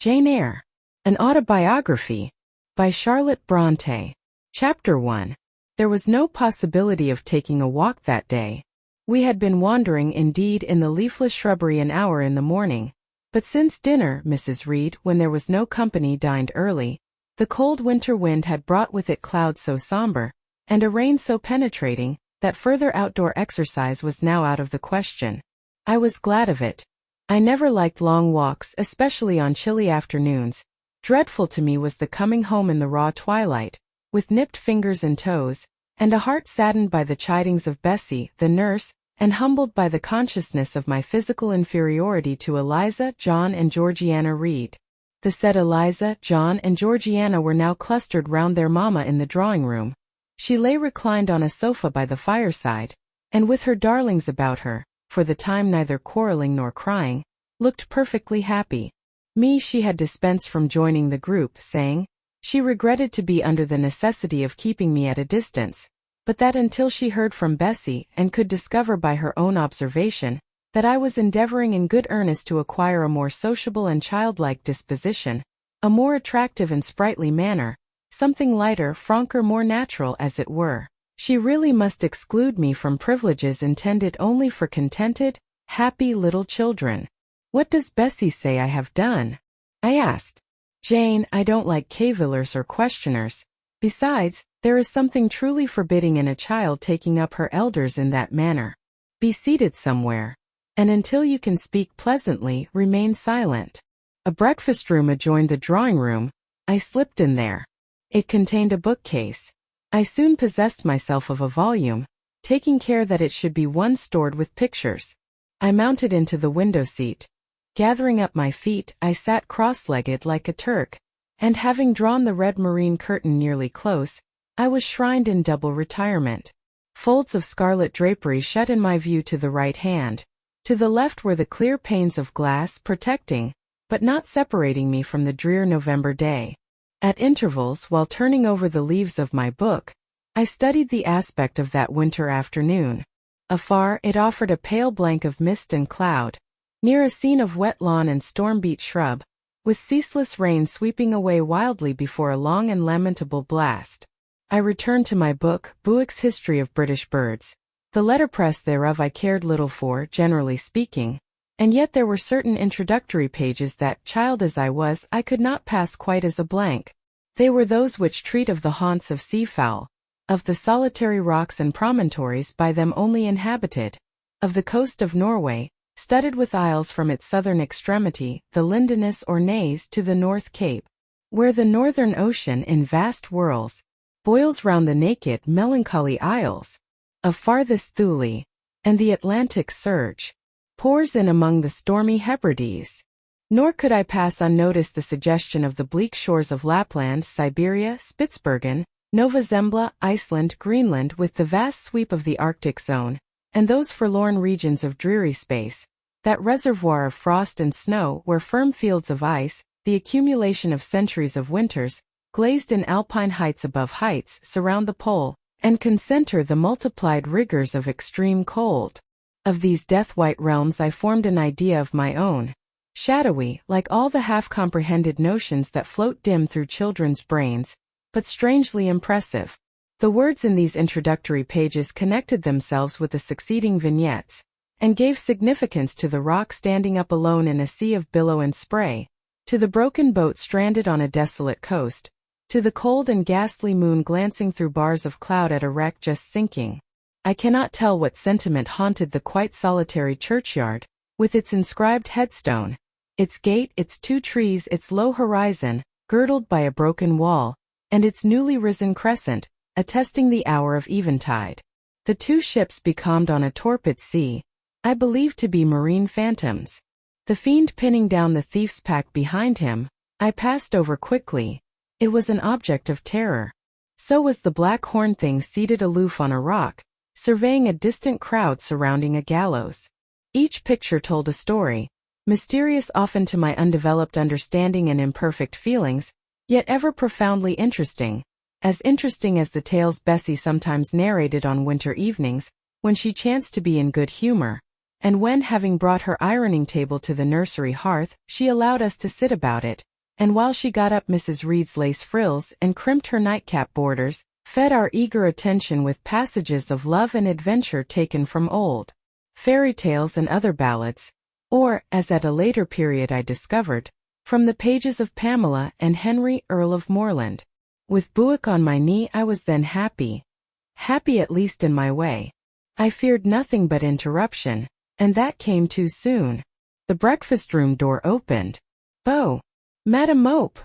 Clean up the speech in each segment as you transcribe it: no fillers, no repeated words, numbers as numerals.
Jane Eyre, an Autobiography, by Charlotte Brontë. Chapter 1. There was no possibility of taking a walk that day. We had been wandering indeed in the leafless shrubbery an hour in the morning, but since dinner, Mrs. Reed, when there was no company, dined early. The cold winter wind had brought with it clouds so somber, and a rain so penetrating, that further outdoor exercise was now out of the question. I was glad of it. I never liked long walks, especially on chilly afternoons. Dreadful to me was the coming home in the raw twilight, with nipped fingers and toes, and a heart saddened by the chidings of Bessie, the nurse, and humbled by the consciousness of my physical inferiority to Eliza, John, and Georgiana Reed. The said Eliza, John, and Georgiana were now clustered round their mamma in the drawing-room. She lay reclined on a sofa by the fireside, and with her darlings about her, for the time neither quarrelling nor crying, looked perfectly happy. Me she had dispensed from joining the group, saying, she regretted to be under the necessity of keeping me at a distance, but that until she heard from Bessie, and could discover by her own observation, that I was endeavoring in good earnest to acquire a more sociable and childlike disposition, a more attractive and sprightly manner, something lighter, franker, more natural, as it were, she really must exclude me from privileges intended only for contented, happy little children. What does Bessie say I have done? I asked. Jane, I don't like cavillers or questioners. Besides, there is something truly forbidding in a child taking up her elders in that manner. Be seated somewhere, and until you can speak pleasantly, remain silent. A breakfast room adjoined the drawing room. I slipped in there. It contained a bookcase. I soon possessed myself of a volume, taking care that it should be one stored with pictures. I mounted into the window seat. Gathering up my feet, I sat cross-legged like a Turk, and having drawn the red moreen curtain nearly close, I was shrined in double retirement. Folds of scarlet drapery shut in my view to the right hand. To the left were the clear panes of glass, protecting, but not separating me from the drear November day. At intervals, while turning over the leaves of my book, I studied the aspect of that winter afternoon. Afar, it offered a pale blank of mist and cloud, near a scene of wet lawn and storm-beat shrub, with ceaseless rain sweeping away wildly before a long and lamentable blast. I returned to my book, Bewick's History of British Birds. The letterpress thereof I cared little for, generally speaking, and yet there were certain introductory pages that, child as I was, I could not pass quite as a blank. They were those which treat of the haunts of seafowl, of the solitary rocks and promontories by them only inhabited, of the coast of Norway, studded with isles from its southern extremity, the Lindeness or Naze, to the North Cape, where the northern ocean in vast whirls boils round the naked, melancholy isles of farthest Thule, and the Atlantic surge pours in among the stormy Hebrides. Nor could I pass unnoticed the suggestion of the bleak shores of Lapland, Siberia, Spitzbergen, Nova Zembla, Iceland, Greenland, with the vast sweep of the Arctic zone, and those forlorn regions of dreary space, that reservoir of frost and snow where firm fields of ice, the accumulation of centuries of winters, glazed in alpine heights above heights, surround the pole, and concentre the multiplied rigors of extreme cold. Of these death-white realms I formed an idea of my own, shadowy, like all the half-comprehended notions that float dim through children's brains, but strangely impressive. The words in these introductory pages connected themselves with the succeeding vignettes, and gave significance to the rock standing up alone in a sea of billow and spray, to the broken boat stranded on a desolate coast, to the cold and ghastly moon glancing through bars of cloud at a wreck just sinking. I cannot tell what sentiment haunted the quite solitary churchyard, with its inscribed headstone, its gate, its 2 trees, its low horizon, girdled by a broken wall, and its newly risen crescent, attesting the hour of eventide. The 2 ships becalmed on a torpid sea, I believed to be marine phantoms. The fiend pinning down the thief's pack behind him, I passed over quickly. It was an object of terror. So was the black horned thing seated aloof on a rock, surveying a distant crowd surrounding a gallows. Each picture told a story, mysterious often to my undeveloped understanding and imperfect feelings, yet ever profoundly interesting, as interesting as the tales Bessie sometimes narrated on winter evenings, when she chanced to be in good humor, and when, having brought her ironing table to the nursery hearth, she allowed us to sit about it, and while she got up Mrs. Reed's lace frills and crimped her nightcap borders, fed our eager attention with passages of love and adventure taken from old fairy tales and other ballads, or, as at a later period I discovered, from the pages of Pamela and Henry, Earl of Morland. With Buick on my knee I was then happy at least in my way. I feared nothing but interruption, and that came too soon. The breakfast-room door opened. "Beau! Madam Mope!"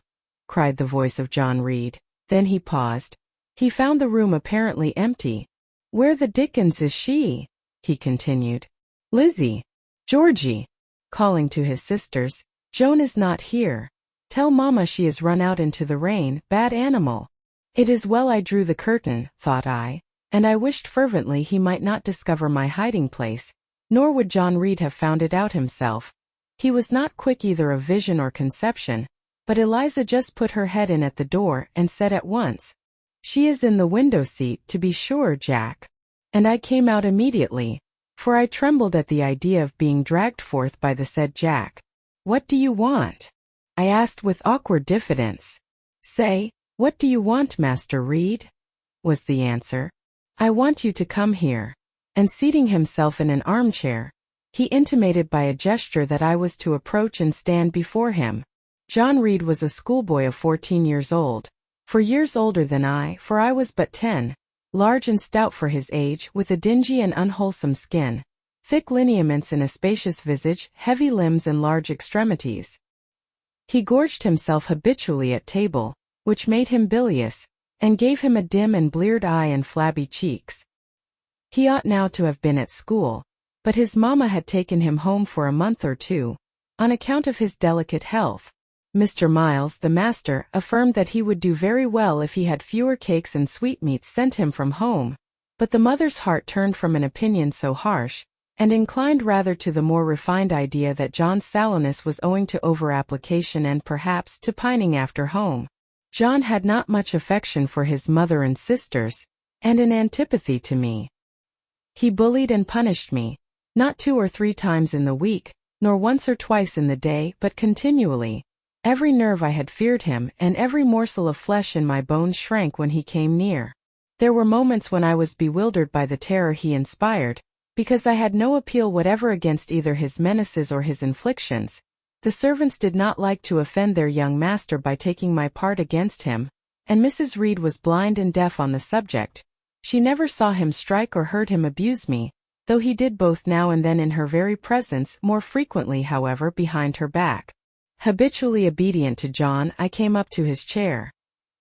cried the voice of John Reed. Then he paused. He found the room apparently empty. "Where the dickens is she?" he continued. "Lizzie! Georgie!" calling to his sisters. "Joan is not here. Tell Mamma she has run out into the rain, bad animal." It is well I drew the curtain, thought I, and I wished fervently he might not discover my hiding place, nor would John Reed have found it out himself. He was not quick either of vision or conception, but Eliza just put her head in at the door and said at once, "She is in the window seat, to be sure, Jack." And I came out immediately, for I trembled at the idea of being dragged forth by the said Jack. "What do you want?" I asked with awkward diffidence. "Say, what do you want, Master Reed?" was the answer. "I want you to come here." And seating himself in an armchair, he intimated by a gesture that I was to approach and stand before him. John Reed was a schoolboy of 14 years old, 4 years older than I, for I was but 10, large and stout for his age, with a dingy and unwholesome skin, thick lineaments in a spacious visage, heavy limbs and large extremities. He gorged himself habitually at table, which made him bilious, and gave him a dim and bleared eye and flabby cheeks. He ought now to have been at school, but his mamma had taken him home for a month or two, on account of his delicate health. Mr. Miles, the master, affirmed that he would do very well if he had fewer cakes and sweetmeats sent him from home, but the mother's heart turned from an opinion so harsh, and inclined rather to the more refined idea that John's sallowness was owing to over-application and perhaps to pining after home. John had not much affection for his mother and sisters, and an antipathy to me. He bullied and punished me, not 2 or 3 times in the week, nor once or twice in the day, but continually. Every nerve I had feared him, and every morsel of flesh in my bones shrank when he came near. There were moments when I was bewildered by the terror he inspired, because I had no appeal whatever against either his menaces or his inflictions. The servants did not like to offend their young master by taking my part against him, and Mrs. Reed was blind and deaf on the subject. She never saw him strike or heard him abuse me, though he did both now and then in her very presence, more frequently, however, behind her back. Habitually obedient to John, I came up to his chair.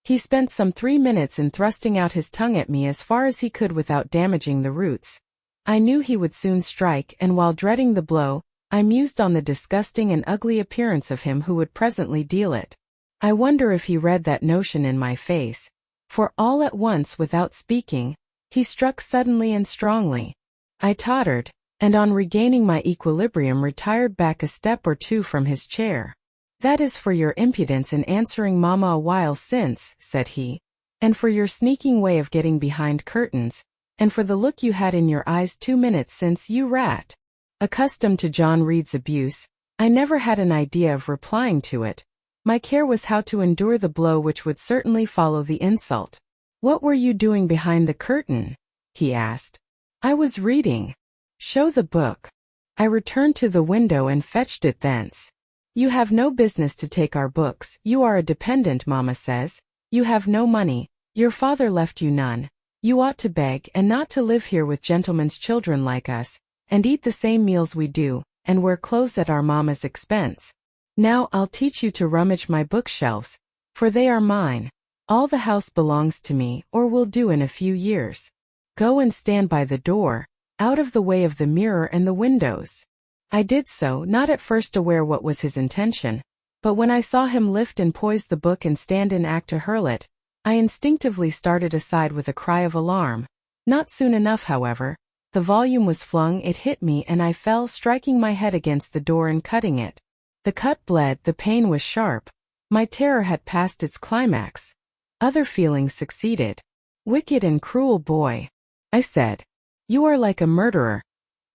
He spent some 3 minutes in thrusting out his tongue at me as far as he could without damaging the roots. I knew he would soon strike, and while dreading the blow, I mused on the disgusting and ugly appearance of him who would presently deal it. I wonder if he read that notion in my face, for all at once, without speaking, he struck suddenly and strongly. I tottered, and on regaining my equilibrium retired back a step or 2 from his chair. "That is for your impudence in answering Mamma a while since," said he, "and for your sneaking way of getting behind curtains, and for the look you had in your eyes 2 minutes since, you rat." Accustomed to John Reed's abuse, I never had an idea of replying to it. My care was how to endure the blow which would certainly follow the insult. "What were you doing behind the curtain?" he asked. "I was reading." "Show the book." I returned to the window and fetched it thence. "You have no business to take our books. You are a dependent, Mamma says. You have no money. Your father left you none. You ought to beg and not to live here with gentlemen's children like us, and eat the same meals we do, and wear clothes at our mamma's expense. Now I'll teach you to rummage my bookshelves, for they are mine. All the house belongs to me, or will do in a few years. Go and stand by the door, out of the way of the mirror and the windows." I did so, not at first aware what was his intention, but when I saw him lift and poise the book and stand in act to hurl it, I instinctively started aside with a cry of alarm. Not soon enough, however. The volume was flung, it hit me, and I fell, striking my head against the door and cutting it. The cut bled, the pain was sharp. My terror had passed its climax. Other feelings succeeded. "Wicked and cruel boy," I said. "You are like a murderer.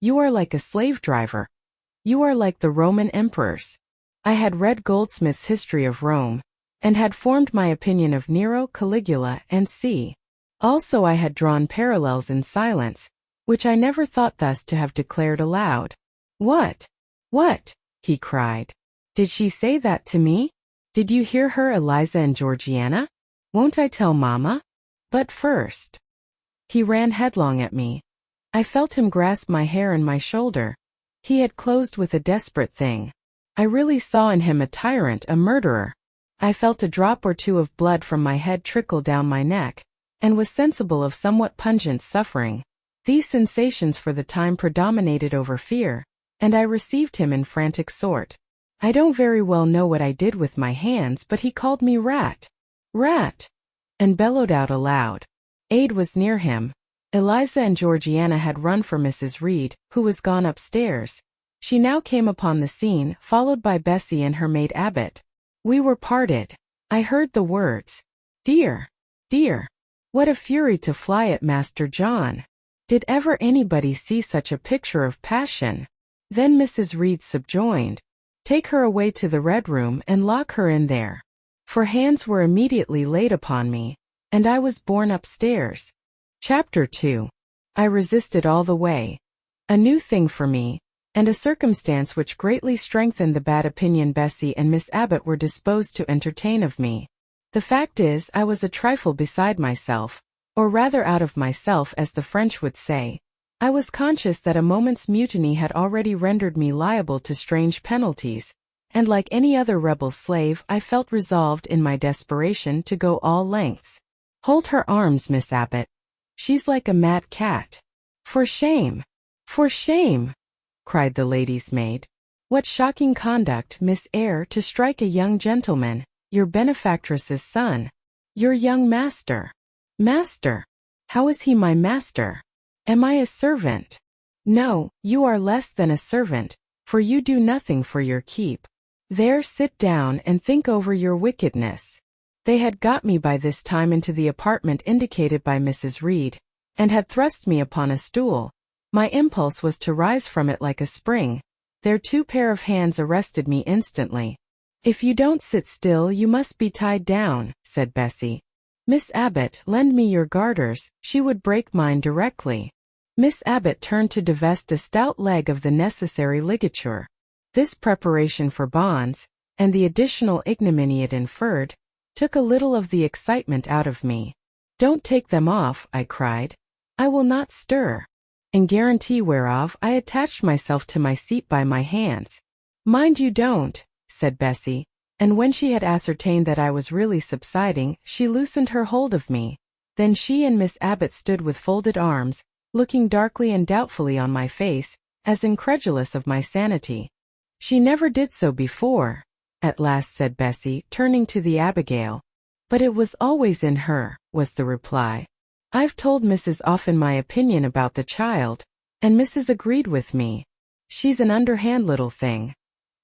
You are like a slave driver. You are like the Roman emperors." I had read Goldsmith's History of Rome, and had formed my opinion of Nero, Caligula, and c. Also I had drawn parallels in silence, which I never thought thus to have declared aloud. What? What? He cried. Did she say that to me? Did you hear her, Eliza and Georgiana? Won't I tell Mama? But first. He ran headlong at me. I felt him grasp my hair and my shoulder. He had closed with a desperate thing. I really saw in him a tyrant, a murderer. I felt a drop or two of blood from my head trickle down my neck, and was sensible of somewhat pungent suffering. These sensations for the time predominated over fear, and I received him in frantic sort. I don't very well know what I did with my hands, but he called me rat. Rat! And bellowed out aloud. Aid was near him. Eliza and Georgiana had run for Mrs. Reed, who was gone upstairs. She now came upon the scene, followed by Bessie and her maid Abbot. We were parted. I heard the words, "Dear, dear." What a fury to fly at Master John! Did ever anybody see such a picture of passion? Then Mrs. Reed subjoined, "Take her away to the Red Room and lock her in there." For hands were immediately laid upon me, and I was borne upstairs. Chapter 2. I resisted all the way. A new thing for me, and a circumstance which greatly strengthened the bad opinion Bessie and Miss Abbot were disposed to entertain of me. The fact is, I was a trifle beside myself, or rather out of myself, as the French would say. I was conscious that a moment's mutiny had already rendered me liable to strange penalties, and like any other rebel slave, I felt resolved in my desperation to go all lengths. Hold her arms, Miss Abbot. She's like a mad cat. For shame! For shame! Cried the lady's maid. What shocking conduct, Miss Eyre, to strike a young gentleman, your benefactress's son, your young master. Master? How is he my master? Am I a servant? No, you are less than a servant, for you do nothing for your keep. There, sit down and think over your wickedness. They had got me by this time into the apartment indicated by Mrs. Reed, and had thrust me upon a stool. My impulse was to rise from it like a spring. Their two pair of hands arrested me instantly. If you don't sit still, you must be tied down, said Bessie. Miss Abbot, lend me your garters, she would break mine directly. Miss Abbot turned to divest a stout leg of the necessary ligature. This preparation for bonds, and the additional ignominy it inferred, took a little of the excitement out of me. Don't take them off, I cried. I will not stir. In guarantee whereof I attached myself to my seat by my hands. Mind you don't, said Bessie, and when she had ascertained that I was really subsiding, she loosened her hold of me. Then she and Miss Abbot stood with folded arms, looking darkly and doubtfully on my face, as incredulous of my sanity. She never did so before, at last said Bessie, turning to the Abigail. But it was always in her, was the reply. I've told Mrs. often my opinion about the child, and Mrs. agreed with me. She's an underhand little thing.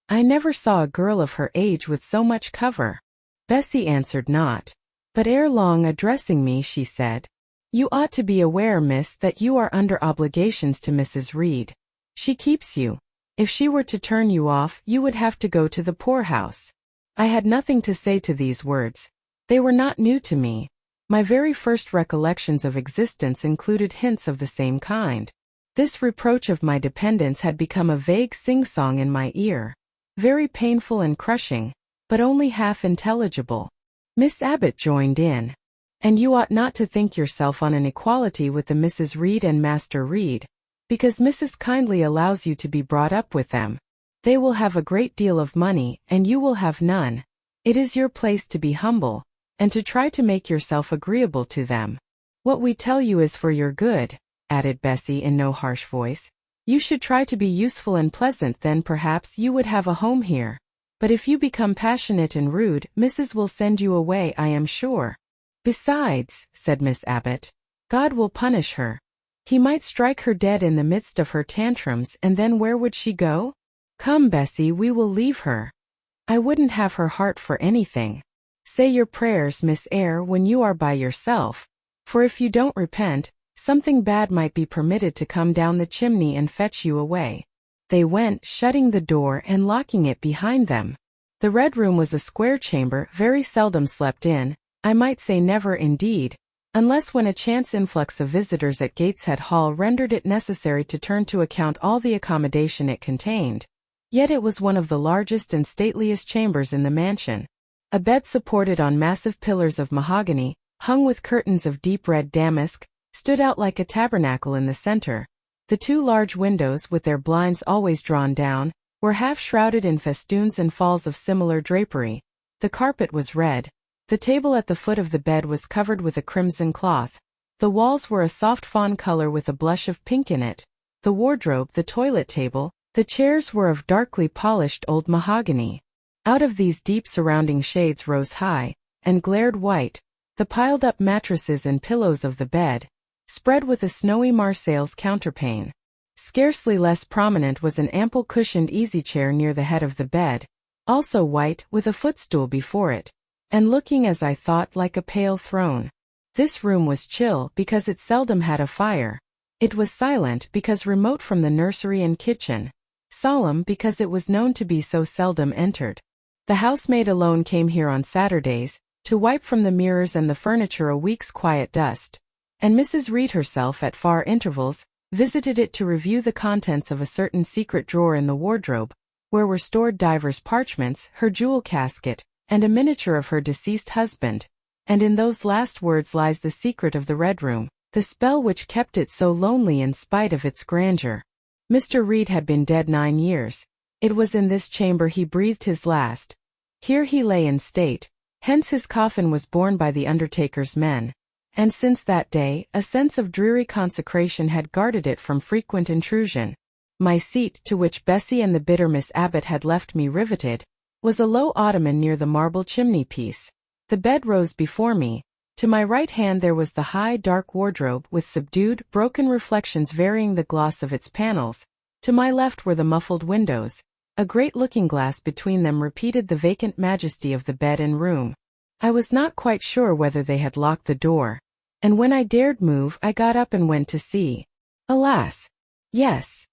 I never saw a girl of her age with so much cover. Bessie answered not, but ere long addressing me she said, You ought to be aware, miss, that you are under obligations to Mrs. Reed. She keeps you. If she were to turn you off, you would have to go to the poorhouse. I had nothing to say to these words. They were not new to me. My very first recollections of existence included hints of the same kind. This reproach of my dependence had become a vague sing-song in my ear, very painful and crushing, but only half intelligible. Miss Abbot joined in. And you ought not to think yourself on an equality with the Mrs. Reed and Master Reed, because Mrs. kindly allows you to be brought up with them. They will have a great deal of money, and you will have none. It is your place to be humble, and to try to make yourself agreeable to them. What we tell you is for your good, added Bessie in no harsh voice. You should try to be useful and pleasant, then perhaps you would have a home here. But if you become passionate and rude, Mrs. will send you away, I am sure. Besides, said Miss Abbot, God will punish her. He might strike her dead in the midst of her tantrums, and then where would she go? Come, Bessie, we will leave her. I wouldn't have her heart for anything. Say your prayers, Miss Eyre, when you are by yourself, for if you don't repent, something bad might be permitted to come down the chimney and fetch you away. They went, shutting the door and locking it behind them. The Red Room was a square chamber very seldom slept in, I might say never indeed, unless when a chance influx of visitors at Gateshead Hall rendered it necessary to turn to account all the accommodation it contained. Yet it was one of the largest and stateliest chambers in the mansion. A bed supported on massive pillars of mahogany, hung with curtains of deep red damask, stood out like a tabernacle in the center. The two large windows, with their blinds always drawn down, were half shrouded in festoons and falls of similar drapery. The carpet was red. The table at the foot of the bed was covered with a crimson cloth. The walls were a soft fawn color with a blush of pink in it. The wardrobe, the toilet table, the chairs were of darkly polished old mahogany. Out of these deep surrounding shades rose high, and glared white, the piled-up mattresses and pillows of the bed, spread with a snowy Marseilles counterpane. Scarcely less prominent was an ample cushioned easy-chair near the head of the bed, also white, with a footstool before it, and looking as I thought like a pale throne. This room was chill because it seldom had a fire. It was silent because remote from the nursery and kitchen, solemn because it was known to be so seldom entered. The housemaid alone came here on Saturdays, to wipe from the mirrors and the furniture a week's quiet dust, and Mrs. Reed herself at far intervals visited it to review the contents of a certain secret drawer in the wardrobe, where were stored divers parchments, her jewel casket, and a miniature of her deceased husband. And in those last words lies the secret of the Red Room, the spell which kept it so lonely in spite of its grandeur. Mr. Reed had been dead 9 years. It was in this chamber he breathed his last. Here he lay in state, hence his coffin was borne by the undertaker's men. And since that day, a sense of dreary consecration had guarded it from frequent intrusion. My seat, to which Bessie and the bitter Miss Abbott had left me riveted, was a low ottoman near the marble chimney-piece. The bed rose before me. To my right hand there was the high, dark wardrobe with subdued, broken reflections varying the gloss of its panels. To my left were the muffled windows. A great looking-glass between them repeated the vacant majesty of the bed and room. I was not quite sure whether they had locked the door, and when I dared move I got up and went to see. Alas! Yes.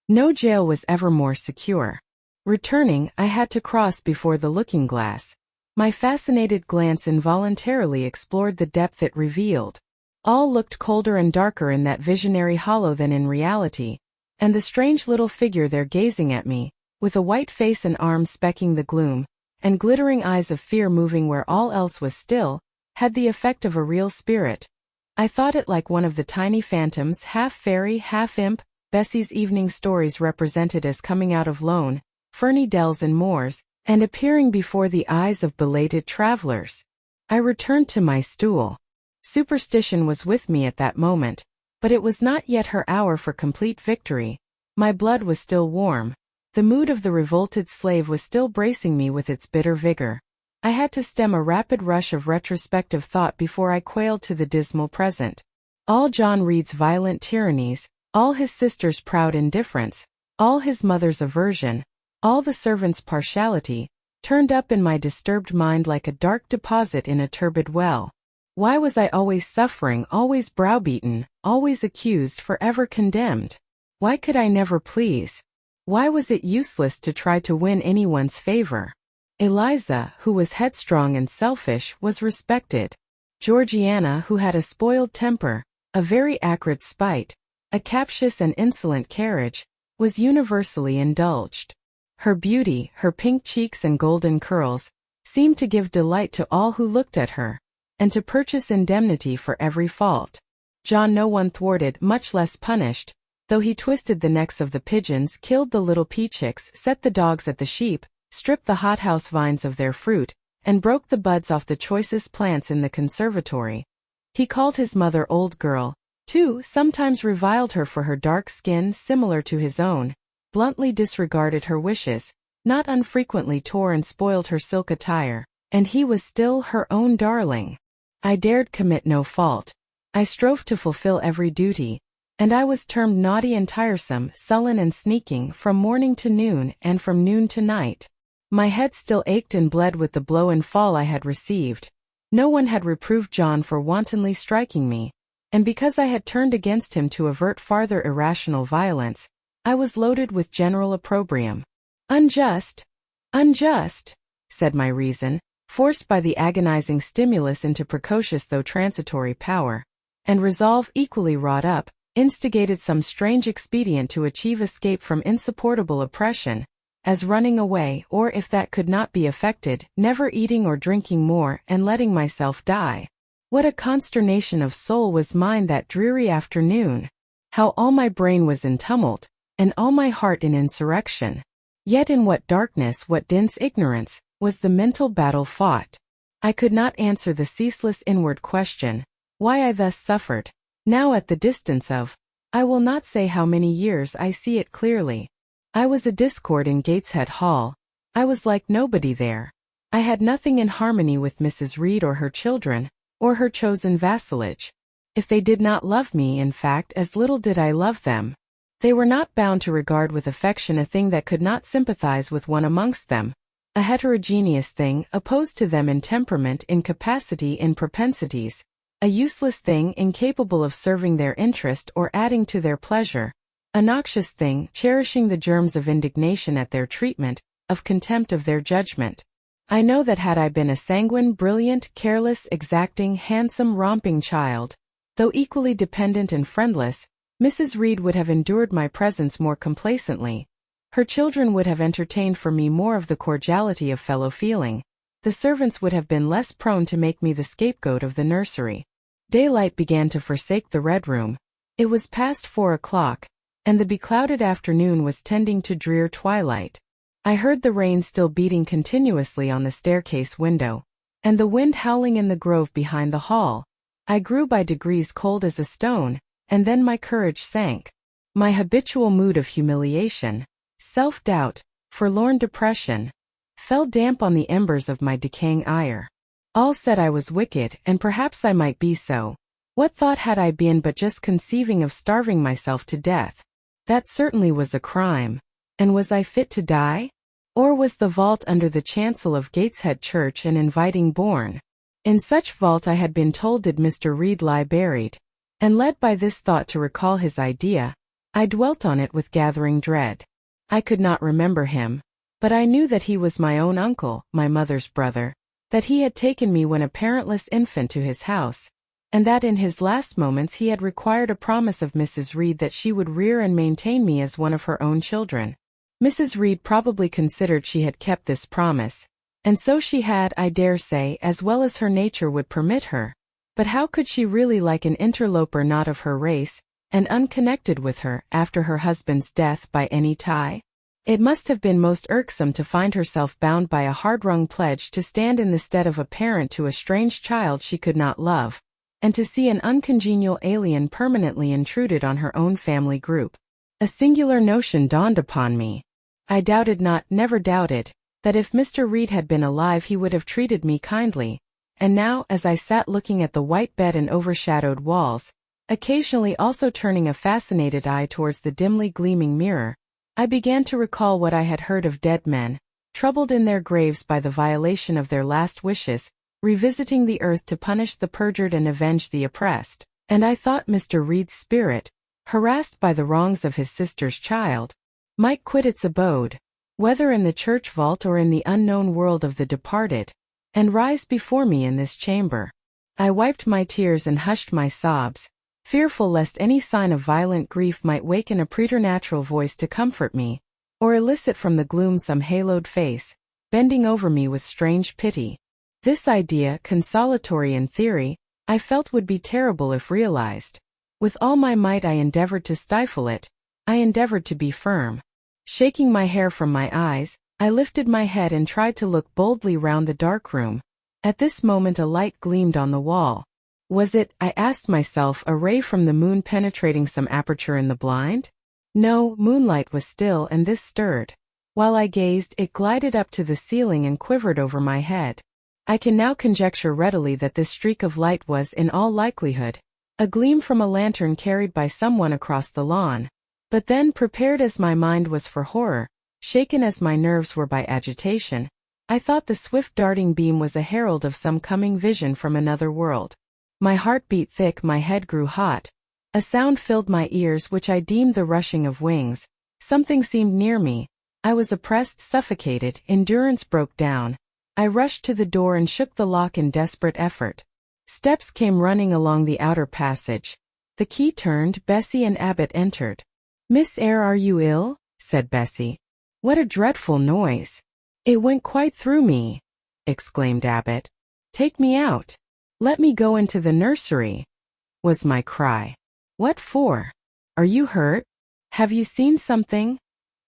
No jail was ever more secure. Returning, I had to cross before the looking-glass. My fascinated glance involuntarily explored the depth it revealed. All looked colder and darker in that visionary hollow than in reality, and the strange little figure there gazing at me, with a white face and arms specking the gloom, and glittering eyes of fear moving where all else was still, had the effect of a real spirit. I thought it like one of the tiny phantoms, half fairy, half imp, Bessie's evening stories represented as coming out of lone, ferny dells and moors, and appearing before the eyes of belated travelers. I returned to my stool. Superstition was with me at that moment, but it was not yet her hour for complete victory. My blood was still warm. The mood of the revolted slave was still bracing me with its bitter vigor. I had to stem a rapid rush of retrospective thought before I quailed to the dismal present. All John Reed's violent tyrannies, all his sister's proud indifference, all his mother's aversion, all the servants' partiality, turned up in my disturbed mind like a dark deposit in a turbid well. Why was I always suffering, always browbeaten, always accused, forever condemned? Why could I never please? Why was it useless to try to win anyone's favor? Eliza, who was headstrong and selfish, was respected. Georgiana, who had a spoiled temper, a very acrid spite, a captious and insolent carriage, was universally indulged. Her beauty, her pink cheeks and golden curls, seemed to give delight to all who looked at her, and to purchase indemnity for every fault. John no one thwarted, much less punished, though he twisted the necks of the pigeons, killed the little pea-chicks, set the dogs at the sheep, stripped the hothouse vines of their fruit, and broke the buds off the choicest plants in the conservatory. He called his mother old girl, too, sometimes reviled her for her dark skin similar to his own, bluntly disregarded her wishes, not unfrequently tore and spoiled her silk attire, and he was still her own darling. I dared commit no fault. I strove to fulfill every duty, and I was termed naughty and tiresome, sullen and sneaking, from morning to noon, and from noon to night. My head still ached and bled with the blow and fall I had received. No one had reproved John for wantonly striking me, and because I had turned against him to avert farther irrational violence, I was loaded with general opprobrium. Unjust! Unjust! said my reason, forced by the agonizing stimulus into precocious though transitory power, and resolve equally wrought up, instigated some strange expedient to achieve escape from insupportable oppression, as running away, or if that could not be effected, never eating or drinking more and letting myself die. What a consternation of soul was mine that dreary afternoon! How all my brain was in tumult, and all my heart in insurrection! Yet in what darkness, what dense ignorance, was the mental battle fought! I could not answer the ceaseless inward question, why I thus suffered. Now at the distance of, I will not say how many years, I see it clearly. I was a discord in Gateshead Hall. I was like nobody there. I had nothing in harmony with Mrs. Reed or her children, or her chosen vassalage. If they did not love me, in fact, as little did I love them. They were not bound to regard with affection a thing that could not sympathize with one amongst them, a heterogeneous thing, opposed to them in temperament, in capacity, in propensities, a useless thing, incapable of serving their interest or adding to their pleasure, a noxious thing, cherishing the germs of indignation at their treatment, of contempt of their judgment. I know that had I been a sanguine, brilliant, careless, exacting, handsome, romping child, though equally dependent and friendless, Mrs. Reed would have endured my presence more complacently. Her children would have entertained for me more of the cordiality of fellow feeling. The servants would have been less prone to make me the scapegoat of the nursery. Daylight began to forsake the Red Room. It was past 4 o'clock, and the beclouded afternoon was tending to drear twilight. I heard the rain still beating continuously on the staircase window, and the wind howling in the grove behind the hall. I grew by degrees cold as a stone, and then my courage sank. My habitual mood of humiliation, self-doubt, forlorn depression, fell damp on the embers of my decaying ire. All said I was wicked, and perhaps I might be so. What thought had I been but just conceiving of starving myself to death? That certainly was a crime. And was I fit to die? Or was the vault under the chancel of Gateshead Church an inviting bourne? In such vault I had been told did Mr. Reed lie buried, and led by this thought to recall his idea, I dwelt on it with gathering dread. I could not remember him, but I knew that he was my own uncle, my mother's brother, that he had taken me when a parentless infant to his house, and that in his last moments he had required a promise of Mrs. Reed that she would rear and maintain me as one of her own children. Mrs. Reed probably considered she had kept this promise, and so she had, I dare say, as well as her nature would permit her. But how could she really like an interloper not of her race, and unconnected with her, after her husband's death, by any tie? It must have been most irksome to find herself bound by a hard-wrung pledge to stand in the stead of a parent to a strange child she could not love, and to see an uncongenial alien permanently intruded on her own family group. A singular notion dawned upon me. I doubted not, never doubted, that if Mr. Reed had been alive he would have treated me kindly, and now, as I sat looking at the white bed and overshadowed walls, occasionally also turning a fascinated eye towards the dimly gleaming mirror, I began to recall what I had heard of dead men, troubled in their graves by the violation of their last wishes, revisiting the earth to punish the perjured and avenge the oppressed, and I thought Mr. Reed's spirit, harassed by the wrongs of his sister's child, might quit its abode, whether in the church vault or in the unknown world of the departed, and rise before me in this chamber. I wiped my tears and hushed my sobs, fearful lest any sign of violent grief might waken a preternatural voice to comfort me, or elicit from the gloom some haloed face, bending over me with strange pity. This idea, consolatory in theory, I felt would be terrible if realized. With all my might I endeavored to stifle it. I endeavored to be firm. Shaking my hair from my eyes, I lifted my head and tried to look boldly round the dark room. At this moment a light gleamed on the wall. Was it, I asked myself, a ray from the moon penetrating some aperture in the blind? No, moonlight was still, and this stirred. While I gazed, it glided up to the ceiling and quivered over my head. I can now conjecture readily that this streak of light was, in all likelihood, a gleam from a lantern carried by someone across the lawn. But then, prepared as my mind was for horror, shaken as my nerves were by agitation, I thought the swift darting beam was a herald of some coming vision from another world. My heart beat thick, my head grew hot. A sound filled my ears which I deemed the rushing of wings. Something seemed near me. I was oppressed, suffocated, endurance broke down. I rushed to the door and shook the lock in desperate effort. Steps came running along the outer passage. The key turned, Bessie and Abbott entered. "Miss Eyre, are you ill?" said Bessie. "What a dreadful noise." "It went quite through me," exclaimed Abbott. "Take me out. Let me go into the nursery," was my cry. "What for? Are you hurt? Have you seen something?"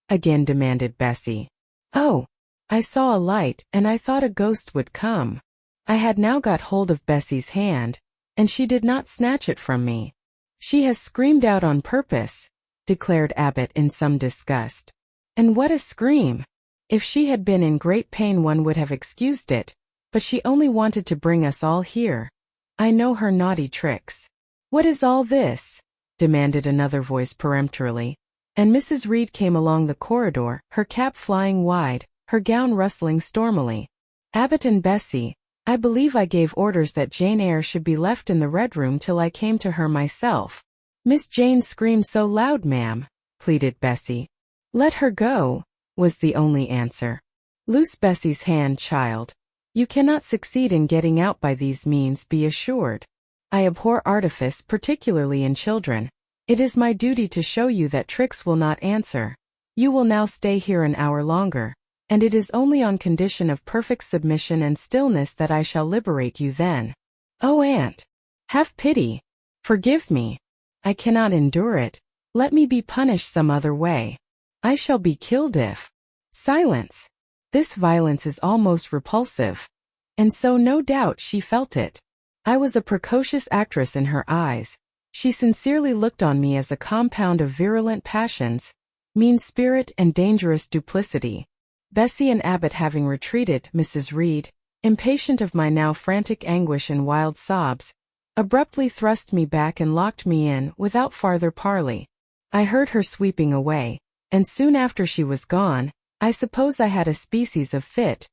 again demanded Bessie. "Oh, I saw a light, and I thought a ghost would come." I had now got hold of Bessie's hand, and she did not snatch it from me. "She has screamed out on purpose," declared Abbott in some disgust. "And what a scream! If she had been in great pain one would have excused it, but she only wanted to bring us all here. I know her naughty tricks." "What is all this?" demanded another voice peremptorily, and Mrs. Reed came along the corridor, her cap flying wide, her gown rustling stormily. "Abbott and Bessie, I believe I gave orders that Jane Eyre should be left in the Red Room till I came to her myself." "Miss Jane screamed so loud, ma'am," pleaded Bessie. "Let her go," was the only answer. "Loose Bessie's hand, child. You cannot succeed in getting out by these means, be assured. I abhor artifice, particularly in children. It is my duty to show you that tricks will not answer. You will now stay here an hour longer, and it is only on condition of perfect submission and stillness that I shall liberate you then." "Oh, aunt, have pity. Forgive me. I cannot endure it. Let me be punished some other way. I shall be killed if—" "Silence. This violence is almost repulsive." And so no doubt she felt it. I was a precocious actress in her eyes. She sincerely looked on me as a compound of virulent passions, mean spirit and dangerous duplicity. Bessie and Abbott having retreated, Mrs. Reed, impatient of my now frantic anguish and wild sobs, abruptly thrust me back and locked me in without farther parley. I heard her sweeping away, and soon after she was gone, I suppose I had a species of fit.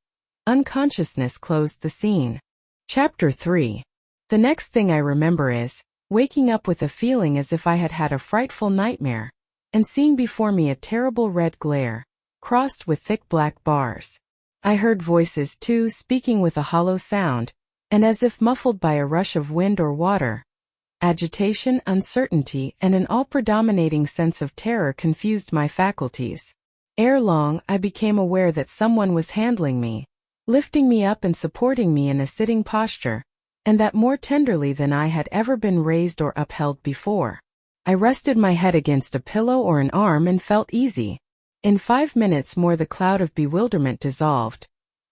Unconsciousness closed the scene. Chapter 3. The next thing I remember is waking up with a feeling as if I had had a frightful nightmare, and seeing before me a terrible red glare, crossed with thick black bars. I heard voices too, speaking with a hollow sound, and as if muffled by a rush of wind or water. Agitation, uncertainty, and an all-predominating sense of terror confused my faculties. Ere long, I became aware that someone was handling me, lifting me up and supporting me in a sitting posture, and that more tenderly than I had ever been raised or upheld before. I rested my head against a pillow or an arm and felt easy. In 5 minutes more the cloud of bewilderment dissolved.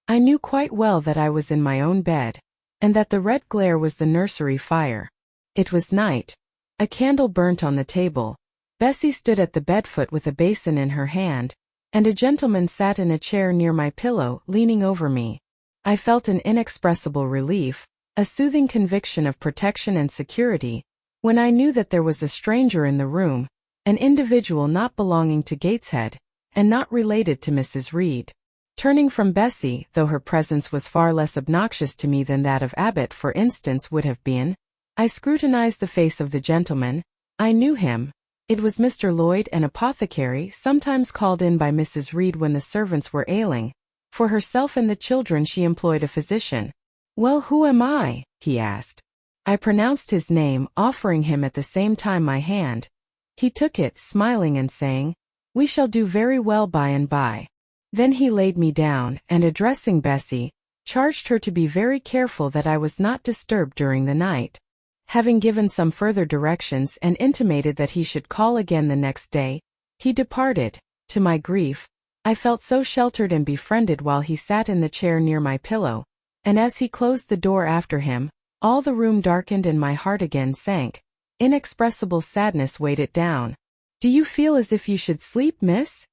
I knew quite well that I was in my own bed, and that the red glare was the nursery fire. It was night. A candle burnt on the table. Bessie stood at the bedfoot with a basin in her hand, and a gentleman sat in a chair near my pillow, leaning over me. I felt an inexpressible relief, a soothing conviction of protection and security, when I knew that there was a stranger in the room, an individual not belonging to Gateshead, and not related to Mrs. Reed. Turning from Bessie, though her presence was far less obnoxious to me than that of Abbott, for instance, would have been, I scrutinized the face of the gentleman. I knew him. It was Mr. Lloyd, an apothecary, sometimes called in by Mrs. Reed when the servants were ailing. For herself and the children she employed a physician. "Well, who am I?" he asked. I pronounced his name, offering him at the same time my hand. He took it, smiling and saying, "We shall do very well by and by." Then he laid me down, and addressing Bessie, charged her to be very careful that I was not disturbed during the night. Having given some further directions and intimated that he should call again the next day, he departed. To my grief, I felt so sheltered and befriended while he sat in the chair near my pillow, and as he closed the door after him, all the room darkened and my heart again sank. Inexpressible sadness weighed it down. "Do you feel as if you should sleep, miss?"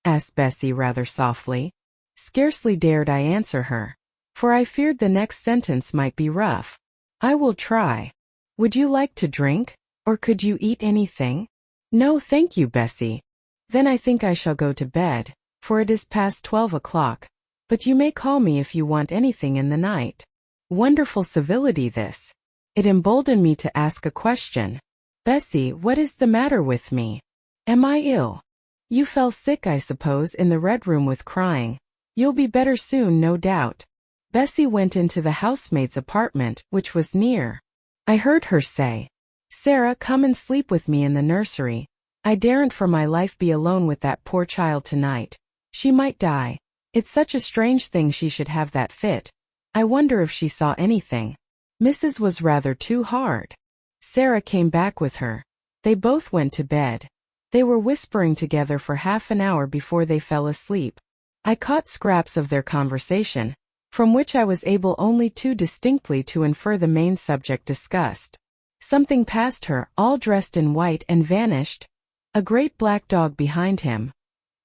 asked Bessie rather softly. Scarcely dared I answer her, for I feared the next sentence might be rough. "I will try. Would you like to drink, or could you eat anything?" "No, thank you, Bessie." "Then I think I shall go to bed, for it is past 12 o'clock, but you may call me if you want anything in the night." Wonderful civility this. It emboldened me to ask a question. "Bessie, what is the matter with me? Am I ill? You fell sick, I suppose, in the Red Room with crying. You'll be better soon, no doubt." Bessie went into the housemaid's apartment, which was near. I heard her say, "Sarah, come and sleep with me in the nursery. I daren't for my life be alone with that poor child tonight. She might die. It's such a strange thing she should have that fit. I wonder if she saw anything." Mrs. was rather too hard. Sarah came back with her. They both went to bed. They were whispering together for half an hour before they fell asleep. I caught scraps of their conversation, from which I was able only too distinctly to infer the main subject discussed. Something passed her, all dressed in white, and vanished. A great black dog behind him.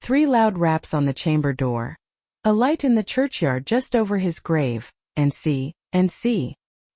3 loud raps on the chamber door. A light in the churchyard just over his grave, and see.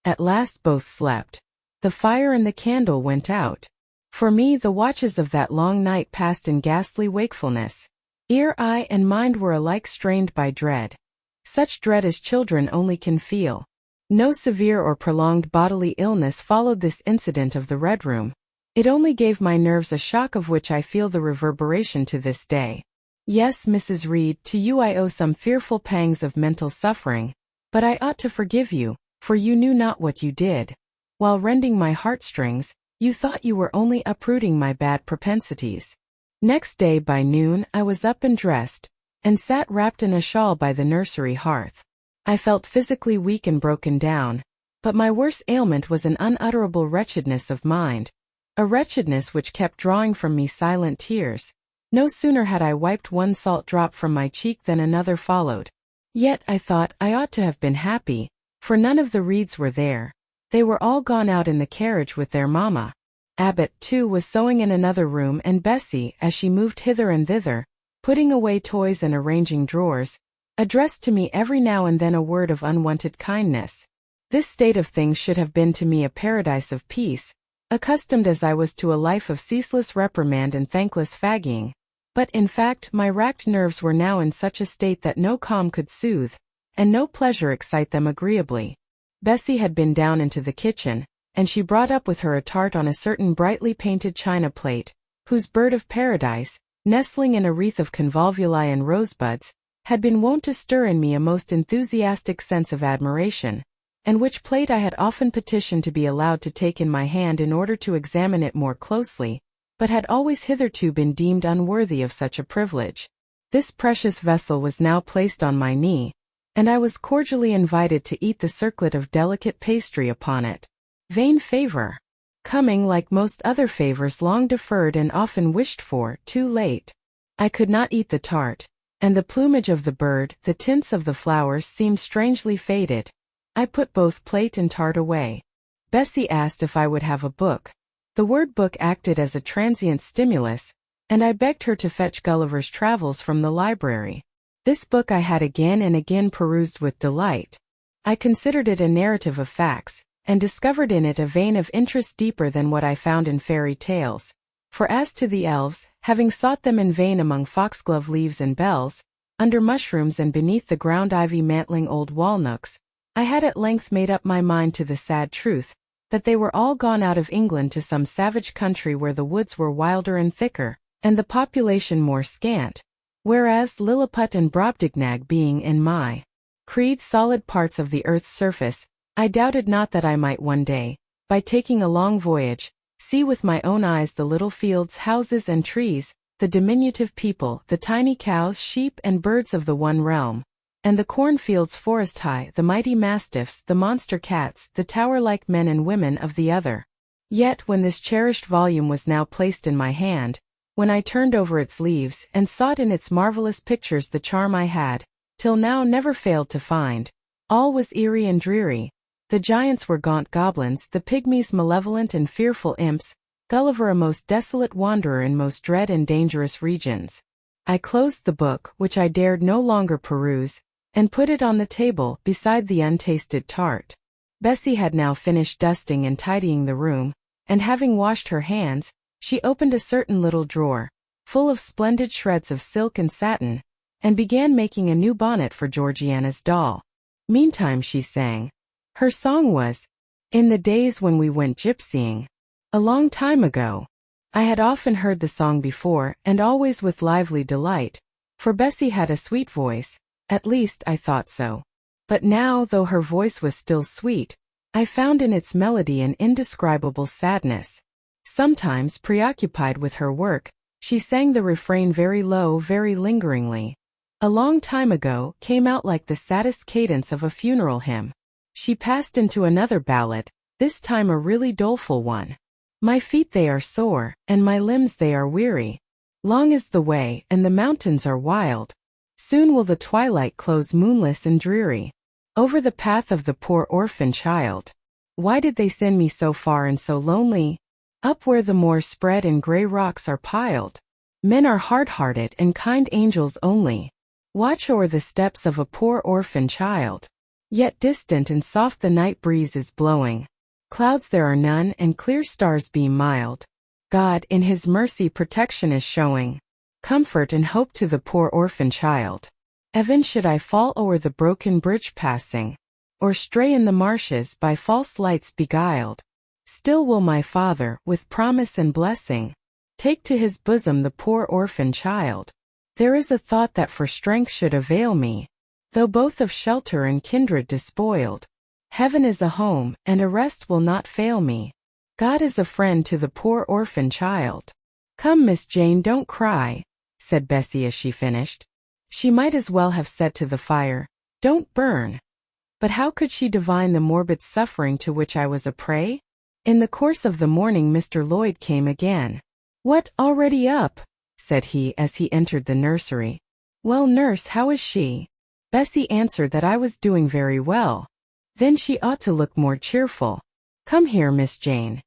At last both slept. The fire and the candle went out. For me, the watches of that long night passed in ghastly wakefulness. Ear, eye, and mind were alike strained by dread. Such dread as children only can feel. No severe or prolonged bodily illness followed this incident of the Red Room. It only gave my nerves a shock of which I feel the reverberation to this day. Yes, Mrs. Reed, to you I owe some fearful pangs of mental suffering, but I ought to forgive you, for you knew not what you did. While rending my heartstrings, you thought you were only uprooting my bad propensities. Next day by noon I was up and dressed, and sat wrapped in a shawl by the nursery hearth. I felt physically weak and broken down, but my worst ailment was an unutterable wretchedness of mind, a wretchedness which kept drawing from me silent tears. No sooner had I wiped one salt drop from my cheek than another followed. Yet, I thought, I ought to have been happy, for none of the Reeds were there. They were all gone out in the carriage with their mamma. Abbott, too, was sewing in another room, and Bessie, as she moved hither and thither, putting away toys and arranging drawers, addressed to me every now and then a word of unwonted kindness. This state of things should have been to me a paradise of peace, accustomed as I was to a life of ceaseless reprimand and thankless fagging. But in fact, my racked nerves were now in such a state that no calm could soothe, and no pleasure excite them agreeably. Bessie had been down into the kitchen, and she brought up with her a tart on a certain brightly painted china plate, whose bird of paradise, nestling in a wreath of convolvuli and rosebuds, had been wont to stir in me a most enthusiastic sense of admiration, and which plate I had often petitioned to be allowed to take in my hand in order to examine it more closely, but had always hitherto been deemed unworthy of such a privilege. This precious vessel was now placed on my knee, and I was cordially invited to eat the circlet of delicate pastry upon it. Vain favor! Coming, like most other favors long deferred and often wished for, too late. I could not eat the tart, and the plumage of the bird, the tints of the flowers seemed strangely faded. I put both plate and tart away. Bessie asked if I would have a book. The word book acted as a transient stimulus, and I begged her to fetch Gulliver's Travels from the library. This book I had again and again perused with delight. I considered it a narrative of facts, and discovered in it a vein of interest deeper than what I found in fairy tales. For as to the elves, having sought them in vain among foxglove leaves and bells, under mushrooms and beneath the ground ivy mantling old walnuts, I had at length made up my mind to the sad truth, that they were all gone out of England to some savage country where the woods were wilder and thicker, and the population more scant, whereas Lilliput and Brobdingnag being in my creed solid parts of the earth's surface, I doubted not that I might one day, by taking a long voyage, see with my own eyes the little fields, houses and trees, the diminutive people, the tiny cows, sheep and birds of the one realm, and the cornfields forest high, the mighty mastiffs, the monster cats, the tower-like men and women of the other. Yet when this cherished volume was now placed in my hand, when I turned over its leaves and sought in its marvelous pictures the charm I had, till now never failed to find, all was eerie and dreary. The giants were gaunt goblins, the pygmies malevolent and fearful imps, Gulliver a most desolate wanderer in most dread and dangerous regions. I closed the book, which I dared no longer peruse, and put it on the table beside the untasted tart. Bessie had now finished dusting and tidying the room, and having washed her hands, she opened a certain little drawer, full of splendid shreds of silk and satin, and began making a new bonnet for Georgiana's doll. Meantime she sang. Her song was, "In the days when we went gypsying." A long time ago. I had often heard the song before, and always with lively delight, for Bessie had a sweet voice, at least I thought so. But now, though her voice was still sweet, I found in its melody an indescribable sadness. Sometimes, preoccupied with her work, she sang the refrain very low, very lingeringly. A long time ago came out like the saddest cadence of a funeral hymn. She passed into another ballad, this time a really doleful one. My feet they are sore, and my limbs they are weary. Long is the way, and the mountains are wild. Soon will the twilight close moonless and dreary over the path of the poor orphan child. Why did they send me so far and so lonely? Up where the moor spread and grey rocks are piled. Men are hard-hearted and kind angels only watch o'er the steps of a poor orphan child. Yet distant and soft the night breeze is blowing. Clouds there are none and clear stars beam mild. God in his mercy protection is showing comfort and hope to the poor orphan child. E'en should I fall o'er the broken bridge passing, or stray in the marshes by false lights beguiled, still will my Father, with promise and blessing, take to his bosom the poor orphan child. There is a thought that for strength should avail me, though both of shelter and kindred despoiled. Heaven is a home, and a rest will not fail me. God is a friend to the poor orphan child. Come, Miss Jane, don't cry, said Bessie as she finished. She might as well have said to the fire, don't burn. But how could she divine the morbid suffering to which I was a prey? In the course of the morning Mr. Lloyd came again. What, already up? Said he as he entered the nursery. Well, nurse, how is she? Bessie answered that I was doing very well. Then she ought to look more cheerful. Come here, Miss Jane.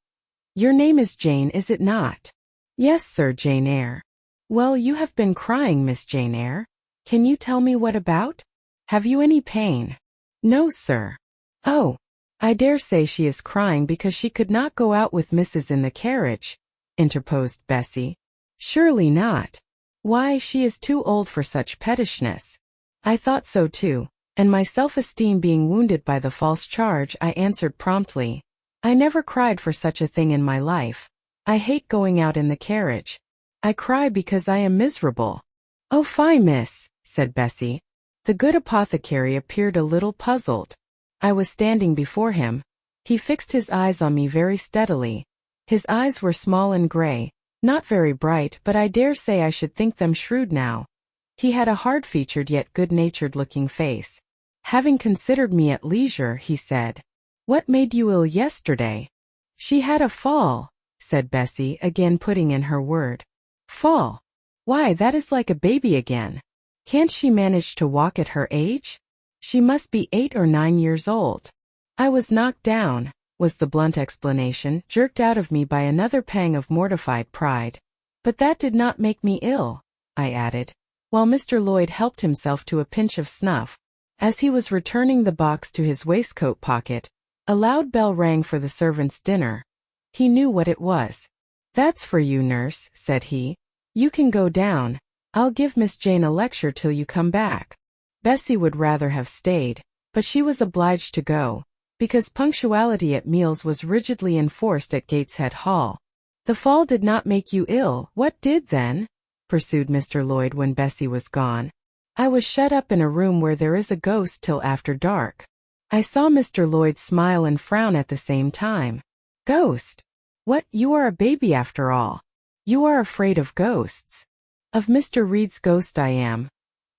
Your name is Jane, is it not? Yes, sir, Jane Eyre. Well, you have been crying, Miss Jane Eyre. Can you tell me what about? Have you any pain? No, sir. Oh, I dare say she is crying because she could not go out with Mrs. in the carriage, interposed Bessie. Surely not. Why, she is too old for such pettishness. I thought so too, and my self-esteem being wounded by the false charge, I answered promptly, I never cried for such a thing in my life. I hate going out in the carriage. I cry because I am miserable. Oh, fie, miss, said Bessie. The good apothecary appeared a little puzzled. I was standing before him. He fixed his eyes on me very steadily. His eyes were small and grey, not very bright, but I dare say I should think them shrewd now. He had a hard-featured yet good-natured looking face. Having considered me at leisure, he said, What made you ill yesterday? She had a fall, said Bessie, again putting in her word. Fall? Why, that is like a baby again. Can't she manage to walk at her age? She must be 8 or 9 years old. I was knocked down, was the blunt explanation, jerked out of me by another pang of mortified pride. But that did not make me ill, I added, while Mr. Lloyd helped himself to a pinch of snuff. As he was returning the box to his waistcoat pocket, a loud bell rang for the servants' dinner. He knew what it was. That's for you, nurse, said he. You can go down. I'll give Miss Jane a lecture till you come back. Bessie would rather have stayed, but she was obliged to go, because punctuality at meals was rigidly enforced at Gateshead Hall. The fall did not make you ill, what did then? Pursued Mr. Lloyd when Bessie was gone. I was shut up in a room where there is a ghost till after dark. I saw Mr. Lloyd smile and frown at the same time. Ghost? What, you are a baby after all. You are afraid of ghosts. Of Mr. Reed's ghost I am.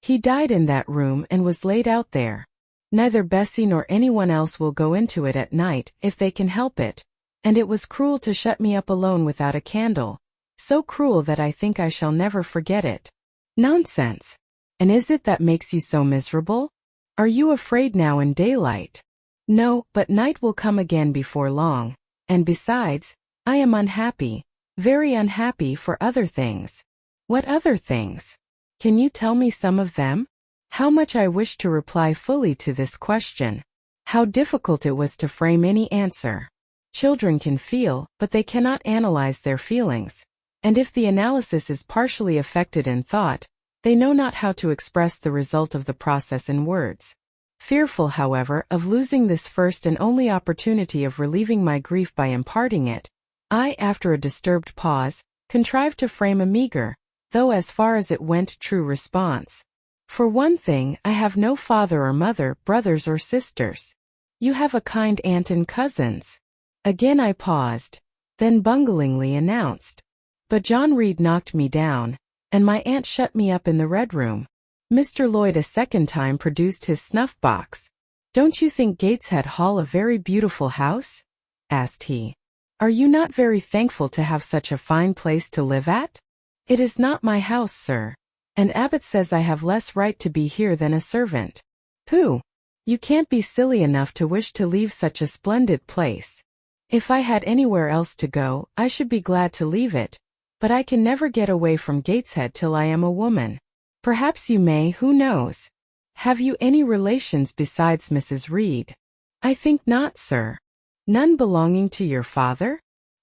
He died in that room and was laid out there. Neither Bessie nor anyone else will go into it at night, if they can help it. And it was cruel to shut me up alone without a candle. So cruel that I think I shall never forget it. Nonsense. And is it that makes you so miserable? Are you afraid now in daylight? No, but night will come again before long. And besides, I am unhappy, very unhappy for other things. What other things? Can you tell me some of them? How much I wish to reply fully to this question. How difficult it was to frame any answer. Children can feel, but they cannot analyze their feelings. And if the analysis is partially effected in thought, they know not how to express the result of the process in words. Fearful, however, of losing this first and only opportunity of relieving my grief by imparting it, I, after a disturbed pause, contrived to frame a meager, though as far as it went true response. For one thing, I have no father or mother, brothers or sisters. You have a kind aunt and cousins. Again I paused, then bunglingly announced. But John Reed knocked me down, and my aunt shut me up in the Red Room. Mr. Lloyd a second time produced his snuff-box. Don't you think Gateshead Hall a very beautiful house? Asked he. Are you not very thankful to have such a fine place to live at? It is not my house, sir. And Abbot says I have less right to be here than a servant. Pooh! You can't be silly enough to wish to leave such a splendid place. If I had anywhere else to go, I should be glad to leave it, but I can never get away from Gateshead till I am a woman. Perhaps you may, who knows? Have you any relations besides Mrs. Reed? I think not, sir. None belonging to your father?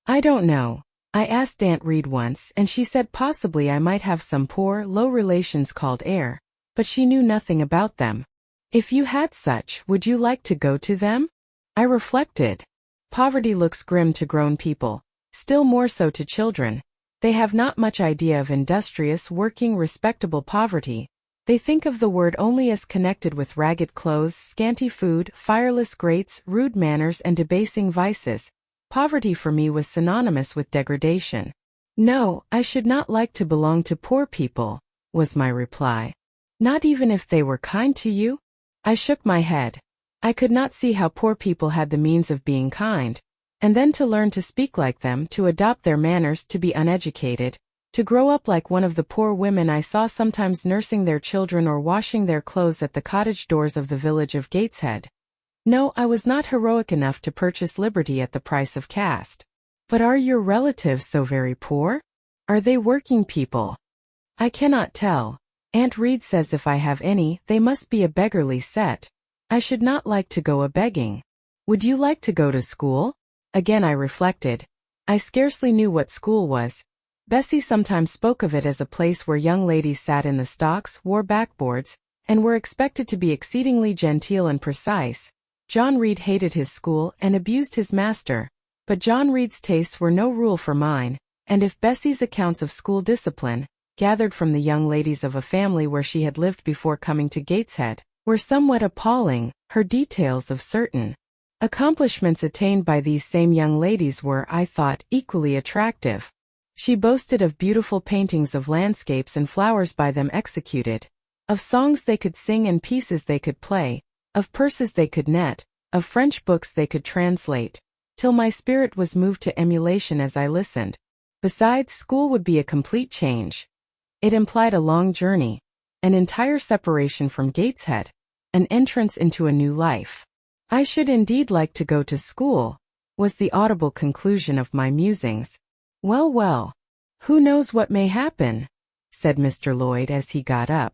I don't know. I asked Aunt Reed once, and she said possibly I might have some poor, low relations called Eyre, but she knew nothing about them. If you had such, would you like to go to them? I reflected. Poverty looks grim to grown people, still more so to children. They have not much idea of industrious, working, respectable poverty. They think of the word only as connected with ragged clothes, scanty food, fireless grates, rude manners and debasing vices. Poverty for me was synonymous with degradation. No, I should not like to belong to poor people, was my reply. Not even if they were kind to you? I shook my head. I could not see how poor people had the means of being kind, and then to learn to speak like them, to adopt their manners, to be uneducated, to grow up like one of the poor women I saw sometimes nursing their children or washing their clothes at the cottage doors of the village of Gateshead. No, I was not heroic enough to purchase liberty at the price of caste. But are your relatives so very poor? Are they working people? I cannot tell. Aunt Reed says if I have any, they must be a beggarly set. I should not like to go a-begging. Would you like to go to school? Again I reflected. I scarcely knew what school was. Bessie sometimes spoke of it as a place where young ladies sat in the stocks, wore backboards, and were expected to be exceedingly genteel and precise. John Reed hated his school and abused his master, but John Reed's tastes were no rule for mine, and if Bessie's accounts of school discipline, gathered from the young ladies of a family where she had lived before coming to Gateshead, were somewhat appalling, her details of certain accomplishments attained by these same young ladies were, I thought, equally attractive. She boasted of beautiful paintings of landscapes and flowers by them executed, of songs they could sing and pieces they could play, of purses they could net, of French books they could translate, till my spirit was moved to emulation as I listened. Besides, school would be a complete change. It implied a long journey, an entire separation from Gateshead, an entrance into a new life. I should indeed like to go to school, was the audible conclusion of my musings. Well, well, who knows what may happen, said Mr. Lloyd as he got up.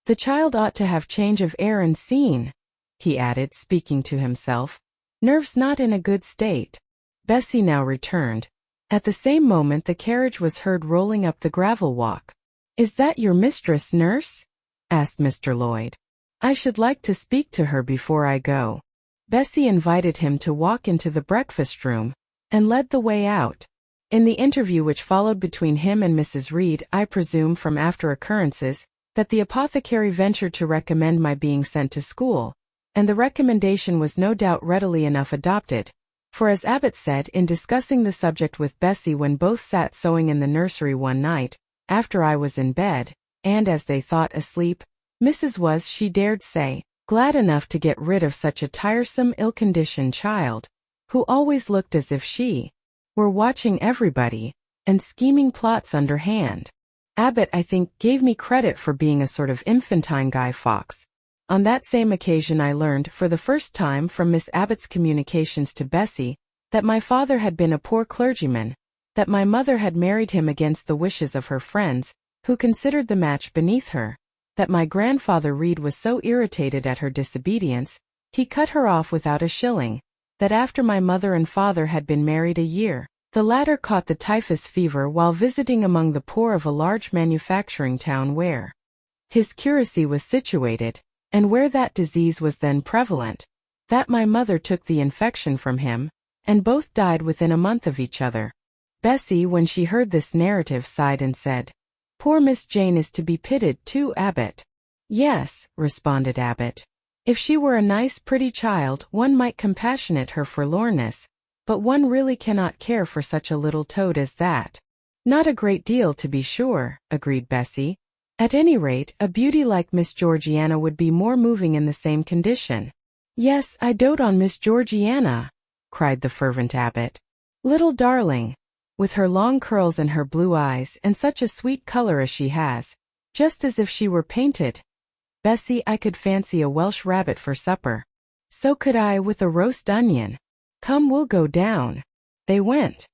The child ought to have change of air and scene, he added, speaking to himself. Nerves not in a good state. Bessie now returned. At the same moment the carriage was heard rolling up the gravel walk. Is that your mistress, nurse? asked Mr. Lloyd. I should like to speak to her before I go. Bessie invited him to walk into the breakfast room, and led the way out. In the interview which followed between him and Mrs. Reed, I presume from after occurrences, that the apothecary ventured to recommend my being sent to school, and the recommendation was no doubt readily enough adopted, for as Abbot said in discussing the subject with Bessie when both sat sewing in the nursery one night, after I was in bed, and as they thought asleep, Mrs. was, she dared say, glad enough to get rid of such a tiresome, ill-conditioned child, who always looked as if she were watching everybody, and scheming plots underhand. Abbot, I think, gave me credit for being a sort of infantine Guy Fawkes. On that same occasion I learned, for the first time from Miss Abbot's communications to Bessie, that my father had been a poor clergyman, that my mother had married him against the wishes of her friends, who considered the match beneath her, that my grandfather Reed was so irritated at her disobedience, he cut her off without a shilling, that after my mother and father had been married a year, the latter caught the typhus fever while visiting among the poor of a large manufacturing town where his curacy was situated, and where that disease was then prevalent, that my mother took the infection from him, and both died within a month of each other. Bessie, when she heard this narrative, sighed and said, Poor Miss Jane is to be pitied too, Abbot. Yes, responded Abbott. If she were a nice pretty child one might compassionate her forlornness, but one really cannot care for such a little toad as that. Not a great deal to be sure, agreed Bessie. At any rate, a beauty like Miss Georgiana would be more moving in the same condition. Yes, I dote on Miss Georgiana, cried the fervent Abbott. Little darling, with her long curls and her blue eyes and such a sweet color as she has, just as if she were painted. Bessie, I could fancy a Welsh rabbit for supper. So could I with a roast onion. Come, we'll go down. They went.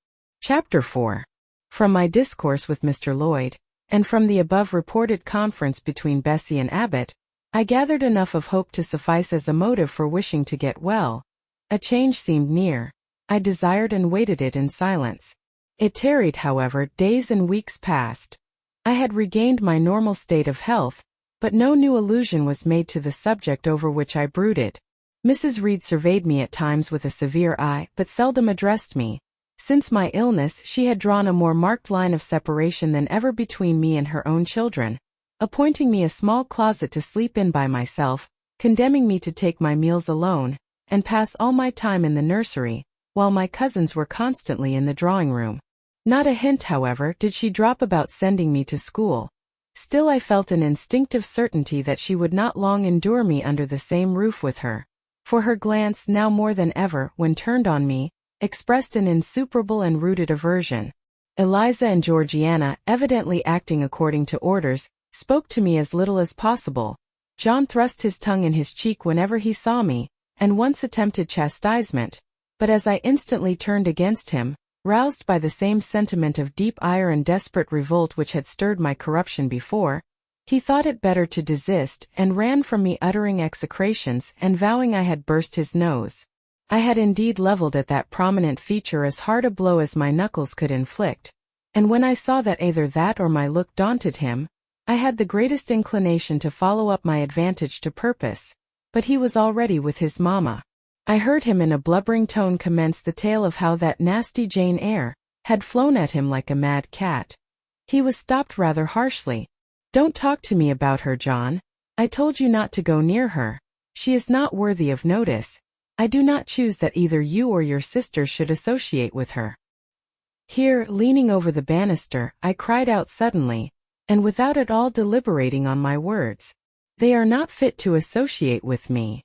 Chapter 4. From my discourse with Mr. Lloyd, and from the above reported conference between Bessie and Abbott, I gathered enough of hope to suffice as a motive for wishing to get well. A change seemed near. I desired and waited it in silence. It tarried, however. Days and weeks passed. I had regained my normal state of health, but no new allusion was made to the subject over which I brooded. Mrs. Reed surveyed me at times with a severe eye, but seldom addressed me. Since my illness she had drawn a more marked line of separation than ever between me and her own children, appointing me a small closet to sleep in by myself, condemning me to take my meals alone, and pass all my time in the nursery, while my cousins were constantly in the drawing-room. Not a hint, however, did she drop about sending me to school. Still I felt an instinctive certainty that she would not long endure me under the same roof with her, for her glance, now more than ever, when turned on me, expressed an insuperable and rooted aversion. Eliza and Georgiana, evidently acting according to orders, spoke to me as little as possible. John thrust his tongue in his cheek whenever he saw me, and once attempted chastisement, but as I instantly turned against him, roused by the same sentiment of deep ire and desperate revolt which had stirred my corruption before, he thought it better to desist, and ran from me uttering execrations and vowing I had burst his nose. I had indeed levelled at that prominent feature as hard a blow as my knuckles could inflict, and when I saw that either that or my look daunted him, I had the greatest inclination to follow up my advantage to purpose, but he was already with his mamma. I heard him in a blubbering tone commence the tale of how that nasty Jane Eyre had flown at him like a mad cat. He was stopped rather harshly. "Don't talk to me about her, John. I told you not to go near her. She is not worthy of notice. I do not choose that either you or your sisters should associate with her." Here, leaning over the banister, I cried out suddenly, and without at all deliberating on my words, "They are not fit to associate with me."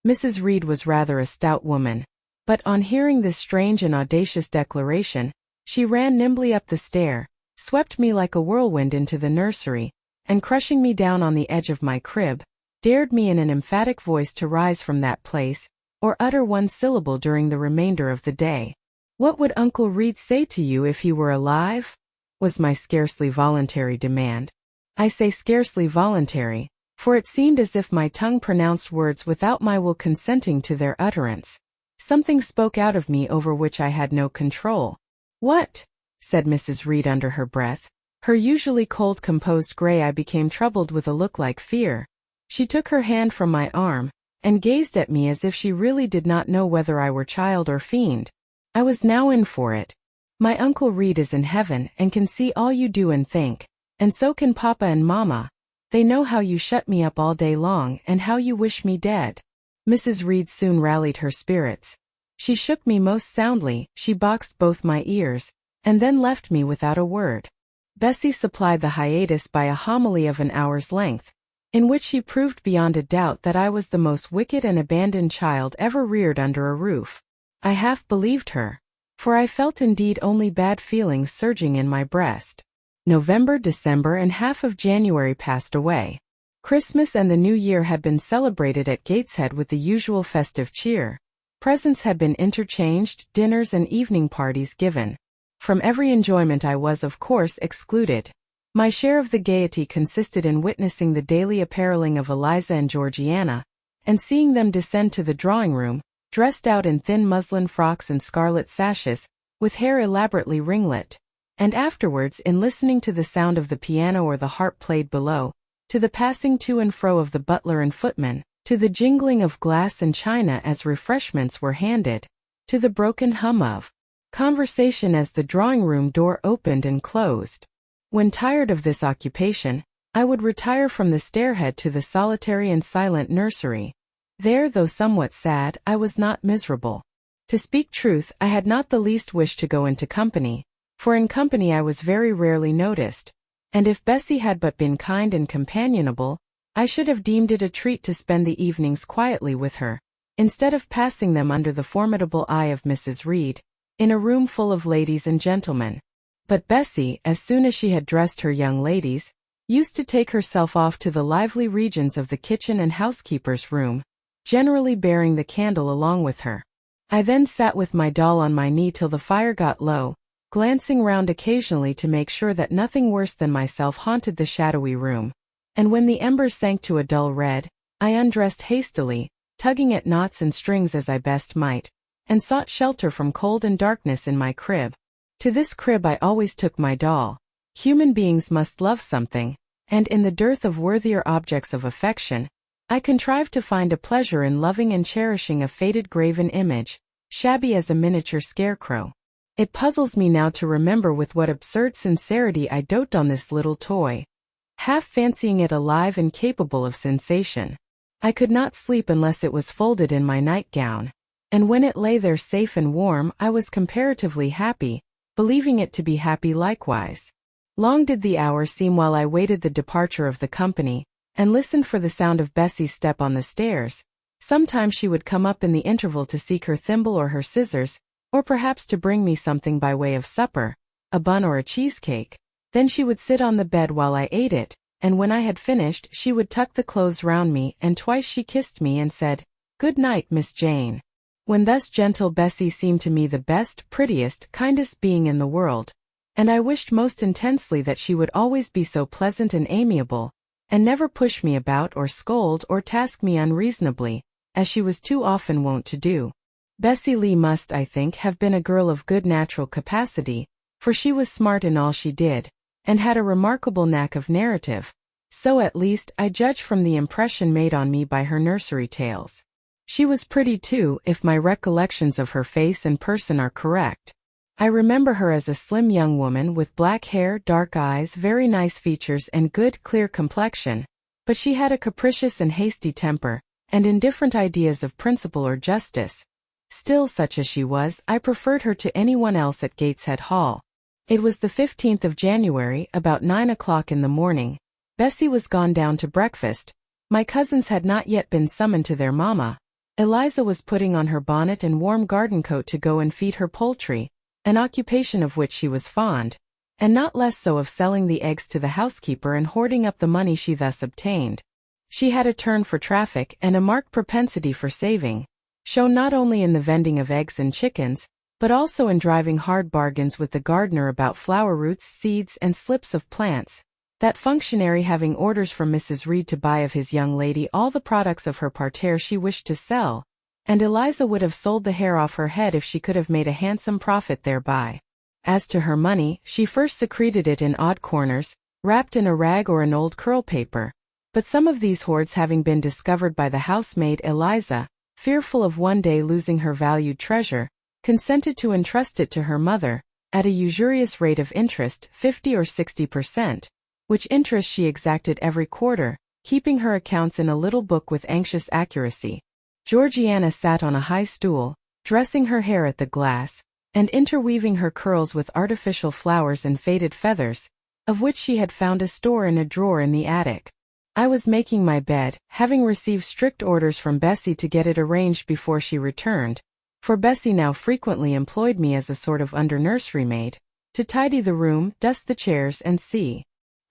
Mrs. Reed was rather a stout woman, but on hearing this strange and audacious declaration, she ran nimbly up the stair, swept me like a whirlwind into the nursery, and crushing me down on the edge of my crib, dared me in an emphatic voice to rise from that place, or utter one syllable during the remainder of the day. "What would Uncle Reed say to you if he were alive?" was my scarcely voluntary demand. I say scarcely voluntary, for it seemed as if my tongue pronounced words without my will consenting to their utterance. Something spoke out of me over which I had no control. "What?" said Mrs. Reed under her breath. Her usually cold, composed gray eye became troubled with a look like fear. She took her hand from my arm, and gazed at me as if she really did not know whether I were child or fiend. I was now in for it. "My Uncle Reed is in heaven and can see all you do and think, and so can Papa and Mamma. They know how you shut me up all day long and how you wish me dead." Mrs. Reed soon rallied her spirits. She shook me most soundly, she boxed both my ears, and then left me without a word. Bessie supplied the hiatus by a homily of an hour's length, in which she proved beyond a doubt that I was the most wicked and abandoned child ever reared under a roof. I half believed her, for I felt indeed only bad feelings surging in my breast. November, December, and half of January passed away. Christmas and the New Year had been celebrated at Gateshead with the usual festive cheer. Presents had been interchanged, dinners and evening parties given. From every enjoyment I was, of course, excluded. My share of the gaiety consisted in witnessing the daily appareling of Eliza and Georgiana, and seeing them descend to the drawing-room, dressed out in thin muslin frocks and scarlet sashes, with hair elaborately ringlet, and afterwards in listening to the sound of the piano or the harp played below, to the passing to and fro of the butler and footman, to the jingling of glass and china as refreshments were handed, to the broken hum of conversation as the drawing-room door opened and closed. When tired of this occupation, I would retire from the stairhead to the solitary and silent nursery. There, though somewhat sad, I was not miserable. To speak truth, I had not the least wish to go into company, for in company I was very rarely noticed, and if Bessie had but been kind and companionable, I should have deemed it a treat to spend the evenings quietly with her, instead of passing them under the formidable eye of Mrs. Reed, in a room full of ladies and gentlemen. But Bessie, as soon as she had dressed her young ladies, used to take herself off to the lively regions of the kitchen and housekeeper's room, generally bearing the candle along with her. I then sat with my doll on my knee till the fire got low, glancing round occasionally to make sure that nothing worse than myself haunted the shadowy room, and when the embers sank to a dull red, I undressed hastily, tugging at knots and strings as I best might, and sought shelter from cold and darkness in my crib. To this crib I always took my doll. Human beings must love something, and in the dearth of worthier objects of affection, I contrived to find a pleasure in loving and cherishing a faded graven image, shabby as a miniature scarecrow. It puzzles me now to remember with what absurd sincerity I doted on this little toy, half fancying it alive and capable of sensation. I could not sleep unless it was folded in my nightgown, and when it lay there safe and warm I was comparatively happy, believing it to be happy likewise. Long did the hour seem while I waited the departure of the company, and listened for the sound of Bessie's step on the stairs. Sometimes she would come up in the interval to seek her thimble or her scissors, or perhaps to bring me something by way of supper, a bun or a cheesecake. Then she would sit on the bed while I ate it, and when I had finished she would tuck the clothes round me, and twice she kissed me and said, "Good night, Miss Jane." When thus gentle, Bessie seemed to me the best, prettiest, kindest being in the world, and I wished most intensely that she would always be so pleasant and amiable, and never push me about or scold or task me unreasonably, as she was too often wont to do. Bessie Lee must, I think, have been a girl of good natural capacity, for she was smart in all she did, and had a remarkable knack of narrative. So at least I judge from the impression made on me by her nursery tales. She was pretty too, if my recollections of her face and person are correct. I remember her as a slim young woman with black hair, dark eyes, very nice features and good, clear complexion, but she had a capricious and hasty temper, and indifferent ideas of principle or justice. Still, such as she was, I preferred her to anyone else at Gateshead Hall. It was the 15th of January, about 9 o'clock in the morning. Bessie was gone down to breakfast. My cousins had not yet been summoned to their mamma. Eliza was putting on her bonnet and warm garden coat to go and feed her poultry, an occupation of which she was fond, and not less so of selling the eggs to the housekeeper and hoarding up the money she thus obtained. She had a turn for traffic and a marked propensity for saving, shown not only in the vending of eggs and chickens, but also in driving hard bargains with the gardener about flower roots, seeds, and slips of plants, that functionary having orders from Mrs. Reed to buy of his young lady all the products of her parterre she wished to sell, and Eliza would have sold the hair off her head if she could have made a handsome profit thereby. As to her money, she first secreted it in odd corners, wrapped in a rag or an old curl paper, but some of these hoards having been discovered by the housemaid Eliza, fearful of one day losing her valued treasure, consented to entrust it to her mother, at a usurious rate of interest, 50 or 60%, which interest she exacted every quarter, keeping her accounts in a little book with anxious accuracy. Georgiana sat on a high stool, dressing her hair at the glass, and interweaving her curls with artificial flowers and faded feathers, of which she had found a store in a drawer in the attic. I was making my bed, having received strict orders from Bessie to get it arranged before she returned, for Bessie now frequently employed me as a sort of under-nursery maid, to tidy the room, dust the chairs, and see.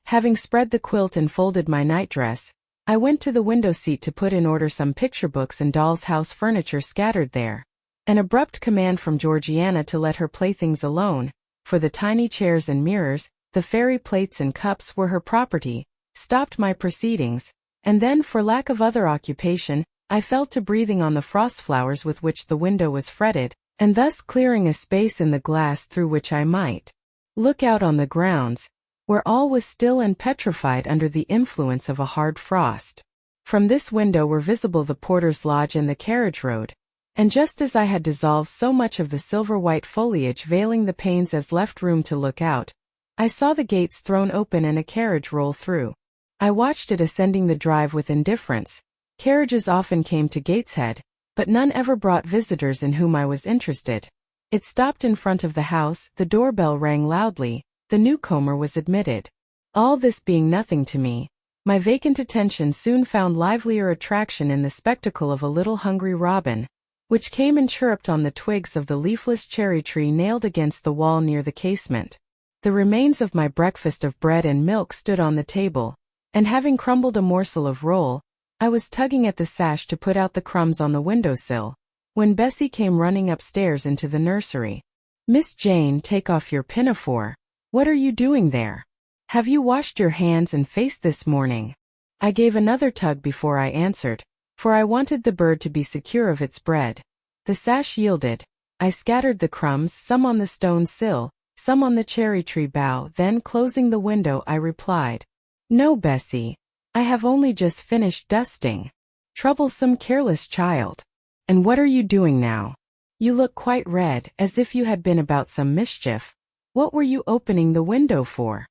Having spread the quilt and folded my nightdress, I went to the window seat to put in order some picture books and doll's house furniture scattered there. An abrupt command from Georgiana to let her playthings alone, for the tiny chairs and mirrors, the fairy plates and cups were her property, stopped my proceedings, and then, for lack of other occupation, I fell to breathing on the frost flowers with which the window was fretted, and thus clearing a space in the glass through which I might look out on the grounds, where all was still and petrified under the influence of a hard frost. From this window were visible the porter's lodge and the carriage road, and just as I had dissolved so much of the silver-white foliage veiling the panes as left room to look out, I saw the gates thrown open and a carriage roll through. I watched it ascending the drive with indifference. Carriages often came to Gateshead, but none ever brought visitors in whom I was interested. It stopped in front of the house, the doorbell rang loudly, the newcomer was admitted. All this being nothing to me, my vacant attention soon found livelier attraction in the spectacle of a little hungry robin, which came and chirruped on the twigs of the leafless cherry tree nailed against the wall near the casement. The remains of my breakfast of bread and milk stood on the table, and having crumbled a morsel of roll, I was tugging at the sash to put out the crumbs on the windowsill, when Bessie came running upstairs into the nursery. "Miss Jane, take off your pinafore. What are you doing there? Have you washed your hands and face this morning?" I gave another tug before I answered, for I wanted the bird to be secure of its bread. The sash yielded. I scattered the crumbs, some on the stone sill, some on the cherry tree bough, then closing the window I replied, "No, Bessie. I have only just finished dusting." "Troublesome, careless child. And what are you doing now? You look quite red, as if you had been about some mischief. What were you opening the window for?"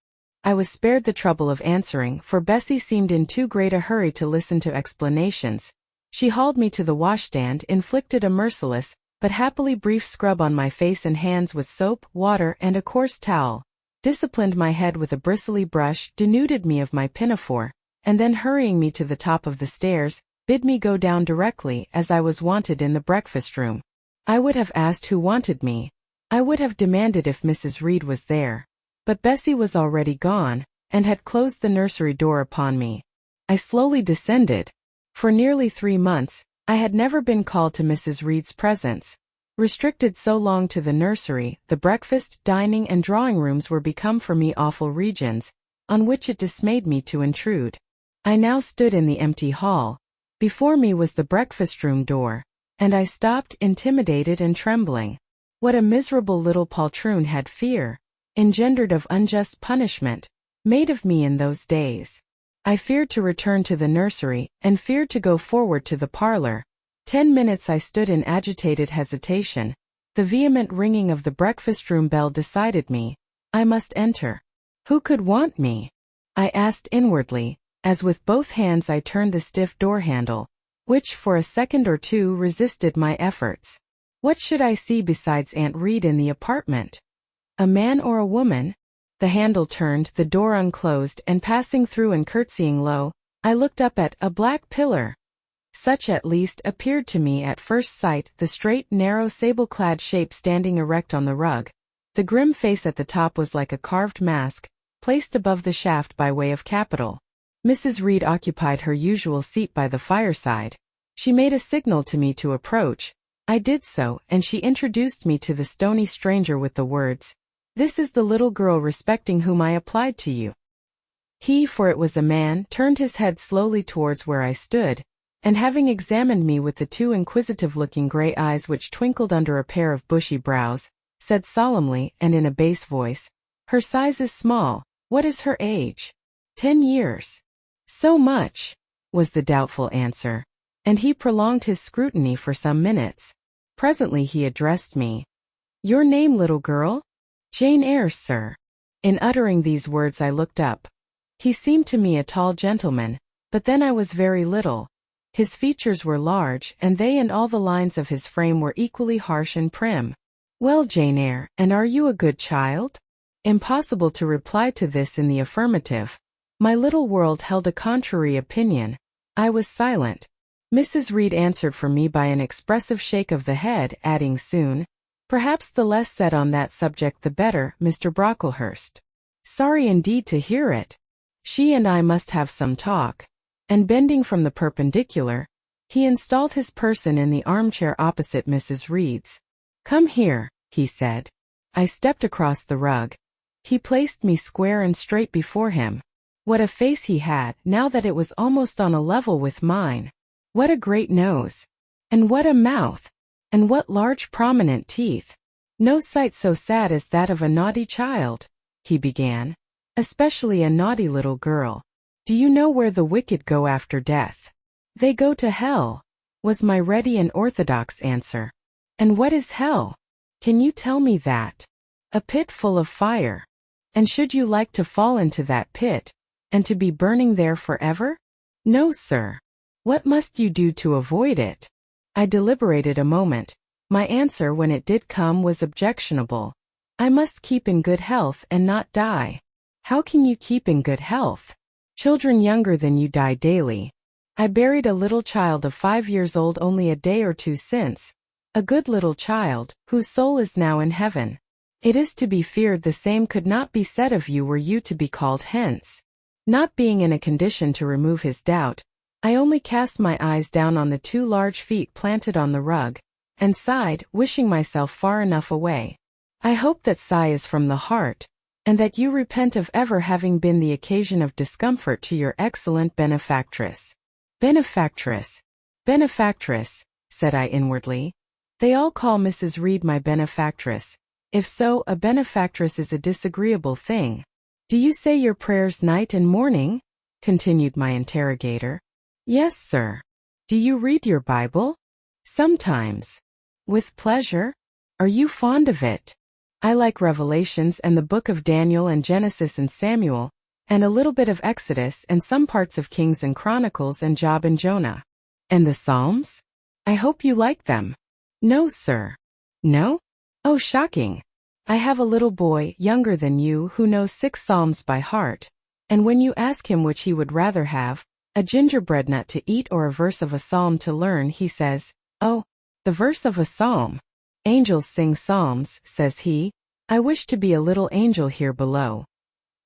I was spared the trouble of answering, for Bessie seemed in too great a hurry to listen to explanations. She hauled me to the washstand, inflicted a merciless, but happily brief scrub on my face and hands with soap, water, and a coarse towel, disciplined my head with a bristly brush, denuded me of my pinafore, and then hurrying me to the top of the stairs, bid me go down directly, as I was wanted in the breakfast room. I would have asked who wanted me. I would have demanded if Mrs. Reed was there. But Bessie was already gone, and had closed the nursery door upon me. I slowly descended. For nearly 3 months, I had never been called to Mrs. Reed's presence. Restricted so long to the nursery, the breakfast, dining, and drawing rooms were become for me awful regions, on which it dismayed me to intrude. I now stood in the empty hall. Before me was the breakfast-room door, and I stopped, intimidated and trembling. What a miserable little poltroon had fear, engendered of unjust punishment, made of me in those days. I feared to return to the nursery, and feared to go forward to the parlor. 10 minutes I stood in agitated hesitation. The vehement ringing of the breakfast-room bell decided me. I must enter. Who could want me? I asked inwardly, as with both hands I turned the stiff door handle, which for a second or two resisted my efforts. What should I see besides Aunt Reed in the apartment? A man or a woman? The handle turned, the door unclosed, and passing through and curtsying low, I looked up at a black pillar. Such at least appeared to me at first sight the straight, narrow, sable-clad shape standing erect on the rug. The grim face at the top was like a carved mask, placed above the shaft by way of capital. Mrs. Reed occupied her usual seat by the fireside. She made a signal to me to approach. I did so, and she introduced me to the stony stranger with the words, "This is the little girl respecting whom I applied to you." He, for it was a man, turned his head slowly towards where I stood, and having examined me with the 2 inquisitive-looking gray eyes which twinkled under a pair of bushy brows, said solemnly, and in a bass voice, "Her size is small. What is her age?" 10 years. "So much," was the doubtful answer, and he prolonged his scrutiny for some minutes. Presently he addressed me. "Your name, little girl?" "Jane Eyre, sir." In uttering these words I looked up. He seemed to me a tall gentleman, but then I was very little. His features were large, and they and all the lines of his frame were equally harsh and prim. "Well, Jane Eyre, and are you a good child?" Impossible to reply to this in the affirmative. My little world held a contrary opinion. I was silent. Mrs. Reed answered for me by an expressive shake of the head, adding soon, "Perhaps the less said on that subject the better, Mr. Brocklehurst. Sorry indeed to hear it. She and I must have some talk." And bending from the perpendicular, he installed his person in the armchair opposite Mrs. Reed's. "Come here," he said. I stepped across the rug. He placed me square and straight before him. What a face he had, now that it was almost on a level with mine. What a great nose! And what a mouth! And what large prominent teeth! "No sight so sad as that of a naughty child," he began, "especially a naughty little girl. Do you know where the wicked go after death?" "They go to hell," was my ready and orthodox answer. "And what is hell? Can you tell me that?" "A pit full of fire. And should you like to fall into that pit, And to be burning there forever? No, sir. What must you do to avoid it? I deliberated a moment. My answer when it did come was objectionable. I must keep in good health and not die. How can you keep in good health? Children younger than you die daily. I buried a little child of 5 years old only a day or two since. A good little child, whose soul is now in heaven. It is to be feared the same could not be said of you were you to be called hence. Not being in a condition to remove his doubt, I only cast my eyes down on the 2 large feet planted on the rug, and sighed, wishing myself far enough away. I hope that sigh is from the heart, and that you repent of ever having been the occasion of discomfort to your excellent benefactress. Benefactress, said I inwardly. They all call Mrs. Reed my benefactress. If so, a benefactress is a disagreeable thing. Do you say your prayers night and morning? Continued my interrogator. Yes, sir. Do you read your Bible? Sometimes. With pleasure? Are you fond of it? I like Revelations and the book of Daniel and Genesis and Samuel, and a little bit of Exodus and some parts of Kings and Chronicles and Job and Jonah. And the Psalms? I hope you like them. No, sir. No? Oh, shocking. I have a little boy, younger than you, who knows 6 Psalms by heart, and when you ask him which he would rather have, a gingerbread nut to eat or a verse of a psalm to learn, he says, "Oh, the verse of a psalm. Angels sing psalms," says he. I wish to be a little angel here below.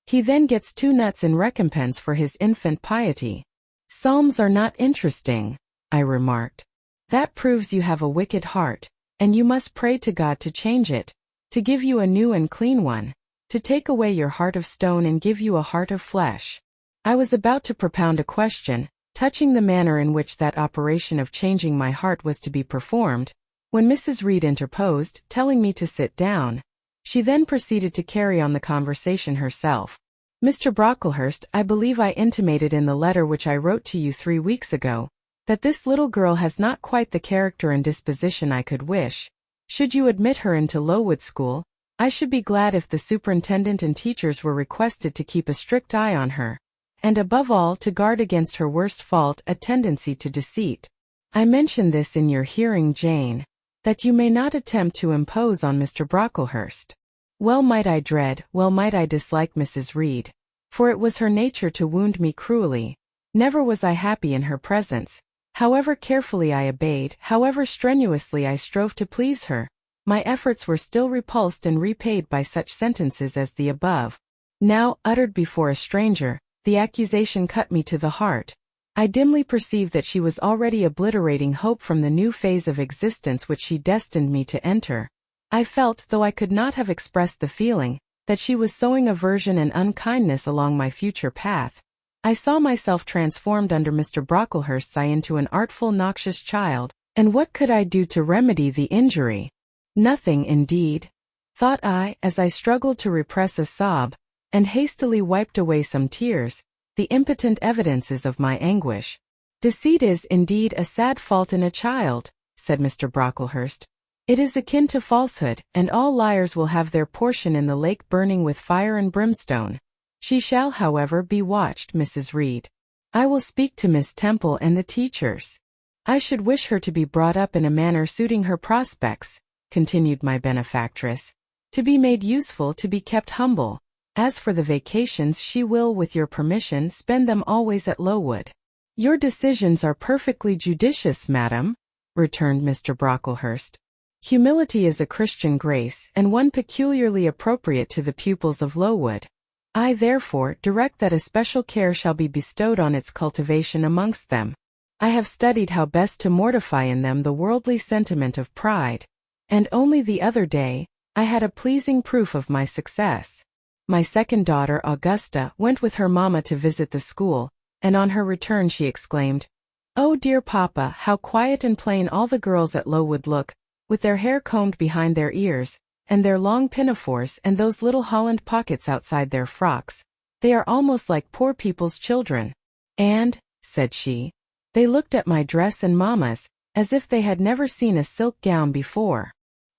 He then gets 2 nuts in recompense for his infant piety. Psalms are not interesting, I remarked. That proves you have a wicked heart, and you must pray to God to change it, to give you a new and clean one, to take away your heart of stone and give you a heart of flesh. I was about to propound a question, touching the manner in which that operation of changing my heart was to be performed, when Mrs. Reed interposed, telling me to sit down. She then proceeded to carry on the conversation herself. Mr. Brocklehurst, I believe I intimated in the letter which I wrote to you 3 weeks ago, that this little girl has not quite the character and disposition I could wish. Should you admit her into Lowood School, I should be glad if the superintendent and teachers were requested to keep a strict eye on her, and above all to guard against her worst fault, a tendency to deceit. I mention this in your hearing, Jane, that you may not attempt to impose on Mr. Brocklehurst. Well might I dread, well might I dislike Mrs. Reed, for it was her nature to wound me cruelly. Never was I happy in her presence. However carefully I obeyed, however strenuously I strove to please her, my efforts were still repulsed and repaid by such sentences as the above. Now, uttered before a stranger, the accusation cut me to the heart. I dimly perceived that she was already obliterating hope from the new phase of existence which she destined me to enter. I felt, though I could not have expressed the feeling, that she was sowing aversion and unkindness along my future path. I saw myself transformed under Mr. Brocklehurst's eye into an artful, noxious child, and what could I do to remedy the injury? Nothing, indeed, thought I, as I struggled to repress a sob, and hastily wiped away some tears, the impotent evidences of my anguish. Deceit is, indeed, a sad fault in a child, said Mr. Brocklehurst. It is akin to falsehood, and all liars will have their portion in the lake burning with fire and brimstone. She shall, however, be watched, Mrs. Reed. I will speak to Miss Temple and the teachers. I should wish her to be brought up in a manner suiting her prospects, continued my benefactress, to be made useful, to be kept humble. As for the vacations, she will, with your permission, spend them always at Lowood. Your decisions are perfectly judicious, madam, returned Mr. Brocklehurst. Humility is a Christian grace, and one peculiarly appropriate to the pupils of Lowood. I therefore direct that a special care shall be bestowed on its cultivation amongst them. I have studied how best to mortify in them the worldly sentiment of pride, and only the other day, I had a pleasing proof of my success. My second daughter, Augusta, went with her mamma to visit the school, and on her return she exclaimed, "Oh dear papa, how quiet and plain all the girls at Lowood look, with their hair combed behind their ears, and their long pinafores and those little Holland pockets outside their frocks. They are almost like poor people's children. And," said she, "they looked at my dress and mamma's, as if they had never seen a silk gown before."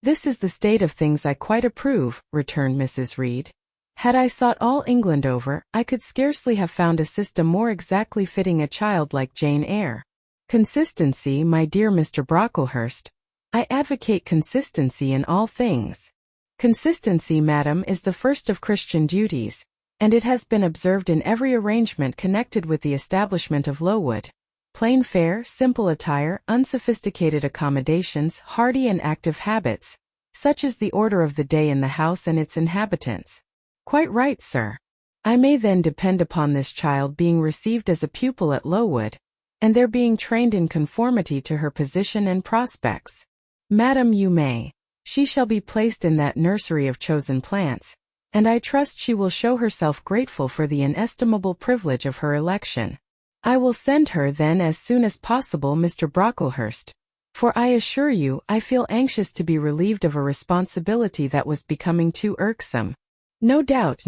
"This is the state of things I quite approve," returned Mrs. Reed. Had I sought all England over, I could scarcely have found a system more exactly fitting a child like Jane Eyre. Consistency, my dear Mr. Brocklehurst. I advocate consistency in all things. Consistency, madam, is the first of Christian duties, and it has been observed in every arrangement connected with the establishment of Lowood. Plain fare, simple attire, unsophisticated accommodations, hearty and active habits. Such is the order of the day in the house and its inhabitants. Quite right, sir. I may then depend upon this child being received as a pupil at Lowood, and there being trained in conformity to her position and prospects. Madam, you may. She shall be placed in that nursery of chosen plants, and I trust she will show herself grateful for the inestimable privilege of her election. I will send her then as soon as possible, Mr. Brocklehurst, for I assure you I feel anxious to be relieved of a responsibility that was becoming too irksome. No doubt,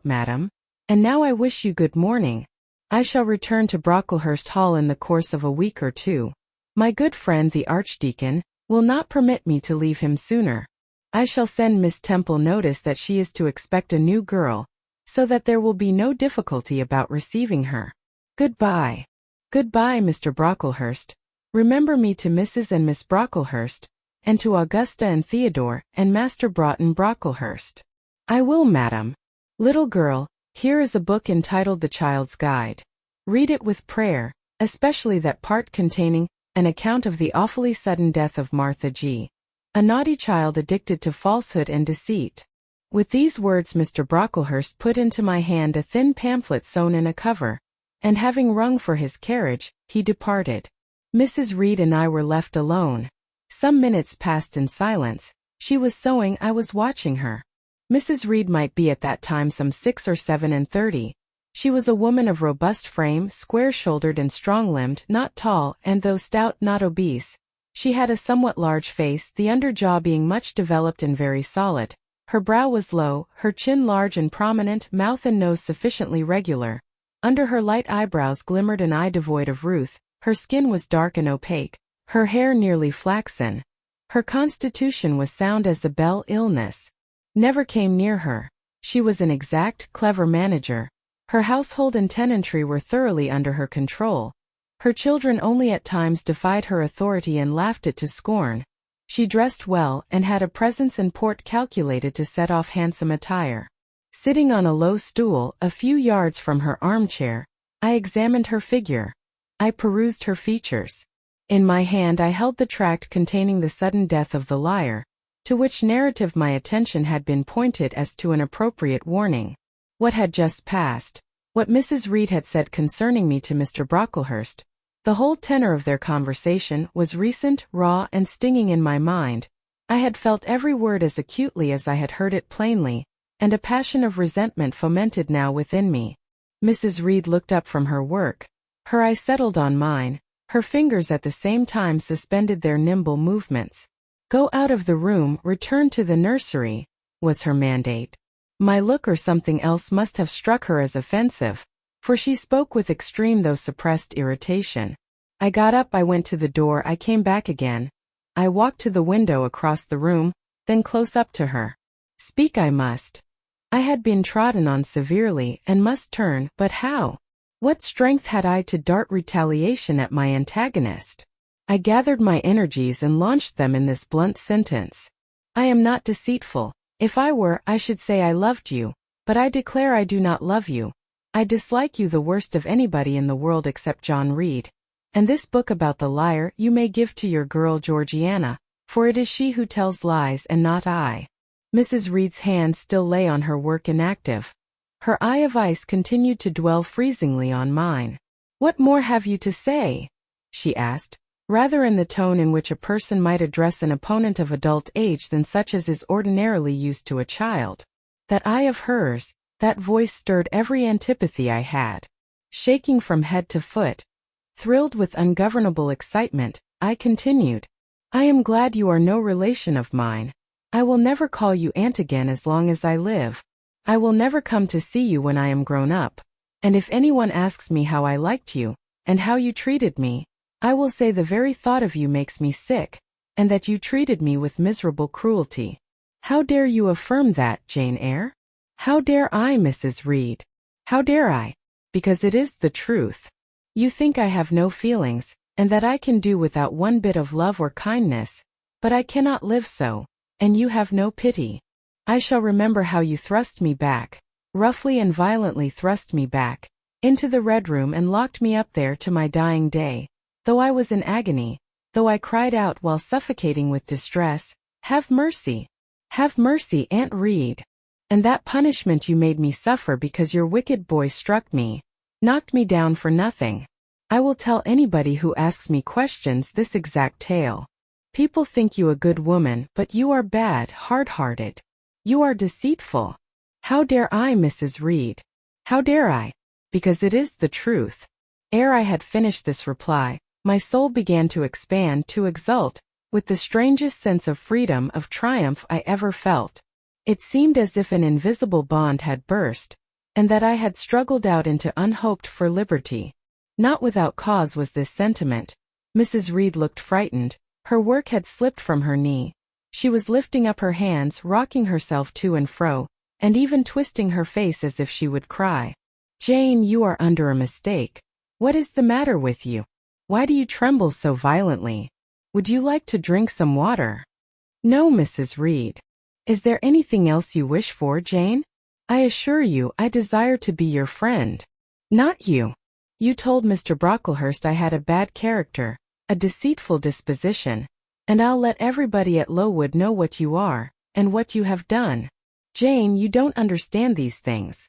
madam. And now I wish you good morning. I shall return to Brocklehurst Hall in the course of a week or two. My good friend the Archdeacon will not permit me to leave him sooner. I shall send Miss Temple notice that she is to expect a new girl, so that there will be no difficulty about receiving her. Goodbye. Goodbye, Mr. Brocklehurst. Remember me to Mrs. and Miss Brocklehurst, and to Augusta and Theodore, and Master Broughton Brocklehurst. I will, madam. Little girl, here is a book entitled The Child's Guide. Read it with prayer, especially that part containing an account of the awfully sudden death of Martha G., a naughty child addicted to falsehood and deceit. With these words Mr. Brocklehurst put into my hand a thin pamphlet sewn in a cover, and having rung for his carriage, he departed. Mrs. Reed and I were left alone. Some minutes passed in silence. She was sewing, I was watching her. Mrs. Reed might be at that time some 6 or 37. She was a woman of robust frame, square-shouldered and strong-limbed, not tall, and though stout, not obese. She had a somewhat large face, the under jaw being much developed and very solid. Her brow was low, her chin large and prominent, mouth and nose sufficiently regular. Under her light eyebrows glimmered an eye devoid of ruth. Her skin was dark and opaque, her hair nearly flaxen. Her constitution was sound as a bell. Illness never came near her. She was an exact, clever manager. Her household and tenantry were thoroughly under her control. Her children only at times defied her authority and laughed it to scorn. She dressed well, and had a presence and port calculated to set off handsome attire. Sitting on a low stool, a few yards from her armchair, I examined her figure. I perused her features. In my hand I held the tract containing the sudden death of the liar, to which narrative my attention had been pointed as to an appropriate warning. What had just passed, what Mrs. Reed had said concerning me to Mr. Brocklehurst, the whole tenor of their conversation was recent, raw, and stinging in my mind. I had felt every word as acutely as I had heard it plainly, and a passion of resentment fomented now within me. Mrs. Reed looked up from her work. Her eye settled on mine. Her fingers at the same time suspended their nimble movements. Go out of the room, return to the nursery, was her mandate. My look or something else must have struck her as offensive, for she spoke with extreme though suppressed irritation. I got up, I went to the door, I came back again. I walked to the window across the room, then close up to her. Speak I must. I had been trodden on severely and must turn, but how? What strength had I to dart retaliation at my antagonist? I gathered my energies and launched them in this blunt sentence. I am not deceitful. If I were, I should say I loved you, but I declare I do not love you. I dislike you the worst of anybody in the world except John Reed. And this book about the liar you may give to your girl Georgiana, for it is she who tells lies and not I. Mrs. Reed's hand still lay on her work inactive. Her eye of ice continued to dwell freezingly on mine. What more have you to say? She asked, rather in the tone in which a person might address an opponent of adult age than such as is ordinarily used to a child. That eye of hers, that voice stirred every antipathy I had. Shaking from head to foot, thrilled with ungovernable excitement, I continued, I am glad you are no relation of mine. I will never call you aunt again as long as I live. I will never come to see you when I am grown up. And if anyone asks me how I liked you, and how you treated me, I will say the very thought of you makes me sick, and that you treated me with miserable cruelty. How dare you affirm that, Jane Eyre? How dare I, Mrs. Reed? How dare I? Because it is the truth. You think I have no feelings, and that I can do without one bit of love or kindness, but I cannot live so, and you have no pity. I shall remember how you thrust me back, roughly and violently thrust me back, into the Red Room and locked me up there to my dying day, though I was in agony, though I cried out while suffocating with distress, "Have mercy! Have mercy, Aunt Reed!" And that punishment you made me suffer because your wicked boy struck me, knocked me down for nothing. I will tell anybody who asks me questions this exact tale. People think you a good woman, but you are bad, hard-hearted. You are deceitful. How dare I, Mrs. Reed? How dare I? Because it is the truth. Ere I had finished this reply, my soul began to expand, to exult, with the strangest sense of freedom, of triumph I ever felt. It seemed as if an invisible bond had burst, and that I had struggled out into unhoped-for liberty. Not without cause was this sentiment. Mrs. Reed looked frightened. Her work had slipped from her knee. She was lifting up her hands, rocking herself to and fro, and even twisting her face as if she would cry. "Jane, you are under a mistake. What is the matter with you? Why do you tremble so violently? Would you like to drink some water?" "No, Mrs. Reed." "Is there anything else you wish for, Jane? I assure you I desire to be your friend." "Not you. You told Mr. Brocklehurst I had a bad character, a deceitful disposition, and I'll let everybody at Lowood know what you are, and what you have done. Jane, you don't understand these things.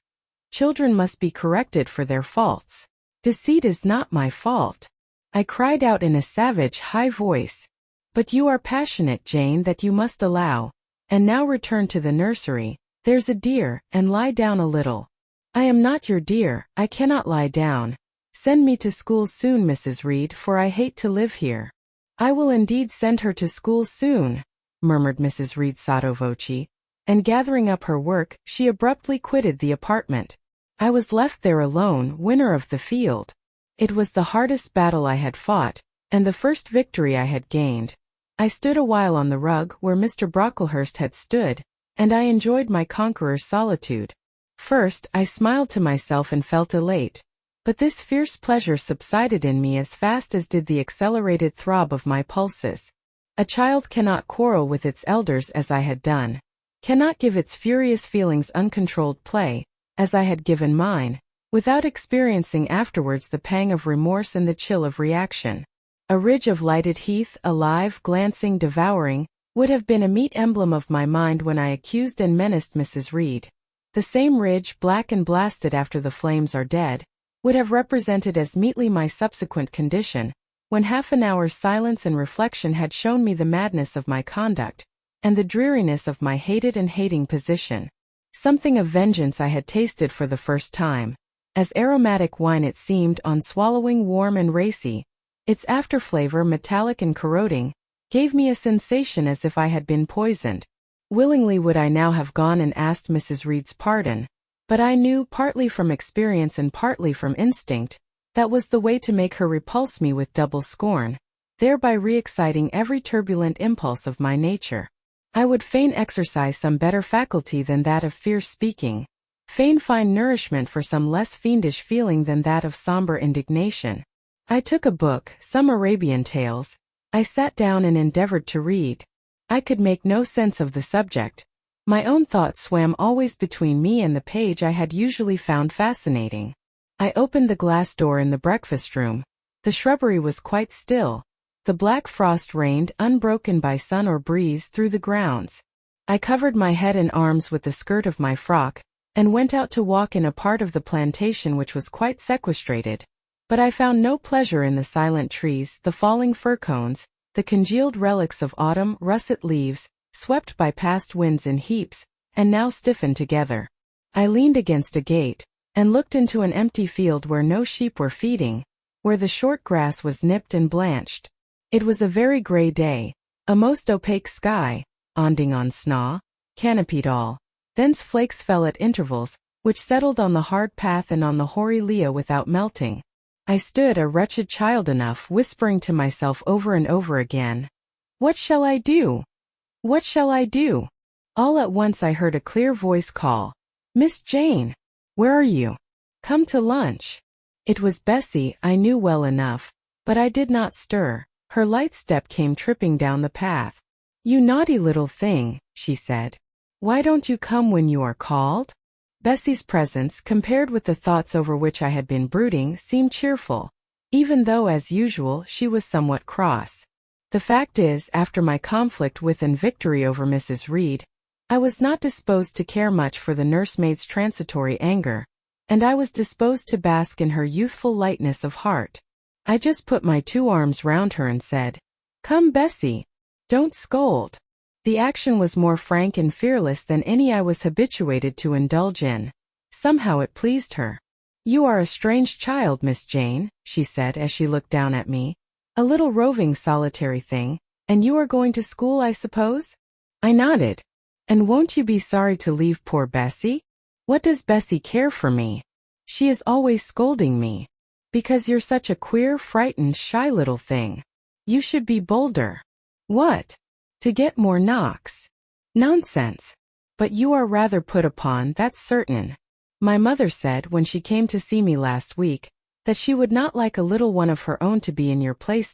Children must be corrected for their faults. Deceit is not my fault." I cried out in a savage, high voice. "But you are passionate, Jane, that you must allow. And now return to the nursery, there's a dear, and lie down a little." "I am not your dear, I cannot lie down. Send me to school soon, Mrs. Reed, for I hate to live here." "I will indeed send her to school soon," murmured Mrs. Reed sotto voce, and gathering up her work, she abruptly quitted the apartment. I was left there alone, winner of the field. It was the hardest battle I had fought, and the first victory I had gained. I stood a while on the rug where Mr. Brocklehurst had stood, and I enjoyed my conqueror's solitude. First, I smiled to myself and felt elate. But this fierce pleasure subsided in me as fast as did the accelerated throb of my pulses. A child cannot quarrel with its elders as I had done, cannot give its furious feelings uncontrolled play, as I had given mine, without experiencing afterwards the pang of remorse and the chill of reaction. A ridge of lighted heath, alive, glancing, devouring, would have been a meet emblem of my mind when I accused and menaced Mrs. Reed. The same ridge, black and blasted after the flames are dead, would have represented as meetly my subsequent condition, when half an hour's silence and reflection had shown me the madness of my conduct, and the dreariness of my hated and hating position. Something of vengeance I had tasted for the first time. As aromatic wine it seemed, on swallowing, warm and racy. Its afterflavor, metallic and corroding, gave me a sensation as if I had been poisoned. Willingly would I now have gone and asked Mrs. Reed's pardon, but I knew, partly from experience and partly from instinct, that was the way to make her repulse me with double scorn, thereby re-exciting every turbulent impulse of my nature. I would fain exercise some better faculty than that of fierce speaking, fain find nourishment for some less fiendish feeling than that of somber indignation. I took a book, some Arabian tales. I sat down and endeavored to read. I could make no sense of the subject. My own thoughts swam always between me and the page I had usually found fascinating. I opened the glass door in the breakfast room. The shrubbery was quite still. The black frost reigned, unbroken by sun or breeze, through the grounds. I covered my head and arms with the skirt of my frock, and went out to walk in a part of the plantation which was quite sequestrated. But I found no pleasure in the silent trees, the falling fir cones, the congealed relics of autumn, russet leaves, swept by past winds in heaps, and now stiffened together. I leaned against a gate, and looked into an empty field where no sheep were feeding, where the short grass was nipped and blanched. It was a very grey day, a most opaque sky, onding on snaw, canopied all. Thence flakes fell at intervals, which settled on the hard path and on the hoary Leah without melting. I stood a wretched child enough, whispering to myself over and over again, "What shall I do? What shall I do?" All at once I heard a clear voice call, "Miss Jane, where are you? Come to lunch." It was Bessie, I knew well enough, but I did not stir. Her light step came tripping down the path. "You naughty little thing," she said. "Why don't you come when you are called?" Bessie's presence, compared with the thoughts over which I had been brooding, seemed cheerful, even though as usual she was somewhat cross. The fact is, after my conflict with and victory over Mrs. Reed, I was not disposed to care much for the nursemaid's transitory anger, and I was disposed to bask in her youthful lightness of heart. I just put my 2 arms round her and said, "Come, Bessie. Don't scold." The action was more frank and fearless than any I was habituated to indulge in. Somehow it pleased her. "You are a strange child, Miss Jane," she said as she looked down at me. "A little roving solitary thing, and you are going to school, I suppose?" I nodded. "And won't you be sorry to leave poor Bessie? What does Bessie care for me? She is always scolding me. Because you're such a queer, frightened, shy little thing. You should be bolder." "What? To get more knocks?" "Nonsense. But you are rather put upon, that's certain. My mother said, when she came to see me last week, that she would not like a little one of her own to be in your place.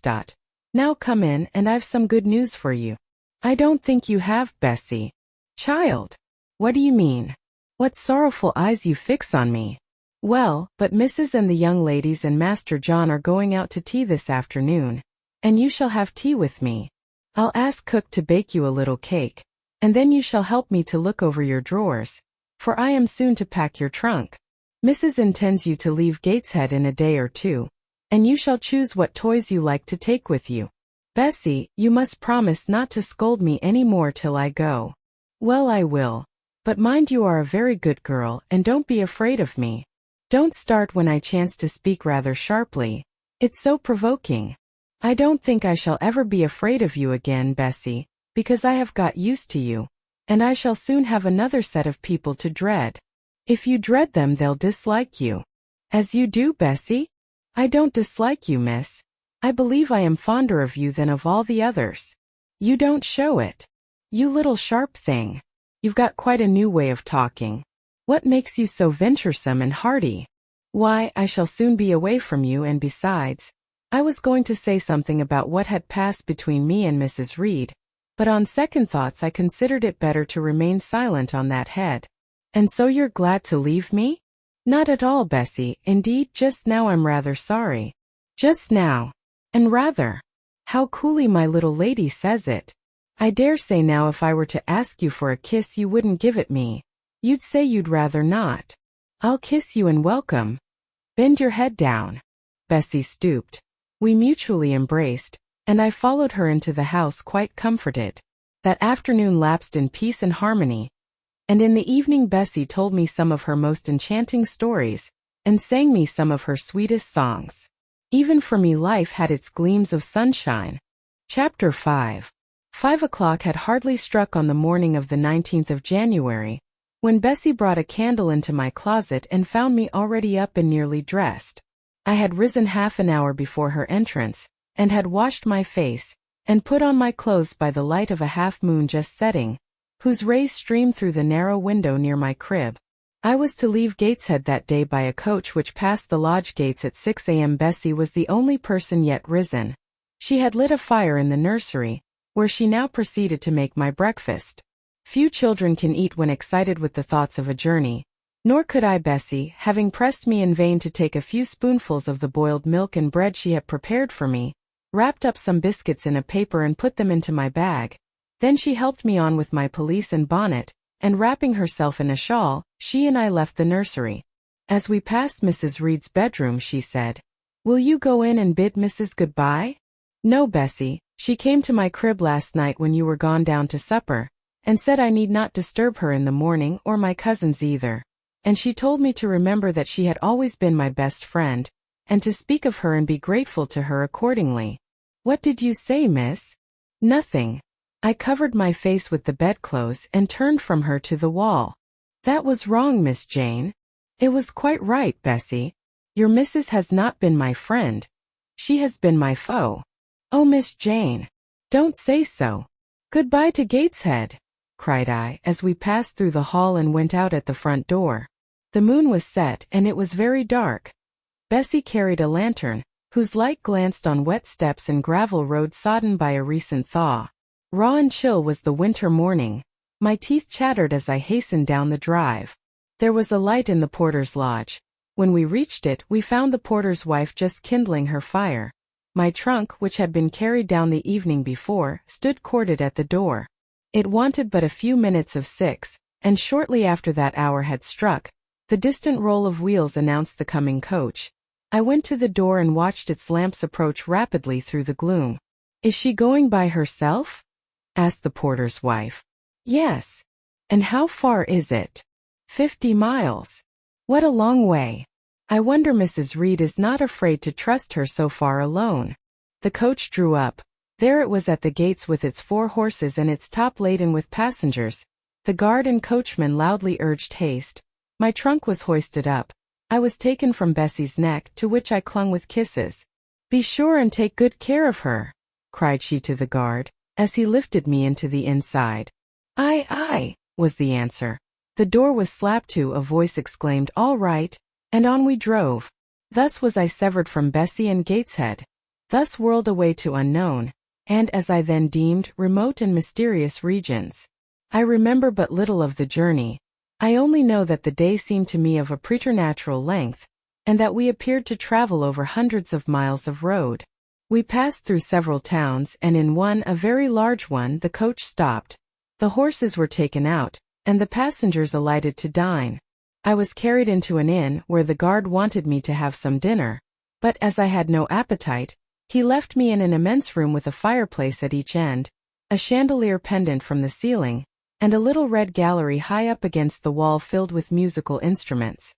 Now come in, and I've some good news for you." "I don't think you have, Bessie." "Child. What do you mean? What sorrowful eyes you fix on me." "Well, but Mrs. and the young ladies and Master John are going out to tea this afternoon, and you shall have tea with me. I'll ask cook to bake you a little cake, and then you shall help me to look over your drawers, for I am soon to pack your trunk. Mrs. intends you to leave Gateshead in a day or 2, and you shall choose what toys you like to take with you. Bessie, you must promise not to scold me any more till I go." "Well, I will, but mind you are a very good girl and don't be afraid of me. Don't start when I chance to speak rather sharply. It's so provoking. I don't think I shall ever be afraid of you again, Bessie, because I have got used to you, and I shall soon have another set of people to dread. If you dread them, they'll dislike you." "As you do, Bessie?" "I don't dislike you, miss. I believe I am fonder of you than of all the others. You don't show it. You little sharp thing. You've got quite a new way of talking. What makes you so venturesome and hearty?" "Why, I shall soon be away from you, and besides, I was going to say something about what had passed between me and Mrs. Reed, but on second thoughts I considered it better to remain silent on that head." "And so you're glad to leave me?" "Not at all, Bessie. Indeed, just now I'm rather sorry." "Just now? And rather? How coolly my little lady says it. I dare say now if I were to ask you for a kiss you wouldn't give it me. You'd say you'd rather not." "I'll kiss you and welcome. Bend your head down." Bessie stooped. We mutually embraced, and I followed her into the house quite comforted. That afternoon lapsed in peace and harmony, and in the evening Bessie told me some of her most enchanting stories, and sang me some of her sweetest songs. Even for me life had its gleams of sunshine. Chapter 5. 5 o'clock had hardly struck on the morning of the 19th of January, when Bessie brought a candle into my closet and found me already up and nearly dressed. I had risen half an hour before her entrance, and had washed my face, and put on my clothes by the light of a half-moon just setting, whose rays streamed through the narrow window near my crib. I was to leave Gateshead that day by a coach which passed the lodge gates at 6 a.m. Bessie was the only person yet risen. She had lit a fire in the nursery, where she now proceeded to make my breakfast. Few children can eat when excited with the thoughts of a journey, nor could I. Bessie, having pressed me in vain to take a few spoonfuls of the boiled milk and bread she had prepared for me, wrapped up some biscuits in a paper and put them into my bag. Then she helped me on with my pelisse and bonnet, and wrapping herself in a shawl, she and I left the nursery. As we passed Mrs. Reed's bedroom, she said, "Will you go in and bid Mrs. goodbye?" "No, Bessie. She came to my crib last night when you were gone down to supper, and said I need not disturb her in the morning, or my cousins either. And she told me to remember that she had always been my best friend, and to speak of her and be grateful to her accordingly." "What did you say, miss?" "Nothing. I covered my face with the bedclothes and turned from her to the wall." "That was wrong, Miss Jane." "It was quite right, Bessie. Your missus has not been my friend. She has been my foe." "Oh, Miss Jane, don't say so. Goodbye to Gateshead." cried I, as we passed through the hall and went out at the front door. The moon was set and it was very dark. Bessie carried a lantern, whose light glanced on wet steps and gravel road sodden by a recent thaw. Raw and chill was the winter morning. My teeth chattered as I hastened down the drive. There was a light in the porter's lodge. When we reached it, we found the porter's wife just kindling her fire. My trunk, which had been carried down the evening before, stood corded at the door. It wanted but a few minutes of 6, and shortly after that hour had struck, the distant roll of wheels announced the coming coach. I went to the door and watched its lamps approach rapidly through the gloom. "Is she going by herself?" asked the porter's wife. "Yes." "And how far is it?" 50 miles. What a long way. I wonder Mrs. Reed is not afraid to trust her so far alone. The coach drew up. There it was at the gates with its 4 horses and its top laden with passengers. The guard and coachman loudly urged haste. My trunk was hoisted up. I was taken from Bessie's neck, to which I clung with kisses. "Be sure and take good care of her," cried she to the guard, as he lifted me into the inside. "Aye, aye," was the answer. The door was slapped to, a voice exclaimed, "All right," and on we drove. Thus was I severed from Bessie and Gateshead. Thus whirled away to unknown, and as I then deemed, remote and mysterious regions. I remember but little of the journey. I only know that the day seemed to me of a preternatural length, and that we appeared to travel over hundreds of miles of road. We passed through several towns, and in one, a very large one, the coach stopped. The horses were taken out, and the passengers alighted to dine. I was carried into an inn, where the guard wanted me to have some dinner, but as I had no appetite, he left me in an immense room with a fireplace at each end, a chandelier pendant from the ceiling, and a little red gallery high up against the wall filled with musical instruments.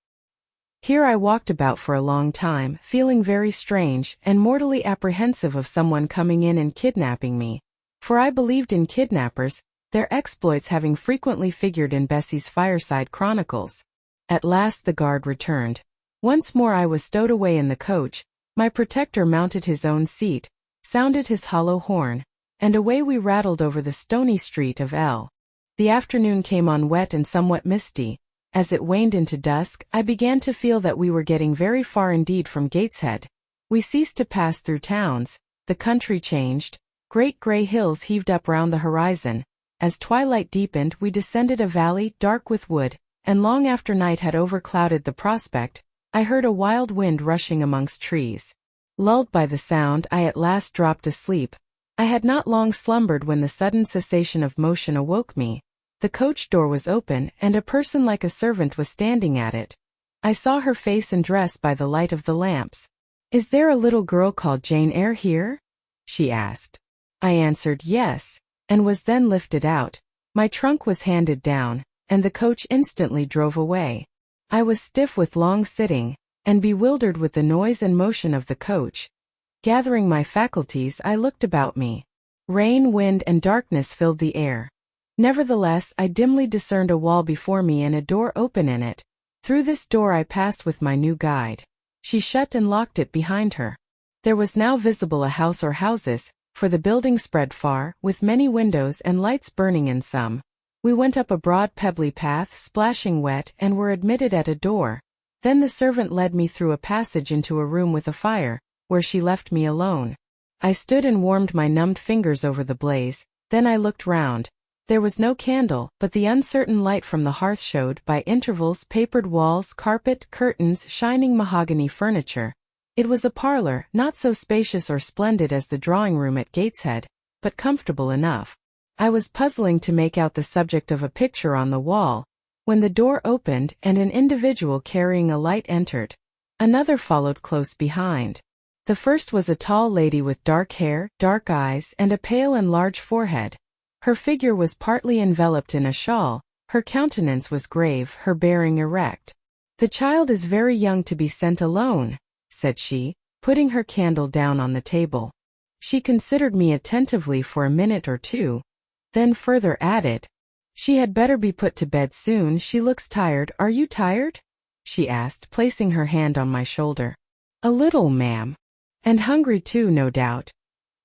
Here I walked about for a long time, feeling very strange and mortally apprehensive of someone coming in and kidnapping me, for I believed in kidnappers, their exploits having frequently figured in Bessie's fireside chronicles. At last the guard returned. Once more I was stowed away in the coach. My protector mounted his own seat, sounded his hollow horn, and away we rattled over the stony street of L. The afternoon came on wet and somewhat misty. As it waned into dusk, I began to feel that we were getting very far indeed from Gateshead. We ceased to pass through towns, the country changed, great grey hills heaved up round the horizon. As twilight deepened, we descended a valley dark with wood, and long after night had overclouded the prospect, I heard a wild wind rushing amongst trees. Lulled by the sound, I at last dropped asleep. I had not long slumbered when the sudden cessation of motion awoke me. The coach door was open, and a person like a servant was standing at it. I saw her face and dress by the light of the lamps. "Is there a little girl called Jane Eyre here?" she asked. I answered yes, and was then lifted out. My trunk was handed down, and the coach instantly drove away. I was stiff with long sitting, and bewildered with the noise and motion of the coach. Gathering my faculties, I looked about me. Rain, wind, and darkness filled the air. Nevertheless, I dimly discerned a wall before me and a door open in it. Through this door I passed with my new guide. She shut and locked it behind her. There was now visible a house or houses, for the building spread far, with many windows and lights burning in some. We went up a broad pebbly path, splashing wet, and were admitted at a door. Then the servant led me through a passage into a room with a fire, where she left me alone. I stood and warmed my numbed fingers over the blaze. Then I looked round. There was no candle, but the uncertain light from the hearth showed, by intervals, papered walls, carpet, curtains, shining mahogany furniture. It was a parlor, not so spacious or splendid as the drawing-room at Gateshead, but comfortable enough. I was puzzling to make out the subject of a picture on the wall, when the door opened and an individual carrying a light entered. Another followed close behind. The first was a tall lady with dark hair, dark eyes, and a pale and large forehead. Her figure was partly enveloped in a shawl, her countenance was grave, her bearing erect. "The child is very young to be sent alone," said she, putting her candle down on the table. She considered me attentively for a minute or two, then further added, "She had better be put to bed soon, she looks tired. Are you tired?" she asked, placing her hand on my shoulder. "A little, ma'am. And hungry too, no doubt.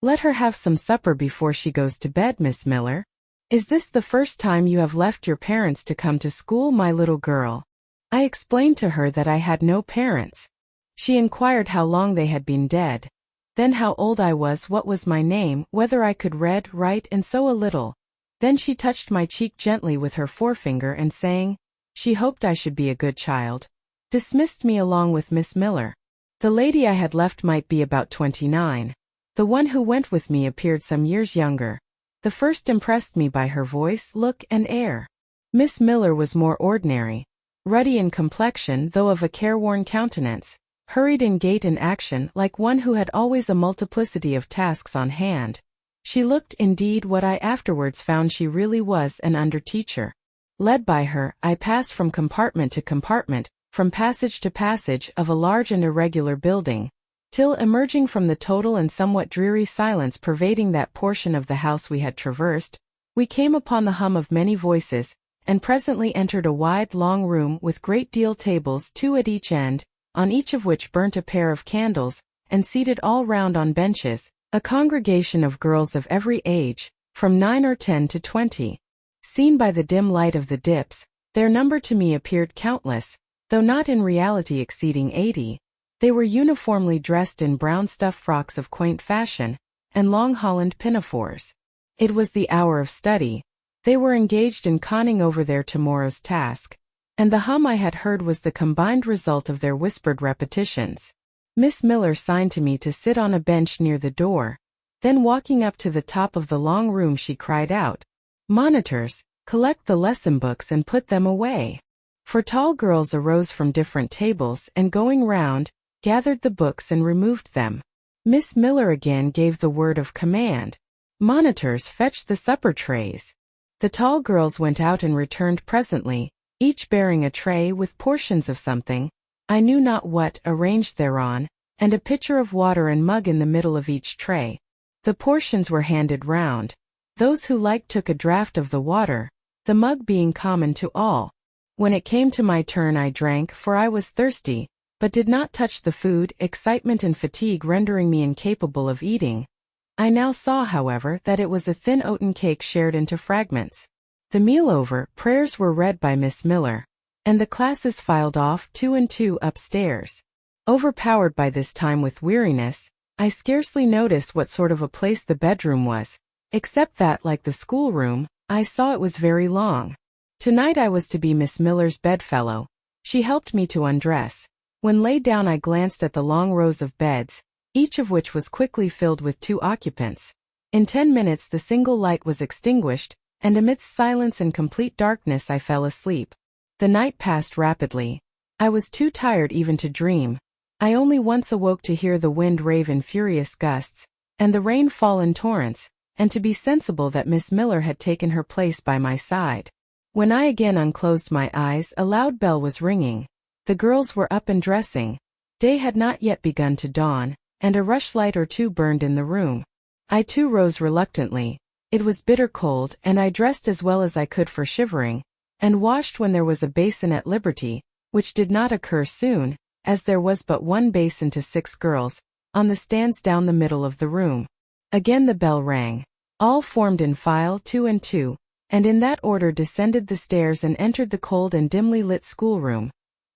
Let her have some supper before she goes to bed, Miss Miller." "Is this the first time you have left your parents to come to school, my little girl?" I explained to her that I had no parents. She inquired how long they had been dead, then how old I was, what was my name, whether I could read, write, and so a little. Then she touched my cheek gently with her forefinger and saying she hoped I should be a good child, dismissed me along with Miss Miller. The lady I had left might be about 29. The one who went with me appeared some years younger. The first impressed me by her voice, look, and air. Miss Miller was more ordinary, ruddy in complexion though of a careworn countenance, hurried in gait and action like one who had always a multiplicity of tasks on hand. She looked indeed what I afterwards found she really was, an under-teacher. Led by her, I passed from compartment to compartment, from passage to passage of a large and irregular building, till emerging from the total and somewhat dreary silence pervading that portion of the house we had traversed, we came upon the hum of many voices, and presently entered a wide, long room with great deal tables, 2 at each end, on each of which burnt a pair of candles, and seated all round on benches, a congregation of girls of every age, from 9 or 10 to 20. Seen by the dim light of the dips, their number to me appeared countless, though not in reality exceeding 80. They were uniformly dressed in brown stuff frocks of quaint fashion, and long holland pinafores. It was the hour of study. They were engaged in conning over their tomorrow's task, and the hum I had heard was the combined result of their whispered repetitions. Miss Miller signed to me to sit on a bench near the door. Then walking up to the top of the long room she cried out, "Monitors, collect the lesson books and put them away." 4 tall girls arose from different tables and going round, gathered the books and removed them. Miss Miller again gave the word of command, "Monitors, fetch the supper trays." The tall girls went out and returned presently, each bearing a tray with portions of something, I knew not what, arranged thereon, and a pitcher of water and mug in the middle of each tray. The portions were handed round. Those who liked took a draught of the water, the mug being common to all. When it came to my turn I drank, for I was thirsty, but did not touch the food, excitement and fatigue rendering me incapable of eating. I now saw, however, that it was a thin oaten cake shared into fragments. The meal over, prayers were read by Miss Miller, and the classes filed off 2 and 2 upstairs. Overpowered by this time with weariness, I scarcely noticed what sort of a place the bedroom was, except that, like the schoolroom, I saw it was very long. Tonight I was to be Miss Miller's bedfellow. She helped me to undress. When laid down I glanced at the long rows of beds, each of which was quickly filled with 2 occupants. In 10 minutes the single light was extinguished, and amidst silence and complete darkness I fell asleep. The night passed rapidly. I was too tired even to dream. I only once awoke to hear the wind rave in furious gusts, and the rain fall in torrents, and to be sensible that Miss Miller had taken her place by my side. When I again unclosed my eyes a loud bell was ringing. The girls were up and dressing. Day had not yet begun to dawn, and a rushlight or 2 burned in the room. I too rose reluctantly. It was bitter cold, and I dressed as well as I could for shivering, and washed when there was a basin at liberty, which did not occur soon, as there was but 1 basin to 6 girls, on the stands down the middle of the room. Again the bell rang. All formed in file 2 and 2, and in that order descended the stairs and entered the cold and dimly lit schoolroom.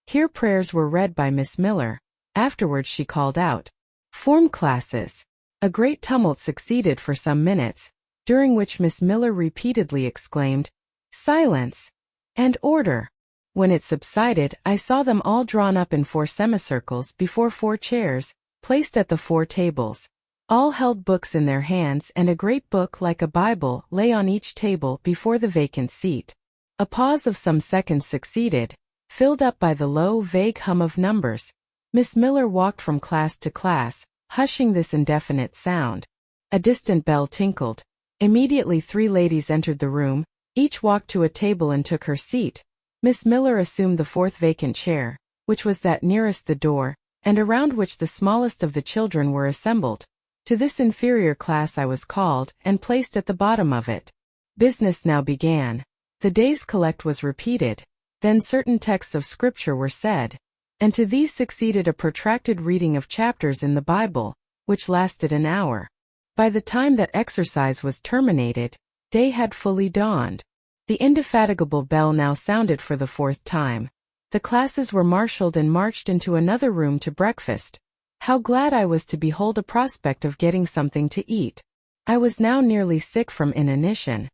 Here prayers were read by Miss Miller. Afterwards she called out, "Form classes." A great tumult succeeded for some minutes, during which Miss Miller repeatedly exclaimed, "Silence!" and "Order!" When it subsided, I saw them all drawn up in 4 semicircles before 4 chairs, placed at the 4 tables. All held books in their hands, and a great book like a Bible lay on each table before the vacant seat. A pause of some seconds succeeded, filled up by the low, vague hum of numbers. Miss Miller walked from class to class, hushing this indefinite sound. A distant bell tinkled. Immediately 3 ladies entered the room, each walked to a table and took her seat. Miss Miller assumed the 4th vacant chair, which was that nearest the door, and around which the smallest of the children were assembled. To this inferior class I was called, and placed at the bottom of it. Business now began. The day's collect was repeated. Then certain texts of Scripture were said, and to these succeeded a protracted reading of chapters in the Bible, which lasted an hour. By the time that exercise was terminated, Day had fully dawned. The indefatigable bell now sounded for the 4th time. The classes were marshaled and marched into another room to breakfast. How glad I was to behold a prospect of getting something to eat. I was now nearly sick from inanition,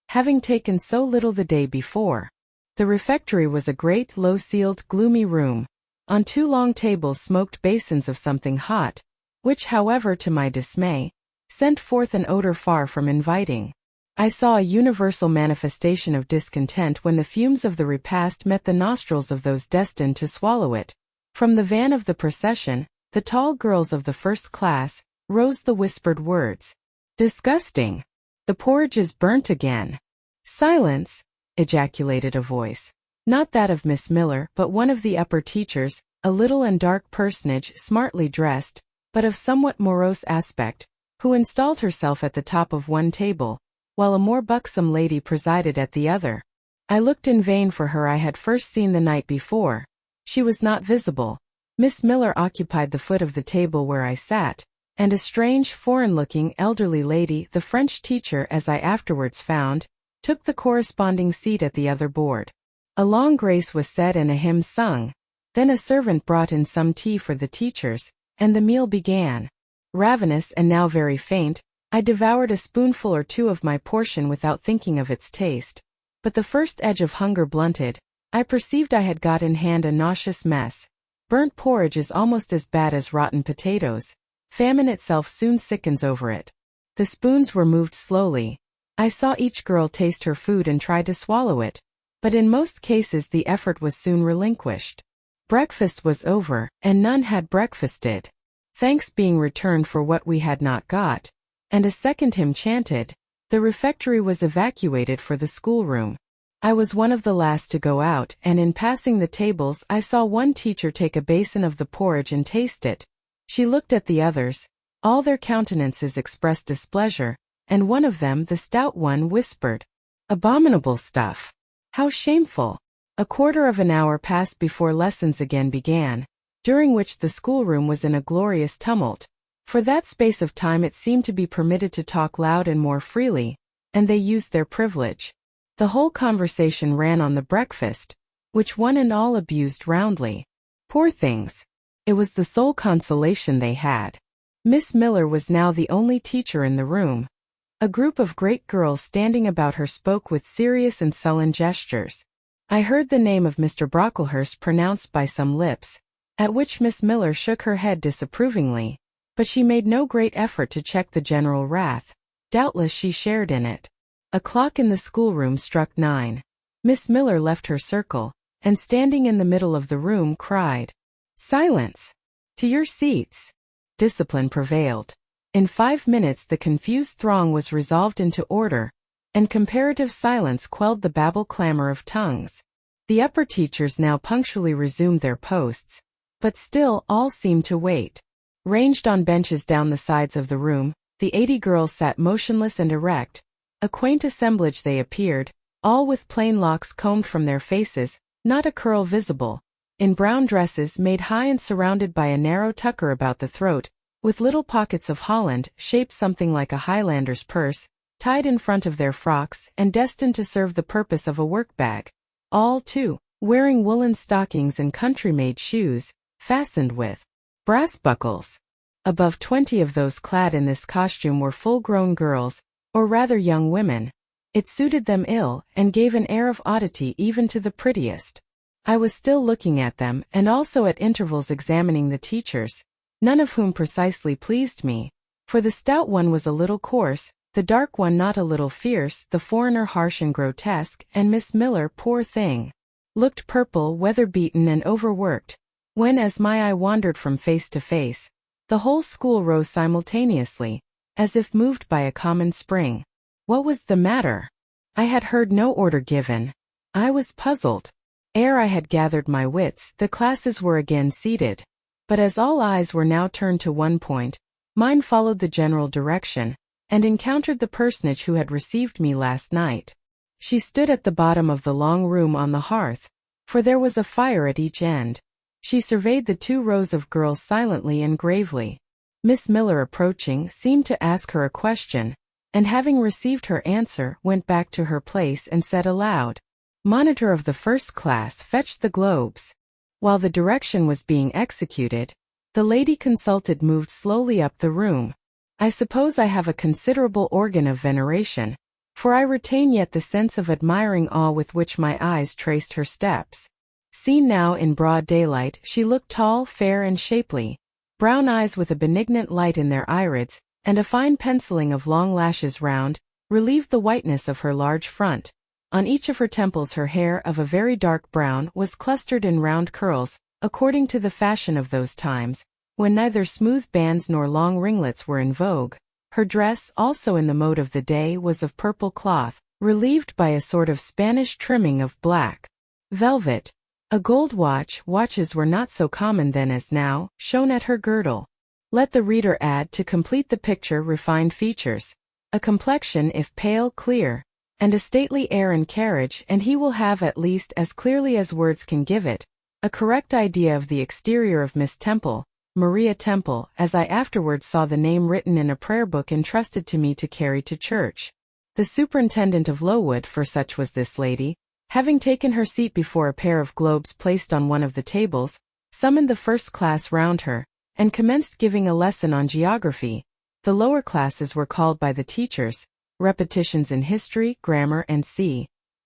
having taken so little the day before. The refectory was a great, low-ceiled, gloomy room. On 2 long tables smoked basins of something hot, which, however, to my dismay, sent forth an odor far from inviting. I saw a universal manifestation of discontent when the fumes of the repast met the nostrils of those destined to swallow it. From the van of the procession, the tall girls of the first class, rose the whispered words. "Disgusting! The porridge is burnt again." "Silence!" ejaculated a voice. Not that of Miss Miller, but one of the upper teachers, a little and dark personage smartly dressed, but of somewhat morose aspect, who installed herself at the top of one table, while a more buxom lady presided at the other. I looked in vain for her I had first seen the night before. She was not visible. Miss Miller occupied the foot of the table where I sat, and a strange, foreign-looking, elderly lady, the French teacher as I afterwards found, took the corresponding seat at the other board. A long grace was said and a hymn sung. Then a servant brought in some tea for the teachers, and the meal began. Ravenous and now very faint, I devoured a spoonful or 2 of my portion without thinking of its taste. But the first edge of hunger blunted, I perceived I had got in hand a nauseous mess. Burnt porridge is almost as bad as rotten potatoes. Famine itself soon sickens over it. The spoons were moved slowly. I saw each girl taste her food and try to swallow it, but in most cases the effort was soon relinquished. Breakfast was over, and none had breakfasted. Thanks being returned for what we had not got, and a second hymn chanted, the refectory was evacuated for the schoolroom. I was one of the last to go out, and in passing the tables I saw one teacher take a basin of the porridge and taste it. She looked at the others. All their countenances expressed displeasure, and one of them, the stout one, whispered, "Abominable stuff! How shameful!" A quarter of an hour passed before lessons again began, during which the schoolroom was in a glorious tumult. For that space of time it seemed to be permitted to talk loud and more freely, and they used their privilege. The whole conversation ran on the breakfast, which one and all abused roundly. Poor things! It was the sole consolation they had. Miss Miller was now the only teacher in the room. A group of great girls standing about her spoke with serious and sullen gestures. I heard the name of Mr. Brocklehurst pronounced by some lips, at which Miss Miller shook her head disapprovingly, but she made no great effort to check the general wrath. Doubtless she shared in it. A clock in the schoolroom struck 9. Miss Miller left her circle, and standing in the middle of the room cried, "Silence! To your seats!" Discipline prevailed. In 5 minutes the confused throng was resolved into order, and comparative silence quelled the babel clamor of tongues. The upper teachers now punctually resumed their posts, but still all seemed to wait. Ranged on benches down the sides of the room, the 80 girls sat motionless and erect. A quaint assemblage they appeared, all with plain locks combed from their faces, not a curl visible, in brown dresses made high and surrounded by a narrow tucker about the throat, with little pockets of holland, shaped something like a Highlander's purse, tied in front of their frocks and destined to serve the purpose of a work-bag. All, too, wearing woolen stockings and country-made shoes, fastened with brass buckles. Above 20 of those clad in this costume were full-grown girls, or rather young women. It suited them ill, and gave an air of oddity even to the prettiest. I was still looking at them, and also at intervals examining the teachers, none of whom precisely pleased me, for the stout one was a little coarse, the dark one not a little fierce, the foreigner harsh and grotesque, and Miss Miller, poor thing, looked purple, weather-beaten and overworked. When as my eye wandered from face to face, the whole school rose simultaneously, as if moved by a common spring. What was the matter? I had heard no order given. I was puzzled. Ere I had gathered my wits, the classes were again seated. But as all eyes were now turned to one point, mine followed the general direction, and encountered the personage who had received me last night. She stood at the bottom of the long room on the hearth, for there was a fire at each end. She surveyed the 2 rows of girls silently and gravely. Miss Miller, approaching, seemed to ask her a question, and having received her answer went back to her place and said aloud, "Monitor of the first class, fetch the globes." While the direction was being executed, the lady consulted moved slowly up the room. I suppose I have a considerable organ of veneration, for I retain yet the sense of admiring awe with which my eyes traced her steps. Seen now in broad daylight, she looked tall, fair and shapely, brown eyes with a benignant light in their irids, and a fine penciling of long lashes round, relieved the whiteness of her large front. On each of her temples her hair of a very dark brown was clustered in round curls, according to the fashion of those times, when neither smooth bands nor long ringlets were in vogue. Her dress, also in the mode of the day, was of purple cloth, relieved by a sort of Spanish trimming of black velvet. A gold watches were not so common then as now, shone at her girdle. Let the reader add to complete the picture refined features, a complexion if pale clear, and a stately air and carriage, and he will have at least as clearly as words can give it, a correct idea of the exterior of Miss Temple, Maria Temple, as I afterwards saw the name written in a prayer book entrusted to me to carry to church. The superintendent of Lowood, for such was this lady, having taken her seat before a pair of globes placed on one of the tables, summoned the first class round her, and commenced giving a lesson on geography. The lower classes were called by the teachers, repetitions in history, grammar and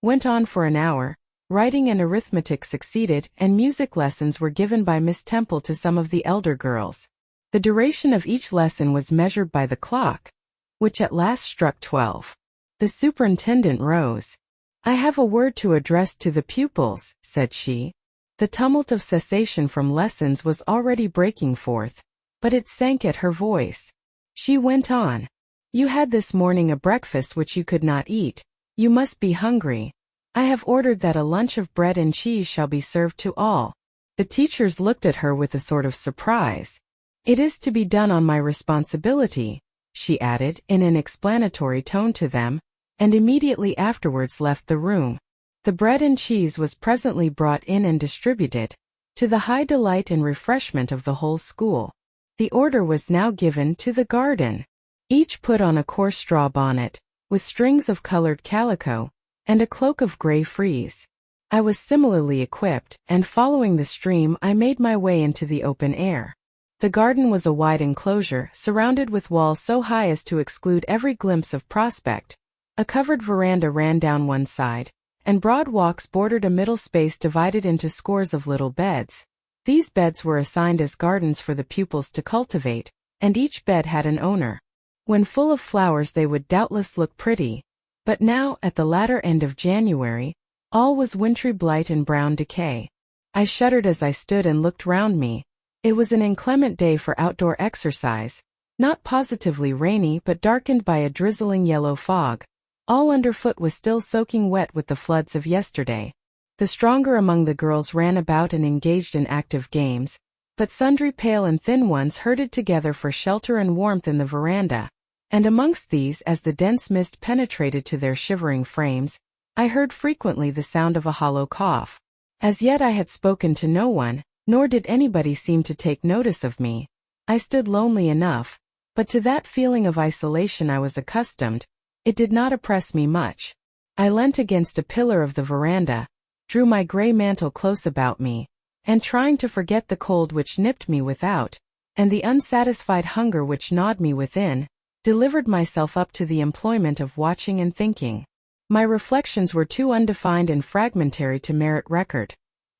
went on for an hour, writing and arithmetic succeeded, and music lessons were given by Miss Temple to some of the elder girls. The duration of each lesson was measured by the clock, which at last struck 12. The superintendent rose. "I have a word to address to the pupils," said she. The tumult of cessation from lessons was already breaking forth, but it sank at her voice. She went on. "You had this morning a breakfast which you could not eat. You must be hungry. I have ordered that a lunch of bread and cheese shall be served to all." The teachers looked at her with a sort of surprise. "It is to be done on my responsibility," she added in an explanatory tone to them, and immediately afterwards left the room. The bread and cheese was presently brought in and distributed, to the high delight and refreshment of the whole school. The order was now given to the garden. Each put on a coarse straw bonnet, with strings of colored calico, and a cloak of gray frieze. I was similarly equipped, and following the stream I made my way into the open air. The garden was a wide enclosure, surrounded with walls so high as to exclude every glimpse of prospect. A covered veranda ran down one side, and broad walks bordered a middle space divided into scores of little beds. These beds were assigned as gardens for the pupils to cultivate, and each bed had an owner. When full of flowers they would doubtless look pretty, but now, at the latter end of January, all was wintry blight and brown decay. I shuddered as I stood and looked round me. It was an inclement day for outdoor exercise, not positively rainy but darkened by a drizzling yellow fog. All underfoot was still soaking wet with the floods of yesterday. The stronger among the girls ran about and engaged in active games, but sundry pale and thin ones herded together for shelter and warmth in the veranda, and amongst these, as the dense mist penetrated to their shivering frames, I heard frequently the sound of a hollow cough. As yet I had spoken to no one, nor did anybody seem to take notice of me. I stood lonely enough, but to that feeling of isolation I was accustomed. It did not oppress me much. I leant against a pillar of the veranda, drew my gray mantle close about me, and trying to forget the cold which nipped me without, and the unsatisfied hunger which gnawed me within, delivered myself up to the employment of watching and thinking. My reflections were too undefined and fragmentary to merit record.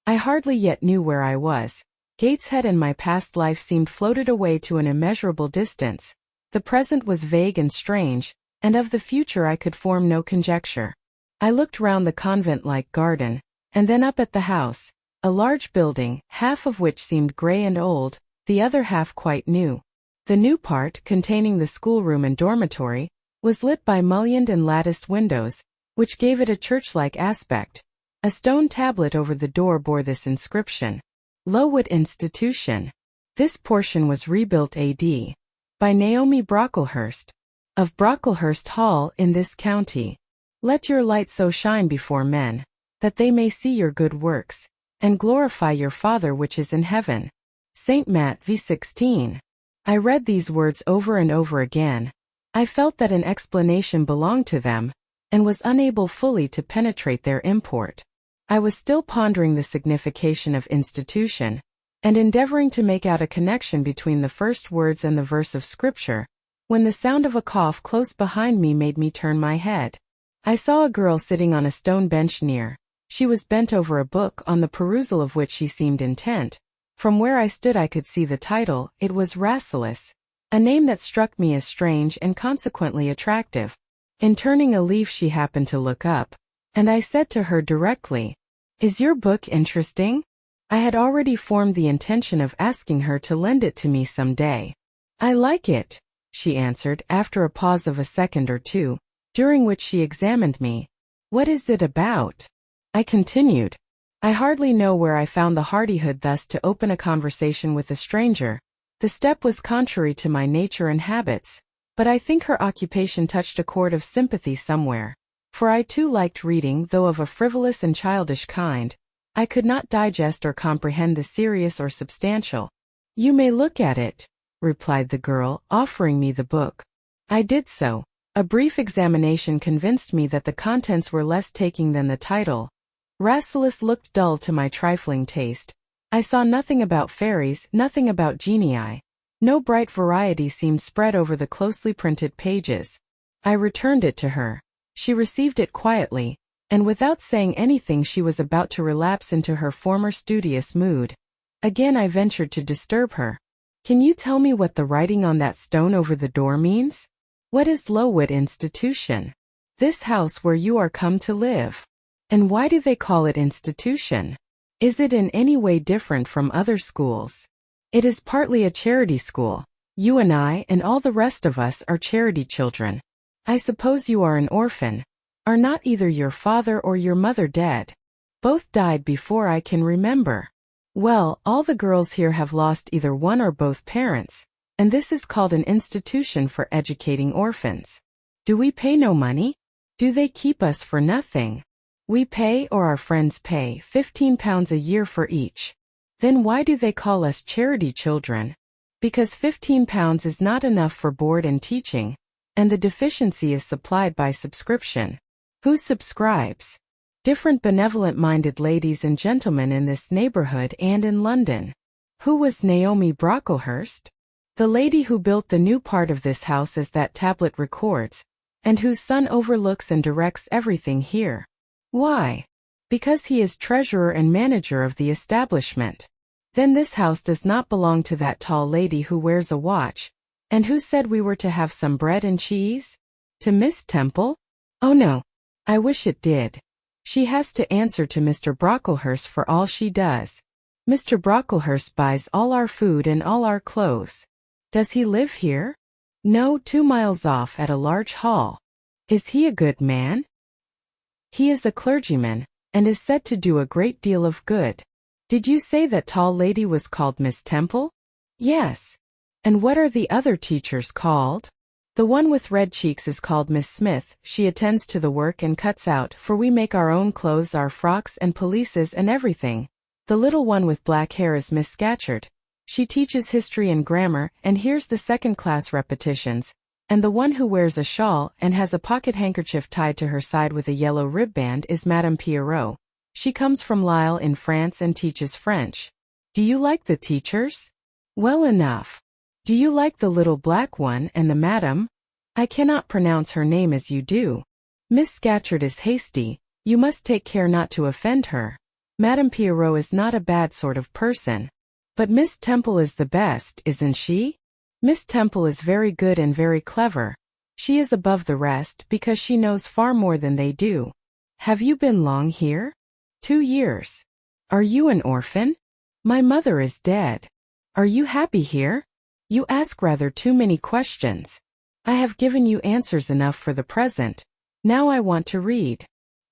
I hardly yet knew where I was. Gateshead and my past life seemed floated away to an immeasurable distance. The present was vague and strange, and of the future I could form no conjecture. I looked round the convent-like garden, and then up at the house, a large building, half of which seemed gray and old, the other half quite new. The new part, containing the schoolroom and dormitory, was lit by mullioned and latticed windows, which gave it a church-like aspect. A stone tablet over the door bore this inscription: Lowood Institution. This portion was rebuilt A.D. by Naomi Brocklehurst, of Brocklehurst Hall in this county. Let your light so shine before men, that they may see your good works, and glorify your Father which is in heaven. St. Matt v. 16. I read these words over and over again, I felt that an explanation belonged to them, and was unable fully to penetrate their import. I was still pondering the signification of institution, and endeavoring to make out a connection between the first words and the verse of scripture, when the sound of a cough close behind me made me turn my head. I saw a girl sitting on a stone bench near. She was bent over a book on the perusal of which she seemed intent. From where I stood I could see the title. It was Rasselas, a name that struck me as strange and consequently attractive. In turning a leaf she happened to look up, and I said to her directly, "Is your book interesting?" I had already formed the intention of asking her to lend it to me some day. "I like it," she answered after a pause of a second or two, during which she examined me. "What is it about?" I continued. I hardly know where I found the hardihood thus to open a conversation with a stranger. The step was contrary to my nature and habits, but I think her occupation touched a chord of sympathy somewhere. For I too liked reading, though of a frivolous and childish kind. I could not digest or comprehend the serious or substantial. "You may look at it," replied the girl, offering me the book. I did so. A brief examination convinced me that the contents were less taking than the title. Rasselas looked dull to my trifling taste. I saw nothing about fairies, nothing about genii. No bright variety seemed spread over the closely printed pages. I returned it to her. She received it quietly, and without saying anything she was about to relapse into her former studious mood. Again I ventured to disturb her. "Can you tell me what the writing on that stone over the door means? What is Lowood Institution? This house where you are come to live? And why do they call it institution? Is it in any way different from other schools?" "It is partly a charity school. You and I and all the rest of us are charity children. I suppose you are an orphan. Are not either your father or your mother dead?" "Both died before I can remember." "Well, all the girls here have lost either one or both parents, and this is called an institution for educating orphans. Do we pay no money? Do they keep us for nothing? We pay, or our friends pay, £15 a year for each. Then why do they call us charity children? Because £15 is not enough for board and teaching, and the deficiency is supplied by subscription." "Who subscribes?" "Different benevolent-minded ladies and gentlemen in this neighborhood and in London." "Who was Naomi Brocklehurst?" "The lady who built the new part of this house as that tablet records, and whose son overlooks and directs everything here." "Why?" "Because he is treasurer and manager of the establishment." "Then this house does not belong to that tall lady who wears a watch, and who said we were to have some bread and cheese? To Miss Temple?" "Oh no. I wish it did. She has to answer to Mr. Brocklehurst for all she does. Mr. Brocklehurst buys all our food and all our clothes." "Does he live here?" "No, 2 miles off at a large hall." "Is he a good man?" "He is a clergyman, and is said to do a great deal of good." "Did you say that tall lady was called Miss Temple?" "Yes." "And what are the other teachers called?" "The one with red cheeks is called Miss Smith. She attends to the work and cuts out, for we make our own clothes, our frocks and pelisses and everything. The little one with black hair is Miss Scatcherd. She teaches history and grammar, and hears the second-class repetitions. And the one who wears a shawl and has a pocket-handkerchief tied to her side with a yellow ribband is Madame Pierrot. She comes from Lille in France and teaches French." "Do you like the teachers?" "Well enough." "Do you like the little black one and the madam?" "I cannot pronounce her name as you do." "Miss Scatcherd is hasty. You must take care not to offend her. Madame Pierrot is not a bad sort of person." "But Miss Temple is the best, isn't she?" "Miss Temple is very good and very clever. She is above the rest because she knows far more than they do." "Have you been long here?" 2 years. "Are you an orphan?" "My mother is dead." "Are you happy here?" "You ask rather too many questions." "I have given you answers enough for the present. Now I want to read."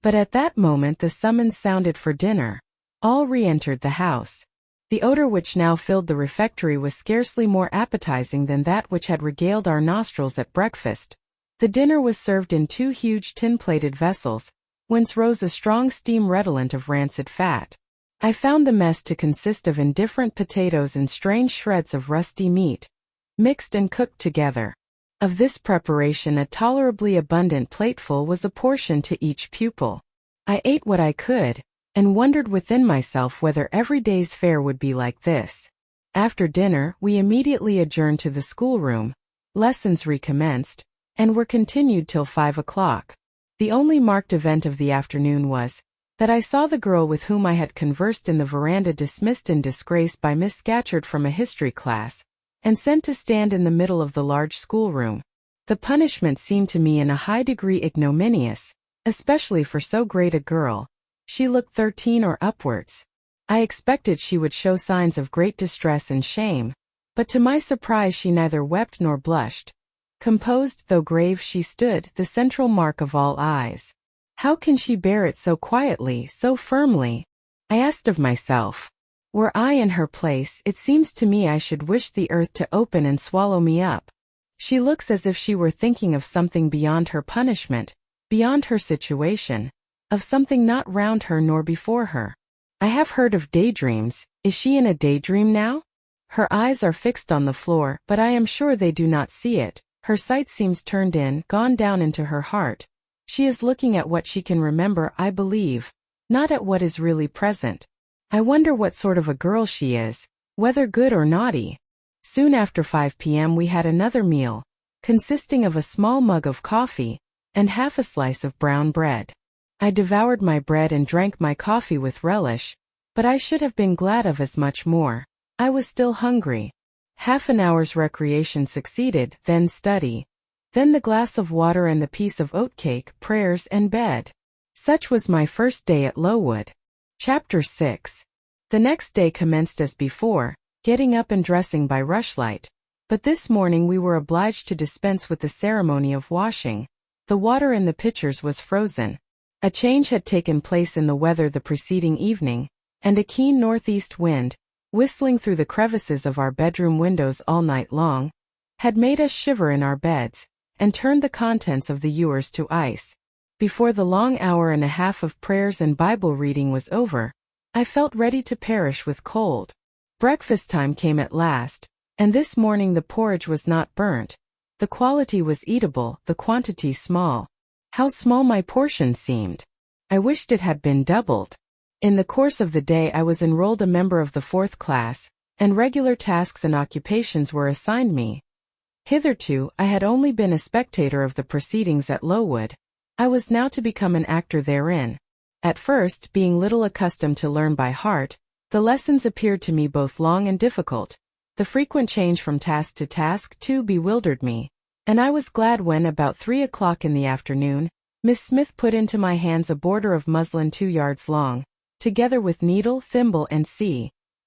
But at that moment the summons sounded for dinner. All re-entered the house. The odor which now filled the refectory was scarcely more appetizing than that which had regaled our nostrils at breakfast. The dinner was served in 2 huge tin-plated vessels, whence rose a strong steam redolent of rancid fat. I found the mess to consist of indifferent potatoes and strange shreds of rusty meat, mixed and cooked together. Of this preparation a tolerably abundant plateful was apportioned to each pupil. I ate what I could, and wondered within myself whether every day's fare would be like this. After dinner, we immediately adjourned to the schoolroom. Lessons recommenced, and were continued till 5 o'clock. The only marked event of the afternoon was that I saw the girl with whom I had conversed in the veranda dismissed in disgrace by Miss Scatcherd from a history class, and sent to stand in the middle of the large schoolroom. The punishment seemed to me in a high degree ignominious, especially for so great a girl. She looked 13 or upwards. I expected she would show signs of great distress and shame, but to my surprise she neither wept nor blushed. Composed though grave she stood, the central mark of all eyes. How can she bear it so quietly, so firmly? I asked of myself. Were I in her place, it seems to me I should wish the earth to open and swallow me up. She looks as if she were thinking of something beyond her punishment, beyond her situation, of something not round her nor before her. I have heard of daydreams. Is she in a daydream now? Her eyes are fixed on the floor, but I am sure they do not see it. Her sight seems turned in, gone down into her heart. She is looking at what she can remember, I believe, not at what is really present. I wonder what sort of a girl she is, whether good or naughty. Soon after 5 p.m. we had another meal, consisting of a small mug of coffee, and half a slice of brown bread. I devoured my bread and drank my coffee with relish, but I should have been glad of as much more. I was still hungry. Half an hour's recreation succeeded, then study, then the glass of water and the piece of oatcake, prayers and bed. Such was my first day at Lowood. Chapter 6. The next day commenced as before, getting up and dressing by rushlight, but this morning we were obliged to dispense with the ceremony of washing. The water in the pitchers was frozen. A change had taken place in the weather the preceding evening, and a keen northeast wind, whistling through the crevices of our bedroom windows all night long, had made us shiver in our beds, and turned the contents of the ewers to ice. Before the long hour and a half of prayers and Bible reading was over, I felt ready to perish with cold. Breakfast time came at last, and this morning the porridge was not burnt. The quality was eatable, the quantity small. How small my portion seemed! I wished it had been doubled. In the course of the day I was enrolled a member of the 4th class, and regular tasks and occupations were assigned me. Hitherto, I had only been a spectator of the proceedings at Lowood. I was now to become an actor therein. At first, being little accustomed to learn by heart, the lessons appeared to me both long and difficult. The frequent change from task to task, too, bewildered me, and I was glad when, about 3 o'clock in the afternoon, Miss Smith put into my hands a border of muslin 2 yards long, together with needle, thimble, and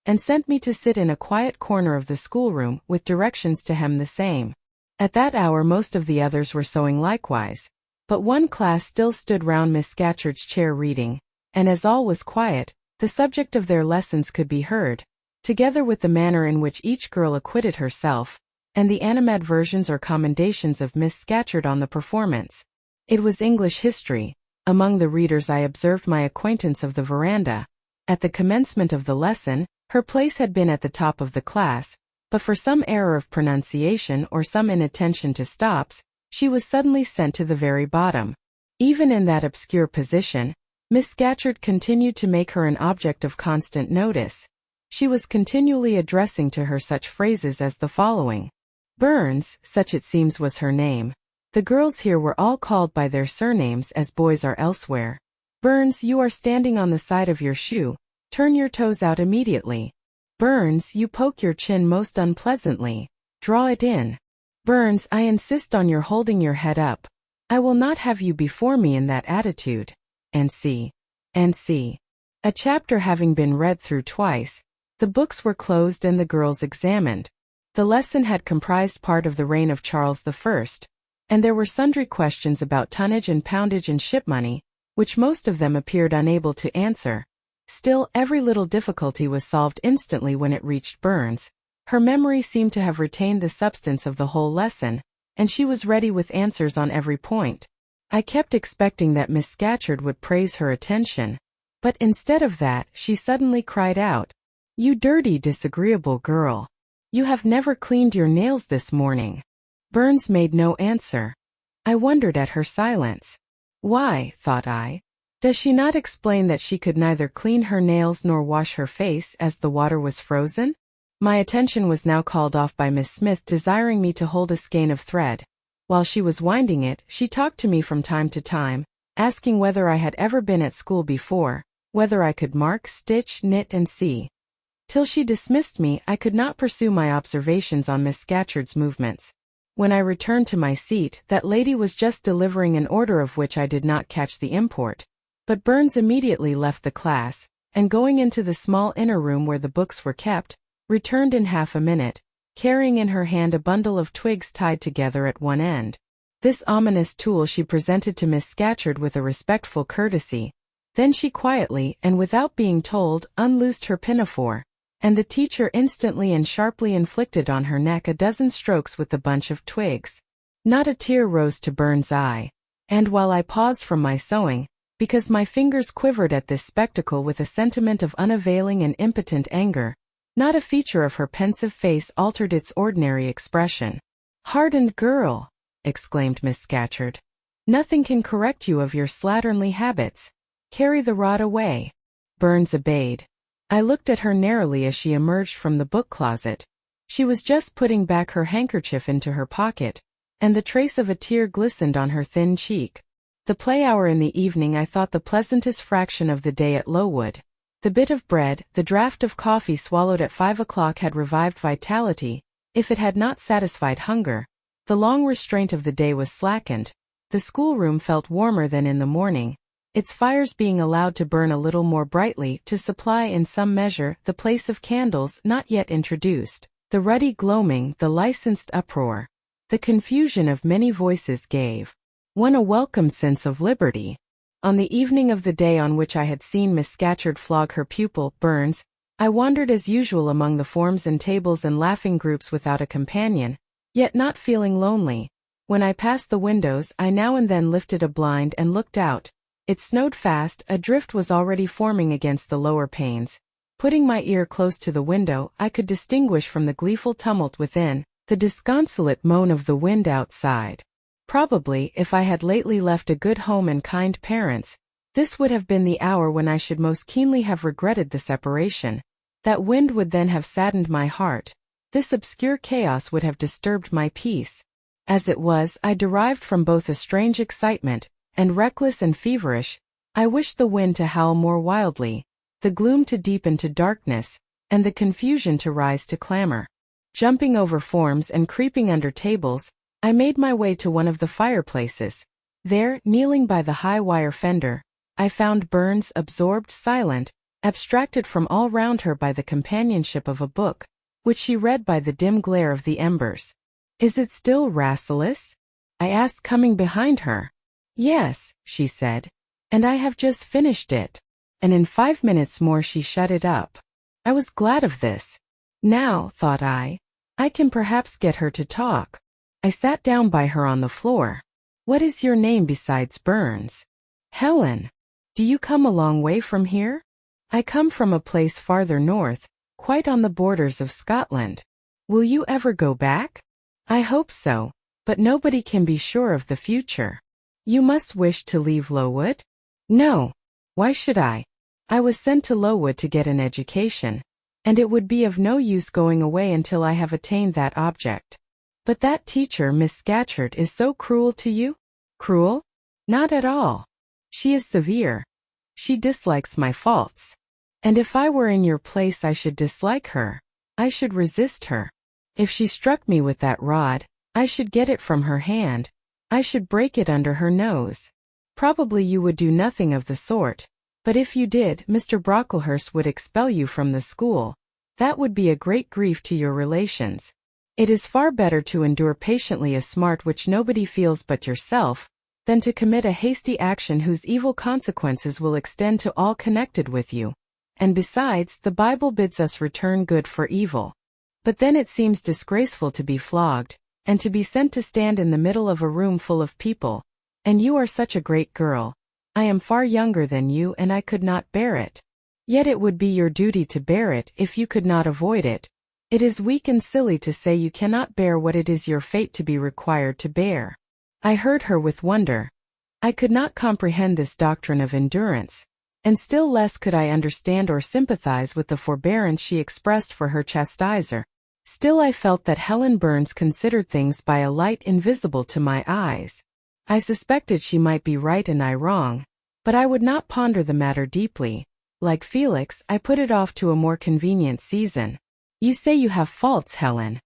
and sent me to sit in a quiet corner of the schoolroom, with directions to hem the same. At that hour most of the others were sewing likewise, but one class still stood round Miss Scatcherd's chair reading, and as all was quiet, the subject of their lessons could be heard, together with the manner in which each girl acquitted herself, and the animadversions or commendations of Miss Scatcherd on the performance. It was English history. Among the readers I observed my acquaintance of the veranda. At the commencement of the lesson, her place had been at the top of the class, but for some error of pronunciation or some inattention to stops, she was suddenly sent to the very bottom. Even in that obscure position, Miss Scatcherd continued to make her an object of constant notice. She was continually addressing to her such phrases as the following. Burns, such it seems was her name. The girls here were all called by their surnames as boys are elsewhere. Burns, you are standing on the side of your shoe. Turn your toes out immediately. Burns, you poke your chin most unpleasantly. Draw it in. Burns, I insist on your holding your head up. I will not have you before me in that attitude. And see. A chapter having been read through twice, the books were closed and the girls examined. The lesson had comprised part of the reign of Charles I, and there were sundry questions about tonnage and poundage and ship money, which most of them appeared unable to answer. Still, every little difficulty was solved instantly when it reached Burns. Her memory seemed to have retained the substance of the whole lesson, and she was ready with answers on every point. I kept expecting that Miss Scatcherd would praise her attention, but instead of that, she suddenly cried out, "You dirty, disagreeable girl! You have never cleaned your nails this morning." Burns made no answer. I wondered at her silence. Why, thought I, does she not explain that she could neither clean her nails nor wash her face as the water was frozen? My attention was now called off by Miss Smith desiring me to hold a skein of thread. While she was winding it, she talked to me from time to time, asking whether I had ever been at school before, whether I could mark, stitch, knit and see. Till she dismissed me, I could not pursue my observations on Miss Scatcherd's movements. When I returned to my seat, that lady was just delivering an order of which I did not catch the import. But Burns immediately left the class, and going into the small inner room where the books were kept, returned in half a minute, carrying in her hand a bundle of twigs tied together at one end. This ominous tool she presented to Miss Scatcherd with a respectful courtesy. Then she quietly, and without being told, unloosed her pinafore, and the teacher instantly and sharply inflicted on her neck a dozen strokes with the bunch of twigs. Not a tear rose to Burns' eye, and while I paused from my sewing, because my fingers quivered at this spectacle with a sentiment of unavailing and impotent anger, not a feature of her pensive face altered its ordinary expression. "Hardened girl!" exclaimed Miss Scatcherd. "Nothing can correct you of your slatternly habits. Carry the rod away." Burns obeyed. I looked at her narrowly as she emerged from the book closet. She was just putting back her handkerchief into her pocket, and the trace of a tear glistened on her thin cheek. The play hour in the evening I thought the pleasantest fraction of the day at Lowood. The bit of bread, the draught of coffee swallowed at 5 o'clock had revived vitality, if it had not satisfied hunger. The long restraint of the day was slackened. The schoolroom felt warmer than in the morning, its fires being allowed to burn a little more brightly to supply in some measure the place of candles not yet introduced. The ruddy gloaming, the licensed uproar, the confusion of many voices gave one a welcome sense of liberty. On the evening of the day on which I had seen Miss Scatcherd flog her pupil, Burns, I wandered as usual among the forms and tables and laughing groups without a companion, yet not feeling lonely. When I passed the windows, I now and then lifted a blind and looked out. It snowed fast, a drift was already forming against the lower panes. Putting my ear close to the window, I could distinguish from the gleeful tumult within, the disconsolate moan of the wind outside. Probably, if I had lately left a good home and kind parents, this would have been the hour when I should most keenly have regretted the separation. That wind would then have saddened my heart. This obscure chaos would have disturbed my peace. As it was, I derived from both a strange excitement, and reckless and feverish, I wished the wind to howl more wildly, the gloom to deepen to darkness, and the confusion to rise to clamor. Jumping over forms and creeping under tables, I made my way to one of the fireplaces. There, kneeling by the high wire fender, I found Burns absorbed, silent, abstracted from all round her by the companionship of a book, which she read by the dim glare of the embers. "Is it still Rasselas?" I asked, coming behind her. "Yes," she said, "and I have just finished it." And in 5 minutes more she shut it up. I was glad of this. Now, thought I can perhaps get her to talk. I sat down by her on the floor. "What is your name besides Burns?" "Helen." "Do you come a long way from here?" "I come from a place farther north, quite on the borders of Scotland." "Will you ever go back?" "I hope so, but nobody can be sure of the future." "You must wish to leave Lowood?" "No. Why should I? I was sent to Lowood to get an education, and it would be of no use going away until I have attained that object." "But that teacher, Miss Scatcherd, is so cruel to you?" "Cruel? Not at all. She is severe. She dislikes my faults. And if I were in your place I should dislike her. I should resist her. If she struck me with that rod, I should get it from her hand. I should break it under her nose. Probably you would do nothing of the sort, but if you did, Mr. Brocklehurst would expel you from the school. That would be a great grief to your relations. It is far better to endure patiently a smart which nobody feels but yourself, than to commit a hasty action whose evil consequences will extend to all connected with you. And besides, the Bible bids us return good for evil. But then it seems disgraceful to be flogged, and to be sent to stand in the middle of a room full of people. And you are such a great girl. I am far younger than you and I could not bear it. Yet it would be your duty to bear it if you could not avoid it. It is weak and silly to say you cannot bear what it is your fate to be required to bear. I heard her with wonder. I could not comprehend this doctrine of endurance, and still less could I understand or sympathize with the forbearance she expressed for her chastiser. Still I felt that Helen Burns considered things by a light invisible to my eyes. I suspected she might be right and I wrong, but I would not ponder the matter deeply. Like Felix, I put it off to a more convenient season. You say you have faults, Helen.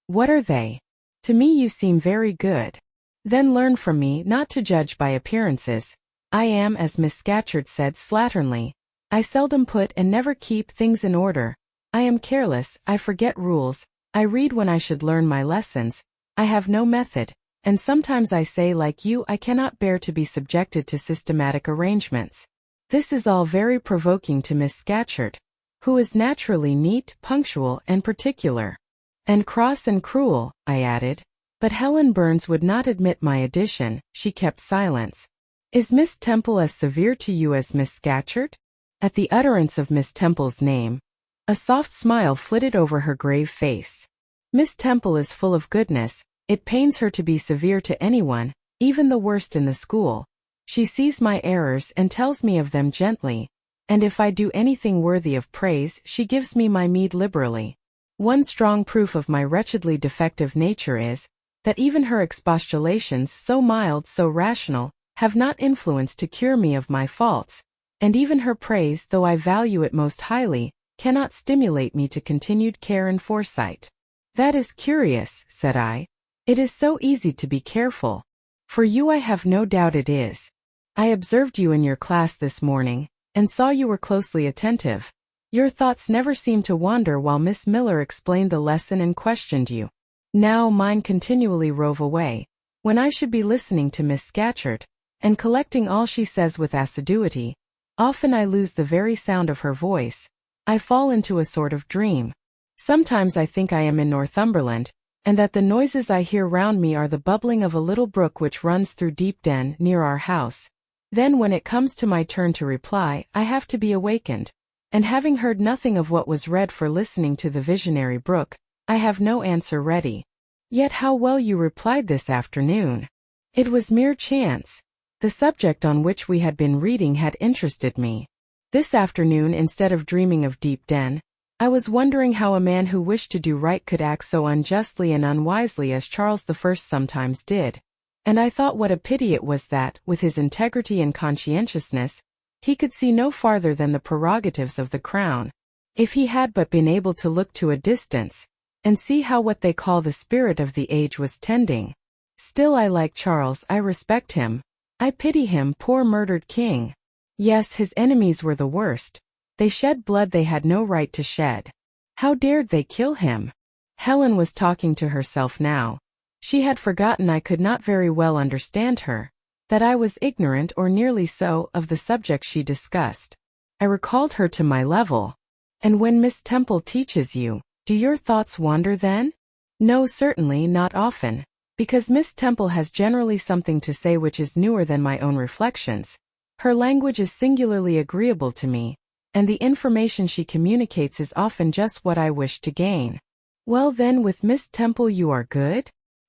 What are they? To me you seem very good. Then learn from me not to judge by appearances. I am, as Miss Scatcherd said slatternly. I seldom put and never keep things in order. I am careless, I forget rules, I read when I should learn my lessons, I have no method, and sometimes I say like you I cannot bear to be subjected to systematic arrangements. This is all very provoking to Miss Scatcherd, who is naturally neat, punctual, and particular. And cross and cruel, I added. But Helen Burns would not admit my addition, she kept silence. Is Miss Temple as severe to you as Miss Scatcherd? At the utterance of Miss Temple's name, a soft smile flitted over her grave face. Miss Temple is full of goodness, it pains her to be severe to anyone, even the worst in the school. She sees my errors and tells me of them gently, and if I do anything worthy of praise she gives me my meed liberally. One strong proof of my wretchedly defective nature is, that even her expostulations, so mild, so rational, have not influence to cure me of my faults, and even her praise, though I value it most highly, cannot stimulate me to continued care and foresight. That is curious, said I. It is so easy to be careful. For you I have no doubt it is. I observed you in your class this morning, and saw you were closely attentive. Your thoughts never seemed to wander while Miss Miller explained the lesson and questioned you. Now mine continually rove away, when I should be listening to Miss Scatcherd, and collecting all she says with assiduity. Often I lose the very sound of her voice. I fall into a sort of dream. Sometimes I think I am in Northumberland, and that the noises I hear round me are the bubbling of a little brook which runs through Deepden near our house. Then when it comes to my turn to reply, I have to be awakened, and having heard nothing of what was read for listening to the visionary brook, I have no answer ready. Yet how well you replied this afternoon. It was mere chance. The subject on which we had been reading had interested me. This afternoon, instead of dreaming of Deepden, I was wondering how a man who wished to do right could act so unjustly and unwisely as Charles I sometimes did, and I thought what a pity it was that, with his integrity and conscientiousness, he could see no farther than the prerogatives of the crown. If he had but been able to look to a distance, and see how what they call the spirit of the age was tending. Still I like Charles, I respect him. I pity him, poor murdered king. Yes, his enemies were the worst. They shed blood they had no right to shed. How dared they kill him? Helen was talking to herself now. She had forgotten I could not very well understand her, that I was ignorant or nearly so of the subject she discussed. I recalled her to my level. And when Miss Temple teaches you, do your thoughts wander then? No, certainly not often, because Miss Temple has generally something to say which is newer than my own reflections. Her language is singularly agreeable to me, and the information she communicates is often just what I wish to gain. Well then, with Miss Temple you are good?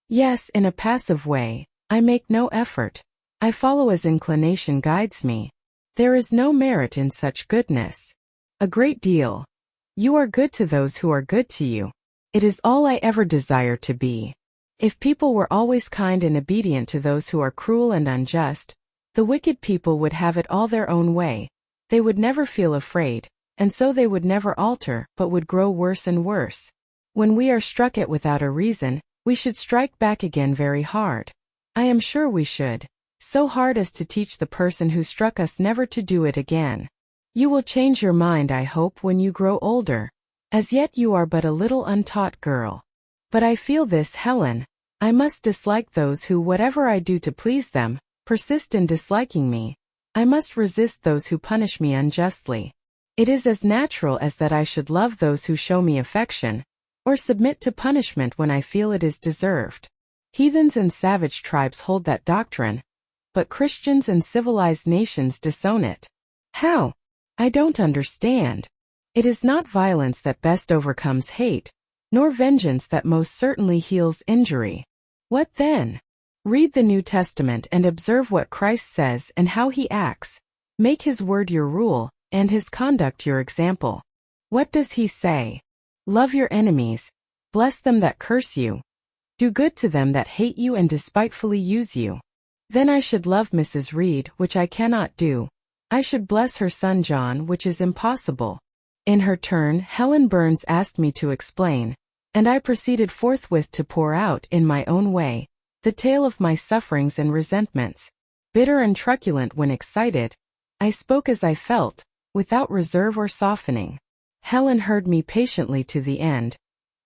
Yes, in a passive way. I make no effort. I follow as inclination guides me. There is no merit in such goodness. A great deal. You are good to those who are good to you. It is all I ever desire to be. If people were always kind and obedient to those who are cruel and unjust, the wicked people would have it all their own way. They would never feel afraid, and so they would never alter, but would grow worse and worse. When we are struck at without a reason, we should strike back again very hard. I am sure we should. So hard as to teach the person who struck us never to do it again. You will change your mind, I hope, when you grow older. As yet you are but a little untaught girl. But I feel this, Helen. I must dislike those who, whatever I do to please them, persist in disliking me. I must resist those who punish me unjustly. It is as natural as that I should love those who show me affection, or submit to punishment when I feel it is deserved. Heathens and savage tribes hold that doctrine, but Christians and civilized nations disown it. How? I don't understand. It is not violence that best overcomes hate, nor vengeance that most certainly heals injury. What then? Read the New Testament and observe what Christ says and how he acts. Make his word your rule, and his conduct your example. What does he say? Love your enemies, bless them that curse you, do good to them that hate you and despitefully use you. Then I should love Mrs. Reed, which I cannot do. I should bless her son John, which is impossible. In her turn, Helen Burns asked me to explain, and I proceeded forthwith to pour out, in my own way, the tale of my sufferings and resentments. Bitter and truculent when excited, I spoke as I felt, without reserve or softening. Helen heard me patiently to the end.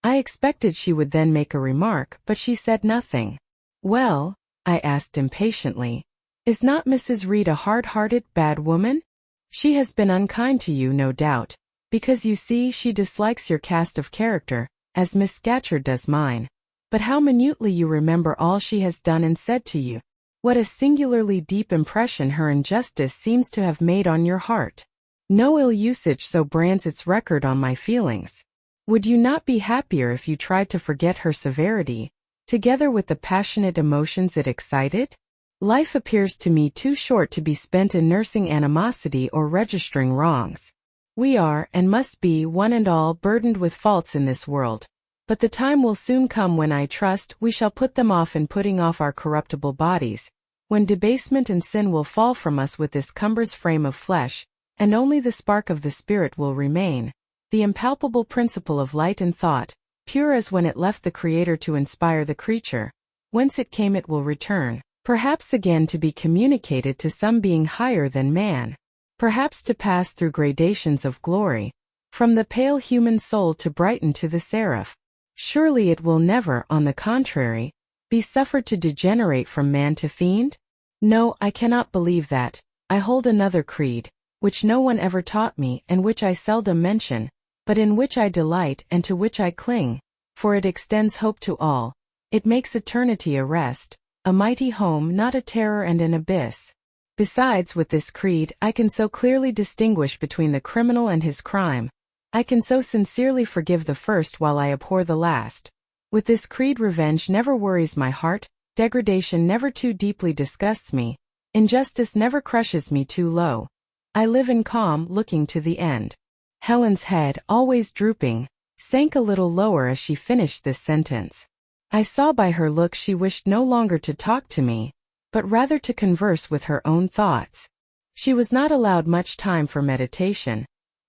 I expected she would then make a remark, but she said nothing. Well, I asked impatiently, is not Mrs. Reed a hard-hearted, bad woman? She has been unkind to you, no doubt, because you see she dislikes your cast of character, as Miss Scatcherd does mine. But how minutely you remember all she has done and said to you. What a singularly deep impression her injustice seems to have made on your heart. No ill usage so brands its record on my feelings. Would you not be happier if you tried to forget her severity, together with the passionate emotions it excited? Life appears to me too short to be spent in nursing animosity or registering wrongs. We are, and must be, one and all burdened with faults in this world, but the time will soon come when I trust we shall put them off in putting off our corruptible bodies, when debasement and sin will fall from us with this cumbrous frame of flesh, and only the spark of the Spirit will remain, the impalpable principle of light and thought, pure as when it left the Creator to inspire the creature. Whence it came it will return, perhaps again to be communicated to some being higher than man, perhaps to pass through gradations of glory, from the pale human soul to brighten to the seraph. Surely it will never, on the contrary, be suffered to degenerate from man to fiend? No, I cannot believe that. I hold another creed, which no one ever taught me and which I seldom mention, but in which I delight and to which I cling, for it extends hope to all. It makes eternity a rest, a mighty home, not a terror and an abyss. Besides, with this creed, I can so clearly distinguish between the criminal and his crime. I can so sincerely forgive the first while I abhor the last. With this creed, revenge never worries my heart, degradation never too deeply disgusts me, injustice never crushes me too low. I live in calm, looking to the end. Helen's head, always drooping, sank a little lower as she finished this sentence. I saw by her look she wished no longer to talk to me, but rather to converse with her own thoughts. She was not allowed much time for meditation.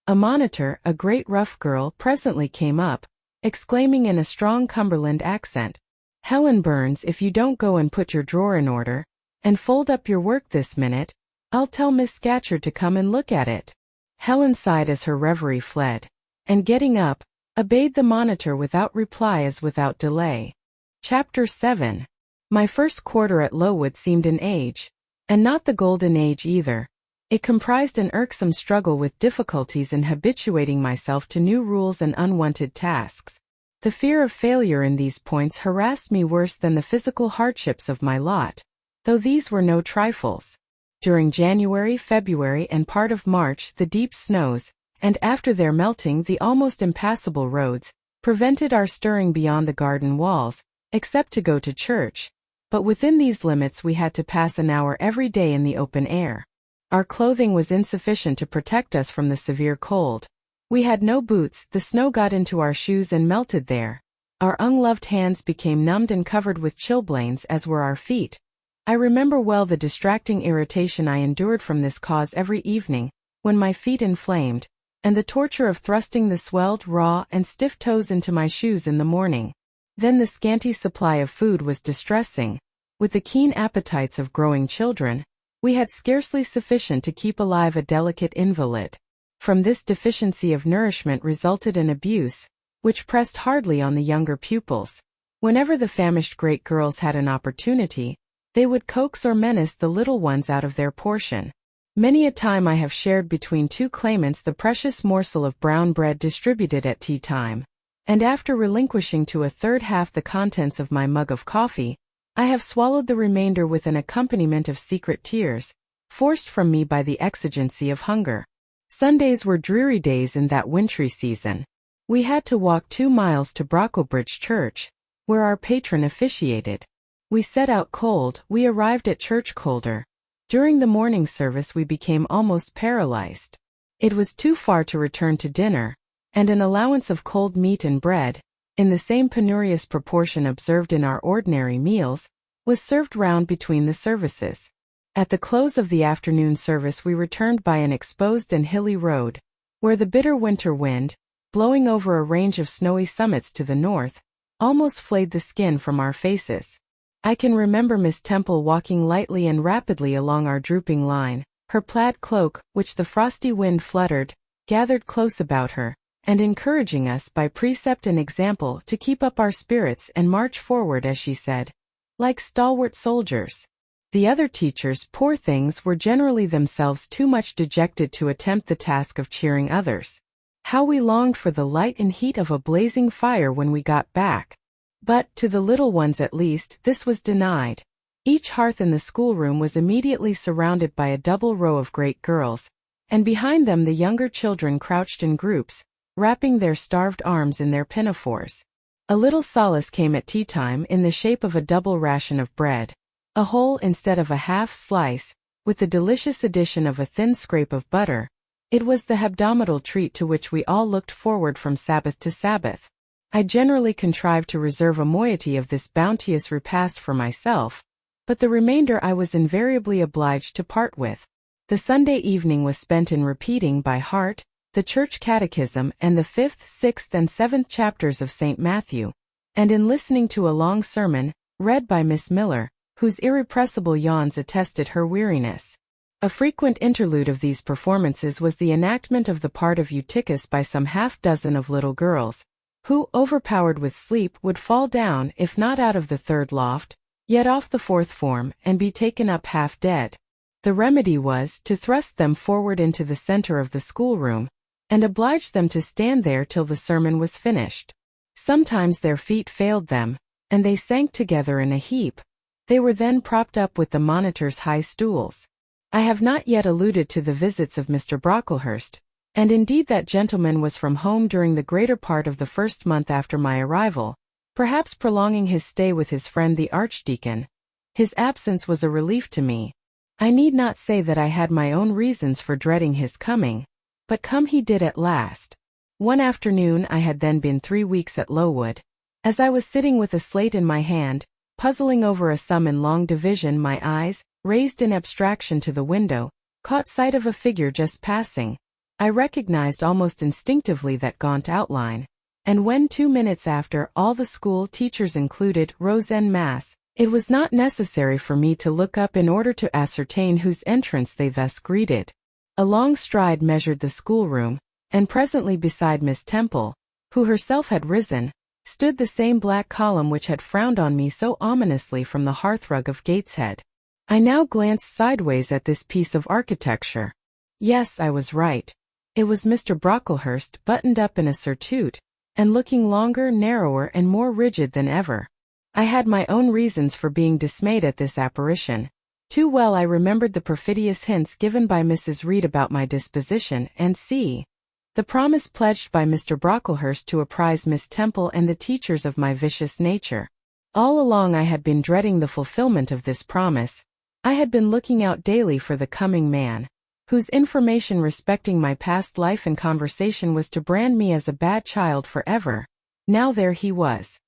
A monitor, a great rough girl, presently came up, exclaiming in a strong Cumberland accent, "Helen Burns, if you don't go and put your drawer in order, and fold up your work this minute, I'll tell Miss Scatcherd to come and look at it." Helen sighed as her reverie fled, and getting up, obeyed the monitor without reply as without delay. Chapter 7. My first quarter at Lowood seemed an age, and not the golden age either. It comprised an irksome struggle with difficulties in habituating myself to new rules and unwanted tasks. The fear of failure in these points harassed me worse than the physical hardships of my lot, though these were no trifles. During January, February, and part of March, the deep snows, and after their melting the almost impassable roads, prevented our stirring beyond the garden walls, except to go to church, but within these limits we had to pass an hour every day in the open air. Our clothing was insufficient to protect us from the severe cold. We had no boots, the snow got into our shoes and melted there. Our ungloved hands became numbed and covered with chilblains, as were our feet. I remember well the distracting irritation I endured from this cause every evening, when my feet inflamed, and the torture of thrusting the swelled, raw, and stiff toes into my shoes in the morning. Then the scanty supply of food was distressing. With the keen appetites of growing children, we had scarcely sufficient to keep alive a delicate invalid. From this deficiency of nourishment resulted an abuse, which pressed hardly on the younger pupils. Whenever the famished great girls had an opportunity, they would coax or menace the little ones out of their portion. Many a time I have shared between two claimants the precious morsel of brown bread distributed at tea time, and after relinquishing to a third half the contents of my mug of coffee, I have swallowed the remainder with an accompaniment of secret tears, forced from me by the exigency of hunger. Sundays were dreary days in that wintry season. We had to walk 2 miles to Brocklebridge Church, where our patron officiated. We set out cold, we arrived at church colder. During the morning service we became almost paralyzed. It was too far to return to dinner, and an allowance of cold meat and bread, in the same penurious proportion observed in our ordinary meals, was served round between the services. At the close of the afternoon service we returned by an exposed and hilly road, where the bitter winter wind, blowing over a range of snowy summits to the north, almost flayed the skin from our faces. I can remember Miss Temple walking lightly and rapidly along our drooping line, her plaid cloak, which the frosty wind fluttered, gathered close about her, and encouraging us by precept and example to keep up our spirits and march forward, as she said, like stalwart soldiers. The other teachers, poor things, were generally themselves too much dejected to attempt the task of cheering others. How we longed for the light and heat of a blazing fire when we got back! But, to the little ones at least, this was denied. Each hearth in the schoolroom was immediately surrounded by a double row of great girls, and behind them the younger children crouched in groups, wrapping their starved arms in their pinafores. A little solace came at tea time in the shape of a double ration of bread, a whole instead of a half slice, with the delicious addition of a thin scrape of butter. It was the hebdomadal treat to which we all looked forward from Sabbath to Sabbath. I generally contrived to reserve a moiety of this bounteous repast for myself, but the remainder I was invariably obliged to part with. The Sunday evening was spent in repeating by heart the Church Catechism and the 5th, 6th and 7th chapters of St. Matthew, and in listening to a long sermon, read by Miss Miller, whose irrepressible yawns attested her weariness. A frequent interlude of these performances was the enactment of the part of Eutychus by some half-dozen of little girls, who, overpowered with sleep, would fall down, if not out of the 3rd loft, yet off the 4th form, and be taken up half dead. The remedy was to thrust them forward into the center of the schoolroom, and oblige them to stand there till the sermon was finished. Sometimes their feet failed them, and they sank together in a heap. They were then propped up with the monitor's high stools. I have not yet alluded to the visits of Mr. Brocklehurst, and indeed that gentleman was from home during the greater part of the first month after my arrival, perhaps prolonging his stay with his friend the Archdeacon. His absence was a relief to me. I need not say that I had my own reasons for dreading his coming, but come he did at last. One afternoon I had then been 3 weeks at Lowood. As I was sitting with a slate in my hand, puzzling over a sum in long division, my eyes, raised in abstraction to the window, caught sight of a figure just passing. I recognized almost instinctively that gaunt outline, and when 2 minutes after, all the school, teachers included, rose en masse, it was not necessary for me to look up in order to ascertain whose entrance they thus greeted. A long stride measured the schoolroom, and presently beside Miss Temple, who herself had risen, stood the same black column which had frowned on me so ominously from the hearthrug of Gateshead. I now glanced sideways at this piece of architecture. Yes, I was right. It was Mr. Brocklehurst, buttoned up in a surtout, and looking longer, narrower, and more rigid than ever. I had my own reasons for being dismayed at this apparition. Too well I remembered the perfidious hints given by Mrs. Reed about my disposition, and the promise pledged by Mr. Brocklehurst to apprise Miss Temple and the teachers of my vicious nature. All along I had been dreading the fulfillment of this promise. I had been looking out daily for the coming man, whose information respecting my past life and conversation was to brand me as a bad child forever. Now there he was.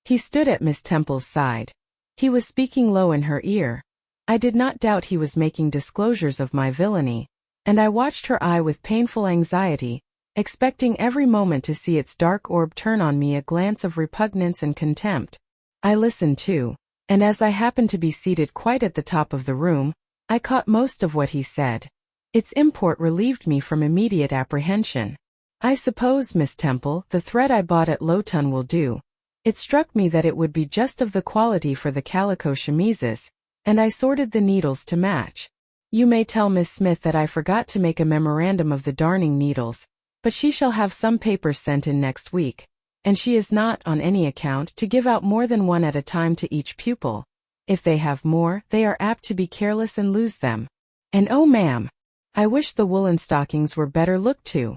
He stood at Miss Temple's side. He was speaking low in her ear. I did not doubt he was making disclosures of my villainy, and I watched her eye with painful anxiety, expecting every moment to see its dark orb turn on me a glance of repugnance and contempt. I listened too, and as I happened to be seated quite at the top of the room, I caught most of what he said. Its import relieved me from immediate apprehension. I suppose, Miss Temple, the thread I bought at Lowton will do. It struck me that it would be just of the quality for the calico chemises, and I sorted the needles to match. You may tell Miss Smith that I forgot to make a memorandum of the darning needles, but she shall have some papers sent in next week, and she is not, on any account, to give out more than one at a time to each pupil. If they have more, they are apt to be careless and lose them. And oh, ma'am, I wish the woolen stockings were better looked to.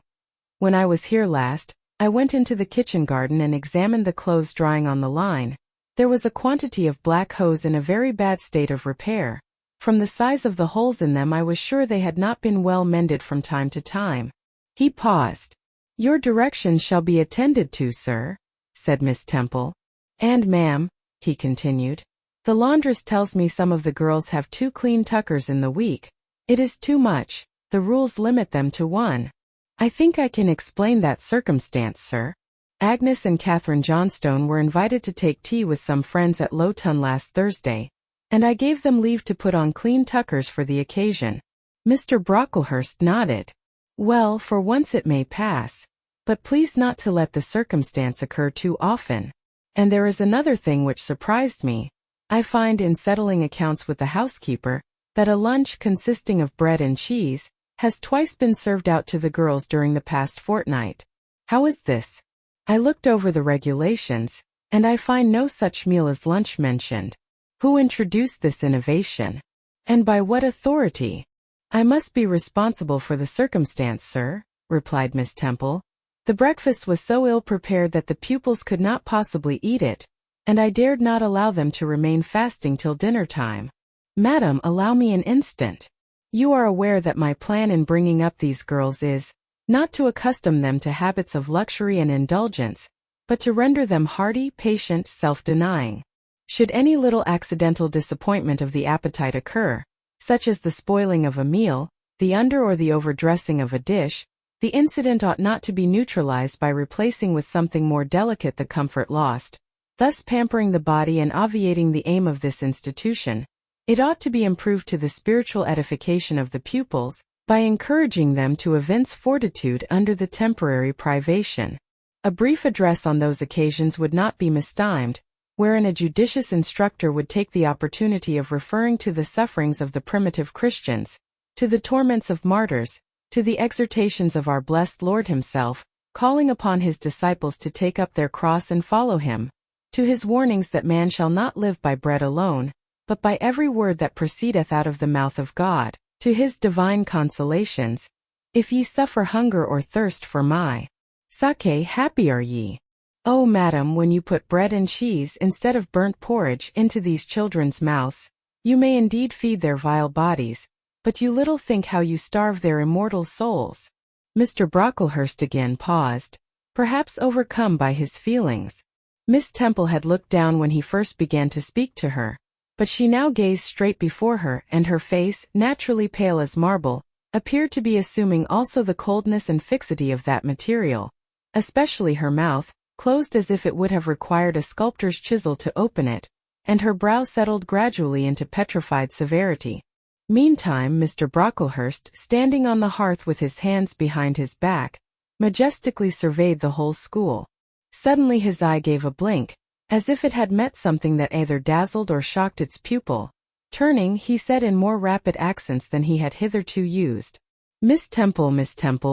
When I was here last, I went into the kitchen garden and examined the clothes drying on the line. There was a quantity of black hose in a very bad state of repair. From the size of the holes in them I was sure they had not been well mended from time to time. He paused. "Your directions shall be attended to, sir," said Miss Temple. "And ma'am," he continued, "the laundress tells me some of the girls have 2 clean tuckers in the week. It is too much. The rules limit them to 1. I think I can explain that circumstance, sir. Agnes and Catherine Johnstone were invited to take tea with some friends at Lowton last Thursday, and I gave them leave to put on clean tuckers for the occasion." Mr. Brocklehurst nodded. "Well, for once it may pass. But please not to let the circumstance occur too often. And there is another thing which surprised me. I find in settling accounts with the housekeeper, that a lunch consisting of bread and cheese has twice been served out to the girls during the past fortnight. How is this? I looked over the regulations, and I find no such meal as lunch mentioned. Who introduced this innovation? And by what authority?" "I must be responsible for the circumstance, sir," replied Miss Temple. "The breakfast was so ill prepared that the pupils could not possibly eat it, and I dared not allow them to remain fasting till dinner time." "Madam, allow me an instant. You are aware that my plan in bringing up these girls is, not to accustom them to habits of luxury and indulgence, but to render them hardy, patient, self-denying. Should any little accidental disappointment of the appetite occur, such as the spoiling of a meal, the under or the overdressing of a dish, the incident ought not to be neutralized by replacing with something more delicate the comfort lost, thus pampering the body and obviating the aim of this institution. It ought to be improved to the spiritual edification of the pupils, by encouraging them to evince fortitude under the temporary privation. A brief address on those occasions would not be mistimed, wherein a judicious instructor would take the opportunity of referring to the sufferings of the primitive Christians, to the torments of martyrs, to the exhortations of our blessed Lord himself, calling upon his disciples to take up their cross and follow him, to his warnings that man shall not live by bread alone, but by every word that proceedeth out of the mouth of God, to his divine consolations. If ye suffer hunger or thirst for my sake, happy are ye. Oh, madam, when you put bread and cheese instead of burnt porridge into these children's mouths, you may indeed feed their vile bodies, but you little think how you starve their immortal souls." Mr. Brocklehurst again paused, perhaps overcome by his feelings. Miss Temple had looked down when he first began to speak to her, but she now gazed straight before her, and her face, naturally pale as marble, appeared to be assuming also the coldness and fixity of that material, especially her mouth, closed as if it would have required a sculptor's chisel to open it, and her brow settled gradually into petrified severity. Meantime Mr. Brocklehurst, standing on the hearth with his hands behind his back, majestically surveyed the whole school. Suddenly his eye gave a blink, as if it had met something that either dazzled or shocked its pupil. Turning, he said in more rapid accents than he had hitherto used, Miss Temple,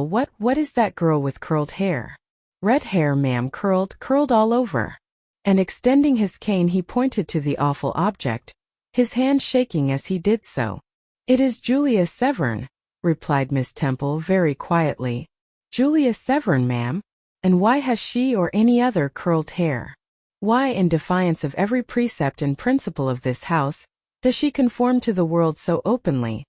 what is that girl with curled hair?" "Red hair, ma'am, curled all over." And extending his cane he pointed to the awful object, his hand shaking as he did so. "It is Julia Severn," replied Miss Temple very quietly. "Julia Severn, ma'am? And why has she or any other curled hair? Why, in defiance of every precept and principle of this house, does she conform to the world so openly,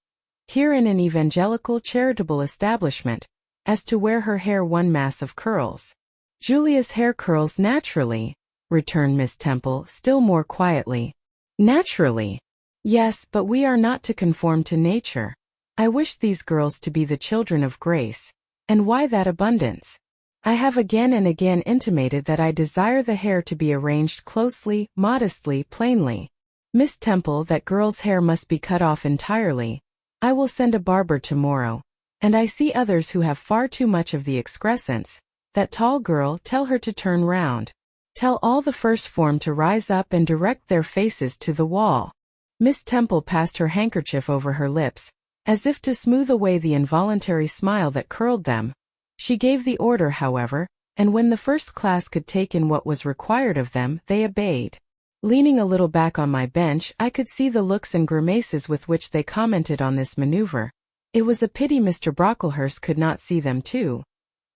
here in an evangelical charitable establishment, as to wear her hair one mass of curls?" "Julia's hair curls naturally," returned Miss Temple still more quietly. "Naturally? Yes, but we are not to conform to nature. I wish these girls to be the children of grace. And why that abundance? I have again and again intimated that I desire the hair to be arranged closely, modestly, plainly. Miss Temple, that girl's hair must be cut off entirely. I will send a barber tomorrow. And I see others who have far too much of the excrescence. That tall girl, tell her to turn round. Tell all the first form to rise up and direct their faces to the wall." Miss Temple passed her handkerchief over her lips, as if to smooth away the involuntary smile that curled them. She gave the order, however, and when the first class could take in what was required of them, they obeyed. Leaning a little back on my bench, I could see the looks and grimaces with which they commented on this maneuver. It was a pity Mr. Brocklehurst could not see them too.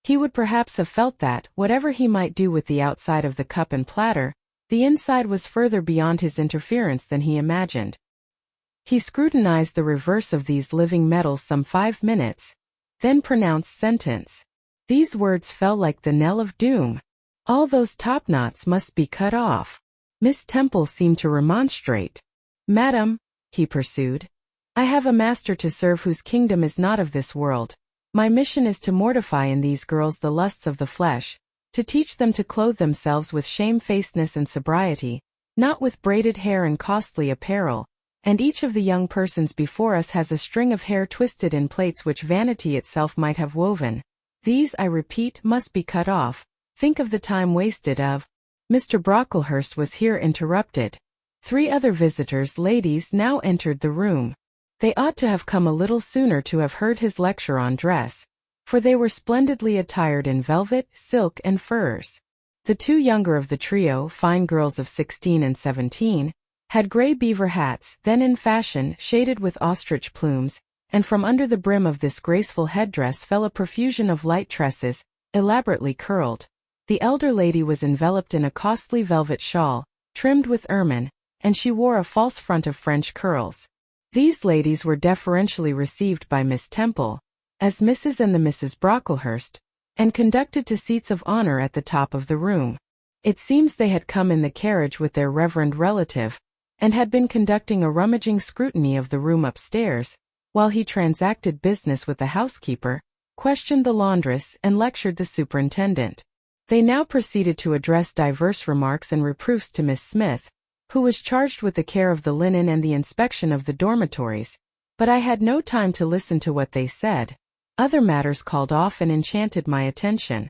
He would perhaps have felt that, whatever he might do with the outside of the cup and platter, the inside was further beyond his interference than he imagined. He scrutinized the reverse of these living metals some 5 minutes, then pronounced sentence. These words fell like the knell of doom. All those topknots must be cut off. Miss Temple seemed to remonstrate. Madam, he pursued, I have a master to serve whose kingdom is not of this world. My mission is to mortify in these girls the lusts of the flesh, to teach them to clothe themselves with shamefacedness and sobriety, not with braided hair and costly apparel, and each of the young persons before us has a string of hair twisted in plaits which vanity itself might have woven. These, I repeat, must be cut off. Think of the time wasted of— Mr. Brocklehurst was here interrupted. 3 other visitors, ladies, now entered the room. They ought to have come a little sooner to have heard his lecture on dress, for they were splendidly attired in velvet, silk, and furs. The 2 younger of the trio, fine girls of 16 and 17, had gray beaver hats, then in fashion, shaded with ostrich plumes, and from under the brim of this graceful headdress fell a profusion of light tresses, elaborately curled. The elder lady was enveloped in a costly velvet shawl, trimmed with ermine, and she wore a false front of French curls. These ladies were deferentially received by Miss Temple, as Mrs. and the Misses Brocklehurst, and conducted to seats of honor at the top of the room. It seems they had come in the carriage with their reverend relative, and had been conducting a rummaging scrutiny of the room upstairs, while he transacted business with the housekeeper, questioned the laundress, and lectured the superintendent. They now proceeded to address diverse remarks and reproofs to Miss Smith, who was charged with the care of the linen and the inspection of the dormitories, but I had no time to listen to what they said. Other matters called off and enchanted my attention.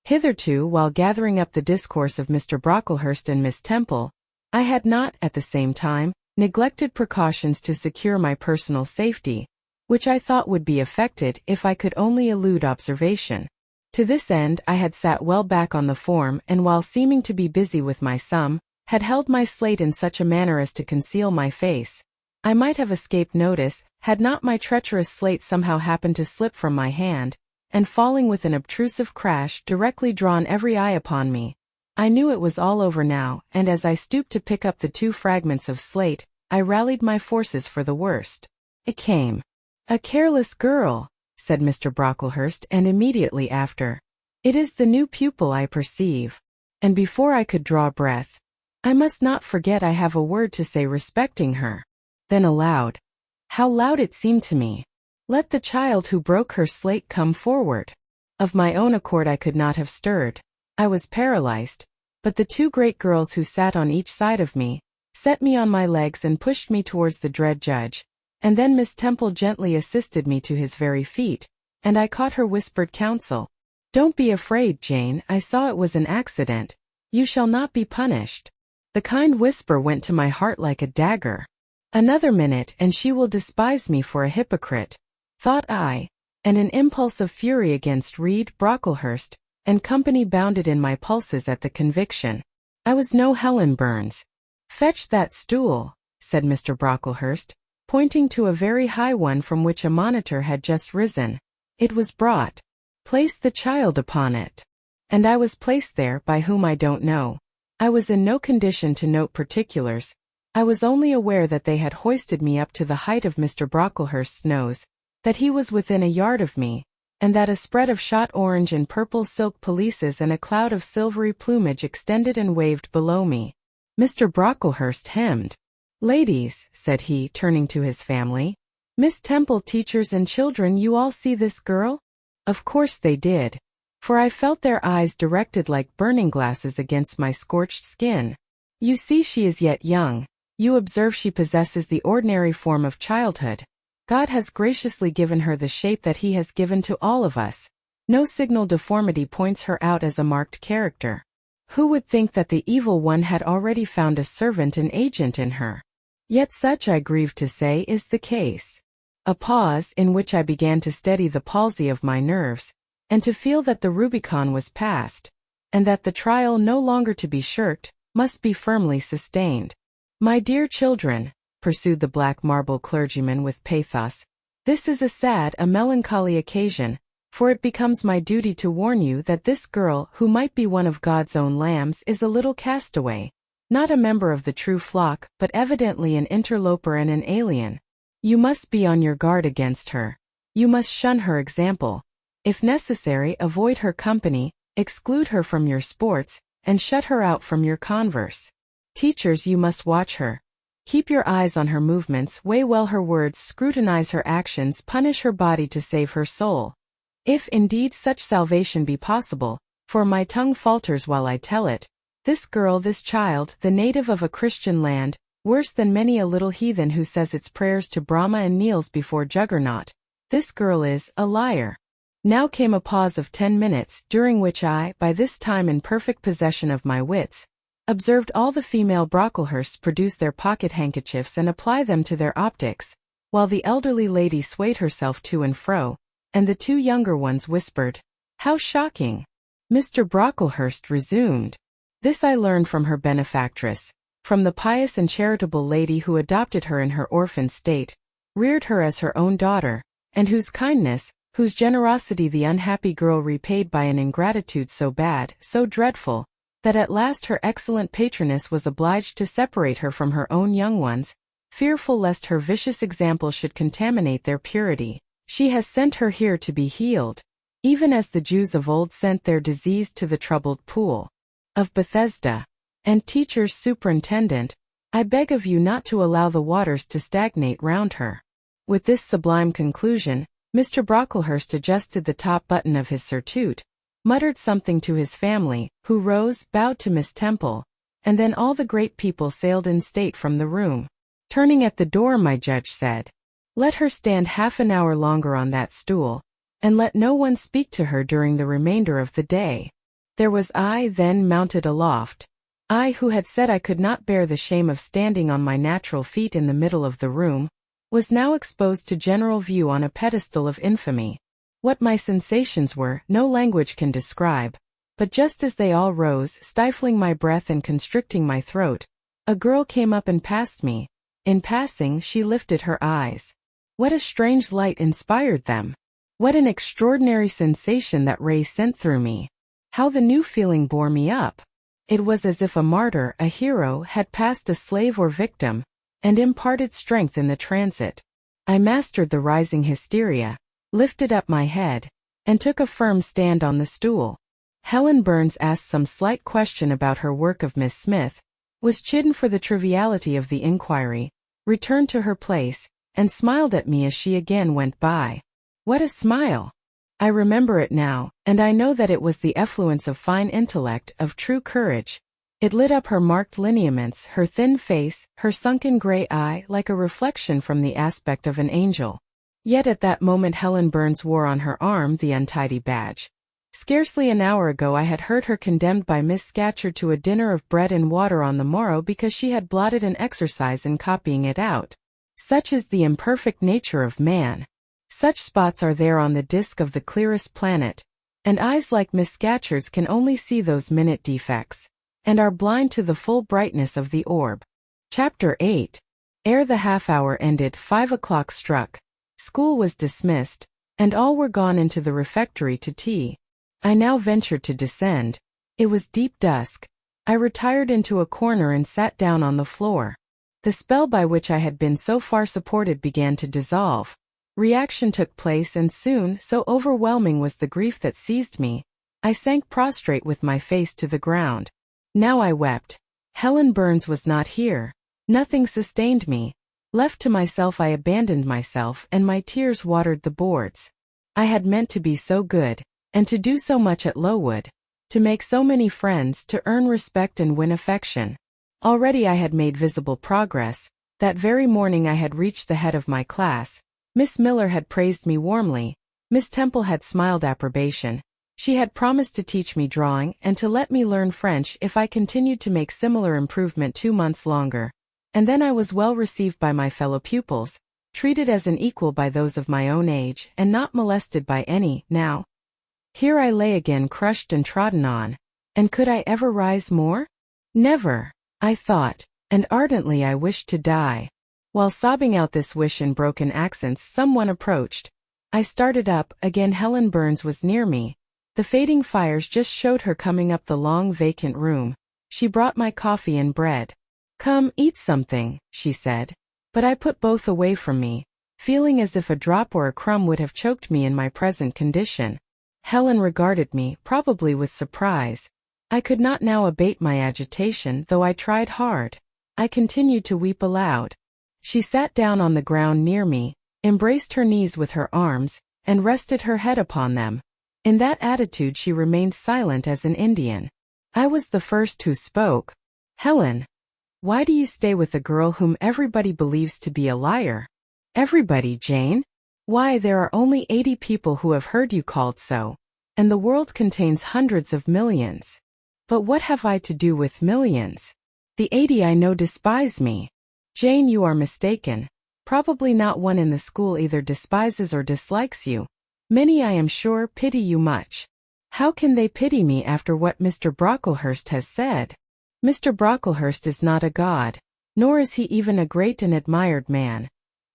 Hitherto, while gathering up the discourse of Mr. Brocklehurst and Miss Temple, I had not, at the same time, neglected precautions to secure my personal safety, which I thought would be effected if I could only elude observation. To this end I had sat well back on the form, and while seeming to be busy with my sum, had held my slate in such a manner as to conceal my face. I might have escaped notice, had not my treacherous slate somehow happened to slip from my hand, and falling with an obtrusive crash directly drawn every eye upon me. I knew it was all over now, and as I stooped to pick up the 2 fragments of slate, I rallied my forces for the worst. It came. A careless girl, said Mr. Brocklehurst, and immediately after, it is the new pupil, I perceive. And before I could draw breath, I must not forget I have a word to say respecting her. Then aloud, how loud it seemed to me, let the child who broke her slate come forward. Of my own accord I could not have stirred. I was paralyzed, but the 2 great girls who sat on each side of me, set me on my legs and pushed me towards the dread judge, and then Miss Temple gently assisted me to his very feet, and I caught her whispered counsel. Don't be afraid, Jane, I saw it was an accident. You shall not be punished. The kind whisper went to my heart like a dagger. Another minute and she will despise me for a hypocrite, thought I, and an impulse of fury against Reed, Brocklehurst, and company bounded in my pulses at the conviction. I was no Helen Burns. Fetch that stool, said Mr. Brocklehurst, pointing to a very high one from which a monitor had just risen. It was brought. Place the child upon it. And I was placed there, by whom I don't know. I was in no condition to note particulars. I was only aware that they had hoisted me up to the height of Mr. Brocklehurst's nose, that he was within a yard of me, and that a spread of shot orange and purple silk pelisses and a cloud of silvery plumage extended and waved below me. Mr. Brocklehurst hemmed. Ladies, said he, turning to his family, Miss Temple, teachers and children, you all see this girl? Of course they did, for I felt their eyes directed like burning glasses against my scorched skin. You see she is yet young. You observe she possesses the ordinary form of childhood. God has graciously given her the shape that he has given to all of us. No signal deformity points her out as a marked character. Who would think that the evil one had already found a servant and agent in her? Yet such, I grieve to say, is the case. A pause, in which I began to steady the palsy of my nerves, and to feel that the Rubicon was passed, and that the trial no longer to be shirked, must be firmly sustained. My dear children, pursued the black marble clergyman with pathos, this is a sad, a melancholy occasion, For it becomes my duty to warn you that this girl, who might be one of God's own lambs, is a little castaway, not a member of the true flock, but evidently an interloper and an alien. You must be on your guard against her. You must shun her example. If necessary, avoid her company, exclude her from your sports, and shut her out from your converse. Teachers, you must watch her. Keep your eyes on her movements, weigh well her words, scrutinize her actions, punish her body to save her soul. If indeed such salvation be possible, for my tongue falters while I tell it, this girl, this child, the native of a Christian land, worse than many a little heathen who says its prayers to Brahma and kneels before Juggernaut, this girl is a liar. Now came a pause of 10 minutes, during which I, by this time in perfect possession of my wits, observed all the female Brocklehursts produce their pocket handkerchiefs and apply them to their optics, while the elderly lady swayed herself to and fro, and the two younger ones whispered, "How shocking!" Mr. Brocklehurst resumed. This I learned from her benefactress, from the pious and charitable lady who adopted her in her orphan state, reared her as her own daughter, and whose kindness, whose generosity the unhappy girl repaid by an ingratitude so bad, so dreadful, that at last her excellent patroness was obliged to separate her from her own young ones, fearful lest her vicious example should contaminate their purity. She has sent her here to be healed, even as the Jews of old sent their diseased to the troubled pool of Bethesda. And teachers, superintendent, I beg of you not to allow the waters to stagnate round her. With this sublime conclusion, Mr. Brocklehurst adjusted the top button of his surtout, muttered something to his family, who rose, bowed to Miss Temple, and then all the great people sailed in state from the room. Turning at the door, my judge said, "Let her stand half an hour longer on that stool, and let no one speak to her during the remainder of the day." There was I then mounted aloft, I who had said I could not bear the shame of standing on my natural feet in the middle of the room, was now exposed to general view on a pedestal of infamy. What my sensations were, no language can describe, but just as they all rose, stifling my breath and constricting my throat, a girl came up and passed me. In passing, she lifted her eyes. What a strange light inspired them! What an extraordinary sensation that ray sent through me! How the new feeling bore me up! It was as if a martyr, a hero, had passed a slave or victim, and imparted strength in the transit. I mastered the rising hysteria, lifted up my head, and took a firm stand on the stool. Helen Burns asked some slight question about her work of Miss Smith, was chidden for the triviality of the inquiry, returned to her place, and smiled at me as she again went by. What a smile! I remember it now, and I know that it was the effluence of fine intellect, of true courage. It lit up her marked lineaments, her thin face, her sunken gray eye, like a reflection from the aspect of an angel. Yet at that moment Helen Burns wore on her arm the untidy badge. Scarcely an hour ago I had heard her condemned by Miss Scatcherd to a dinner of bread and water on the morrow because she had blotted an exercise in copying it out. Such is the imperfect nature of man. Such spots are there on the disk of the clearest planet, and eyes like Miss Scatcherd's can only see those minute defects, and are blind to the full brightness of the orb. Chapter 8. Ere the half-hour ended, 5 o'clock struck. School was dismissed, and all were gone into the refectory to tea. I now ventured to descend. It was deep dusk. I retired into a corner and sat down on the floor. The spell by which I had been so far supported began to dissolve. Reaction took place, and soon, so overwhelming was the grief that seized me, I sank prostrate with my face to the ground. Now I wept. Helen Burns was not here. Nothing sustained me. Left to myself I abandoned myself, and my tears watered the boards. I had meant to be so good, and to do so much at Lowood, to make so many friends, to earn respect and win affection. Already I had made visible progress. That very morning I had reached the head of my class. Miss Miller had praised me warmly. Miss Temple had smiled approbation. She had promised to teach me drawing and to let me learn French if I continued to make similar improvement 2 months longer. And then I was well received by my fellow pupils, treated as an equal by those of my own age, and not molested by any. Now, here I lay again crushed and trodden on, and could I ever rise more? Never, I thought, and ardently I wished to die. While sobbing out this wish in broken accents, someone approached. I started up, again Helen Burns was near me. The fading fires just showed her coming up the long vacant room. She brought my coffee and bread. "Come, eat something," she said. But I put both away from me, feeling as if a drop or a crumb would have choked me in my present condition. Helen regarded me, probably with surprise. I could not now abate my agitation, though I tried hard. I continued to weep aloud. She sat down on the ground near me, embraced her knees with her arms, and rested her head upon them. In that attitude she remained silent as an Indian. I was the first who spoke. "Helen, why do you stay with a girl whom everybody believes to be a liar?" "Everybody, Jane? Why, there are only 80 people who have heard you called so, and the world contains hundreds of millions. But what have I to do with millions? The 80 I know despise me." "Jane, you are mistaken. Probably not one in the school either despises or dislikes you. Many, I am sure, pity you much." "How can they pity me after what Mr. Brocklehurst has said?" "Mr. Brocklehurst is not a god, nor is he even a great and admired man.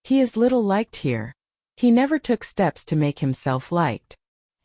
He is little liked here. He never took steps to make himself liked.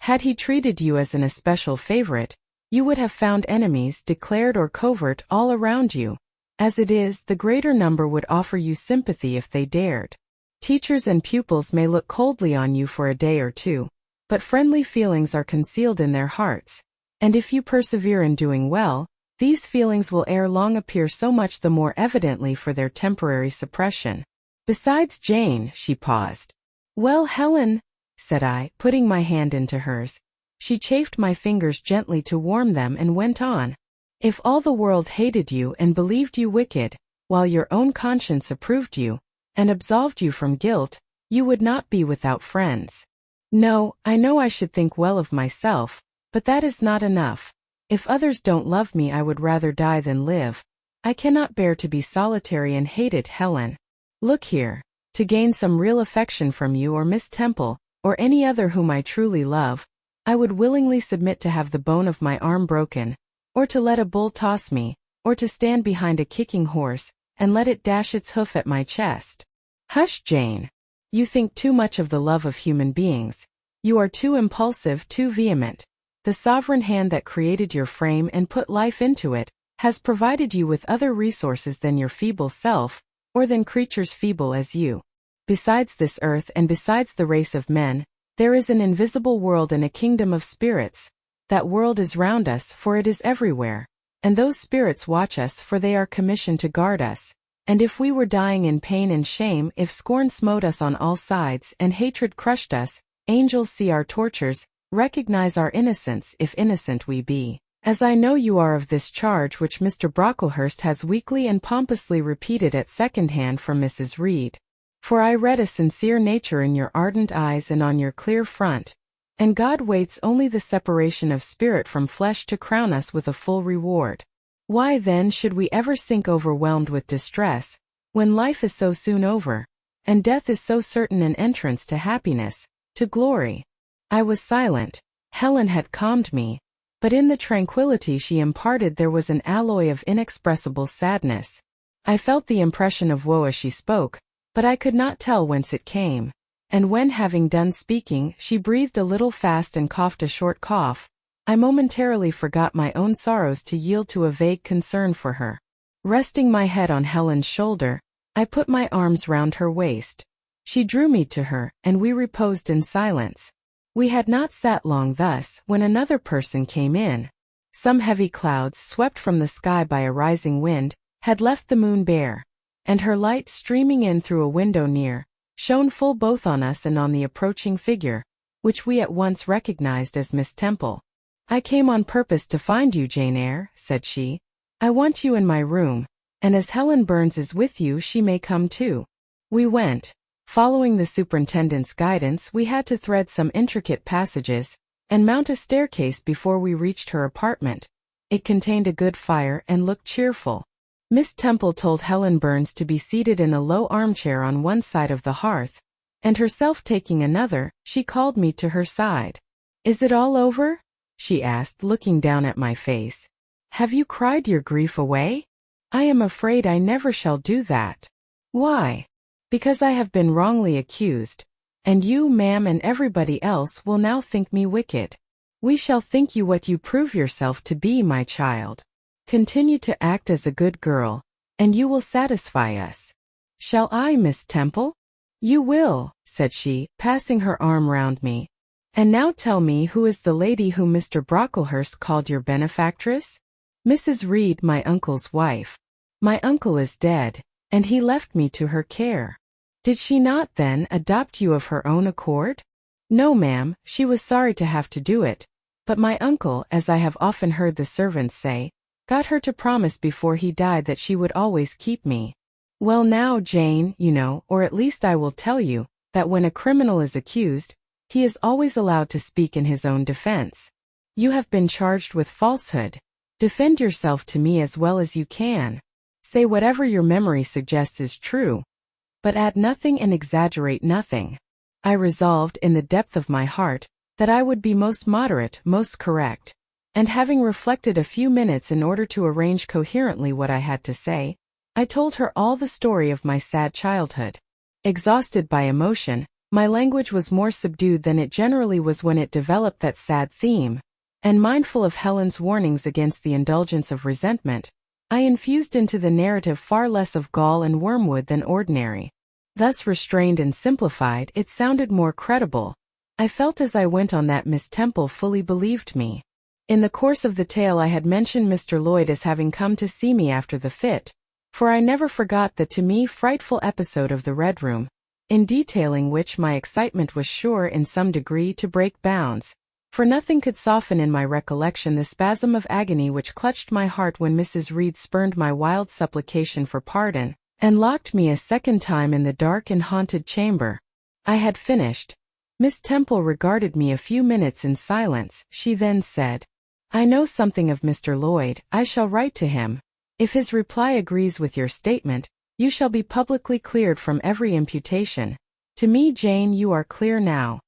Had he treated you as an especial favorite, you would have found enemies, declared or covert, all around you. As it is, the greater number would offer you sympathy if they dared. Teachers and pupils may look coldly on you for a day or two, but friendly feelings are concealed in their hearts, and if you persevere in doing well, these feelings will ere long appear so much the more evidently for their temporary suppression. Besides, Jane," she paused. "Well, Helen," said I, putting my hand into hers. She chafed my fingers gently to warm them and went on. "If all the world hated you and believed you wicked, while your own conscience approved you, and absolved you from guilt, you would not be without friends. No, I know I should think well of myself, but that is not enough. If others don't love me, I would rather die than live. I cannot bear to be solitary and hated, Helen. Look here, to gain some real affection from you or Miss Temple, or any other whom I truly love, I would willingly submit to have the bone of my arm broken, or to let a bull toss me, or to stand behind a kicking horse, and let it dash its hoof at my chest." "Hush, Jane. You think too much of the love of human beings. You are too impulsive, too vehement. The sovereign hand that created your frame and put life into it, has provided you with other resources than your feeble self, or than creatures feeble as you. Besides this earth and besides the race of men, there is an invisible world and a kingdom of spirits. That world is round us, for it is everywhere, and those spirits watch us, for they are commissioned to guard us. And if we were dying in pain and shame, if scorn smote us on all sides and hatred crushed us, angels see our tortures, recognize our innocence if innocent we be. As I know you are of this charge which Mr. Brocklehurst has weakly and pompously repeated at second hand from Mrs. Reed. For I read a sincere nature in your ardent eyes and on your clear front, and God waits only the separation of spirit from flesh to crown us with a full reward. Why then should we ever sink overwhelmed with distress, when life is so soon over, and death is so certain an entrance to happiness, to glory?" I was silent. Helen had calmed me, but in the tranquility she imparted there was an alloy of inexpressible sadness. I felt the impression of woe as she spoke, but I could not tell whence it came, and when, having done speaking, she breathed a little fast and coughed a short cough, I momentarily forgot my own sorrows to yield to a vague concern for her. Resting my head on Helen's shoulder, I put my arms round her waist. She drew me to her, and we reposed in silence. We had not sat long thus, when another person came in. Some heavy clouds, swept from the sky by a rising wind, had left the moon bare, and her light, streaming in through a window near, shone full both on us and on the approaching figure, which we at once recognized as Miss Temple. "I came on purpose to find you, Jane Eyre," said she. "I want you in my room, and as Helen Burns is with you, she may come too." We went. Following the superintendent's guidance, we had to thread some intricate passages, and mount a staircase before we reached her apartment. It contained a good fire and looked cheerful. Miss Temple told Helen Burns to be seated in a low armchair on one side of the hearth, and herself taking another, she called me to her side. "Is it all over?" she asked, looking down at my face. "Have you cried your grief away?" "I am afraid I never shall do that." "Why?" "Because I have been wrongly accused. And you, ma'am, and everybody else will now think me wicked. We shall think you what you prove yourself to be, my child. Continue to act as a good girl, and you will satisfy us. Shall I, Miss Temple? You will, said she, passing her arm round me. And now tell me, who is the lady whom Mr. Brocklehurst called your benefactress? Mrs. Reed, my uncle's wife. My uncle is dead, and he left me to her care. Did she not, then, adopt you of her own accord? No, ma'am, she was sorry to have to do it, but my uncle, as I have often heard the servants say, got her to promise before he died that she would always keep me. Well now, Jane, you know, or at least I will tell you, that when a criminal is accused, he is always allowed to speak in his own defense. You have been charged with falsehood. Defend yourself to me as well as you can. Say whatever your memory suggests is true, but add nothing and exaggerate nothing. I resolved in the depth of my heart that I would be most moderate, most correct, and having reflected a few minutes in order to arrange coherently what I had to say, I told her all the story of my sad childhood. Exhausted by emotion, my language was more subdued than it generally was when it developed that sad theme, and mindful of Helen's warnings against the indulgence of resentment, I infused into the narrative far less of gall and wormwood than ordinary. Thus restrained and simplified, it sounded more credible. I felt as I went on that Miss Temple fully believed me. In the course of the tale I had mentioned Mr. Lloyd as having come to see me after the fit, for I never forgot the to me frightful episode of the Red Room, in detailing which my excitement was sure in some degree to break bounds, for nothing could soften in my recollection the spasm of agony which clutched my heart when Mrs. Reed spurned my wild supplication for pardon, and locked me a second time in the dark and haunted chamber. I had finished. Miss Temple regarded me a few minutes in silence. She then said, I know something of Mr. Lloyd. I shall write to him. If his reply agrees with your statement, you shall be publicly cleared from every imputation. To me, Jane, you are clear now.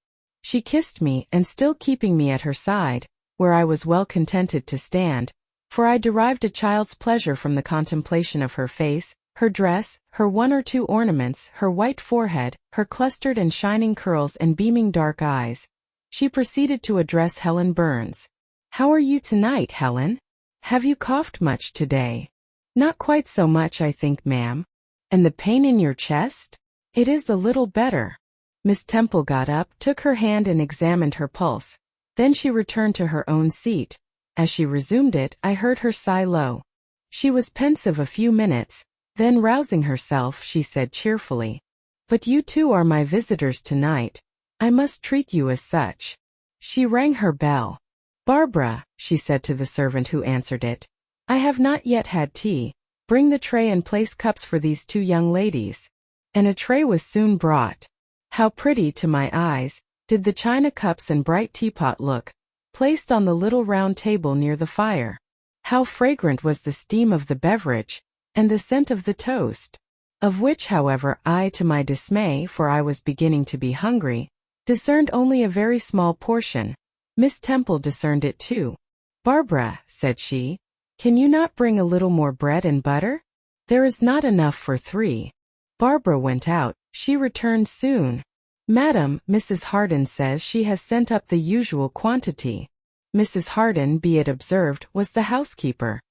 She kissed me, and still keeping me at her side, where I was well contented to stand, for I derived a child's pleasure from the contemplation of her face, her dress, her one or two ornaments, her white forehead, her clustered and shining curls and beaming dark eyes. She proceeded to address Helen Burns. How are you tonight, Helen? Have you coughed much today? Not quite so much, I think, ma'am. And the pain in your chest? It is a little better. Miss Temple got up, took her hand and examined her pulse. Then she returned to her own seat. As she resumed it, I heard her sigh low. She was pensive a few minutes, then rousing herself, she said cheerfully, But you two are my visitors tonight. I must treat you as such. She rang her bell. Barbara, she said to the servant who answered it, I have not yet had tea. Bring the tray and place cups for these two young ladies. And a tray was soon brought. How pretty to my eyes did the china cups and bright teapot look, placed on the little round table near the fire. How fragrant was the steam of the beverage, and the scent of the toast, of which, however, I, to my dismay, for I was beginning to be hungry, discerned only a very small portion. Miss Temple discerned it too. Barbara, said she, can you not bring a little more bread and butter? There is not enough for 3. Barbara went out. She returned soon. Madam, Mrs. Harden says she has sent up the usual quantity. Mrs. Harden, be it observed, was the housekeeper,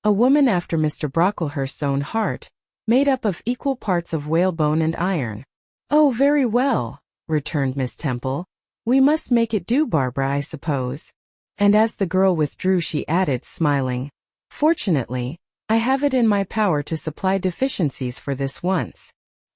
a woman after Mr. Brocklehurst's own heart, made up of equal parts of whalebone and iron. Oh, very well, returned Miss Temple. We must make it do, Barbara, I suppose. And as the girl withdrew she added, smiling, Fortunately, I have it in my power to supply deficiencies for this once.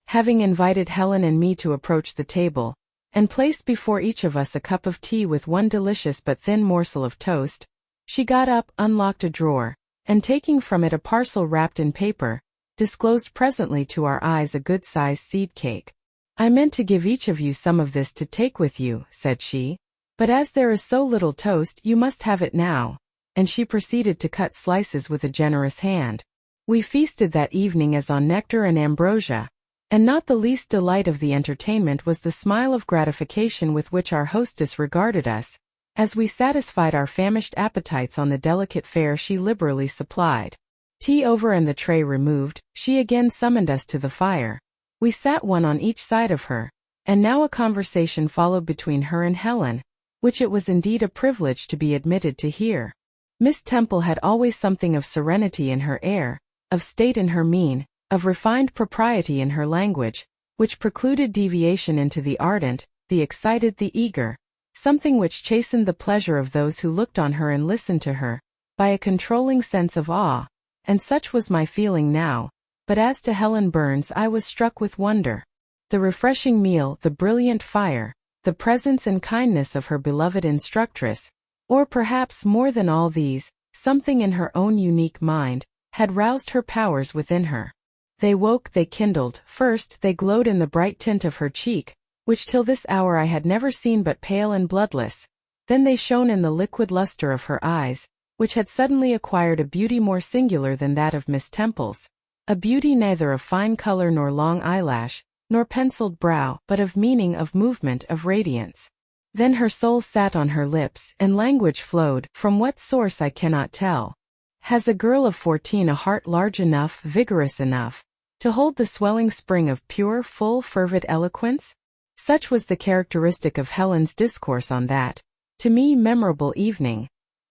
Having invited Helen and me to approach the table, and placed before each of us a cup of tea with one delicious but thin morsel of toast, she got up, unlocked a drawer, and taking from it a parcel wrapped in paper, disclosed presently to our eyes a good-sized seed cake. I meant to give each of you some of this to take with you, said she, but as there is so little toast, you must have it now, and she proceeded to cut slices with a generous hand. We feasted that evening as on nectar and ambrosia, and not the least delight of the entertainment was the smile of gratification with which our hostess regarded us, as we satisfied our famished appetites on the delicate fare she liberally supplied. Tea over and the tray removed, she again summoned us to the fire. We sat one on each side of her, And now a conversation followed between her and Helen, which it was indeed a privilege to be admitted to hear. Miss Temple had always something of serenity in her air, of state in her mien, of refined propriety in her language, which precluded deviation into the ardent, the excited, the eager, something which chastened the pleasure of those who looked on her and listened to her, by a controlling sense of awe, and such was my feeling now. But as to Helen Burns, I was struck with wonder. The refreshing meal, the brilliant fire, the presence and kindness of her beloved instructress, or perhaps more than all these, something in her own unique mind, had roused her powers within her. They woke, they kindled. First, they glowed in the bright tint of her cheek, which till this hour I had never seen but pale and bloodless. Then they shone in the liquid luster of her eyes, which had suddenly acquired a beauty more singular than that of Miss Temple's, a beauty neither of fine color nor long eyelash, nor penciled brow, but of meaning, of movement, of radiance. Then her soul sat on her lips, and language flowed, from what source I cannot tell. Has a girl of 14 a heart large enough, vigorous enough, to hold the swelling spring of pure, full, fervid eloquence? Such was the characteristic of Helen's discourse on that, to me, memorable evening.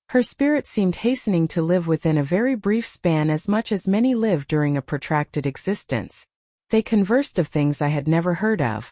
Her spirit seemed hastening to live within a very brief span as much as many live during a protracted existence. They conversed of things I had never heard of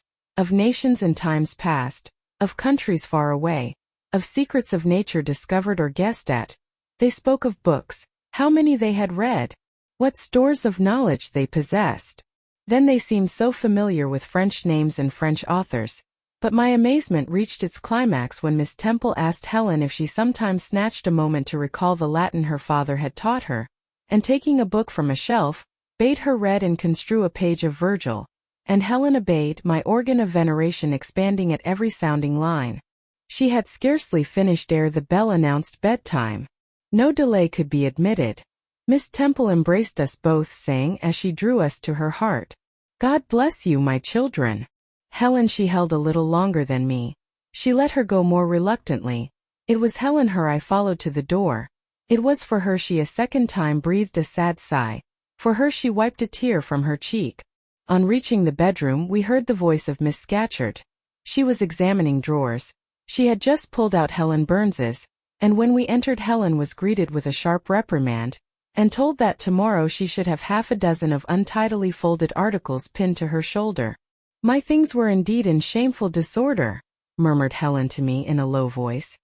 nations in times past, of countries far away, of secrets of nature discovered or guessed at. They spoke of books, how many they had read, what stores of knowledge they possessed. Then they seemed so familiar with French names and French authors. But my amazement reached its climax when Miss Temple asked Helen if she sometimes snatched a moment to recall the Latin her father had taught her, and taking a book from a shelf, bade her read and construe a page of Virgil. And Helen obeyed, my organ of veneration expanding at every sounding line. She had scarcely finished ere the bell announced bedtime. No delay could be admitted. Miss Temple embraced us both, saying as she drew us to her heart, "God bless you, my children." Helen she held a little longer than me. She let her go more reluctantly. It was Helen her I followed to the door. It was for her she a second time breathed a sad sigh. For her she wiped a tear from her cheek. On reaching the bedroom we heard the voice of Miss Scatcherd. She was examining drawers. She had just pulled out Helen Burns's, and when we entered Helen was greeted with a sharp reprimand, and told that tomorrow she should have half a dozen of untidily folded articles pinned to her shoulder. "My things were indeed in shameful disorder," murmured Helen to me in a low voice.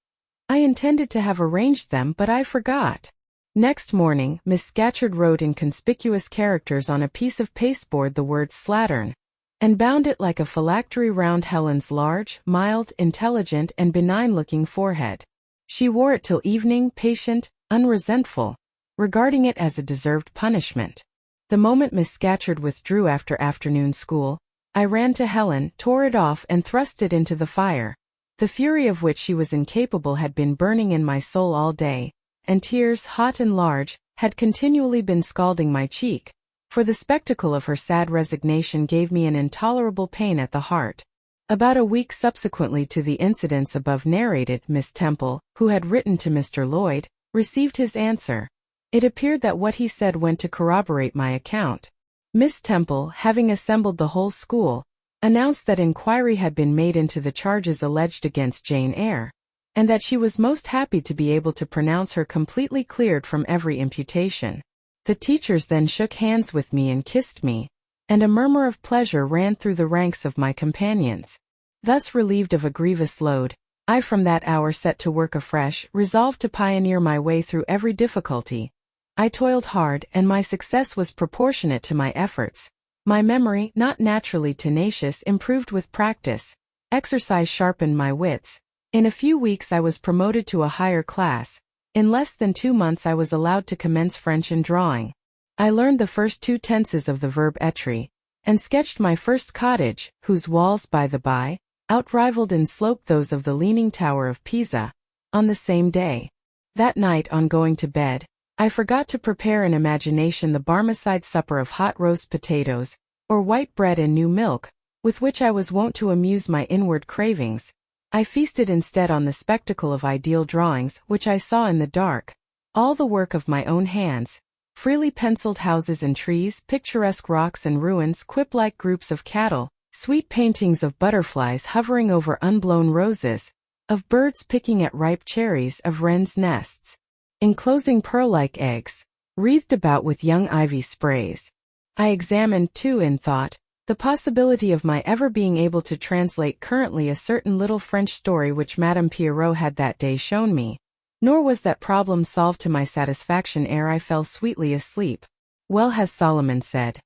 "I intended to have arranged them, but I forgot." Next morning, Miss Scatcherd wrote in conspicuous characters on a piece of pasteboard the word slattern, and bound it like a phylactery round Helen's large, mild, intelligent, and benign-looking forehead. She wore it till evening, patient, unresentful, regarding it as a deserved punishment. The moment Miss Scatcherd withdrew after afternoon school, I ran to Helen, tore it off and thrust it into the fire. The fury of which she was incapable had been burning in my soul all day, and tears, hot and large, had continually been scalding my cheek, for the spectacle of her sad resignation gave me an intolerable pain at the heart. About a week subsequently to the incidents above narrated, Miss Temple, who had written to Mr. Lloyd, received his answer. It appeared that what he said went to corroborate my account. Miss Temple, having assembled the whole school, announced that inquiry had been made into the charges alleged against Jane Eyre, and that she was most happy to be able to pronounce her completely cleared from every imputation. The teachers then shook hands with me and kissed me, and a murmur of pleasure ran through the ranks of my companions. Thus relieved of a grievous load, I from that hour set to work afresh, resolved to pioneer my way through every difficulty. I toiled hard, and my success was proportionate to my efforts. My memory, not naturally tenacious, improved with practice. Exercise sharpened my wits. In a few weeks I was promoted to a higher class. In less than 2 months I was allowed to commence French and drawing. I learned the first 2 tenses of the verb être, and sketched my first cottage, whose walls, by the by, outrivaled in slope those of the Leaning Tower of Pisa, on the same day. That night, on going to bed, I forgot to prepare in imagination the Barmecide supper of hot roast potatoes, or white bread and new milk, with which I was wont to amuse my inward cravings. I feasted instead on the spectacle of ideal drawings which I saw in the dark, all the work of my own hands, freely penciled houses and trees, picturesque rocks and ruins, quip-like groups of cattle, Sweet paintings of butterflies hovering over unblown roses, of birds picking at ripe cherries, of wrens' nests, enclosing pearl-like eggs, wreathed about with young ivy sprays. I examined, too, in thought, the possibility of my ever being able to translate currently a certain little French story which Madame Pierrot had that day shown me. Nor was that problem solved to my satisfaction ere I fell sweetly asleep. Well has Solomon said,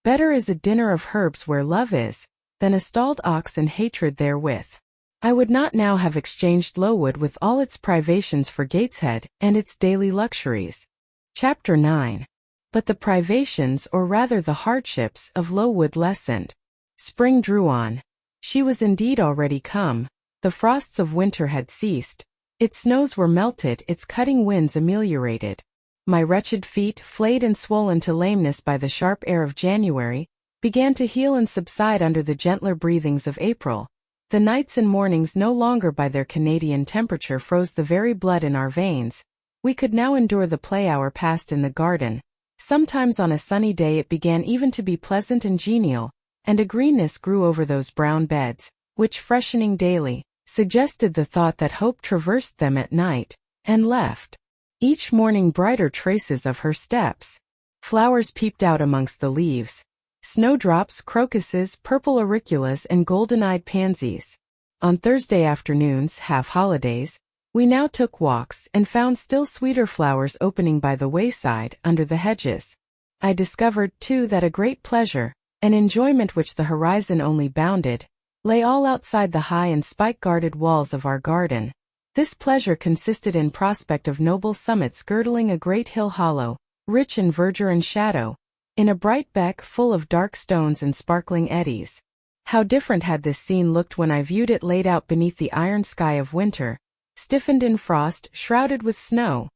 "Better is a dinner of herbs where love is, than a stalled ox and hatred therewith." I would not now have exchanged Lowood with all its privations for Gateshead and its daily luxuries. Chapter 9. But the privations, or rather the hardships, of Lowood lessened. Spring drew on. She was indeed already come. The frosts of winter had ceased. Its snows were melted, its cutting winds ameliorated. My wretched feet, flayed and swollen to lameness by the sharp air of January, began to heal and subside under the gentler breathings of April. The nights and mornings no longer by their Canadian temperature froze the very blood in our veins. We could now endure the play hour passed in the garden. Sometimes on a sunny day it began even to be pleasant and genial, and a greenness grew over those brown beds, which, freshening daily, suggested the thought that hope traversed them at night, and left each morning brighter traces of her steps. Flowers peeped out amongst the leaves. Snowdrops, crocuses, purple auriculas, and golden-eyed pansies. On Thursday afternoons, half-holidays, we now took walks and found still sweeter flowers opening by the wayside, under the hedges. I discovered, too, that a great pleasure, an enjoyment which the horizon only bounded, lay all outside the high and spike-guarded walls of our garden. This pleasure consisted in prospect of noble summits girdling a great hill hollow, rich in verdure and shadow, in a bright beck full of dark stones and sparkling eddies. How different had this scene looked when I viewed it laid out beneath the iron sky of winter, stiffened in frost, shrouded with snow,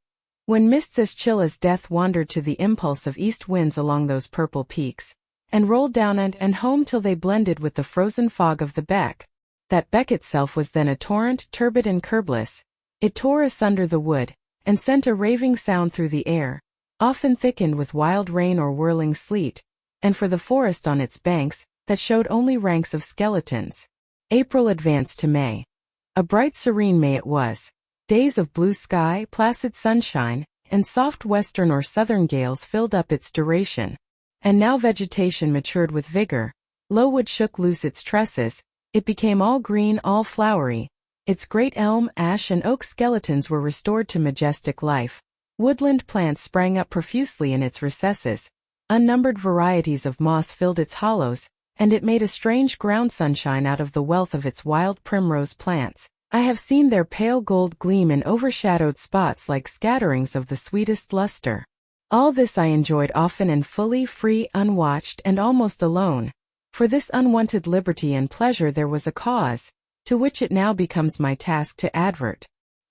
when mists as chill as death wandered to the impulse of east winds along those purple peaks, and rolled down and home till they blended with the frozen fog of the beck. That beck itself was then a torrent, turbid and curbless. It tore asunder the wood, and sent a raving sound through the air, often thickened with wild rain or whirling sleet, and for the forest on its banks, that showed only ranks of skeletons. April advanced to May. A bright serene May it was. Days of blue sky, placid sunshine, and soft western or southern gales filled up its duration. And now vegetation matured with vigor. Lowood shook loose its tresses. It became all green, all flowery. Its great elm, ash, and oak skeletons were restored to majestic life. Woodland plants sprang up profusely in its recesses. Unnumbered varieties of moss filled its hollows, and it made a strange ground sunshine out of the wealth of its wild primrose plants. I have seen their pale gold gleam in overshadowed spots like scatterings of the sweetest luster. All this I enjoyed often and fully, free, unwatched, and almost alone. For this unwanted liberty and pleasure there was a cause, to which it now becomes my task to advert.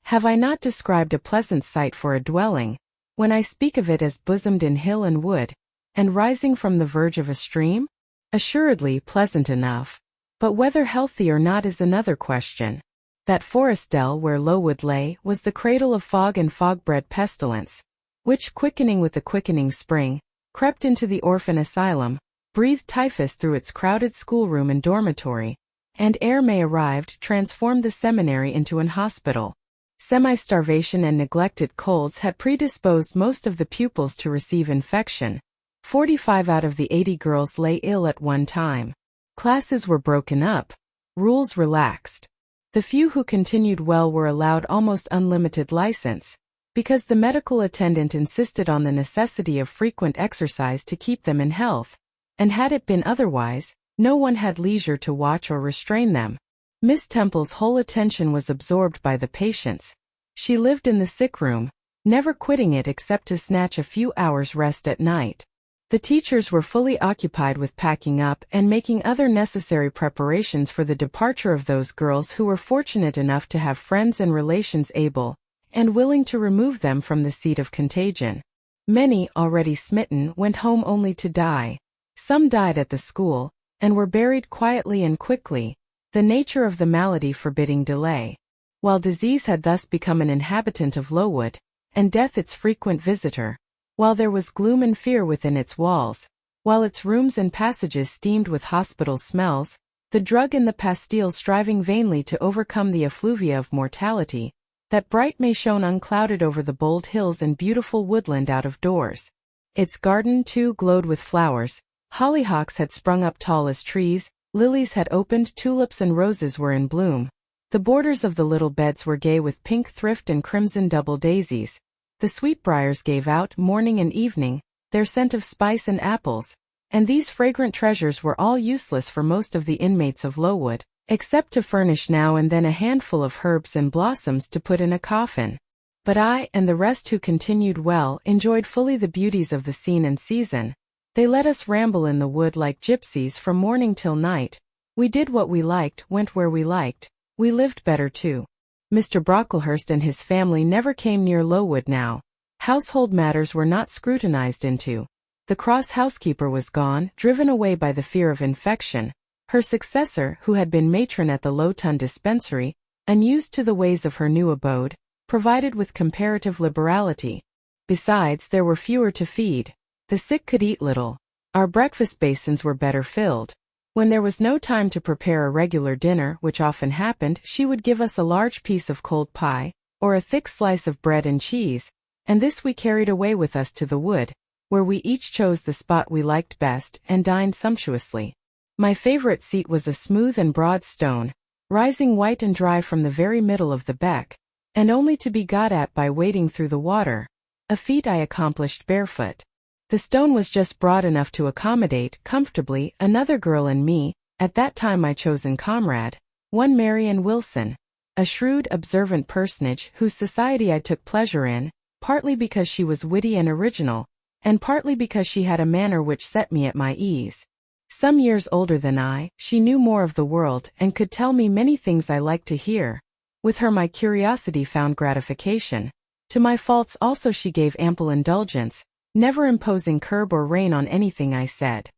Have I not described a pleasant site for a dwelling, when I speak of it as bosomed in hill and wood, and rising from the verge of a stream? Assuredly pleasant enough, but whether healthy or not is another question. That forest dell where Lowood lay was the cradle of fog and fog-bred pestilence, which, quickening with the quickening spring, crept into the orphan asylum, breathed typhus through its crowded schoolroom and dormitory, and ere May arrived transformed the seminary into an hospital. Semi-starvation and neglected colds had predisposed most of the pupils to receive infection. 45 out of the 80 girls lay ill at one time. Classes were broken up. Rules relaxed. The few who continued well were allowed almost unlimited license, because the medical attendant insisted on the necessity of frequent exercise to keep them in health, and had it been otherwise, no one had leisure to watch or restrain them. Miss Temple's whole attention was absorbed by the patients. She lived in the sick room, never quitting it except to snatch a few hours' rest at night. The teachers were fully occupied with packing up and making other necessary preparations for the departure of those girls who were fortunate enough to have friends and relations able and willing to remove them from the seat of contagion. Many, already smitten, went home only to die. Some died at the school, and were buried quietly and quickly, the nature of the malady forbidding delay. While disease had thus become an inhabitant of Lowood, and death its frequent visitor, while there was gloom and fear within its walls, while its rooms and passages steamed with hospital smells, the drug in the pastille striving vainly to overcome the effluvia of mortality, that bright May shone unclouded over the bold hills and beautiful woodland out of doors. Its garden, too, glowed with flowers. Hollyhocks had sprung up tall as trees, lilies had opened, tulips and roses were in bloom. The borders of the little beds were gay with pink thrift and crimson double daisies. The sweetbriars gave out, morning and evening, their scent of spice and apples, and these fragrant treasures were all useless for most of the inmates of Lowood, except to furnish now and then a handful of herbs and blossoms to put in a coffin. But I, and the rest who continued well, enjoyed fully the beauties of the scene and season. They let us ramble in the wood like gypsies from morning till night. We did what we liked, went where we liked. We lived better too. Mr. Brocklehurst and his family never came near Lowood now. Household matters were not scrutinized into. The cross housekeeper was gone, driven away by the fear of infection. Her successor, who had been matron at the Lowton dispensary, unused to the ways of her new abode, provided with comparative liberality. Besides, there were fewer to feed. The sick could eat little. Our breakfast basins were better filled. When there was no time to prepare a regular dinner, which often happened, she would give us a large piece of cold pie, or a thick slice of bread and cheese, and this we carried away with us to the wood, where we each chose the spot we liked best and dined sumptuously. My favorite seat was a smooth and broad stone, rising white and dry from the very middle of the beck, and only to be got at by wading through the water, a feat I accomplished barefoot. The stone was just broad enough to accommodate, comfortably, another girl and me, at that time my chosen comrade, one Marian Wilson, a shrewd, observant personage whose society I took pleasure in, partly because she was witty and original, and partly because she had a manner which set me at my ease. Some years older than I, she knew more of the world and could tell me many things I liked to hear. With her my curiosity found gratification. To my faults also she gave ample indulgence, never imposing curb or rein on anything I said.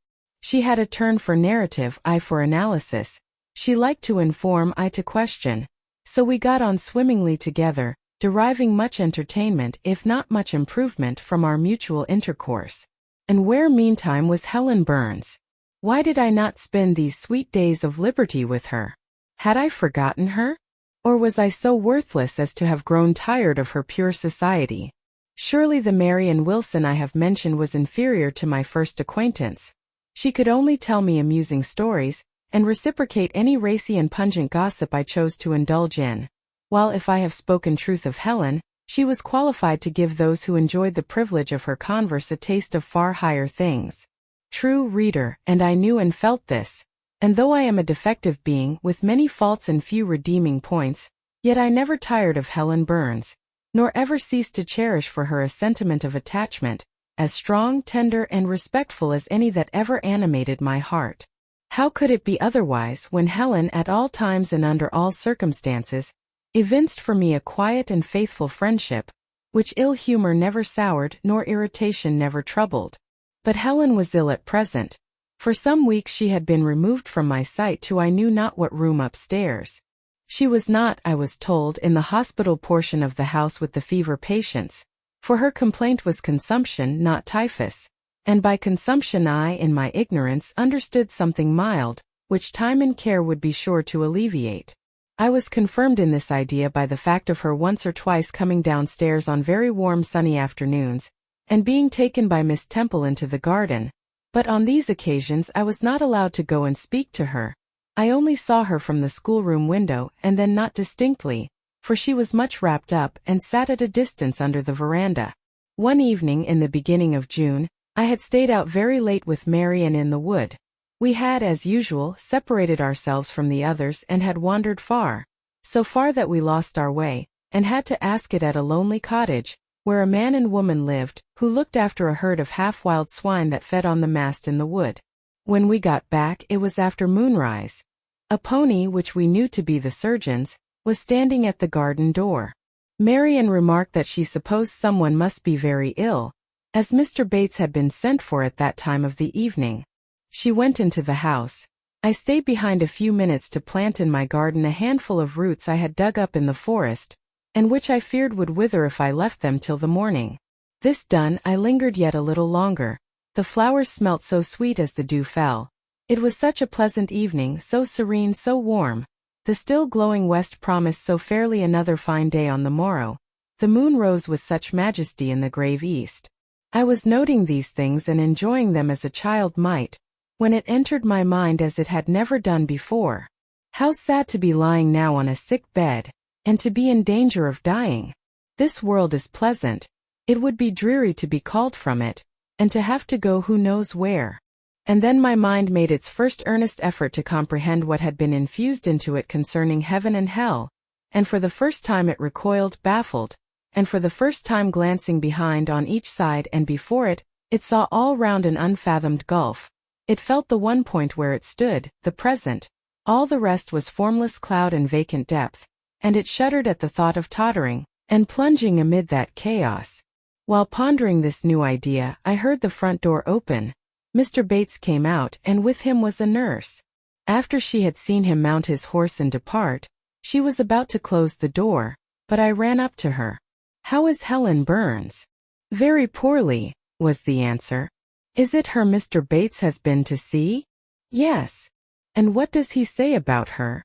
She had a turn for narrative, I for analysis. She liked to inform, I to question. So we got on swimmingly together, deriving much entertainment, if not much improvement, from our mutual intercourse. And where meantime was Helen Burns? Why did I not spend these sweet days of liberty with her? Had I forgotten her? Or was I so worthless as to have grown tired of her pure society? Surely the Marian Wilson I have mentioned was inferior to my first acquaintance. She could only tell me amusing stories, and reciprocate any racy and pungent gossip I chose to indulge in, while if I have spoken truth of Helen, she was qualified to give those who enjoyed the privilege of her converse a taste of far higher things. True, reader, and I knew and felt this, and though I am a defective being with many faults and few redeeming points, yet I never tired of Helen Burns, nor ever ceased to cherish for her a sentiment of attachment, as strong, tender, and respectful as any that ever animated my heart. How could it be otherwise when Helen, at all times and under all circumstances, evinced for me a quiet and faithful friendship, which ill humor never soured nor irritation never troubled? But Helen was ill at present. For some weeks she had been removed from my sight to I knew not what room upstairs. She was not, I was told, in the hospital portion of the house with the fever patients, for her complaint was consumption, not typhus, and by consumption I, in my ignorance, understood something mild, which time and care would be sure to alleviate. I was confirmed in this idea by the fact of her once or twice coming downstairs on very warm sunny afternoons, and being taken by Miss Temple into the garden, but on these occasions I was not allowed to go and speak to her. I only saw her from the schoolroom window, and then not distinctly, for she was much wrapped up and sat at a distance under the veranda. One evening in the beginning of June, I had stayed out very late with Marian in the wood. We had, as usual, separated ourselves from the others and had wandered far, so far that we lost our way, and had to ask it at a lonely cottage, where a man and woman lived, who looked after a herd of half-wild swine that fed on the mast in the wood. When we got back, it was after moonrise. A pony, which we knew to be the surgeon's, was standing at the garden door. Marian remarked that she supposed someone must be very ill, as Mr. Bates had been sent for at that time of the evening. She went into the house. I stayed behind a few minutes to plant in my garden a handful of roots I had dug up in the forest, and which I feared would wither if I left them till the morning. This done, I lingered yet a little longer. The flowers smelt so sweet as the dew fell. It was such a pleasant evening, so serene, so warm. The still glowing west promised so fairly another fine day on the morrow. The moon rose with such majesty in the grave east. I was noting these things and enjoying them as a child might, when it entered my mind as it had never done before. How sad to be lying now on a sick bed, and to be in danger of dying. This world is pleasant. It would be dreary to be called from it, and to have to go who knows where. And then my mind made its first earnest effort to comprehend what had been infused into it concerning heaven and hell, and for the first time it recoiled baffled, and for the first time glancing behind on each side and before it, it saw all round an unfathomed gulf. It felt the one point where it stood, the present. All the rest was formless cloud and vacant depth, and it shuddered at the thought of tottering, and plunging amid that chaos. While pondering this new idea, I heard the front door open. Mr. Bates came out, and with him was a nurse. After she had seen him mount his horse and depart, she was about to close the door, but I ran up to her. "How is Helen Burns?" "Very poorly," was the answer. "Is it her Mr. Bates has been to see?" "Yes." "And what does he say about her?"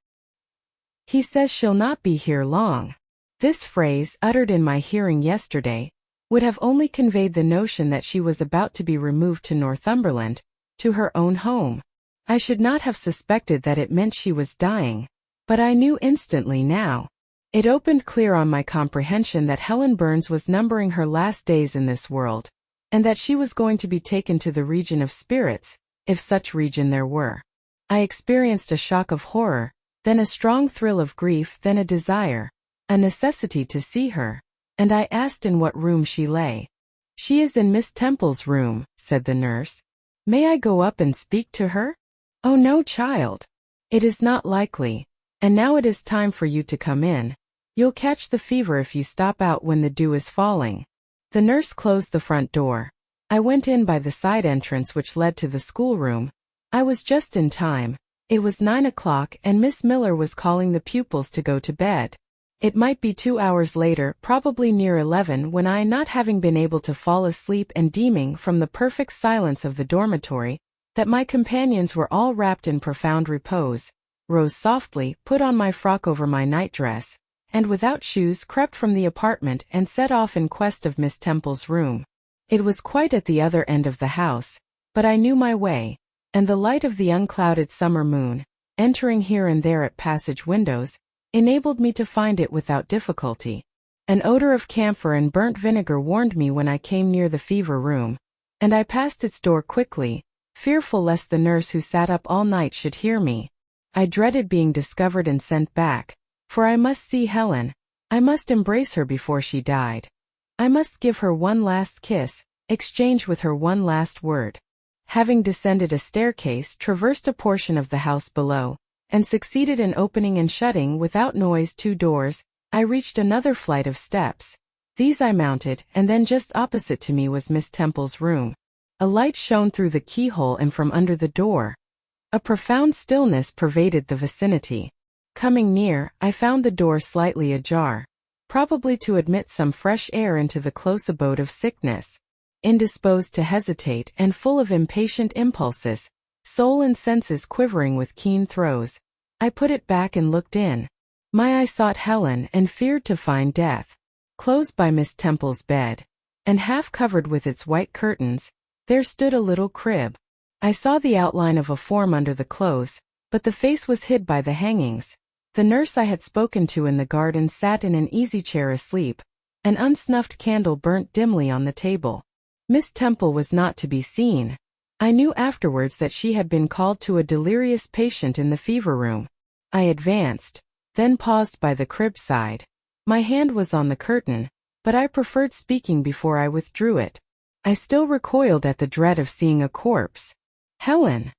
"He says she'll not be here long." This phrase, uttered in my hearing yesterday, would have only conveyed the notion that she was about to be removed to Northumberland, to her own home. I should not have suspected that it meant she was dying, but I knew instantly now. It opened clear on my comprehension that Helen Burns was numbering her last days in this world, and that she was going to be taken to the region of spirits, if such region there were. I experienced a shock of horror, then a strong thrill of grief, then a desire, a necessity to see her, and I asked in what room she lay. "She is in Miss Temple's room," said the nurse. "May I go up and speak to her?" "Oh no, child. It is not likely, and now it is time for you to come in. You'll catch the fever if you stop out when the dew is falling." The nurse closed the front door. I went in by the side entrance which led to the schoolroom. I was just in time. It was 9 o'clock and Miss Miller was calling the pupils to go to bed. It might be 2 hours later, probably near 11, when I, not having been able to fall asleep and deeming from the perfect silence of the dormitory, that my companions were all wrapped in profound repose, rose softly, put on my frock over my nightdress, and without shoes crept from the apartment and set off in quest of Miss Temple's room. It was quite at the other end of the house, but I knew my way, and the light of the unclouded summer moon, entering here and there at passage windows, enabled me to find it without difficulty. An odor of camphor and burnt vinegar warned me when I came near the fever room, and I passed its door quickly, fearful lest the nurse who sat up all night should hear me. I dreaded being discovered and sent back, for I must see Helen. I must embrace her before she died. I must give her one last kiss, exchange with her one last word. Having descended a staircase, traversed a portion of the house below, and succeeded in opening and shutting without noise 2 doors, I reached another flight of steps. These I mounted, and then just opposite to me was Miss Temple's room. A light shone through the keyhole and from under the door. A profound stillness pervaded the vicinity. Coming near, I found the door slightly ajar, probably to admit some fresh air into the close abode of sickness. Indisposed to hesitate and full of impatient impulses, soul and senses quivering with keen throes, I put it back and looked in. My eye sought Helen and feared to find death. Close by Miss Temple's bed, and half covered with its white curtains, there stood a little crib. I saw the outline of a form under the clothes, but the face was hid by the hangings. The nurse I had spoken to in the garden sat in an easy chair asleep. An unsnuffed candle burnt dimly on the table. Miss Temple was not to be seen. I knew afterwards that she had been called to a delirious patient in the fever room. I advanced, then paused by the crib side. My hand was on the curtain, but I preferred speaking before I withdrew it. I still recoiled at the dread of seeing a corpse. "Helen,"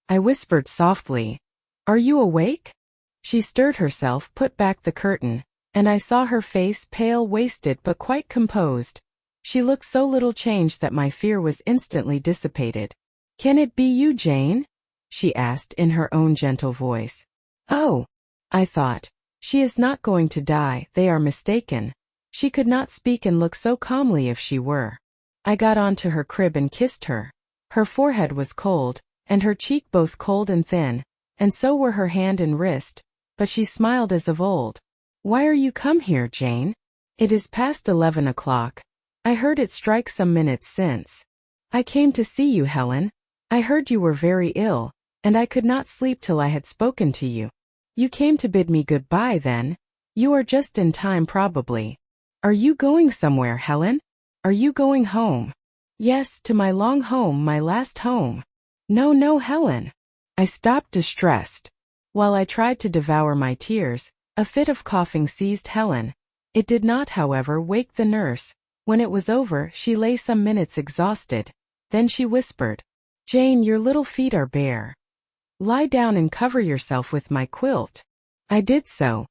I whispered softly, "are you awake?" She stirred herself, put back the curtain, and I saw her face, pale, wasted but quite composed. She looked so little changed that my fear was instantly dissipated. "Can it be you, Jane?" she asked in her own gentle voice. "Oh," I thought, "she is not going to die, they are mistaken." She could not speak and look so calmly if she were. I got on to her crib and kissed her. Her forehead was cold, and her cheek both cold and thin, and so were her hand and wrist, but she smiled as of old. "Why are you come here, Jane? It is past 11 o'clock. I heard it strike some minutes since. I came to see you, Helen. I heard you were very ill, and I could not sleep till I had spoken to you. You came to bid me good-bye, then? You are just in time, probably. Are you going somewhere, Helen? Are you going home?" "Yes, to my long home, my last home." "No, no, Helen." I stopped distressed. While I tried to devour my tears, a fit of coughing seized Helen. It did not, however, wake the nurse. When it was over, she lay some minutes exhausted. Then she whispered, "Jane, your little feet are bare. Lie down and cover yourself with my quilt." I did so.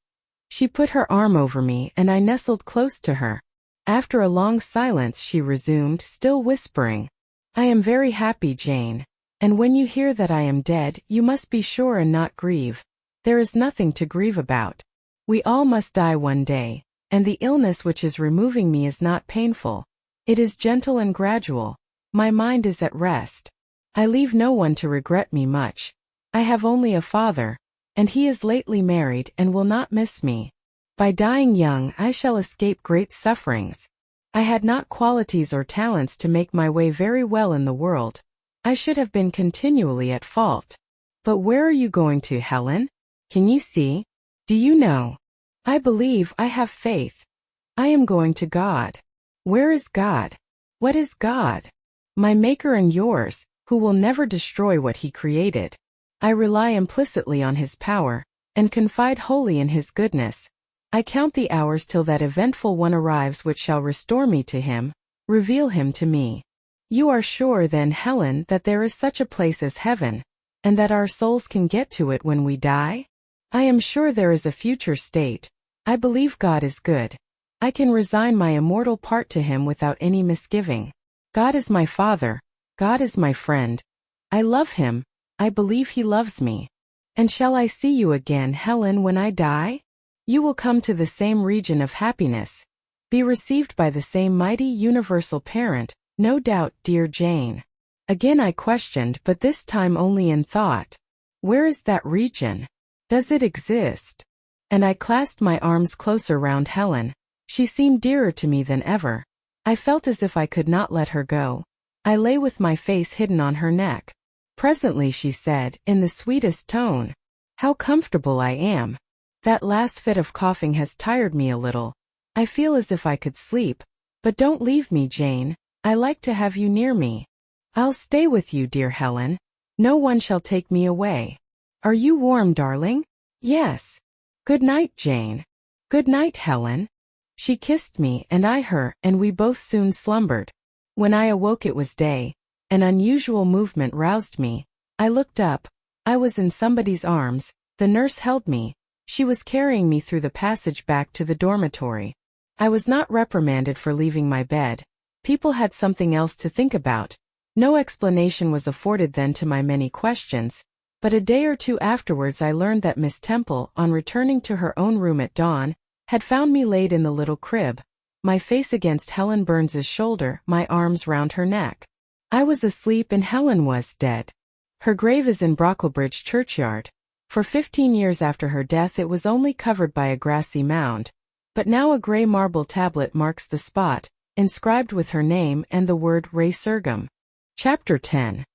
She put her arm over me and I nestled close to her. After a long silence she resumed, still whispering, "I am very happy, Jane, and when you hear that I am dead, you must be sure and not grieve. There is nothing to grieve about. We all must die one day, and the illness which is removing me is not painful. It is gentle and gradual. My mind is at rest. I leave no one to regret me much. I have only a father, and he is lately married and will not miss me. By dying young I shall escape great sufferings. I had not qualities or talents to make my way very well in the world. I should have been continually at fault. But where are you going to, Helen? Can you see? Do you know? I believe, I have faith. I am going to God." "Where is God? What is God?" "My Maker and yours, who will never destroy what He created. I rely implicitly on His power, and confide wholly in His goodness. I count the hours till that eventful one arrives which shall restore me to Him, reveal Him to me." "You are sure then, Helen, that there is such a place as heaven, and that our souls can get to it when we die?" "I am sure there is a future state. I believe God is good. I can resign my immortal part to Him without any misgiving. God is my Father. God is my friend. I love Him. I believe He loves me. And shall I see you again, Helen, when I die? You will come to the same region of happiness, be received by the same mighty universal parent, no doubt, dear Jane." Again I questioned, but this time only in thought. Where is that region? Does it exist? And I clasped my arms closer round Helen. She seemed dearer to me than ever. I felt as if I could not let her go. I lay with my face hidden on her neck. Presently she said, in the sweetest tone, "How comfortable I am. That last fit of coughing has tired me a little. I feel as if I could sleep. But don't leave me, Jane. I like to have you near me. I'll stay with you, dear Helen. No one shall take me away. Are you warm, darling?" "Yes." "Good night, Jane." "Good night, Helen." She kissed me and I her, and we both soon slumbered. When I awoke it was day. An unusual movement roused me. I looked up. I was in somebody's arms. The nurse held me. She was carrying me through the passage back to the dormitory. I was not reprimanded for leaving my bed. People had something else to think about. No explanation was afforded then to my many questions. But a day or two afterwards I learned that Miss Temple, on returning to her own room at dawn, had found me laid in the little crib, my face against Helen Burns's shoulder, my arms round her neck. I was asleep and Helen was dead. Her grave is in Brocklebridge churchyard. For 15 years after her death it was only covered by a grassy mound, but now a grey marble tablet marks the spot, inscribed with her name and the word Resurgam. Chapter 10.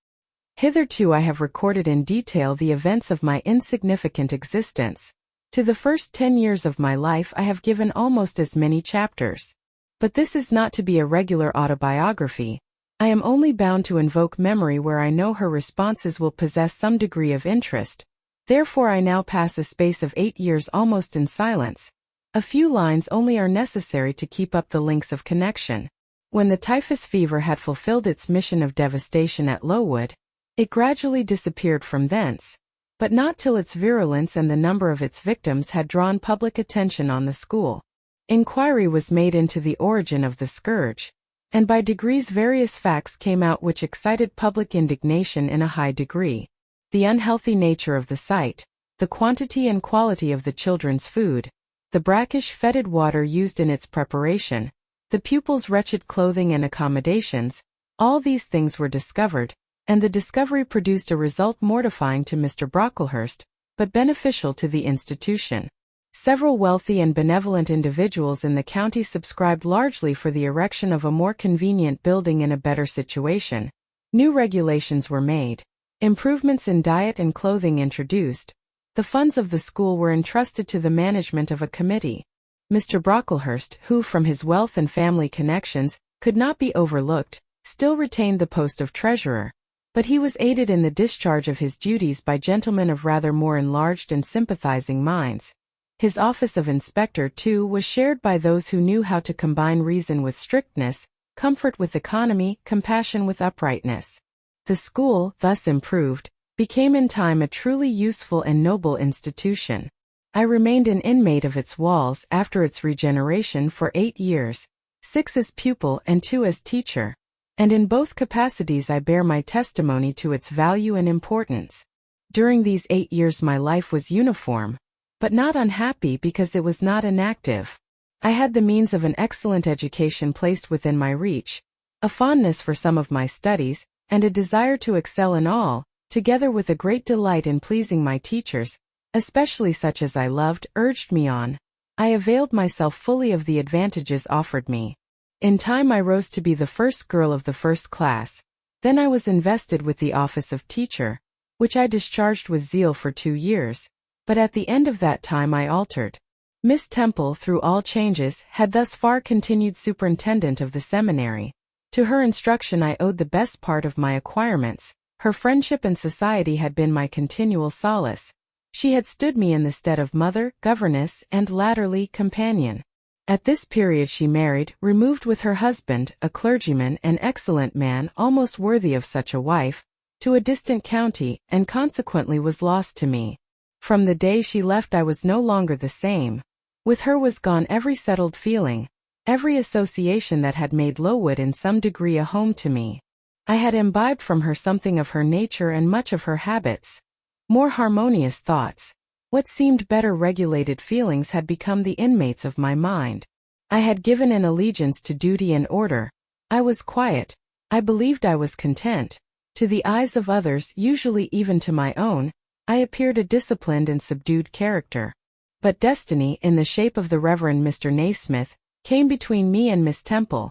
Hitherto I have recorded in detail the events of my insignificant existence. To the first 10 years of my life I have given almost as many chapters. But this is not to be a regular autobiography. I am only bound to invoke memory where I know her responses will possess some degree of interest. Therefore I now pass a space of 8 years almost in silence. A few lines only are necessary to keep up the links of connection. When the typhus fever had fulfilled its mission of devastation at Lowood, it gradually disappeared from thence, but not till its virulence and the number of its victims had drawn public attention on the school. Inquiry was made into the origin of the scourge, and by degrees various facts came out which excited public indignation in a high degree. The unhealthy nature of the site, the quantity and quality of the children's food, the brackish fetid water used in its preparation, the pupils' wretched clothing and accommodations, all these things were discovered, and the discovery produced a result mortifying to Mr. Brocklehurst, but beneficial to the institution. Several wealthy and benevolent individuals in the county subscribed largely for the erection of a more convenient building in a better situation. New regulations were made, improvements in diet and clothing introduced. The funds of the school were entrusted to the management of a committee. Mr. Brocklehurst, who from his wealth and family connections could not be overlooked, still retained the post of treasurer, but he was aided in the discharge of his duties by gentlemen of rather more enlarged and sympathizing minds. His office of inspector, too, was shared by those who knew how to combine reason with strictness, comfort with economy, compassion with uprightness. The school, thus improved, became in time a truly useful and noble institution. I remained an inmate of its walls after its regeneration for 8 years, 6 as pupil and 2 as teacher, and in both capacities I bear my testimony to its value and importance. During these 8 years my life was uniform, but not unhappy because it was not inactive. I had the means of an excellent education placed within my reach, a fondness for some of my studies, and a desire to excel in all, together with a great delight in pleasing my teachers, especially such as I loved, urged me on. I availed myself fully of the advantages offered me. In time I rose to be the first girl of the first class. Then I was invested with the office of teacher, which I discharged with zeal for 2 years, but at the end of that time I altered. Miss Temple, through all changes, had thus far continued superintendent of the seminary. To her instruction I owed the best part of my acquirements. Her friendship and society had been my continual solace. She had stood me in the stead of mother, governess, and latterly companion. At this period she married, removed with her husband, a clergyman, an excellent man almost worthy of such a wife, to a distant county, and consequently was lost to me. From the day she left I was no longer the same. With her was gone every settled feeling, every association that had made Lowood in some degree a home to me. I had imbibed from her something of her nature and much of her habits. More harmonious thoughts, what seemed better regulated feelings had become the inmates of my mind. I had given an allegiance to duty and order. I was quiet. I believed I was content. To the eyes of others, usually even to my own, I appeared a disciplined and subdued character. But destiny, in the shape of the Reverend Mr. Naismith, came between me and Miss Temple.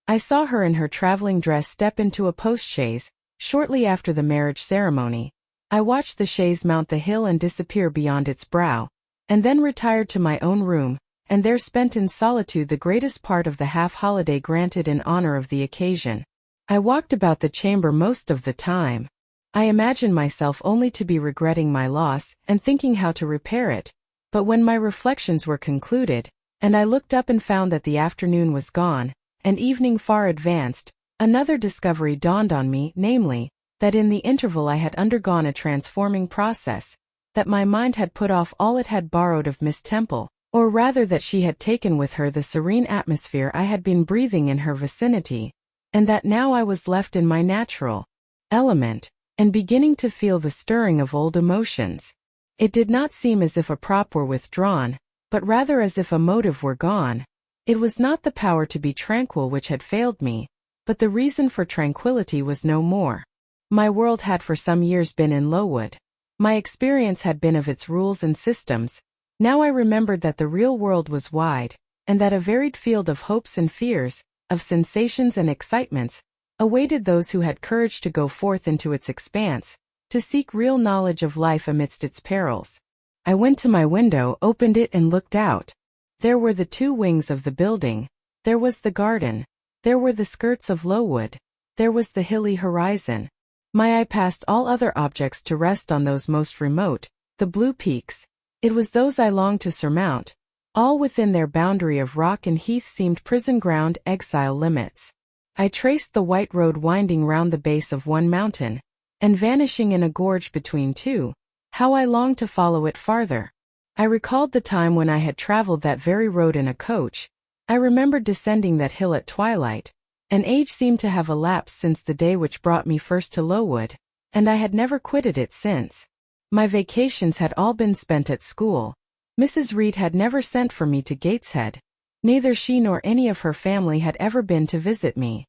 I saw her in her traveling dress step into a post-chaise, shortly after the marriage ceremony. I watched the chaise mount the hill and disappear beyond its brow, and then retired to my own room, and there spent in solitude the greatest part of the half-holiday granted in honor of the occasion. I walked about the chamber most of the time. I imagined myself only to be regretting my loss and thinking how to repair it, but when my reflections were concluded, and I looked up and found that the afternoon was gone, and evening far advanced, another discovery dawned on me, namely, that in the interval I had undergone a transforming process, that my mind had put off all it had borrowed of Miss Temple, or rather that she had taken with her the serene atmosphere I had been breathing in her vicinity, and that now I was left in my natural element, and beginning to feel the stirring of old emotions. It did not seem as if a prop were withdrawn, but rather as if a motive were gone. It was not the power to be tranquil which had failed me, but the reason for tranquility was no more. My world had for some years been in Lowood. My experience had been of its rules and systems. Now I remembered that the real world was wide, and that a varied field of hopes and fears, of sensations and excitements, awaited those who had courage to go forth into its expanse, to seek real knowledge of life amidst its perils. I went to my window, opened it and looked out. There were the 2 wings of the building, there was the garden, there were the skirts of Lowood, there was the hilly horizon. My eye passed all other objects to rest on those most remote, the blue peaks. It was those I longed to surmount. All within their boundary of rock and heath seemed prison ground, exile limits. I traced the white road winding round the base of one mountain, and vanishing in a gorge between 2. How I longed to follow it farther. I recalled the time when I had traveled that very road in a coach. I remembered descending that hill at twilight. An age seemed to have elapsed since the day which brought me first to Lowood, and I had never quitted it since. My vacations had all been spent at school. Mrs. Reed had never sent for me to Gateshead. Neither she nor any of her family had ever been to visit me.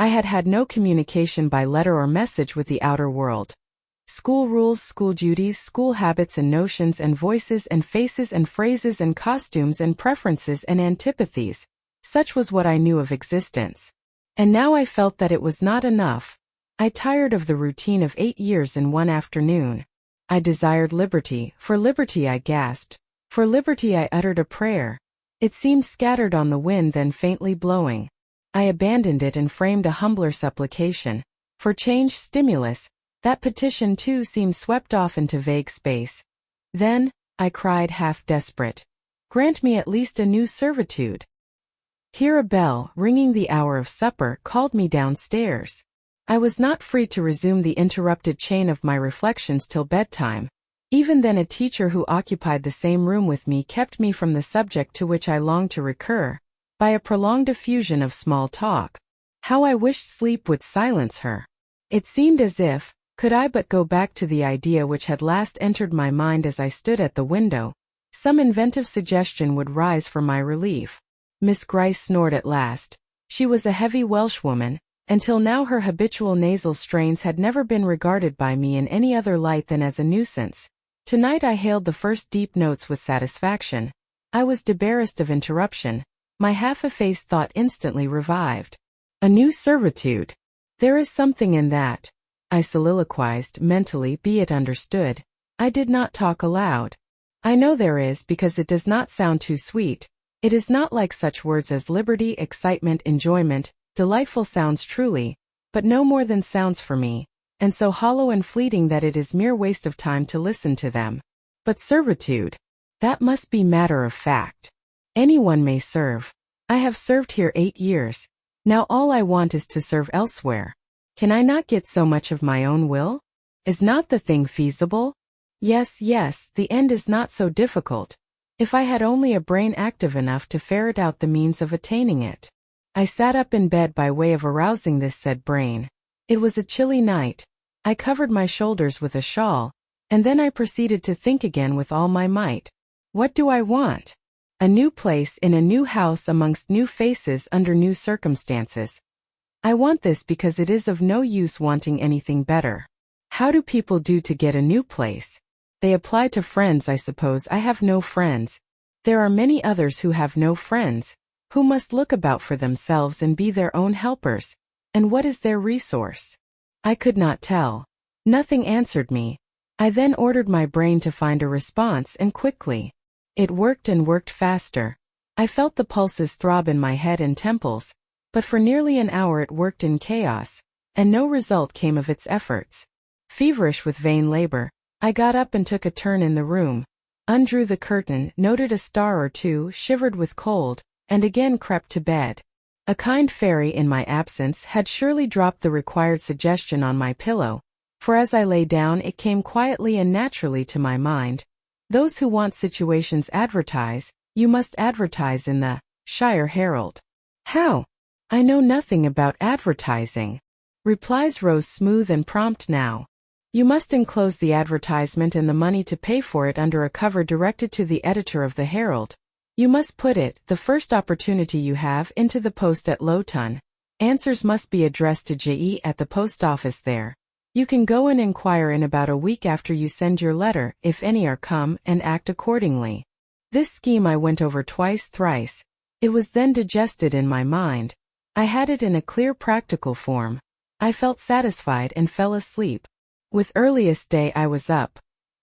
I had had no communication by letter or message with the outer world. School rules, school duties, school habits and notions and voices and faces and phrases and costumes and preferences and antipathies. Such was what I knew of existence. And now I felt that it was not enough. I tired of the routine of 8 years in one afternoon. I desired liberty. For liberty I gasped. For liberty I uttered a prayer. It seemed scattered on the wind then faintly blowing. I abandoned it and framed a humbler supplication. For change, stimulus. That petition too seemed swept off into vague space. Then, I cried half desperate. Grant me at least a new servitude. Here a bell, ringing the hour of supper, called me downstairs. I was not free to resume the interrupted chain of my reflections till bedtime. Even then a teacher who occupied the same room with me kept me from the subject to which I longed to recur, by a prolonged effusion of small talk. How I wished sleep would silence her. It seemed as if, could I but go back to the idea which had last entered my mind as I stood at the window, some inventive suggestion would rise for my relief. Miss Gryce snored at last. She was a heavy Welshwoman. Until now her habitual nasal strains had never been regarded by me in any other light than as a nuisance. Tonight I hailed the first deep notes with satisfaction. I was debarrassed of interruption. My half-effaced thought instantly revived. A new servitude. There is something in that, I soliloquized mentally, be it understood. I did not talk aloud. I know there is because it does not sound too sweet. It is not like such words as liberty, excitement, enjoyment, delightful sounds truly, but no more than sounds for me, and so hollow and fleeting that it is mere waste of time to listen to them. But servitude, that must be matter of fact. Anyone may serve. I have served here 8 years. Now all I want is to serve elsewhere. Can I not get so much of my own will? Is not the thing feasible? Yes, the end is not so difficult. If I had only a brain active enough to ferret out the means of attaining it. I sat up in bed by way of arousing this said brain. It was a chilly night. I covered my shoulders with a shawl, and then I proceeded to think again with all my might. What do I want? A new place in a new house amongst new faces under new circumstances. I want this because it is of no use wanting anything better. How do people do to get a new place? They apply to friends, I suppose. I have no friends. There are many others who have no friends, who must look about for themselves and be their own helpers. And what is their resource? I could not tell. Nothing answered me. I then ordered my brain to find a response, and quickly. It worked and worked faster. I felt the pulses throb in my head and temples, but for nearly an hour it worked in chaos, and no result came of its efforts. Feverish with vain labor, I got up and took a turn in the room, undrew the curtain, noted a star or two, shivered with cold, and again crept to bed. A kind fairy in my absence had surely dropped the required suggestion on my pillow, for as I lay down it came quietly and naturally to my mind. Those who want situations advertise. You must advertise in the Shire Herald. How? I know nothing about advertising. Replies rose smooth and prompt now. You must enclose the advertisement and the money to pay for it under a cover directed to the editor of the Herald. You must put it, the first opportunity you have, into the post at Lowton. Answers must be addressed to J.E. at the post office there. You can go and inquire in about a week after you send your letter, if any are come, and act accordingly. This scheme I went over twice, thrice. It was then digested in my mind. I had it in a clear practical form. I felt satisfied and fell asleep. With earliest day I was up.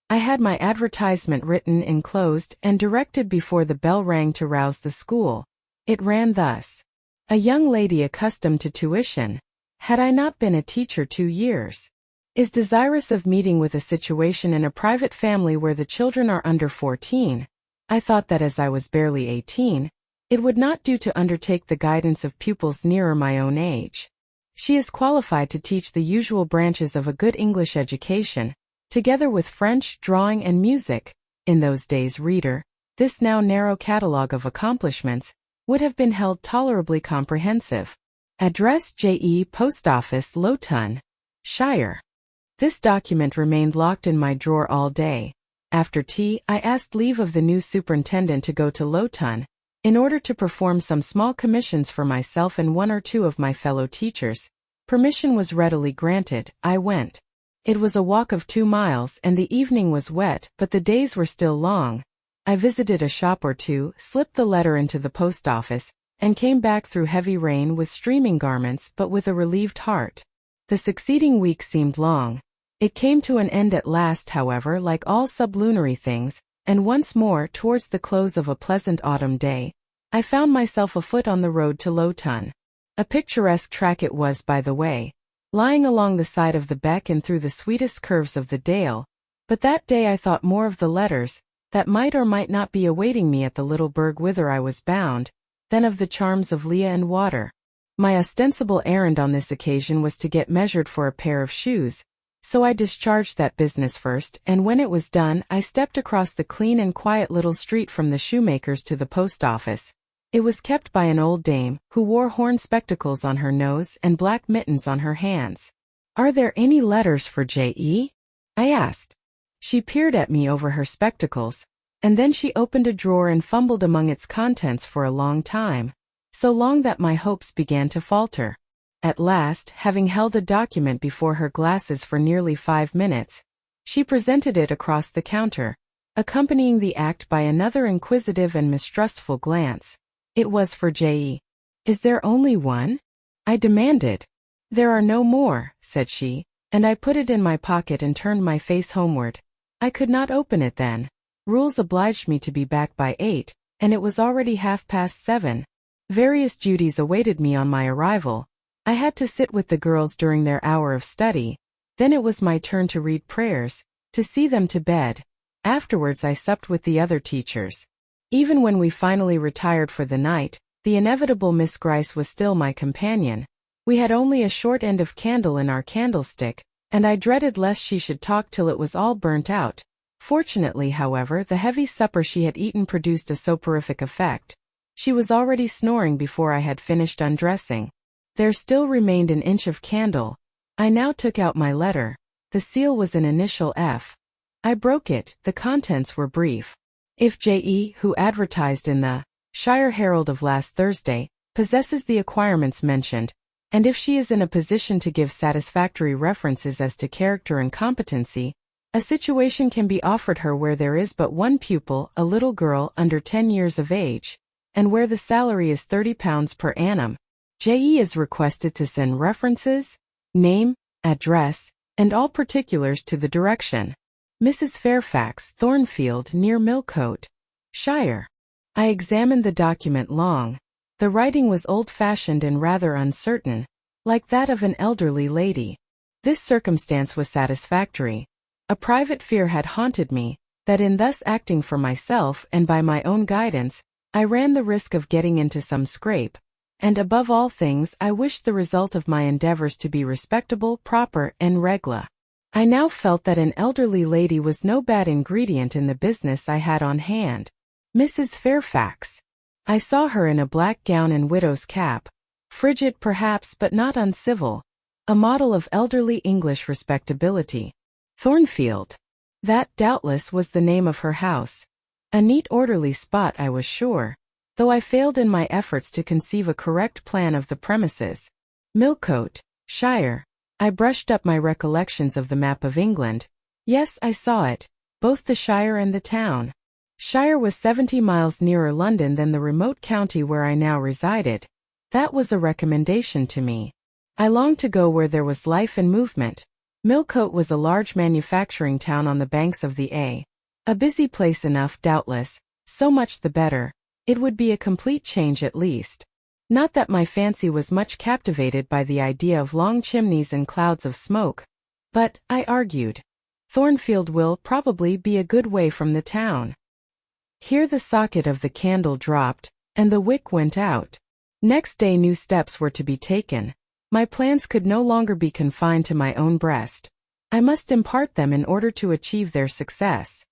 I had my advertisement written, enclosed, and directed before the bell rang to rouse the school. It ran thus. A young lady accustomed to tuition, had I not been a teacher 2 years, is desirous of meeting with a situation in a private family where the children are under 14. I thought that as I was barely 18, it would not do to undertake the guidance of pupils nearer my own age. She is qualified to teach the usual branches of a good English education, together with French, drawing, and music. In those days, reader, this now narrow catalogue of accomplishments would have been held tolerably comprehensive. Address J.E. Post Office, Lowton, Shire. This document remained locked in my drawer all day. After tea, I asked leave of the new superintendent to go to Lowton. In order to perform some small commissions for myself and one or two of my fellow teachers, permission was readily granted. I went. It was a walk of 2 miles and the evening was wet, but the days were still long. I visited a shop or two, slipped the letter into the post office, and came back through heavy rain with streaming garments but with a relieved heart. The succeeding week seemed long. It came to an end at last, however, like all sublunary things, and once more, towards the close of a pleasant autumn day, I found myself afoot on the road to Lowton. A picturesque track it was, by the way, lying along the side of the beck and through the sweetest curves of the dale, but that day I thought more of the letters that might or might not be awaiting me at the little burg whither I was bound, than of the charms of Leah and water. My ostensible errand on this occasion was to get measured for a pair of shoes, so I discharged that business first, and when it was done, I stepped across the clean and quiet little street from the shoemaker's to the post office. It was kept by an old dame, who wore horn spectacles on her nose and black mittens on her hands. "Are there any letters for J.E.?" I asked. She peered at me over her spectacles, and then she opened a drawer and fumbled among its contents for a long time, so long that my hopes began to falter. At last, having held a document before her glasses for nearly 5 minutes, she presented it across the counter, accompanying the act by another inquisitive and mistrustful glance. It was for J.E. "Is there only one?" I demanded. "There are no more," said she, and I put it in my pocket and turned my face homeward. I could not open it then. Rules obliged me to be back by 8, and it was already 7:30. Various duties awaited me on my arrival. I had to sit with the girls during their hour of study, then it was my turn to read prayers, to see them to bed. Afterwards I supped with the other teachers. Even when we finally retired for the night, the inevitable Miss Gryce was still my companion. We had only a short end of candle in our candlestick, and I dreaded lest she should talk till it was all burnt out. Fortunately, however, the heavy supper she had eaten produced a soporific effect. She was already snoring before I had finished undressing. There still remained an inch of candle. I now took out my letter. The seal was an initial F. I broke it. The contents were brief. "If J.E., who advertised in the Shire Herald of last Thursday, possesses the acquirements mentioned, and if she is in a position to give satisfactory references as to character and competency, a situation can be offered her where there is but one pupil, a little girl under 10 years of age, and where the salary is £30 per annum. J.E. is requested to send references, name, address, and all particulars to the direction. Mrs. Fairfax, Thornfield, near Millcote, Shire." I examined the document long. The writing was old-fashioned and rather uncertain, like that of an elderly lady. This circumstance was satisfactory. A private fear had haunted me, that in thus acting for myself and by my own guidance, I ran the risk of getting into some scrape, and above all things I wished the result of my endeavors to be respectable, proper, and regla. I now felt that an elderly lady was no bad ingredient in the business I had on hand. Mrs. Fairfax. I saw her in a black gown and widow's cap, frigid perhaps but not uncivil, a model of elderly English respectability. Thornfield. That, doubtless, was the name of her house. A neat orderly spot, I was sure, though I failed in my efforts to conceive a correct plan of the premises. Millcote, Shire. I brushed up my recollections of the map of England. Yes, I saw it, both the Shire and the town. Shire was 70 miles nearer London than the remote county where I now resided. That was a recommendation to me. I longed to go where there was life and movement. Millcote was a large manufacturing town on the banks of the A. A busy place enough, doubtless, so much the better. It would be a complete change at least. Not that my fancy was much captivated by the idea of long chimneys and clouds of smoke, but, I argued, Thornfield will probably be a good way from the town. Here the socket of the candle dropped, and the wick went out. Next day new steps were to be taken. My plans could no longer be confined to my own breast. I must impart them in order to achieve their success.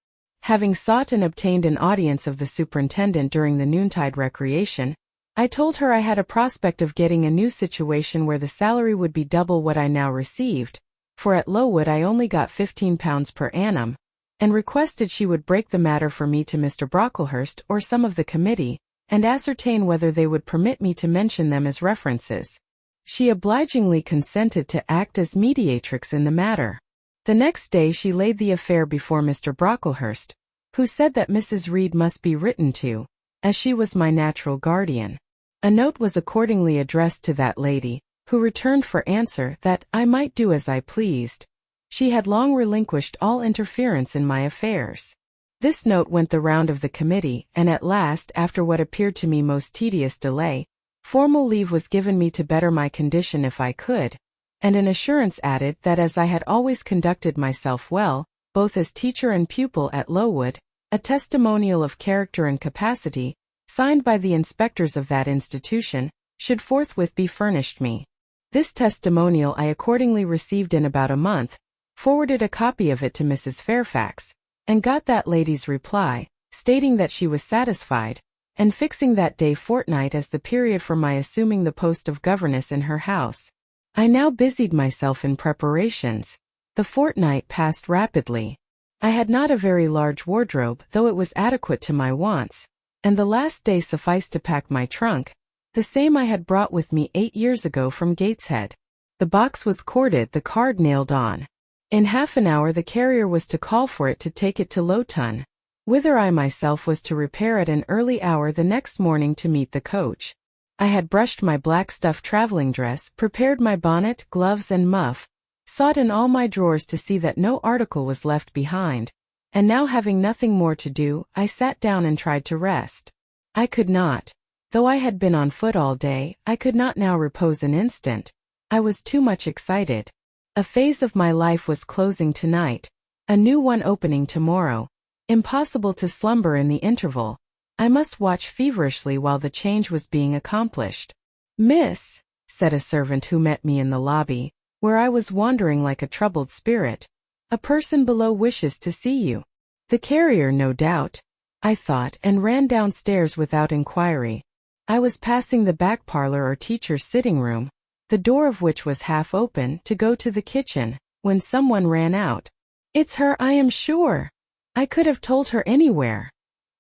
Having sought and obtained an audience of the superintendent during the noontide recreation, I told her I had a prospect of getting a new situation where the salary would be double what I now received, for at Lowood I only got £15 per annum, and requested she would break the matter for me to Mr. Brocklehurst or some of the committee, and ascertain whether they would permit me to mention them as references. She obligingly consented to act as mediatrix in the matter. The next day she laid the affair before Mr. Brocklehurst, who said that Mrs. Reed must be written to, as she was my natural guardian. A note was accordingly addressed to that lady, who returned for answer that I might do as I pleased. She had long relinquished all interference in my affairs. This note went the round of the committee, and at last, after what appeared to me most tedious delay, formal leave was given me to better my condition if I could, and an assurance added that as I had always conducted myself well, both as teacher and pupil at Lowood, a testimonial of character and capacity, signed by the inspectors of that institution, should forthwith be furnished me. This testimonial I accordingly received in about a month, forwarded a copy of it to Mrs. Fairfax, and got that lady's reply, stating that she was satisfied, and fixing that day fortnight as the period for my assuming the post of governess in her house. I now busied myself in preparations. The fortnight passed rapidly. I had not a very large wardrobe, though it was adequate to my wants, and the last day sufficed to pack my trunk, the same I had brought with me 8 years ago from Gateshead. The box was corded, the card nailed on. In half an hour the carrier was to call for it to take it to Lowton, whither I myself was to repair at an early hour the next morning to meet the coach. I had brushed my black stuff traveling dress, prepared my bonnet, gloves and muff, sought in all my drawers to see that no article was left behind, and now having nothing more to do, I sat down and tried to rest. I could not. Though I had been on foot all day, I could not now repose an instant. I was too much excited. A phase of my life was closing tonight, a new one opening tomorrow. Impossible to slumber in the interval. I must watch feverishly while the change was being accomplished. "Miss," said a servant who met me in the lobby, where I was wandering like a troubled spirit, "a person below wishes to see you." The carrier, no doubt, I thought, and ran downstairs without inquiry. I was passing the back parlor or teacher's sitting room, the door of which was half open, to go to the kitchen, when someone ran out. "It's her, I am sure. I could have told her anywhere,"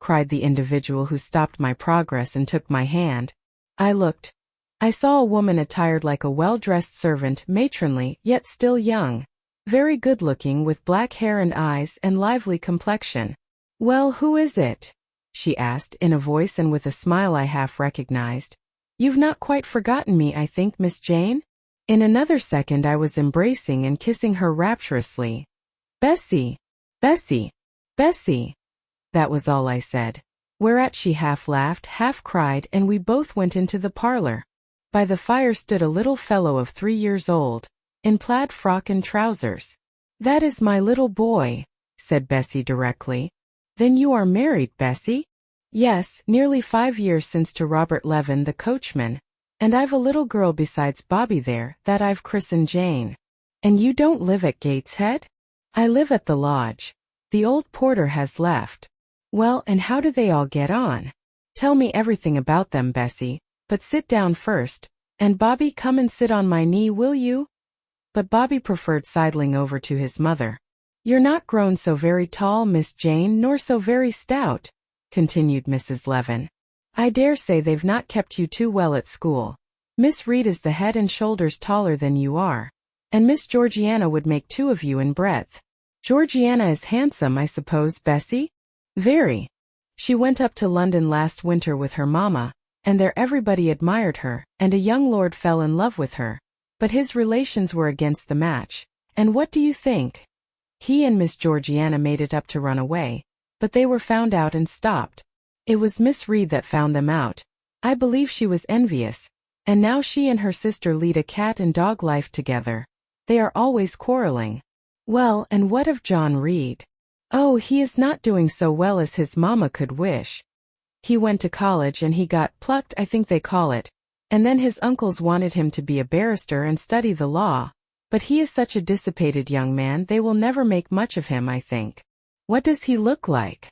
cried the individual who stopped my progress and took my hand. I looked. I saw a woman attired like a well-dressed servant, matronly, yet still young, very good-looking, with black hair and eyes and lively complexion. "Well, who is it?" she asked, in a voice and with a smile I half recognized. "You've not quite forgotten me, I think, Miss Jane?" In another second I was embracing and kissing her rapturously. "Bessie! Bessie! Bessie!" That was all I said. Whereat she half laughed, half cried, and we both went into the parlor. By the fire stood a little fellow of 3 years old, in plaid frock and trousers. "That is my little boy," said Bessie directly. "Then you are married, Bessie?" "Yes, nearly 5 years since, to Robert Levin, the coachman, and I've a little girl besides Bobby there, that I've christened Jane." "And you don't live at Gateshead?" "I live at the lodge. The old porter has left." "Well, and how do they all get on? Tell me everything about them, Bessie, but sit down first, and Bobby, come and sit on my knee, will you?" But Bobby preferred sidling over to his mother. "You're not grown so very tall, Miss Jane, nor so very stout," continued Mrs. Levin. "I dare say they've not kept you too well at school. Miss Reed is the head and shoulders taller than you are, and Miss Georgiana would make 2 of you in breadth. Georgiana is handsome, I suppose, Bessie?" "Very. She went up to London last winter with her mamma, and there everybody admired her, and a young lord fell in love with her, but his relations were against the match, and what do you think? He and Miss Georgiana made it up to run away, but they were found out and stopped. It was Miss Reed that found them out. I believe she was envious, and now she and her sister lead a cat and dog life together. They are always quarreling." "Well, and what of John Reed?" "Oh, he is not doing so well as his mamma could wish. He went to college and he got plucked, I think they call it, and then his uncles wanted him to be a barrister and study the law, but he is such a dissipated young man they will never make much of him, I think." "What does he look like?"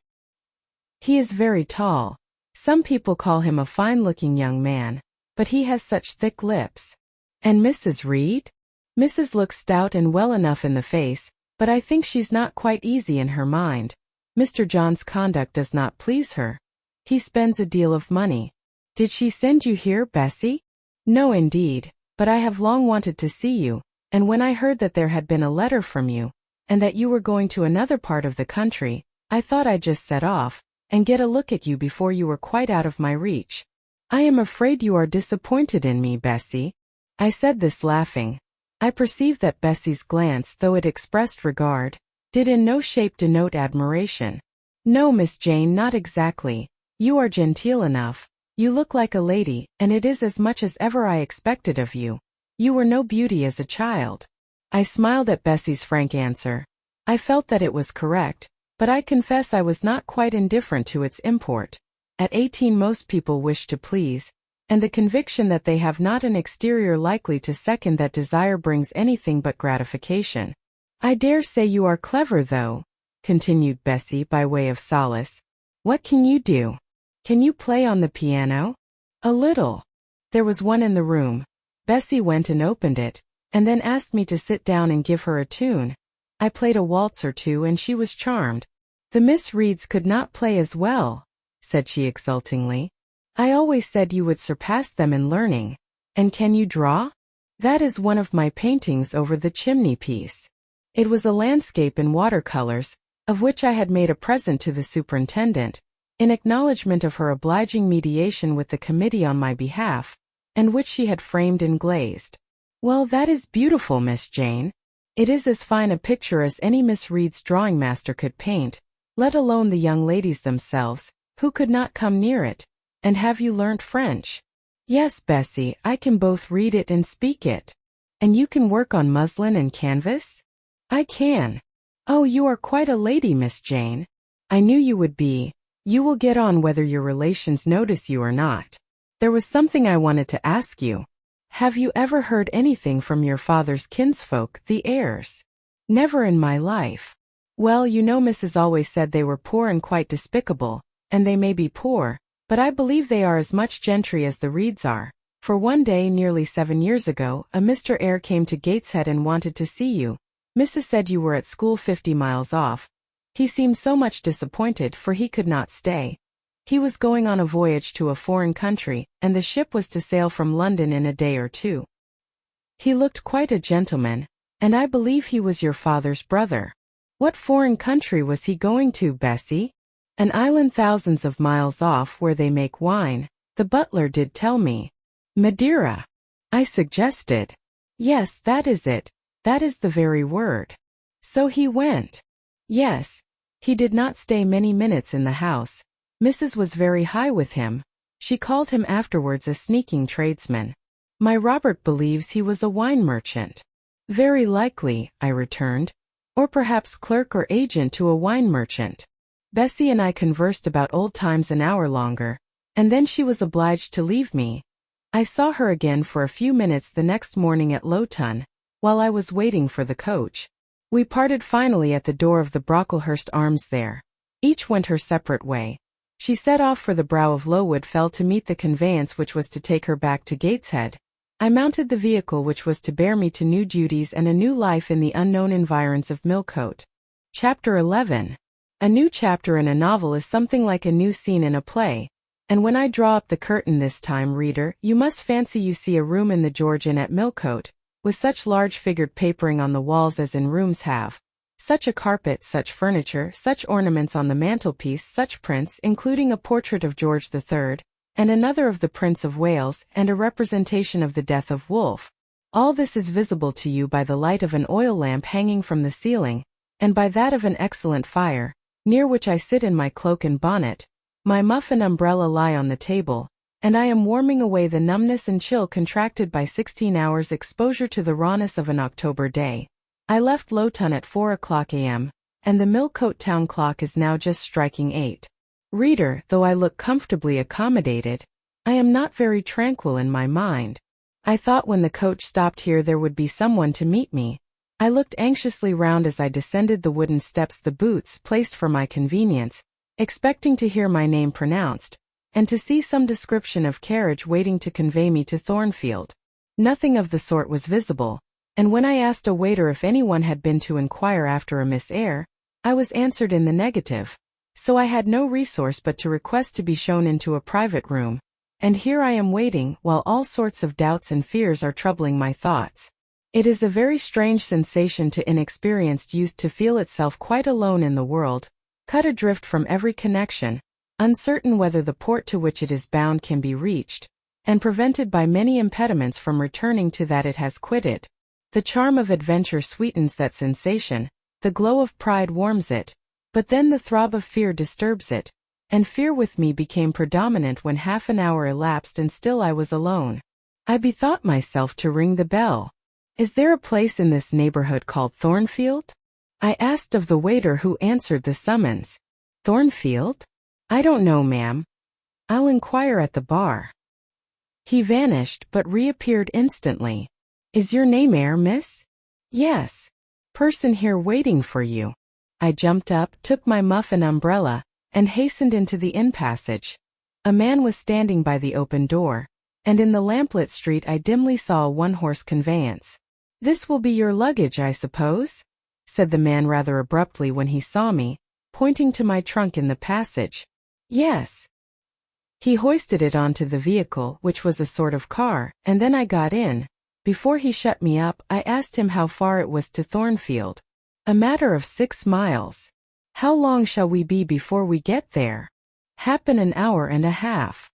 "He is very tall. Some people call him a fine-looking young man, but he has such thick lips." "And Mrs. Reed?" "Mrs. looks stout and well enough in the face, but I think she's not quite easy in her mind. Mr. John's conduct does not please her. He spends a deal of money. Did she send you here, Bessie? No indeed, but I have long wanted to see you, and when I heard that there had been a letter from you, and that you were going to another part of the country, I thought I'd just set off, and get a look at you before you were quite out of my reach. I am afraid you are disappointed in me, Bessie. I said this laughing. I perceived that Bessie's glance, though it expressed regard, did in no shape denote admiration. No, Miss Jane, not exactly. You are genteel enough. You look like a lady, and it is as much as ever I expected of you. You were no beauty as a child. I smiled at Bessie's frank answer. I felt that it was correct, but I confess I was not quite indifferent to its import. At 18 most people wish to please, and the conviction that they have not an exterior likely to second that desire brings anything but gratification. I dare say you are clever though, continued Bessie by way of solace. What can you do? Can you play on the piano? A little. There was one in the room. Bessie went and opened it, and then asked me to sit down and give her a tune. I played a waltz or two and she was charmed. The Miss Reeds could not play as well, said she exultingly. I always said you would surpass them in learning. And can you draw? That is one of my paintings over the chimney-piece. It was a landscape in watercolors, of which I had made a present to the superintendent, in acknowledgment of her obliging mediation with the committee on my behalf, and which she had framed and glazed. Well, that is beautiful, Miss Jane. It is as fine a picture as any Miss Reed's drawing master could paint, let alone the young ladies themselves, who could not come near it. And have you learnt French? Yes, Bessie, I can both read it and speak it. And you can work on muslin and canvas? I can. Oh, you are quite a lady, Miss Jane. I knew you would be. You will get on whether your relations notice you or not. There was something I wanted to ask you. Have you ever heard anything from your father's kinsfolk, the Eyres? Never in my life. Well, you know Mrs. always said they were poor and quite despicable, and they may be poor, but I believe they are as much gentry as the Reeds are, for one day nearly 7 years ago a Mr. Eyre came to Gateshead and wanted to see you. Mrs. said you were at school 50 miles off. He seemed so much disappointed for he could not stay. He was going on a voyage to a foreign country, and the ship was to sail from London in a day or two. He looked quite a gentleman, and I believe he was your father's brother. What foreign country was he going to, Bessie? An island thousands of miles off where they make wine, the butler did tell me. Madeira. I suggested. Yes, that is it. That is the very word. So he went. Yes. He did not stay many minutes in the house. Mrs. was very high with him. She called him afterwards a sneaking tradesman. My Robert believes he was a wine merchant. Very likely, I returned. Or perhaps clerk or agent to a wine merchant. Bessie and I conversed about old times an hour longer, and then she was obliged to leave me. I saw her again for a few minutes the next morning at Lowton, while I was waiting for the coach. We parted finally at the door of the Brocklehurst Arms there. Each went her separate way. She set off for the brow of Lowood Fell to meet the conveyance which was to take her back to Gateshead. I mounted the vehicle which was to bear me to new duties and a new life in the unknown environs of Millcote. Chapter 11. A new chapter in a novel is something like a new scene in a play, and when I draw up the curtain this time, reader, you must fancy you see a room in the George Inn at Millcote, with such large figured papering on the walls as in rooms have, such a carpet, such furniture, such ornaments on the mantelpiece, such prints, including a portrait of George III, and another of the Prince of Wales, and a representation of the death of Wolfe. All this is visible to you by the light of an oil lamp hanging from the ceiling, and by that of an excellent fire, near which I sit in my cloak and bonnet. My muff and umbrella lie on the table, and I am warming away the numbness and chill contracted by 16 hours' exposure to the rawness of an October day. I left Lowton at 4 o'clock a.m., and the Millcote town clock is now just striking 8. Reader, though I look comfortably accommodated, I am not very tranquil in my mind. I thought when the coach stopped here there would be someone to meet me. I looked anxiously round as I descended the wooden steps, the boots placed for my convenience, expecting to hear my name pronounced, and to see some description of carriage waiting to convey me to Thornfield. Nothing of the sort was visible, and when I asked a waiter if anyone had been to inquire after a Miss Eyre, I was answered in the negative. So I had no resource but to request to be shown into a private room, and here I am waiting while all sorts of doubts and fears are troubling my thoughts. It is a very strange sensation to inexperienced youth to feel itself quite alone in the world, cut adrift from every connection, uncertain whether the port to which it is bound can be reached, and prevented by many impediments from returning to that it has quitted. The charm of adventure sweetens that sensation, the glow of pride warms it, but then the throb of fear disturbs it, and fear with me became predominant when half an hour elapsed and still I was alone. I bethought myself to ring the bell. "Is there a place in this neighborhood called Thornfield?" I asked of the waiter who answered the summons. "Thornfield? I don't know, ma'am. I'll inquire at the bar." He vanished but reappeared instantly. "Is your name Eyre, miss?" "Yes. Person here waiting for you." I jumped up, took my muff and umbrella, and hastened into the inn passage. A man was standing by the open door, and in the lamplit street I dimly saw a one-horse conveyance. "This will be your luggage, I suppose?" said the man rather abruptly when he saw me, pointing to my trunk in the passage. "Yes." He hoisted it onto the vehicle, which was a sort of car, and then I got in. Before he shut me up, I asked him how far it was to Thornfield. "A matter of 6 miles. How long shall we be before we get there?" "Happen an hour and a half."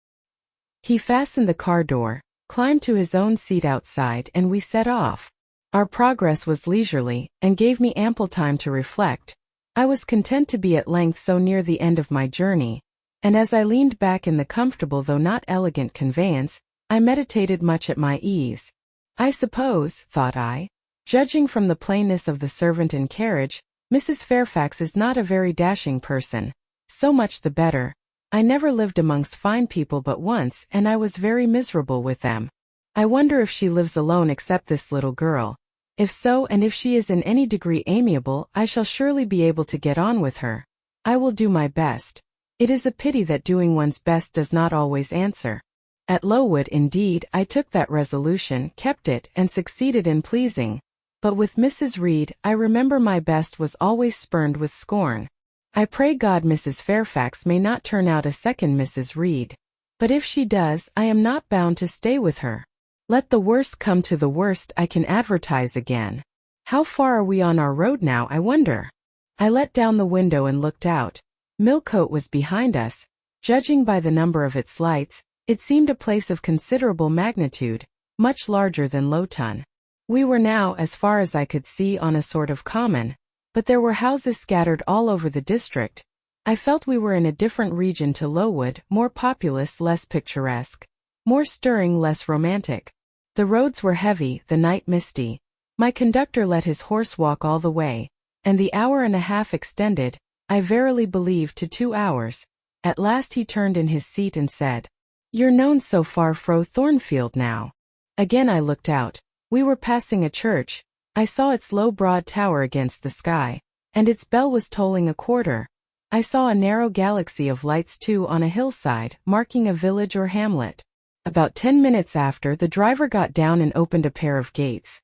He fastened the car door, climbed to his own seat outside, and we set off. Our progress was leisurely, and gave me ample time to reflect. I was content to be at length so near the end of my journey, and as I leaned back in the comfortable though not elegant conveyance, I meditated much at my ease. I suppose, thought I, judging from the plainness of the servant and carriage, Mrs. Fairfax is not a very dashing person. So much the better. I never lived amongst fine people but once, and I was very miserable with them. I wonder if she lives alone except this little girl. If so, and if she is in any degree amiable, I shall surely be able to get on with her. I will do my best. It is a pity that doing one's best does not always answer. At Lowood, indeed, I took that resolution, kept it, and succeeded in pleasing. But with Mrs. Reed, I remember my best was always spurned with scorn. I pray God Mrs. Fairfax may not turn out a second Mrs. Reed. But if she does, I am not bound to stay with her. Let the worst come to the worst, I can advertise again. How far are we on our road now, I wonder? I let down the window and looked out. Millcote was behind us. Judging by the number of its lights, it seemed a place of considerable magnitude, much larger than Lowton. We were now, as far as I could see, on a sort of common, but there were houses scattered all over the district. I felt we were in a different region to Lowood, more populous, less picturesque, more stirring, less romantic. The roads were heavy, the night misty. My conductor let his horse walk all the way, and the hour and a half extended, I verily believe, to 2 hours. At last he turned in his seat and said, "You're known so far fro Thornfield now." Again I looked out. We were passing a church. I saw its low broad tower against the sky, and its bell was tolling a quarter. I saw a narrow galaxy of lights too on a hillside, marking a village or hamlet. About 10 minutes after, the driver got down and opened a pair of gates.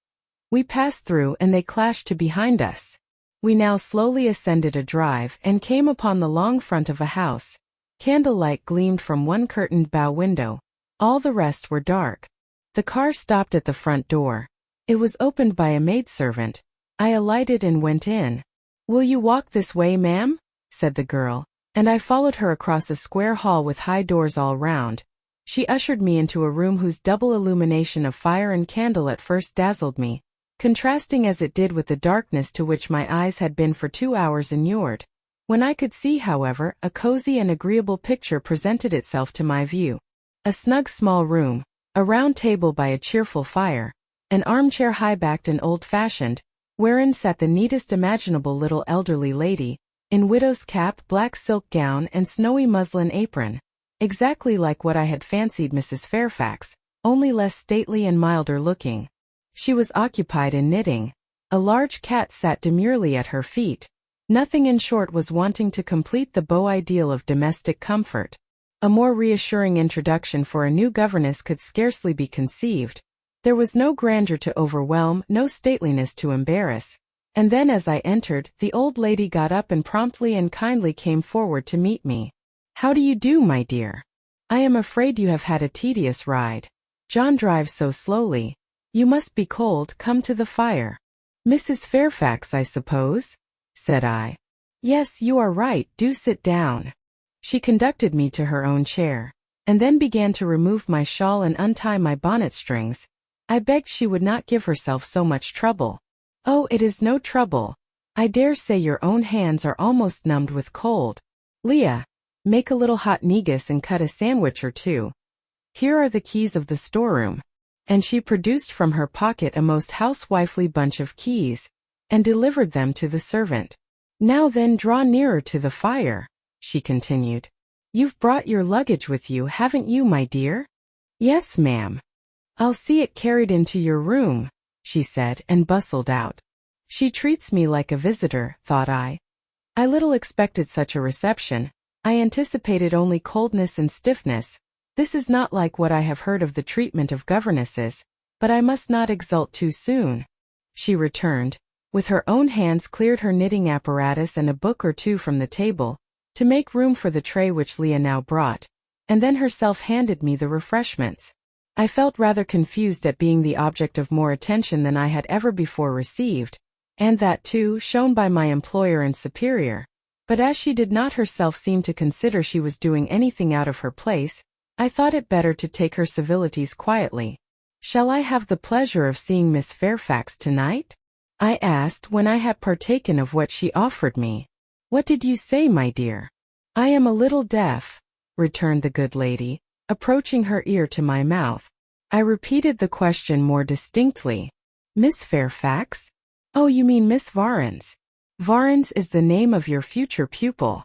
We passed through and they clashed to behind us. We now slowly ascended a drive and came upon the long front of a house. Candlelight gleamed from one curtained bow window. All the rest were dark. The car stopped at the front door. It was opened by a maidservant. I alighted and went in. "Will you walk this way, ma'am?" said the girl, and I followed her across a square hall with high doors all round. She ushered me into a room whose double illumination of fire and candle at first dazzled me, contrasting as it did with the darkness to which my eyes had been for 2 hours inured. When I could see, however, a cozy and agreeable picture presented itself to my view. A snug small room, a round table by a cheerful fire, an armchair high-backed and old-fashioned, wherein sat the neatest imaginable little elderly lady, in widow's cap, black silk gown, and snowy muslin apron, exactly like what I had fancied Mrs. Fairfax, only less stately and milder looking. She was occupied in knitting. A large cat sat demurely at her feet. Nothing, in short, was wanting to complete the beau ideal of domestic comfort. A more reassuring introduction for a new governess could scarcely be conceived. There was no grandeur to overwhelm, no stateliness to embarrass. And then as I entered, the old lady got up and promptly and kindly came forward to meet me. "How do you do, my dear? I am afraid you have had a tedious ride. John drives so slowly. You must be cold, come to the fire." "Mrs. Fairfax, I suppose?" said I. "Yes, you are right, do sit down." She conducted me to her own chair, and then began to remove my shawl and untie my bonnet strings. I begged she would not give herself so much trouble. "Oh, it is no trouble. I dare say your own hands are almost numbed with cold. Leah, make a little hot negus and cut a sandwich or two. Here are the keys of the storeroom." And she produced from her pocket a most housewifely bunch of keys, and delivered them to the servant. "Now then, draw nearer to the fire," she continued. "You've brought your luggage with you, haven't you, my dear?" "Yes, ma'am." "I'll see it carried into your room," she said, and bustled out. She treats me like a visitor, thought I. I little expected such a reception. I anticipated only coldness and stiffness. This is not like what I have heard of the treatment of governesses, but I must not exult too soon. She returned, with her own hands cleared her knitting apparatus and a book or two from the table, to make room for the tray which Leah now brought, and then herself handed me the refreshments. I felt rather confused at being the object of more attention than I had ever before received, and that too shown by my employer and superior. But as she did not herself seem to consider she was doing anything out of her place, I thought it better to take her civilities quietly. "Shall I have the pleasure of seeing Miss Fairfax tonight?" I asked when I had partaken of what she offered me. "What did you say, my dear?" "I am a little deaf," returned the good lady, approaching her ear to my mouth. I repeated the question more distinctly. "Miss Fairfax? Oh, you mean Miss Varens. Varens is the name of your future pupil."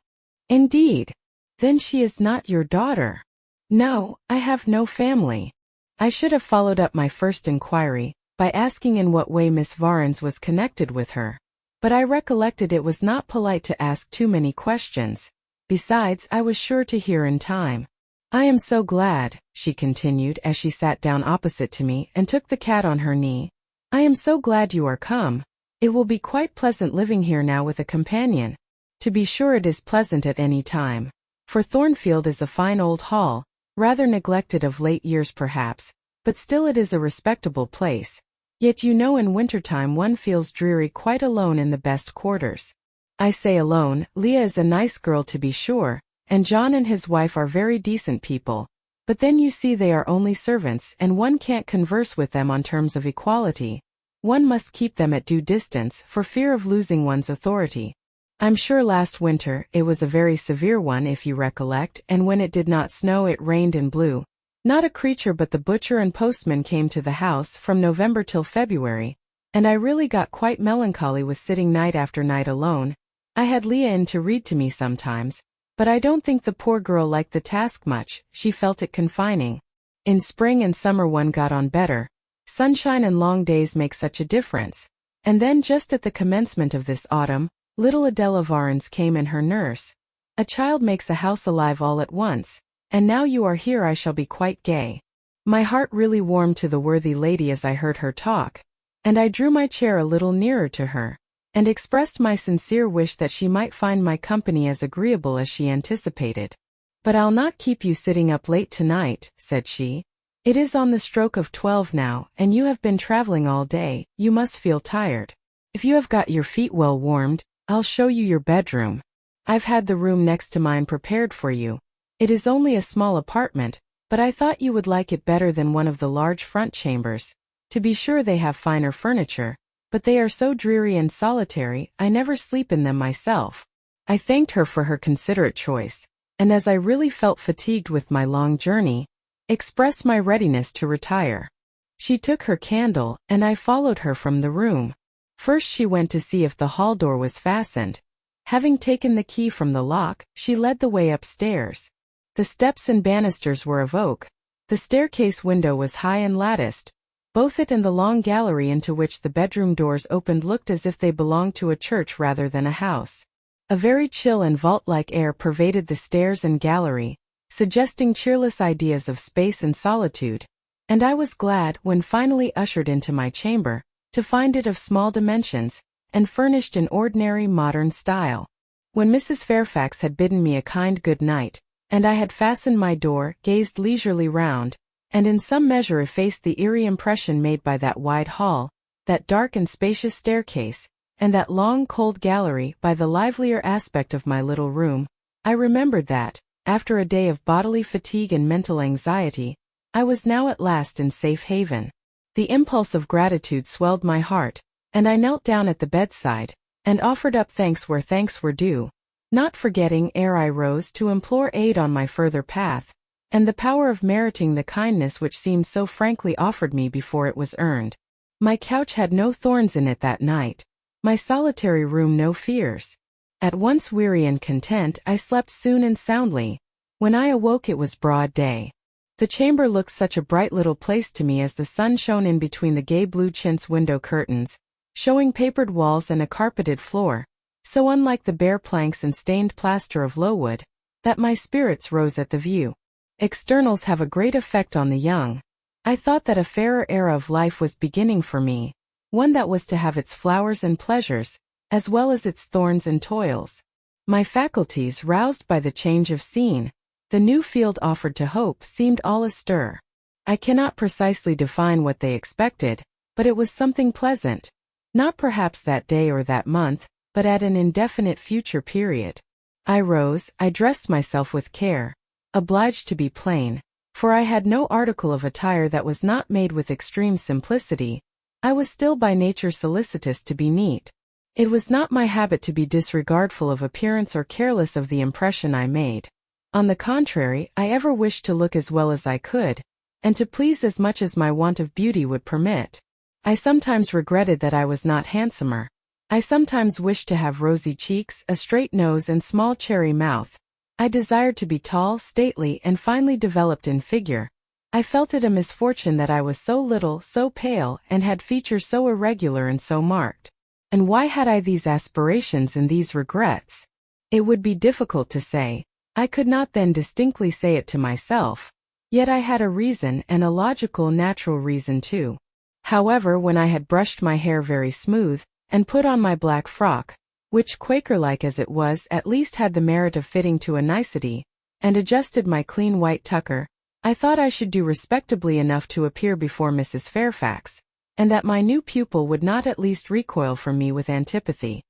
"Indeed? Then she is not your daughter?" "No, I have no family." I should have followed up my first inquiry by asking in what way Miss Varens was connected with her, but I recollected it was not polite to ask too many questions. Besides, I was sure to hear in time. "I am so glad," she continued as she sat down opposite to me and took the cat on her knee. "I am so glad you are come. It will be quite pleasant living here now with a companion." To be sure it is pleasant at any time, for Thornfield is a fine old hall, rather neglected of late years perhaps, but still it is a respectable place. Yet you know in wintertime one feels dreary quite alone in the best quarters. I say alone, Leah is a nice girl to be sure, and John and his wife are very decent people, but then you see they are only servants and one can't converse with them on terms of equality. One must keep them at due distance for fear of losing one's authority. I'm sure last winter it was a very severe one if you recollect, and when it did not snow it rained and blew. Not a creature but the butcher and postman came to the house from November till February, and I really got quite melancholy with sitting night after night alone. I had Leah in to read to me sometimes, but I don't think the poor girl liked the task much, she felt it confining. In spring and summer one got on better. Sunshine and long days make such a difference. And then just at the commencement of this autumn, little Adela Varens came and her nurse. A child makes a house alive all at once, and now you are here I shall be quite gay. My heart really warmed to the worthy lady as I heard her talk, and I drew my chair a little nearer to her, and expressed my sincere wish that she might find my company as agreeable as she anticipated. "But I'll not keep you sitting up late tonight," said she. "It is on the stroke of 12 now, and you have been traveling all day, you must feel tired. If you have got your feet well warmed, I'll show you your bedroom. I've had the room next to mine prepared for you. It is only a small apartment, but I thought you would like it better than one of the large front chambers. To be sure they have finer furniture, but they are so dreary and solitary, I never sleep in them myself." I thanked her for her considerate choice, and as I really felt fatigued with my long journey, expressed my readiness to retire. She took her candle, and I followed her from the room. First she went to see if the hall door was fastened. Having taken the key from the lock, she led the way upstairs. The steps and banisters were of oak. The staircase window was high and latticed. Both it and the long gallery into which the bedroom doors opened looked as if they belonged to a church rather than a house. A very chill and vault-like air pervaded the stairs and gallery, suggesting cheerless ideas of space and solitude, and I was glad, when finally ushered into my chamber, to find it of small dimensions, and furnished in ordinary modern style. When Mrs. Fairfax had bidden me a kind good night, and I had fastened my door, gazed leisurely round, and in some measure effaced the eerie impression made by that wide hall, that dark and spacious staircase, and that long cold gallery by the livelier aspect of my little room, I remembered that, after a day of bodily fatigue and mental anxiety, I was now at last in safe haven. The impulse of gratitude swelled my heart, and I knelt down at the bedside, and offered up thanks where thanks were due, not forgetting ere I rose to implore aid on my further path, and the power of meriting the kindness which seemed so frankly offered me before it was earned. My couch had no thorns in it that night, my solitary room no fears. At once weary and content, I slept soon and soundly. When I awoke it was broad day. The chamber looked such a bright little place to me as the sun shone in between the gay blue chintz window curtains, showing papered walls and a carpeted floor, so unlike the bare planks and stained plaster of Lowood, that my spirits rose at the view. Externals have a great effect on the young. I thought that a fairer era of life was beginning for me, one that was to have its flowers and pleasures, as well as its thorns and toils. My faculties, roused by the change of scene, the new field offered to hope, seemed all astir. I cannot precisely define what they expected, but it was something pleasant, not perhaps that day or that month, but at an indefinite future period. I rose, I dressed myself with care, obliged to be plain, for I had no article of attire that was not made with extreme simplicity. I was still by nature solicitous to be neat. It was not my habit to be disregardful of appearance or careless of the impression I made. On the contrary, I ever wished to look as well as I could, and to please as much as my want of beauty would permit. I sometimes regretted that I was not handsomer. I sometimes wished to have rosy cheeks, a straight nose and small cherry mouth. I desired to be tall, stately, and finely developed in figure. I felt it a misfortune that I was so little, so pale, and had features so irregular and so marked. And why had I these aspirations and these regrets? It would be difficult to say. I could not then distinctly say it to myself. Yet I had a reason, and a logical, natural reason too. However, when I had brushed my hair very smooth, and put on my black frock, which, Quaker-like as it was, at least had the merit of fitting to a nicety, and adjusted my clean white tucker, I thought I should do respectably enough to appear before Mrs. Fairfax, and that my new pupil would not at least recoil from me with antipathy.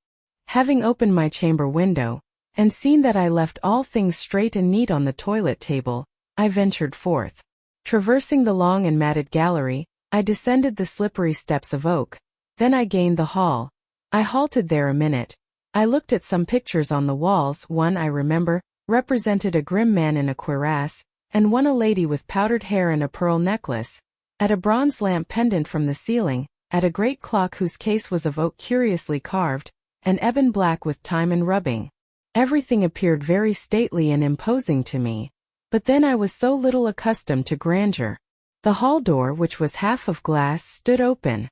Having opened my chamber window, and seen that I left all things straight and neat on the toilet table, I ventured forth. Traversing the long and matted gallery, I descended the slippery steps of oak. Then I gained the hall. I halted there a minute. I looked at some pictures on the walls. One, I remember, represented a grim man in a cuirass, and one a lady with powdered hair and a pearl necklace, at a bronze lamp pendant from the ceiling, at a great clock whose case was of oak curiously carved, and ebon black with time and rubbing. Everything appeared very stately and imposing to me, but then I was so little accustomed to grandeur. The hall door, which was half of glass, stood open.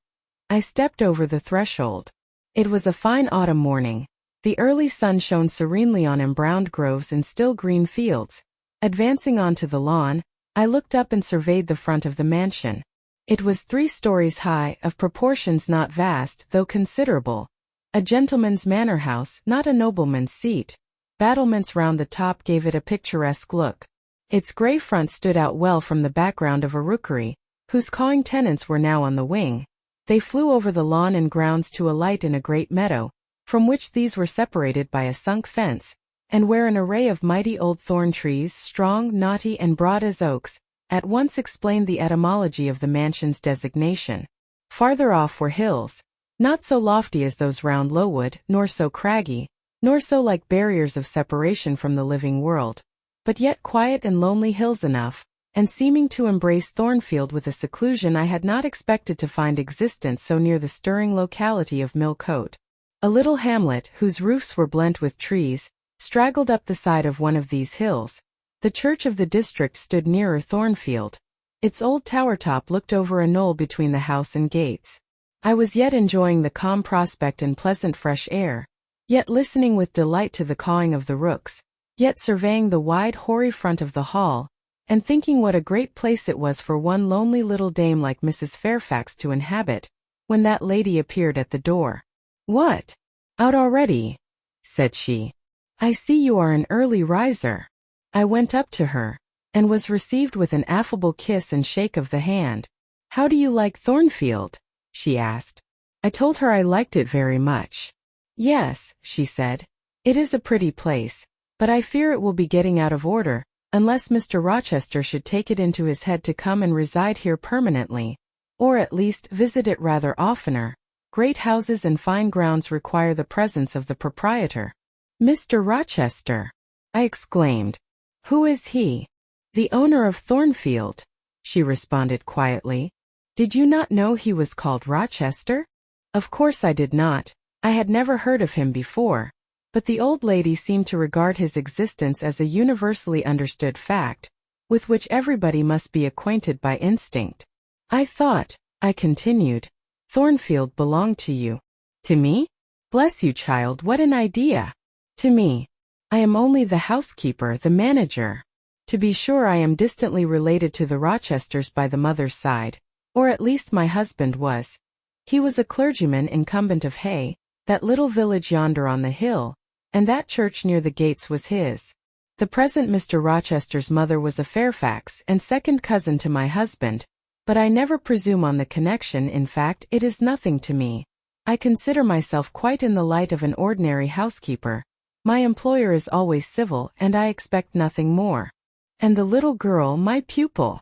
I stepped over the threshold. It was a fine autumn morning. The early sun shone serenely on embrowned groves and still green fields. Advancing onto the lawn, I looked up and surveyed the front of the mansion. It was 3 stories high, of proportions not vast, though considerable. A gentleman's manor house, not a nobleman's seat. Battlements round the top gave it a picturesque look. Its grey front stood out well from the background of a rookery, whose cawing tenants were now on the wing. They flew over the lawn and grounds to alight in a great meadow, from which these were separated by a sunk fence, and where an array of mighty old thorn trees, strong, knotty, and broad as oaks, at once explained the etymology of the mansion's designation. Farther off were hills, not so lofty as those round Lowood, nor so craggy, nor so like barriers of separation from the living world, but yet quiet and lonely hills enough, and seeming to embrace Thornfield with a seclusion I had not expected to find existent so near the stirring locality of Millcote. A little hamlet, whose roofs were blent with trees, straggled up the side of one of these hills. The church of the district stood nearer Thornfield. Its old tower top looked over a knoll between the house and gates. I was yet enjoying the calm prospect and pleasant fresh air, yet listening with delight to the cawing of the rooks, yet surveying the wide hoary front of the hall, and thinking what a great place it was for one lonely little dame like Mrs. Fairfax to inhabit, when that lady appeared at the door. "What? Out already?" said she. "I see you are an early riser." I went up to her, and was received with an affable kiss and shake of the hand. "How do you like Thornfield?" she asked. I told her I liked it very much. "Yes," she said, "it is a pretty place, but I fear it will be getting out of order, unless Mr. Rochester should take it into his head to come and reside here permanently, or at least visit it rather oftener. Great houses and fine grounds require the presence of the proprietor." "Mr. Rochester!" I exclaimed. "Who is he?" "The owner of Thornfield," she responded quietly. "Did you not know he was called Rochester?" Of course I did not. I had never heard of him before, but the old lady seemed to regard his existence as a universally understood fact, with which everybody must be acquainted by instinct. "I thought," I continued, "Thornfield belonged to you." "To me? Bless you, child, what an idea! To me. I am only the housekeeper, the manager. To be sure, I am distantly related to the Rochesters by the mother's side, or at least my husband was. He was a clergyman incumbent of Hay, that little village yonder on the hill, and that church near the gates was his. The present Mr. Rochester's mother was a Fairfax and second cousin to my husband, but I never presume on the connection. In fact, it is nothing to me. I consider myself quite in the light of an ordinary housekeeper. My employer is always civil, and I expect nothing more. And the little girl, my pupil?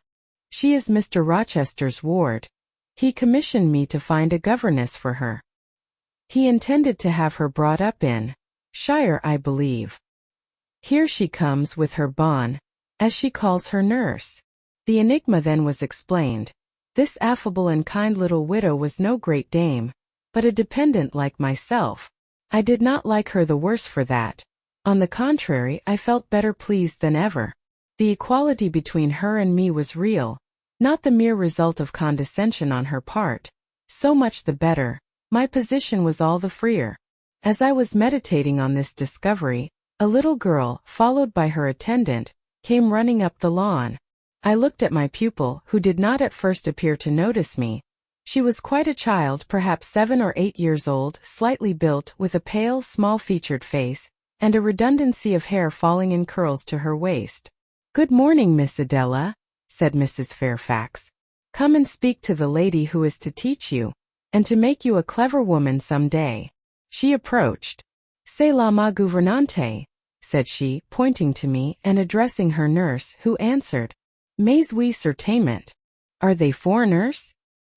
She is Mr. Rochester's ward. He commissioned me to find a governess for her. He intended to have her brought up in Shire, I believe. Here she comes with her bonne, as she calls her nurse." The enigma then was explained. This affable and kind little widow was no great dame, but a dependent like myself. I did not like her the worse for that. On the contrary, I felt better pleased than ever. The equality between her and me was real, not the mere result of condescension on her part. So much the better. My position was all the freer. As I was meditating on this discovery, a little girl, followed by her attendant, came running up the lawn. I looked at my pupil, who did not at first appear to notice me. She was quite a child, perhaps 7 or 8 years old, slightly built, with a pale, small-featured face, and a redundancy of hair falling in curls to her waist. "Good morning, Miss Adela," said Mrs. Fairfax. "Come and speak to the lady who is to teach you, and to make you a clever woman some day." She approached. "C'est là ma gouvernante," said she, pointing to me and addressing her nurse, who answered, "Mais oui, certainement." "Are they foreigners?"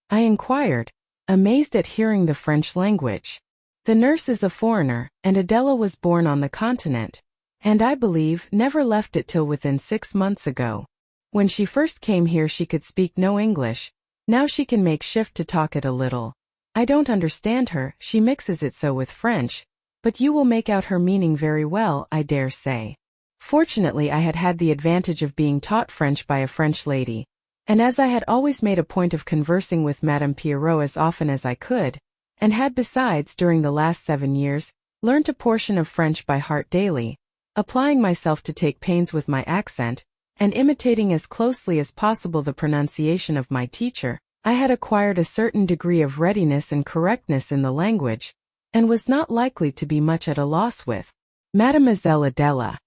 I inquired, amazed at hearing the French language. The nurse is a foreigner, and Adela was born on the continent, and I believe never left it till within 6 months ago. When she first came here she could speak no English. Now she can make shift to talk it a little. I don't understand her, she mixes it so with French, but you will make out her meaning very well, I dare say. Fortunately, I had the advantage of being taught French by a French lady, and as I had always made a point of conversing with Madame Pierrot as often as I could, and had besides, during the last 7 years, learnt a portion of French by heart daily, applying myself to take pains with my accent, and imitating as closely as possible the pronunciation of my teacher, I had acquired a certain degree of readiness and correctness in the language, and was not likely to be much at a loss with Mademoiselle Adela.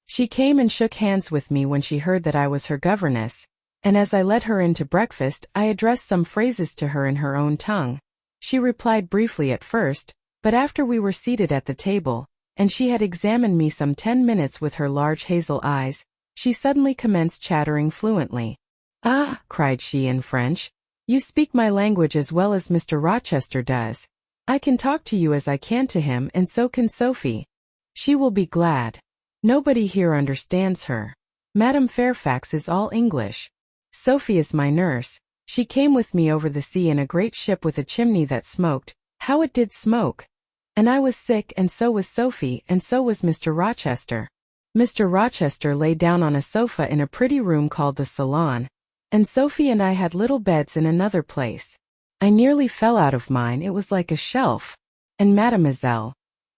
She came and shook hands with me when she heard that I was her governess, and as I led her in to breakfast, I addressed some phrases to her in her own tongue. She replied briefly at first, but after we were seated at the table, and she had examined me some 10 minutes with her large hazel eyes, she suddenly commenced chattering fluently. "Ah," cried she in French, "you speak my language as well as Mr. Rochester does. I can talk to you as I can to him, and so can Sophie. She will be glad. Nobody here understands her. Madame Fairfax is all English. Sophie is my nurse. She came with me over the sea in a great ship with a chimney that smoked. How it did smoke! And I was sick, and so was Sophie, and so was Mr. Rochester. Mr. Rochester lay down on a sofa in a pretty room called the salon, and Sophie and I had little beds in another place. I nearly fell out of mine, it was like a shelf. And Mademoiselle,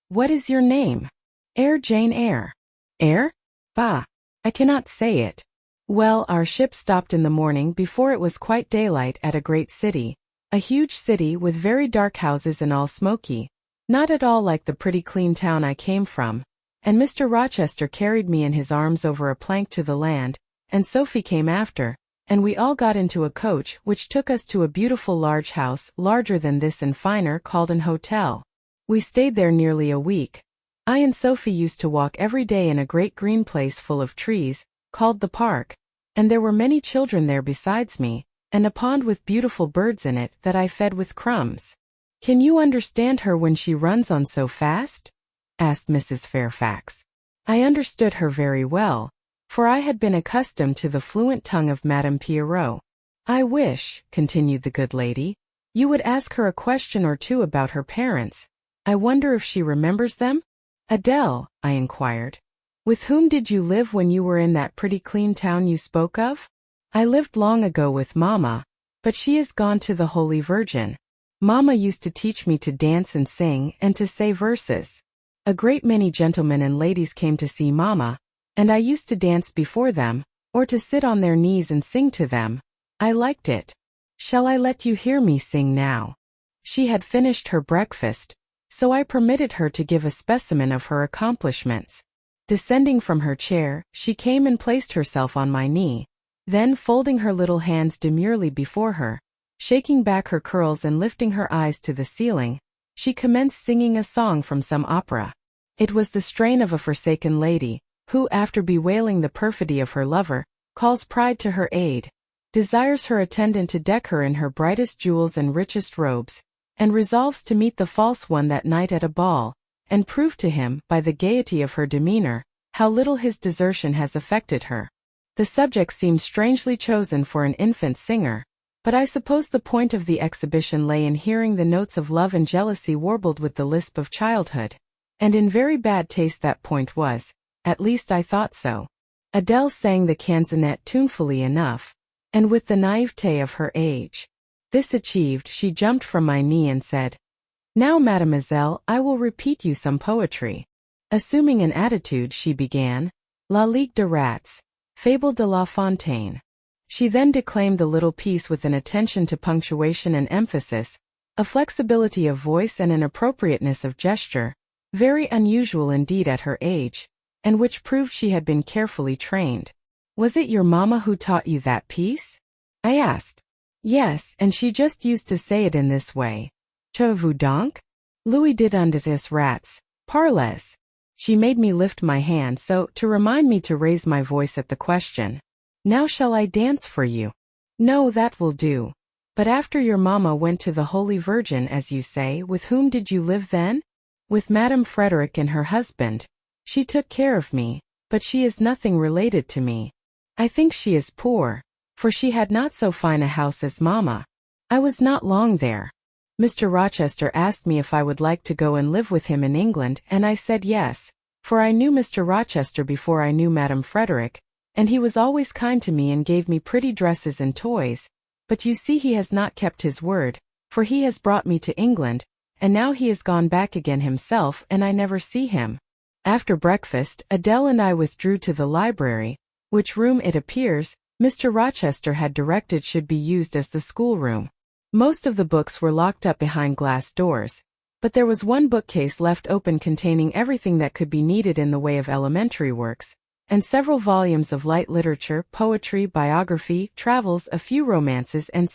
what is your name?" "Eyre, Jane Eyre." "Eyre? Bah, I cannot say it." Well, our ship stopped in the morning before it was quite daylight at a great city, a huge city with very dark houses and all smoky. Not at all like the pretty clean town I came from, and Mr. Rochester carried me in his arms over a plank to the land, and Sophie came after, and we all got into a coach which took us to a beautiful large house, larger than this and finer, called an hotel. We stayed there nearly a week. I and Sophie used to walk every day in a great green place full of trees, called the park, and there were many children there besides me, and a pond with beautiful birds in it that I fed with crumbs. Can you understand her when she runs on so fast? Asked Mrs. Fairfax. I understood her very well, for I had been accustomed to the fluent tongue of Madame Pierrot. I wish, continued the good lady, you would ask her a question or two about her parents. I wonder if she remembers them? Adele, I inquired, with whom did you live when you were in that pretty clean town you spoke of? I lived long ago with Mamma, but she is gone to the Holy Virgin. Mamma used to teach me to dance and sing and to say verses. A great many gentlemen and ladies came to see Mamma, and I used to dance before them, or to sit on their knees and sing to them. I liked it. Shall I let you hear me sing now? She had finished her breakfast, so I permitted her to give a specimen of her accomplishments. Descending from her chair, she came and placed herself on my knee, then folding her little hands demurely before her, shaking back her curls and lifting her eyes to the ceiling, she commenced singing a song from some opera. It was the strain of a forsaken lady, who, after bewailing the perfidy of her lover, calls pride to her aid, desires her attendant to deck her in her brightest jewels and richest robes, and resolves to meet the false one that night at a ball, and prove to him, by the gaiety of her demeanor, how little his desertion has affected her. The subject seemed strangely chosen for an infant singer, but I suppose the point of the exhibition lay in hearing the notes of love and jealousy warbled with the lisp of childhood, and in very bad taste that point was, at least I thought so. Adele sang the canzonet tunefully enough, and with the naivete of her age. This achieved, she jumped from my knee and said, "Now, mademoiselle, I will repeat you some poetry." Assuming an attitude, she began, La Ligue de Rats, Fable de La Fontaine. She then declaimed the little piece with an attention to punctuation and emphasis, a flexibility of voice and an appropriateness of gesture, very unusual indeed at her age, and which proved she had been carefully trained. "Was it your mamma who taught you that piece?" I asked. "Yes, and she just used to say it in this way. Que vous donc? Louis did unto this rats, parlez." She made me lift my hand so to remind me to raise my voice at the question. "Now shall I dance for you?" "No, that will do. But after your mamma went to the Holy Virgin, as you say, with whom did you live then?" "With Madame Frederick and her husband. She took care of me, but she is nothing related to me. I think she is poor, for she had not so fine a house as mamma. I was not long there. Mr. Rochester asked me if I would like to go and live with him in England, and I said yes, for I knew Mr. Rochester before I knew Madame Frederick, and he was always kind to me and gave me pretty dresses and toys, but you see he has not kept his word, for he has brought me to England, and now he has gone back again himself and I never see him." After breakfast, Adele and I withdrew to the library, which room, it appears, Mr. Rochester had directed should be used as the schoolroom. Most of the books were locked up behind glass doors, but there was one bookcase left open containing everything that could be needed in the way of elementary works, and several volumes of light literature, poetry, biography, travels, a few romances, and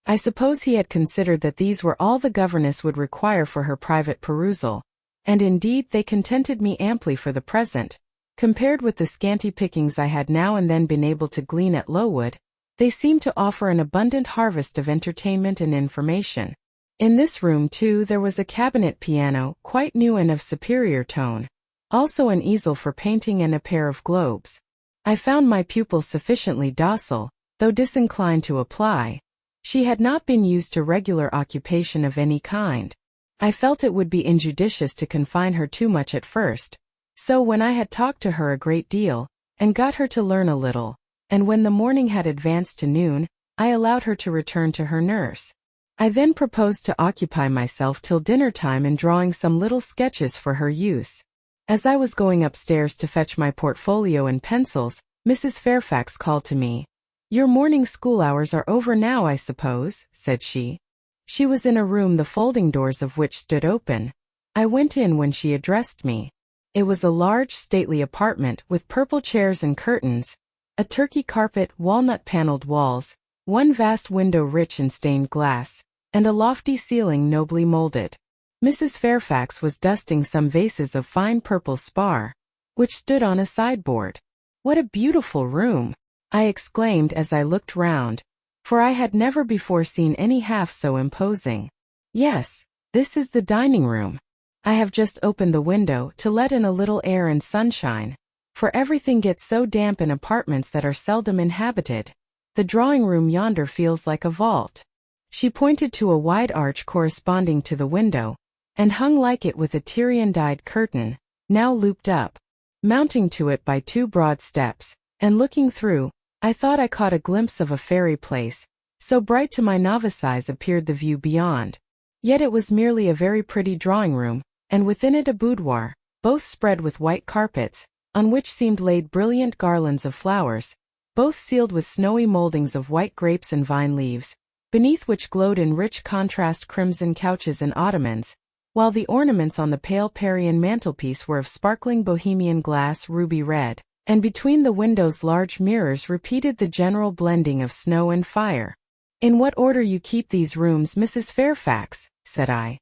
I suppose he had considered that these were all the governess would require for her private perusal, and indeed they contented me amply for the present. Compared with the scanty pickings I had now and then been able to glean at Lowood, they seemed to offer an abundant harvest of entertainment and information. In this room, too, there was a cabinet piano, quite new and of superior tone, also an easel for painting and a pair of globes. I found my pupil sufficiently docile, though disinclined to apply. She had not been used to regular occupation of any kind. I felt it would be injudicious to confine her too much at first, so when I had talked to her a great deal, and got her to learn a little, and when the morning had advanced to noon, I allowed her to return to her nurse. I then proposed to occupy myself till dinner time in drawing some little sketches for her use. As I was going upstairs to fetch my portfolio and pencils, Mrs. Fairfax called to me. "Your morning school hours are over now, I suppose," said she. She was in a room the folding doors of which stood open, I went in when she addressed me. It was a large, stately apartment with purple chairs and curtains, a turkey carpet, walnut-paneled walls, one vast window rich in stained glass, and a lofty ceiling nobly molded. Mrs. Fairfax was dusting some vases of fine purple spar, which stood on a sideboard. "What a beautiful room!" I exclaimed as I looked round, for I had never before seen any half so imposing. "Yes, this is the dining room. I have just opened the window to let in a little air and sunshine, for everything gets so damp in apartments that are seldom inhabited. The drawing room yonder feels like a vault." She pointed to a wide arch corresponding to the window, and hung like it with a Tyrian-dyed curtain, now looped up. Mounting to it by 2 broad steps, and looking through, I thought I caught a glimpse of a fairy place, so bright to my novice eyes appeared the view beyond. Yet it was merely a very pretty drawing room, and within it a boudoir, both spread with white carpets, on which seemed laid brilliant garlands of flowers, both sealed with snowy moldings of white grapes and vine leaves, beneath which glowed in rich contrast crimson couches and ottomans, while the ornaments on the pale Parian mantelpiece were of sparkling Bohemian glass ruby red, and between the windows large mirrors repeated the general blending of snow and fire. "In what order you keep these rooms, Mrs. Fairfax?" said I.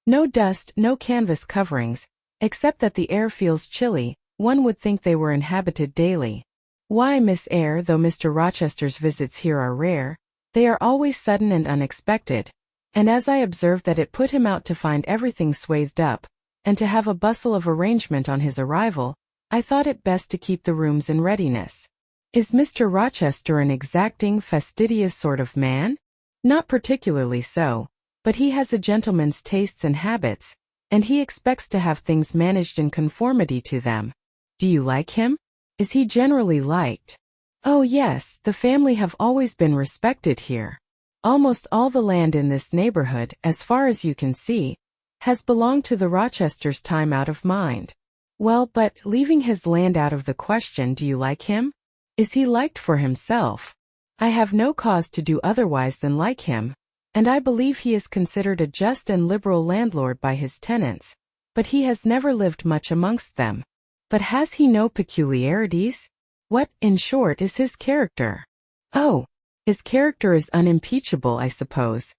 "No dust, no canvas coverings, except that the air feels chilly. One would think they were inhabited daily." "Why, Miss Eyre, though Mr. Rochester's visits here are rare, they are always sudden and unexpected," and as I observed that it put him out to find everything swathed up, and to have a bustle of arrangement on his arrival, I thought it best to keep the rooms in readiness. "Is Mr. Rochester an exacting, fastidious sort of man?" "Not particularly so, but he has a gentleman's tastes and habits, and he expects to have things managed in conformity to them." "Do you like him? Is he generally liked?" "Oh yes, the family have always been respected here. Almost all the land in this neighborhood, as far as you can see, has belonged to the Rochesters time out of mind." "Well, but leaving his land out of the question, do you like him? Is he liked for himself?" "I have no cause to do otherwise than like him, and I believe he is considered a just and liberal landlord by his tenants, but he has never lived much amongst them." "But has he no peculiarities? What, in short, is his character?" "Oh, his character is unimpeachable, I suppose.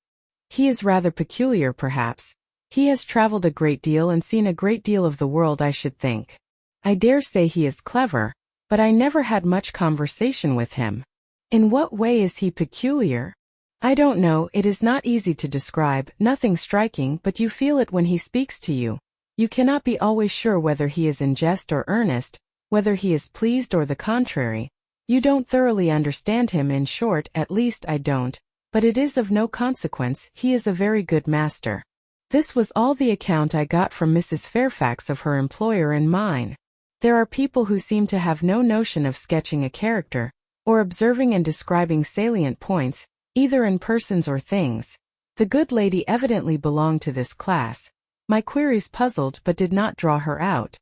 He is rather peculiar, perhaps. He has traveled a great deal and seen a great deal of the world, I should think. I dare say he is clever, but I never had much conversation with him." "In what way is he peculiar?" "I don't know, it is not easy to describe, nothing striking, but you feel it when he speaks to you. You cannot be always sure whether he is in jest or earnest, whether he is pleased or the contrary. You don't thoroughly understand him, in short, at least I don't, but it is of no consequence, he is a very good master." This was all the account I got from Mrs. Fairfax of her employer and mine. There are people who seem to have no notion of sketching a character, or observing and describing salient points, either in persons or things. The good lady evidently belonged to this class. My queries puzzled but did not draw her out.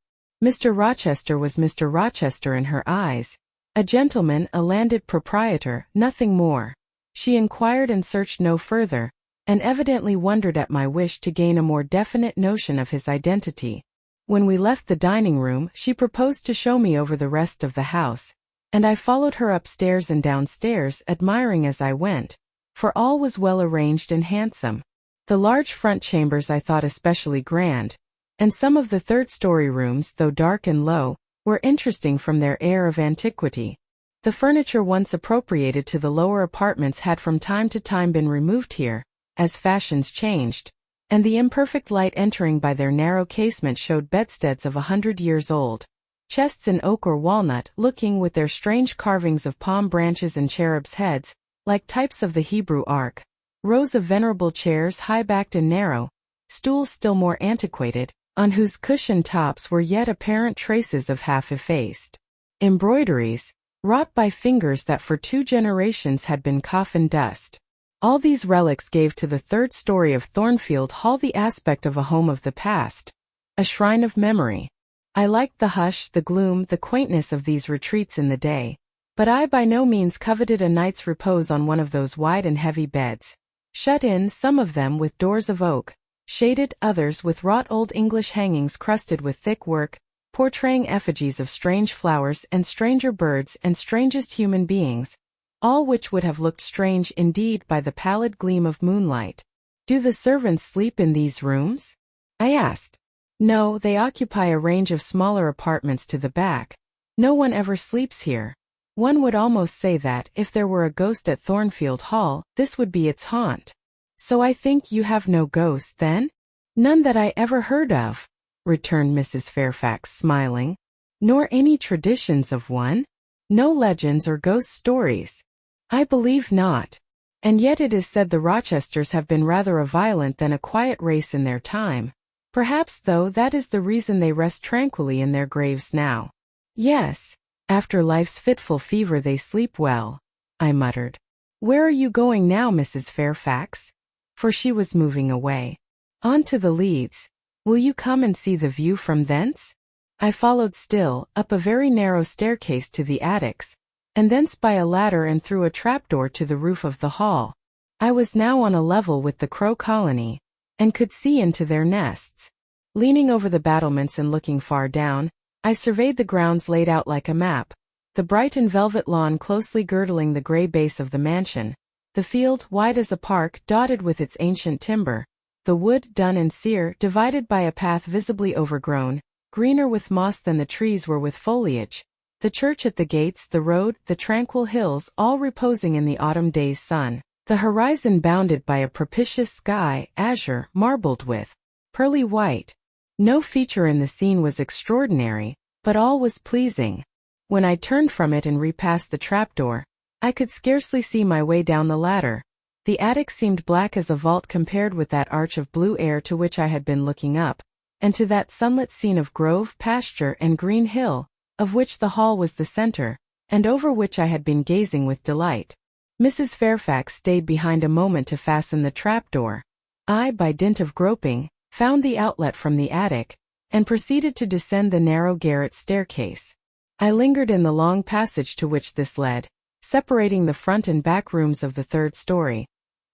Mr. Rochester was Mr. Rochester in her eyes. A gentleman, a landed proprietor, nothing more. She inquired and searched no further, and evidently wondered at my wish to gain a more definite notion of his identity. When we left the dining room, she proposed to show me over the rest of the house, and I followed her upstairs and downstairs, admiring as I went, for all was well arranged and handsome. The large front chambers I thought especially grand, and some of the third-story rooms, though dark and low, were interesting from their air of antiquity. The furniture once appropriated to the lower apartments had from time to time been removed here, as fashions changed, and the imperfect light entering by their narrow casement showed bedsteads of 100 years old, chests in oak or walnut, looking, with their strange carvings of palm branches and cherubs' heads, like types of the Hebrew Ark, rows of venerable chairs high-backed and narrow, stools still more antiquated, on whose cushioned tops were yet apparent traces of half-effaced embroideries, wrought by fingers that for 2 generations had been coffin dust. All these relics gave to the third story of Thornfield Hall the aspect of a home of the past, a shrine of memory. I liked the hush, the gloom, the quaintness of these retreats in the day, but I by no means coveted a night's repose on one of those wide and heavy beds, shut in, some of them with doors of oak, shaded, others with wrought Old English hangings crusted with thick work, portraying effigies of strange flowers and stranger birds and strangest human beings, all which would have looked strange indeed by the pallid gleam of moonlight. "Do the servants sleep in these rooms?" I asked. "No, they occupy a range of smaller apartments to the back. No one ever sleeps here. One would almost say that, if there were a ghost at Thornfield Hall, this would be its haunt." "So I think you have no ghosts, then?" "None that I ever heard of," returned Mrs. Fairfax, smiling. "Nor any traditions of one? No legends or ghost stories?" "I believe not. And yet it is said the Rochesters have been rather a violent than a quiet race in their time. Perhaps, though, that is the reason they rest tranquilly in their graves now." "Yes, after life's fitful fever they sleep well," I muttered. "Where are you going now, Mrs. Fairfax?" For she was moving away. "On to the Leads. Will you come and see the view from thence?" I followed still, up a very narrow staircase to the attics, and thence by a ladder and through a trapdoor to the roof of the hall. I was now on a level with the crow colony, and could see into their nests. Leaning over the battlements and looking far down, I surveyed the grounds laid out like a map, the bright and velvet lawn closely girdling the grey base of the mansion, the field, wide as a park, dotted with its ancient timber, the wood, dun and sere, divided by a path visibly overgrown, greener with moss than the trees were with foliage, the church at the gates, the road, the tranquil hills, all reposing in the autumn day's sun, the horizon bounded by a propitious sky, azure, marbled with pearly white. No feature in the scene was extraordinary, but all was pleasing. When I turned from it and repassed the trapdoor, I could scarcely see my way down the ladder. The attic seemed black as a vault compared with that arch of blue air to which I had been looking up, and to that sunlit scene of grove, pasture, and green hill, of which the hall was the center, and over which I had been gazing with delight. Mrs. Fairfax stayed behind a moment to fasten the trapdoor. I, by dint of groping, found the outlet from the attic, and proceeded to descend the narrow garret staircase. I lingered in the long passage to which this led, separating the front and back rooms of the third story.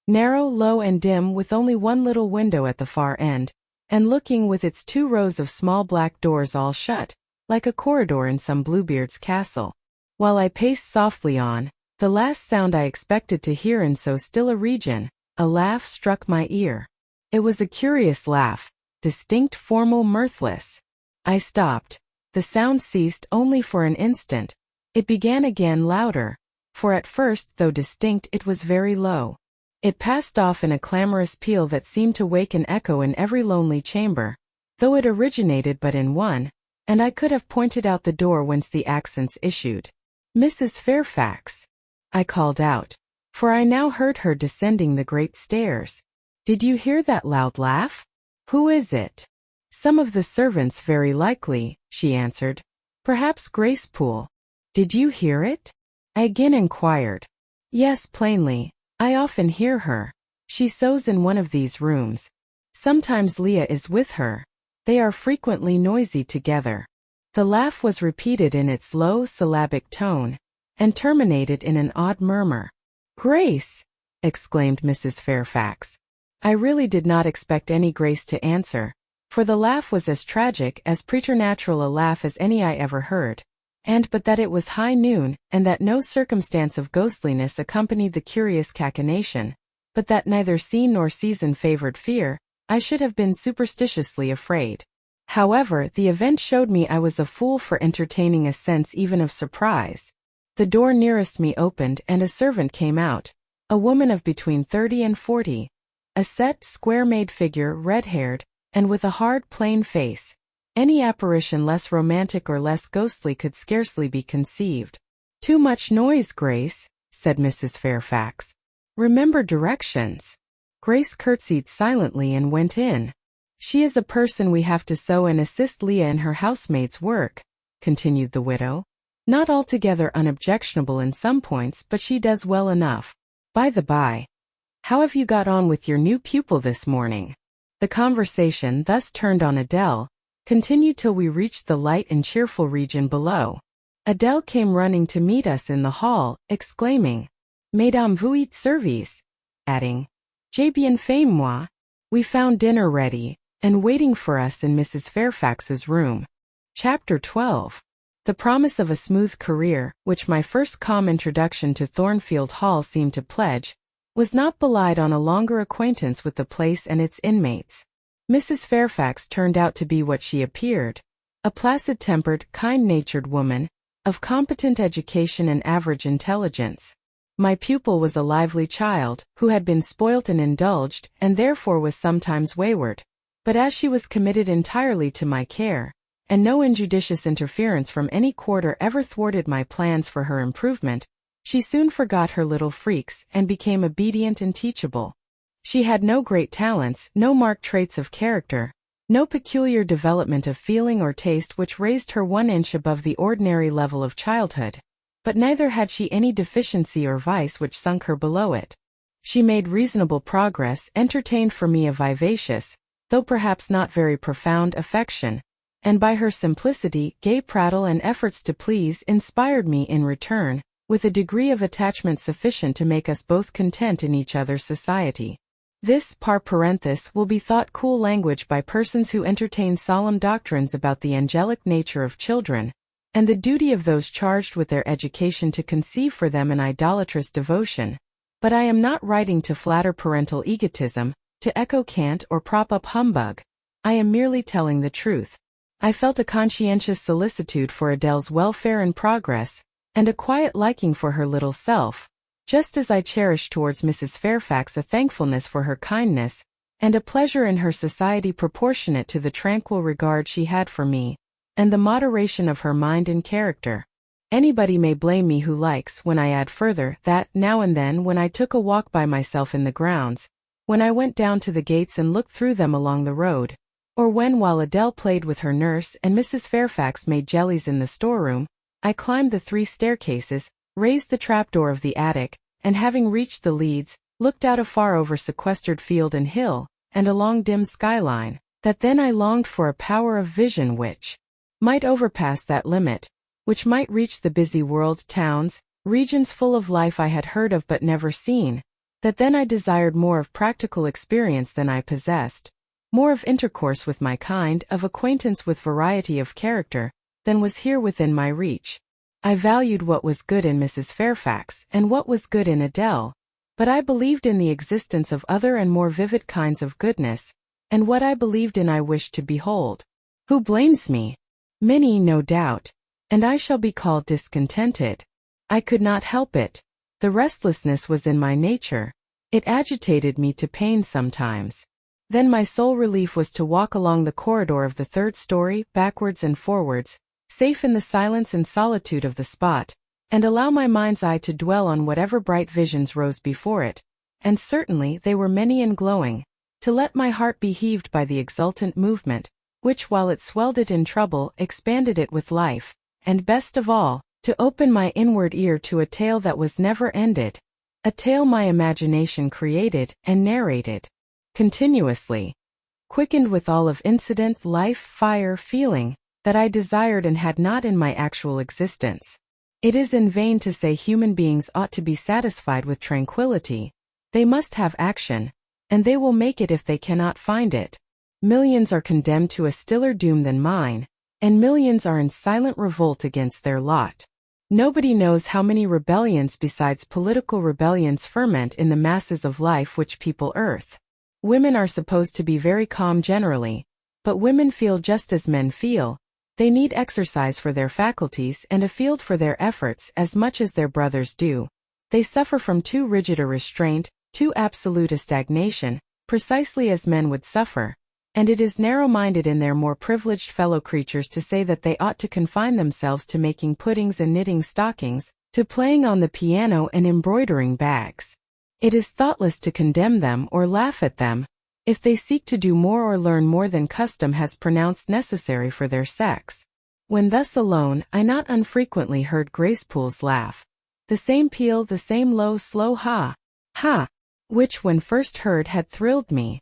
Narrow, low and dim, with only one little window at the far end, and looking with its 2 rows of small black doors all shut, like a corridor in some Bluebeard's castle. While I paced softly on, the last sound I expected to hear in so still a region, a laugh struck my ear. It was a curious laugh, distinct, formal, mirthless. I stopped. The sound ceased only for an instant. It began again, louder, for at first, though distinct, it was very low. It passed off in a clamorous peal that seemed to wake an echo in every lonely chamber, though it originated but in one, and I could have pointed out the door whence the accents issued. "Mrs. Fairfax," I called out, for I now heard her descending the great stairs. "Did you hear that loud laugh? Who is it?" "Some of the servants, very likely," she answered. "Perhaps Gracepool." "Did you hear it?" I again inquired. "Yes, plainly. I often hear her. She sews in one of these rooms. Sometimes Leah is with her. They are frequently noisy together." The laugh was repeated in its low, syllabic tone, and terminated in an odd murmur. "Grace!" exclaimed Mrs. Fairfax. I really did not expect any Grace to answer, for the laugh was as tragic, as preternatural a laugh as any I ever heard, and but that it was high noon, and that no circumstance of ghostliness accompanied the curious cachinnation, but that neither scene nor season favored fear, I should have been superstitiously afraid. However, the event showed me I was a fool for entertaining a sense even of surprise. The door nearest me opened and a servant came out, a woman of between 30 and 40, a set, square-made figure, red-haired, and with a hard, plain face. Any apparition less romantic or less ghostly could scarcely be conceived. "Too much noise, Grace," said Mrs. Fairfax. "Remember directions." Grace curtsied silently and went in. "She is a person we have to sew and assist Leah in her housemaid's work," continued the widow. "Not altogether unobjectionable in some points, but she does well enough. By the by, how have you got on with your new pupil this morning?" The conversation, thus turned on Adele, continued till we reached the light and cheerful region below. Adele came running to meet us in the hall, exclaiming, "Mesdames, vous êtes servies," adding, "J'ai bien fait moi." We found dinner ready, and waiting for us in Mrs. Fairfax's room. Chapter 12. The promise of a smooth career, which my first calm introduction to Thornfield Hall seemed to pledge, was not belied on a longer acquaintance with the place and its inmates. Mrs. Fairfax turned out to be what she appeared, a placid-tempered, kind-natured woman, of competent education and average intelligence. My pupil was a lively child, who had been spoilt and indulged, and therefore was sometimes wayward. But as she was committed entirely to my care, and no injudicious interference from any quarter ever thwarted my plans for her improvement, she soon forgot her little freaks and became obedient and teachable. She had no great talents, no marked traits of character, no peculiar development of feeling or taste which raised her 1 inch above the ordinary level of childhood, but neither had she any deficiency or vice which sunk her below it. She made reasonable progress, entertained for me a vivacious, though perhaps not very profound, affection, and by her simplicity, gay prattle and efforts to please inspired me in return, with a degree of attachment sufficient to make us both content in each other's society. This, par parenthesis, will be thought cool language by persons who entertain solemn doctrines about the angelic nature of children, and the duty of those charged with their education to conceive for them an idolatrous devotion. But I am not writing to flatter parental egotism, to echo cant or prop up humbug. I am merely telling the truth. I felt a conscientious solicitude for Adele's welfare and progress, and a quiet liking for her little self, just as I cherished towards Mrs. Fairfax a thankfulness for her kindness, and a pleasure in her society proportionate to the tranquil regard she had for me, and the moderation of her mind and character. Anybody may blame me who likes when I add further that, now and then when I took a walk by myself in the grounds, when I went down to the gates and looked through them along the road, or when while Adele played with her nurse and Mrs. Fairfax made jellies in the storeroom, I climbed the 3 staircases, raised the trapdoor of the attic, and having reached the leads, looked out afar over sequestered field and hill, and along dim skyline, that then I longed for a power of vision which might overpass that limit, which might reach the busy world, towns, regions full of life I had heard of but never seen, that then I desired more of practical experience than I possessed, more of intercourse with my kind, of acquaintance with variety of character, than was here within my reach. I valued what was good in Mrs. Fairfax, and what was good in Adele, but I believed in the existence of other and more vivid kinds of goodness, and what I believed in I wished to behold. Who blames me? Many, no doubt, and I shall be called discontented. I could not help it. The restlessness was in my nature. It agitated me to pain sometimes. Then my sole relief was to walk along the corridor of the 3rd story, backwards and forwards, safe in the silence and solitude of the spot, and allow my mind's eye to dwell on whatever bright visions rose before it, and certainly they were many and glowing, to let my heart be heaved by the exultant movement, which while it swelled it in trouble, expanded it with life, and best of all, to open my inward ear to a tale that was never ended, a tale my imagination created and narrated continuously, quickened with all of incident, life, fire, feeling, that I desired and had not in my actual existence. It is in vain to say human beings ought to be satisfied with tranquility. They must have action, and they will make it if they cannot find it. Millions are condemned to a stiller doom than mine, and millions are in silent revolt against their lot. Nobody knows how many rebellions besides political rebellions ferment in the masses of life which people earth. Women are supposed to be very calm generally, but women feel just as men feel. They need exercise for their faculties and a field for their efforts as much as their brothers do. They suffer from too rigid a restraint, too absolute a stagnation, precisely as men would suffer, and it is narrow-minded in their more privileged fellow creatures to say that they ought to confine themselves to making puddings and knitting stockings, to playing on the piano and embroidering bags. It is thoughtless to condemn them or laugh at them, if they seek to do more or learn more than custom has pronounced necessary for their sex. When thus alone, I not unfrequently heard Gracepool's laugh, the same peal, the same low, slow ha, ha, which when first heard had thrilled me.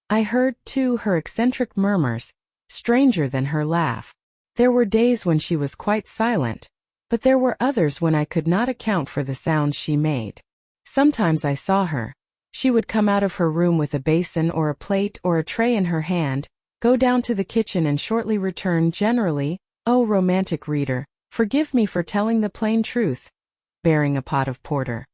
I heard, too, her eccentric murmurs, stranger than her laugh. There were days when she was quite silent, but there were others when I could not account for the sounds she made. Sometimes I saw her, She would come out of her room with a basin or a plate or a tray in her hand, go down to the kitchen and shortly return generally, oh romantic reader, forgive me for telling the plain truth, bearing a pot of porter.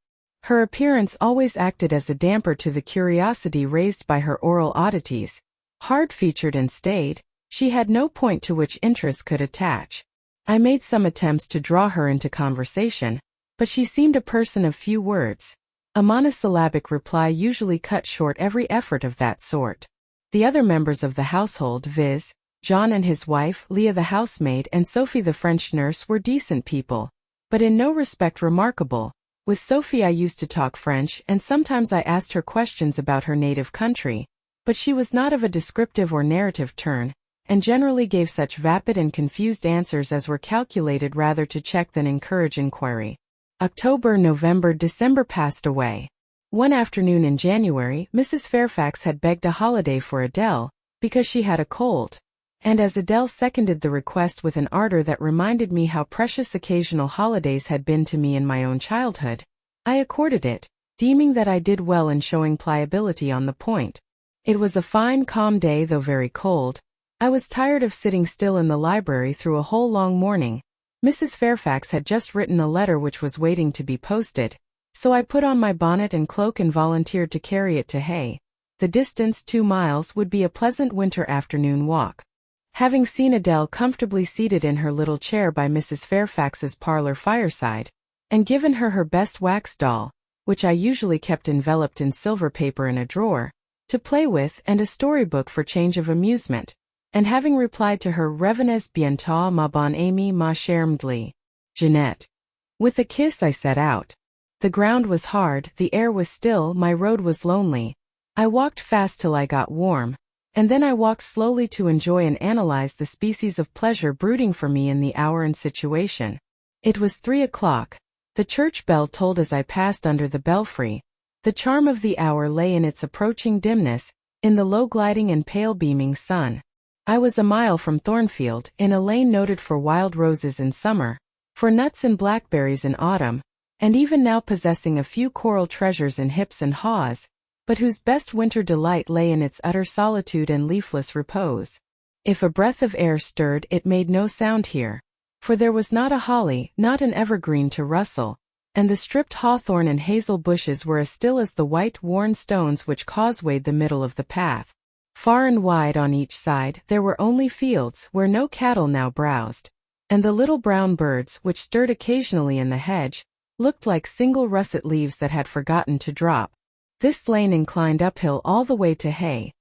Her appearance always acted as a damper to the curiosity raised by her oral oddities. Hard-featured and staid, she had no point to which interest could attach. I made some attempts to draw her into conversation, but she seemed a person of few words. A monosyllabic reply usually cut short every effort of that sort. The other members of the household, viz., John and his wife, Leah the housemaid, and Sophie the French nurse, were decent people, but in no respect remarkable. With Sophie I used to talk French, and sometimes I asked her questions about her native country, but she was not of a descriptive or narrative turn, and generally gave such vapid and confused answers as were calculated rather to check than encourage inquiry. October, November, December passed away. One afternoon in January, Mrs. Fairfax had begged a holiday for Adele, because she had a cold. And as Adele seconded the request with an ardor that reminded me how precious occasional holidays had been to me in my own childhood, I accorded it, deeming that I did well in showing pliability on the point. It was a fine, calm day, though very cold. I was tired of sitting still in the library through a whole long morning. Mrs. Fairfax had just written a letter which was waiting to be posted, so I put on my bonnet and cloak and volunteered to carry it to Hay. The distance, 2 miles, would be a pleasant winter afternoon walk. Having seen Adele comfortably seated in her little chair by Mrs. Fairfax's parlor fireside, and given her her best wax doll, which I usually kept enveloped in silver paper in a drawer, to play with, and a storybook for change of amusement, and having replied to her Revenez bientôt ma bonne amie ma chère Mdli, Jeanette. With a kiss I set out. The ground was hard, the air was still, my road was lonely. I walked fast till I got warm, and then I walked slowly to enjoy and analyze the species of pleasure brooding for me in the hour and situation. It was 3 o'clock. The church bell tolled as I passed under the belfry. The charm of the hour lay in its approaching dimness, in the low gliding and pale beaming sun. I was a mile from Thornfield, in a lane noted for wild roses in summer, for nuts and blackberries in autumn, and even now possessing a few coral treasures in hips and haws, but whose best winter delight lay in its utter solitude and leafless repose. If a breath of air stirred, it made no sound here, for there was not a holly, not an evergreen to rustle, and the stripped hawthorn and hazel bushes were as still as the white, worn stones which causewayed the middle of the path. Far and wide on each side there were only fields where no cattle now browsed, and the little brown birds, which stirred occasionally in the hedge, looked like single russet leaves that had forgotten to drop. This lane inclined uphill all the way to Hay.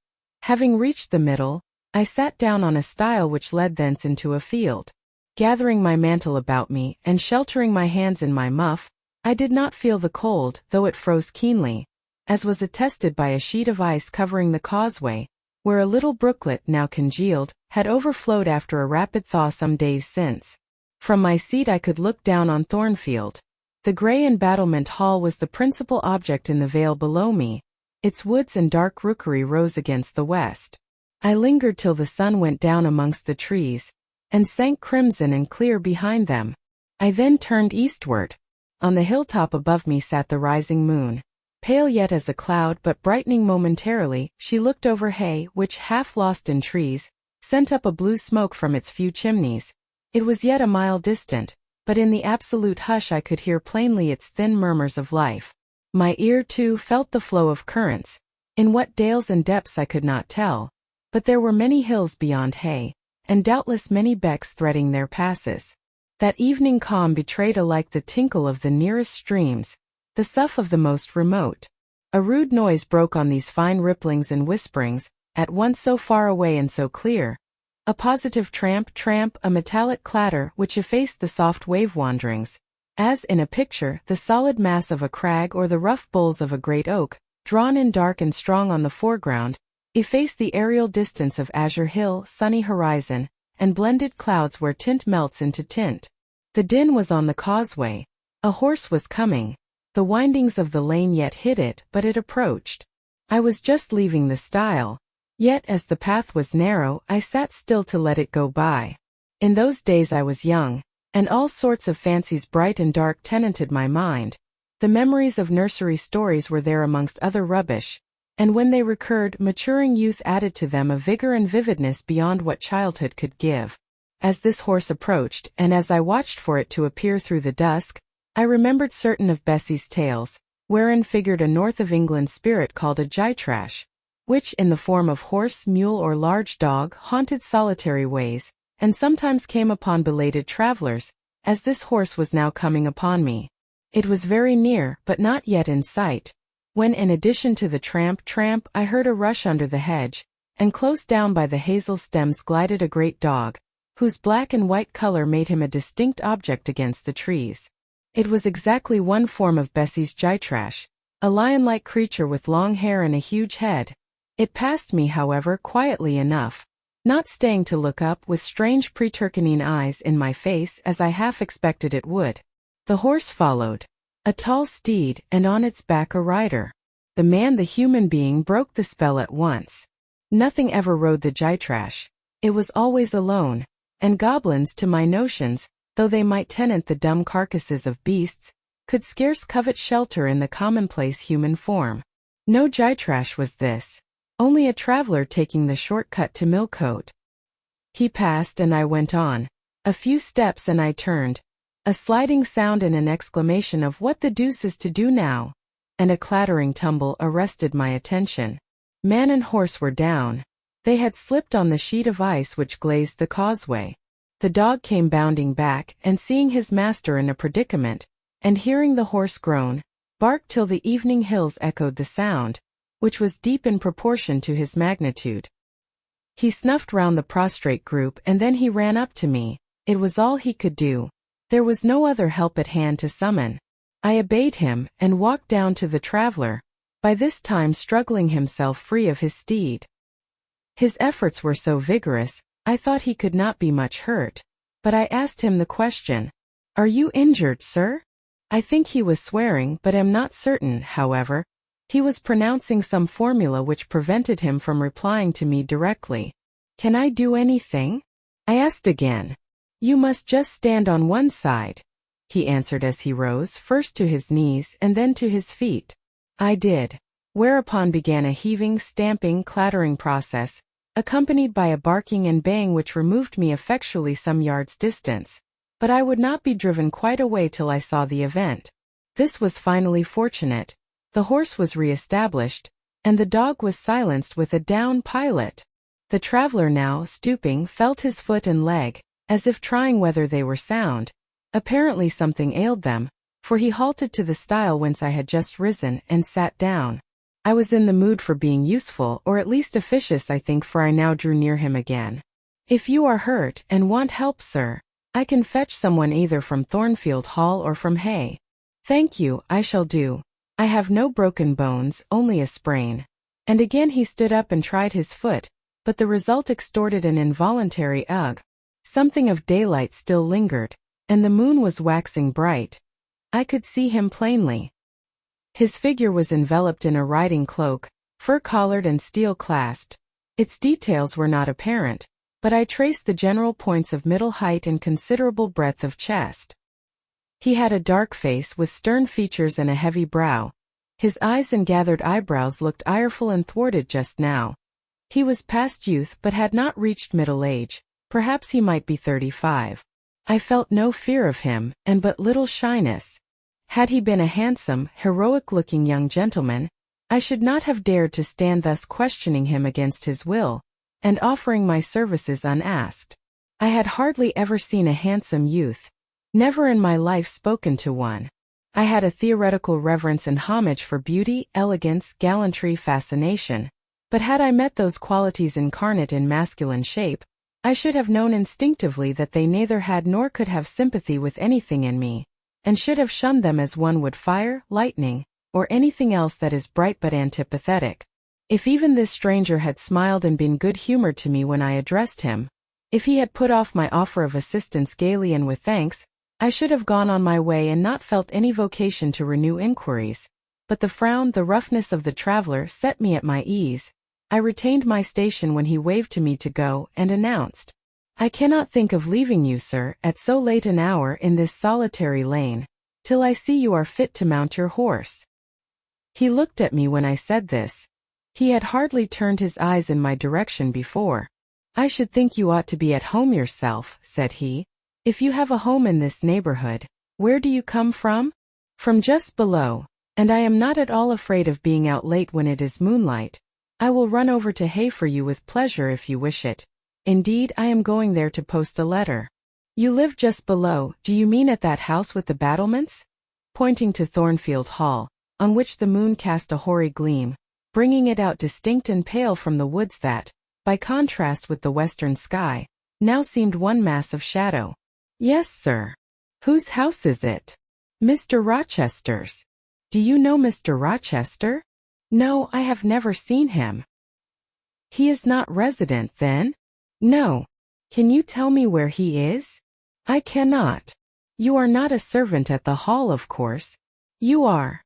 Having reached the middle, I sat down on a stile which led thence into a field. Gathering my mantle about me, and sheltering my hands in my muff, I did not feel the cold, though it froze keenly, as was attested by a sheet of ice covering the causeway, where a little brooklet, now congealed, had overflowed after a rapid thaw some days since. From my seat I could look down on Thornfield. The grey embattlement hall was the principal object in the vale below me. Its woods and dark rookery rose against the west. I lingered till the sun went down amongst the trees, and sank crimson and clear behind them. I then turned eastward. On the hilltop above me sat the rising moon. Pale yet as a cloud but brightening momentarily, she looked over Hay, which, half lost in trees, sent up a blue smoke from its few chimneys. It was yet a mile distant, but in the absolute hush I could hear plainly its thin murmurs of life. My ear, too, felt the flow of currents. In what dales and depths I could not tell, but there were many hills beyond Hay, and doubtless many becks threading their passes. That evening calm betrayed alike the tinkle of the nearest streams, the sough of the most remote. A rude noise broke on these fine ripplings and whisperings, at once so far away and so clear. A positive tramp, tramp, a metallic clatter which effaced the soft wave wanderings, as in a picture, the solid mass of a crag or the rough boles of a great oak, drawn in dark and strong on the foreground, effaced the aerial distance of azure hill, sunny horizon, and blended clouds where tint melts into tint. The din was on the causeway. A horse was coming. The windings of the lane yet hid it, but it approached. I was just leaving the stile. Yet as the path was narrow, I sat still to let it go by. In those days I was young, and all sorts of fancies bright and dark tenanted my mind. The memories of nursery stories were there amongst other rubbish, and when they recurred, maturing youth added to them a vigor and vividness beyond what childhood could give. As this horse approached, and as I watched for it to appear through the dusk, I remembered certain of Bessie's tales, wherein figured a north of England spirit called a gytrash, which, in the form of horse, mule or large dog, haunted solitary ways, and sometimes came upon belated travelers, as this horse was now coming upon me. It was very near, but not yet in sight, when in addition to the tramp, I heard a rush under the hedge, and close down by the hazel stems glided a great dog, whose black and white color made him a distinct object against the trees. It was exactly one form of Bessie's gytrash, a lion-like creature with long hair and a huge head. It passed me, however, quietly enough, not staying to look up with strange pretercanine eyes in my face as I half expected it would. The horse followed, a tall steed, and on its back a rider. The man, the human being, broke the spell at once. Nothing ever rode the gytrash. It was always alone, and goblins, to my notions, though they might tenant the dumb carcasses of beasts, could scarce covet shelter in the commonplace human form. No gytrash was this, only a traveler taking the short cut to Millcote. He passed and I went on. A few steps and I turned. A sliding sound and an exclamation of "What the deuce is to do now?" and a clattering tumble arrested my attention. Man and horse were down. They had slipped on the sheet of ice which glazed the causeway. The dog came bounding back, and seeing his master in a predicament, and hearing the horse groan, barked till the evening hills echoed the sound, which was deep in proportion to his magnitude. He snuffed round the prostrate group and then he ran up to me. It was all he could do. There was no other help at hand to summon. I obeyed him, and walked down to the traveler, by this time struggling himself free of his steed. His efforts were so vigorous, I thought he could not be much hurt, but I asked him the question, "Are you injured, sir?" I think he was swearing, but am not certain, however. He was pronouncing some formula which prevented him from replying to me directly. "Can I do anything?" I asked again. "You must just stand on one side," he answered as he rose, first to his knees and then to his feet. I did, whereupon began a heaving, stamping, clattering process, accompanied by a barking and baying which removed me effectually some yards' distance, but I would not be driven quite away till I saw the event. This was finally fortunate. The horse was re-established, and the dog was silenced with a down pilot. The traveler now, stooping, felt his foot and leg, as if trying whether they were sound. Apparently something ailed them, for he halted to the stile whence I had just risen, and sat down. I was in the mood for being useful, or at least officious, I think, for I now drew near him again. "If you are hurt, and want help, sir, I can fetch someone either from Thornfield Hall or from Hay." "Thank you, I shall do. I have no broken bones, only a sprain." And again he stood up and tried his foot, but the result extorted an involuntary ugh. Something of daylight still lingered, and the moon was waxing bright. I could see him plainly. His figure was enveloped in a riding cloak, fur-collared and steel-clasped. Its details were not apparent, but I traced the general points of middle height and considerable breadth of chest. He had a dark face with stern features and a heavy brow. His eyes and gathered eyebrows looked ireful and thwarted just now. He was past youth but had not reached middle age. Perhaps he might be 35. I felt no fear of him, and but little shyness. Had he been a handsome, heroic-looking young gentleman, I should not have dared to stand thus questioning him against his will, and offering my services unasked. I had hardly ever seen a handsome youth, never in my life spoken to one. I had a theoretical reverence and homage for beauty, elegance, gallantry, fascination, but had I met those qualities incarnate in masculine shape, I should have known instinctively that they neither had nor could have sympathy with anything in me, and should have shunned them as one would fire, lightning, or anything else that is bright but antipathetic. If even this stranger had smiled and been good-humored to me when I addressed him, if he had put off my offer of assistance gaily and with thanks, I should have gone on my way and not felt any vocation to renew inquiries. But the frown, the roughness of the traveler set me at my ease. I retained my station when he waved to me to go, and announced, "I cannot think of leaving you, sir, at so late an hour in this solitary lane. till I see you are fit to mount your horse." He looked at me when I said this. He had hardly turned his eyes in my direction before. "I should think you ought to be at home yourself," said he. "If you have a home in this neighborhood, where do you come from?" "From just below, and I am not at all afraid of being out late when it is moonlight. I will run over to Hay for you with pleasure if you wish it. Indeed, I am going there to post a letter." "You live just below, do you mean at that house with the battlements?" Pointing to Thornfield Hall, on which the moon cast a hoary gleam, bringing it out distinct and pale from the woods that, by contrast with the western sky, now seemed one mass of shadow. "Yes, sir." "Whose house is it?" "Mr. Rochester's." "Do you know Mr. Rochester?" "No, I have never seen him." "He is not resident, then?" "No." "Can you tell me where he is?" "I cannot." "You are not a servant at the hall, of course." "You are."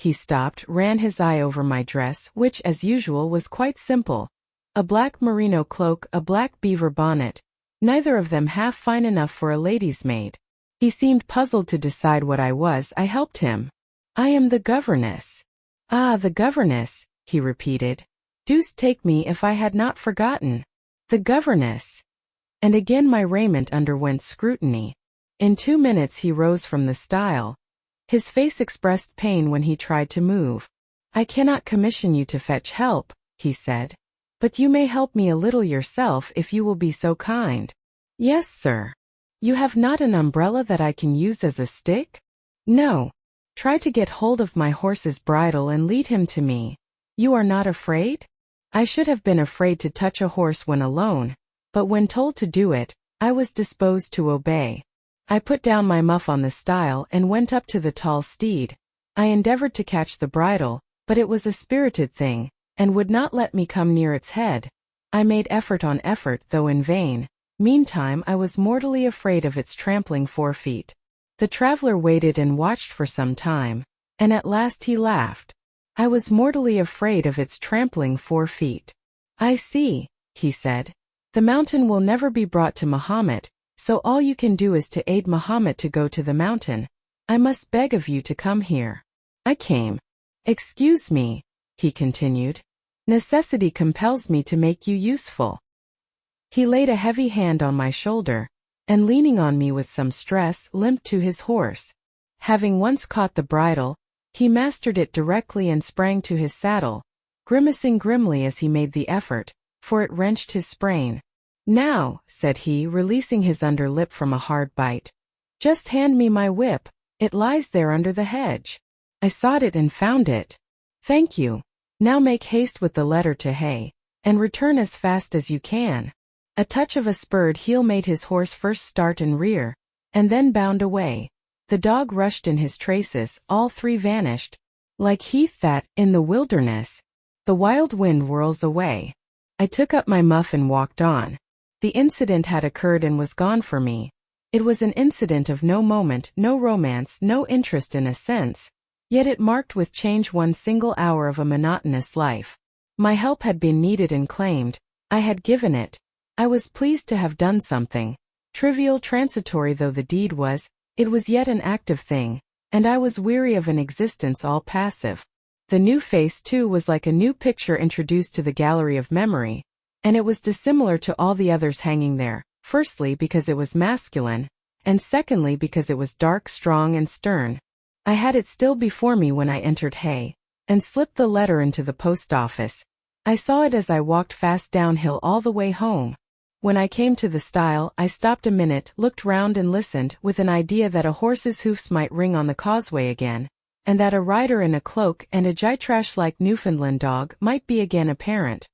He stopped, ran his eye over my dress, which, as usual, was quite simple. A black merino cloak, a black beaver bonnet, neither of them half fine enough for a lady's maid. He seemed puzzled to decide what I was. I helped him. "I am the governess." "Ah, the governess," he repeated. "Deuce take me if I had not forgotten. The governess." And again my raiment underwent scrutiny. In 2 minutes he rose from the stile. His face expressed pain when he tried to move. "I cannot commission you to fetch help," he said. "But you may help me a little yourself if you will be so kind." "Yes, sir." "You have not an umbrella that I can use as a stick?" "No." "Try to get hold of my horse's bridle and lead him to me. You are not afraid?" I should have been afraid to touch a horse when alone, but when told to do it, I was disposed to obey. I put down my muff on the stile and went up to the tall steed. I endeavored to catch the bridle, but it was a spirited thing, and would not let me come near its head. I made effort on effort, though in vain. Meantime I was mortally afraid of its trampling 4 feet. The traveler waited and watched for some time, and at last he laughed. "I was mortally afraid of its trampling 4 feet. I see," he said. "The mountain will never be brought to Mahomet, so all you can do is to aid Mahomet to go to the mountain. I must beg of you to come here." I came. "Excuse me," he continued. "Necessity compels me to make you useful." He laid a heavy hand on my shoulder, and leaning on me with some stress, limped to his horse. Having once caught the bridle, he mastered it directly and sprang to his saddle, grimacing grimly as he made the effort, for it wrenched his sprain. "Now," said he, releasing his under lip from a hard bite, "just hand me my whip. It lies there under the hedge." I sought it and found it. "Thank you. Now make haste with the letter to Hay, and return as fast as you can." A touch of a spurred heel made his horse first start and rear, and then bound away. The dog rushed in his traces, all 3 vanished. Like heath that, in the wilderness, the wild wind whirls away. I took up my muff and walked on. The incident had occurred and was gone for me. It was an incident of no moment, no romance, no interest in a sense, yet it marked with change one single hour of a monotonous life. My help had been needed and claimed. I had given it. I was pleased to have done something. Trivial, transitory though the deed was, it was yet an active thing, and I was weary of an existence all passive. The new face, too, was like a new picture introduced to the gallery of memory, and it was dissimilar to all the others hanging there, firstly because it was masculine, and secondly because it was dark, strong, and stern. I had it still before me when I entered Hay, and slipped the letter into the post office. I saw it as I walked fast downhill all the way home. When I came to the stile, I stopped a minute, looked round and listened, with an idea that a horse's hoofs might ring on the causeway again, and that a rider in a cloak and a Gytrash-like Newfoundland dog might be again apparent.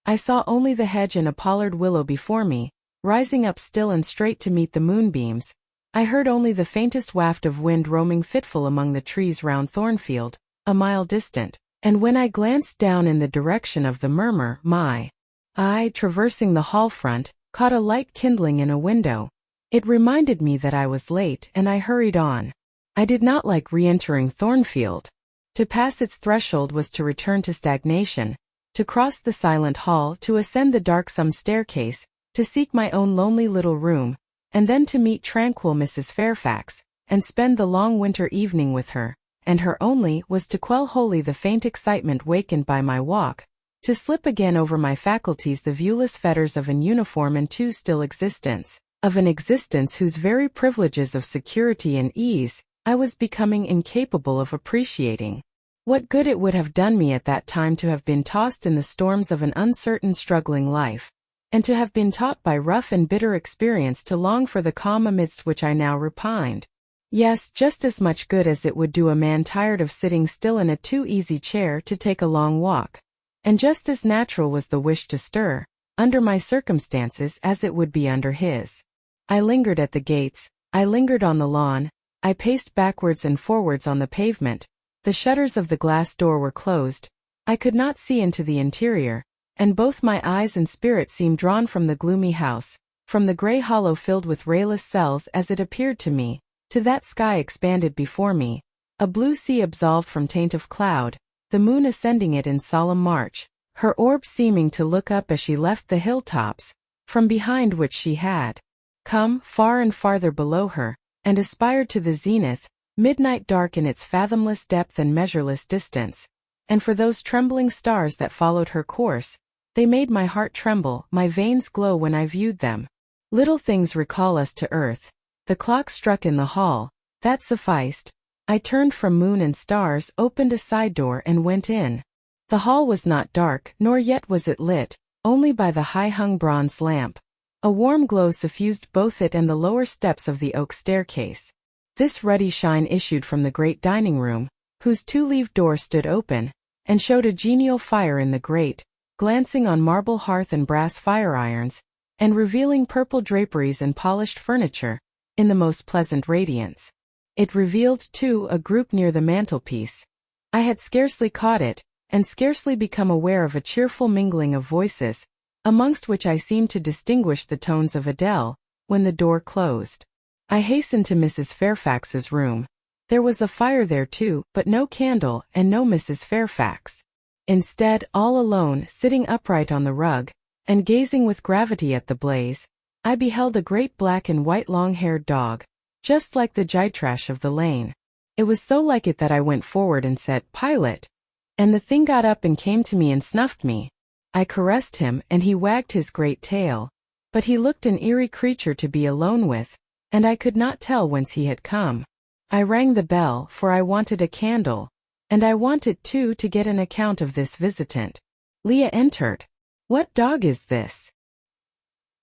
I saw only the hedge and a pollard willow before me, rising up still and straight to meet the moonbeams. I heard only the faintest waft of wind roaming fitful among the trees round Thornfield, a mile distant, and when I glanced down in the direction of the murmur, my eye, traversing the hall front, caught a light kindling in a window. It reminded me that I was late, and I hurried on. I did not like re-entering Thornfield. To pass its threshold was to return to stagnation, to cross the silent hall, to ascend the darksome staircase, to seek my own lonely little room, and then to meet tranquil Mrs. Fairfax, and spend the long winter evening with her, and her only was to quell wholly the faint excitement wakened by my walk, to slip again over my faculties the viewless fetters of an uniform and too still existence, of an existence whose very privileges of security and ease I was becoming incapable of appreciating. What good it would have done me at that time to have been tossed in the storms of an uncertain struggling life, and to have been taught by rough and bitter experience to long for the calm amidst which I now repined. Yes, just as much good as it would do a man tired of sitting still in a too easy chair to take a long walk. And just as natural was the wish to stir, under my circumstances, as it would be under his. I lingered at the gates, I lingered on the lawn, I paced backwards and forwards on the pavement. The shutters of the glass door were closed, I could not see into the interior, and both my eyes and spirit seemed drawn from the gloomy house, from the grey hollow filled with rayless cells as it appeared to me, to that sky expanded before me, a blue sea absolved from taint of cloud, the moon ascending it in solemn march, her orb seeming to look up as she left the hilltops, from behind which she had come far and farther below her, and aspired to the zenith, midnight dark in its fathomless depth and measureless distance. And for those trembling stars that followed her course, they made my heart tremble, my veins glow when I viewed them. Little things recall us to earth. The clock struck in the hall, that sufficed. I turned from moon and stars, opened a side door and went in. The hall was not dark, nor yet was it lit, only by the high-hung bronze lamp. A warm glow suffused both it and the lower steps of the oak staircase. This ruddy shine issued from the great dining room, whose two-leaved door stood open, and showed a genial fire in the grate, glancing on marble hearth and brass fire-irons, and revealing purple draperies and polished furniture, in the most pleasant radiance. It revealed, too, a group near the mantelpiece. I had scarcely caught it, and scarcely become aware of a cheerful mingling of voices, amongst which I seemed to distinguish the tones of Adele, when the door closed. I hastened to Mrs. Fairfax's room. There was a fire there too, but no candle, and no Mrs. Fairfax. Instead, all alone, sitting upright on the rug, and gazing with gravity at the blaze, I beheld a great black and white long-haired dog, just like the Gytrash of the lane. It was so like it that I went forward and said, "Pilot," and the thing got up and came to me and snuffed me. I caressed him, and he wagged his great tail, but he looked an eerie creature to be alone with, and I could not tell whence he had come. I rang the bell, for I wanted a candle, and I wanted, too, to get an account of this visitant. Leah entered. "What dog is this?"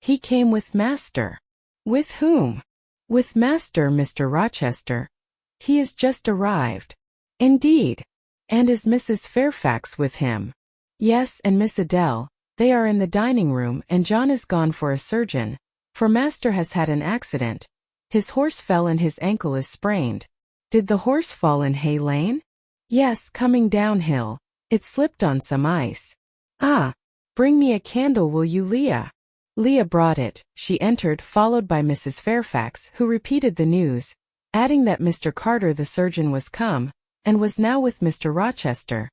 "He came with master." "With whom?" "With master, Mr. Rochester. He is just arrived." "Indeed. And is Mrs. Fairfax with him?" "Yes, and Miss Adele. They are in the dining room, and John is gone for a surgeon, for master has had an accident. His horse fell and his ankle is sprained." "Did the horse fall in Hay Lane?" "Yes, coming downhill. It slipped on some ice." "Ah, bring me a candle, will you, Leah?" Leah brought it. She entered, followed by Mrs. Fairfax, who repeated the news, adding that Mr. Carter the surgeon was come, and was now with Mr. Rochester.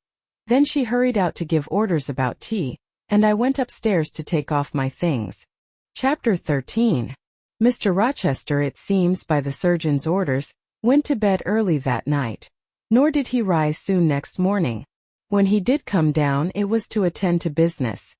Then she hurried out to give orders about tea, and I went upstairs to take off my things. Chapter 13. Mr. Rochester, it seems by the surgeon's orders, went to bed early that night. Nor did he rise soon next morning. When he did come down, it was to attend to business.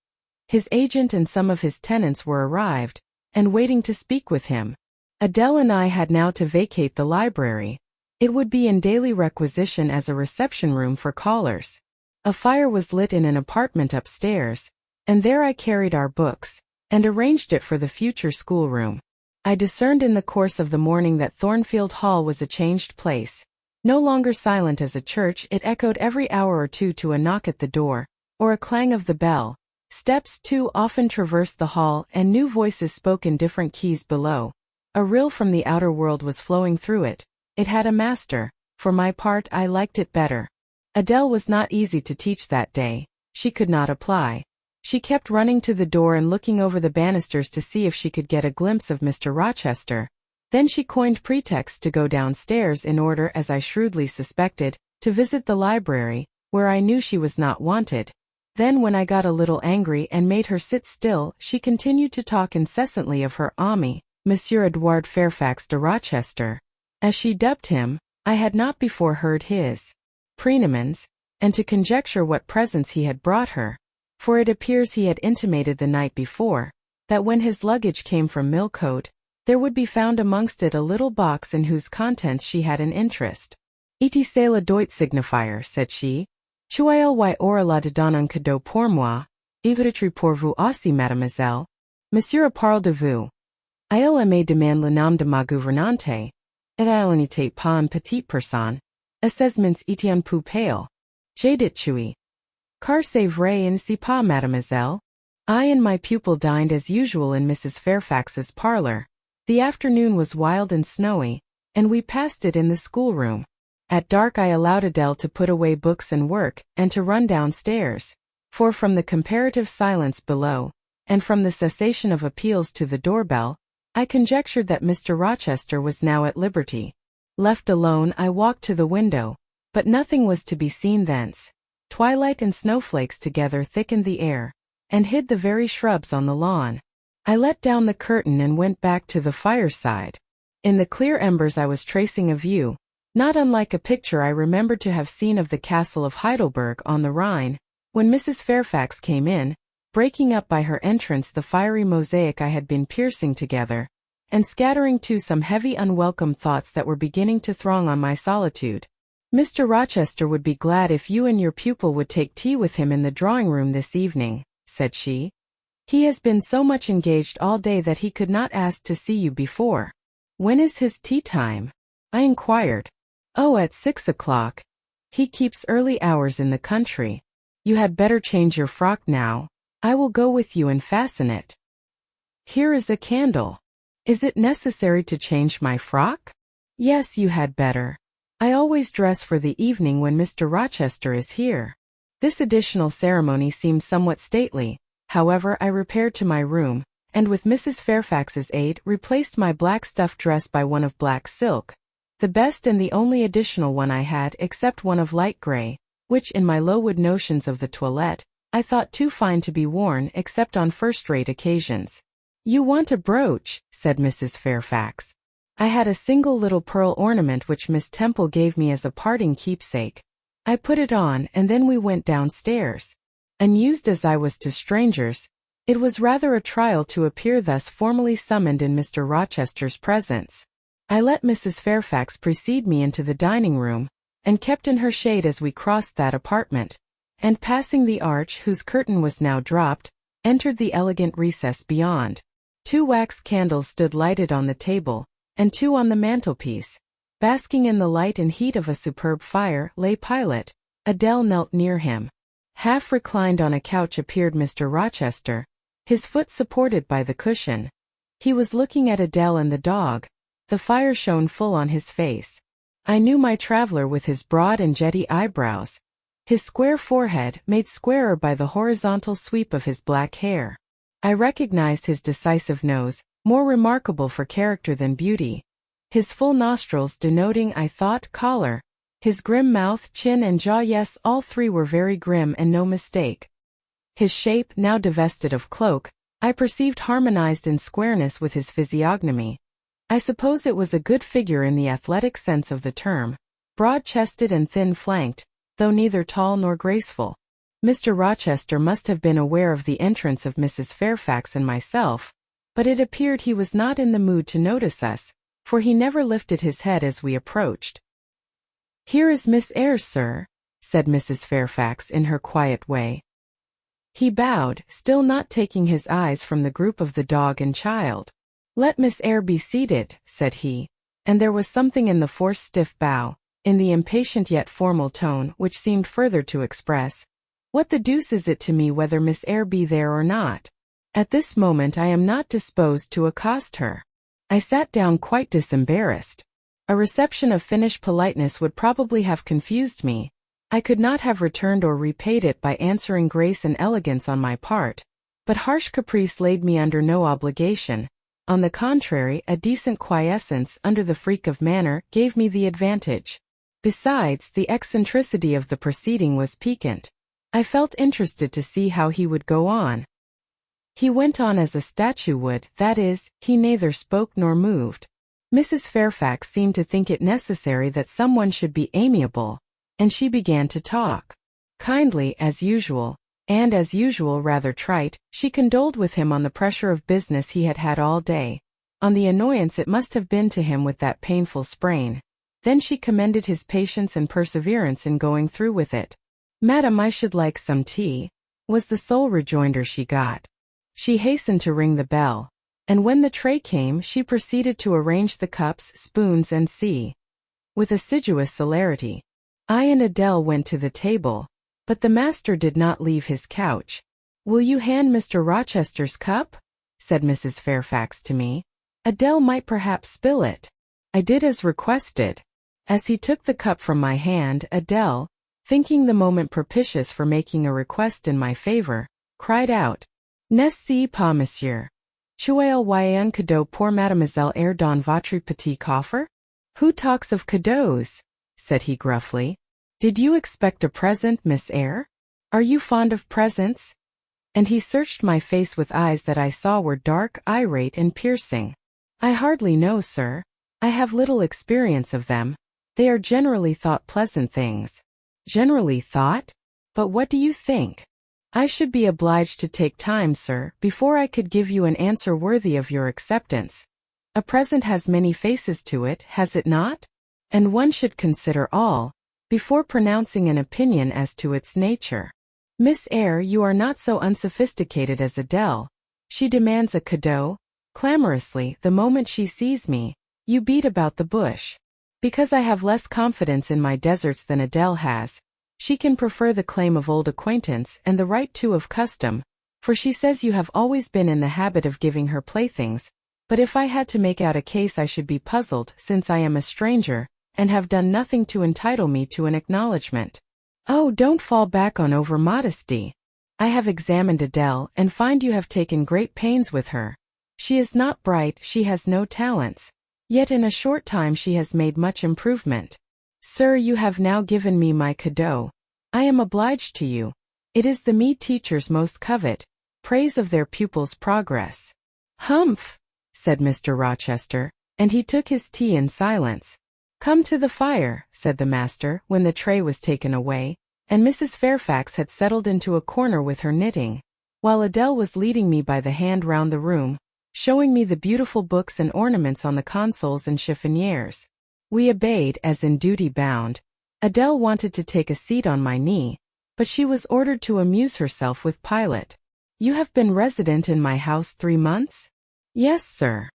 His agent and some of his tenants were arrived, and waiting to speak with him. Adele and I had now to vacate the library. It would be in daily requisition as a reception room for callers. A fire was lit in an apartment upstairs, and there I carried our books, and arranged it for the future schoolroom. I discerned in the course of the morning that Thornfield Hall was a changed place. No longer silent as a church, it echoed every hour or two to a knock at the door, or a clang of the bell. Steps, too, often traversed the hall, and new voices spoke in different keys below. A rill from the outer world was flowing through it. It had a master. For my part, I liked it better. Adele was not easy to teach that day. She could not apply. She kept running to the door and looking over the banisters to see if she could get a glimpse of Mr. Rochester. Then she coined pretexts to go downstairs in order, as I shrewdly suspected, to visit the library, where I knew she was not wanted. Then when I got a little angry and made her sit still, she continued to talk incessantly of her ami, Monsieur Edouard Fairfax de Rochester. as she dubbed him. I had not before heard his praenomens, and to conjecture what presents he had brought her, for it appears he had intimated the night before, that when his luggage came from Millcote, there would be found amongst it a little box in whose contents she had an interest. "Iti c'est la doit signifier," said she. "Chuael y aura la dedans un cadeau pour moi, évidetry pour vous aussi, mademoiselle. Monsieur parle de vous. Il me demande le nom de ma gouvernante, et il n'était pas une petite personne. Assessments étaient un peu pale. J'ai dit chui. Car c'est vrai ainsi pas, mademoiselle." I and my pupil dined as usual in Mrs. Fairfax's parlor. The afternoon was wild and snowy, and we passed it in the schoolroom. At dark I allowed Adele to put away books and work, and to run downstairs, for from the comparative silence below, and from the cessation of appeals to the doorbell, I conjectured that Mr. Rochester was now at liberty. Left alone, I walked to the window, but nothing was to be seen thence. Twilight and snowflakes together thickened the air, and hid the very shrubs on the lawn. I let down the curtain and went back to the fireside. In the clear embers I was tracing a view, not unlike a picture I remembered to have seen of the castle of Heidelberg on the Rhine, when Mrs. Fairfax came in, breaking up by her entrance the fiery mosaic I had been piercing together, and scattering too some heavy unwelcome thoughts that were beginning to throng on my solitude. "Mr. Rochester would be glad if you and your pupil would take tea with him in the drawing-room this evening," said she. "He has been so much engaged all day that he could not ask to see you before." "When is his tea time?" I inquired. "Oh, at 6 o'clock. He keeps early hours in the country. You had better change your frock now. I will go with you and fasten it." "Here is a candle. Is it necessary to change my frock?" "Yes, you had better. I always dress for the evening when Mr. Rochester is here." This additional ceremony seemed somewhat stately. However, I repaired to my room, and with Mrs. Fairfax's aid replaced my black stuff dress by one of black silk, the best and the only additional one I had except one of light grey, which in my Lowood notions of the toilette, I thought too fine to be worn except on first-rate occasions. "You want a brooch," said Mrs. Fairfax. "I had a single little pearl ornament which Miss Temple gave me as a parting keepsake. I put it on, and then we went downstairs. Unused as I was to strangers, it was rather a trial to appear thus formally summoned in Mr. Rochester's presence. I let Mrs. Fairfax precede me into the dining-room, and kept in her shade as we crossed that apartment, and passing the arch whose curtain was now dropped, entered the elegant recess beyond. 2 wax candles stood lighted on the table, and 2 on the mantelpiece. Basking in the light and heat of a superb fire lay Pilot. Adele knelt near him. Half reclined on a couch appeared Mr. Rochester, his foot supported by the cushion. He was looking at Adele and the dog. The fire shone full on his face. I knew my traveller with his broad and jetty eyebrows, his square forehead made squarer by the horizontal sweep of his black hair. I recognized his decisive nose, more remarkable for character than beauty, his full nostrils denoting, I thought, choler, his grim mouth, chin and jaw, yes, all 3 were very grim and no mistake. His shape, now divested of cloak, I perceived harmonized in squareness with his physiognomy. I suppose it was a good figure in the athletic sense of the term, broad-chested and thin-flanked, though neither tall nor graceful. Mr. Rochester must have been aware of the entrance of Mrs. Fairfax and myself, but it appeared he was not in the mood to notice us, for he never lifted his head as we approached. "Here is Miss Eyre, sir," said Mrs. Fairfax in her quiet way. He bowed, still not taking his eyes from the group of the dog and child. "Let Miss Eyre be seated," said he, and there was something in the forced stiff bow, in the impatient yet formal tone which seemed further to express, "What the deuce is it to me whether Miss Eyre be there or not? At this moment I am not disposed to accost her." I sat down quite disembarrassed. A reception of Finnish politeness would probably have confused me. I could not have returned or repaid it by answering grace and elegance on my part, but harsh caprice laid me under no obligation. On the contrary, a decent quiescence under the freak of manner gave me the advantage. Besides, the eccentricity of the proceeding was piquant. I felt interested to see how he would go on. He went on as a statue would, that is, he neither spoke nor moved. Mrs. Fairfax seemed to think it necessary that someone should be amiable, and she began to talk. Kindly, as usual, and as usual rather trite, she condoled with him on the pressure of business he had had all day, on the annoyance it must have been to him with that painful sprain. Then she commended his patience and perseverance in going through with it. "Madam, I should like some tea," was the sole rejoinder she got. She hastened to ring the bell, and when the tray came she proceeded to arrange the cups, spoons and with assiduous celerity. I and Adele went to the table, but the master did not leave his couch. "Will you hand Mr. Rochester's cup?" said Mrs. Fairfax to me. "Adele might perhaps spill it." I did as requested. As he took the cup from my hand, Adele, thinking the moment propitious for making a request in my favor, cried out, "N'est-ce pas, monsieur? Choyez un cadeau pour Mademoiselle Eyre dans votre petit coffre?" "Who talks of cadeaux?" said he gruffly. "Did you expect a present, Miss Eyre? Are you fond of presents?" And he searched my face with eyes that I saw were dark, irate and piercing. "I hardly know, sir. I have little experience of them. They are generally thought pleasant things." "Generally thought? But what do you think?" "I should be obliged to take time, sir, before I could give you an answer worthy of your acceptance. A present has many faces to it, has it not? And one should consider all, before pronouncing an opinion as to its nature. Miss Eyre, you are not so unsophisticated as Adele. She demands a cadeau, clamorously, the moment she sees me. You beat about the bush. Because I have less confidence in my deserts than Adele has, she can prefer the claim of old acquaintance and the right too of custom, for she says you have always been in the habit of giving her playthings, but if I had to make out a case I should be puzzled, since I am a stranger, and have done nothing to entitle me to an acknowledgment." "Oh, don't fall back on over-modesty. I have examined Adele, and find you have taken great pains with her. She is not bright, she has no talents. Yet in a short time she has made much improvement. Sir, you have now given me my cadeau. I am obliged to you. It is the me teachers most covet, praise of their pupils' progress." "Humph," said Mr. Rochester, and he took his tea in silence. "Come to the fire," said the master, when the tray was taken away, and Mrs. Fairfax had settled into a corner with her knitting, while Adele was leading me by the hand round the room, showing me the beautiful books and ornaments on the consoles and chiffoniers. We obeyed, as in duty bound. Adele wanted to take a seat on my knee, but she was ordered to amuse herself with Pilate. "You have been resident in my house 3 months?" "Yes, sir."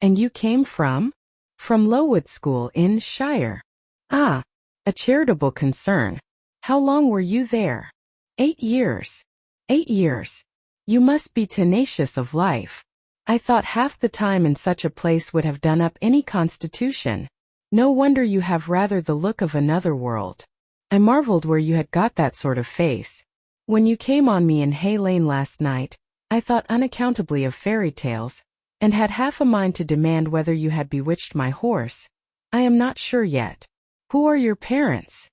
"And you came from?" "From Lowood School in Shire." "Ah, a charitable concern. How long were you there?" 8 years. 8 years. You must be tenacious of life. I thought half the time in such a place would have done up any constitution. No wonder you have rather the look of another world. I marveled where you had got that sort of face. When you came on me in Hay Lane last night, I thought unaccountably of fairy tales, and had half a mind to demand whether you had bewitched my horse. I am not sure yet. Who are your parents?"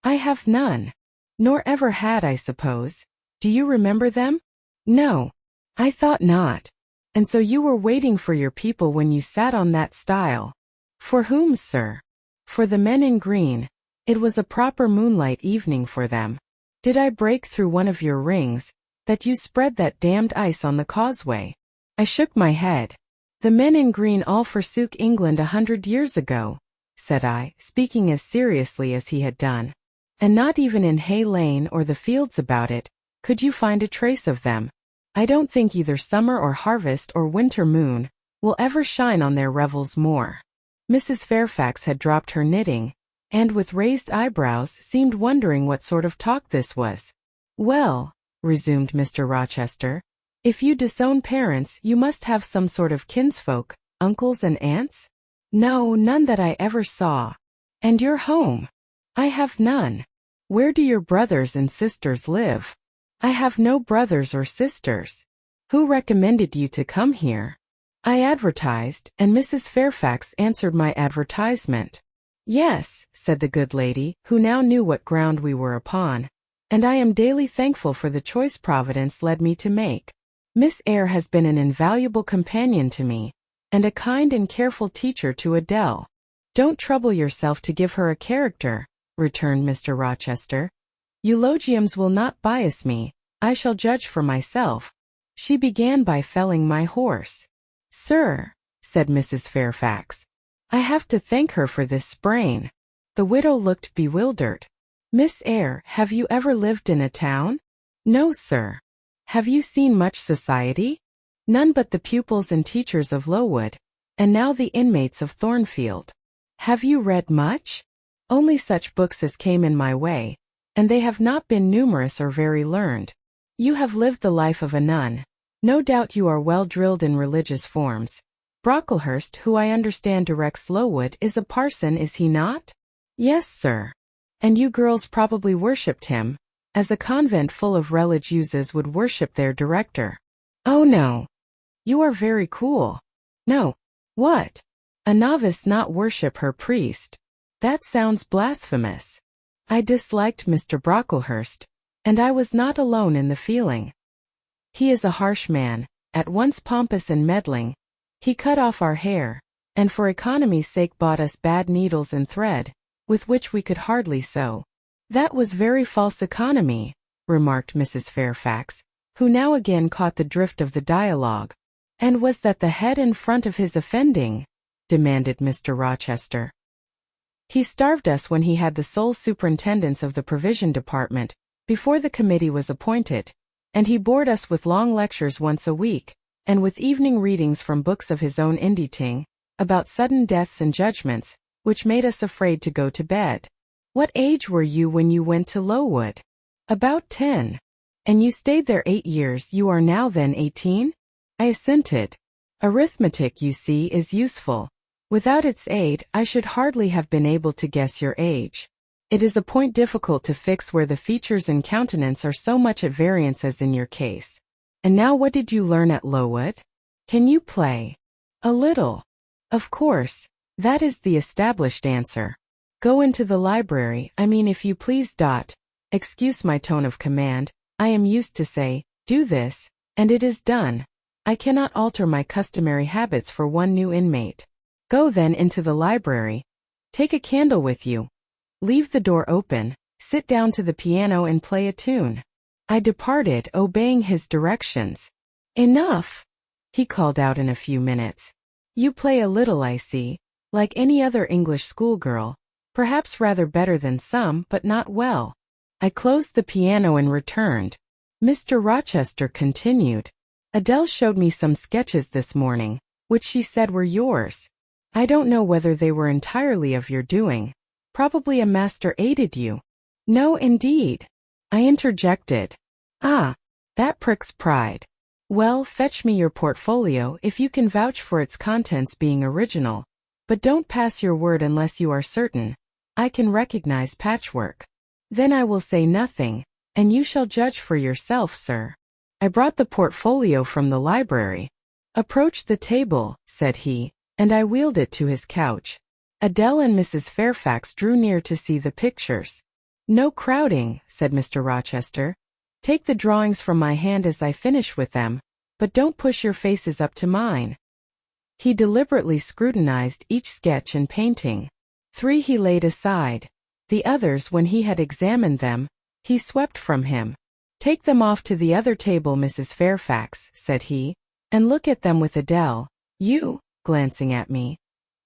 "I have none. Nor ever had, I suppose. Do you remember them?" "No. I thought not. And so you were waiting for your people when you sat on that stile." "For whom, sir?" "For the men in green. It was a proper moonlight evening for them. Did I break through one of your rings, that you spread that damned ice on the causeway?" I shook my head. "The men in green all forsook England 100 years ago," said I, speaking as seriously as he had done. "And not even in Hay Lane or the fields about it, could you find a trace of them. I don't think either summer or harvest or winter moon will ever shine on their revels more." Mrs. Fairfax had dropped her knitting, and with raised eyebrows seemed wondering what sort of talk this was. "Well," resumed Mr. Rochester, "if you disown parents, you must have some sort of kinsfolk, uncles and aunts?" "No, none that I ever saw." "And your home?" "I have none." "Where do your brothers and sisters live?" "I have no brothers or sisters." "Who recommended you to come here?" "I advertised, and Mrs. Fairfax answered my advertisement." "Yes," said the good lady, who now knew what ground we were upon, "and I am daily thankful for the choice Providence led me to make. Miss Eyre has been an invaluable companion to me, and a kind and careful teacher to Adele. Don't trouble yourself to give her a character, returned Mr. Rochester. Eulogiums will not bias me, I shall judge for myself. She began by felling my horse. Sir, said Mrs. Fairfax, I have to thank her for this sprain. The widow looked bewildered. Miss Eyre, have you ever lived in a town? No, sir. Have you seen much society? None but the pupils and teachers of Lowood, and now the inmates of Thornfield. Have you read much? Only such books as came in my way, and they have not been numerous or very learned. You have lived the life of a nun. No doubt you are well drilled in religious forms. Brocklehurst, who I understand directs Lowood, is a parson, is he not? Yes, sir. And you girls probably worshipped him, as a convent full of religieuses would worship their director. Oh no. You are very cool. No. What? A novice not worship her priest? That sounds blasphemous. I disliked Mr. Brocklehurst, and I was not alone in the feeling. He is a harsh man, at once pompous and meddling. He cut off our hair, and for economy's sake bought us bad needles and thread, with which we could hardly sew. That was very false economy, remarked Mrs. Fairfax, who now again caught the drift of the dialogue. And was that the head and front of his offending? Demanded Mr. Rochester. He starved us when he had the sole superintendence of the provision department, before the committee was appointed, and he bored us with long lectures once a week, and with evening readings from books of his own inditing, about sudden deaths and judgments, which made us afraid to go to bed. What age were you when you went to Lowood? About 10. And you stayed there 8 years. You are now then 18? I assented. Arithmetic, you see, is useful. Without its aid, I should hardly have been able to guess your age. It is a point difficult to fix where the features and countenance are so much at variance as in your case. And now what did you learn at Lowood? Can you play? A little. Of course. That is the established answer. Go into the library, I mean if you please. Excuse my tone of command, I am used to say, do this, and it is done. I cannot alter my customary habits for one new inmate. Go then into the library. Take a candle with you. Leave the door open, sit down to the piano and play a tune. I departed, obeying his directions. Enough, he called out in a few minutes. You play a little, I see, like any other English schoolgirl, perhaps rather better than some, but not well. I closed the piano and returned. Mr. Rochester continued. Adele showed me some sketches this morning, which she said were yours. I don't know whether they were entirely of your doing. Probably a master aided you. No, indeed. I interjected. Ah, that pricks pride. Well, fetch me your portfolio if you can vouch for its contents being original. But don't pass your word unless you are certain. I can recognize patchwork. Then I will say nothing, and you shall judge for yourself, sir. I brought the portfolio from the library. Approach the table, said he, and I wheeled it to his couch. Adele and Mrs. Fairfax drew near to see the pictures. No crowding, said Mr. Rochester. Take the drawings from my hand as I finish with them, but don't push your faces up to mine. He deliberately scrutinized each sketch and painting. 3 he laid aside. The others, when he had examined them, he swept from him. Take them off to the other table, Mrs. Fairfax, said he, and look at them with Adele. You, glancing at me,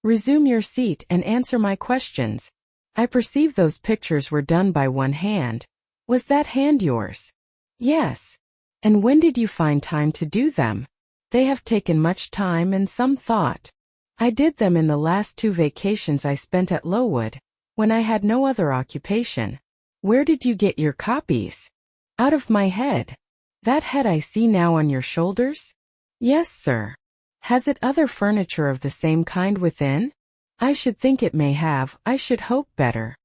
resume your seat and answer my questions. I perceive those pictures were done by one hand. Was that hand yours? Yes. And when did you find time to do them? They have taken much time and some thought. I did them in the last 2 vacations I spent at Lowood, when I had no other occupation. Where did you get your copies? Out of my head. That head I see now on your shoulders? Yes, sir. Has it other furniture of the same kind within? I should think it may have, I should hope better.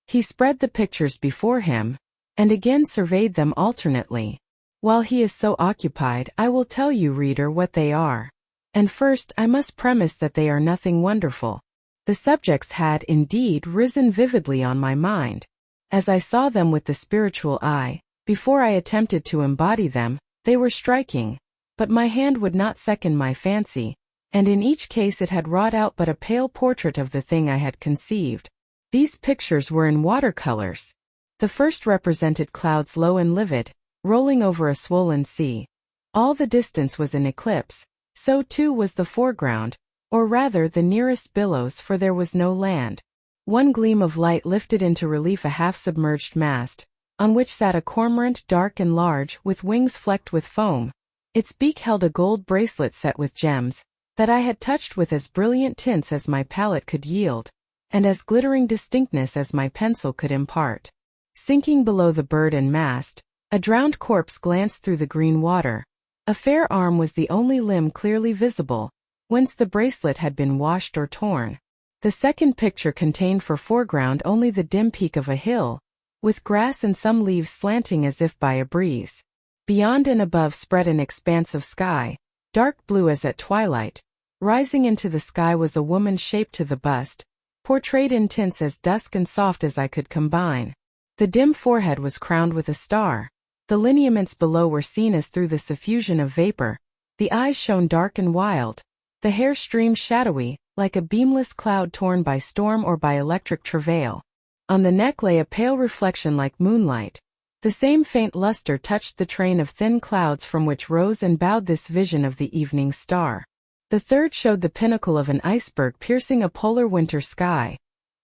He spread the pictures before him, and again surveyed them alternately. While he is so occupied, I will tell you, reader, what they are. And first, I must premise that they are nothing wonderful. The subjects had, indeed, risen vividly on my mind. As I saw them with the spiritual eye, before I attempted to embody them, they were striking, but my hand would not second my fancy, and in each case it had wrought out but a pale portrait of the thing I had conceived. These pictures were in watercolors. The first represented clouds low and livid, rolling over a swollen sea. All the distance was in eclipse, so too was the foreground, or rather the nearest billows, for there was no land. One gleam of light lifted into relief a half-submerged mast, on which sat a cormorant dark and large, with wings flecked with foam. Its beak held a gold bracelet set with gems, that I had touched with as brilliant tints as my palette could yield, and as glittering distinctness as my pencil could impart. Sinking below the bird and mast, a drowned corpse glanced through the green water. A fair arm was the only limb clearly visible, whence the bracelet had been washed or torn. The second picture contained for foreground only the dim peak of a hill, with grass and some leaves slanting as if by a breeze. Beyond and above spread an expanse of sky, dark blue as at twilight. Rising into the sky was a woman shaped to the bust, portrayed in tints as dusk and soft as I could combine. The dim forehead was crowned with a star. The lineaments below were seen as through the suffusion of vapor. The eyes shone dark and wild. The hair streamed shadowy, like a beamless cloud torn by storm or by electric travail. On the neck lay a pale reflection like moonlight. The same faint luster touched the train of thin clouds from which rose and bowed this vision of the evening star. The third showed the pinnacle of an iceberg piercing a polar winter sky.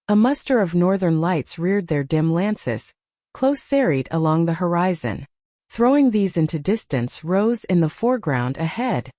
A muster of northern lights reared their dim lances, close serried along the horizon. Throwing these into distance rose in the foreground a head.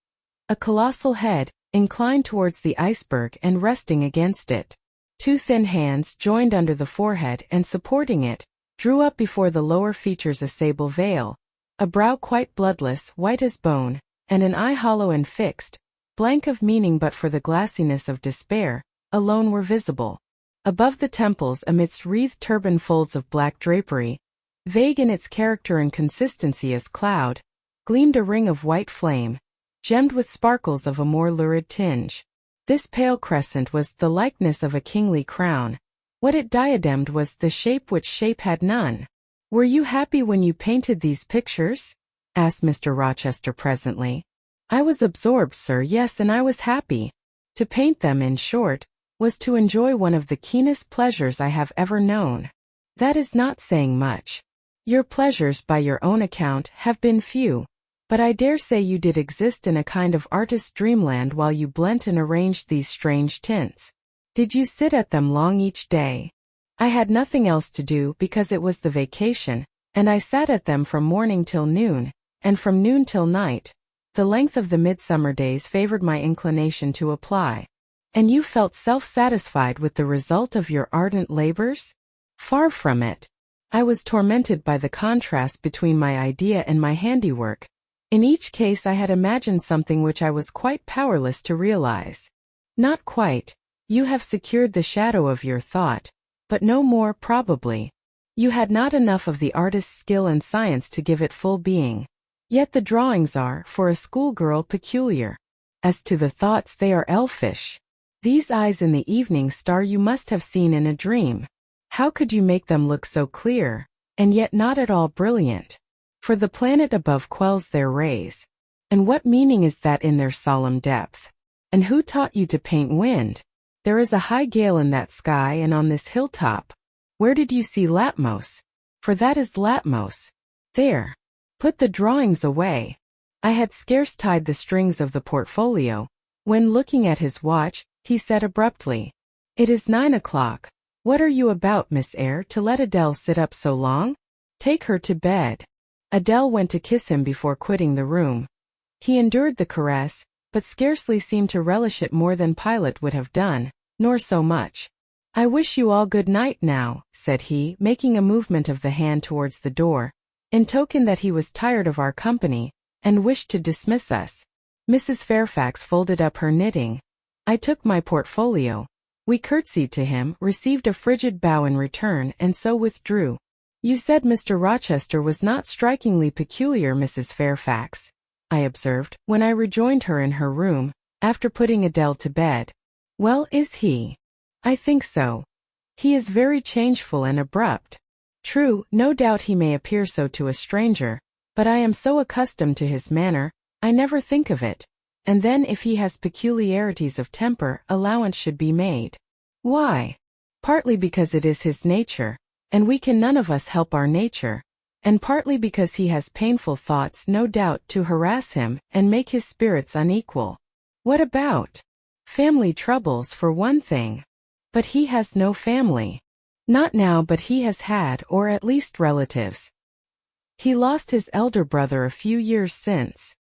A colossal head, inclined towards the iceberg and resting against it. Two thin hands joined under the forehead and supporting it, drew up before the lower features a sable veil, a brow quite bloodless, white as bone, and an eye hollow and fixed, blank of meaning but for the glassiness of despair, alone were visible. Above the temples, amidst wreathed turban folds of black drapery, vague in its character and consistency as cloud, gleamed a ring of white flame, gemmed with sparkles of a more lurid tinge. This pale crescent was the likeness of a kingly crown. What it diademed was the shape which shape had none. "Were you happy when you painted these pictures?" asked Mr. Rochester presently. "I was absorbed, sir, yes, and I was happy. To paint them, in short, was to enjoy one of the keenest pleasures I have ever known." "That is not saying much. Your pleasures, by your own account, have been few, but I dare say you did exist in a kind of artist's dreamland while you blent and arranged these strange tints. Did you sit at them long each day?" "I had nothing else to do because it was the vacation, and I sat at them from morning till noon, and from noon till night. The length of the midsummer days favored my inclination to apply." "And you felt self-satisfied with the result of your ardent labors?" "Far from it. I was tormented by the contrast between my idea and my handiwork. In each case I had imagined something which I was quite powerless to realize." "Not quite. You have secured the shadow of your thought, but no more, probably. You had not enough of the artist's skill and science to give it full being. Yet the drawings are, for a schoolgirl, peculiar. As to the thoughts, they are elfish. These eyes in the evening star you must have seen in a dream. How could you make them look so clear, and yet not at all brilliant? For the planet above quells their rays. And what meaning is that in their solemn depth? And who taught you to paint wind? There is a high gale in that sky and on this hilltop. Where did you see Latmos? For that is Latmos. There. Put the drawings away." I had scarce tied the strings of the portfolio, when, looking at his watch, he said abruptly, "It is 9 o'clock. What are you about, Miss Eyre, to let Adele sit up so long? Take her to bed." Adele went to kiss him before quitting the room. He endured the caress, but scarcely seemed to relish it more than Pilate would have done, nor so much. "I wish you all good night now," said he, making a movement of the hand towards the door, in token that he was tired of our company, and wished to dismiss us. Mrs. Fairfax folded up her knitting. I took my portfolio. We curtsied to him, received a frigid bow in return, and so withdrew. "You said Mr. Rochester was not strikingly peculiar, Mrs. Fairfax," I observed, when I rejoined her in her room, after putting Adele to bed. "Well, is he?" "I think so. He is very changeful and abrupt." "True, no doubt he may appear so to a stranger, but I am so accustomed to his manner, I never think of it. and then if he has peculiarities of temper, allowance should be made. Why? Partly because it is his nature, and we can none of us help our nature, and partly because he has painful thoughts no doubt to harass him and make his spirits unequal. What about family troubles for one thing? But he has no family. Not now, but he has had, or at least relatives. He lost his elder brother a few years since.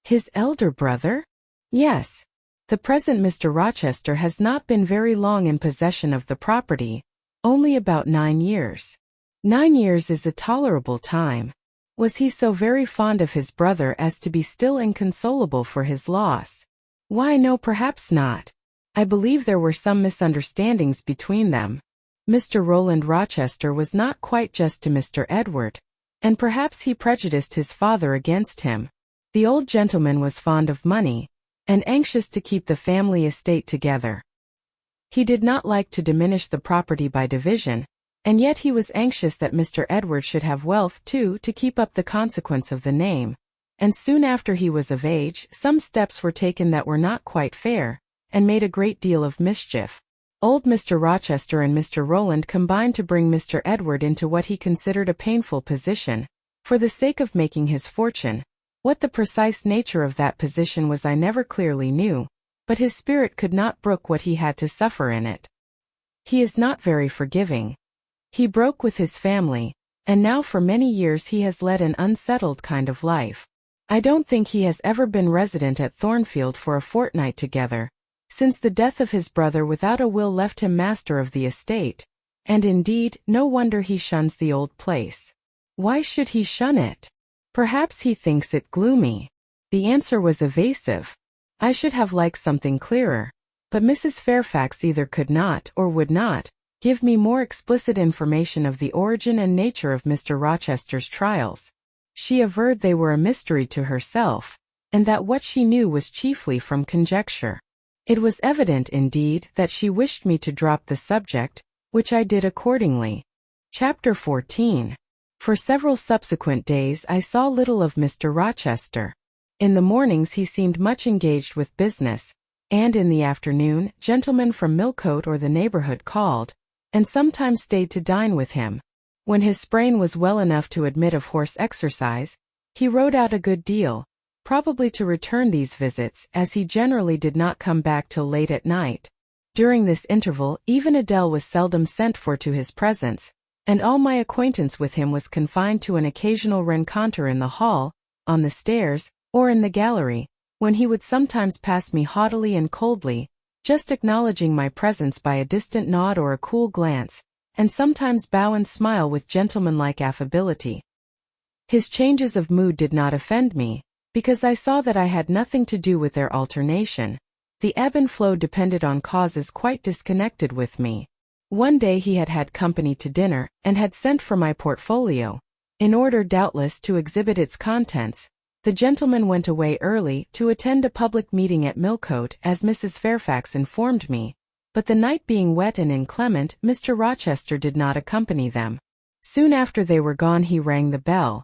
His elder brother? Yes. The present Mr. Rochester has not been very long in possession of the property, only about 9 years. 9 years is a tolerable time. Was he so very fond of his brother as to be still inconsolable for his loss? Why, no, perhaps not. I believe there were some misunderstandings between them. Mr. Roland Rochester was not quite just to Mr. Edward, and perhaps he prejudiced his father against him. The old gentleman was fond of money, and anxious to keep the family estate together. He did not like to diminish the property by division, and yet he was anxious that Mr. Edward should have wealth too to keep up the consequence of the name, and soon after he was of age some steps were taken that were not quite fair, and made a great deal of mischief. Old Mr. Rochester and Mr. Roland combined to bring Mr. Edward into what he considered a painful position, for the sake of making his fortune. What the precise nature of that position was I never clearly knew, but his spirit could not brook what he had to suffer in it. He is not very forgiving. He broke with his family, and now for many years he has led an unsettled kind of life. I don't think he has ever been resident at Thornfield for a fortnight together, since the death of his brother without a will left him master of the estate, and indeed, no wonder he shuns the old place. Why should he shun it? Perhaps he thinks it gloomy. The answer was evasive. I should have liked something clearer, but Mrs. Fairfax either could not or would not give me more explicit information of the origin and nature of Mr. Rochester's trials. She averred they were a mystery to herself, and that what she knew was chiefly from conjecture. It was evident, indeed, that she wished me to drop the subject, which I did accordingly. Chapter 14. For several subsequent days I saw little of Mr. Rochester. In the mornings he seemed much engaged with business, and in the afternoon gentlemen from Millcote or the neighborhood called, and sometimes stayed to dine with him. When his sprain was well enough to admit of horse exercise, he rode out a good deal, probably to return these visits, as he generally did not come back till late at night. During this interval even Adele was seldom sent for to his presence, and all my acquaintance with him was confined to an occasional rencontre in the hall, on the stairs, or in the gallery, when he would sometimes pass me haughtily and coldly, just acknowledging my presence by a distant nod or a cool glance, and sometimes bow and smile with gentlemanlike affability. His changes of mood did not offend me, because I saw that I had nothing to do with their alternation. The ebb and flow depended on causes quite disconnected with me. One day he had had company to dinner, and had sent for my portfolio, in order doubtless to exhibit its contents. The gentleman went away early to attend a public meeting at Millcote, as Mrs. Fairfax informed me, but the night being wet and inclement, Mr. Rochester did not accompany them. Soon after they were gone he rang the bell.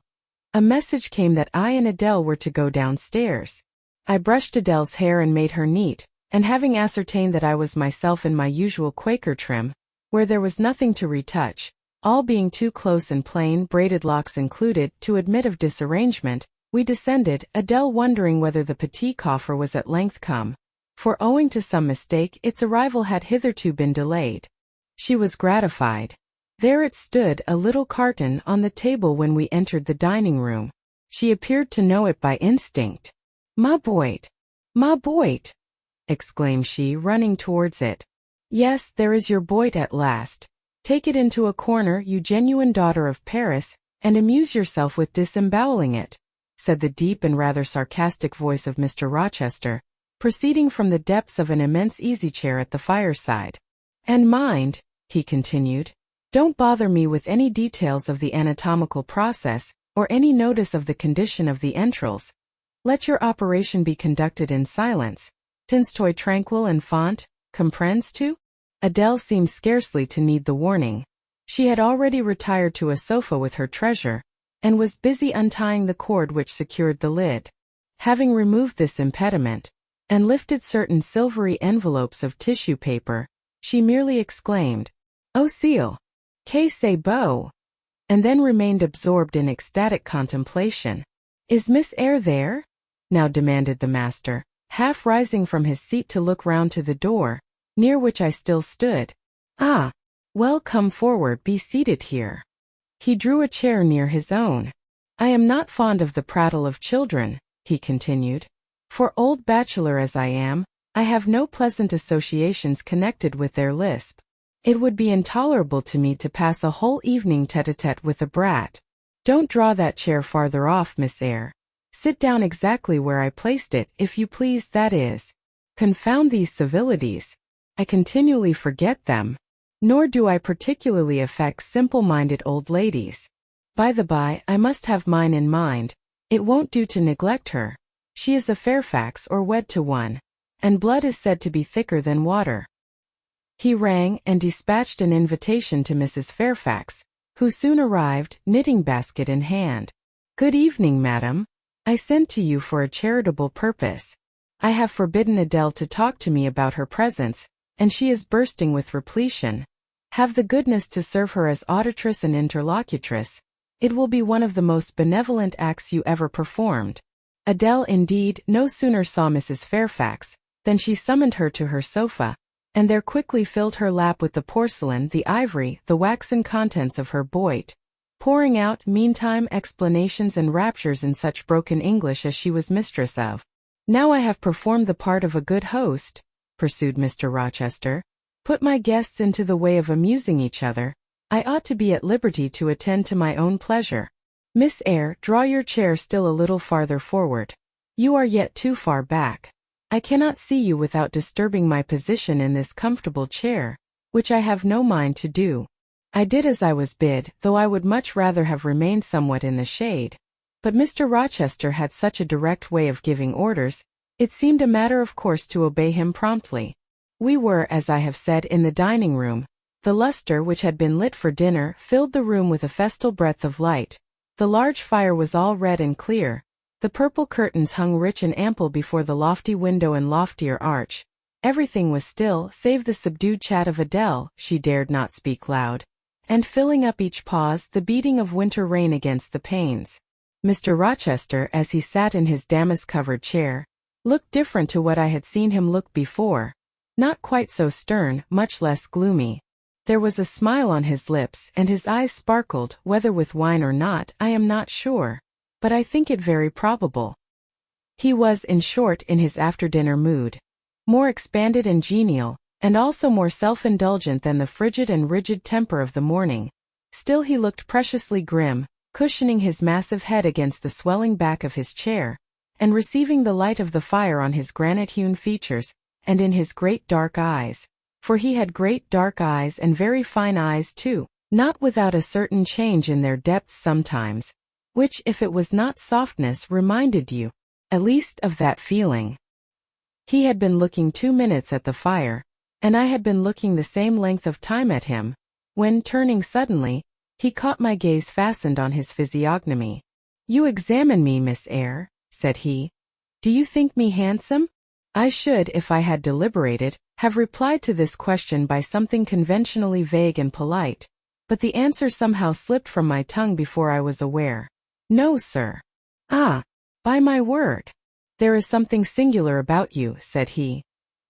A message came that I and Adele were to go downstairs. I brushed Adele's hair and made her neat, and having ascertained that I was myself in my usual Quaker trim, where there was nothing to retouch, all being too close and plain, braided locks included, to admit of disarrangement, we descended, Adele wondering whether the petit coffre was at length come, for owing to some mistake its arrival had hitherto been delayed. She was gratified. There it stood, a little carton, on the table when we entered the dining-room. She appeared to know it by instinct. "Ma boit! Ma boit!" exclaimed she, running towards it. "Yes, there is your boit at last. Take it into a corner, you genuine daughter of Paris, and amuse yourself with disemboweling it," said the deep and rather sarcastic voice of Mr. Rochester, proceeding from the depths of an immense easy-chair at the fireside. "And mind," he continued, "don't bother me with any details of the anatomical process, or any notice of the condition of the entrails. Let your operation be conducted in silence. Tinstoy tranquil and font, comprends-tu?" Adele seemed scarcely to need the warning. She had already retired to a sofa with her treasure, and was busy untying the cord which secured the lid. Having removed this impediment, and lifted certain silvery envelopes of tissue paper, she merely exclaimed, "Oh ciel! Que c'est beau!" and then remained absorbed in ecstatic contemplation. "Is Miss Eyre there?" now demanded the master, half rising from his seat to look round to the door, near which I still stood. "Ah! Well, come forward, be seated here." He drew a chair near his own. "I am not fond of the prattle of children," he continued. "For old bachelor as I am, I have no pleasant associations connected with their lisp. It would be intolerable to me to pass a whole evening tete-a-tete with a brat. Don't draw that chair farther off, Miss Eyre. Sit down exactly where I placed it, if you please, that is. Confound these civilities. I continually forget them. Nor do I particularly affect simple-minded old ladies. By the by, I must have mine in mind. It won't do to neglect her. She is a Fairfax or wed to one, and blood is said to be thicker than water." He rang and dispatched an invitation to Mrs. Fairfax, who soon arrived, knitting basket in hand. "Good evening, madam. I sent to you for a charitable purpose. I have forbidden Adele to talk to me about her presents, and she is bursting with repletion. Have the goodness to serve her as auditress and interlocutress. It will be one of the most benevolent acts you ever performed." Adele indeed no sooner saw Mrs. Fairfax than she summoned her to her sofa, and there quickly filled her lap with the porcelain, the ivory, the waxen contents of her boit, pouring out meantime explanations and raptures in such broken English as she was mistress of. "Now I have performed the part of a good host," pursued Mr. Rochester, "put my guests into the way of amusing each other, I ought to be at liberty to attend to my own pleasure. Miss Eyre, draw your chair still a little farther forward. You are yet too far back. I cannot see you without disturbing my position in this comfortable chair, which I have no mind to do." I did as I was bid, though I would much rather have remained somewhat in the shade. But Mr. Rochester had such a direct way of giving orders, it seemed a matter of course to obey him promptly. We were, as I have said, in the dining room. The lustre which had been lit for dinner filled the room with a festal breadth of light. The large fire was all red and clear. The purple curtains hung rich and ample before the lofty window and loftier arch. Everything was still, save the subdued chat of Adele, she dared not speak loud, and filling up each pause the beating of winter rain against the panes. Mr. Rochester, as he sat in his damask-covered chair, looked different to what I had seen him look before. Not quite so stern, much less gloomy. There was a smile on his lips, and his eyes sparkled, whether with wine or not, I am not sure, but I think it very probable. He was, in short, in his after-dinner mood, more expanded and genial, and also more self-indulgent than the frigid and rigid temper of the morning. Still he looked preciously grim, cushioning his massive head against the swelling back of his chair, and receiving the light of the fire on his granite-hewn features, and in his great dark eyes. For he had great dark eyes and very fine eyes too, not without a certain change in their depths sometimes, which, if it was not softness, reminded you, at least, of that feeling. He had been looking 2 minutes at the fire, and I had been looking the same length of time at him, when, turning suddenly, he caught my gaze fastened on his physiognomy. "You examine me, Miss Eyre," said he. "Do you think me handsome?" I should, if I had deliberated, have replied to this question by something conventionally vague and polite, but the answer somehow slipped from my tongue before I was aware. "No, sir." "Ah, by my word! There is something singular about you," said he.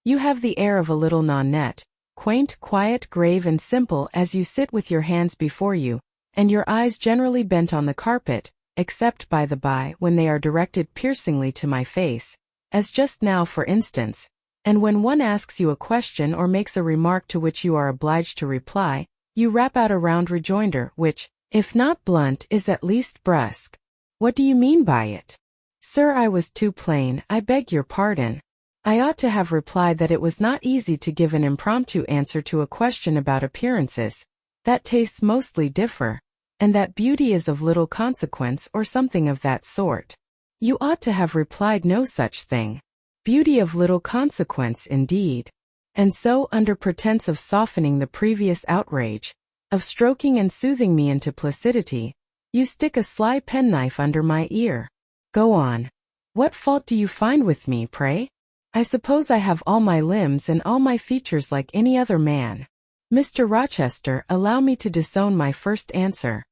"You have the air of a little nonnette, quaint, quiet, grave and simple as you sit with your hands before you, and your eyes generally bent on the carpet, except, by the by, when they are directed piercingly to my face, as just now for instance, and when one asks you a question or makes a remark to which you are obliged to reply, you rap out a round rejoinder which, if not blunt, is at least brusque. What do you mean by it?" "Sir, I was too plain, I beg your pardon. I ought to have replied that it was not easy to give an impromptu answer to a question about appearances, that tastes mostly differ, and that beauty is of little consequence or something of that sort. You ought to have replied no such thing. Beauty of little consequence indeed. And so, under pretense of softening the previous outrage, of stroking and soothing me into placidity, you stick a sly penknife under my ear. Go on. What fault do you find with me, pray?" I suppose I have all my limbs and all my features like any other man. Mr. Rochester, allow me to disown my first answer.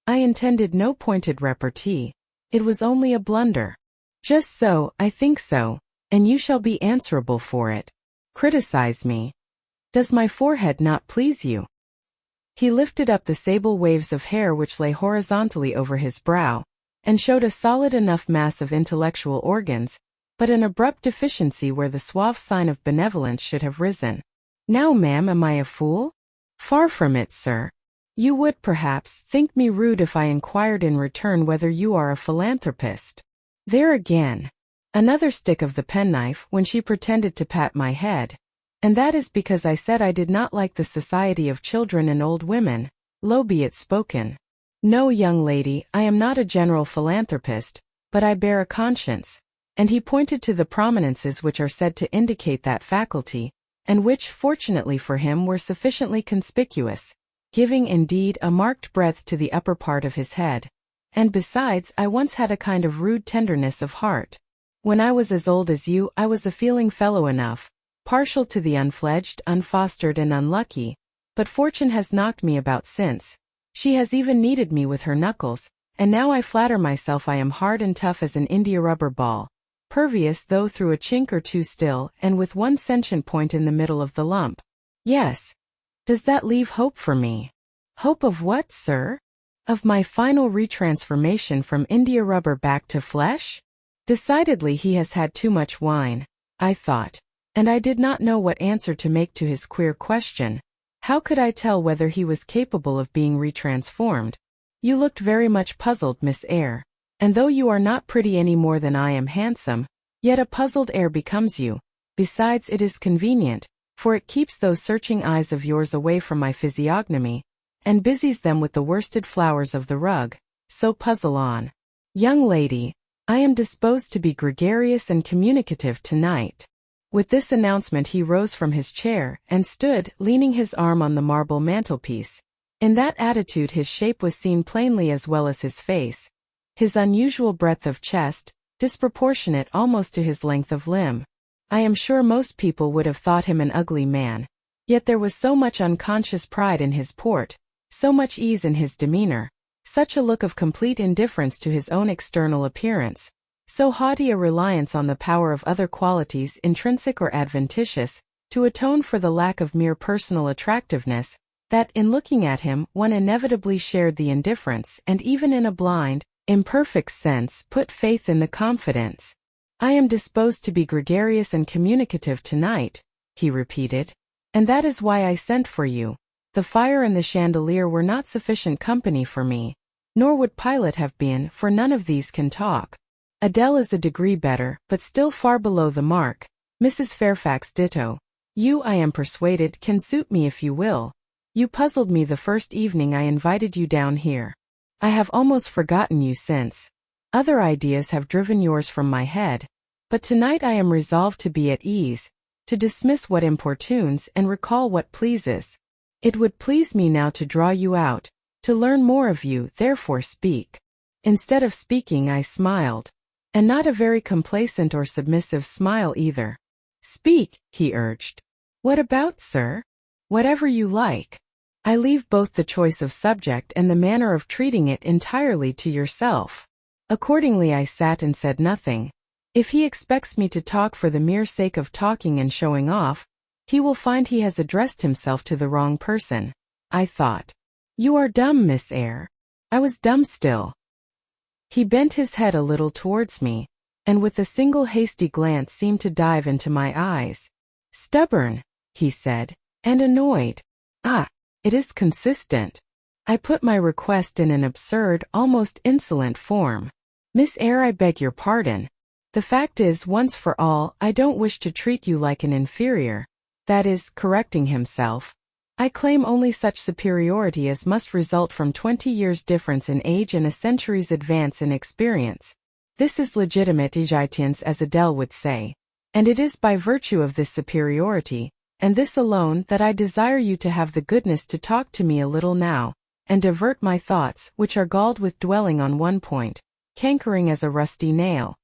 I intended no pointed repartee. It was only a blunder. Just so, I think so, and you shall be answerable for it. Criticize me. Does my forehead not please you? He lifted up the sable waves of hair which lay horizontally over his brow, and showed a solid enough mass of intellectual organs, but an abrupt deficiency where the suave sign of benevolence should have risen. Now, ma'am, am I a fool? Far from it, sir. You would, perhaps, think me rude if I inquired in return whether you are a philanthropist. There again. Another stick of the penknife when she pretended to pat my head. And that is because I said I did not like the society of children and old women, low be it spoken. No, young lady, I am not a general philanthropist, but I bear a conscience. And he pointed to the prominences which are said to indicate that faculty, and which, fortunately for him, were sufficiently conspicuous, giving indeed a marked breadth to the upper part of his head. And besides, I once had a kind of rude tenderness of heart. When I was as old as you, I was a feeling fellow enough, partial to the unfledged, unfostered and unlucky, but fortune has knocked me about since. She has even kneaded me with her knuckles, and now I flatter myself I am hard and tough as an india-rubber ball, pervious though through a chink or two still, and with one sentient point in the middle of the lump. Yes. Does that leave hope for me? Hope of what, sir? Of my final retransformation from india-rubber back to flesh? Decidedly he has had too much wine, I thought, and I did not know what answer to make to his queer question. How could I tell whether he was capable of being retransformed? You looked very much puzzled, Miss Eyre, and though you are not pretty any more than I am handsome, yet a puzzled air becomes you. Besides, it is convenient, for it keeps those searching eyes of yours away from my physiognomy, and busies them with the worsted flowers of the rug. So puzzle on. Young lady, I am disposed to be gregarious and communicative tonight. With this announcement he rose from his chair, and stood, leaning his arm on the marble mantelpiece. In that attitude his shape was seen plainly as well as his face. His unusual breadth of chest, disproportionate almost to his length of limb. I am sure most people would have thought him an ugly man. Yet there was so much unconscious pride in his port, so much ease in his demeanor, such a look of complete indifference to his own external appearance, so haughty a reliance on the power of other qualities intrinsic or adventitious, to atone for the lack of mere personal attractiveness, that in looking at him one inevitably shared the indifference and even in a blind, imperfect sense put faith in the confidence. I am disposed to be gregarious and communicative tonight, he repeated, and that is why I sent for you. The fire and the chandelier were not sufficient company for me, nor would Pilate have been, for none of these can talk. Adele is a degree better, but still far below the mark. Mrs. Fairfax ditto. You, I am persuaded, can suit me if you will. You puzzled me the first evening I invited you down here. I have almost forgotten you since. Other ideas have driven yours from my head. But tonight I am resolved to be at ease, to dismiss what importunes and recall what pleases. It would please me now to draw you out, to learn more of you, therefore speak. Instead of speaking I smiled. And not a very complacent or submissive smile either. Speak, he urged. What about, sir? Whatever you like. I leave both the choice of subject and the manner of treating it entirely to yourself. Accordingly I sat and said nothing. If he expects me to talk for the mere sake of talking and showing off, he will find he has addressed himself to the wrong person, I thought. You are dumb, Miss Eyre. I was dumb still. He bent his head a little towards me, and with a single hasty glance seemed to dive into my eyes. Stubborn, he said, and annoyed. Ah, it is consistent. I put my request in an absurd, almost insolent form. Miss Eyre, I beg your pardon. The fact is, once for all, I don't wish to treat you like an inferior. That is, correcting himself. I claim only such superiority as must result from 20 years' difference in age and a century's advance in experience. This is legitimate égitance, as Adele would say. And it is by virtue of this superiority, and this alone, that I desire you to have the goodness to talk to me a little now, and divert my thoughts, which are galled with dwelling on one point, cankering as a rusty nail.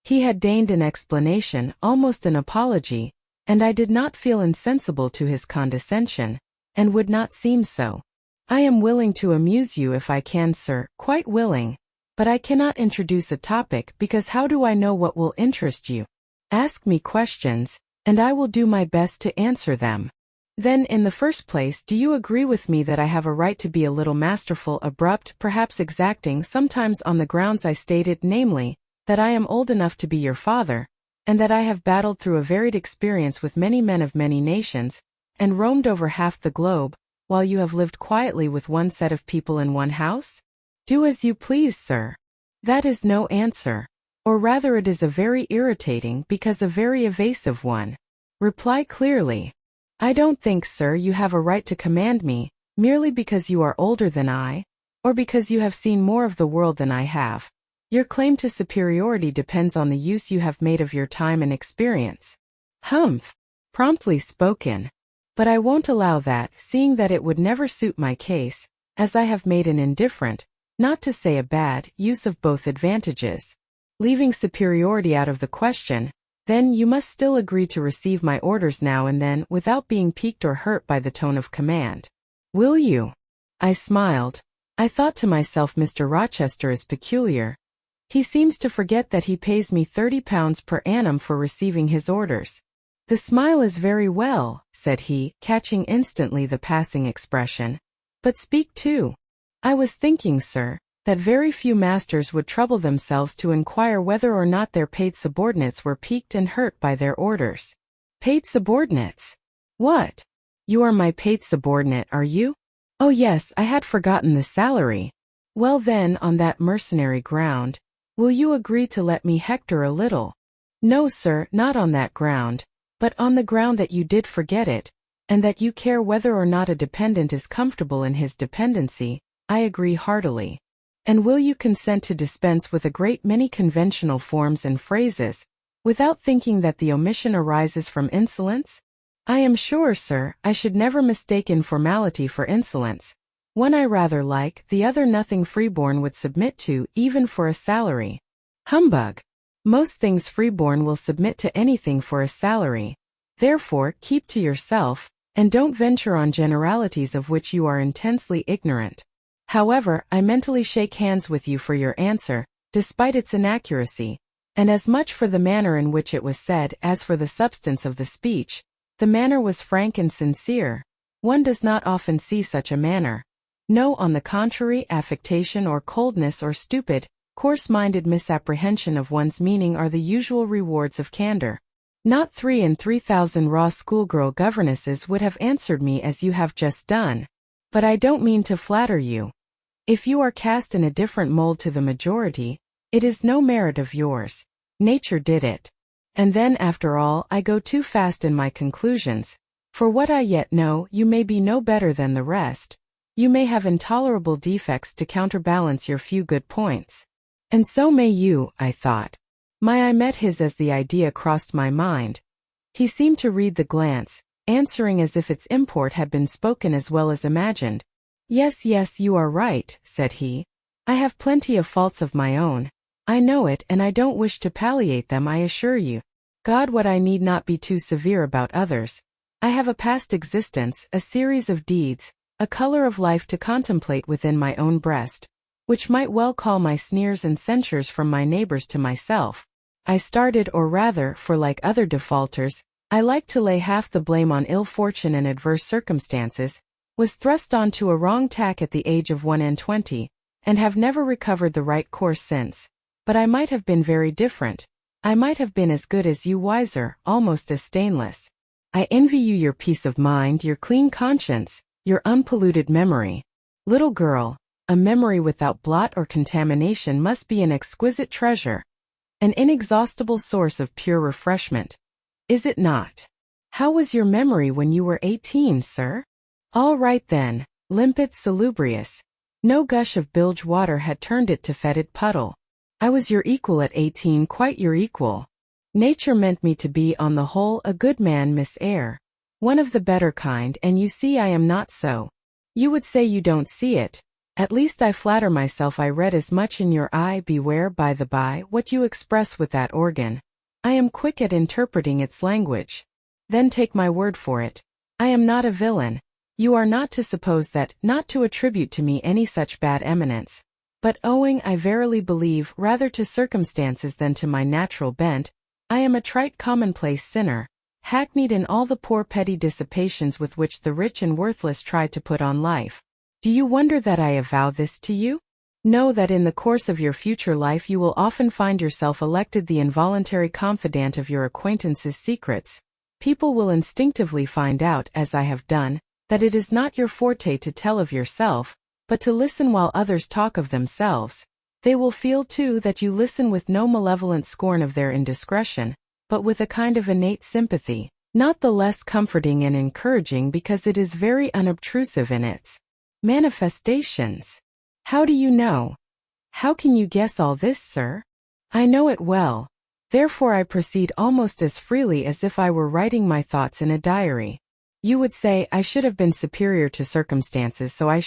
He had deigned an explanation, almost an apology, and I did not feel insensible to his condescension, and would not seem so. I am willing to amuse you if I can, sir, quite willing, but I cannot introduce a topic because how do I know what will interest you? Ask me questions, and I will do my best to answer them. Then, in the first place, do you agree with me that I have a right to be a little masterful, abrupt, perhaps exacting, sometimes on the grounds I stated, namely, that I am old enough to be your father, and that I have battled through a varied experience with many men of many nations, and roamed over half the globe, while you have lived quietly with one set of people in one house? Do as you please, sir. That is no answer. Or rather it is a very irritating because a very evasive one. Reply clearly. I don't think, sir, you have a right to command me, merely because you are older than I, or because you have seen more of the world than I have. Your claim to superiority depends on the use you have made of your time and experience. Humph! Promptly spoken. But I won't allow that, seeing that it would never suit my case, as I have made an indifferent, not to say a bad, use of both advantages. Leaving superiority out of the question, then you must still agree to receive my orders now and then without being piqued or hurt by the tone of command. Will you? I smiled. I thought to myself, Mr. Rochester is peculiar. He seems to forget that he pays me £30 per annum for receiving his orders. The smile is very well, said he, catching instantly the passing expression. But speak too. I was thinking, sir, that very few masters would trouble themselves to inquire whether or not their paid subordinates were piqued and hurt by their orders. Paid subordinates? What? You are my paid subordinate, are you? Oh yes, I had forgotten the salary. Well then, on that mercenary ground, will you agree to let me hector a little? No, sir, not on that ground, but on the ground that you did forget it, and that you care whether or not a dependent is comfortable in his dependency. I agree heartily. And will you consent to dispense with a great many conventional forms and phrases, without thinking that the omission arises from insolence? I am sure, sir, I should never mistake informality for insolence. One I rather like, the other nothing freeborn would submit to, even for a salary. Humbug! Most things freeborn will submit to anything for a salary. Therefore, keep to yourself, and don't venture on generalities of which you are intensely ignorant. However, I mentally shake hands with you for your answer, despite its inaccuracy, and as much for the manner in which it was said as for the substance of the speech. The manner was frank and sincere. One does not often see such a manner. No, on the contrary, affectation or coldness or stupid, coarse-minded misapprehension of one's meaning are the usual rewards of candor. Not 3 in 3,000 raw schoolgirl governesses would have answered me as you have just done. But I don't mean to flatter you. If you are cast in a different mold to the majority, it is no merit of yours. Nature did it. And then, after all, I go too fast in my conclusions. For what I yet know, you may be no better than the rest. You may have intolerable defects to counterbalance your few good points. And so may you, I thought. My eye met his as the idea crossed my mind. He seemed to read the glance, answering as if its import had been spoken as well as imagined. Yes, you are right, said he. I have plenty of faults of my own. I know it, and I don't wish to palliate them, I assure you. God, what I need not be too severe about others. I have a past existence, a series of deeds, a color of life to contemplate within my own breast, which might well call my sneers and censures from my neighbors to myself. I started, or rather, for like other defaulters, I like to lay half the blame on ill fortune and adverse circumstances, was thrust on to a wrong tack at the age of 21, and have never recovered the right course since. But I might have been very different. I might have been as good as you, wiser, almost as stainless. I envy you your peace of mind, your clean conscience, your unpolluted memory. Little girl, a memory without blot or contamination must be an exquisite treasure, an inexhaustible source of pure refreshment. Is it not? How was your memory when you were 18, sir? All right then, limpid, salubrious. No gush of bilge water had turned it to fetid puddle. I was your equal at 18, quite your equal. Nature meant me to be, on the whole, a good man, Miss Eyre. One of the better kind, and you see I am not so. You would say you don't see it. At least I flatter myself I read as much in your eye. Beware, by the by, what you express with that organ. I am quick at interpreting its language. Then take my word for it. I am not a villain. You are not to suppose that, not to attribute to me any such bad eminence. But owing, I verily believe, rather to circumstances than to my natural bent, I am a trite commonplace sinner, hackneyed in all the poor petty dissipations with which the rich and worthless try to put on life. Do you wonder that I avow this to you? Know that in the course of your future life you will often find yourself elected the involuntary confidant of your acquaintances' secrets. People will instinctively find out, as I have done, that it is not your forte to tell of yourself, but to listen while others talk of themselves. They will feel, too, that you listen with no malevolent scorn of their indiscretion, but with a kind of innate sympathy, not the less comforting and encouraging because it is very unobtrusive in its manifestations. How do you know? How can you guess all this, sir? I know it well. Therefore I proceed almost as freely as if I were writing my thoughts in a diary. You would say, I should have been superior to circumstances, so I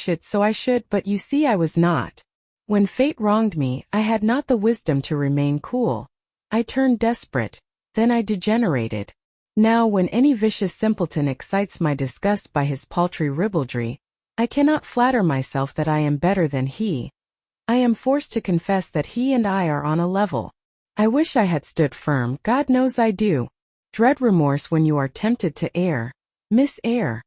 should, but you see I was not. When fate wronged me, I had not the wisdom to remain cool. I turned desperate, then I degenerated. Now when any vicious simpleton excites my disgust by his paltry ribaldry, I cannot flatter myself that I am better than he. I am forced to confess that he and I are on a level. I wish I had stood firm, God knows I do. Dread remorse when you are tempted to err. Miss Eyre.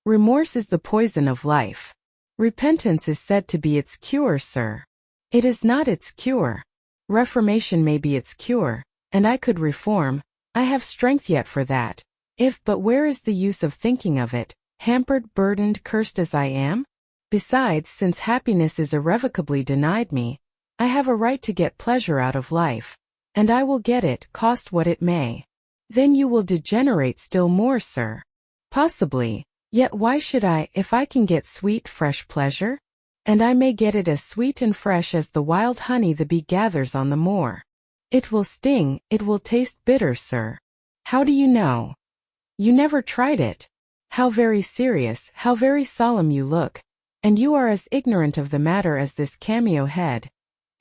Remorse is the poison of life. Repentance is said to be its cure, sir. It is not its cure. Reformation may be its cure, and I could reform. I have strength yet for that. But where is the use of thinking of it, hampered, burdened, cursed as I am? Besides, since happiness is irrevocably denied me, I have a right to get pleasure out of life, and I will get it, cost what it may. Then you will degenerate still more, sir. Possibly. Yet why should I, if I can get sweet, fresh pleasure? And I may get it as sweet and fresh as the wild honey the bee gathers on the moor. It will sting, it will taste bitter, sir. How do you know? You never tried it. How very serious, how very solemn you look, and you are as ignorant of the matter as this cameo head,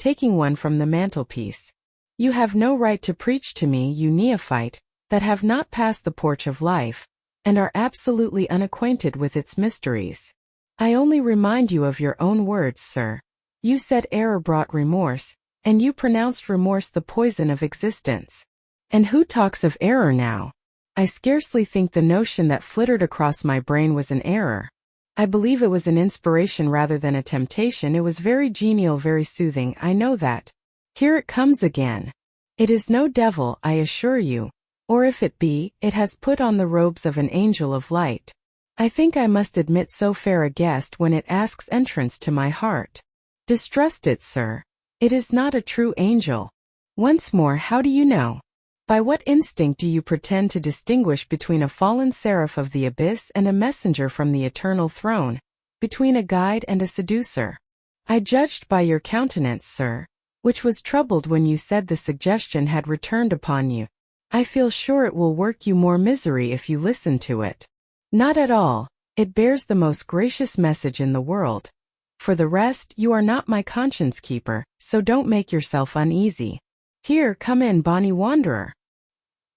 taking one from the mantelpiece. You have no right to preach to me, you neophyte, that have not passed the porch of life, and are absolutely unacquainted with its mysteries. I only remind you of your own words, sir. You said error brought remorse, and you pronounced remorse the poison of existence. And who talks of error now? I scarcely think the notion that flittered across my brain was an error. I believe it was an inspiration rather than a temptation. It was very genial, very soothing, I know that. Here it comes again. It is no devil, I assure you. Or if it be, it has put on the robes of an angel of light. I think I must admit so fair a guest when it asks entrance to my heart. Distrust it, sir. It is not a true angel. Once more, how do you know? By what instinct do you pretend to distinguish between a fallen seraph of the abyss and a messenger from the eternal throne, between a guide and a seducer? I judged by your countenance, sir, which was troubled when you said the suggestion had returned upon you. I feel sure it will work you more misery if you listen to it. Not at all. It bears the most gracious message in the world. For the rest, you are not my conscience keeper, so don't make yourself uneasy. Here, come in, bonny wanderer.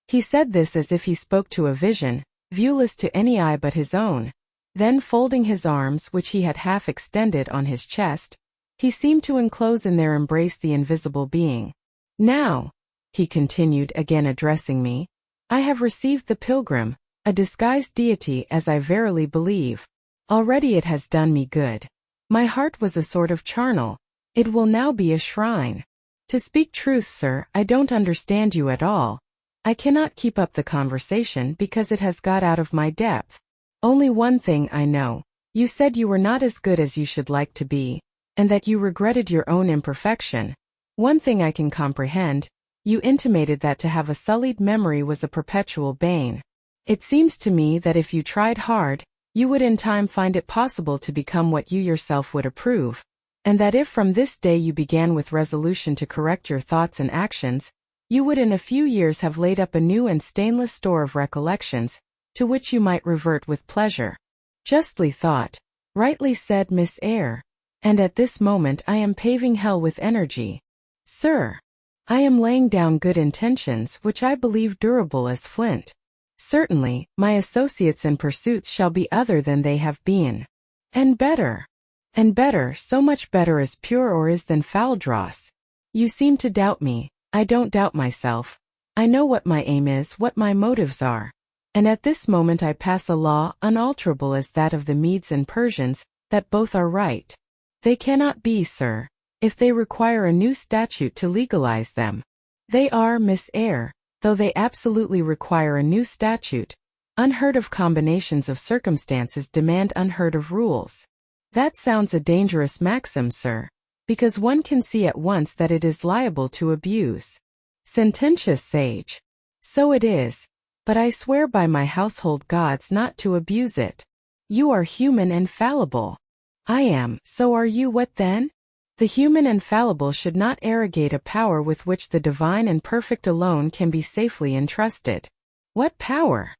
He said this as if he spoke to a vision, viewless to any eye but his own. Then folding his arms, which he had half extended, on his chest, he seemed to enclose in their embrace the invisible being. Now, he continued, again addressing me, I have received the pilgrim, a disguised deity, as I verily believe. Already it has done me good. My heart was a sort of charnel. It will now be a shrine. To speak truth, sir, I don't understand you at all. I cannot keep up the conversation because it has got out of my depth. Only one thing I know. You said you were not as good as you should like to be, and that you regretted your own imperfection. One thing I can comprehend. You intimated that to have a sullied memory was a perpetual bane. It seems to me that if you tried hard, you would in time find it possible to become what you yourself would approve, and that if from this day you began with resolution to correct your thoughts and actions, you would in a few years have laid up a new and stainless store of recollections, to which you might revert with pleasure. Justly thought. Rightly said, Miss Eyre. And at this moment I am paving hell with energy. Sir, I am laying down good intentions which I believe durable as flint. Certainly, my associates and pursuits shall be other than they have been. And better. And better, so much better as pure or is than foul dross. You seem to doubt me, I don't doubt myself. I know what my aim is, what my motives are. And at this moment I pass a law, unalterable as that of the Medes and Persians, that both are right. They cannot be, sir, if they require a new statute to legalize them. They are, Miss Eyre, though they absolutely require a new statute. Unheard of combinations of circumstances demand unheard of rules. That sounds a dangerous maxim, sir, because one can see at once that it is liable to abuse. Sententious sage. So it is, but I swear by my household gods not to abuse it. You are human and fallible. I am, so are you. What then? The human and fallible should not arrogate a power with which the divine and perfect alone can be safely entrusted. What power?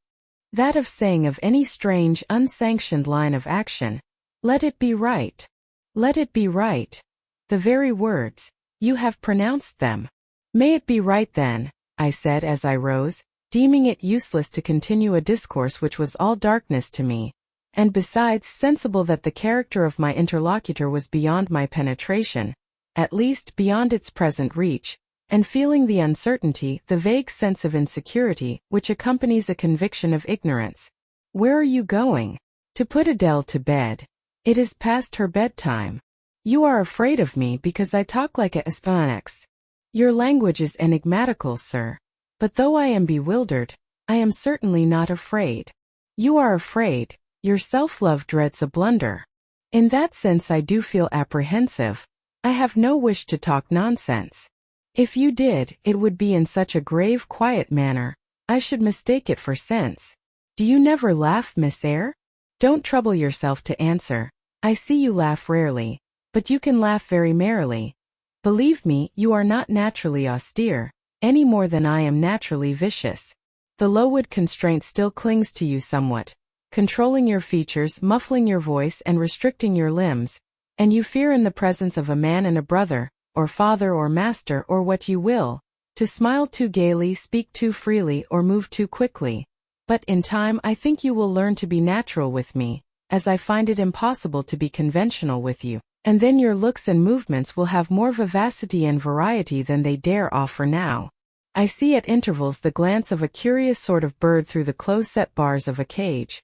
That of saying of any strange, unsanctioned line of action, let it be right. Let it be right. The very words, you have pronounced them. May it be right then, I said as I rose, deeming it useless to continue a discourse which was all darkness to me, and besides sensible that the character of my interlocutor was beyond my penetration, at least beyond its present reach, and feeling the uncertainty, the vague sense of insecurity, which accompanies a conviction of ignorance. Where are you going? To put Adele to bed. It is past her bedtime. You are afraid of me because I talk like a Hispanics. Your language is enigmatical, sir. But though I am bewildered, I am certainly not afraid. You are afraid. Your self-love dreads a blunder. In that sense I do feel apprehensive. I have no wish to talk nonsense. If you did, it would be in such a grave, quiet manner, I should mistake it for sense. Do you never laugh, Miss Eyre? Don't trouble yourself to answer. I see you laugh rarely, but you can laugh very merrily. Believe me, you are not naturally austere, any more than I am naturally vicious. The Lowood constraint still clings to you somewhat, controlling your features, muffling your voice and restricting your limbs, and you fear in the presence of a man and a brother, or father or master or what you will, to smile too gaily, speak too freely or move too quickly. But in time I think you will learn to be natural with me, as I find it impossible to be conventional with you, and then your looks and movements will have more vivacity and variety than they dare offer now. I see at intervals the glance of a curious sort of bird through the close-set bars of a cage.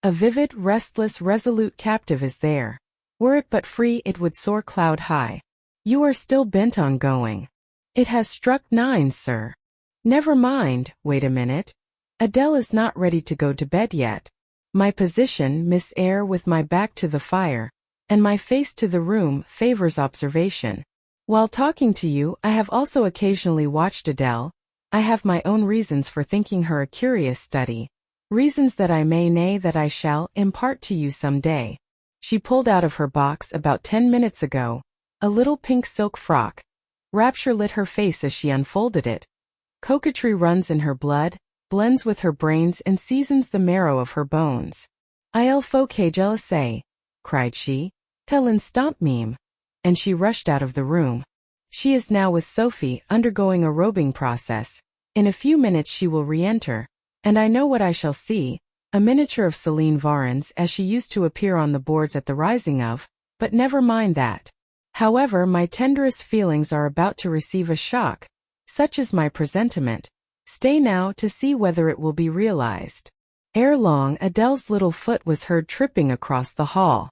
A vivid, restless, resolute captive is there. Were it but free it would soar cloud high. You are still bent on going. It has struck 9, sir. Never mind, wait a minute. Adele is not ready to go to bed yet. My position, Miss Eyre, with my back to the fire, and my face to the room, favors observation. While talking to you, I have also occasionally watched Adele. I have my own reasons for thinking her a curious study. Reasons that I may, nay, that I shall, impart to you some day. She pulled out of her box about 10 minutes ago a little pink silk frock. Rapture lit her face as she unfolded it. Coquetry runs in her blood, blends with her brains and seasons the marrow of her bones. Il faut que je le sais, cried she, tel instant même. And she rushed out of the room. She is now with Sophie, undergoing a robing process. In a few minutes she will re-enter, and I know what I shall see, a miniature of Celine Varens as she used to appear on the boards at the rising of, but never mind that. However, my tenderest feelings are about to receive a shock. Such is my presentiment. Stay now to see whether it will be realized. Ere long, Adele's little foot was heard tripping across the hall.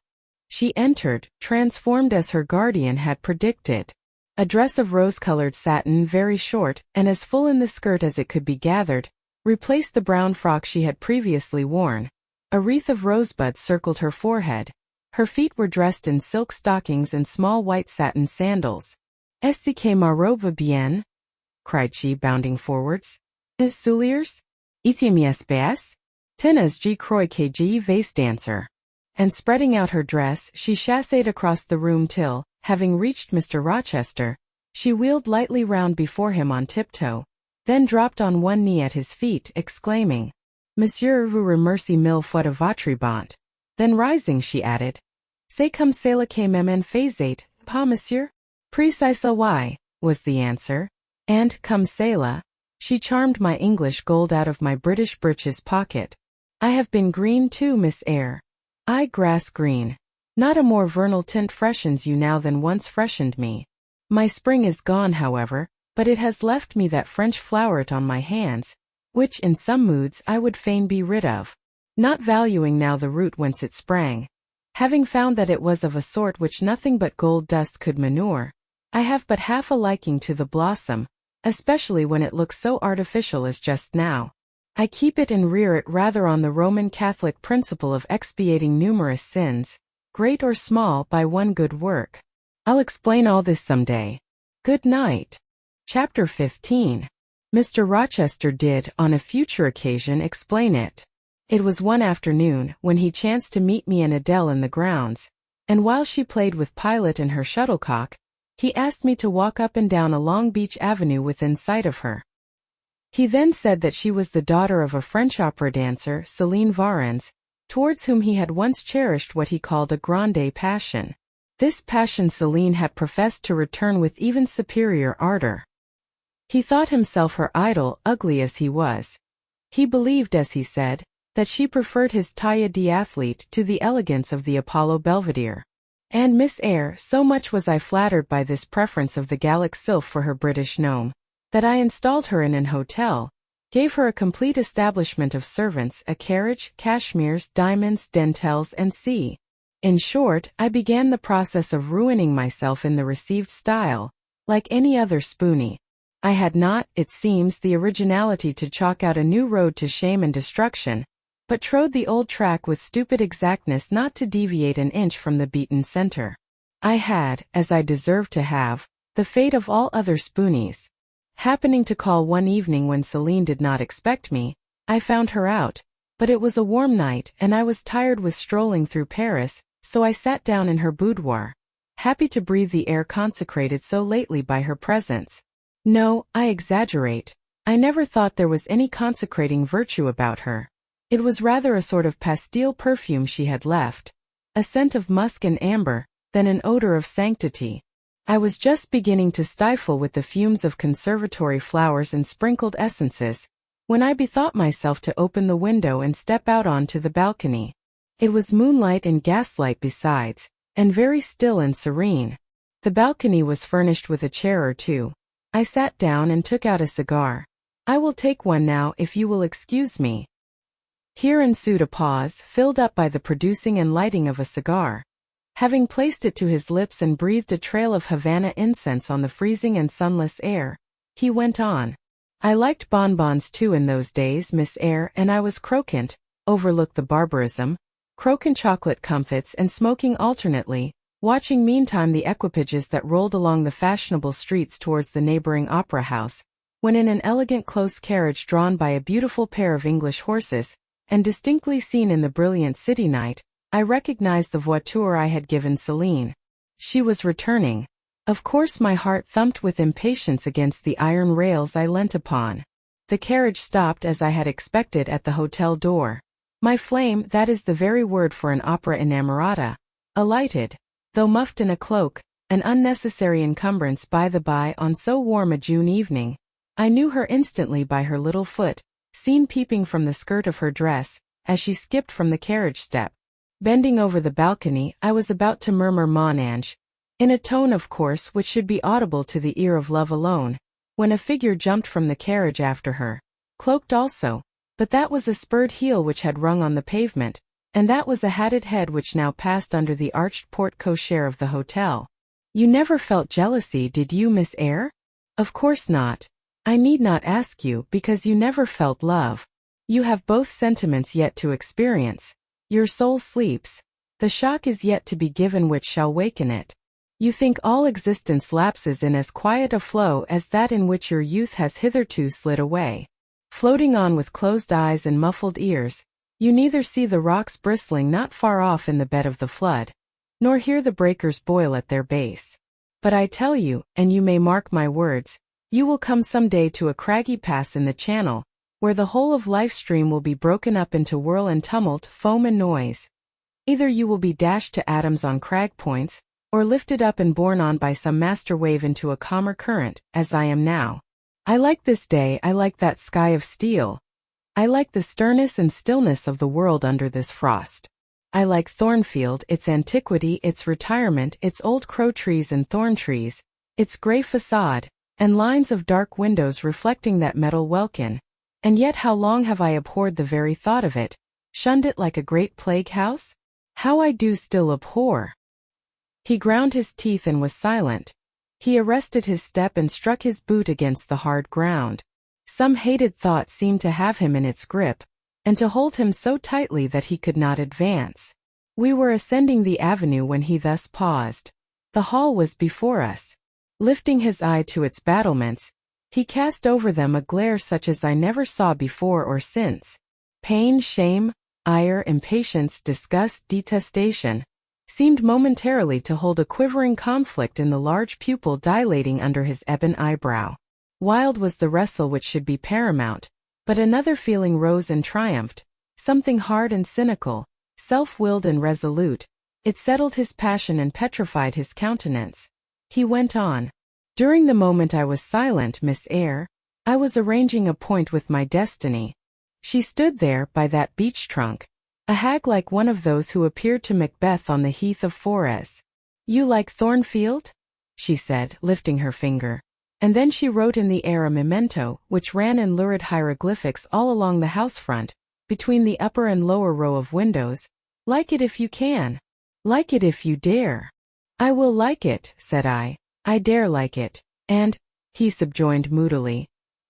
She entered, transformed as her guardian had predicted. A dress of rose-colored satin, very short, and as full in the skirt as it could be gathered, replaced the brown frock she had previously worn. A wreath of rosebuds circled her forehead. Her feet were dressed in silk stockings and small white satin sandals. Est-ce que ma robe va bien? Cried she, bounding forwards. Is souliers? Ici mi espèce? Tenez je crois que je vais danser. And spreading out her dress, she chassed across the room till, having reached Mr. Rochester, she wheeled lightly round before him on tiptoe, then dropped on one knee at his feet, exclaiming, Monsieur vous remercie mille fois de votre bonté. Then rising she added, C'est comme cela que m'en faisait, pas monsieur? Precisa why, was the answer. And, comme cela, she charmed my English gold out of my British breeches pocket. I have been green too, Miss Eyre. I grass green. Not a more vernal tint freshens you now than once freshened me. My spring is gone, however, but it has left me that French floweret on my hands, which in some moods I would fain be rid of, not valuing now the root whence it sprang. Having found that it was of a sort which nothing but gold dust could manure, I have but half a liking to the blossom, especially when it looks so artificial as just now. I keep it and rear it rather on the Roman Catholic principle of expiating numerous sins, great or small, by one good work. I'll explain all this some day. Good night. Chapter 15. Mr. Rochester did, on a future occasion, explain it. It was one afternoon, when he chanced to meet me and Adele in the grounds, and while she played with Pilot and her shuttlecock, he asked me to walk up and down a long beech avenue within sight of her. He then said that she was the daughter of a French opera dancer, Céline Varens, towards whom he had once cherished what he called a grande passion. This passion Céline had professed to return with even superior ardor. He thought himself her idol, ugly as he was. He believed, as he said, that she preferred his taille d'athlete to the elegance of the Apollo Belvedere. And Miss Eyre, so much was I flattered by this preference of the Gallic sylph for her British gnome, that I installed her in an hotel, gave her a complete establishment of servants, a carriage, cashmeres, diamonds, dentelles, and in short, I began the process of ruining myself in the received style, like any other spoony. I had not, it seems, the originality to chalk out a new road to shame and destruction, but trode the old track with stupid exactness not to deviate an inch from the beaten center. I had, as I deserved to have, the fate of all other spoonies. Happening to call one evening when Céline did not expect me, I found her out, but it was a warm night and I was tired with strolling through Paris, so I sat down in her boudoir, happy to breathe the air consecrated so lately by her presence. No, I exaggerate. I never thought there was any consecrating virtue about her. It was rather a sort of pastille perfume she had left, a scent of musk and amber, than an odor of sanctity. I was just beginning to stifle with the fumes of conservatory flowers and sprinkled essences, when I bethought myself to open the window and step out on to the balcony. It was moonlight and gaslight besides, and very still and serene. The balcony was furnished with a chair or two. I sat down and took out a cigar. I will take one now if you will excuse me. Here ensued a pause, filled up by the producing and lighting of a cigar. Having placed it to his lips and breathed a trail of Havana incense on the freezing and sunless air, he went on. I liked bonbons too in those days, Miss Eyre, and I was croquant, overlooked the barbarism, croquant chocolate comfits and smoking alternately, watching meantime the equipages that rolled along the fashionable streets towards the neighboring opera house, when in an elegant close carriage drawn by a beautiful pair of English horses, and distinctly seen in the brilliant city night, I recognized the voiture I had given Céline. She was returning. Of course my heart thumped with impatience against the iron rails I leant upon. The carriage stopped as I had expected at the hotel door. My flame, that is the very word for an opera inamorata, alighted, though muffed in a cloak, an unnecessary encumbrance by the by on so warm a June evening. I knew her instantly by her little foot, seen peeping from the skirt of her dress, as she skipped from the carriage step. Bending over the balcony, I was about to murmur Mon ange, in a tone of course which should be audible to the ear of love alone, when a figure jumped from the carriage after her, cloaked also, but that was a spurred heel which had rung on the pavement, and that was a hatted head which now passed under the arched porte-cochere of the hotel. You never felt jealousy, did you, Miss Eyre? Of course not. I need not ask you, because you never felt love. You have both sentiments yet to experience. Your soul sleeps. The shock is yet to be given which shall waken it. You think all existence lapses in as quiet a flow as that in which your youth has hitherto slid away. Floating on with closed eyes and muffled ears, you neither see the rocks bristling not far off in the bed of the flood, nor hear the breakers boil at their base. But I tell you, and you may mark my words, you will come some day to a craggy pass in the channel, where the whole of life's stream will be broken up into whirl and tumult, foam and noise. Either you will be dashed to atoms on crag points, or lifted up and borne on by some master wave into a calmer current, as I am now. I like this day, I like that sky of steel. I like the sternness and stillness of the world under this frost. I like Thornfield, its antiquity, its retirement, its old crow trees and thorn trees, its grey facade, and lines of dark windows reflecting that metal welkin. And yet how long have I abhorred the very thought of it, shunned it like a great plague house? How I do still abhor. He ground his teeth and was silent. He arrested his step and struck his boot against the hard ground. Some hated thought seemed to have him in its grip, and to hold him so tightly that he could not advance. We were ascending the avenue when he thus paused. The hall was before us. Lifting his eye to its battlements, he cast over them a glare such as I never saw before or since. Pain, shame, ire, impatience, disgust, detestation seemed momentarily to hold a quivering conflict in the large pupil dilating under his ebon eyebrow. Wild was the wrestle which should be paramount, but another feeling rose and triumphed, something hard and cynical, self-willed and resolute. It settled his passion and petrified his countenance. He went on. During the moment I was silent, Miss Eyre, I was arranging a point with my destiny. She stood there by that beech trunk, a hag like one of those who appeared to Macbeth on the heath of Forres. You like Thornfield? She said, lifting her finger. And then she wrote in the air a memento, which ran in lurid hieroglyphics all along the house front, between the upper and lower row of windows. Like it if you can. Like it if you dare. I will like it, said I. I dare like it. And, he subjoined moodily,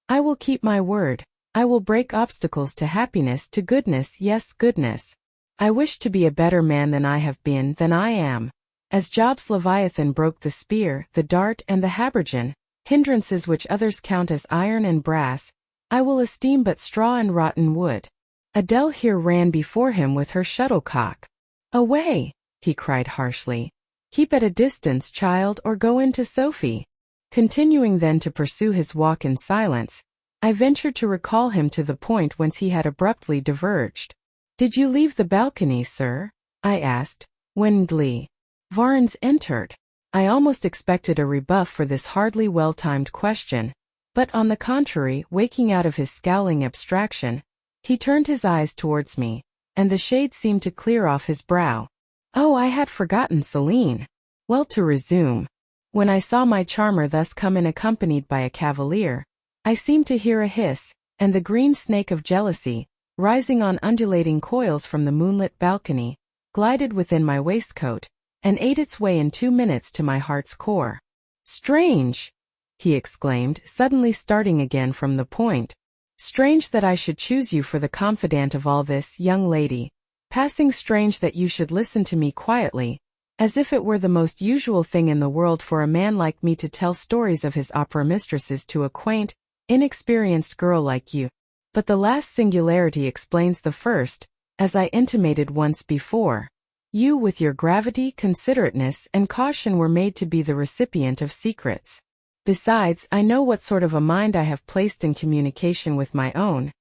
I will keep my word. I will break obstacles to happiness, to goodness, yes, goodness. I wish to be a better man than I have been, than I am. As Job's Leviathan broke the spear, the dart, and the habergeon, hindrances which others count as iron and brass, I will esteem but straw and rotten wood. Adele here ran before him with her shuttlecock. Away, he cried harshly. Keep at a distance, child, or go in to Sophie. Continuing then to pursue his walk in silence, I ventured to recall him to the point whence he had abruptly diverged. Did you leave the balcony, sir? I asked, when Varens entered. I almost expected a rebuff for this hardly well-timed question, but on the contrary, waking out of his scowling abstraction, he turned his eyes towards me, and the shade seemed to clear off his brow. Oh, I had forgotten Celine. Well, to resume. When I saw my charmer thus come in accompanied by a cavalier, I seemed to hear a hiss, and the green snake of jealousy, rising on undulating coils from the moonlit balcony, glided within my waistcoat, and ate its way in 2 minutes to my heart's core. Strange! He exclaimed, suddenly starting again from the point. Strange that I should choose you for the confidant of all this, young lady. Passing strange that you should listen to me quietly, as if it were the most usual thing in the world for a man like me to tell stories of his opera mistresses to a quaint, inexperienced girl like you. But the last singularity explains the first, as I intimated once before. You, with your gravity, considerateness, and caution, were made to be the recipient of secrets. Besides, I know what sort of a mind I have placed in communication with my own.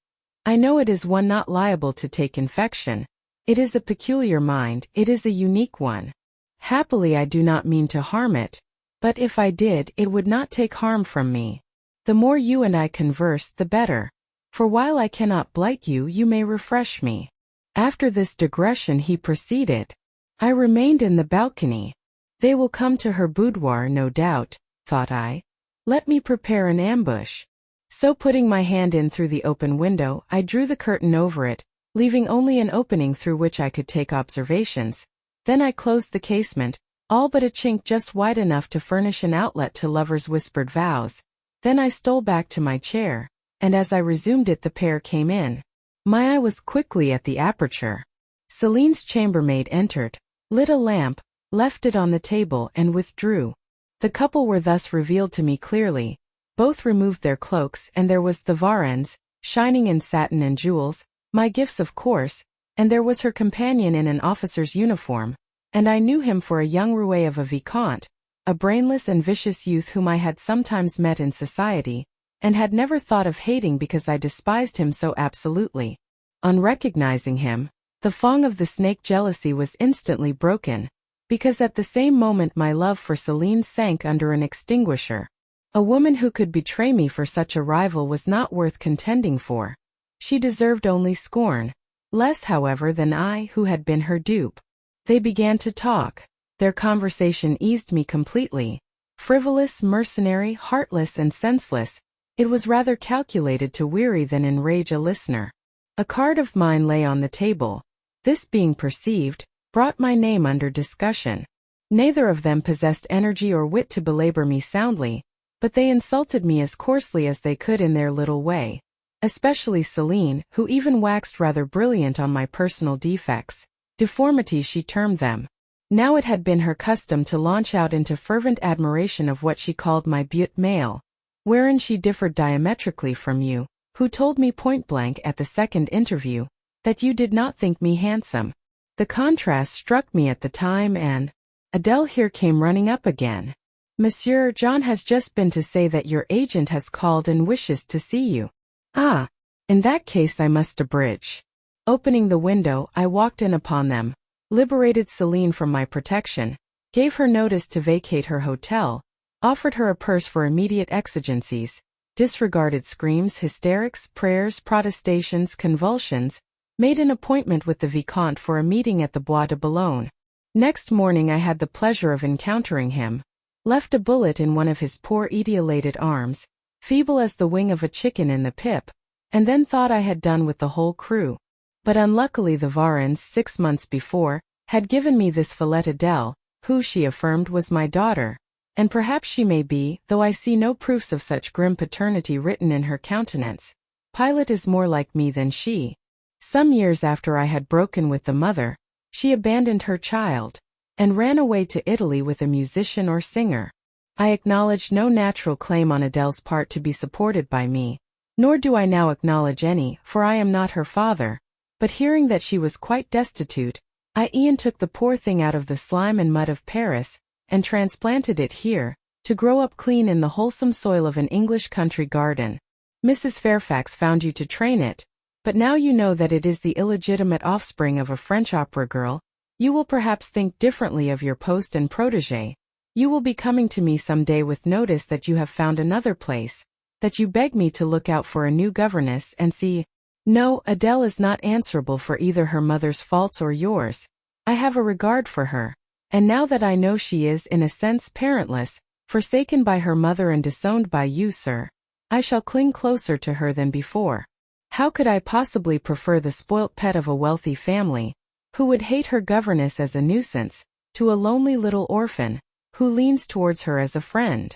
I know it is one not liable to take infection. It is a peculiar mind, it is a unique one. Happily I do not mean to harm it, but if I did, it would not take harm from me. The more you and I converse, the better, for while I cannot blight you, you may refresh me. After this digression he proceeded. I remained in the balcony. They will come to her boudoir, no doubt, thought I. Let me prepare an ambush. So putting my hand in through the open window, I drew the curtain over it, leaving only an opening through which I could take observations. Then I closed the casement, all but a chink just wide enough to furnish an outlet to lovers' whispered vows. Then I stole back to my chair, and as I resumed it the pair came in. My eye was quickly at the aperture. Celine's chambermaid entered, lit a lamp, left it on the table and withdrew. The couple were thus revealed to me clearly. Both removed their cloaks, and there was the Varens, shining in satin and jewels, my gifts of course, and there was her companion in an officer's uniform, and I knew him for a young roué of a vicomte, a brainless and vicious youth whom I had sometimes met in society, and had never thought of hating because I despised him so absolutely. On recognizing him, The thong of the snake jealousy was instantly broken, because at the same moment my love for Celine sank under an extinguisher. A woman who could betray me for such a rival was not worth contending for. She deserved only scorn, less however than I who had been her dupe. They began to talk. Their conversation eased me completely. Frivolous, mercenary, heartless and senseless, it was rather calculated to weary than enrage a listener. A card of mine lay on the table. This being perceived, brought my name under discussion. Neither of them possessed energy or wit to belabor me soundly, but they insulted me as coarsely as they could in their little way. Especially Celine, who even waxed rather brilliant on my personal defects. Deformities she termed them. Now it had been her custom to launch out into fervent admiration of what she called my beaut male, wherein she differed diametrically from you, who told me point-blank at the second interview, that you did not think me handsome. The contrast struck me at the time and... Adele here came running up again. Monsieur John has just been to say that your agent has called and wishes to see you. Ah, in that case I must abridge. Opening the window, I walked in upon them, liberated Celine from my protection, gave her notice to vacate her hotel, offered her a purse for immediate exigencies, disregarded screams, hysterics, prayers, protestations, convulsions, made an appointment with the Vicomte for a meeting at the Bois de Boulogne. Next morning I had the pleasure of encountering him, left a bullet in one of his poor etiolated arms, feeble as the wing of a chicken in the pip, and then thought I had done with the whole crew. But unluckily the Varens, 6 months before, had given me this Follette Adele, who she affirmed was my daughter, and perhaps she may be, though I see no proofs of such grim paternity written in her countenance. Pilot is more like me than she. Some years after I had broken with the mother, she abandoned her child, and ran away to Italy with a musician or singer. I acknowledged no natural claim on Adele's part to be supported by me, nor do I now acknowledge any, for I am not her father. But hearing that she was quite destitute, I e'en took the poor thing out of the slime and mud of Paris, and transplanted it here, to grow up clean in the wholesome soil of an English country garden. Mrs. Fairfax found you to train it, but now you know that it is the illegitimate offspring of a French opera girl, you will perhaps think differently of your post and protégé. You will be coming to me some day with notice that you have found another place, that you beg me to look out for a new governess and see. No, Adele is not answerable for either her mother's faults or yours. I have a regard for her, and now that I know she is in a sense parentless, forsaken by her mother and disowned by you, sir, I shall cling closer to her than before. How could I possibly prefer the spoilt pet of a wealthy family, who would hate her governess as a nuisance, to a lonely little orphan, who leans towards her as a friend?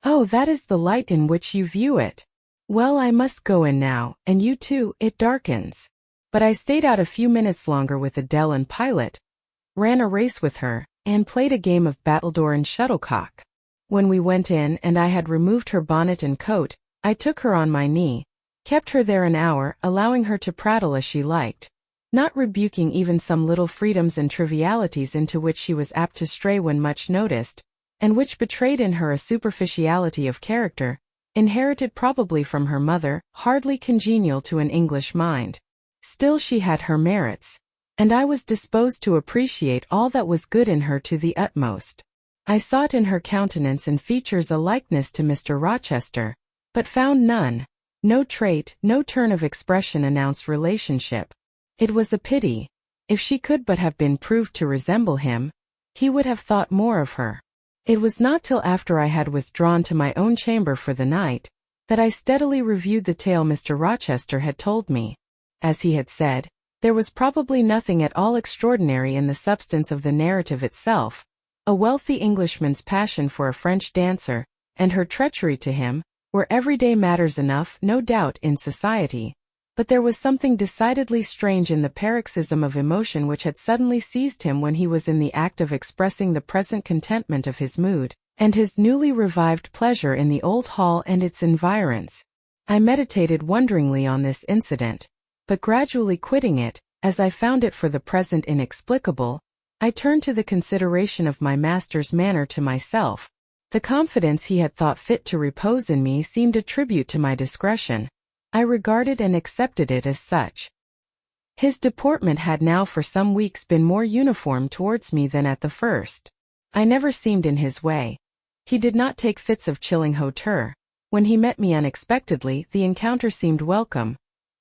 Oh, that is the light in which you view it. Well, I must go in now, and you too, it darkens. But I stayed out a few minutes longer with Adele and Pilot, ran a race with her, and played a game of battledore and shuttlecock. When we went in and I had removed her bonnet and coat, I took her on my knee, kept her there an hour, allowing her to prattle as she liked, not rebuking even some little freedoms and trivialities into which she was apt to stray when much noticed, and which betrayed in her a superficiality of character, inherited probably from her mother, hardly congenial to an English mind. Still she had her merits, and I was disposed to appreciate all that was good in her to the utmost. I sought in her countenance and features a likeness to Mr. Rochester, but found none. No trait, no turn of expression announced relationship. It was a pity. If she could but have been proved to resemble him, he would have thought more of her. It was not till after I had withdrawn to my own chamber for the night, that I steadily reviewed the tale Mr. Rochester had told me. As he had said, there was probably nothing at all extraordinary in the substance of the narrative itself. A wealthy Englishman's passion for a French dancer, and her treachery to him, were everyday matters enough, no doubt, in society. But there was something decidedly strange in the paroxysm of emotion which had suddenly seized him when he was in the act of expressing the present contentment of his mood, and his newly revived pleasure in the old hall and its environs. I meditated wonderingly on this incident, but gradually quitting it, as I found it for the present inexplicable, I turned to the consideration of my master's manner to myself. The confidence he had thought fit to repose in me seemed a tribute to my discretion. I regarded and accepted it as such. His deportment had now for some weeks been more uniform towards me than at the first. I never seemed in his way. He did not take fits of chilling hauteur. When he met me unexpectedly, the encounter seemed welcome.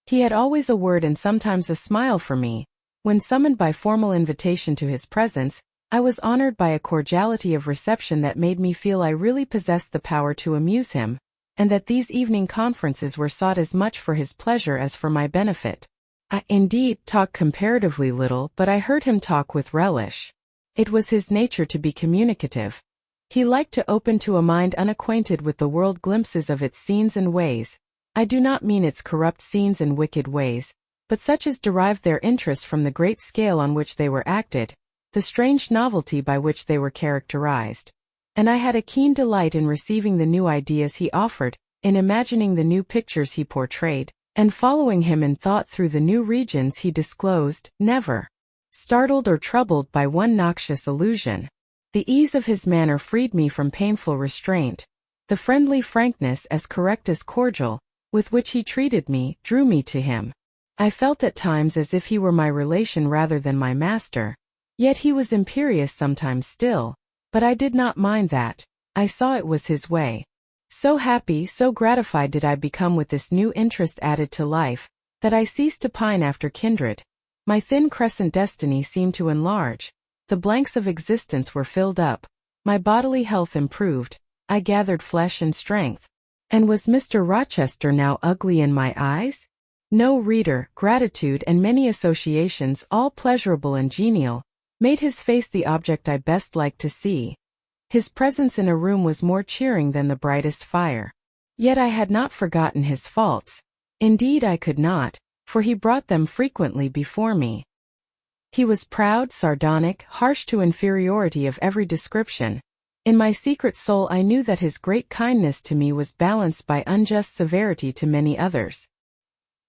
He had always a word and sometimes a smile for me. When summoned by formal invitation to his presence, I was honored by a cordiality of reception that made me feel I really possessed the power to amuse him, and that these evening conferences were sought as much for his pleasure as for my benefit. I, indeed, talked comparatively little, but I heard him talk with relish. It was his nature to be communicative. He liked to open to a mind unacquainted with the world glimpses of its scenes and ways. I do not mean its corrupt scenes and wicked ways, but such as derived their interest from the great scale on which they were acted, the strange novelty by which they were characterized. And I had a keen delight in receiving the new ideas he offered, in imagining the new pictures he portrayed, and following him in thought through the new regions he disclosed, never startled or troubled by one noxious illusion. The ease of his manner freed me from painful restraint. The friendly frankness, as correct as cordial, with which he treated me, drew me to him. I felt at times as if he were my relation rather than my master. Yet he was imperious sometimes still, but I did not mind that. I saw it was his way. So happy, so gratified did I become with this new interest added to life, that I ceased to pine after kindred. My thin crescent destiny seemed to enlarge. The blanks of existence were filled up. My bodily health improved. I gathered flesh and strength. And was Mr. Rochester now ugly in my eyes? No, reader, gratitude and many associations, all pleasurable and genial, made his face the object I best liked to see. His presence in a room was more cheering than the brightest fire. Yet I had not forgotten his faults. Indeed I could not, for he brought them frequently before me. He was proud, sardonic, harsh to inferiority of every description. In my secret soul I knew that his great kindness to me was balanced by unjust severity to many others.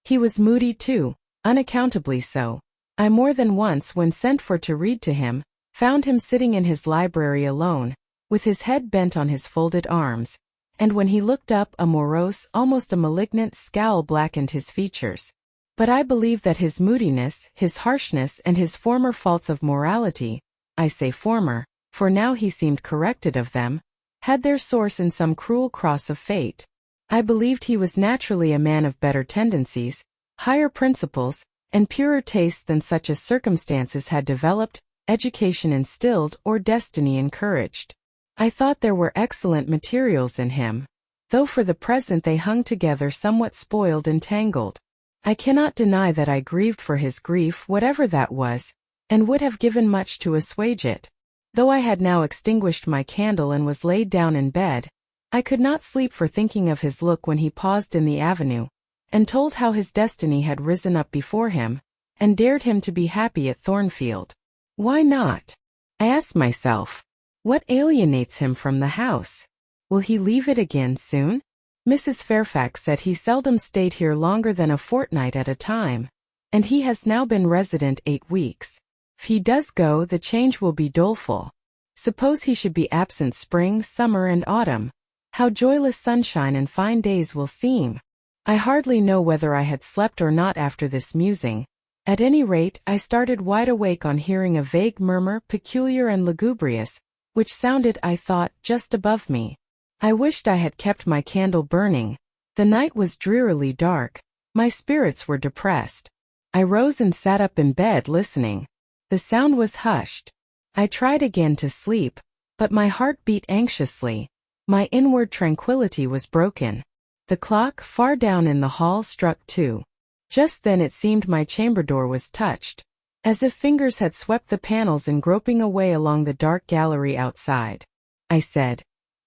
He was moody too, unaccountably so. I more than once, when sent for to read to him, found him sitting in his library alone, with his head bent on his folded arms, and when he looked up a morose, almost a malignant scowl blackened his features. But I believe that his moodiness, his harshness and his former faults of morality, I say former, for now he seemed corrected of them, had their source in some cruel cross of fate. I believed he was naturally a man of better tendencies, higher principles, and purer tastes than such as circumstances had developed, education instilled, or destiny encouraged. I thought there were excellent materials in him, though for the present they hung together somewhat spoiled and tangled. I cannot deny that I grieved for his grief, whatever that was, and would have given much to assuage it. Though I had now extinguished my candle and was laid down in bed, I could not sleep for thinking of his look when he paused in the avenue, and told how his destiny had risen up before him, and dared him to be happy at Thornfield. Why not? I asked myself. What alienates him from the house? Will he leave it again soon? Mrs. Fairfax said he seldom stayed here longer than a fortnight at a time, and he has now been resident 8 weeks. If he does go, the change will be doleful. Suppose he should be absent spring, summer, and autumn. How joyless sunshine and fine days will seem. I hardly know whether I had slept or not after this musing. At any rate, I started wide awake on hearing a vague murmur, peculiar and lugubrious, which sounded, I thought, just above me. I wished I had kept my candle burning. The night was drearily dark. My spirits were depressed. I rose and sat up in bed listening. The sound was hushed. I tried again to sleep, but my heart beat anxiously. My inward tranquillity was broken. The clock, far down in the hall, struck 2. Just then it seemed my chamber door was touched, as if fingers had swept the panels and groping away along the dark gallery outside. I said,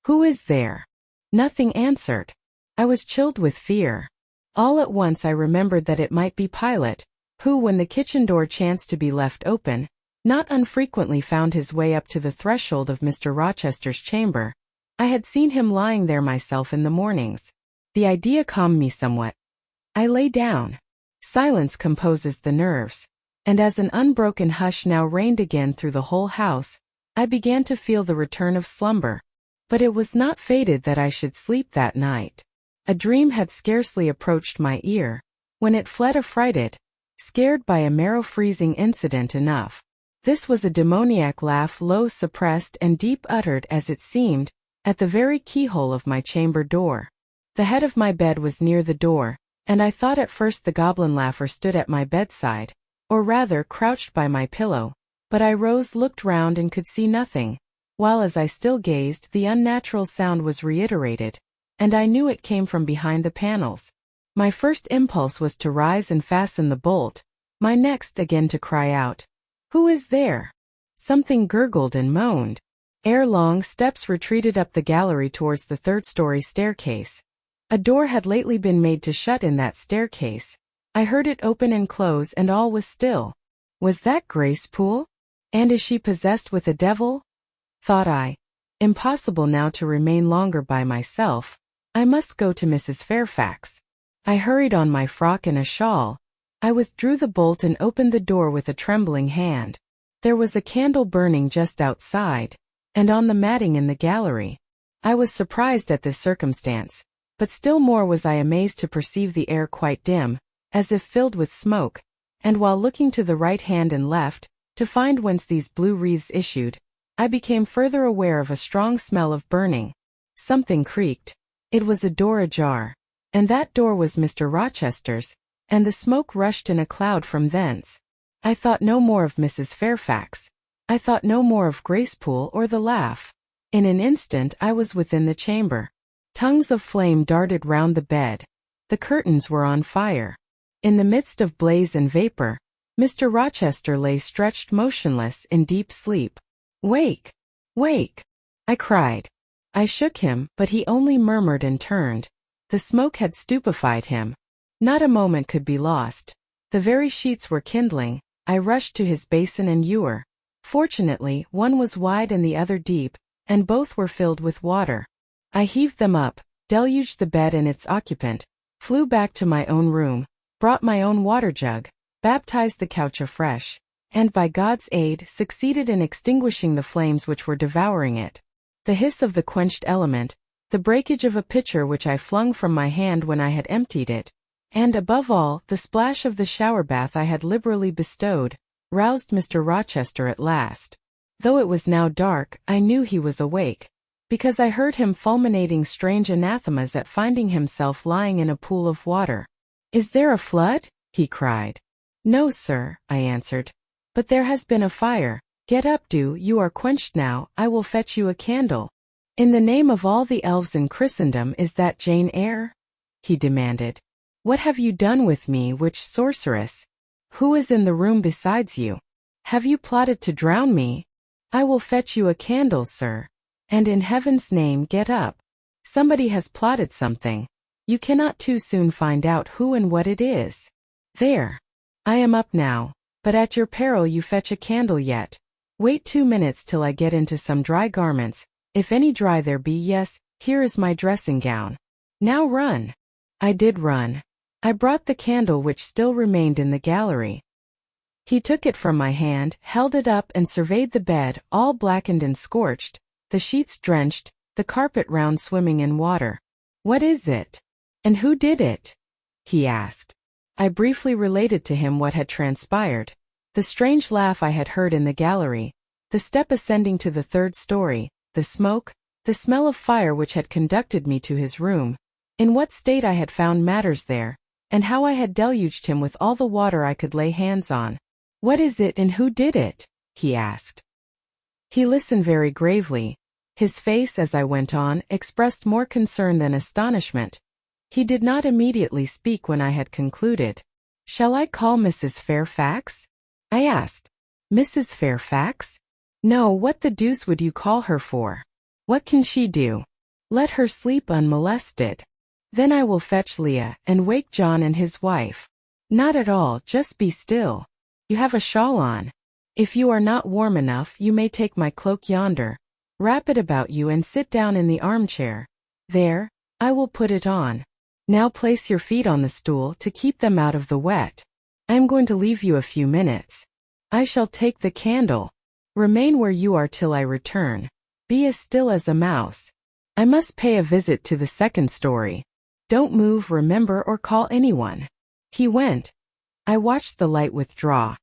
"Who is there?" Nothing answered. I was chilled with fear. All at once I remembered that it might be Pilot, who, when the kitchen door chanced to be left open, not unfrequently found his way up to the threshold of Mr. Rochester's chamber. I had seen him lying there myself in the mornings. The idea calmed me somewhat. I lay down. Silence composes the nerves, and as an unbroken hush now reigned again through the whole house, I began to feel the return of slumber. But it was not fated that I should sleep that night. A dream had scarcely approached my ear, when it fled affrighted, scared by a marrow-freezing incident enough. This was a demoniac laugh, low, suppressed, and deep, uttered, as it seemed, at the very keyhole of my chamber door. The head of my bed was near the door, and I thought at first the goblin laugher stood at my bedside, or rather crouched by my pillow, but I rose, looked round, and could see nothing, while as I still gazed the unnatural sound was reiterated, and I knew it came from behind the panels. My first impulse was to rise and fasten the bolt, my next again to cry out, "Who is there?" Something gurgled and moaned. Ere long steps retreated up the gallery towards the third-story staircase. A door had lately been made to shut in that staircase. I heard it open and close, and all was still. Was that Gracepool? And is she possessed with a devil? Thought I. Impossible now to remain longer by myself. I must go to Mrs. Fairfax. I hurried on my frock and a shawl. I withdrew the bolt and opened the door with a trembling hand. There was a candle burning just outside, and on the matting in the gallery. I was surprised at this circumstance, but still more was I amazed to perceive the air quite dim, as if filled with smoke, and while looking to the right hand and left, to find whence these blue wreaths issued, I became further aware of a strong smell of burning. Something creaked. It was a door ajar, and that door was Mr. Rochester's, and the smoke rushed in a cloud from thence. I thought no more of Mrs. Fairfax. I thought no more of Gracepool or the laugh. In an instant I was within the chamber. Tongues of flame darted round the bed. The curtains were on fire. In the midst of blaze and vapor, Mr. Rochester lay stretched motionless in deep sleep. "Wake! Wake!" I cried. I shook him, but he only murmured and turned. The smoke had stupefied him. Not a moment could be lost. The very sheets were kindling. I rushed to his basin and ewer. Fortunately, one was wide and the other deep, and both were filled with water. I heaved them up, deluged the bed and its occupant, flew back to my own room, brought my own water jug, baptized the couch afresh, and by God's aid succeeded in extinguishing the flames which were devouring it. The hiss of the quenched element, the breakage of a pitcher which I flung from my hand when I had emptied it, and above all, the splash of the shower bath I had liberally bestowed, roused Mr. Rochester at last. Though it was now dark, I knew he was awake, because I heard him fulminating strange anathemas at finding himself lying in a pool of water. "Is there a flood?" he cried. "No, sir," I answered. "But there has been a fire. Get up, do, you are quenched now, I will fetch you a candle." "In the name of all the elves in Christendom, is that Jane Eyre?" he demanded. "What have you done with me, witch sorceress? Who is in the room besides you? Have you plotted to drown me? I will fetch you a candle, sir. And in heaven's name get up. Somebody has plotted something. You cannot too soon find out who and what it is. There. I am up now, but at your peril you fetch a candle yet. Wait 2 minutes till I get into some dry garments, if any dry there be. Yes, here is my dressing gown. Now run." I did run. I brought the candle which still remained in the gallery. He took it from my hand, held it up and surveyed the bed, all blackened and scorched, the sheets drenched, the carpet round swimming in water. "What is it? And who did it?" he asked. I briefly related to him what had transpired, the strange laugh I had heard in the gallery, the step ascending to the third story, the smoke, the smell of fire which had conducted me to his room, in what state I had found matters there, and how I had deluged him with all the water I could lay hands on. "What is it and who did it?" he asked. He listened very gravely. His face, as I went on, expressed more concern than astonishment. He did not immediately speak when I had concluded. "Shall I call Mrs. Fairfax?" I asked. "Mrs. Fairfax? No, what the deuce would you call her for? What can she do? Let her sleep unmolested. Then I will fetch Leah and wake John and his wife." "Not at all, just be still. You have a shawl on. If you are not warm enough, you may take my cloak yonder, wrap it about you and sit down in the armchair. There, I will put it on. Now place your feet on the stool to keep them out of the wet. I am going to leave you a few minutes. I shall take the candle. Remain where you are till I return. Be as still as a mouse. I must pay a visit to the second story. Don't move, remember, or call anyone." He went. I watched the light withdraw.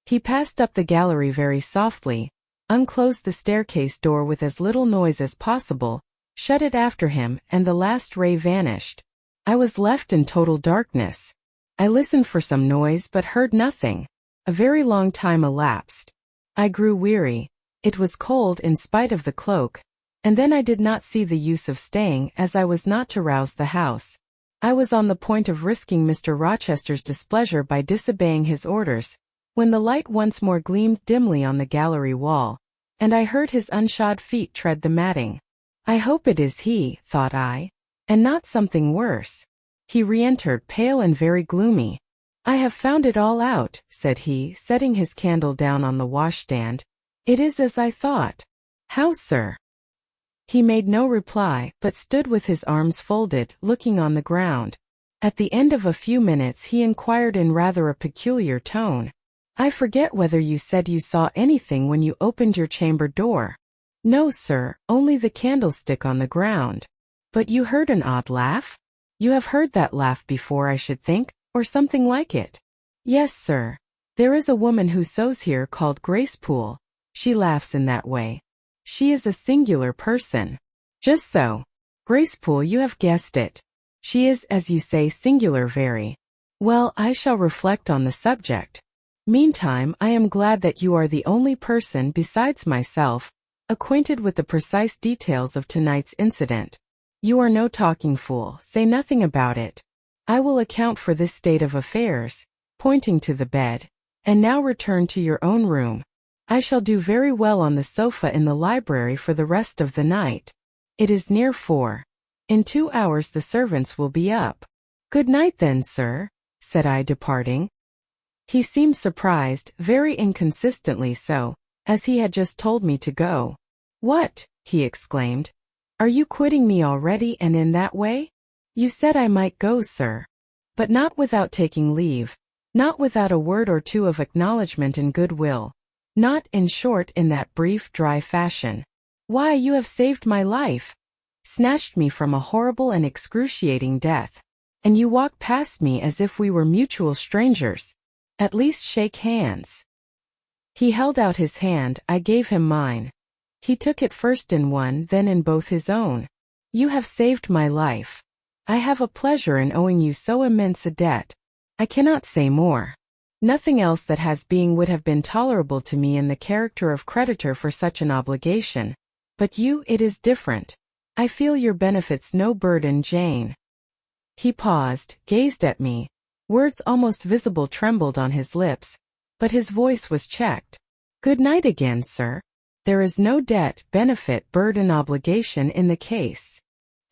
He passed up the gallery very softly, unclosed the staircase door with as little noise as possible, shut it after him, and the last ray vanished. I was left in total darkness. I listened for some noise but heard nothing. A very long time elapsed. I grew weary. It was cold in spite of the cloak, and then I did not see the use of staying, as I was not to rouse the house. I was on the point of risking Mr. Rochester's displeasure by disobeying his orders, when the light once more gleamed dimly on the gallery wall, and I heard his unshod feet tread the matting. I hope it is he, thought I, and not something worse. He re-entered, pale and very gloomy. I have found it all out, said he, setting his candle down on the washstand. It is as I thought. How, sir? He made no reply, but stood with his arms folded, looking on the ground. At the end of a few minutes he inquired in rather a peculiar tone, I forget whether you said you saw anything when you opened your chamber door. No, sir, only the candlestick on the ground. But you heard an odd laugh? You have heard that laugh before, I should think, or something like it. Yes, sir. There is a woman who sews here called Gracepool. She laughs in that way. She is a singular person. Just so. Gracepool, you have guessed it. She is, as you say, singular very. Well, I shall reflect on the subject. Meantime, I am glad that you are the only person besides myself acquainted with the precise details of tonight's incident. You are no talking fool, say nothing about it. I will account for this state of affairs, pointing to the bed, and now return to your own room. I shall do very well on the sofa in the library for the rest of the night. It is near 4. In 2 hours the servants will be up. Good night then, sir, said I, departing. He seemed surprised, very inconsistently so, as he had just told me to go. What? He exclaimed. Are you quitting me already, and in that way? You said I might go, sir. But not without taking leave, not without a word or two of acknowledgment and goodwill, not, in short, in that brief, dry fashion. Why, you have saved my life, snatched me from a horrible and excruciating death, and you walk past me as if we were mutual strangers. At least shake hands. He held out his hand, I gave him mine. He took it first in one, then in both his own. You have saved my life. I have a pleasure in owing you so immense a debt. I cannot say more. Nothing else that has being would have been tolerable to me in the character of creditor for such an obligation. But you, it is different. I feel your benefits no burden, Jane. He paused, gazed at me. Words almost visible trembled on his lips, but his voice was checked. Good night again, sir. There is no debt, benefit, burden, obligation in the case.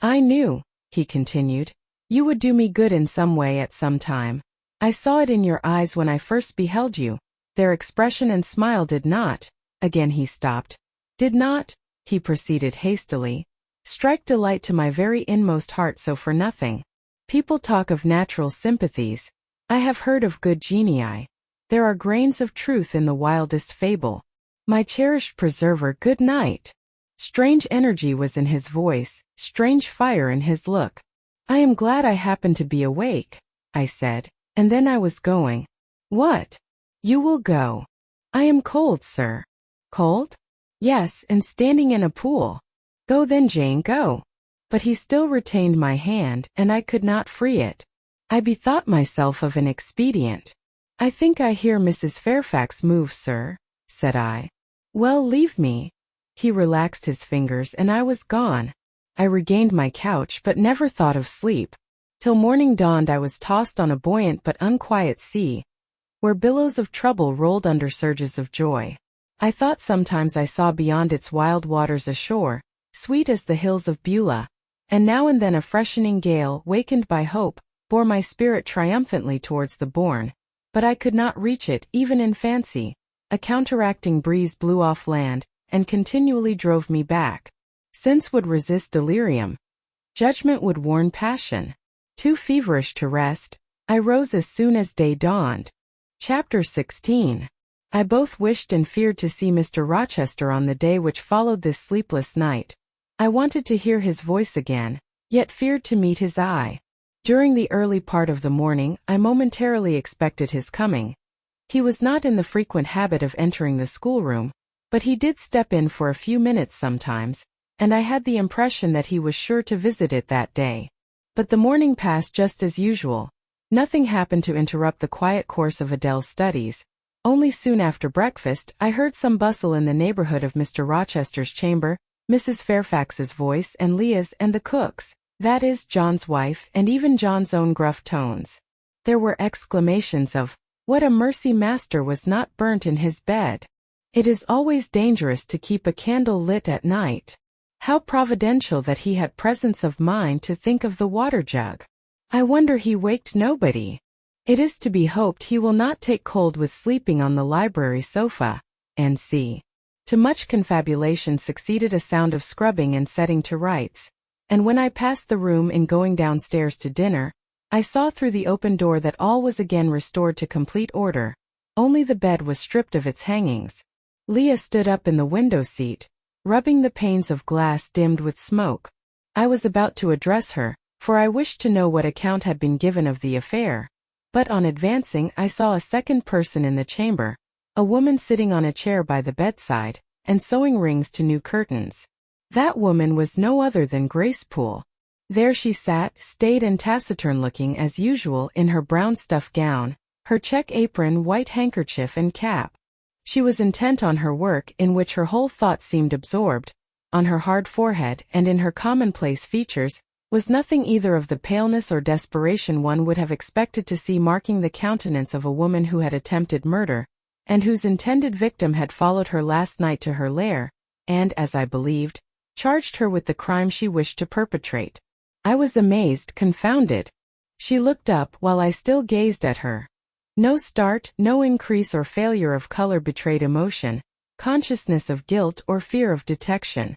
I knew, he continued, you would do me good in some way at some time. I saw it in your eyes when I first beheld you. Their expression and smile did not, again he stopped, did not, he proceeded hastily, strike delight to my very inmost heart so for nothing. People talk of natural sympathies. I have heard of good genii. There are grains of truth in the wildest fable. My cherished preserver, good night. Strange energy was in his voice, strange fire in his look. I am glad I happened to be awake, I said, and then I was going. What? You will go. I am cold, sir. Cold? Yes, and standing in a pool. Go then, Jane, go. But he still retained my hand, and I could not free it. I bethought myself of an expedient. I think I hear Mrs. Fairfax move, sir, said I. Well, leave me. He relaxed his fingers, and I was gone. I regained my couch, but never thought of sleep. Till morning dawned I was tossed on a buoyant but unquiet sea, where billows of trouble rolled under surges of joy. I thought sometimes I saw beyond its wild waters a shore, sweet as the hills of Beulah, and now and then a freshening gale, wakened by hope, bore my spirit triumphantly towards the bourne, but I could not reach it, even in fancy. A counteracting breeze blew off land, and continually drove me back. Sense would resist delirium. Judgment would warn passion. Too feverish to rest, I rose as soon as day dawned. Chapter 16. I both wished and feared to see Mr. Rochester on the day which followed this sleepless night. I wanted to hear his voice again, yet feared to meet his eye. During the early part of the morning, I momentarily expected his coming. He was not in the frequent habit of entering the schoolroom, but he did step in for a few minutes sometimes, and I had the impression that he was sure to visit it that day. But the morning passed just as usual. Nothing happened to interrupt the quiet course of Adele's studies. Only soon after breakfast, I heard some bustle in the neighborhood of Mr. Rochester's chamber, Mrs. Fairfax's voice and Leah's and the cook's, that is, John's wife, and even John's own gruff tones. There were exclamations of, "What a mercy master was not burnt in his bed! It is always dangerous to keep a candle lit at night. How providential that he had presence of mind to think of the water jug! I wonder he waked nobody. It is to be hoped he will not take cold with sleeping on the library sofa, and see." To much confabulation succeeded a sound of scrubbing and setting to rights, and when I passed the room in going downstairs to dinner, I saw through the open door that all was again restored to complete order, only the bed was stripped of its hangings. Leah stood up in the window seat, rubbing the panes of glass dimmed with smoke. I was about to address her, for I wished to know what account had been given of the affair, but on advancing I saw a second person in the chamber, a woman sitting on a chair by the bedside, and sewing rings to new curtains. That woman was no other than Grace Poole. There she sat, staid and taciturn-looking as usual in her brown stuff gown, her check apron, white handkerchief and cap. She was intent on her work, in which her whole thought seemed absorbed. On her hard forehead and in her commonplace features was nothing either of the paleness or desperation one would have expected to see marking the countenance of a woman who had attempted murder, and whose intended victim had followed her last night to her lair, and, as I believed, charged her with the crime she wished to perpetrate. I was amazed, confounded. She looked up while I still gazed at her. No start, no increase or failure of color betrayed emotion, consciousness of guilt or fear of detection.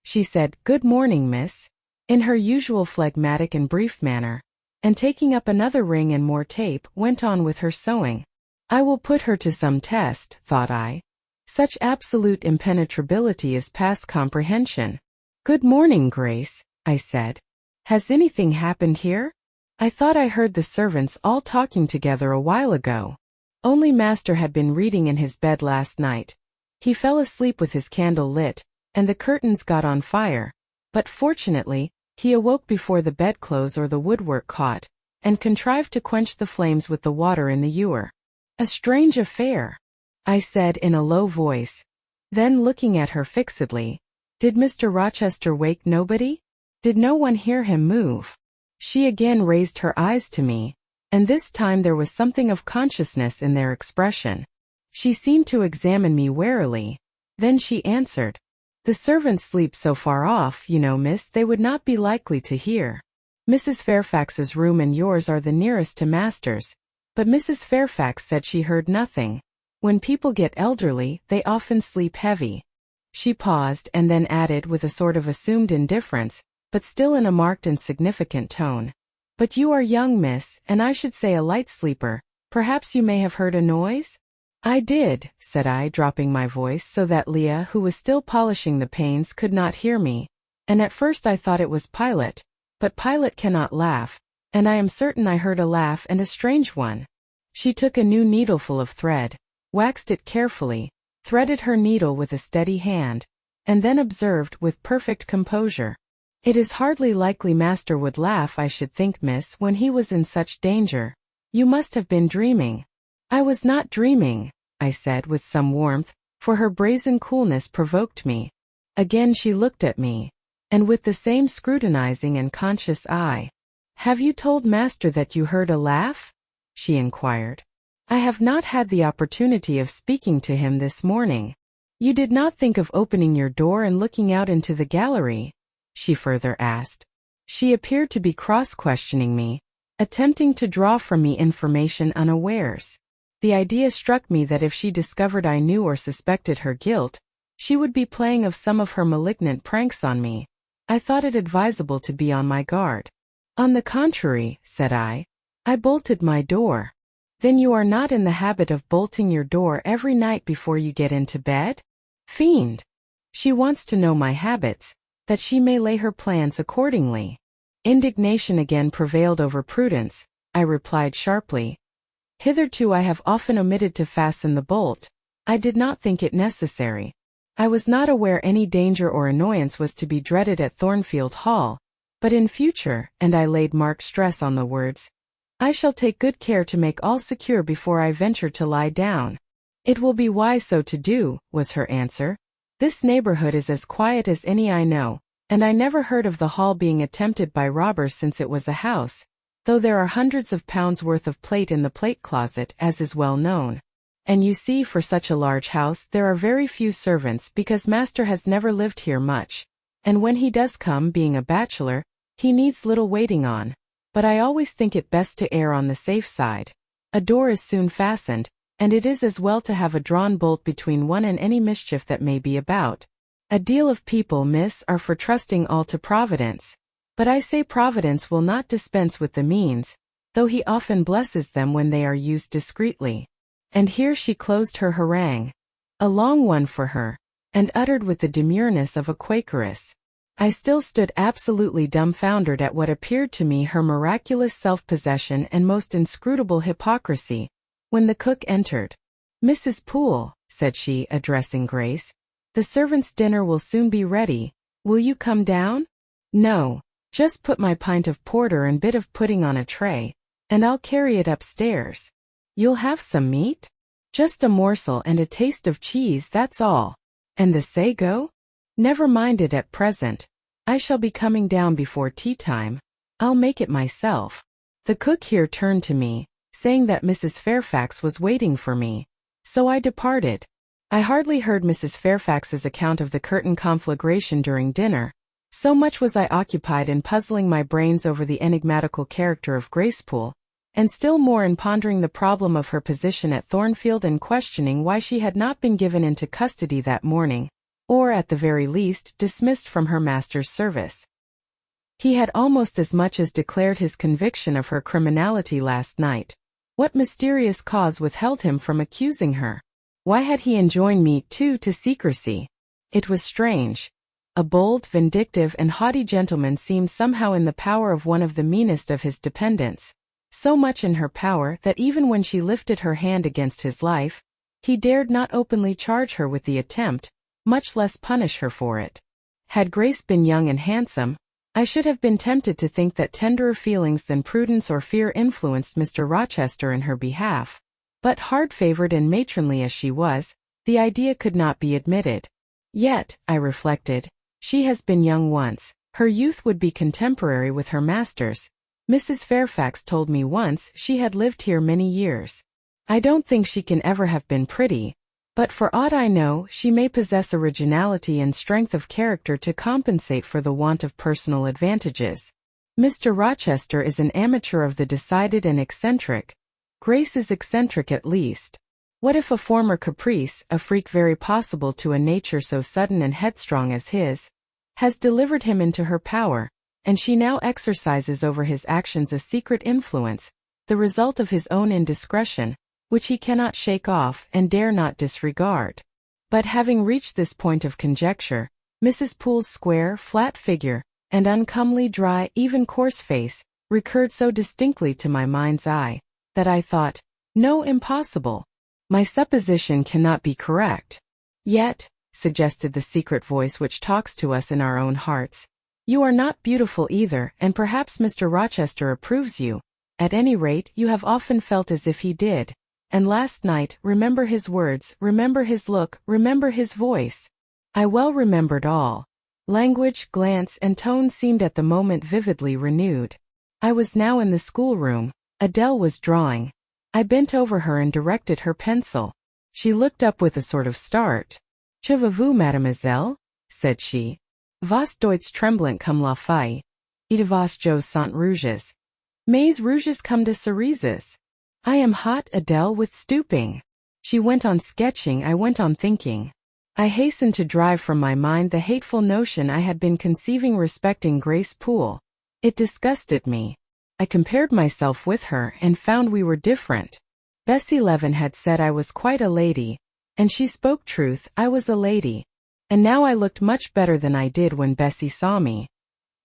She said, "Good morning, miss," in her usual phlegmatic and brief manner, and taking up another ring and more tape, went on with her sewing. I will put her to some test, thought I. Such absolute impenetrability is past comprehension. "Good morning, Grace," I said. "Has anything happened here? I thought I heard the servants all talking together a while ago." Only master had been reading in his bed last night. He fell asleep with his candle lit, and the curtains got on fire, but fortunately, he awoke before the bedclothes or the woodwork caught, and contrived to quench the flames with the water in the ewer. "A strange affair," I said in a low voice. Then looking at her fixedly, "Did Mr. Rochester wake nobody? Did no one hear him move?" She again raised her eyes to me, and this time there was something of consciousness in their expression. She seemed to examine me warily. Then she answered, "The servants sleep so far off, you know, miss, they would not be likely to hear. Mrs. Fairfax's room and yours are the nearest to master's, but Mrs. Fairfax said she heard nothing. When people get elderly, they often sleep heavy." She paused and then added with a sort of assumed indifference, but still in a marked and significant tone, "But you are young, miss, and I should say a light sleeper. Perhaps you may have heard a noise?" "I did," said I, dropping my voice so that Leah, who was still polishing the panes, could not hear me, "and at first I thought it was Pilot, but Pilot cannot laugh, and I am certain I heard a laugh and a strange one." She took a new needleful of thread, waxed it carefully, threaded her needle with a steady hand, and then observed with perfect composure, "It is hardly likely master would laugh, I should think, miss, when he was in such danger. You must have been dreaming." "I was not dreaming," I said with some warmth, for her brazen coolness provoked me. Again she looked at me, and with the same scrutinizing and conscious eye. "Have you told master that you heard a laugh?" she inquired. "I have not had the opportunity of speaking to him this morning." "You did not think of opening your door and looking out into the gallery?" she further asked. She appeared to be cross-questioning me, attempting to draw from me information unawares. The idea struck me that if she discovered I knew or suspected her guilt, she would be playing of some of her malignant pranks on me. I thought it advisable to be on my guard. "On the contrary," said I bolted my door." "Then you are not in the habit of bolting your door every night before you get into bed? Fiend! She wants to know my habits, that she may lay her plans accordingly." Indignation again prevailed over prudence. I replied sharply. Hitherto I have often omitted to fasten the bolt. I did not think it necessary. I was not aware any danger or annoyance was to be dreaded at Thornfield Hall, but in future, and I laid marked stress on the words, I shall take good care to make all secure before I venture to lie down. It will be wise so to do, was her answer. This neighborhood is as quiet as any I know, and I never heard of the hall being attempted by robbers since it was a house, though there are hundreds of pounds worth of plate in the plate closet, as is well known. And you see, for such a large house there are very few servants because master has never lived here much, and when he does come, being a bachelor, he needs little waiting on. But I always think it best to err on the safe side. A door is soon fastened, and it is as well to have a drawn bolt between one and any mischief that may be about. A deal of people, miss, are for trusting all to Providence. But I say Providence will not dispense with the means, though he often blesses them when they are used discreetly. And here she closed her harangue, a long one for her, and uttered with the demureness of a Quakeress. I still stood absolutely dumbfounded at what appeared to me her miraculous self-possession and most inscrutable hypocrisy, when the cook entered. Mrs. Poole, said she, addressing Grace, the servants' dinner will soon be ready. Will you come down? No, just put my pint of porter and bit of pudding on a tray, and I'll carry it upstairs. You'll have some meat? Just a morsel and a taste of cheese, that's all. And the sago? Never mind it at present. I shall be coming down before tea time. I'll make it myself. The cook here turned to me, saying that Mrs. Fairfax was waiting for me, so I departed. I hardly heard Mrs. Fairfax's account of the curtain conflagration during dinner, so much was I occupied in puzzling my brains over the enigmatical character of Grace Poole, and still more in pondering the problem of her position at Thornfield and questioning why she had not been given into custody that morning, or at the very least dismissed from her master's service. He had almost as much as declared his conviction of her criminality last night. What mysterious cause withheld him from accusing her? Why had he enjoined me, too, to secrecy? It was strange. A bold, vindictive, and haughty gentleman seemed somehow in the power of one of the meanest of his dependents, so much in her power that even when she lifted her hand against his life, he dared not openly charge her with the attempt, much less punish her for it. Had Grace been young and handsome, I should have been tempted to think that tenderer feelings than prudence or fear influenced Mr. Rochester in her behalf, but hard-favored and matronly as she was, the idea could not be admitted. Yet, I reflected, she has been young once, her youth would be contemporary with her master's. Mrs. Fairfax told me once she had lived here many years. I don't think she can ever have been pretty, but for aught I know she may possess originality and strength of character to compensate for the want of personal advantages. Mr. Rochester is an amateur of the decided and eccentric. Grace is eccentric at least. What if a former caprice, a freak very possible to a nature so sudden and headstrong as his, has delivered him into her power, and she now exercises over his actions a secret influence, the result of his own indiscretion, which he cannot shake off and dare not disregard. But having reached this point of conjecture, Mrs. Poole's square, flat figure, and uncomely, dry, even coarse face, recurred so distinctly to my mind's eye, that I thought, no, impossible. My supposition cannot be correct. Yet, suggested the secret voice which talks to us in our own hearts, you are not beautiful either, and perhaps Mr. Rochester approves you. At any rate, you have often felt as if he did. And last night, remember his words, remember his look, remember his voice. I well remembered all. Language, glance, and tone seemed at the moment vividly renewed. I was now in the schoolroom. Adele was drawing. I bent over her and directed her pencil. She looked up with a sort of start. "Qu'avez-vous, mademoiselle?" said she. "Vos doits tremblant comme la feuille, et vos joues sont rouges. Mes rouges comme des cerises." I am hot, Adele, with stooping. She went on sketching, I went on thinking. I hastened to drive from my mind the hateful notion I had been conceiving respecting Grace Poole. It disgusted me. I compared myself with her and found we were different. Bessie Levin had said I was quite a lady, and she spoke truth, I was a lady. And now I looked much better than I did when Bessie saw me.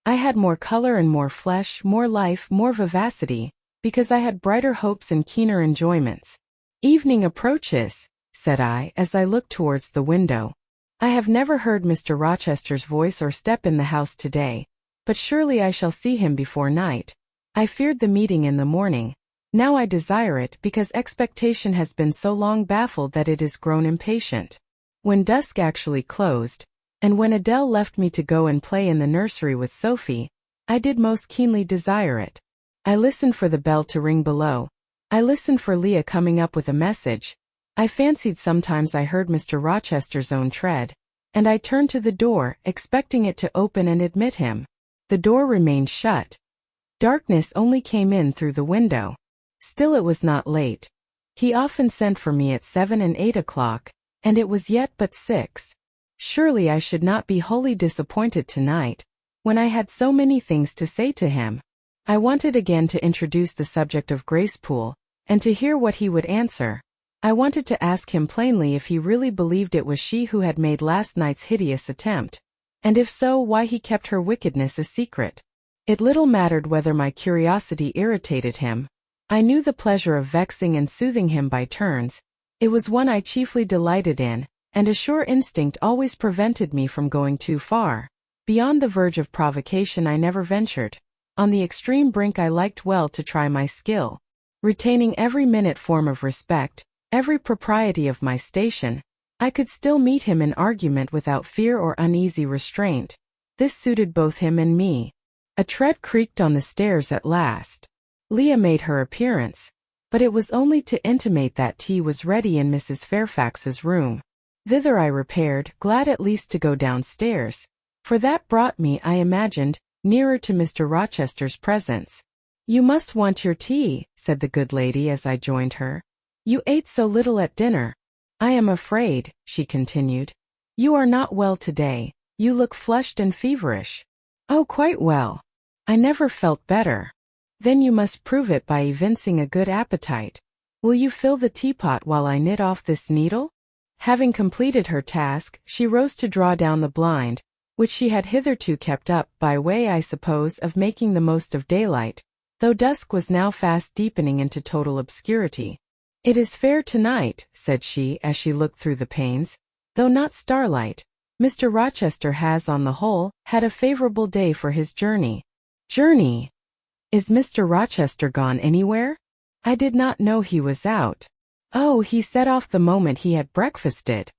I had more color and more flesh, more life, more vivacity, because I had brighter hopes and keener enjoyments. "Evening approaches," said I as I looked towards the window. "I have never heard Mr. Rochester's voice or step in the house today, but surely I shall see him before night. I feared the meeting in the morning. Now I desire it because expectation has been so long baffled that it is grown impatient." When dusk actually closed, and when Adele left me to go and play in the nursery with Sophie, I did most keenly desire it. I listened for the bell to ring below. I listened for Leah coming up with a message. I fancied sometimes I heard Mr. Rochester's own tread, and I turned to the door, expecting it to open and admit him. The door remained shut. Darkness only came in through the window. Still it was not late. He often sent for me at 7 and 8 o'clock, and it was yet but 6. Surely I should not be wholly disappointed tonight, when I had so many things to say to him. I wanted again to introduce the subject of Gracepool, and to hear what he would answer. I wanted to ask him plainly if he really believed it was she who had made last night's hideous attempt, and if so, why he kept her wickedness a secret. It little mattered whether my curiosity irritated him. I knew the pleasure of vexing and soothing him by turns. It was one I chiefly delighted in, and a sure instinct always prevented me from going too far. Beyond the verge of provocation I never ventured. On the extreme brink I liked well to try my skill. Retaining every minute form of respect, every propriety of my station, I could still meet him in argument without fear or uneasy restraint. This suited both him and me. A tread creaked on the stairs at last. Leah made her appearance, but it was only to intimate that tea was ready in Mrs. Fairfax's room. Thither I repaired, glad at least to go downstairs, for that brought me, I imagined, nearer to Mr. Rochester's presence. "You must want your tea," said the good lady as I joined her. "You ate so little at dinner." "I am afraid," she continued, "you are not well today. You look flushed and feverish." "Oh, quite well. I never felt better." "Then you must prove it by evincing a good appetite. Will you fill the teapot while I knit off this needle?" Having completed her task, she rose to draw down the blind, which she had hitherto kept up by way, I suppose, of making the most of daylight, though dusk was now fast deepening into total obscurity. "It is fair tonight," said she as she looked through the panes, "though not starlight. Mr. Rochester has, on the whole, had a favorable day for his journey." "Journey? Is Mr. Rochester gone anywhere? I did not know he was out." "Oh, he set off the moment he had breakfasted.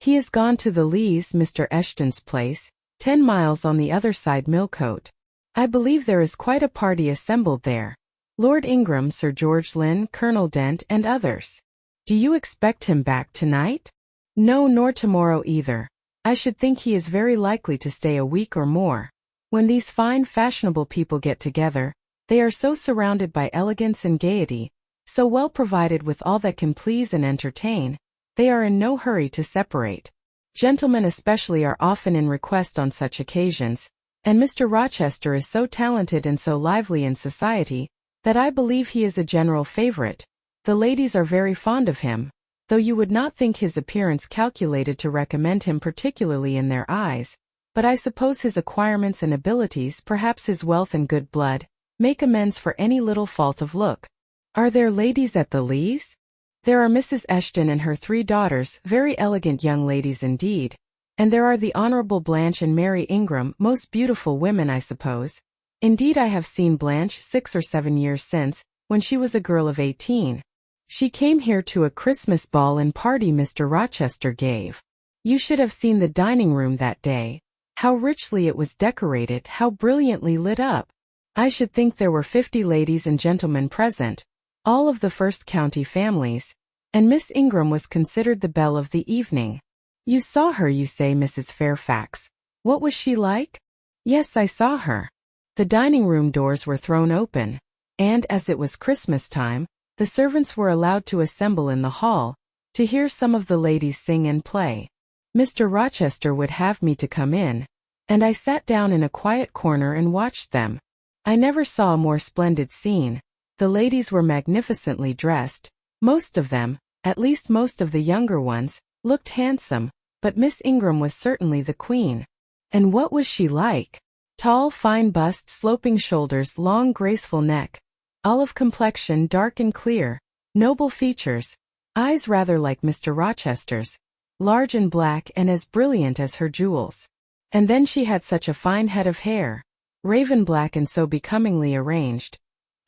He is gone to the Lees, Mr. Eshton's place, 10 miles on the other side Millcote. I believe there is quite a party assembled there. Lord Ingram, Sir George Lynn, Colonel Dent, and others." "Do you expect him back tonight?" "No, nor tomorrow either. I should think he is very likely to stay a week or more. When these fine fashionable people get together, they are so surrounded by elegance and gaiety, so well provided with all that can please and entertain, they are in no hurry to separate. Gentlemen especially are often in request on such occasions, and Mr. Rochester is so talented and so lively in society, that I believe he is a general favorite. The ladies are very fond of him, though you would not think his appearance calculated to recommend him particularly in their eyes, but I suppose his acquirements and abilities, perhaps his wealth and good blood, make amends for any little fault of look." "Are there ladies at the Lees?" "There are Mrs. Eshton and her 3 daughters, very elegant young ladies indeed, and there are the Honourable Blanche and Mary Ingram, most beautiful women, I suppose. Indeed, I have seen Blanche 6 or 7 years since, when she was a girl of 18. She came here to a Christmas ball and party Mr. Rochester gave. You should have seen the dining room that day. How richly it was decorated, how brilliantly lit up. I should think there were 50 ladies and gentlemen present, all of the first county families, and Miss Ingram was considered the belle of the evening." "You saw her, you say, Mrs. Fairfax. What was she like?" "Yes, I saw her. The dining-room doors were thrown open, and as it was Christmas time, the servants were allowed to assemble in the hall, to hear some of the ladies sing and play. Mr. Rochester would have me to come in, and I sat down in a quiet corner and watched them. I never saw a more splendid scene. The ladies were magnificently dressed. Most of them, at least most of the younger ones, looked handsome, but Miss Ingram was certainly the queen." "And what was she like?" Tall, fine bust, sloping shoulders, long, graceful neck. Olive complexion, dark and clear. Noble features. Eyes rather like Mr. Rochester's. Large and black and as brilliant as her jewels. And then she had such a fine head of hair. Raven black and so becomingly arranged.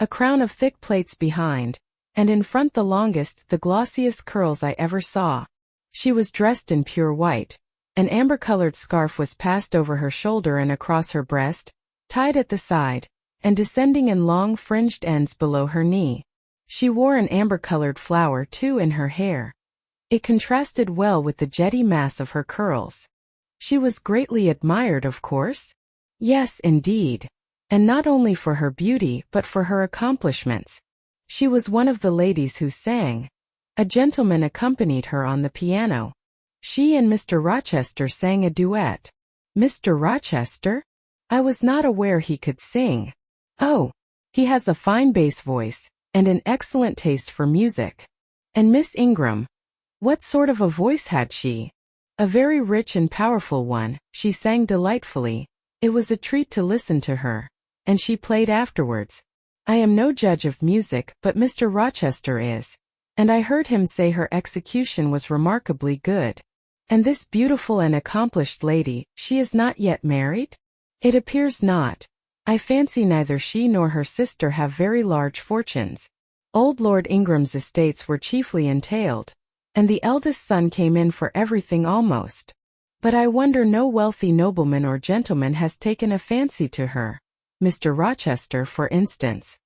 A crown of thick plaits behind. And in front the longest, the glossiest curls I ever saw. She was dressed in pure white. An amber-colored scarf was passed over her shoulder and across her breast, tied at the side, and descending in long fringed ends below her knee. She wore an amber-colored flower, too, in her hair. It contrasted well with the jetty mass of her curls. She was greatly admired, of course? Yes, indeed. And not only for her beauty but for her accomplishments. She was one of the ladies who sang. A gentleman accompanied her on the piano. She and Mr. Rochester sang a duet. Mr. Rochester? I was not aware he could sing. Oh, he has a fine bass voice, and an excellent taste for music. And Miss Ingram? What sort of a voice had she? A very rich and powerful one. She sang delightfully. It was a treat to listen to her. And she played afterwards. I am no judge of music, but Mr. Rochester is. And I heard him say her execution was remarkably good. And this beautiful and accomplished lady, she is not yet married? It appears not. I fancy neither she nor her sister have very large fortunes. Old Lord Ingram's estates were chiefly entailed. And the eldest son came in for everything almost. But I wonder no wealthy nobleman or gentleman has taken a fancy to her. Mr. Rochester, for instance.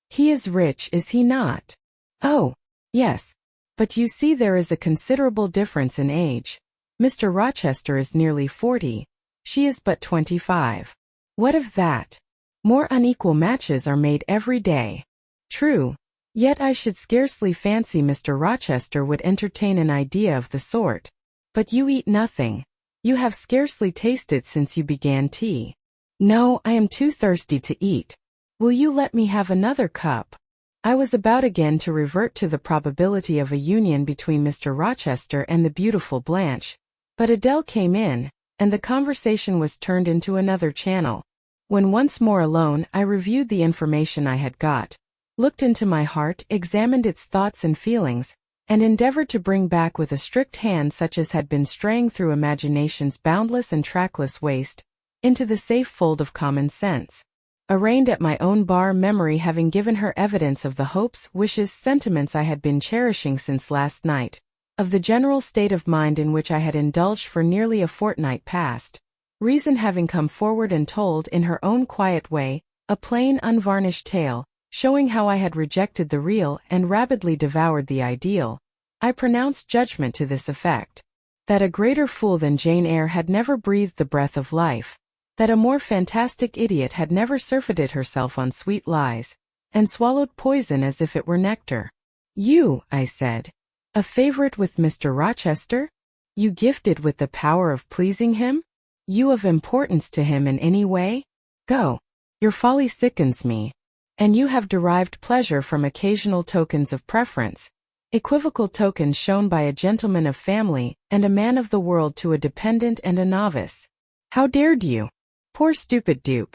He is rich, is he not? Oh, yes. But you see there is a considerable difference in age. Mr. Rochester is nearly 40. She is but 25. What of that? More unequal matches are made every day. True. Yet I should scarcely fancy Mr. Rochester would entertain an idea of the sort. But you eat nothing. You have scarcely tasted since you began tea. No, I am too thirsty to eat. Will you let me have another cup? I was about again to revert to the probability of a union between Mr. Rochester and the beautiful Blanche, but Adele came in, and the conversation was turned into another channel. When once more alone, I reviewed the information I had got, looked into my heart, examined its thoughts and feelings, and endeavored to bring back with a strict hand such as had been straying through imagination's boundless and trackless waste, into the safe fold of common sense. Arraigned at my own bar, memory having given her evidence of the hopes, wishes, sentiments I had been cherishing since last night, of the general state of mind in which I had indulged for nearly a fortnight past, reason having come forward and told in her own quiet way, a plain unvarnished tale, showing how I had rejected the real and rapidly devoured the ideal, I pronounced judgment to this effect: that a greater fool than Jane Eyre had never breathed the breath of life, that a more fantastic idiot had never surfeited herself on sweet lies, and swallowed poison as if it were nectar. You, I said, a favorite with Mr. Rochester? You gifted with the power of pleasing him? You of importance to him in any way? Go. Your folly sickens me. And you have derived pleasure from occasional tokens of preference, equivocal tokens shown by a gentleman of family and a man of the world to a dependent and a novice. How dared you? Poor stupid dupe.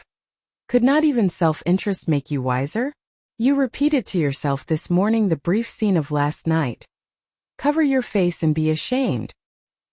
Could not even self-interest make you wiser? You repeated to yourself this morning the brief scene of last night. Cover your face and be ashamed.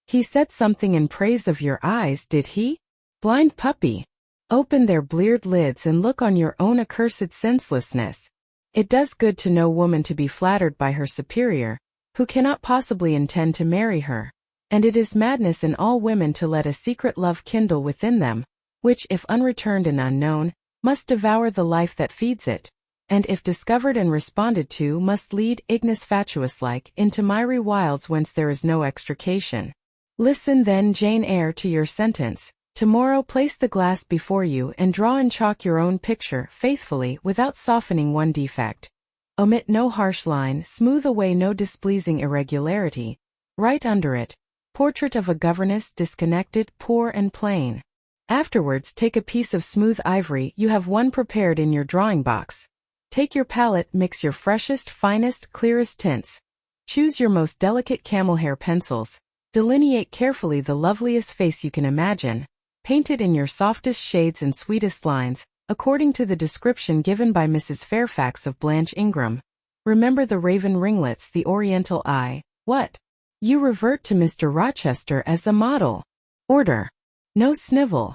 He said something in praise of your eyes, did he? Blind puppy. Open their bleared lids and look on your own accursed senselessness. It does good to no woman to be flattered by her superior, who cannot possibly intend to marry her, and it is madness in all women to let a secret love kindle within them, which, if unreturned and unknown, must devour the life that feeds it, and if discovered and responded to, must lead, ignis fatuus-like, into miry wilds whence there is no extrication. Listen then, Jane Eyre, to your sentence. Tomorrow place the glass before you and draw in chalk your own picture, faithfully, without softening one defect. Omit no harsh line, smooth away no displeasing irregularity. Write under it, portrait of a governess, disconnected, poor and plain. Afterwards take a piece of smooth ivory, you have one prepared in your drawing box. Take your palette, mix your freshest, finest, clearest tints. Choose your most delicate camel hair pencils. Delineate carefully the loveliest face you can imagine. painted in your softest shades and sweetest lines, according to the description given by Mrs. Fairfax of Blanche Ingram. Remember the raven ringlets, the oriental eye. What? You revert to Mr. Rochester as a model. Order. No snivel.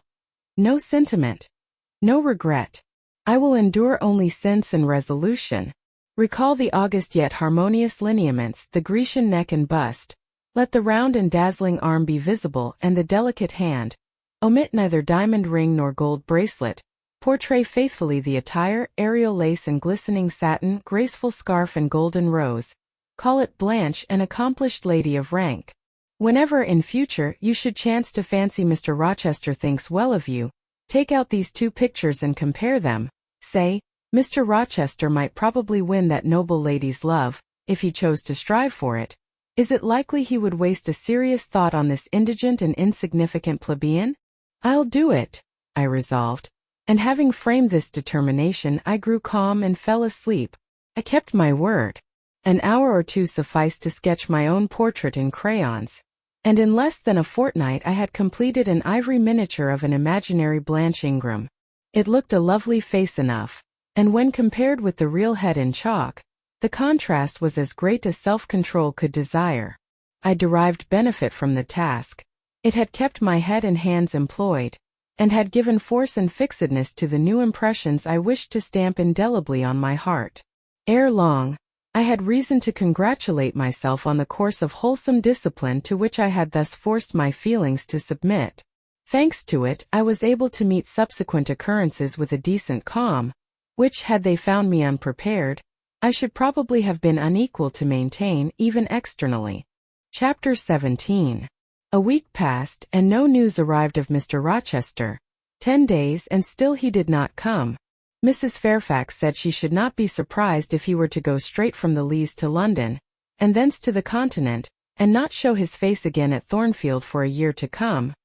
No sentiment. No regret. I will endure only sense and resolution. Recall the august yet harmonious lineaments, the Grecian neck and bust. Let the round and dazzling arm be visible, and the delicate hand. Omit neither diamond ring nor gold bracelet. Portray faithfully the attire, aerial lace and glistening satin, graceful scarf and golden rose. Call it Blanche, an accomplished lady of rank. Whenever in future you should chance to fancy Mr. Rochester thinks well of you, take out these two pictures and compare them. Say, Mr. Rochester might probably win that noble lady's love, if he chose to strive for it. Is it likely he would waste a serious thought on this indigent and insignificant plebeian? I'll do it, I resolved. And having framed this determination, I grew calm and fell asleep. I kept my word. An hour or two sufficed to sketch my own portrait in crayons. And in less than a fortnight I had completed an ivory miniature of an imaginary Blanche Ingram. It looked a lovely face enough, and when compared with the real head in chalk, the contrast was as great as self-control could desire. I derived benefit from the task. It had kept my head and hands employed, and had given force and fixedness to the new impressions I wished to stamp indelibly on my heart. Ere long, I had reason to congratulate myself on the course of wholesome discipline to which I had thus forced my feelings to submit. Thanks to it, I was able to meet subsequent occurrences with a decent calm, which, had they found me unprepared, I should probably have been unequal to maintain, even externally. Chapter 17. A week passed, and no news arrived of Mr. Rochester. 10 days, and still he did not come. Mrs. Fairfax said she should not be surprised if he were to go straight from the Leas to London, and thence to the Continent, and not show his face again at Thornfield for a year to come.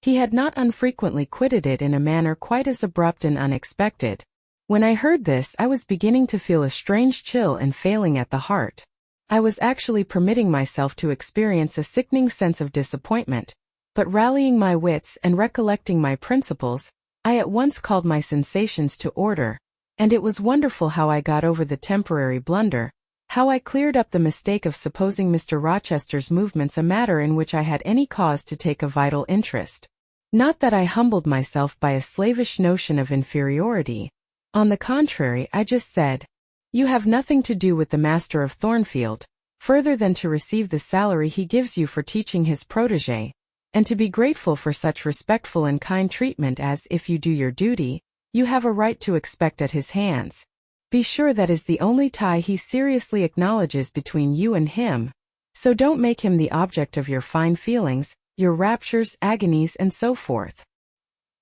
He had not unfrequently quitted it in a manner quite as abrupt and unexpected. When I heard this, I was beginning to feel a strange chill and failing at the heart. I was actually permitting myself to experience a sickening sense of disappointment, but rallying my wits and recollecting my principles, I at once called my sensations to order, and it was wonderful how I got over the temporary blunder, how I cleared up the mistake of supposing Mr. Rochester's movements a matter in which I had any cause to take a vital interest. Not that I humbled myself by a slavish notion of inferiority. On the contrary, I just said, "You have nothing to do with the master of Thornfield, further than to receive the salary he gives you for teaching his protégé, and to be grateful for such respectful and kind treatment as, if you do your duty, you have a right to expect at his hands. Be sure that is the only tie he seriously acknowledges between you and him, so don't make him the object of your fine feelings, your raptures, agonies, and so forth.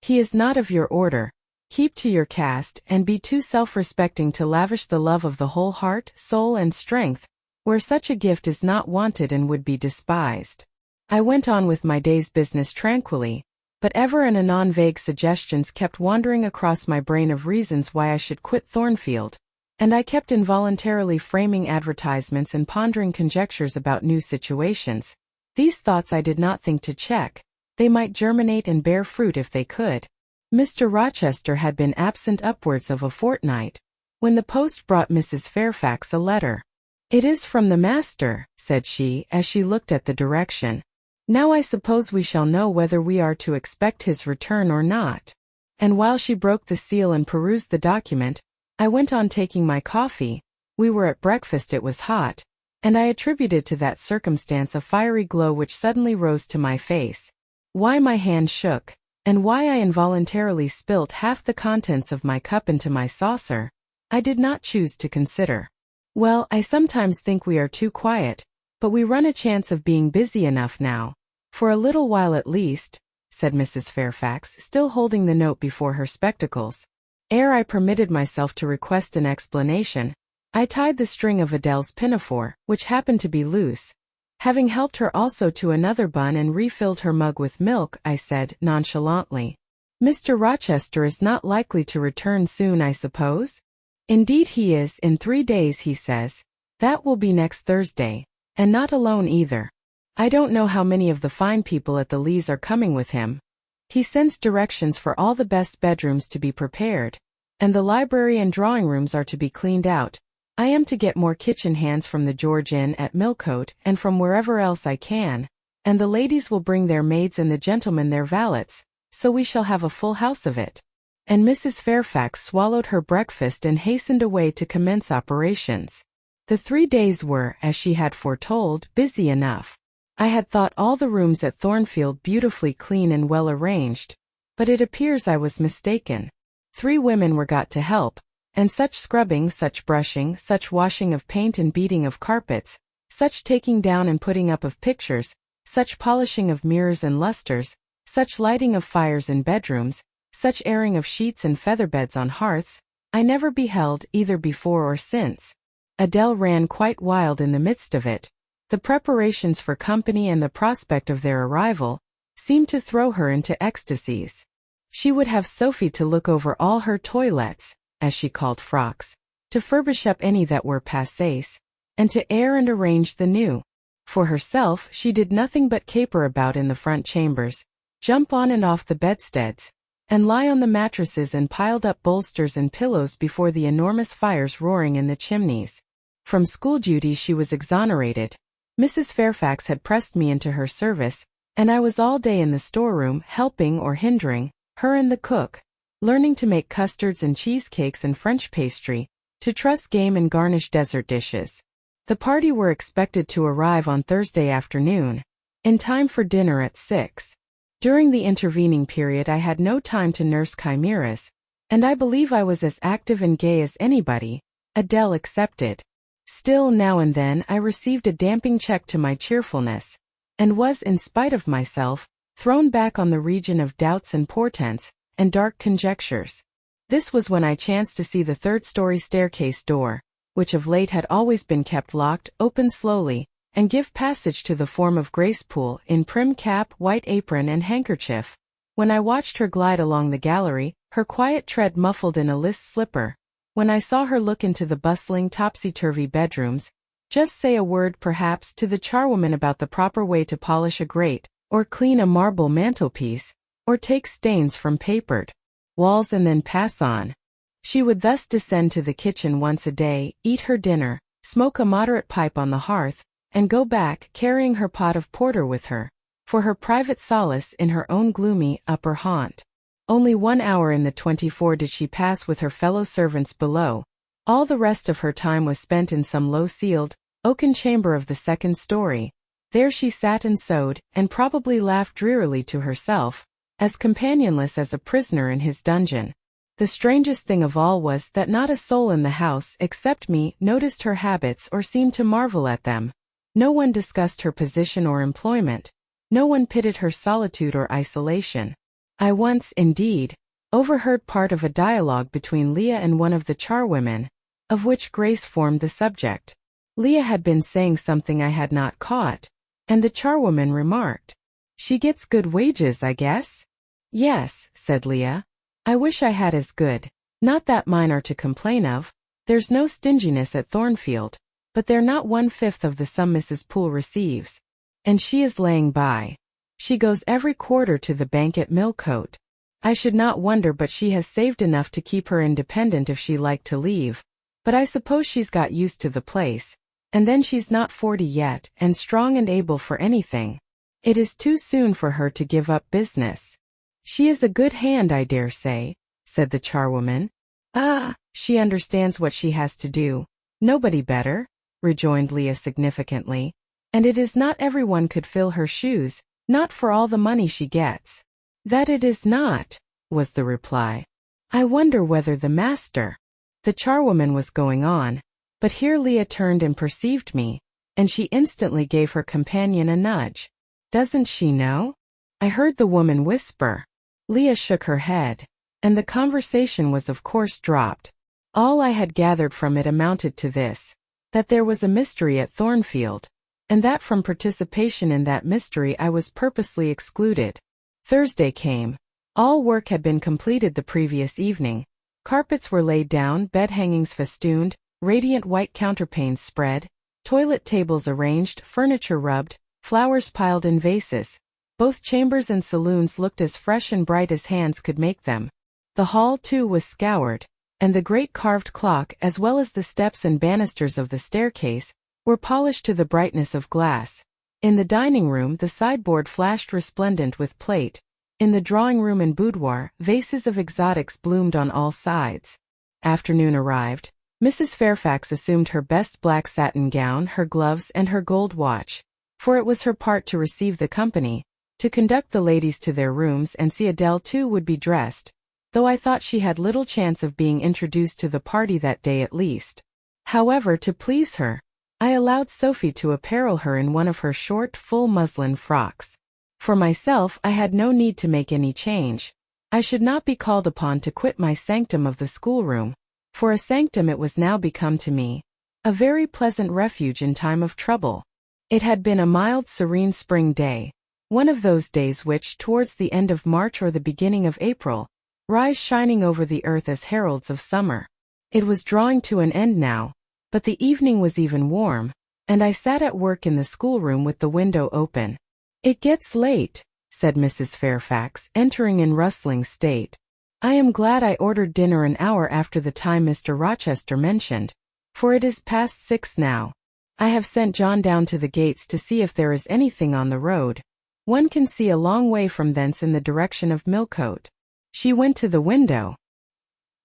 He is not of your order. Keep to your caste, and be too self-respecting to lavish the love of the whole heart, soul, and strength, where such a gift is not wanted and would be despised." I went on with my day's business tranquilly, but ever and anon vague suggestions kept wandering across my brain of reasons why I should quit Thornfield, and I kept involuntarily framing advertisements and pondering conjectures about new situations. These thoughts I did not think to check. They might germinate and bear fruit if they could. Mr. Rochester had been absent upwards of a fortnight, when the post brought Mrs. Fairfax a letter. "It is from the master," said she, as she looked at the direction. "Now I suppose we shall know whether we are to expect his return or not." And while she broke the seal and perused the document, I went on taking my coffee. We were at breakfast, it was hot, and I attributed to that circumstance a fiery glow which suddenly rose to my face. Why my hand shook, and why I involuntarily spilt half the contents of my cup into my saucer, I did not choose to consider. "Well, I sometimes think we are too quiet, but we run a chance of being busy enough now, for a little while at least," said Mrs. Fairfax, still holding the note before her spectacles. Ere I permitted myself to request an explanation, I tied the string of Adele's pinafore, which happened to be loose. Having helped her also to another bun and refilled her mug with milk, I said, nonchalantly, "Mr. Rochester is not likely to return soon, I suppose?" "Indeed he is, in 3 days, he says. That will be next Thursday, and not alone either. I don't know how many of the fine people at the Leas are coming with him. He sends directions for all the best bedrooms to be prepared, and the library and drawing rooms are to be cleaned out. I am to get more kitchen hands from the George Inn at Millcote and from wherever else I can, and the ladies will bring their maids and the gentlemen their valets, so we shall have a full house of it. And Mrs. Fairfax swallowed her breakfast and hastened away to commence operations. The 3 days were, as she had foretold, busy enough. I had thought all the rooms at Thornfield beautifully clean and well arranged, but it appears I was mistaken. 3 women were got to help, and such scrubbing, such brushing, such washing of paint and beating of carpets, such taking down and putting up of pictures, such polishing of mirrors and lustres, such lighting of fires in bedrooms, such airing of sheets and featherbeds on hearths, I never beheld either before or since. Adele ran quite wild in the midst of it. The preparations for company and the prospect of their arrival seemed to throw her into ecstasies. She would have Sophie to look over all her toilettes, as she called frocks, to furbish up any that were passés, and to air and arrange the new. For herself, she did nothing but caper about in the front chambers, jump on and off the bedsteads, and lie on the mattresses and piled up bolsters and pillows before the enormous fires roaring in the chimneys. From school duty she was exonerated. Mrs. Fairfax had pressed me into her service, and I was all day in the storeroom, helping or hindering her and the cook, learning to make custards and cheesecakes and French pastry, to truss game and garnish dessert dishes. The party were expected to arrive on Thursday afternoon, in time for dinner at 6. During the intervening period I had no time to nurse chimeras, and I believe I was as active and gay as anybody, Adele excepted. Still, now and then I received a damping check to my cheerfulness, and was, in spite of myself, thrown back on the region of doubts and portents, and dark conjectures. This was when I chanced to see the third-story staircase door, which of late had always been kept locked, open slowly, and give passage to the form of Gracepool in prim cap, white apron and handkerchief. When I watched her glide along the gallery, her quiet tread muffled in a list slipper, when I saw her look into the bustling, topsy-turvy bedrooms, just say a word perhaps to the charwoman about the proper way to polish a grate, or clean a marble mantelpiece, or take stains from papered walls and then pass on. She would thus descend to the kitchen once a day, eat her dinner, smoke a moderate pipe on the hearth, and go back, carrying her pot of porter with her, for her private solace in her own gloomy upper haunt. Only 1 hour in the 24 did she pass with her fellow servants below. All the rest of her time was spent in some low-ceiled, oaken chamber of the second story. There she sat and sewed, and probably laughed drearily to herself, as companionless as a prisoner in his dungeon. The strangest thing of all was that not a soul in the house, except me, noticed her habits or seemed to marvel at them. No one discussed her position or employment. No one pitied her solitude or isolation. I once, indeed, overheard part of a dialogue between Leah and one of the charwomen, of which Grace formed the subject. Leah had been saying something I had not caught, and the charwoman remarked, "She gets good wages, I guess?" "Yes," said Leah. "I wish I had as good. Not that mine are to complain of. There's no stinginess at Thornfield, but they're not 1/5 of the sum Mrs. Poole receives. And she is laying by. She goes every quarter to the bank at Millcote. I should not wonder but she has saved enough to keep her independent if she liked to leave, but I suppose she's got used to the place, and then she's not 40 yet, and strong and able for anything. It is too soon for her to give up business." "She is a good hand, I dare say," said the charwoman. "Ah, she understands what she has to do. Nobody better," rejoined Leah significantly, "and it is not everyone could fill her shoes, not for all the money she gets." "That it is not," was the reply. "I wonder whether the master—" The charwoman was going on, but here Leah turned and perceived me, and she instantly gave her companion a nudge. "Doesn't she know?" I heard the woman whisper. Leah shook her head, and the conversation was of course dropped. All I had gathered from it amounted to this, that there was a mystery at Thornfield, and that from participation in that mystery I was purposely excluded. Thursday came. All work had been completed the previous evening. Carpets were laid down, bed hangings festooned, radiant white counterpanes spread, toilet tables arranged, furniture rubbed, flowers piled in vases. Both chambers and saloons looked as fresh and bright as hands could make them. The hall, too, was scoured, and the great carved clock as well as the steps and banisters of the staircase were polished to the brightness of glass. In the dining room the sideboard flashed resplendent with plate. In the drawing room and boudoir, vases of exotics bloomed on all sides. Afternoon arrived. Mrs. Fairfax assumed her best black satin gown, her gloves, and her gold watch, for it was her part to receive the company, to conduct the ladies to their rooms, and see Adele too would be dressed, though I thought she had little chance of being introduced to the party that day at least. However, to please her, I allowed Sophie to apparel her in one of her short, full muslin frocks. For myself, I had no need to make any change. I should not be called upon to quit my sanctum of the schoolroom, for a sanctum it was now become to me, a very pleasant refuge in time of trouble. It had been a mild, serene spring day, one of those days which, towards the end of March or the beginning of April, rise shining over the earth as heralds of summer. It was drawing to an end now, but the evening was even warm, and I sat at work in the schoolroom with the window open. "It gets late," said Mrs. Fairfax, entering in rustling state. "I am glad I ordered dinner an hour after the time Mr. Rochester mentioned, for it is past 6 now. I have sent John down to the gates to see if there is anything on the road. One can see a long way from thence in the direction of Millcote." She went to the window.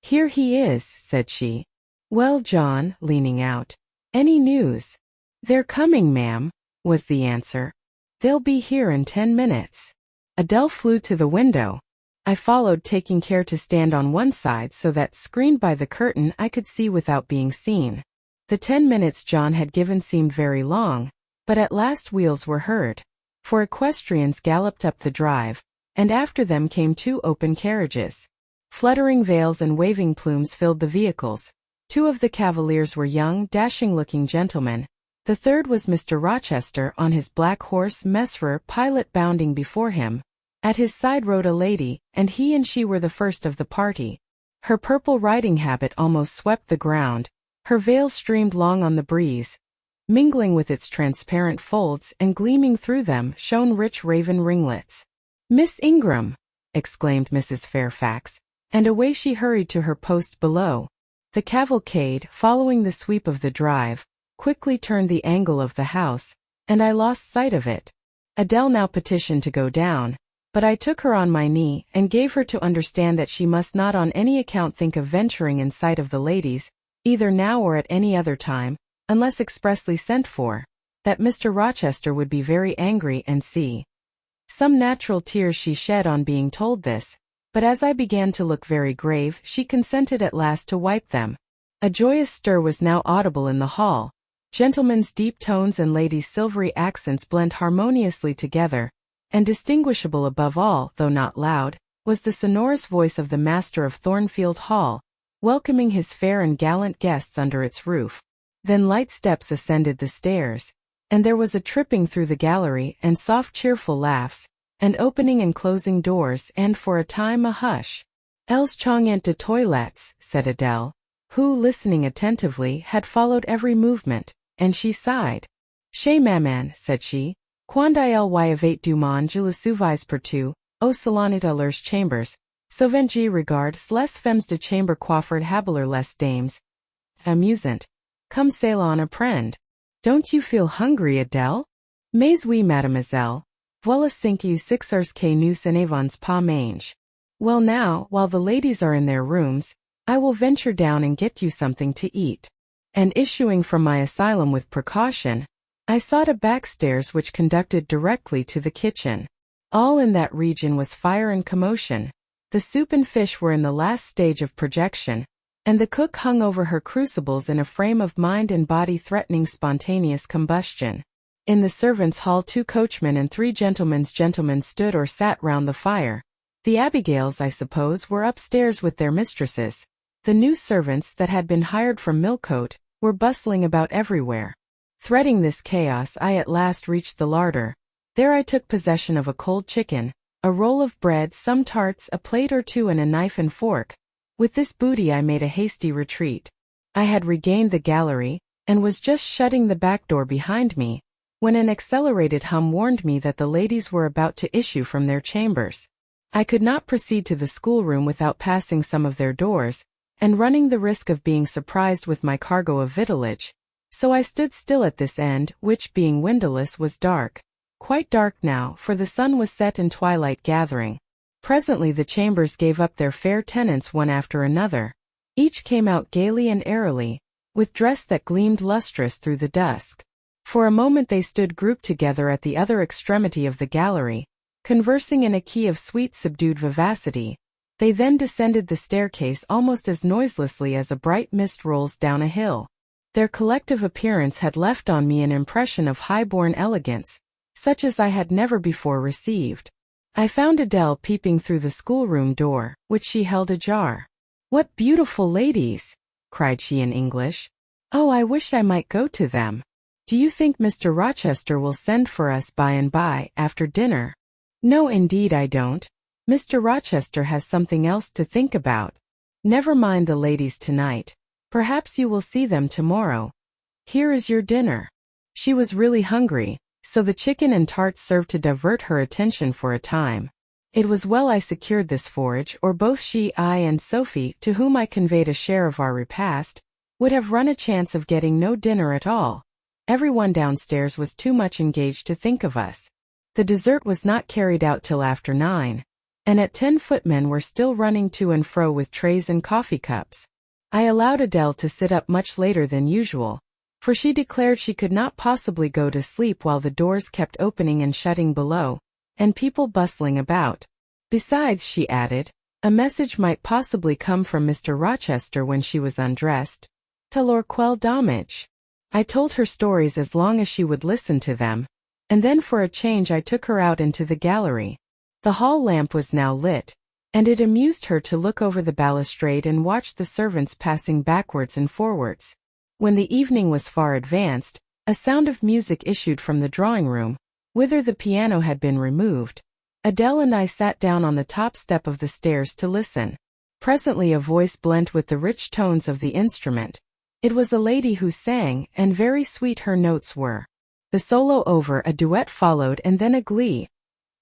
"Here he is," said she. "Well, John," leaning out, "any news?" "They're coming, ma'am," was the answer. "They'll be here in 10 minutes." Adele flew to the window. I followed, taking care to stand on one side so that, screened by the curtain, I could see without being seen. The 10 minutes John had given seemed very long, but at last wheels were heard. 4 equestrians galloped up the drive, and after them came 2 open carriages. Fluttering veils and waving plumes filled the vehicles. 2 of the cavaliers were young, dashing-looking gentlemen. The third was Mr. Rochester on his black horse, Messer, pilot bounding before him. At his side rode a lady, and he and she were the first of the party. Her purple riding habit almost swept the ground. Her veil streamed long on the breeze. Mingling with its transparent folds and gleaming through them shone rich raven ringlets. "Miss Ingram!" exclaimed Mrs. Fairfax, and away she hurried to her post below. The cavalcade, following the sweep of the drive, quickly turned the angle of the house, and I lost sight of it. Adele now petitioned to go down, but I took her on my knee and gave her to understand that she must not on any account think of venturing in sight of the ladies, either now or at any other time, unless expressly sent for, that Mr. Rochester would be very angry and see. Some natural tears she shed on being told this, but as I began to look very grave, she consented at last to wipe them. A joyous stir was now audible in the hall. Gentlemen's deep tones and ladies' silvery accents blent harmoniously together, and distinguishable above all, though not loud, was the sonorous voice of the master of Thornfield Hall, welcoming his fair and gallant guests under its roof. Then light steps ascended the stairs, and there was a tripping through the gallery, and soft cheerful laughs, and opening and closing doors, and for a time a hush. "Elles changent de toilettes," said Adele, who, listening attentively, had followed every movement, and she sighed. "Chez maman," said she, "quand il y avait du monde je le souvais partout, au salon et à leurs chambers, souvent je regarde les femmes de chambre coiffées habiller les dames. Amusant. Comme cela on apprend. Don't you feel hungry, Adele?" "Mais oui, mademoiselle. Voilà 5 ou 6 heures que nous n'avons pas mange." "Well now, while the ladies are in their rooms, I will venture down and get you something to eat." And issuing from my asylum with precaution, I sought a back stairs which conducted directly to the kitchen. All in that region was fire and commotion. The soup and fish were in the last stage of projection, and the cook hung over her crucibles in a frame of mind and body threatening spontaneous combustion. In the servants' hall 2 coachmen and 3 gentlemen stood or sat round the fire. The Abigails, I suppose, were upstairs with their mistresses. The new servants that had been hired from Millcote were bustling about everywhere. Threading this chaos, I at last reached the larder. There I took possession of a cold chicken, a roll of bread, some tarts, a plate or 2 and a knife and fork. With this booty I made a hasty retreat. I had regained the gallery, and was just shutting the back door behind me, when an accelerated hum warned me that the ladies were about to issue from their chambers. I could not proceed to the schoolroom without passing some of their doors, and running the risk of being surprised with my cargo of victuallage, so I stood still at this end, which, being windowless, was dark. Quite dark now, for the sun was set and twilight gathering. Presently the chambers gave up their fair tenants one after another. Each came out gaily and airily, with dress that gleamed lustrous through the dusk. For a moment they stood grouped together at the other extremity of the gallery, conversing in a key of sweet subdued vivacity. They then descended the staircase almost as noiselessly as a bright mist rolls down a hill. Their collective appearance had left on me an impression of high-born elegance, such as I had never before received. I found Adele peeping through the schoolroom door, which she held ajar. "What beautiful ladies!" cried she in English. "Oh, I wish I might go to them. Do you think Mr. Rochester will send for us by and by, after dinner?" "No, indeed I don't. Mr. Rochester has something else to think about. Never mind the ladies tonight. Perhaps you will see them tomorrow. Here is your dinner." She was really hungry, so the chicken and tarts served to divert her attention for a time. It was well I secured this forage, or both she, I, and Sophie, to whom I conveyed a share of our repast, would have run a chance of getting no dinner at all. Everyone downstairs was too much engaged to think of us. The dessert was not carried out till after 9, and at 10 footmen were still running to and fro with trays and coffee cups. I allowed Adele to sit up much later than usual, for she declared she could not possibly go to sleep while the doors kept opening and shutting below, and people bustling about. Besides, she added, a message might possibly come from Mr. Rochester when she was undressed. "Talor quel damage." I told her stories as long as she would listen to them, and then for a change I took her out into the gallery. The hall lamp was now lit, and it amused her to look over the balustrade and watch the servants passing backwards and forwards. When the evening was far advanced, a sound of music issued from the drawing-room, whither the piano had been removed. Adele and I sat down on the top step of the stairs to listen. Presently a voice blent with the rich tones of the instrument. It was a lady who sang, and very sweet her notes were. The solo over, a duet followed, and then a glee.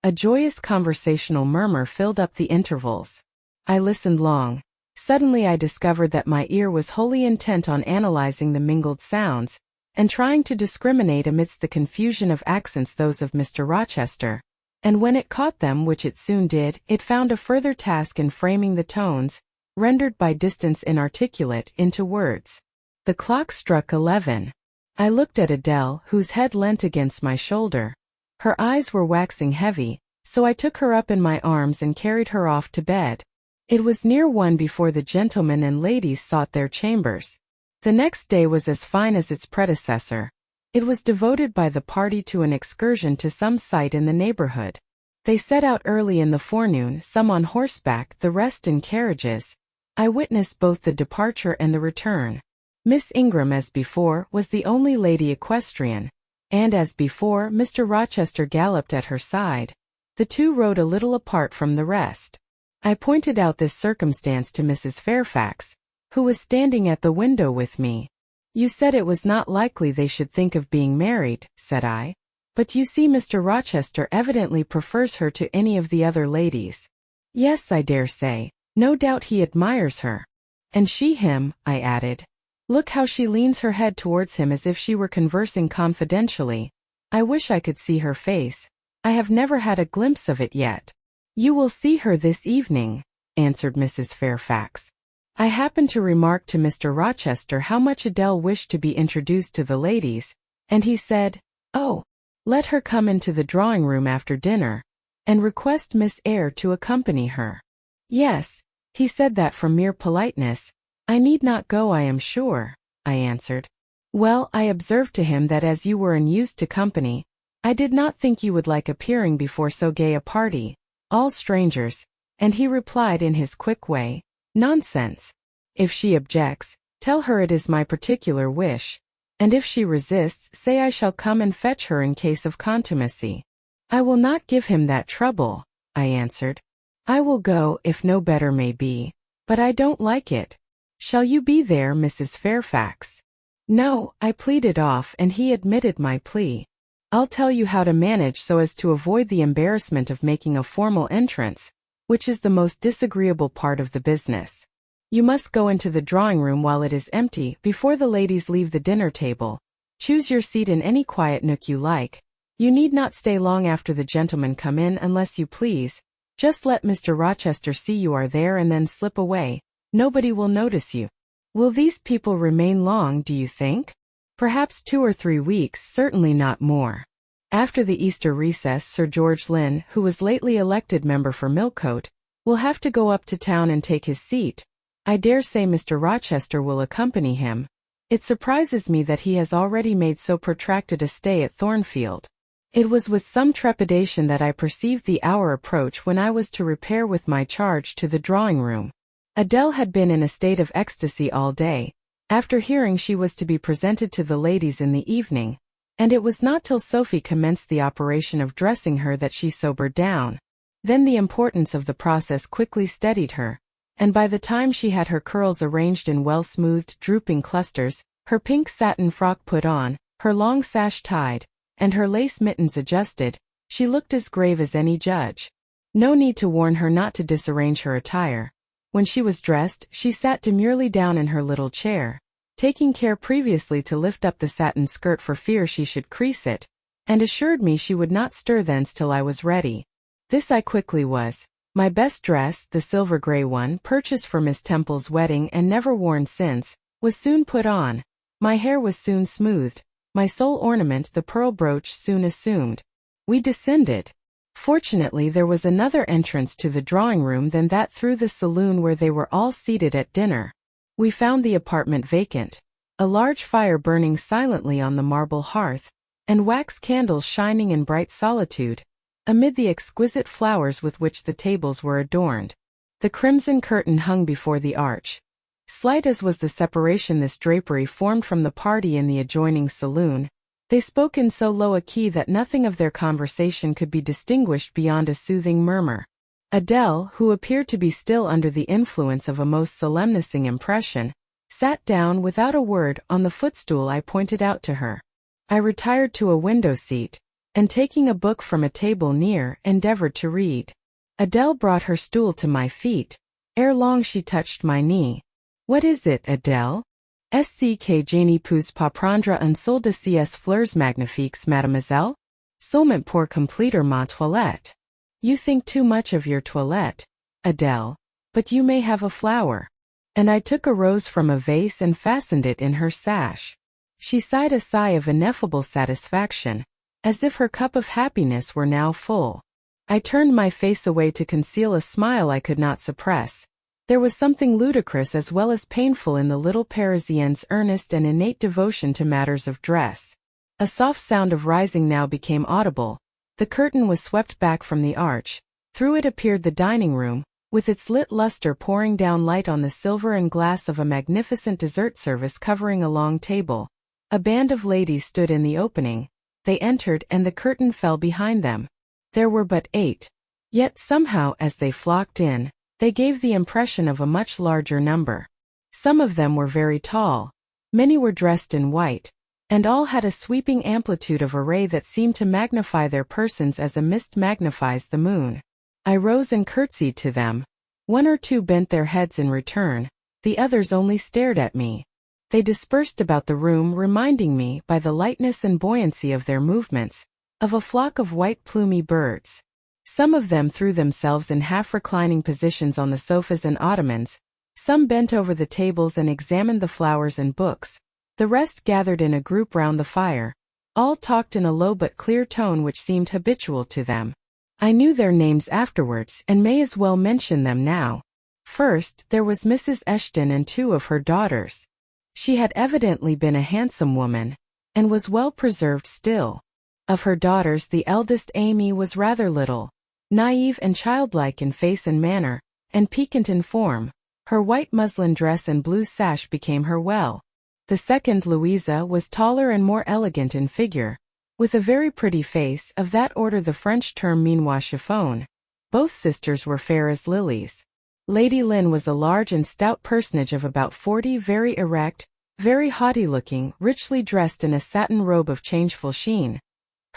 A joyous conversational murmur filled up the intervals. I listened long. Suddenly I discovered that my ear was wholly intent on analyzing the mingled sounds, and trying to discriminate amidst the confusion of accents those of Mr. Rochester, and when it caught them, which it soon did, it found a further task in framing the tones, rendered by distance inarticulate, into words. The clock struck 11. I looked at Adele, whose head leant against my shoulder. Her eyes were waxing heavy, so I took her up in my arms and carried her off to bed. It was near 1 before the gentlemen and ladies sought their chambers. The next day was as fine as its predecessor. It was devoted by the party to an excursion to some site in the neighborhood. They set out early in the forenoon, some on horseback, the rest in carriages. I witnessed both the departure and the return. Miss Ingram, as before, was the only lady equestrian, and as before, Mr. Rochester galloped at her side. The two rode a little apart from the rest. I pointed out this circumstance to Mrs. Fairfax, who was standing at the window with me. "You said it was not likely they should think of being married," said I. "But you see Mr. Rochester evidently prefers her to any of the other ladies." "Yes, I dare say. No doubt he admires her." "And she him," I added. "Look how she leans her head towards him as if she were conversing confidentially. I wish I could see her face. I have never had a glimpse of it yet." "You will see her this evening," answered Mrs. Fairfax. I happened to remark to Mr. Rochester how much Adele wished to be introduced to the ladies, and he said, "Oh, let her come into the drawing-room after dinner, and request Miss Eyre to accompany her." "Yes, he said that from mere politeness. I need not go, I am sure," I answered. "Well, I observed to him that as you were unused to company, I did not think you would like appearing before so gay a party, all strangers, and he replied in his quick way, 'Nonsense. If she objects, tell her it is my particular wish, and if she resists, say I shall come and fetch her in case of contumacy.' 'I will not give him that trouble,' I answered. 'I will go, if no better may be, but I don't like it. Shall you be there, Mrs. Fairfax?' 'No,' I pleaded off, and he admitted my plea. I'll tell you how to manage so as to avoid the embarrassment of making a formal entrance, which is the most disagreeable part of the business. You must go into the drawing room while it is empty before the ladies leave the dinner table. Choose your seat in any quiet nook you like. You need not stay long after the gentlemen come in unless you please. Just let Mr. Rochester see you are there and then slip away. Nobody will notice you. Will these people remain long, do you think? Perhaps 2 or 3 weeks, certainly not more. After the Easter recess, Sir George Lynn, who was lately elected member for Millcote, will have to go up to town and take his seat. I dare say Mr. Rochester will accompany him. It surprises me that he has already made so protracted a stay at Thornfield. It was with some trepidation that I perceived the hour approach when I was to repair with my charge to the drawing-room. Adele had been in a state of ecstasy all day, after hearing she was to be presented to the ladies in the evening, and it was not till Sophie commenced the operation of dressing her that she sobered down. Then the importance of the process quickly steadied her, and by the time she had her curls arranged in well-smoothed, drooping clusters, her pink satin frock put on, her long sash tied, and her lace mittens adjusted, she looked as grave as any judge. No need to warn her not to disarrange her attire. When she was dressed, she sat demurely down in her little chair, taking care previously to lift up the satin skirt for fear she should crease it, and assured me she would not stir thence till I was ready. This I quickly was. My best dress, the silver grey one, purchased for Miss Temple's wedding and never worn since, was soon put on. My hair was soon smoothed. My sole ornament, the pearl brooch, soon assumed. We descended. Fortunately there was another entrance to the drawing-room than that through the saloon where they were all seated at dinner. We found the apartment vacant, a large fire burning silently on the marble hearth, and wax candles shining in bright solitude, amid the exquisite flowers with which the tables were adorned. The crimson curtain hung before the arch. Slight as was the separation this drapery formed from the party in the adjoining saloon, they spoke in so low a key that nothing of their conversation could be distinguished beyond a soothing murmur. Adele, who appeared to be still under the influence of a most solemnizing impression, sat down without a word on the footstool I pointed out to her. I retired to a window seat, and taking a book from a table near, endeavored to read. Adele brought her stool to my feet. Ere long she touched my knee. "What is it, Adele?" "Est-ce que je ne peux pas prendre un seul de ces fleurs magnifiques, mademoiselle? Seulement pour compléter ma toilette." "You think too much of your toilette, Adele, but you may have a flower." And I took a rose from a vase and fastened it in her sash. She sighed a sigh of ineffable satisfaction, as if her cup of happiness were now full. I turned my face away to conceal a smile I could not suppress. There was something ludicrous as well as painful in the little Parisienne's earnest and innate devotion to matters of dress. A soft sound of rising now became audible. The curtain was swept back from the arch. Through it appeared the dining room, with its lit luster pouring down light on the silver and glass of a magnificent dessert service covering a long table. A band of ladies stood in the opening. They entered and the curtain fell behind them. There were but 8. Yet somehow as they flocked in, they gave the impression of a much larger number. Some of them were very tall. Many were dressed in white, and all had a sweeping amplitude of array that seemed to magnify their persons as a mist magnifies the moon. I rose and curtsied to them. 1 or 2 bent their heads in return, the others only stared at me. They dispersed about the room, reminding me, by the lightness and buoyancy of their movements, of a flock of white plumy birds. Some of them threw themselves in half-reclining positions on the sofas and ottomans, some bent over the tables and examined the flowers and books, the rest gathered in a group round the fire. All talked in a low but clear tone which seemed habitual to them. I knew their names afterwards and may as well mention them now. First, there was Mrs. Eshton and 2 of her daughters. She had evidently been a handsome woman, and was well preserved still. Of her daughters the eldest, Amy, was rather little, naive and childlike in face and manner, and piquant in form. Her white muslin dress and blue sash became her well. The second, Louisa, was taller and more elegant in figure, with a very pretty face, of that order the French term minois chiffon. Both sisters were fair as lilies. Lady Lynn was a large and stout personage of about 40, very erect, very haughty-looking, richly dressed in a satin robe of changeful sheen.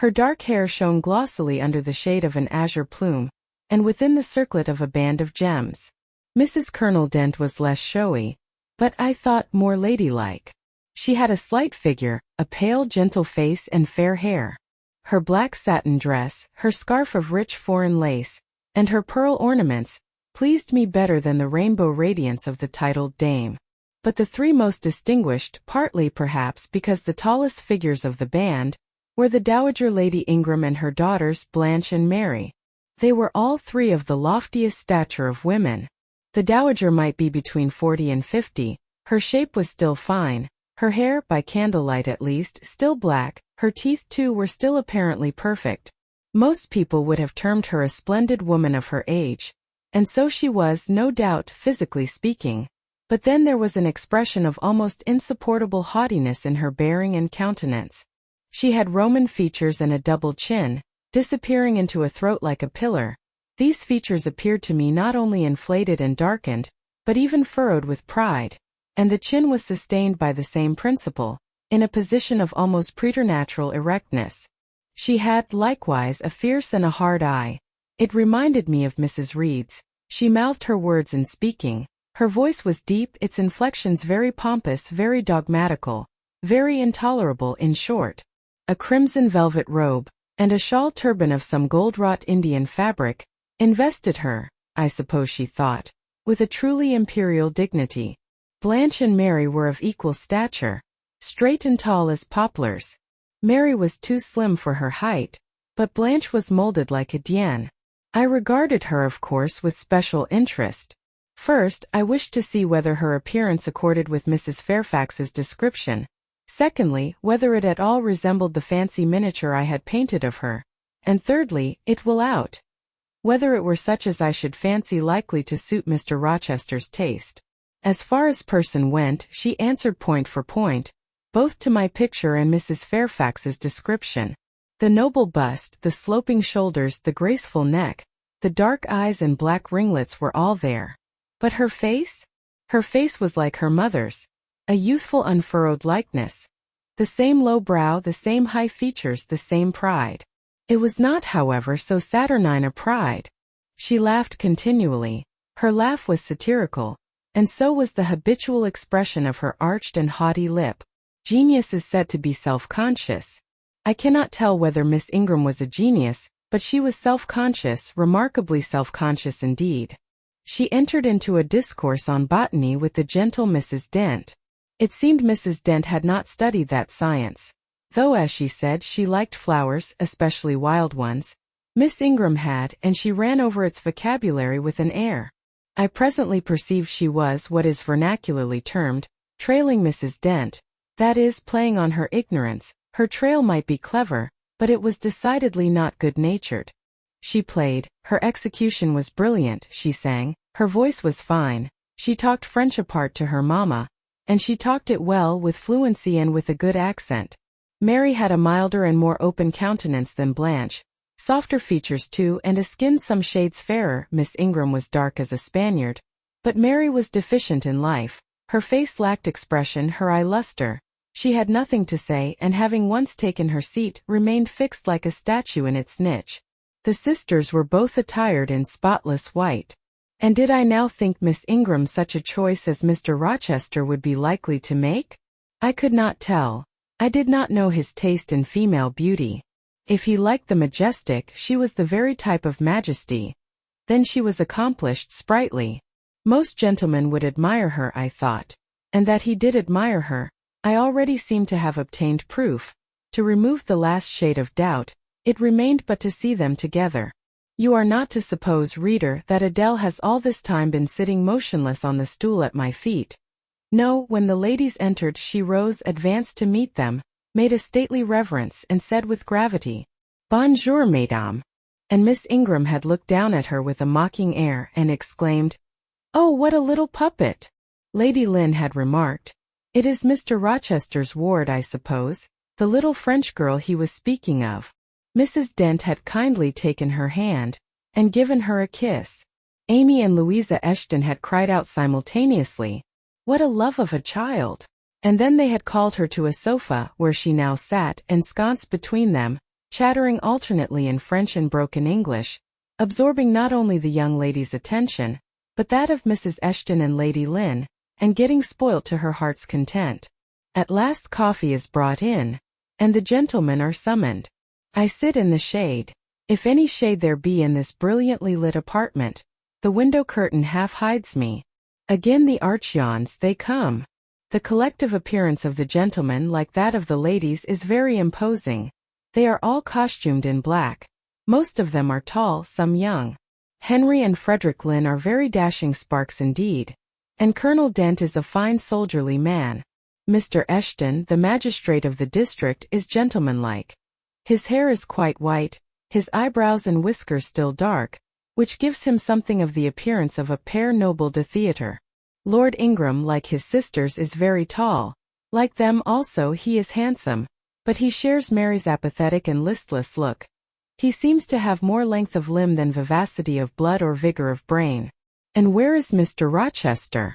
Her dark hair shone glossily under the shade of an azure plume, and within the circlet of a band of gems. Mrs. Colonel Dent was less showy, but I thought more ladylike. She had a slight figure, a pale, gentle face and fair hair. Her black satin dress, her scarf of rich foreign lace, and her pearl ornaments, pleased me better than the rainbow radiance of the titled dame. But the three most distinguished, partly perhaps because the tallest figures of the band, were the Dowager Lady Ingram and her daughters Blanche and Mary. They were all three of the loftiest stature of women. The dowager might be between 40 and 50, her shape was still fine, her hair, by candlelight at least, still black, her teeth too were still apparently perfect. Most people would have termed her a splendid woman of her age, and so she was, no doubt, physically speaking. But then there was an expression of almost insupportable haughtiness in her bearing and countenance. She had Roman features and a double chin, disappearing into a throat like a pillar. These features appeared to me not only inflated and darkened, but even furrowed with pride, and the chin was sustained by the same principle, in a position of almost preternatural erectness. She had, likewise, a fierce and a hard eye. It reminded me of Mrs. Reed's. She mouthed her words in speaking. Her voice was deep, its inflections very pompous, very dogmatical, very intolerable, in short. A crimson velvet robe, and a shawl turban of some gold-wrought Indian fabric, invested her, I suppose she thought, with a truly imperial dignity. Blanche and Mary were of equal stature, straight and tall as poplars. Mary was too slim for her height, but Blanche was molded like a Diane. I regarded her, of course, with special interest. First, I wished to see whether her appearance accorded with Mrs. Fairfax's description. Secondly, whether it at all resembled the fancy miniature I had painted of her. And thirdly, it will out, whether it were such as I should fancy likely to suit Mr. Rochester's taste. As far as person went, she answered point for point, both to my picture and Mrs. Fairfax's description. The noble bust, the sloping shoulders, the graceful neck, the dark eyes and black ringlets were all there. But her face? Her face was like her mother's. A youthful unfurrowed likeness. The same low brow, the same high features, the same pride. It was not, however, so saturnine a pride. She laughed continually. Her laugh was satirical, and so was the habitual expression of her arched and haughty lip. Genius is said to be self-conscious. I cannot tell whether Miss Ingram was a genius, but she was self-conscious, remarkably self-conscious indeed. She entered into a discourse on botany with the gentle Mrs. Dent. It seemed Mrs. Dent had not studied that science, though, as she said, she liked flowers, especially wild ones. Miss Ingram had, and she ran over its vocabulary with an air. I presently perceived she was what is vernacularly termed trailing Mrs. Dent, that is, playing on her ignorance. Her trail might be clever, but it was decidedly not good-natured. She played, her execution was brilliant, she sang, her voice was fine, she talked French apart to her mamma, and she talked it well, with fluency and with a good accent. Mary had a milder and more open countenance than Blanche, softer features too, and a skin some shades fairer. Miss Ingram was dark as a Spaniard, but Mary was deficient in life. Her face lacked expression, her eye luster. She had nothing to say, and having once taken her seat, remained fixed like a statue in its niche. The sisters were both attired in spotless white. And did I now think Miss Ingram such a choice as Mr. Rochester would be likely to make? I could not tell. I did not know his taste in female beauty. If he liked the majestic, she was the very type of majesty. Then she was accomplished, sprightly. Most gentlemen would admire her, I thought. And that he did admire her, I already seemed to have obtained proof. To remove the last shade of doubt, it remained but to see them together. You are not to suppose, reader, that Adele has all this time been sitting motionless on the stool at my feet. No, when the ladies entered she rose, advanced to meet them, made a stately reverence, and said with gravity, "Bonjour, mesdames." And Miss Ingram had looked down at her with a mocking air, and exclaimed, "Oh, what a little puppet!" Lady Lynn had remarked, "It is Mr. Rochester's ward, I suppose, the little French girl he was speaking of." Mrs. Dent had kindly taken her hand, and given her a kiss. Amy and Louisa Eshton had cried out simultaneously, "What a love of a child!" And then they had called her to a sofa, where she now sat, ensconced between them, chattering alternately in French and broken English, absorbing not only the young lady's attention, but that of Mrs. Eshton and Lady Lynn, and getting spoilt to her heart's content. At last coffee is brought in, and the gentlemen are summoned. I sit in the shade, if any shade there be in this brilliantly lit apartment. The window curtain half hides me. Again the arch yawns, they come. The collective appearance of the gentlemen, like that of the ladies, is very imposing. They are all costumed in black. Most of them are tall, some young. Henry and Frederick Lynn are very dashing sparks indeed, and Colonel Dent is a fine soldierly man. Mr. Eshton, the magistrate of the district, is gentlemanlike. His hair is quite white, his eyebrows and whiskers still dark, which gives him something of the appearance of a père noble de theatre. Lord Ingram, like his sisters, is very tall. Like them also he is handsome, but he shares Mary's apathetic and listless look. He seems to have more length of limb than vivacity of blood or vigor of brain. And where is Mr. Rochester?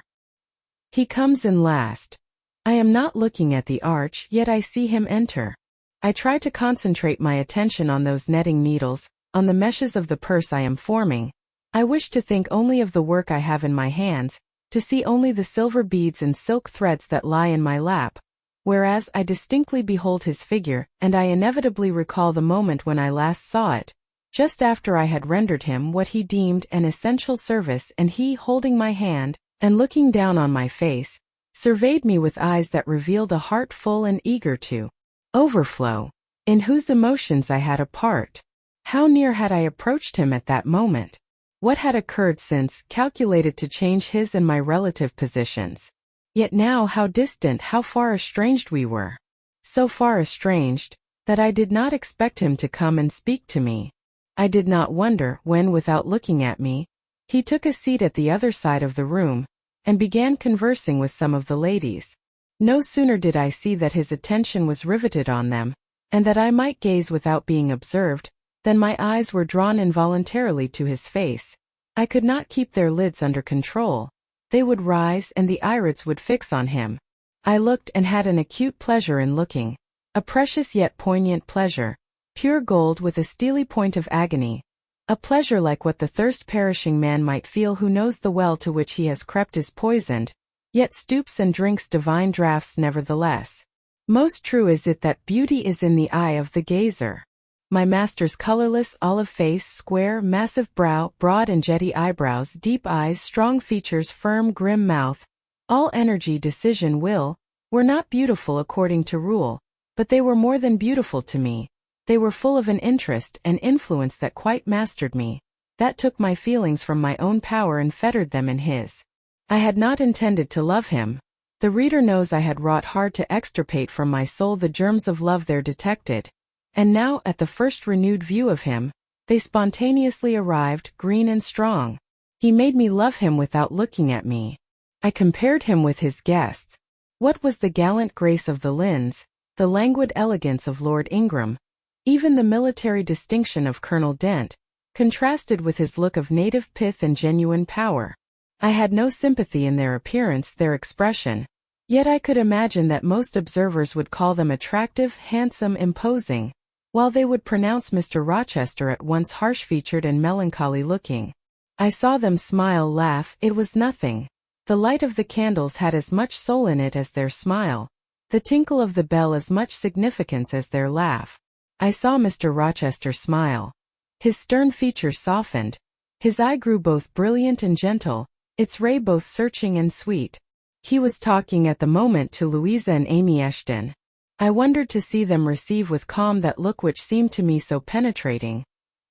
He comes in last. I am not looking at the arch, yet I see him enter. I try to concentrate my attention on those netting needles, on the meshes of the purse I am forming. I wish to think only of the work I have in my hands, to see only the silver beads and silk threads that lie in my lap, whereas I distinctly behold his figure, and I inevitably recall the moment when I last saw it, just after I had rendered him what he deemed an essential service, and he, holding my hand, and looking down on my face, surveyed me with eyes that revealed a heart full and eager to overflow, in whose emotions I had a part. How near had I approached him at that moment? What had occurred since, calculated to change his and my relative positions? Yet now how distant, how far estranged we were. So far estranged, that I did not expect him to come and speak to me. I did not wonder, when, without looking at me, he took a seat at the other side of the room, and began conversing with some of the ladies. No sooner did I see that his attention was riveted on them, and that I might gaze without being observed, than my eyes were drawn involuntarily to his face. I could not keep their lids under control. They would rise and the irids would fix on him. I looked and had an acute pleasure in looking, a precious yet poignant pleasure, pure gold with a steely point of agony, a pleasure like what the thirst-perishing man might feel who knows the well to which he has crept is poisoned, yet stoops and drinks divine draughts nevertheless. Most true is it that beauty is in the eye of the gazer. My master's colorless olive face, square, massive brow, broad and jetty eyebrows, deep eyes, strong features, firm, grim mouth, all energy, decision, will, were not beautiful according to rule, but they were more than beautiful to me. They were full of an interest and influence that quite mastered me, that took my feelings from my own power and fettered them in his. I had not intended to love him. The reader knows I had wrought hard to extirpate from my soul the germs of love there detected, and now, at the first renewed view of him, they spontaneously arrived, green and strong. He made me love him without looking at me. I compared him with his guests. What was the gallant grace of the Lynns, the languid elegance of Lord Ingram, even the military distinction of Colonel Dent, contrasted with his look of native pith and genuine power? I had no sympathy in their appearance, their expression, yet I could imagine that most observers would call them attractive, handsome, imposing, while they would pronounce Mr. Rochester at once harsh-featured and melancholy-looking. I saw them smile, laugh, it was nothing. The light of the candles had as much soul in it as their smile, the tinkle of the bell as much significance as their laugh. I saw Mr. Rochester smile. His stern features softened. His eye grew both brilliant and gentle, its ray both searching and sweet. He was talking at the moment to Louisa and Amy Eshton. I wondered to see them receive with calm that look which seemed to me so penetrating.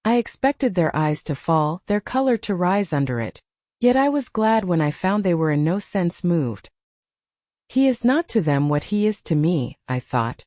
I expected their eyes to fall, their color to rise under it, yet I was glad when I found they were in no sense moved. He is not to them what he is to me, I thought.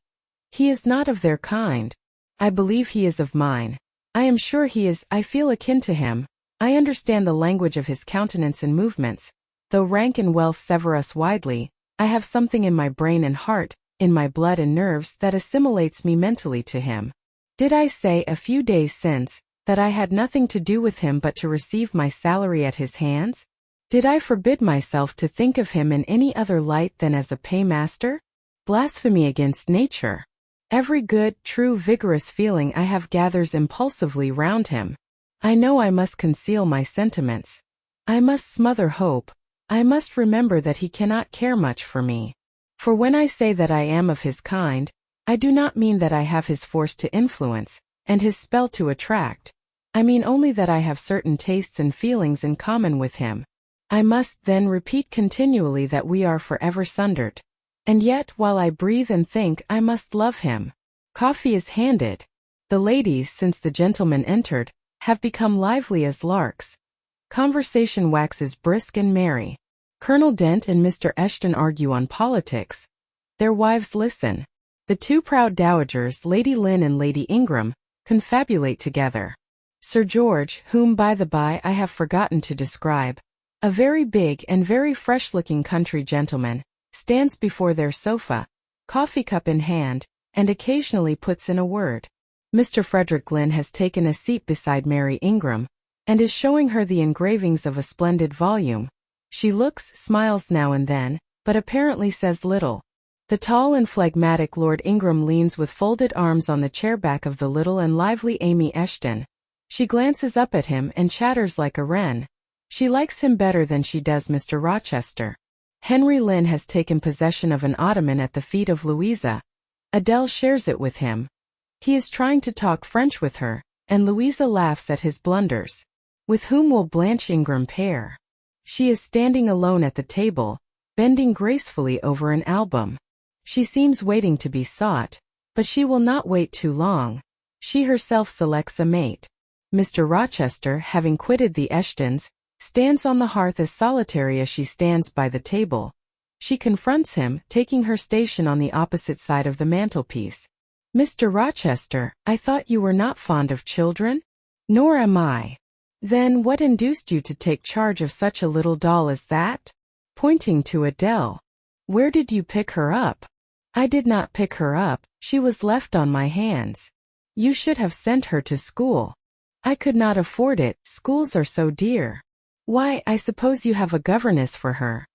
He is not of their kind. I believe he is of mine. I am sure he is. I feel akin to him. I understand the language of his countenance and movements. Though rank and wealth sever us widely, I have something in my brain and heart, in my blood and nerves, that assimilates me mentally to him. Did I say a few days since that I had nothing to do with him but to receive my salary at his hands? Did I forbid myself to think of him in any other light than as a paymaster? Blasphemy against nature. Every good, true, vigorous feeling I have gathers impulsively round him. I know I must conceal my sentiments. I must smother hope. I must remember that he cannot care much for me. For when I say that I am of his kind, I do not mean that I have his force to influence, and his spell to attract. I mean only that I have certain tastes and feelings in common with him. I must then repeat continually that we are forever sundered. And yet, while I breathe and think, I must love him. Coffee is handed. The ladies, since the gentlemen entered, have become lively as larks. Conversation waxes brisk and merry. Colonel Dent and Mr. Eshton argue on politics. Their wives listen. The two proud dowagers, Lady Lynn and Lady Ingram, confabulate together. Sir George, whom by the by I have forgotten to describe, a very big and very fresh-looking country gentleman, stands before their sofa, coffee cup in hand, and occasionally puts in a word. Mr. Frederick Lynn has taken a seat beside Mary Ingram, and is showing her the engravings of a splendid volume. She looks, smiles now and then, but apparently says little. The tall and phlegmatic Lord Ingram leans with folded arms on the chair back of the little and lively Amy Eshton. She glances up at him and chatters like a wren. She likes him better than she does Mr. Rochester. Henry Lynn has taken possession of an ottoman at the feet of Louisa. Adele shares it with him. He is trying to talk French with her, and Louisa laughs at his blunders. With whom will Blanche Ingram pair? She is standing alone at the table, bending gracefully over an album. She seems waiting to be sought, but she will not wait too long. She herself selects a mate. Mr. Rochester, having quitted the Eshtons, stands on the hearth as solitary as she stands by the table. She confronts him, taking her station on the opposite side of the mantelpiece. Mr. Rochester, I thought you were not fond of children? Nor am I. Then what induced you to take charge of such a little doll as that? Pointing to Adele. Where did you pick her up? I did not pick her up, she was left on my hands. You should have sent her to school. I could not afford it, schools are so dear. Why, I suppose you have a governess for her.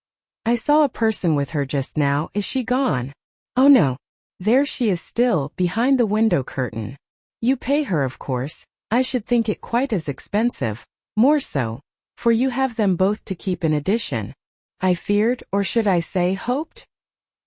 I saw a person with her just now, is she gone? Oh no. There she is still, behind the window curtain. You pay her, of course. I should think it quite as expensive, more so, for you have them both to keep in addition. I feared, or should I say hoped?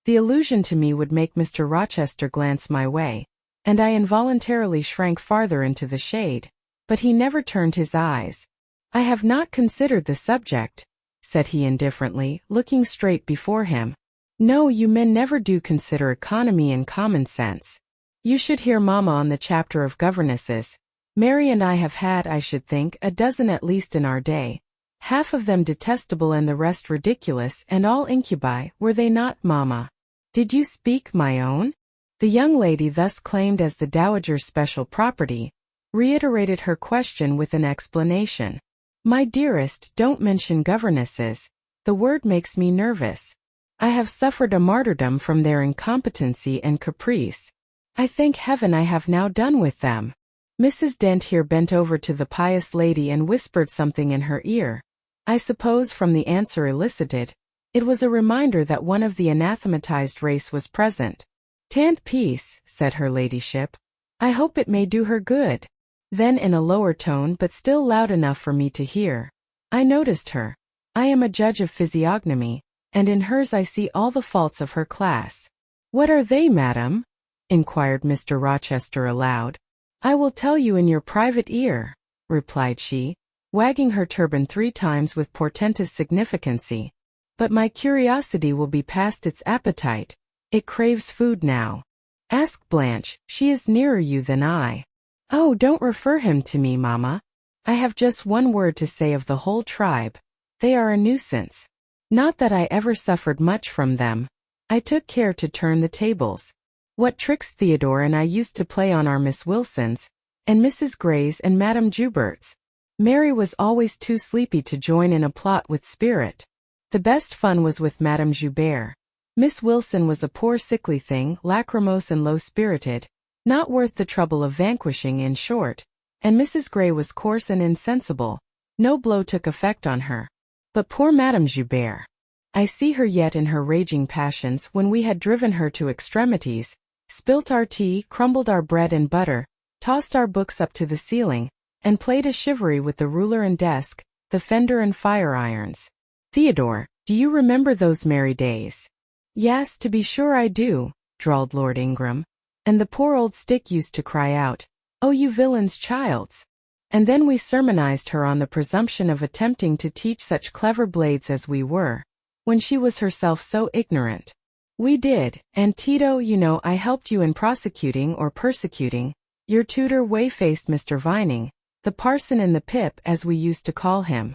The allusion to me would make Mr. Rochester glance my way, and I involuntarily shrank farther into the shade, but he never turned his eyes. I have not considered the subject, said he indifferently, looking straight before him. No, you men never do consider economy and common sense. You should hear Mamma on the chapter of governesses. Mary and I have had, I should think, a dozen at least in our day, half of them detestable and the rest ridiculous, and all incubi, were they not, Mamma? Did you speak, my own? The young lady thus claimed as the dowager's special property, reiterated her question with an explanation. My dearest, don't mention governesses. The word makes me nervous. I have suffered a martyrdom from their incompetency and caprice. I thank heaven I have now done with them. Mrs. Dent here bent over to the pious lady and whispered something in her ear. I suppose from the answer elicited, it was a reminder that one of the anathematized race was present. Tant peace, said her ladyship. I hope it may do her good. Then in a lower tone but still loud enough for me to hear. I noticed her. I am a judge of physiognomy, and in hers I see all the faults of her class. What are they, madam? Inquired Mr. Rochester aloud. I will tell you in your private ear, replied she, wagging her turban 3 times with portentous significancy. But my curiosity will be past its appetite. It craves food now. Ask Blanche, she is nearer you than I. Oh, don't refer him to me, Mamma. I have just one word to say of the whole tribe. They are a nuisance. Not that I ever suffered much from them. I took care to turn the tables. What tricks Theodore and I used to play on our Miss Wilsons, and Mrs. Grays and Madame Joubert's. Mary was always too sleepy to join in a plot with spirit. The best fun was with Madame Joubert. Miss Wilson was a poor sickly thing, lachrymose and low-spirited, not worth the trouble of vanquishing, in short, and Mrs. Gray was coarse and insensible. No blow took effect on her. But poor Madame Joubert! I see her yet in her raging passions when we had driven her to extremities. spilt our tea, crumbled our bread and butter, tossed our books up to the ceiling, and played a chivalry with the ruler and desk, the fender and fire irons. Theodore, do you remember those merry days? Yes, to be sure I do, drawled Lord Ingram. And the poor old stick used to cry out, "Oh, you villain's childs!" And then we sermonized her on the presumption of attempting to teach such clever blades as we were, when she was herself so ignorant. We did, and Tito, you know, I helped you in prosecuting or persecuting your tutor, way-faced Mr. Vining, the parson in the pip as we used to call him.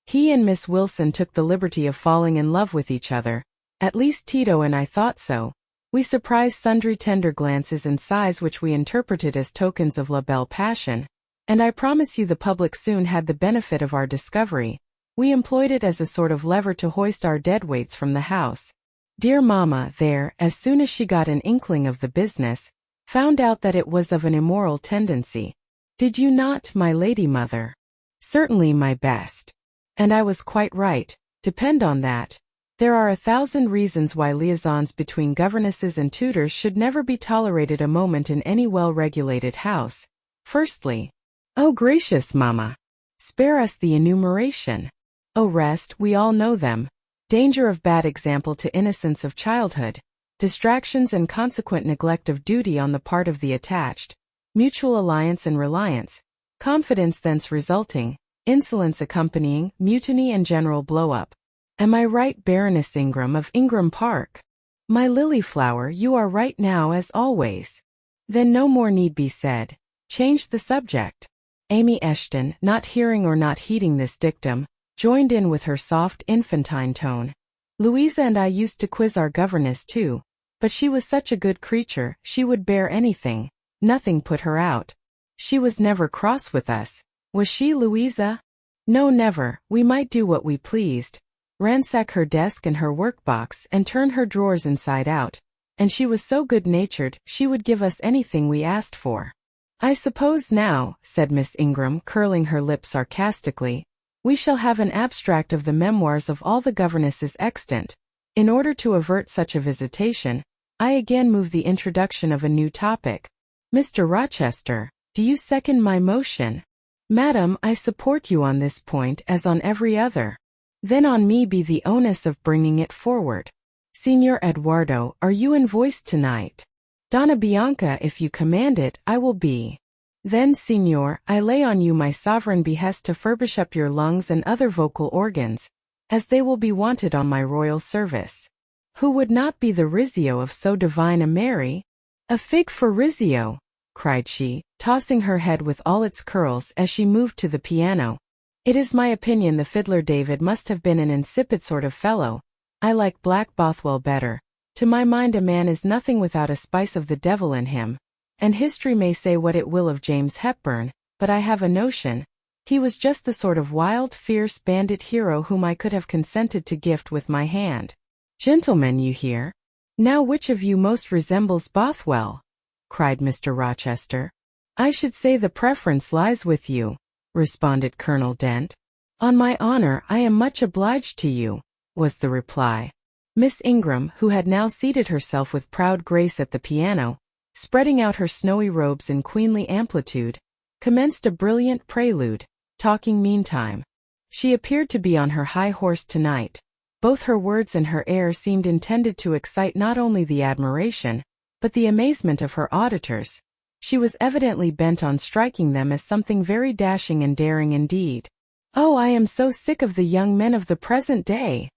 He and Miss Wilson took the liberty of falling in love with each other, at least Tito and I thought so. We surprised sundry tender glances and sighs which we interpreted as tokens of la belle passion, and I promise you the public soon had the benefit of our discovery. We employed it as a sort of lever to hoist our deadweights from the house. Dear Mamma, there, as soon as she got an inkling of the business, found out that it was of an immoral tendency. Did you not, my lady mother? Certainly, my best. And I was quite right, depend on that. There are 1,000 reasons why liaisons between governesses and tutors should never be tolerated a moment in any well-regulated house. Firstly, oh gracious, Mamma! Spare us the enumeration. Oh rest, we all know them. Danger of bad example to innocence of childhood, distractions and consequent neglect of duty on the part of the attached, mutual alliance and reliance, confidence thence resulting, insolence accompanying, mutiny and general blow-up. Am I right, Baroness Ingram of Ingram Park? My lily flower, you are right now as always. Then no more need be said. Change the subject. Amy Eshton, not hearing or not heeding this dictum, joined in with her soft infantine tone. Louisa and I used to quiz our governess too, but she was such a good creature, she would bear anything, nothing put her out. She was never cross with us. Was she, Louisa? No, never, we might do what we pleased. Ransack her desk and her workbox and turn her drawers inside out, and she was so good-natured she would give us anything we asked for. I suppose now, said Miss Ingram, curling her lip sarcastically, we shall have an abstract of the memoirs of all the governesses extant. In order to avert such a visitation, I again move the introduction of a new topic. Mr. Rochester, do you second my motion? Madam, I support you on this point as on every other. Then on me be the onus of bringing it forward. Signor Eduardo, are you invoiced tonight? Donna Bianca, if you command it, I will be. Then, signor, I lay on you my sovereign behest to furbish up your lungs and other vocal organs, as they will be wanted on my royal service. Who would not be the Rizzio of so divine a Mary? A fig for Rizzio, cried she, tossing her head with all its curls as she moved to the piano. It is my opinion the fiddler David must have been an insipid sort of fellow. I like Black Bothwell better. To my mind a man is nothing without a spice of the devil in him. And history may say what it will of James Hepburn, but I have a notion. He was just the sort of wild, fierce bandit hero whom I could have consented to gift with my hand. Gentlemen, you hear? Now which of you most resembles Bothwell? Cried Mr. Rochester. I should say the preference lies with you, responded Colonel Dent. On my honor, I am much obliged to you, was the reply. Miss Ingram, who had now seated herself with proud grace at the piano, spreading out her snowy robes in queenly amplitude, commenced a brilliant prelude, talking meantime. She appeared to be on her high horse tonight. Both her words and her air seemed intended to excite not only the admiration, but the amazement of her auditors. She was evidently bent on striking them as something very dashing and daring indeed. "Oh, I am so sick of the young men of the present day!"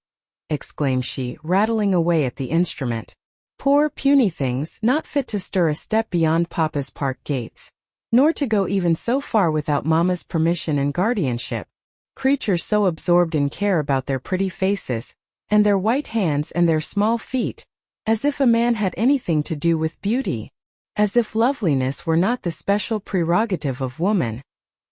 exclaimed she, rattling away at the instrument. "Poor, puny things, not fit to stir a step beyond Papa's park gates, nor to go even so far without Mamma's permission and guardianship. Creatures so absorbed in care about their pretty faces, and their white hands and their small feet, as if a man had anything to do with beauty. As if loveliness were not the special prerogative of woman,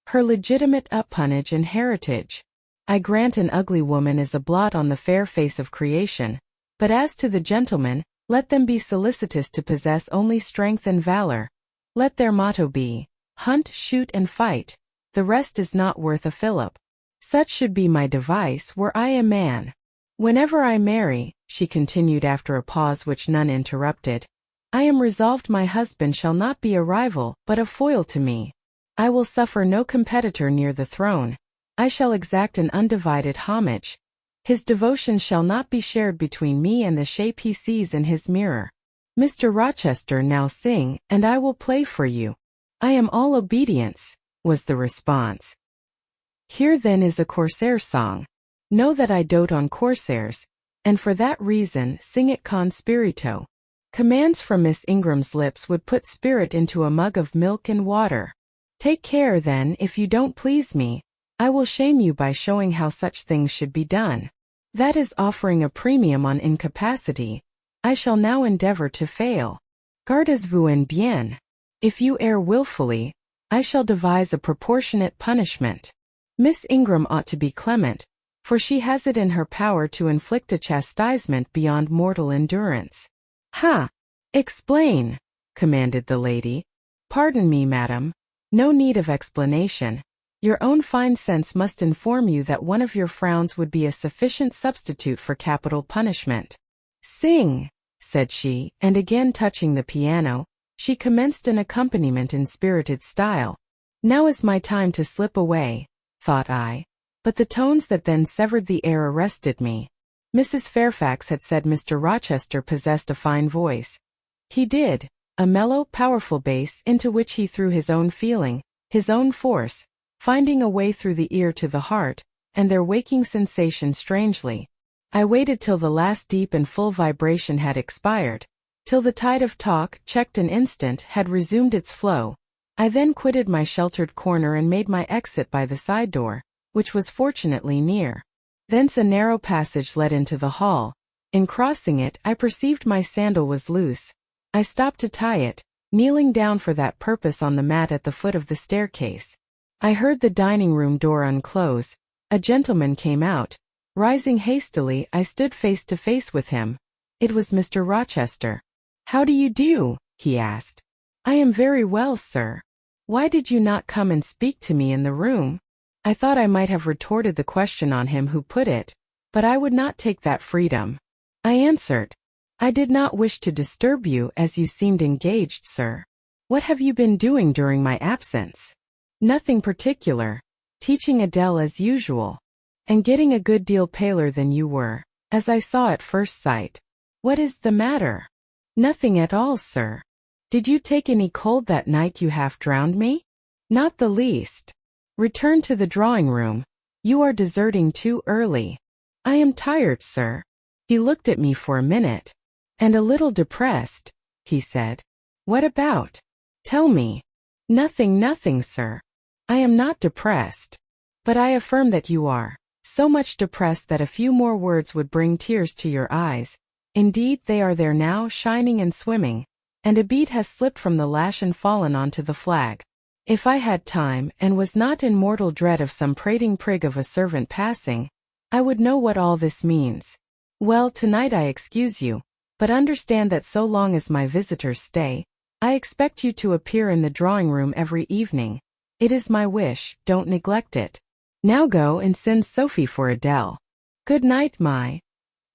her legitimate uppunnage and heritage. I grant an ugly woman is a blot on the fair face of creation, but as to the gentlemen, let them be solicitous to possess only strength and valor. Let their motto be, hunt, shoot, and fight. The rest is not worth a fillip. Such should be my device were I a man. Whenever I marry," she continued after a pause which none interrupted, I am resolved my husband shall not be a rival, but a foil to me. I will suffer no competitor near the throne. I shall exact an undivided homage. His devotion shall not be shared between me and the shape he sees in his mirror. Mr. Rochester, now sing, and I will play for you. I am all obedience, was the response. Here then is a corsair song. Know that I dote on corsairs, and for that reason sing it con spirito. Commands from Miss Ingram's lips would put spirit into a mug of milk and water. Take care then, if you don't please me, I will shame you by showing how such things should be done. That is offering a premium on incapacity. I shall now endeavor to fail. Gardez-vous en bien. If you err wilfully, I shall devise a proportionate punishment. Miss Ingram ought to be clement, for she has it in her power to inflict a chastisement beyond mortal endurance. Ha! Explain, commanded the lady. Pardon me, madam. No need of explanation. Your own fine sense must inform you that one of your frowns would be a sufficient substitute for capital punishment. Sing, said she, and again touching the piano, she commenced an accompaniment in spirited style. Now is my time to slip away, thought I, but the tones that then severed the air arrested me. Mrs. Fairfax had said Mr. Rochester possessed a fine voice. He did, a mellow, powerful bass into which he threw his own feeling, his own force, finding a way through the ear to the heart, and their waking sensation strangely. I waited till the last deep and full vibration had expired, till the tide of talk, checked an instant, had resumed its flow. I then quitted my sheltered corner and made my exit by the side door, which was fortunately near. Thence a narrow passage led into the hall. In crossing it, I perceived my sandal was loose. I stopped to tie it, kneeling down for that purpose on the mat at the foot of the staircase. I heard the dining-room door unclose. A gentleman came out. Rising hastily, I stood face to face with him. It was Mr. Rochester. "How do you do?" he asked. "I am very well, sir. Why did you not come and speak to me in the room?" I thought I might have retorted the question on him who put it, but I would not take that freedom. I answered, "I did not wish to disturb you as you seemed engaged, sir. What have you been doing during my absence?" "Nothing particular. Teaching Adele as usual. And getting a good deal paler than you were, as I saw at first sight. What is the matter?" "Nothing at all, sir. Did you take any cold that night you half drowned me?" "Not the least. Return to the drawing-room. You are deserting too early." "I am tired, sir." He looked at me for a minute. "And a little depressed," he said. "What about? Tell me." Nothing, sir. I am not depressed. But I affirm that you are. So much depressed that a few more words would bring tears to your eyes. Indeed, they are there now, shining and swimming, and a bead has slipped from the lash and fallen onto the flag. If I had time, and was not in mortal dread of some prating prig of a servant passing, I would know what all this means. Well, tonight I excuse you, but understand that so long as my visitors stay, I expect you to appear in the drawing-room every evening. It is my wish, don't neglect it. Now go and send Sophie for Adele. Good night, my...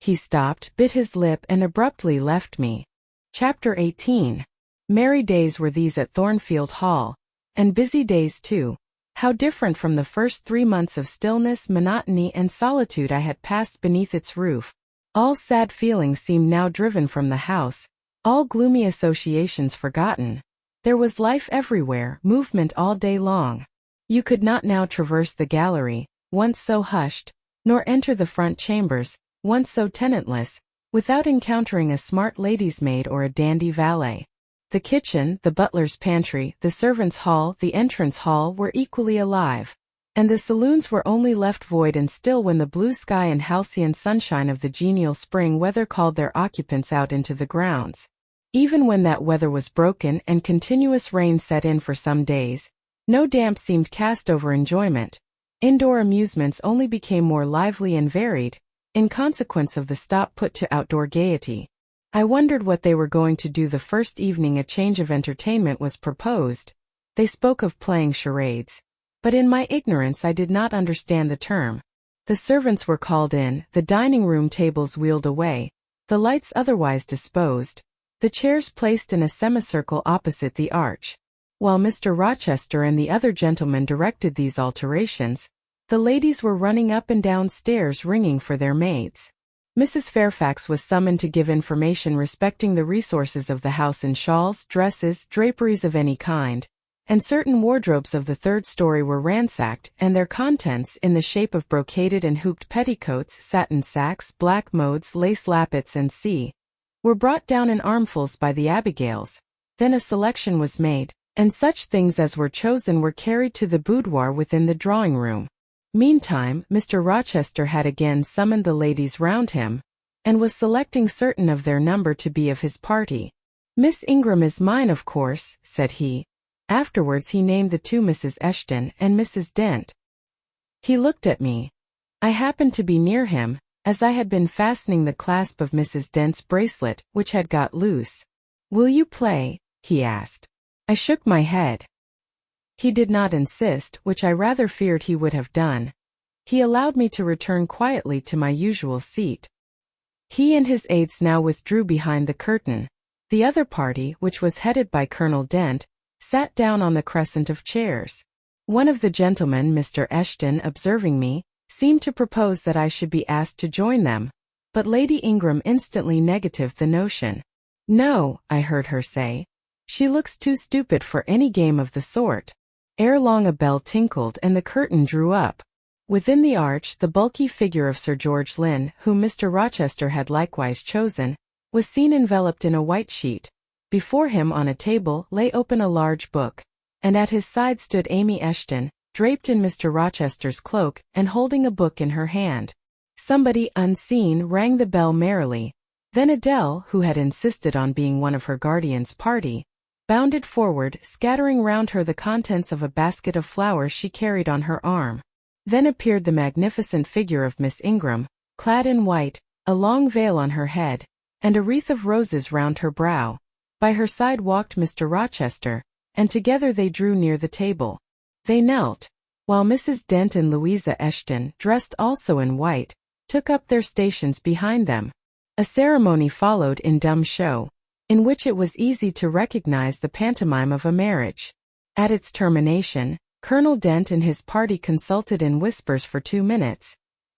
He stopped, bit his lip, and abruptly left me. Chapter 18. Merry days were these at Thornfield Hall. And busy days too. How different from the first 3 months of stillness, monotony, and solitude I had passed beneath its roof. All sad feelings seemed now driven from the house, all gloomy associations forgotten. There was life everywhere, movement all day long. You could not now traverse the gallery, once so hushed, nor enter the front chambers, once so tenantless, without encountering a smart lady's maid or a dandy valet. The kitchen, the butler's pantry, the servants' hall, the entrance hall were equally alive, and the saloons were only left void and still when the blue sky and halcyon sunshine of the genial spring weather called their occupants out into the grounds. Even when that weather was broken and continuous rain set in for some days, no damp seemed cast over enjoyment. Indoor amusements only became more lively and varied, in consequence of the stop put to outdoor gaiety. I wondered what they were going to do the first evening a change of entertainment was proposed. They spoke of playing charades, but in my ignorance I did not understand the term. The servants were called in, the dining-room tables wheeled away, the lights otherwise disposed, the chairs placed in a semicircle opposite the arch. While Mr. Rochester and the other gentlemen directed these alterations, the ladies were running up and down stairs ringing for their maids. Mrs. Fairfax was summoned to give information respecting the resources of the house in shawls, dresses, draperies of any kind, and certain wardrobes of the third story were ransacked, and their contents, in the shape of brocaded and hooped petticoats, satin sacks, black modes, lace lappets and were brought down in armfuls by the Abigails. Then a selection was made, and such things as were chosen were carried to the boudoir within the drawing-room. Meantime, Mr. Rochester had again summoned the ladies round him, and was selecting certain of their number to be of his party. "Miss Ingram is mine, of course," said he. Afterwards he named the two Mrs. Eshton and Mrs. Dent. He looked at me. I happened to be near him, as I had been fastening the clasp of Mrs. Dent's bracelet, which had got loose. "Will you play?" he asked. I shook my head. He did not insist, which I rather feared he would have done. He allowed me to return quietly to my usual seat. He and his aides now withdrew behind the curtain. The other party, which was headed by Colonel Dent, sat down on the crescent of chairs. One of the gentlemen, Mr. Eshton, observing me, seemed to propose that I should be asked to join them, but Lady Ingram instantly negatived the notion. "No," I heard her say. "She looks too stupid for any game of the sort." Ere long a bell tinkled and the curtain drew up. Within the arch the bulky figure of Sir George Lynn, whom Mr. Rochester had likewise chosen, was seen enveloped in a white sheet. Before him on a table lay open a large book, and at his side stood Amy Eshton, draped in Mr. Rochester's cloak and holding a book in her hand. Somebody, unseen, rang the bell merrily. Then Adele, who had insisted on being one of her guardian's party, bounded forward, scattering round her the contents of a basket of flowers she carried on her arm. Then appeared the magnificent figure of Miss Ingram, clad in white, a long veil on her head, and a wreath of roses round her brow. By her side walked Mr. Rochester, and together they drew near the table. They knelt, while Mrs. Dent and Louisa Eshton, dressed also in white, took up their stations behind them. A ceremony followed in dumb show, in which it was easy to recognize the pantomime of a marriage. At its termination, Colonel Dent and his party consulted in whispers for 2 minutes.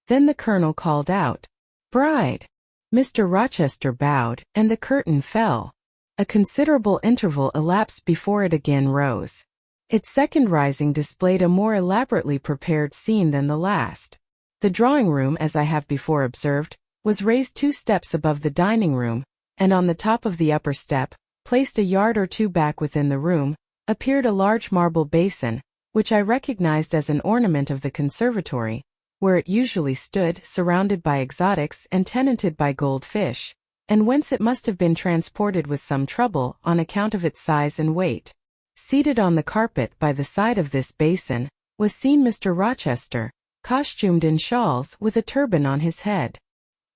Then the colonel called out, "Bride!" Mr. Rochester bowed, and the curtain fell. A considerable interval elapsed before it again rose. Its second rising displayed a more elaborately prepared scene than the last. The drawing-room, as I have before observed, was raised 2 steps above the dining-room, and on the top of the upper step, placed a yard or 2 back within the room, appeared a large marble basin, which I recognized as an ornament of the conservatory, where it usually stood, surrounded by exotics and tenanted by goldfish, and whence it must have been transported with some trouble on account of its size and weight. Seated on the carpet by the side of this basin, was seen Mr. Rochester, costumed in shawls with a turban on his head.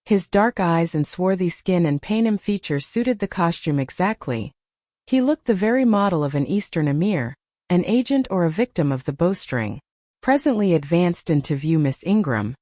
His dark eyes and swarthy skin and Paynim features suited the costume exactly. He looked the very model of an Eastern emir, an agent or a victim of the bowstring. Presently advanced into view Miss Ingram.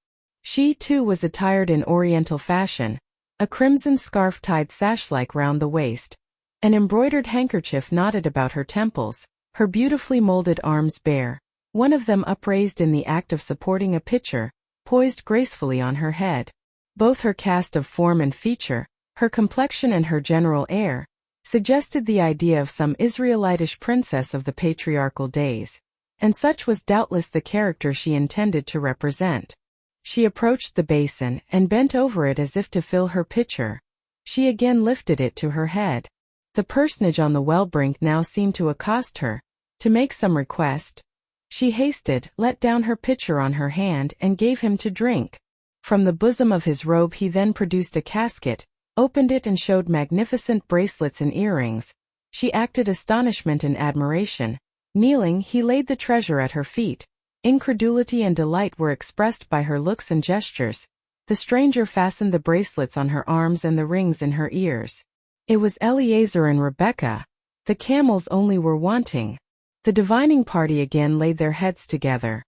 She, too, was attired in Oriental fashion, a crimson scarf tied sash-like round the waist, an embroidered handkerchief knotted about her temples, her beautifully molded arms bare, one of them upraised in the act of supporting a pitcher, poised gracefully on her head. Both her cast of form and feature, her complexion and her general air, suggested the idea of some Israelitish princess of the patriarchal days, and such was doubtless the character she intended to represent. She approached the basin and bent over it as if to fill her pitcher. She again lifted it to her head. The personage on the well-brink now seemed to accost her, to make some request. She hasted, let down her pitcher on her hand, and gave him to drink. From the bosom of his robe he then produced a casket, opened it and showed magnificent bracelets and earrings. She acted astonishment and admiration. Kneeling, he laid the treasure at her feet. Incredulity and delight were expressed by her looks and gestures. The stranger fastened the bracelets on her arms and the rings in her ears. It was Eleazar and Rebecca. The camels only were wanting. The divining party again laid their heads together.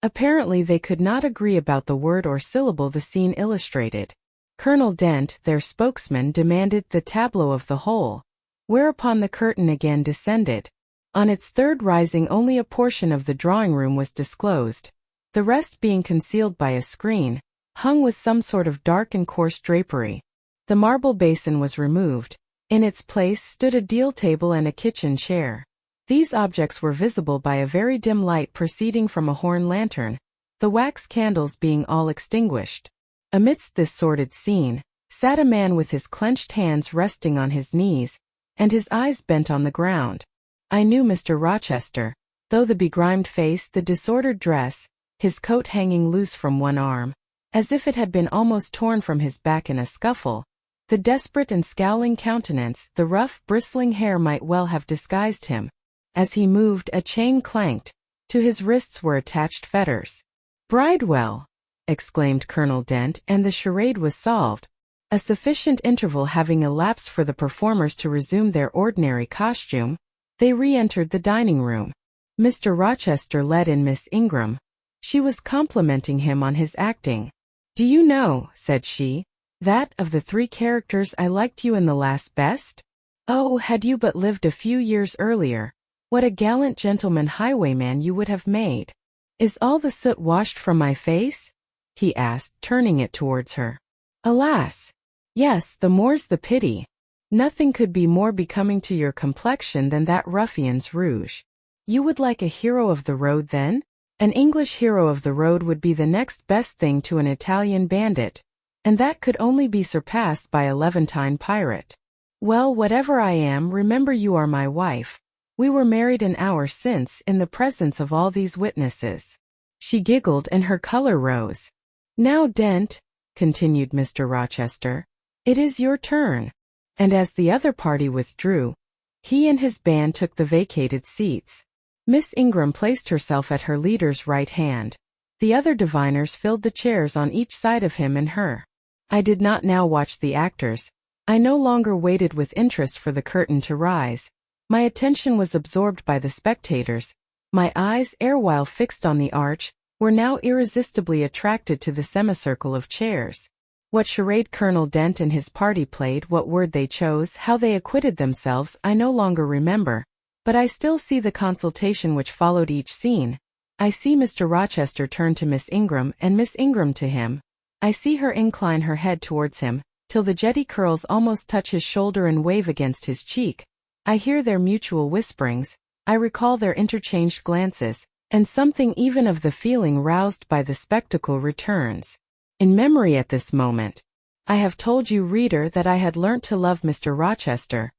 Apparently they could not agree about the word or syllable the scene illustrated. Colonel Dent, their spokesman, demanded the tableau of the whole, whereupon the curtain again descended. On its third rising only a portion of the drawing-room was disclosed, the rest being concealed by a screen, hung with some sort of dark and coarse drapery. The marble basin was removed. In its place stood a deal table and a kitchen chair. These objects were visible by a very dim light proceeding from a horn lantern, the wax candles being all extinguished. Amidst this sordid scene, sat a man with his clenched hands resting on his knees, and his eyes bent on the ground. I knew Mr. Rochester, though the begrimed face, the disordered dress, his coat hanging loose from one arm, as if it had been almost torn from his back in a scuffle, the desperate and scowling countenance, the rough, bristling hair might well have disguised him. As he moved, a chain clanked. To his wrists were attached fetters. "Bridewell!" exclaimed Colonel Dent, and the charade was solved. A sufficient interval having elapsed for the performers to resume their ordinary costume, they re-entered the dining-room. Mr. Rochester led in Miss Ingram. She was complimenting him on his acting. "Do you know," said she, "that, of the three characters, I liked you in the last best? Oh, had you but lived a few years earlier, what a gallant gentleman highwayman you would have made. Is all the soot washed from my face?" he asked, turning it towards her. "Alas! Yes, the more's the pity. Nothing could be more becoming to your complexion than that ruffian's rouge. You would like a hero of the road, then? An English hero of the road would be the next best thing to an Italian bandit, and that could only be surpassed by a Levantine pirate. Well, whatever I am, remember you are my wife. We were married an hour since, in the presence of all these witnesses." She giggled and her color rose. "Now, Dent," continued Mr. Rochester, "it is your turn." And as the other party withdrew, he and his band took the vacated seats. Miss Ingram placed herself at her leader's right hand. The other diviners filled the chairs on each side of him and her. I did not now watch the actors. I no longer waited with interest for the curtain to rise. My attention was absorbed by the spectators. My eyes, erewhile fixed on the arch, were now irresistibly attracted to the semicircle of chairs. What charade Colonel Dent and his party played, what word they chose, how they acquitted themselves, I no longer remember, but I still see the consultation which followed each scene. I see Mr. Rochester turn to Miss Ingram, and Miss Ingram to him. I see her incline her head towards him, till the jetty curls almost touch his shoulder and wave against his cheek. I hear their mutual whisperings, I recall their interchanged glances, and something even of the feeling roused by the spectacle returns in memory at this moment. I have told you, reader, that I had learnt to love Mr. Rochester.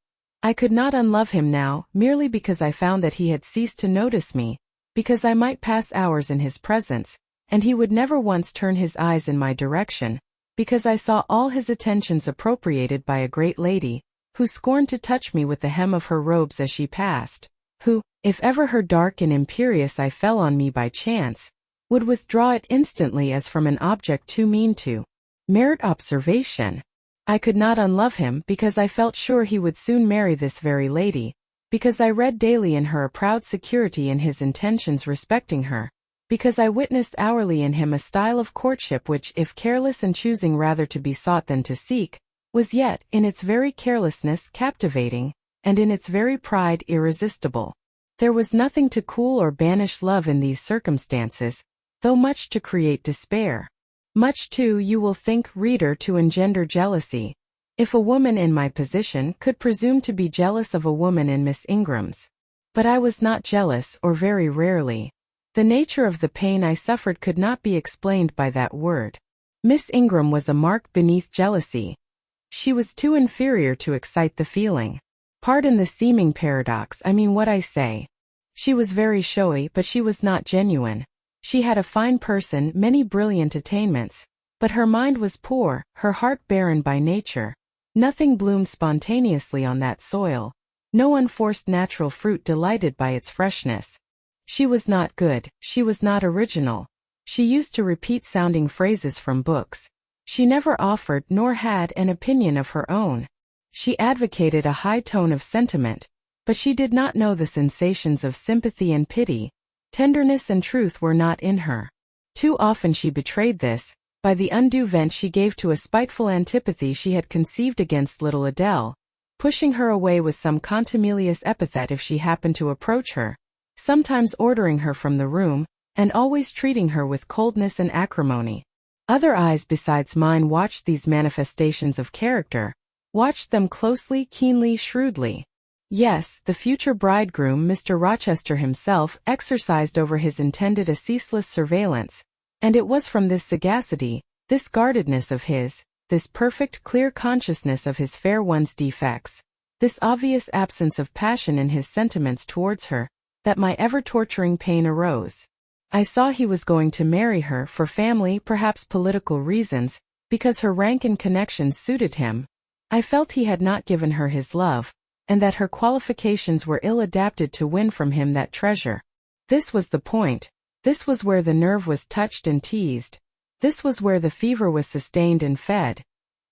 I could not unlove him now, merely because I found that he had ceased to notice me, because I might pass hours in his presence, and he would never once turn his eyes in my direction, because I saw all his attentions appropriated by a great lady, who scorned to touch me with the hem of her robes as she passed, who, if ever her dark and imperious eye fell on me by chance, would withdraw it instantly as from an object too mean to merit observation. I could not unlove him because I felt sure he would soon marry this very lady, because I read daily in her a proud security in his intentions respecting her, because I witnessed hourly in him a style of courtship which, if careless and choosing rather to be sought than to seek, was yet, in its very carelessness, captivating, and in its very pride, irresistible. There was nothing to cool or banish love in these circumstances, though much to create despair. Much too, you will think, reader, to engender jealousy. If a woman in my position could presume to be jealous of a woman in Miss Ingram's. But I was not jealous, or very rarely. The nature of the pain I suffered could not be explained by that word. Miss Ingram was a mark beneath jealousy. She was too inferior to excite the feeling. Pardon the seeming paradox, I mean what I say. She was very showy, but she was not genuine. She had a fine person, many brilliant attainments, but her mind was poor, her heart barren by nature. Nothing bloomed spontaneously on that soil. No unforced natural fruit delighted by its freshness. She was not good, she was not original. She used to repeat sounding phrases from books. She never offered nor had an opinion of her own. She advocated a high tone of sentiment, but she did not know the sensations of sympathy and pity. Tenderness and truth were not in her. Too often she betrayed this, by the undue vent she gave to a spiteful antipathy she had conceived against little Adele, pushing her away with some contumelious epithet if she happened to approach her, sometimes ordering her from the room, and always treating her with coldness and acrimony. Other eyes besides mine watched these manifestations of character, watched them closely, keenly, shrewdly. Yes, the future bridegroom, Mr. Rochester himself, exercised over his intended a ceaseless surveillance, and it was from this sagacity, this guardedness of his, this perfect clear consciousness of his fair one's defects, this obvious absence of passion in his sentiments towards her, that my ever-torturing pain arose. I saw he was going to marry her for family, perhaps political reasons, because her rank and connections suited him. I felt he had not given her his love, and that her qualifications were ill-adapted to win from him that treasure. This was the point. This was where the nerve was touched and teased. This was where the fever was sustained and fed.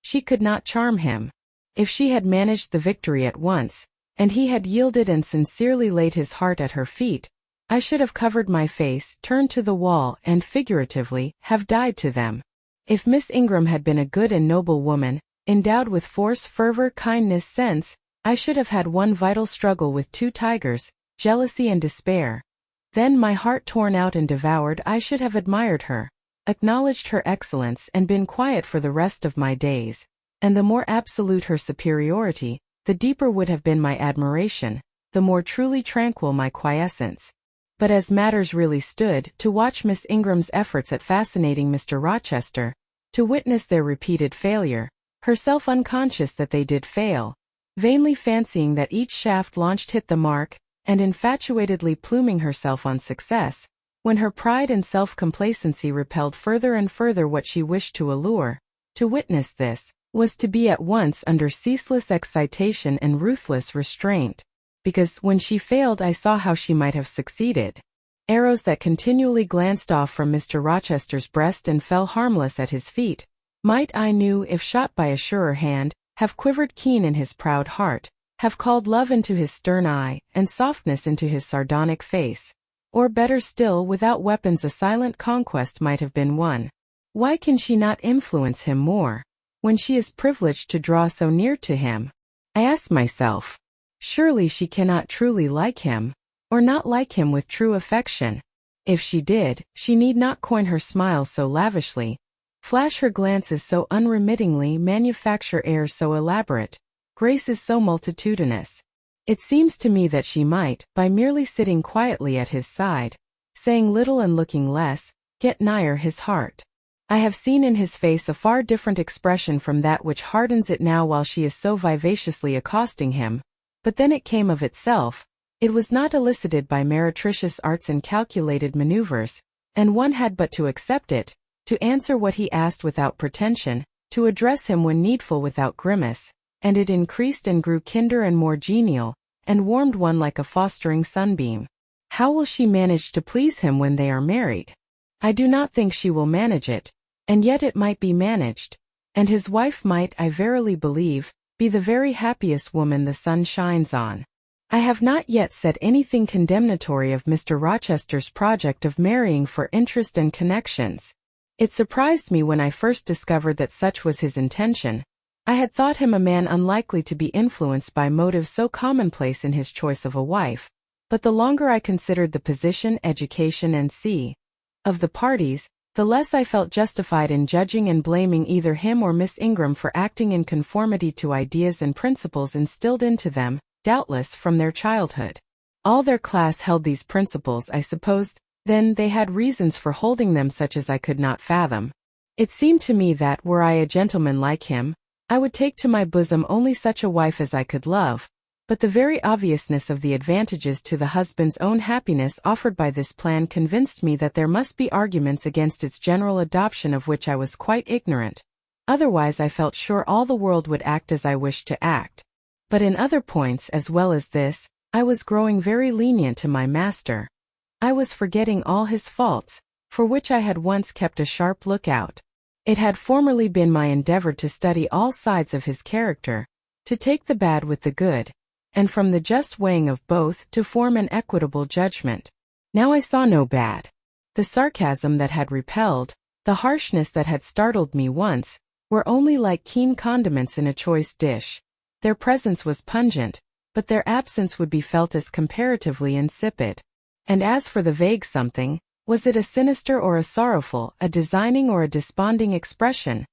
She could not charm him. If she had managed the victory at once, and he had yielded and sincerely laid his heart at her feet, I should have covered my face, turned to the wall, and figuratively, have died to them. If Miss Ingram had been a good and noble woman, endowed with force, fervor, kindness, sense, I should have had one vital struggle with two tigers, jealousy and despair. Then, my heart torn out and devoured, I should have admired her, acknowledged her excellence, and been quiet for the rest of my days. And the more absolute her superiority, the deeper would have been my admiration, the more truly tranquil my quiescence. But as matters really stood, to watch Miss Ingram's efforts at fascinating Mr. Rochester, to witness their repeated failure, herself unconscious that they did fail, vainly fancying that each shaft launched hit the mark, and infatuatedly pluming herself on success, when her pride and self-complacency repelled further and further what she wished to allure, to witness this, was to be at once under ceaseless excitation and ruthless restraint, because when she failed I saw how she might have succeeded. Arrows that continually glanced off from Mr. Rochester's breast and fell harmless at his feet, might, I knew, if shot by a surer hand, have quivered keen in his proud heart, have called love into his stern eye, and softness into his sardonic face. Or better still, without weapons a silent conquest might have been won. Why can she not influence him more, when she is privileged to draw so near to him? I ask myself. Surely she cannot truly like him, or not like him with true affection. If she did, she need not coin her smiles so lavishly, flash her glances so unremittingly, manufacture airs so elaborate, graces so multitudinous. It seems to me that she might, by merely sitting quietly at his side, saying little and looking less, get nigher his heart. I have seen in his face a far different expression from that which hardens it now while she is so vivaciously accosting him, but then it came of itself. It was not elicited by meretricious arts and calculated maneuvers, and one had but to accept it, to answer what he asked without pretension, to address him when needful without grimace, and it increased and grew kinder and more genial, and warmed one like a fostering sunbeam. How will she manage to please him when they are married? I do not think she will manage it, and yet it might be managed, and his wife might, I verily believe, be the very happiest woman the sun shines on. I have not yet said anything condemnatory of Mr. Rochester's project of marrying for interest and connections. It surprised me when I first discovered that such was his intention. I had thought him a man unlikely to be influenced by motives so commonplace in his choice of a wife, but the longer I considered the position, education, and of the parties, the less I felt justified in judging and blaming either him or Miss Ingram for acting in conformity to ideas and principles instilled into them, doubtless from their childhood. All their class held these principles, I suppose. Then they had reasons for holding them such as I could not fathom. It seemed to me that, were I a gentleman like him, I would take to my bosom only such a wife as I could love, but the very obviousness of the advantages to the husband's own happiness offered by this plan convinced me that there must be arguments against its general adoption of which I was quite ignorant. Otherwise I felt sure all the world would act as I wished to act. But in other points as well as this, I was growing very lenient to my master. I was forgetting all his faults, for which I had once kept a sharp lookout. It had formerly been my endeavor to study all sides of his character, to take the bad with the good, and from the just weighing of both to form an equitable judgment. Now I saw no bad. The sarcasm that had repelled, The harshness that had startled me once were only like keen condiments in a choice dish. Their presence was pungent, but their absence would be felt as comparatively insipid. And as for the vague something, was it a sinister or a sorrowful, a designing or a desponding expression,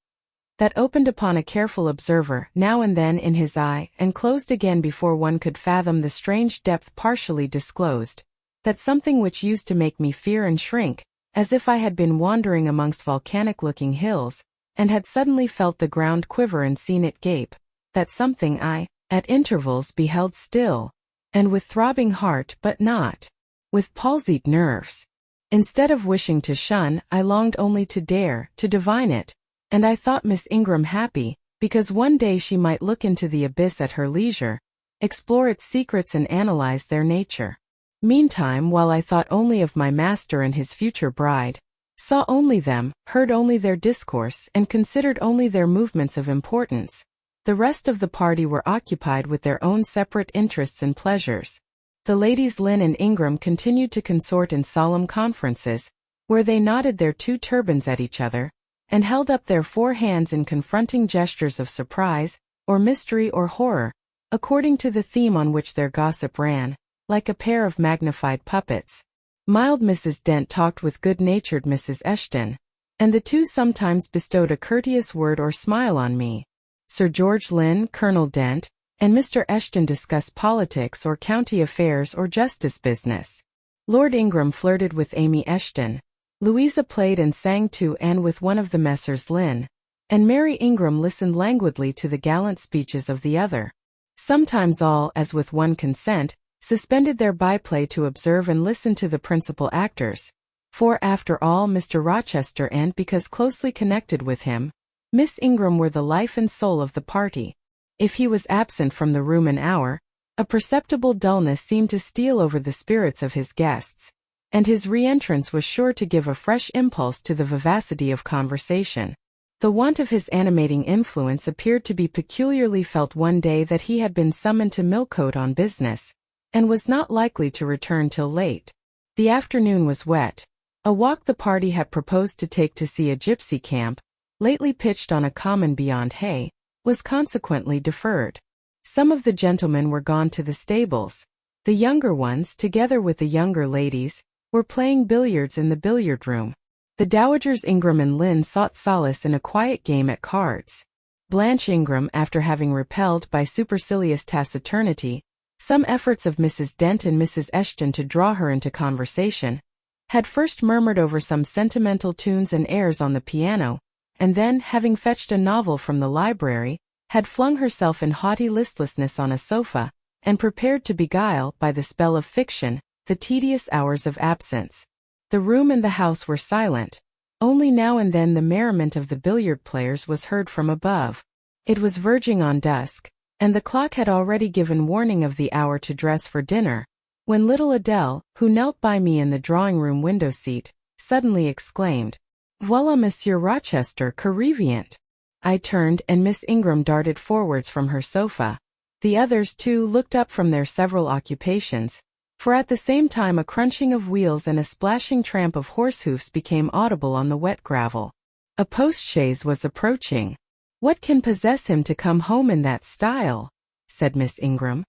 that opened upon a careful observer now and then in his eye and closed again before one could fathom the strange depth partially disclosed, that something which used to make me fear and shrink, as if I had been wandering amongst volcanic-looking hills, and had suddenly felt the ground quiver and seen it gape, that something I, at intervals beheld still, and with throbbing heart but not with palsied nerves. Instead of wishing to shun, I longed only to dare, to divine it, and I thought Miss Ingram happy, because one day she might look into the abyss at her leisure, explore its secrets and analyze their nature. Meantime, while I thought only of my master and his future bride, saw only them, heard only their discourse, and considered only their movements of importance, the rest of the party were occupied with their own separate interests and pleasures. The ladies Lynn and Ingram continued to consort in solemn conferences, where they nodded their two turbans at each other, and held up their four hands in confronting gestures of surprise, or mystery or horror, according to the theme on which their gossip ran, like a pair of magnified puppets. Mild Mrs. Dent talked with good-natured Mrs. Eshton, and the two sometimes bestowed a courteous word or smile on me. Sir George Lynn, Colonel Dent, and Mr. Eshton discussed politics or county affairs or justice business. Lord Ingram flirted with Amy Eshton. Louisa played and sang to and with one of the Messrs. Lynn, and Mary Ingram listened languidly to the gallant speeches of the other. Sometimes all, as with one consent, suspended their byplay to observe and listen to the principal actors, for after all Mr. Rochester and, because closely connected with him, Miss Ingram were the life and soul of the party. If he was absent from the room an hour, a perceptible dullness seemed to steal over the spirits of his guests, and his re-entrance was sure to give a fresh impulse to the vivacity of conversation. The want of his animating influence appeared to be peculiarly felt one day that he had been summoned to Millcote on business, and was not likely to return till late. The afternoon was wet. A walk the party had proposed to take to see a gypsy camp, lately pitched on a common beyond Hay, was consequently deferred. Some of the gentlemen were gone to the stables. The younger ones, together with the younger ladies, were playing billiards in the billiard room. The dowagers Ingram and Lynn sought solace in a quiet game at cards. Blanche Ingram, after having repelled by supercilious taciturnity some efforts of Mrs. Dent and Mrs. Eshton to draw her into conversation, had first murmured over some sentimental tunes and airs on the piano, and then, having fetched a novel from the library, had flung herself in haughty listlessness on a sofa, and prepared to beguile, by the spell of fiction, the tedious hours of absence. The room and the house were silent. Only now and then the merriment of the billiard players was heard from above. It was verging on dusk, and the clock had already given warning of the hour to dress for dinner, when little Adele, who knelt by me in the drawing-room window-seat, suddenly exclaimed, "Voilà Monsieur Rochester, que revient!" I turned, and Miss Ingram darted forwards from her sofa. The others, too, looked up from their several occupations, for at the same time a crunching of wheels and a splashing tramp of horse-hoofs became audible on the wet gravel. A post-chaise was approaching. "What can possess him to come home in that style?" said Miss Ingram.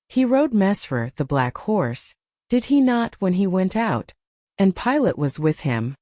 "He rode Mesmer, the black horse, did he not, when he went out? And Pilot was with him.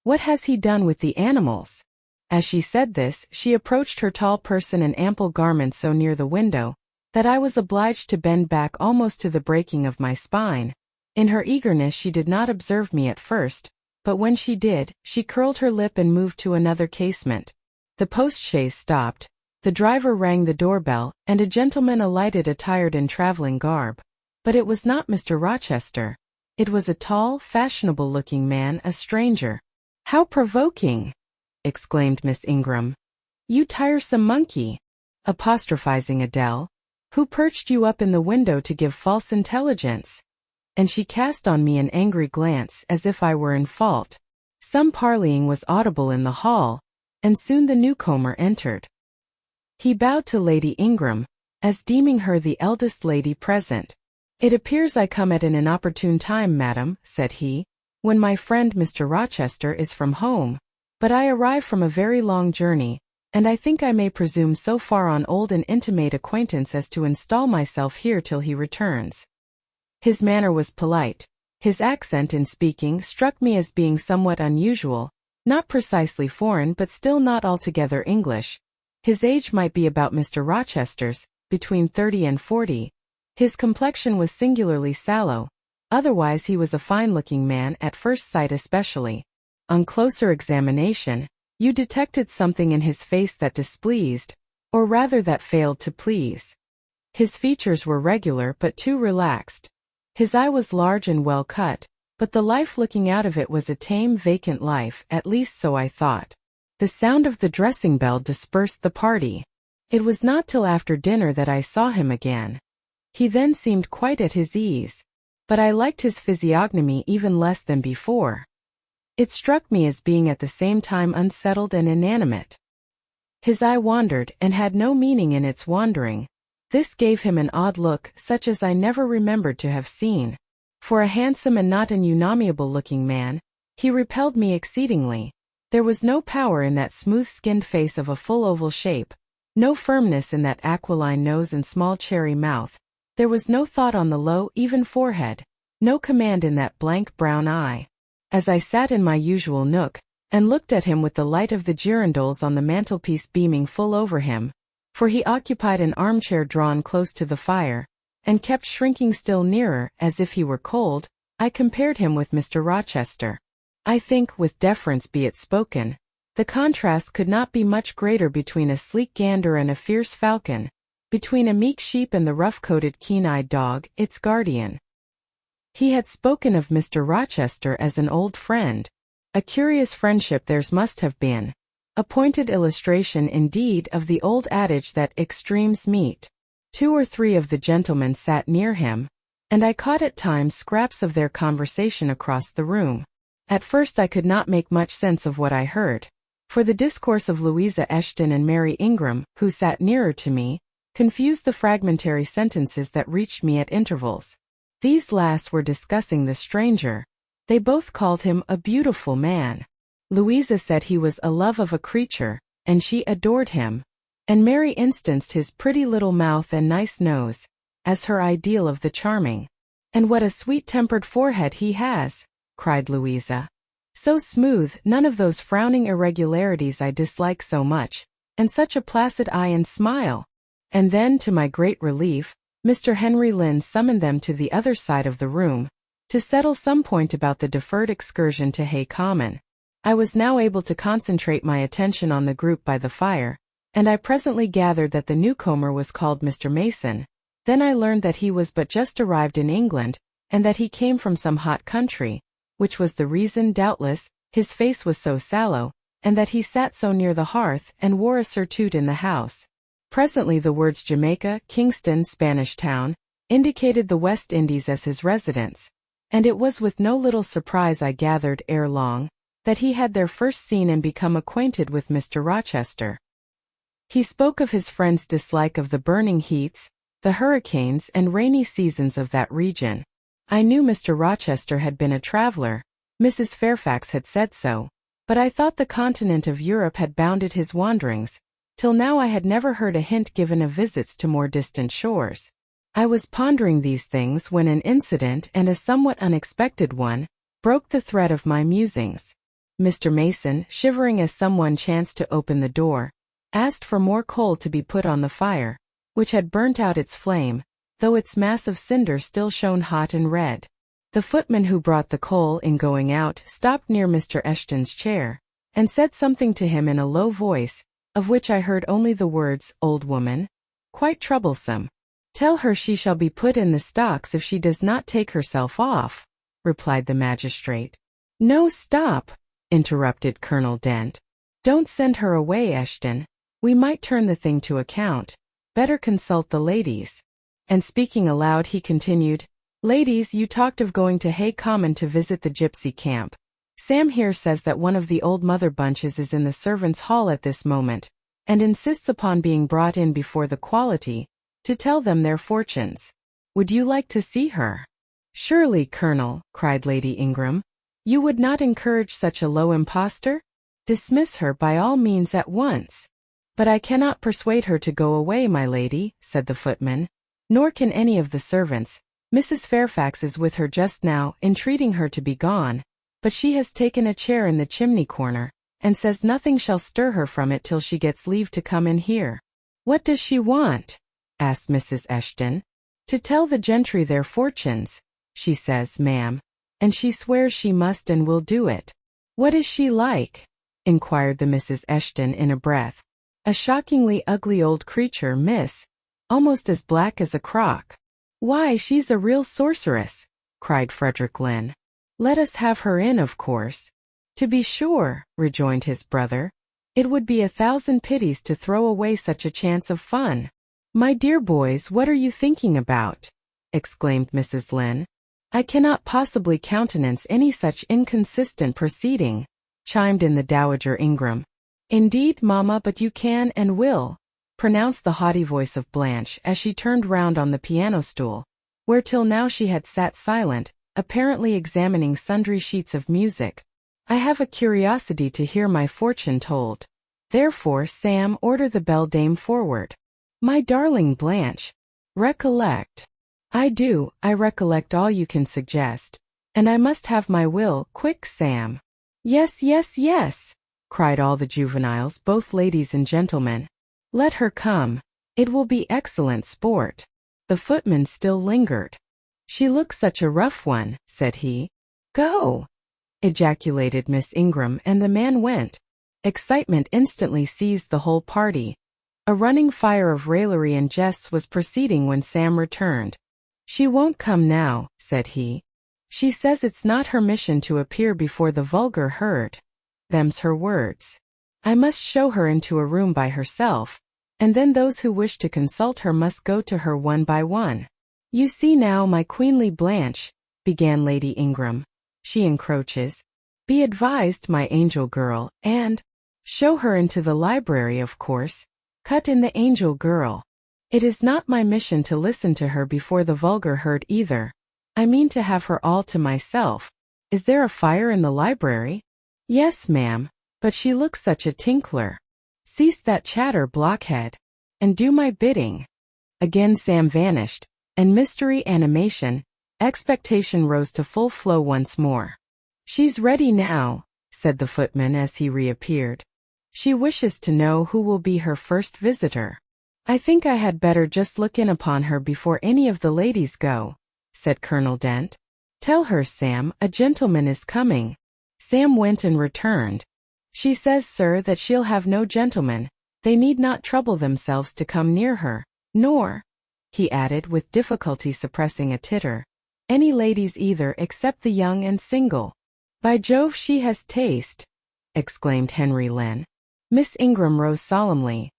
What has he done with the animals?" As she said this, she approached her tall person and ample garments so near the window, that I was obliged to bend back almost to the breaking of my spine. In her eagerness she did not observe me at first, but when she did, she curled her lip and moved to another casement. The post-chaise stopped, the driver rang the doorbell, and a gentleman alighted attired in traveling garb. But it was not Mr. Rochester. It was a tall, fashionable-looking man, a stranger. "How provoking!" exclaimed Miss Ingram. "You tiresome monkey!" apostrophizing Adele. "Who perched you up in the window to give false intelligence?" And she cast on me an angry glance, as if I were in fault. Some parleying was audible in the hall, and soon the newcomer entered. He bowed to Lady Ingram, as deeming her the eldest lady present. "It appears I come at an inopportune time, madam," said he, "when my friend Mr. Rochester is from home." But I arrive from a very long journey, and I think I may presume so far on old and intimate acquaintance as to install myself here till he returns." His manner was polite. His accent in speaking struck me as being somewhat unusual, not precisely foreign but still not altogether English. His age might be about Mr. Rochester's, between 30 and 40. His complexion was singularly sallow. Otherwise he was a fine-looking man at first sight especially. On closer examination, you detected something in his face that displeased, or rather that failed to please. His features were regular but too relaxed. His eye was large and well cut, but the life looking out of it was a tame, vacant life, at least so I thought. The sound of the dressing bell dispersed the party. It was not till after dinner that I saw him again. He then seemed quite at his ease, but I liked his physiognomy even less than before. It struck me as being at the same time unsettled and inanimate. His eye wandered and had no meaning in its wandering. This gave him an odd look such as I never remembered to have seen. For a handsome and not an unamiable-looking man, he repelled me exceedingly. There was no power in that smooth-skinned face of a full oval shape, no firmness in that aquiline nose and small cherry mouth. There was no thought on the low, even forehead, no command in that blank brown eye. As I sat in my usual nook, and looked at him with the light of the girandoles on the mantelpiece beaming full over him, for he occupied an armchair drawn close to the fire, and kept shrinking still nearer as if he were cold, I compared him with Mr. Rochester. I think, with deference be it spoken, the contrast could not be much greater between a sleek gander and a fierce falcon, between a meek sheep and the rough-coated keen-eyed dog, its guardian. He had spoken of Mr. Rochester as an old friend. A curious friendship theirs must have been. A pointed illustration indeed of the old adage that extremes meet. 2 or 3 of the gentlemen sat near him, and I caught at times scraps of their conversation across the room. At first I could not make much sense of what I heard, for the discourse of Louisa Eshton and Mary Ingram, who sat nearer to me, confused the fragmentary sentences that reached me at intervals. These last were discussing the stranger. They both called him a beautiful man. Louisa said he was a love of a creature, and she adored him, and Mary instanced his pretty little mouth and nice nose, as her ideal of the charming. "And what a sweet-tempered forehead he has," cried Louisa. "So smooth, none of those frowning irregularities I dislike so much, and such a placid eye and smile." And then, to my great relief, Mr. Henry Lynn summoned them to the other side of the room, to settle some point about the deferred excursion to Hay Common. I was now able to concentrate my attention on the group by the fire, and I presently gathered that the newcomer was called Mr. Mason. Then I learned that he was but just arrived in England, and that he came from some hot country, which was the reason, doubtless, his face was so sallow, and that he sat so near the hearth and wore a surtout in the house. Presently the words Jamaica, Kingston, Spanish Town, indicated the West Indies as his residence, and it was with no little surprise I gathered, ere long, that he had there first seen and become acquainted with Mr. Rochester. He spoke of his friend's dislike of the burning heats, the hurricanes and rainy seasons of that region. I knew Mr. Rochester had been a traveler. Mrs. Fairfax had said so, but I thought the continent of Europe had bounded his wanderings. Till now I had never heard a hint given of visits to more distant shores. I was pondering these things when an incident, and a somewhat unexpected one, broke the thread of my musings. Mr. Mason, shivering as someone chanced to open the door, asked for more coal to be put on the fire, which had burnt out its flame, though its mass of cinder still shone hot and red. The footman who brought the coal, in going out, stopped near Mr. Eshton's chair, and said something to him in a low voice, of which I heard only the words, "Old woman," quite troublesome. "Tell her she shall be put in the stocks if she does not take herself off," replied the magistrate. "No, stop," interrupted Colonel Dent. "Don't send her away, Eshton. We might turn the thing to account. Better consult the ladies." And speaking aloud he continued, "Ladies, you talked of going to Hay Common to visit the gypsy camp. Sam here says that one of the old mother bunches is in the servants' hall at this moment, and insists upon being brought in before the quality, to tell them their fortunes. Would you like to see her?" "Surely, Colonel," cried Lady Ingram, "you would not encourage such a low impostor?" Dismiss her by all means at once. But I cannot persuade her to go away, my lady, said the footman. Nor can any of the servants. Mrs. Fairfax is with her just now, entreating her to be gone, but she has taken a chair in the chimney corner, and says nothing shall stir her from it till she gets leave to come in here. What does she want? Asked Mrs. Eshton. To tell the gentry their fortunes, she says, ma'am, and she swears she must and will do it. What is she like? Inquired the Mrs. Eshton in a breath. A shockingly ugly old creature, miss, almost as black as a crock. Why, she's a real sorceress, cried Frederick Lynn. Let us have her in, of course. To be sure, rejoined his brother. It would be 1,000 pities to throw away such a chance of fun. My dear boys, what are you thinking about? Exclaimed Mrs. Lynn. I cannot possibly countenance any such inconsistent proceeding, chimed in the Dowager Ingram. Indeed, mamma, but you can and will, pronounced the haughty voice of Blanche as she turned round on the piano stool, where till now she had sat silent, apparently examining sundry sheets of music. I have a curiosity to hear my fortune told. Therefore, Sam, order the beldame forward. My darling Blanche, recollect. I do, I recollect all you can suggest. And I must have my will, quick, Sam. Yes, yes, yes, cried all the juveniles, both ladies and gentlemen. Let her come. It will be excellent sport. The footman still lingered. She looks such a rough one, said he. Go! Ejaculated Miss Ingram, and the man went. Excitement instantly seized the whole party. A running fire of raillery and jests was proceeding when Sam returned. She won't come now, said he. She says it's not her mission to appear before the vulgar herd. Them's her words. I must show her into a room by herself, and then those who wish to consult her must go to her one by one. You see now, my queenly Blanche, began Lady Ingram. She encroaches. Be advised, my angel girl, and show her into the library, of course. Cut in the angel girl. It is not my mission to listen to her before the vulgar herd either. I mean to have her all to myself. Is there a fire in the library? Yes, ma'am, but she looks such a tinkler. Cease that chatter, blockhead, and do my bidding. Again Sam vanished, and mystery, animation, expectation rose to full flow once more. She's ready now, said the footman as he reappeared. She wishes to know who will be her first visitor. I think I had better just look in upon her before any of the ladies go, said Colonel Dent. Tell her, Sam, a gentleman is coming. Sam went and returned. She says, sir, that she'll have no gentleman. They need not trouble themselves to come near her, nor, he added with difficulty suppressing a titter, any ladies either except the young and single. By Jove, she has taste, exclaimed Henry Lynn. Miss Ingram rose solemnly.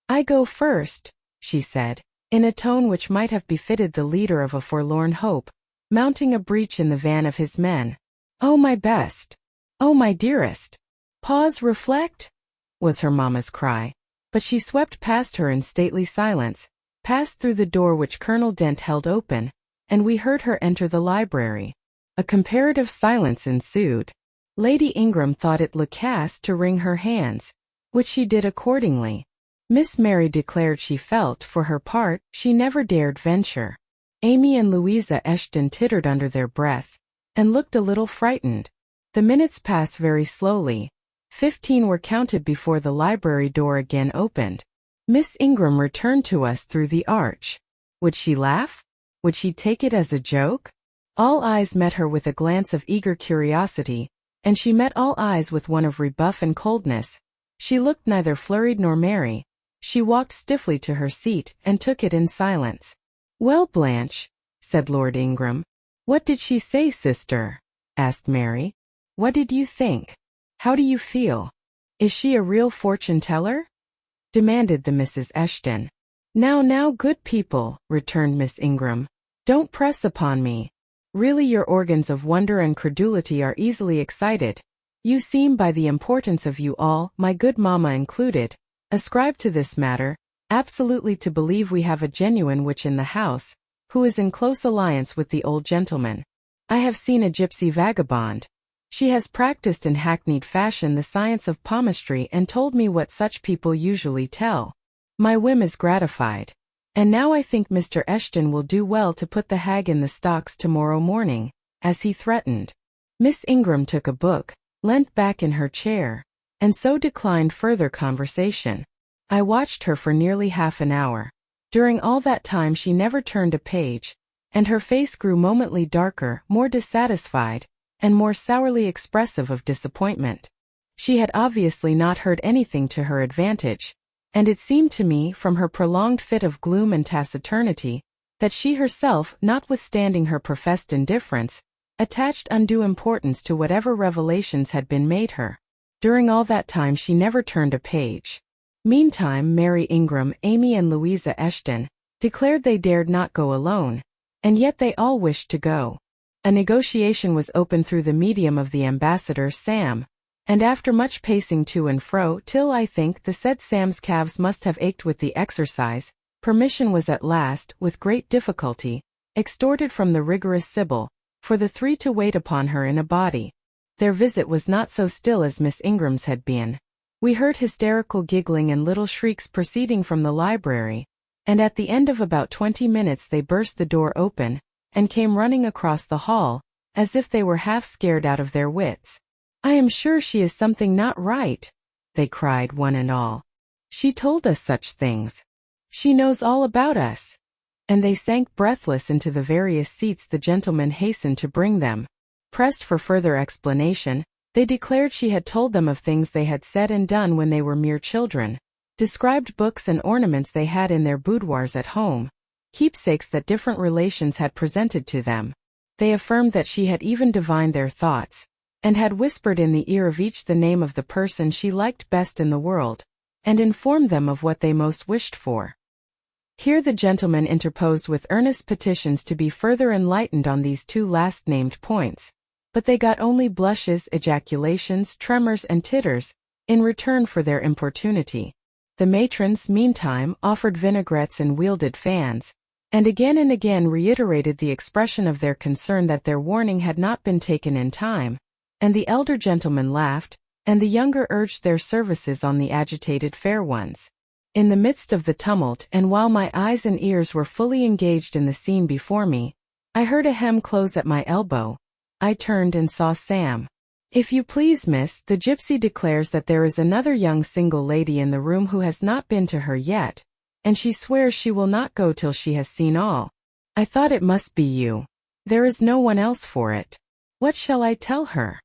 I go first, she said, in a tone which might have befitted the leader of a forlorn hope, mounting a breach in the van of his men. Oh, my best! Oh, my dearest! Pause, reflect, was her mamma's cry, but she swept past her in stately silence, passed through the door which Colonel Dent held open, and we heard her enter the library. A comparative silence ensued. Lady Ingram thought it lacasse to wring her hands, which she did accordingly. Miss Mary declared she felt, for her part, she never dared venture. Amy and Louisa Eshton tittered under their breath, and looked a little frightened. The minutes passed very slowly. 15 were counted before the library door again opened. Miss Ingram returned to us through the arch. Would she laugh? Would she take it as a joke? All eyes met her with a glance of eager curiosity, and she met all eyes with one of rebuff and coldness. She looked neither flurried nor merry. She walked stiffly to her seat and took it in silence. Well, Blanche, said Lord Ingram. What did she say, sister? Asked Mary. What did you think? How do you feel? Is she a real fortune-teller? Demanded the Mrs. Eshton. Now, good people, returned Miss Ingram. Don't press upon me. Really, your organs of wonder and credulity are easily excited. You seem, by the importance of you all, my good mamma included, ascribe to this matter, absolutely to believe we have a genuine witch in the house, who is in close alliance with the old gentleman. I have seen a gypsy vagabond, She has practiced in hackneyed fashion the science of palmistry and told me what such people usually tell. My whim is gratified. And now I think Mr. Eshton will do well to put the hag in the stocks tomorrow morning, as he threatened. Miss Ingram took a book, leant back in her chair, and so declined further conversation. I watched her for nearly half an hour. During all that time she never turned a page, and her face grew momently darker, more dissatisfied, and more sourly expressive of disappointment. She had obviously not heard anything to her advantage, and it seemed to me from her prolonged fit of gloom and taciturnity, that she herself, notwithstanding her professed indifference, attached undue importance to whatever revelations had been made her. During all that time she never turned a page. Meantime Mary Ingram, Amy and Louisa Eshton declared they dared not go alone, and yet they all wished to go. A negotiation was opened through the medium of the ambassador Sam, and after much pacing to and fro till I think the said Sam's calves must have ached with the exercise, permission was at last, with great difficulty, extorted from the rigorous Sibyl, for the three to wait upon her in a body. Their visit was not so still as Miss Ingram's had been. We heard hysterical giggling and little shrieks proceeding from the library, and at the end of about 20 minutes they burst the door open, and came running across the hall, as if they were half scared out of their wits. "I am sure she is something not right," they cried one and all. "She told us such things. She knows all about us." And they sank breathless into the various seats the gentlemen hastened to bring them. Pressed for further explanation, they declared she had told them of things they had said and done when they were mere children, described books and ornaments they had in their boudoirs at home, keepsakes that different relations had presented to them. They affirmed that she had even divined their thoughts, and had whispered in the ear of each the name of the person she liked best in the world, and informed them of what they most wished for. Here the gentleman interposed with earnest petitions to be further enlightened on these two last-named points, but they got only blushes, ejaculations, tremors, and titters, in return for their importunity. The matrons, meantime, offered vinaigrettes and wielded fans, and again reiterated the expression of their concern that their warning had not been taken in time, and the elder gentlemen laughed, and the younger urged their services on the agitated fair ones. In the midst of the tumult, and while my eyes and ears were fully engaged in the scene before me, I heard a hem close at my elbow. I turned and saw Sam. "If you please, miss, the gypsy declares that there is another young single lady in the room who has not been to her yet, and she swears she will not go till she has seen all. I thought it must be you. There is no one else for it. What shall I tell her?"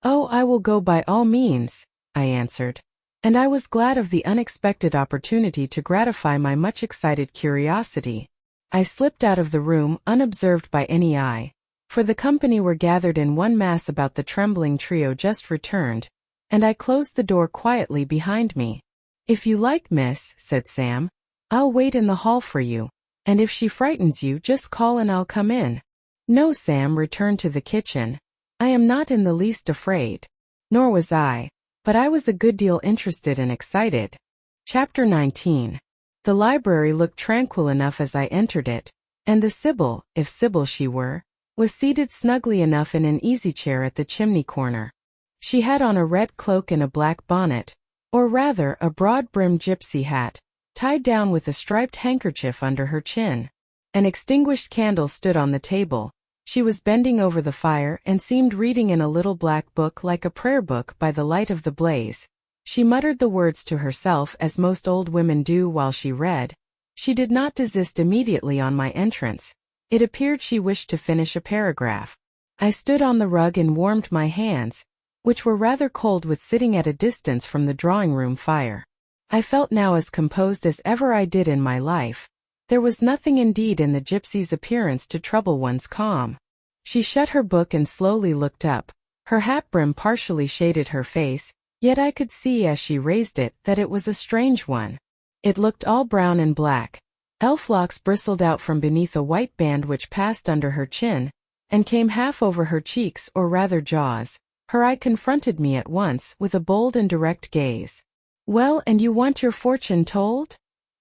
"Oh, I will go by all means," I answered, and I was glad of the unexpected opportunity to gratify my much excited curiosity. I slipped out of the room unobserved by any eye, for the company were gathered in one mass about the trembling trio just returned, and I closed the door quietly behind me. "If you like, miss," said Sam, "I'll wait in the hall for you, and if she frightens you just call and I'll come in." "No, Sam, return to the kitchen. I am not in the least afraid." Nor was I, but I was a good deal interested and excited. Chapter 19. The library looked tranquil enough as I entered it, and the Sibyl, if Sibyl she were, was seated snugly enough in an easy-chair at the chimney corner. She had on a red cloak and a black bonnet, or rather a broad-brimmed gypsy hat, tied down with a striped handkerchief under her chin. An extinguished candle stood on the table. She was bending over the fire and seemed reading in a little black book like a prayer book by the light of the blaze. She muttered the words to herself as most old women do while she read. She did not desist immediately on my entrance. It appeared she wished to finish a paragraph. I stood on the rug and warmed my hands, which were rather cold with sitting at a distance from the drawing-room fire. I felt now as composed as ever I did in my life. There was nothing indeed in the gypsy's appearance to trouble one's calm. She shut her book and slowly looked up. Her hat brim partially shaded her face, yet I could see as she raised it that it was a strange one. It looked all brown and black. Elf locks bristled out from beneath a white band which passed under her chin, and came half over her cheeks or rather jaws. Her eye confronted me at once with a bold and direct gaze. "Well, and you want your fortune told?"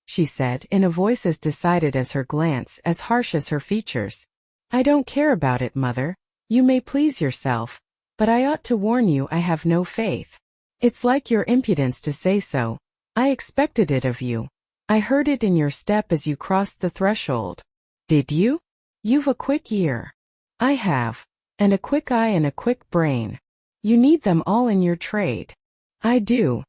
she said in a voice as decided as her glance, as harsh as her features. "I don't care about it, mother. You may please yourself. But I ought to warn you I have no faith. It's like your impudence to say so. I expected it of you. I heard it in your step as you crossed the threshold. Did you? You've a quick ear. I have. And a quick eye and a quick brain. You need them all in your trade. I do.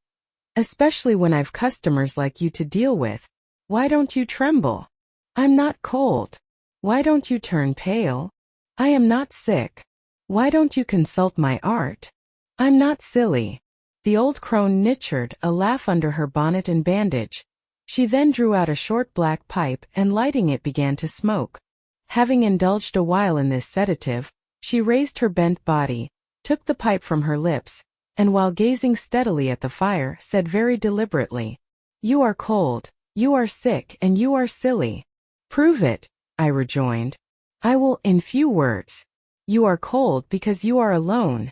Especially when I've customers like you to deal with. Why don't you tremble? I'm not cold. Why don't you turn pale? I am not sick. Why don't you consult my art? I'm not silly. The old crone nitchered a laugh under her bonnet and bandage. She then drew out a short black pipe and lighting it began to smoke. Having indulged a while in this sedative, she raised her bent body, took the pipe from her lips, and while gazing steadily at the fire, said very deliberately, "You are cold, you are sick, and you are silly." "Prove it," I rejoined. "I will in few words. You are cold because you are alone.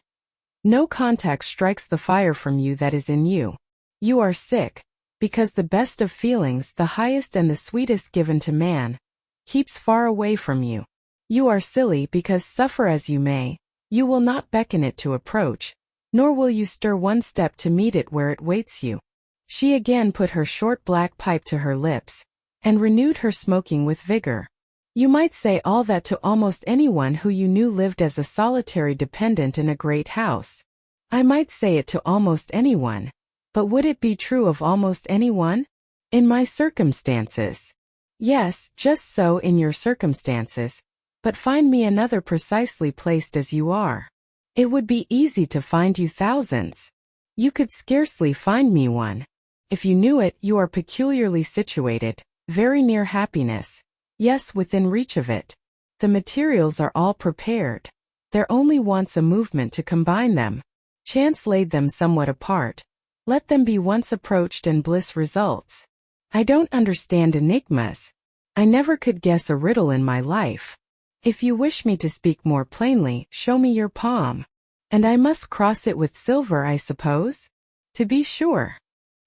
No contact strikes the fire from you that is in you. You are sick, because the best of feelings, the highest and the sweetest given to man, keeps far away from you. You are silly because suffer as you may, you will not beckon it to approach, nor will you stir one step to meet it where it waits you." She again put her short black pipe to her lips, and renewed her smoking with vigor. "You might say all that to almost anyone who you knew lived as a solitary dependent in a great house. I might say it to almost anyone, but would it be true of almost anyone? In my circumstances. Yes, just so in your circumstances, but find me another precisely placed as you are. It would be easy to find you thousands. You could scarcely find me one. If you knew it, you are peculiarly situated, very near happiness. Yes, within reach of it. The materials are all prepared. There only wants a movement to combine them. Chance laid them somewhat apart. Let them be once approached and bliss results. I don't understand enigmas. I never could guess a riddle in my life. If you wish me to speak more plainly, show me your palm. And I must cross it with silver, I suppose? To be sure.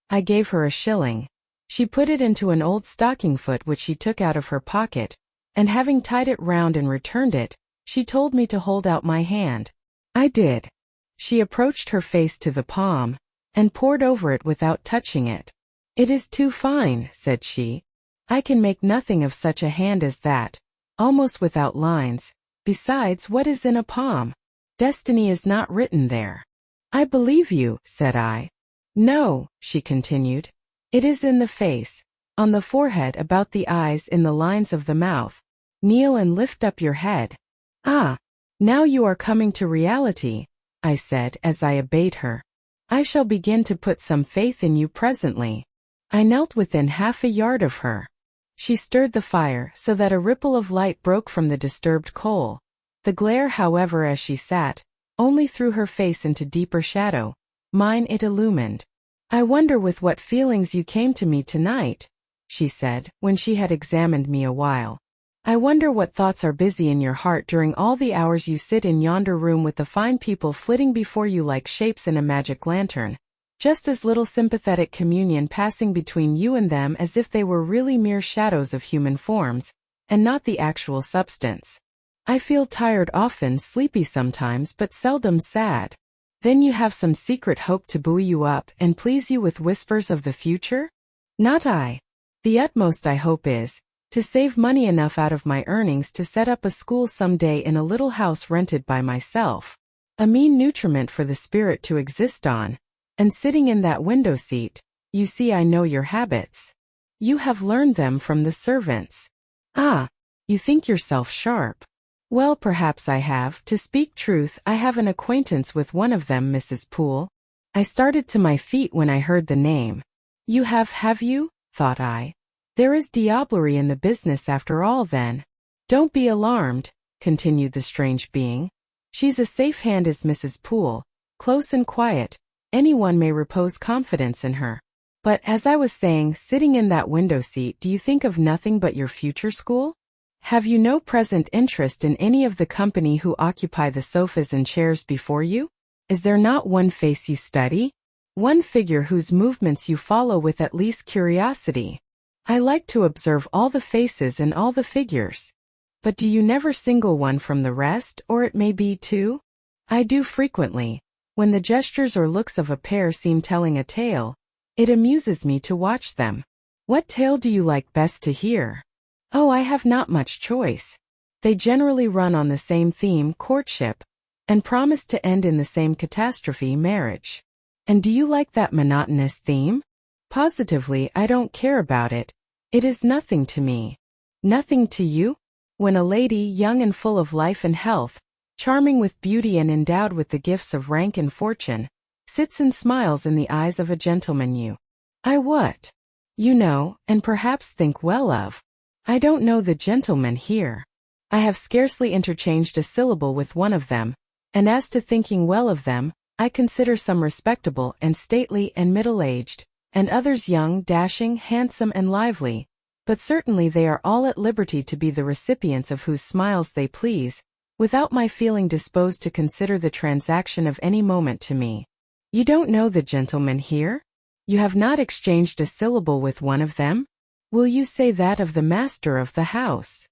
I gave her a shilling. She put it into an old stocking foot which she took out of her pocket, and having tied it round and returned it, she told me to hold out my hand. I did. She approached her face to the palm, and pored over it without touching it. "It is too fine," said she. "I can make nothing of such a hand as that, almost without lines. Besides, what is in a palm? Destiny is not written there." "I believe you," said I. "No," she continued. "It is in the face, on the forehead, about the eyes, in the lines of the mouth. Kneel and lift up your head." "Ah, now you are coming to reality," I said as I obeyed her. "I shall begin to put some faith in you presently." I knelt within half a yard of her. She stirred the fire so that a ripple of light broke from the disturbed coal. The glare, however, as she sat, only threw her face into deeper shadow. Mine it illumined. "I wonder with what feelings you came to me tonight," she said, when she had examined me a while. "I wonder what thoughts are busy in your heart during all the hours you sit in yonder room with the fine people flitting before you like shapes in a magic lantern. Just as little sympathetic communion passing between you and them as if they were really mere shadows of human forms, and not the actual substance. I feel tired often, sleepy sometimes, but seldom sad. Then you have some secret hope to buoy you up and please you with whispers of the future? Not I. The utmost I hope is, to save money enough out of my earnings to set up a school some day in a little house rented by myself. A mean nutriment for the spirit to exist on. And sitting in that window seat, you see I know your habits. You have learned them from the servants. Ah, you think yourself sharp. Well, perhaps I have. To speak truth, I have an acquaintance with one of them, Mrs. Poole. I started to my feet when I heard the name. You have you? Thought I. There is diablerie in the business after all, then. Don't be alarmed, continued the strange being. She's a safe hand, is Mrs. Poole, close and quiet. Anyone may repose confidence in her. But, as I was saying, sitting in that window seat, do you think of nothing but your future school? Have you no present interest in any of the company who occupy the sofas and chairs before you? Is there not one face you study? One figure whose movements you follow with at least curiosity? I like to observe all the faces and all the figures. But do you never single one from the rest, or it may be two? I do frequently. When the gestures or looks of a pair seem telling a tale, it amuses me to watch them. What tale do you like best to hear? Oh, I have not much choice. They generally run on the same theme, courtship, and promise to end in the same catastrophe, marriage. And do you like that monotonous theme? Positively, I don't care about it. It is nothing to me. Nothing to you? When a lady, young and full of life and health, charming with beauty and endowed with the gifts of rank and fortune, sits and smiles in the eyes of a gentleman I what? You know, and perhaps think well of. I don't know the gentleman here. I have scarcely interchanged a syllable with one of them, and as to thinking well of them, I consider some respectable and stately and middle-aged, and others young, dashing, handsome and lively, but certainly they are all at liberty to be the recipients of whose smiles they please, without my feeling disposed to consider the transaction of any moment to me. You don't know the gentleman here? You have not exchanged a syllable with one of them? Will you say that of the master of the house?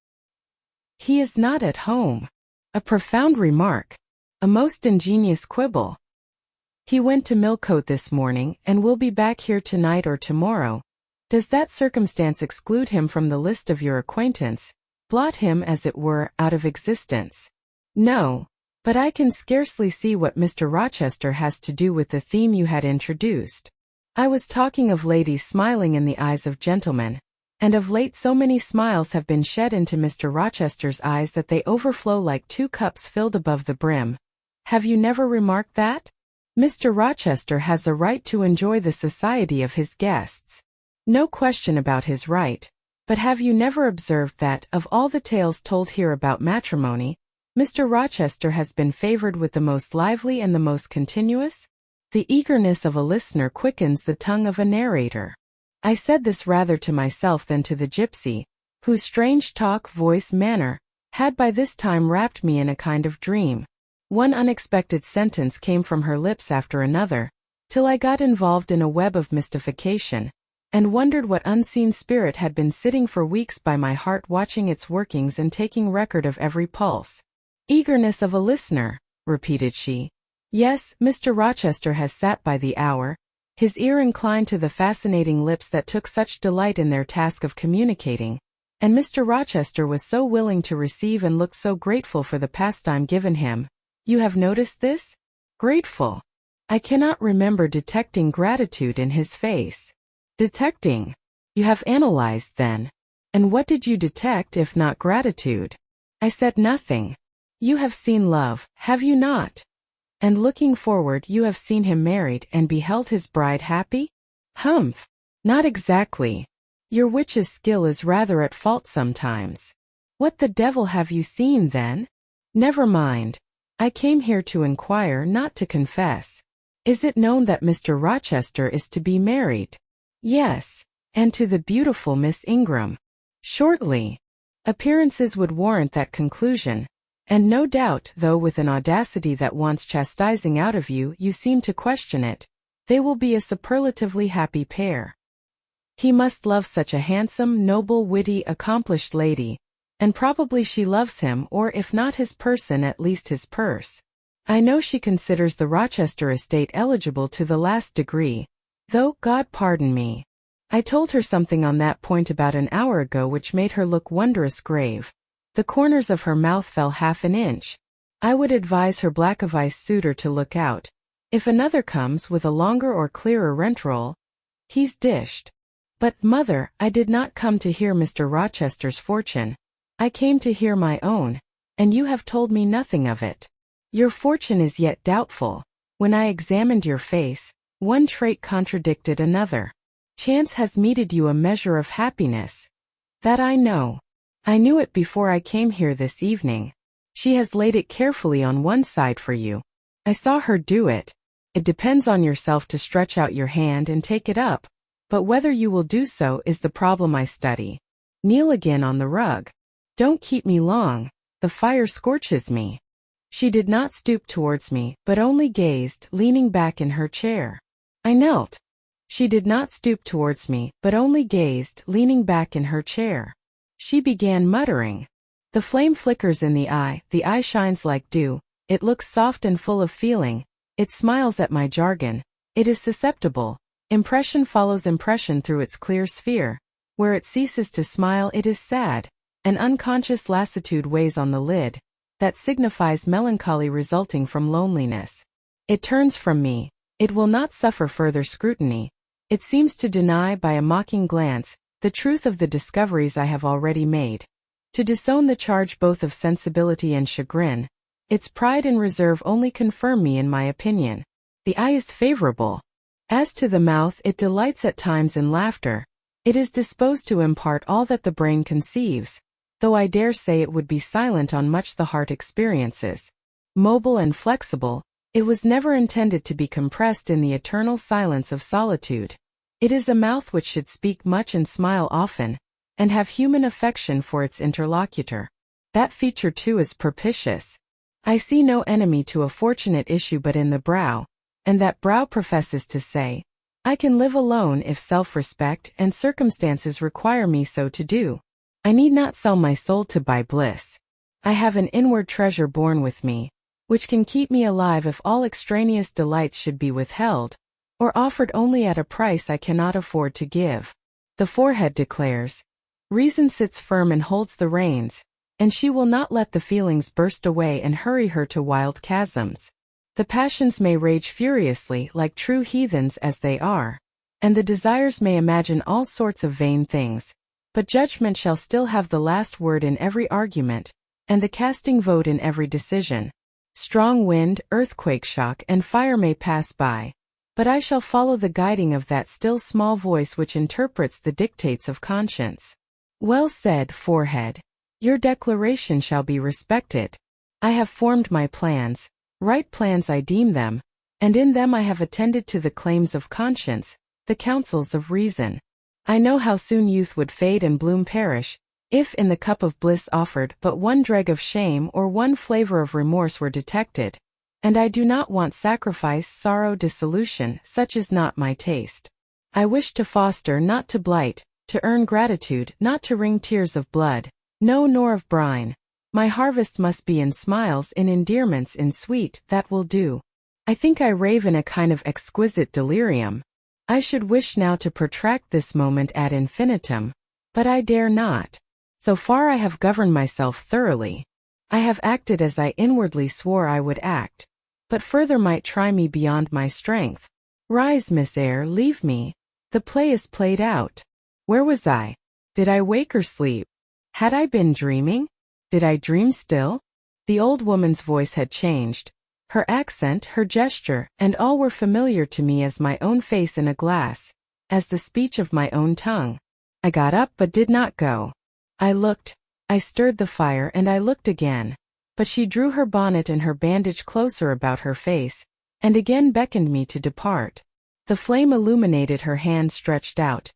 He is not at home. A profound remark. A most ingenious quibble. He went to Millcote this morning, and will be back here tonight or tomorrow. Does that circumstance exclude him from the list of your acquaintance, blot him, as it were, out of existence? No, but I can scarcely see what Mr. Rochester has to do with the theme you had introduced. I was talking of ladies smiling in the eyes of gentlemen, and of late so many smiles have been shed into Mr. Rochester's eyes that they overflow like 2 cups filled above the brim. Have you never remarked that? Mr. Rochester has a right to enjoy the society of his guests. No question about his right, but have you never observed that, of all the tales told here about matrimony, Mr. Rochester has been favored with the most lively and the most continuous? The eagerness of a listener quickens the tongue of a narrator. I said this rather to myself than to the gypsy, whose strange talk, voice, manner, had by this time wrapped me in a kind of dream. One unexpected sentence came from her lips after another, till I got involved in a web of mystification, and wondered what unseen spirit had been sitting for weeks by my heart watching its workings and taking record of every pulse. Eagerness of a listener, repeated she. Yes, Mr. Rochester has sat by the hour, his ear inclined to the fascinating lips that took such delight in their task of communicating, and Mr. Rochester was so willing to receive and looked so grateful for the pastime given him. You have noticed this? Grateful. I cannot remember detecting gratitude in his face. Detecting. You have analyzed, then. And what did you detect if not gratitude? I said nothing. You have seen love, have you not? And looking forward, you have seen him married and beheld his bride happy? Humph. Not exactly. Your witch's skill is rather at fault sometimes. What the devil have you seen, then? Never mind. I came here to inquire, not to confess. Is it known that Mr. Rochester is to be married? Yes, and to the beautiful Miss Ingram. Shortly. Appearances would warrant that conclusion, and no doubt, though with an audacity that wants chastising out of you, you seem to question it, they will be a superlatively happy pair. He must love such a handsome, noble, witty, accomplished lady, and probably she loves him, or if not his person, at least his purse. I know she considers the Rochester estate eligible to the last degree, though, God pardon me, I told her something on that point about an hour ago which made her look wondrous grave. The corners of her mouth fell half an inch. I would advise her black-of-ice suitor to look out. If another comes with a longer or clearer rent-roll, he's dished. But, mother, I did not come to hear Mr. Rochester's fortune. I came to hear my own, and you have told me nothing of it. Your fortune is yet doubtful. When I examined your face, one trait contradicted another. Chance has meted you a measure of happiness. That I know. I knew it before I came here this evening. She has laid it carefully on one side for you. I saw her do it. It depends on yourself to stretch out your hand and take it up, but whether you will do so is the problem I study. Kneel again on the rug. Don't keep me long, the fire scorches me. She did not stoop towards me, but only gazed, leaning back in her chair. I knelt. She did not stoop towards me, but only gazed, leaning back in her chair. She began muttering. The flame flickers in the eye shines like dew, It looks soft and full of feeling. It smiles at my jargon. It is susceptible. Impression follows impression through its clear sphere. Where it ceases to smile, it is sad. An unconscious lassitude weighs on the lid. That signifies melancholy resulting from loneliness. It turns from me. It will not suffer further scrutiny. It seems to deny by a mocking glance the truth of the discoveries I have already made. To disown the charge both of sensibility and chagrin. Its pride and reserve only confirm me in my opinion. The eye is favorable. As to the mouth, it delights at times in laughter. It is disposed to impart all that the brain conceives, though I dare say it would be silent on much the heart experiences. Mobile and flexible, it was never intended to be compressed in the eternal silence of solitude. It is a mouth which should speak much and smile often, and have human affection for its interlocutor. That feature too is propitious. I see no enemy to a fortunate issue but in the brow, and that brow professes to say, I can live alone if self-respect and circumstances require me so to do. I need not sell my soul to buy bliss. I have an inward treasure born with me, which can keep me alive if all extraneous delights should be withheld, or offered only at a price I cannot afford to give. The forehead declares. Reason sits firm and holds the reins, and she will not let the feelings burst away and hurry her to wild chasms. The passions may rage furiously like true heathens as they are, and the desires may imagine all sorts of vain things, but judgment shall still have the last word in every argument, and the casting vote in every decision. Strong wind, earthquake shock, and fire may pass by, but I shall follow the guiding of that still small voice which interprets the dictates of conscience. Well said, forehead. Your declaration shall be respected. I have formed my plans. Right plans I deem them, and in them I have attended to the claims of conscience, the counsels of reason. I know how soon youth would fade and bloom perish, if in the cup of bliss offered but one dreg of shame or one flavor of remorse were detected, and I do not want sacrifice, sorrow, dissolution, such is not my taste. I wish to foster, not to blight, to earn gratitude, not to wring tears of blood, no nor of brine. My harvest must be in smiles, in endearments, in sweet, that will do. I think I rave in a kind of exquisite delirium. I should wish now to protract this moment ad infinitum, but I dare not. So far I have governed myself thoroughly. I have acted as I inwardly swore I would act, but further might try me beyond my strength. Rise, Miss Eyre, leave me. The play is played out. Where was I? Did I wake or sleep? Had I been dreaming? Did I dream still? The old woman's voice had changed. Her accent, her gesture, and all were familiar to me as my own face in a glass, as the speech of my own tongue. I got up but did not go. I looked, I stirred the fire and I looked again, but she drew her bonnet and her bandage closer about her face, and again beckoned me to depart. The flame illuminated her hand stretched out.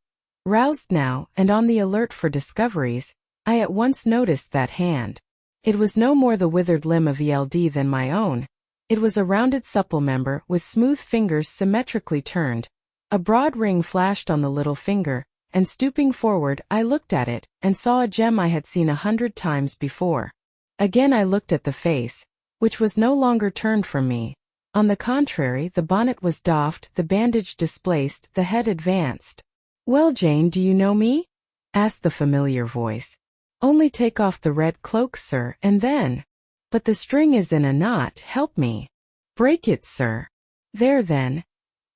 Roused now, and on the alert for discoveries, I at once noticed that hand. It was no more the withered limb of Eld than my own. It was a rounded supple member with smooth fingers symmetrically turned. A broad ring flashed on the little finger, and stooping forward I looked at it, and saw a gem I had seen 100 times before. Again I looked at the face, which was no longer turned from me. On the contrary, the bonnet was doffed, the bandage displaced, the head advanced. "Well, Jane, do you know me?" asked the familiar voice. "Only take off the red cloak, sir, and then—" "But the string is in a knot, help me." "Break it, sir." "There then.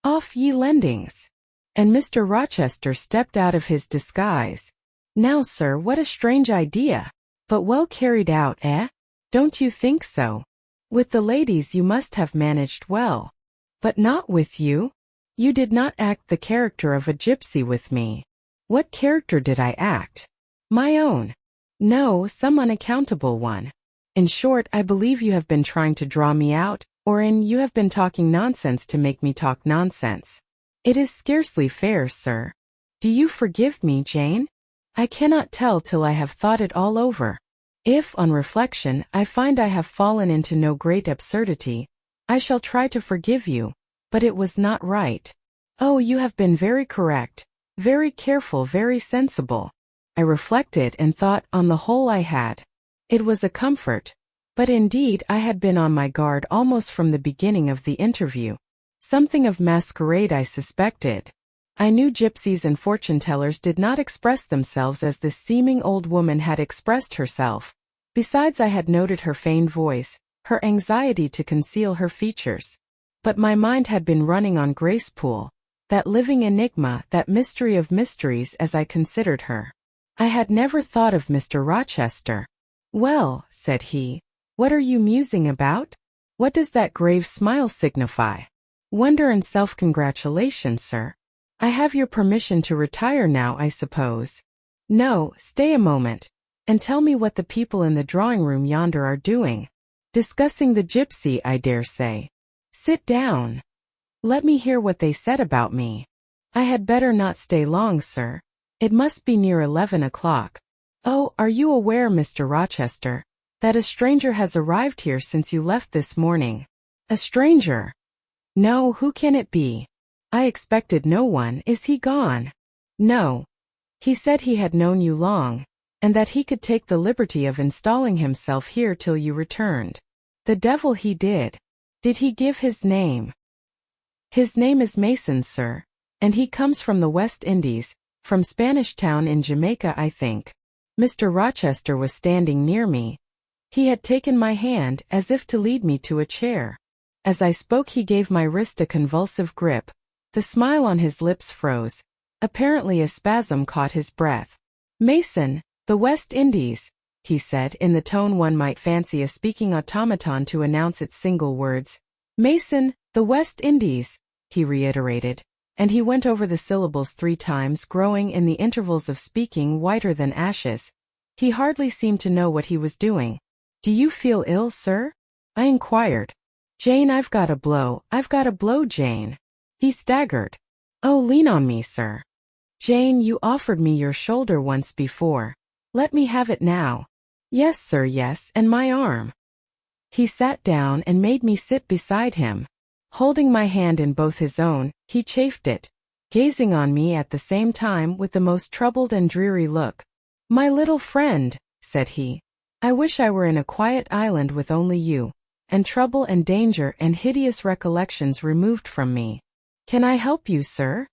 Off ye lendings." And Mr. Rochester stepped out of his disguise. "Now, sir, what a strange idea! But well carried out, eh? Don't you think so? With the ladies you must have managed well. But not with you? You did not act the character of a gypsy with me." "What character did I act?" "My own." "No, some unaccountable one. In short, I believe you have been trying to draw me out, or you have been talking nonsense to make me talk nonsense. It is scarcely fair, sir. Do you forgive me, Jane? I cannot tell till I have thought it all over. If, on reflection, I find I have fallen into no great absurdity, I shall try to forgive you, but it was not right. Oh, you have been very correct, very careful, very sensible." I reflected and thought on the whole I had. It was a comfort, But indeed I had been on my guard almost from the beginning of the interview. Something of masquerade, I suspected. I knew gypsies and fortune-tellers did not express themselves as this seeming old woman had expressed herself. Besides, I had noted her feigned voice, her anxiety to conceal her features. But my mind had been running on Gracepool, that living enigma, that mystery of mysteries, as I considered her. I had never thought of Mr. Rochester. "Well," said he, "what are you musing about? What does that grave smile signify?" "Wonder and self-congratulation, sir. I have your permission to retire now, I suppose." "No, stay a moment, and tell me what the people in the drawing-room yonder are doing." "Discussing the gypsy, I dare say." "Sit down. Let me hear what they said about me." "I had better not stay long, sir. It must be near 11 o'clock. Oh, are you aware, Mr. Rochester, that a stranger has arrived here since you left this morning?" "A stranger? No, who can it be? I expected no one. Is he gone?" "No. He said he had known you long, and that he could take the liberty of installing himself here till you returned." "The devil he did. Did he give his name?" "His name is Mason, sir, and he comes from the West Indies, from Spanish Town in Jamaica, I think." Mr. Rochester was standing near me. He had taken my hand as if to lead me to a chair. As I spoke he gave my wrist a convulsive grip. The smile on his lips froze. Apparently a spasm caught his breath. "Mason, the West Indies," he said in the tone one might fancy a speaking automaton to announce its single words. "Mason, the West Indies," he reiterated, and he went over the syllables 3 times, growing in the intervals of speaking whiter than ashes. He hardly seemed to know what he was doing. "Do you feel ill, sir?" I inquired. "Jane, I've got a blow, Jane." He staggered. "Oh, lean on me, sir." "Jane, you offered me your shoulder once before. Let me have it now." "Yes, sir, yes, and my arm." He sat down and made me sit beside him. Holding my hand in both his own, he chafed it, gazing on me at the same time with the most troubled and dreary look. "My little friend," said he, "I wish I were in a quiet island with only you, and trouble and danger and hideous recollections removed from me. Can I help you, sir?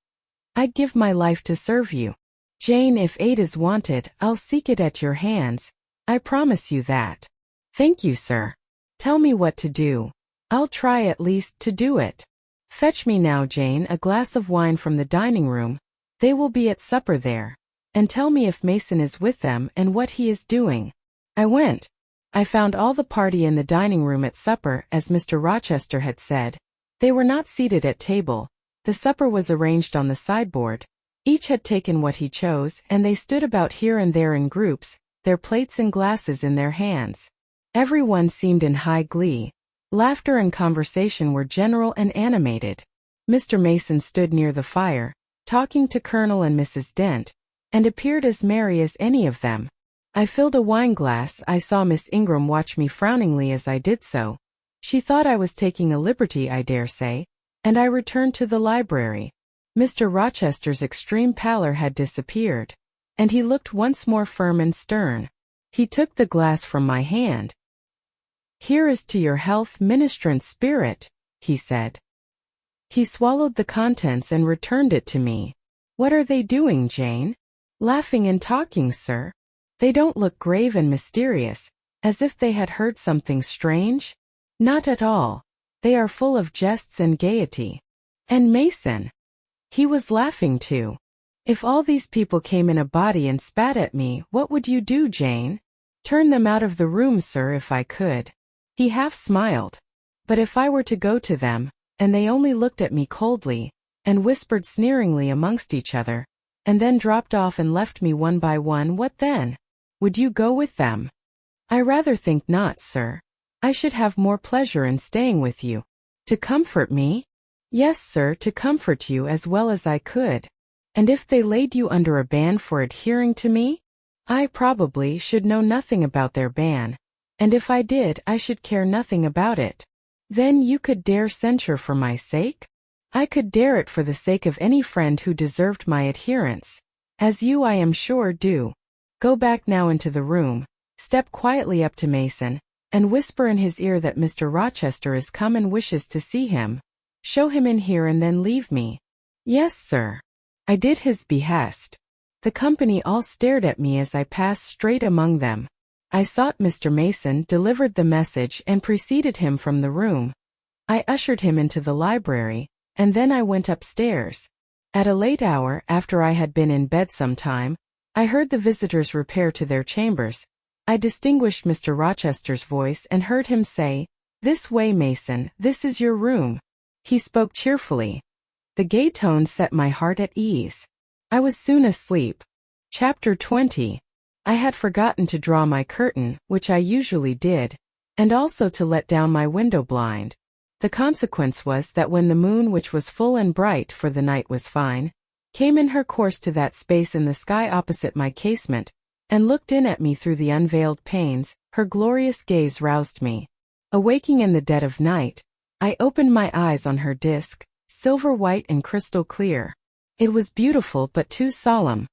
I'd give my life to serve you. Jane, if aid is wanted, I'll seek it at your hands. I promise you that." "Thank you, sir. Tell me what to do. I'll try at least to do it." "Fetch me now, Jane, a glass of wine from the dining room. They will be at supper there. And tell me if Mason is with them and what he is doing." I went. I found all the party in the dining room at supper, as Mr. Rochester had said. They were not seated at table. The supper was arranged on the sideboard. Each had taken what he chose, and they stood about here and there in groups, their plates and glasses in their hands. Every one seemed in high glee. Laughter and conversation were general and animated. Mr. Mason stood near the fire, talking to Colonel and Mrs. Dent, and appeared as merry as any of them. I filled a wine-glass. I saw Miss Ingram watch me frowningly as I did so. She thought I was taking a liberty, I dare say, and I returned to the library. Mr. Rochester's extreme pallor had disappeared, and he looked once more firm and stern. He took the glass from my hand. "Here is to your health, ministrant spirit," he said. He swallowed the contents and returned it to me. "What are they doing, Jane?" "Laughing and talking, sir. They don't look grave and mysterious, as if they had heard something strange?" "Not at all. They are full of jests and gaiety." "And Mason?" "He was laughing too." "If all these people came in a body and spat at me, what would you do, Jane?" "Turn them out of the room, sir, if I could." He half smiled. "But if I were to go to them, and they only looked at me coldly, and whispered sneeringly amongst each other, and then dropped off and left me one by one, what then? Would you go with them?" "I rather think not, sir. I should have more pleasure in staying with you." "To comfort me?" "Yes, sir, to comfort you as well as I could." "And if they laid you under a ban for adhering to me?" "I probably should know nothing about their ban, and if I did I should care nothing about it." "Then you could dare censure for my sake?" "I could dare it for the sake of any friend who deserved my adherence, as you, I am sure, do. Go back now into the room, step quietly up to Mason, and whisper in his ear that Mr. Rochester is come and wishes to see him. Show him in here and then leave me. Yes, sir. I did his behest. The company all stared at me as I passed straight among them. I sought Mr. Mason, delivered the message, and preceded him from the room. I ushered him into the library, and then I went upstairs. At a late hour, after I had been in bed some time, I heard the visitors repair to their chambers. I distinguished Mr. Rochester's voice and heard him say, "This way, Mason, this is your room." He spoke cheerfully. The gay tone set my heart at ease. I was soon asleep. Chapter 20. I had forgotten to draw my curtain, which I usually did, and also to let down my window blind. The consequence was that when the moon, which was full and bright, for the night was fine, came in her course to that space in the sky opposite my casement, and looked in at me through the unveiled panes, her glorious gaze roused me. Awaking in the dead of night, I opened my eyes on her disk, silver white and crystal clear. It was beautiful but too solemn.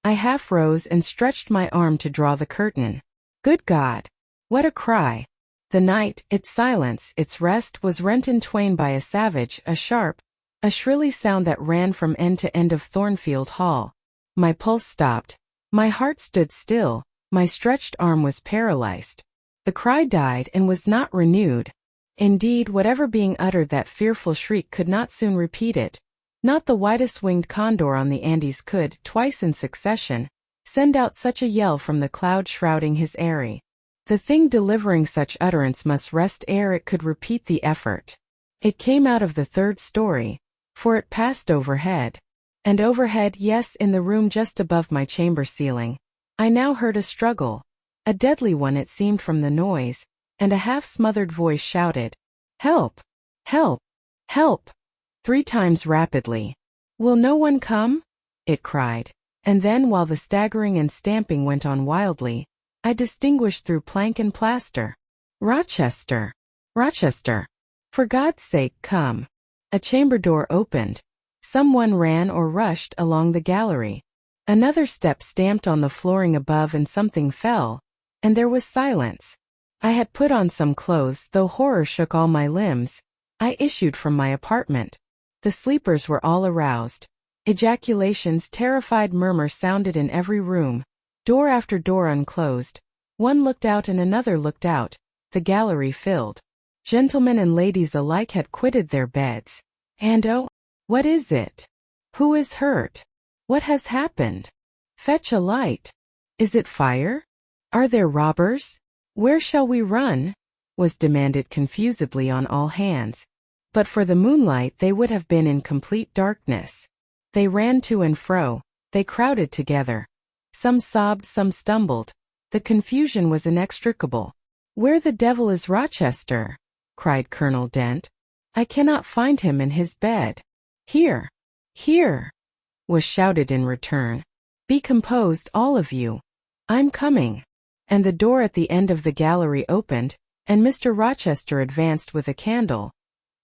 I half rose and stretched my arm to draw the curtain. Good God! What a cry! The night, its silence, its rest, was rent in twain by a savage, a sharp, a shrilly sound that ran from end to end of Thornfield Hall. My pulse stopped. My heart stood still. My stretched arm was paralyzed. The cry died and was not renewed. Indeed, whatever being uttered that fearful shriek could not soon repeat it. Not the widest-winged condor on the Andes could, twice in succession, send out such a yell from the cloud shrouding his eyrie. The thing delivering such utterance must rest ere it could repeat the effort. It came out of the third story, for it passed overhead. And overhead, yes, in the room just above my chamber ceiling, I now heard a struggle, a deadly one it seemed from the noise, and a half-smothered voice shouted, "Help! Help! Help!" 3 times rapidly. "Will no one come?" it cried. And then, while the staggering and stamping went on wildly, I distinguished through plank and plaster, "Rochester! Rochester! For God's sake, come!" A chamber door opened. Someone ran or rushed along the gallery. Another step stamped on the flooring above and something fell, and there was silence. I had put on some clothes, though horror shook all my limbs. I issued from my apartment. The sleepers were all aroused. Ejaculations, terrified murmurs sounded in every room. Door after door unclosed. One looked out and another looked out. The gallery filled. Gentlemen and ladies alike had quitted their beds. And oh, what is it? Who is hurt? What has happened? Fetch a light. Is it fire? Are there robbers? Where shall we run? Was demanded confusedly on all hands. But for the moonlight they would have been in complete darkness. They ran to and fro. They crowded together. Some sobbed, some stumbled. The confusion was inextricable. "Where the devil is Rochester?" cried Colonel Dent. "I cannot find him in his bed." "Here! Here!" was shouted in return. "Be composed, all of you. I'm coming." And the door at the end of the gallery opened, and Mr. Rochester advanced with a candle.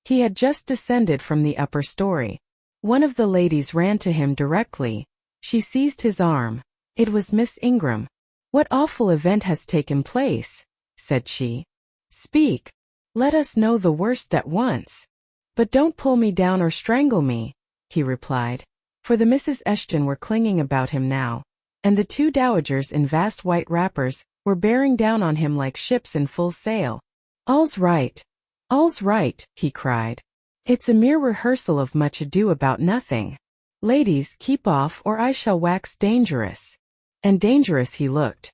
He had just descended from the upper story. One of the ladies ran to him directly. She seized his arm. It was Miss Ingram. "What awful event has taken place?" said she. "Speak. Let us know the worst at once." "But don't pull me down or strangle me," he replied, for the Misses Eshton were clinging about him now, and the 2 dowagers in vast white wrappers were bearing down on him like ships in full sail. "All's right. All's right," he cried. "It's a mere rehearsal of much ado about nothing. Ladies, keep off or I shall wax dangerous." And dangerous he looked.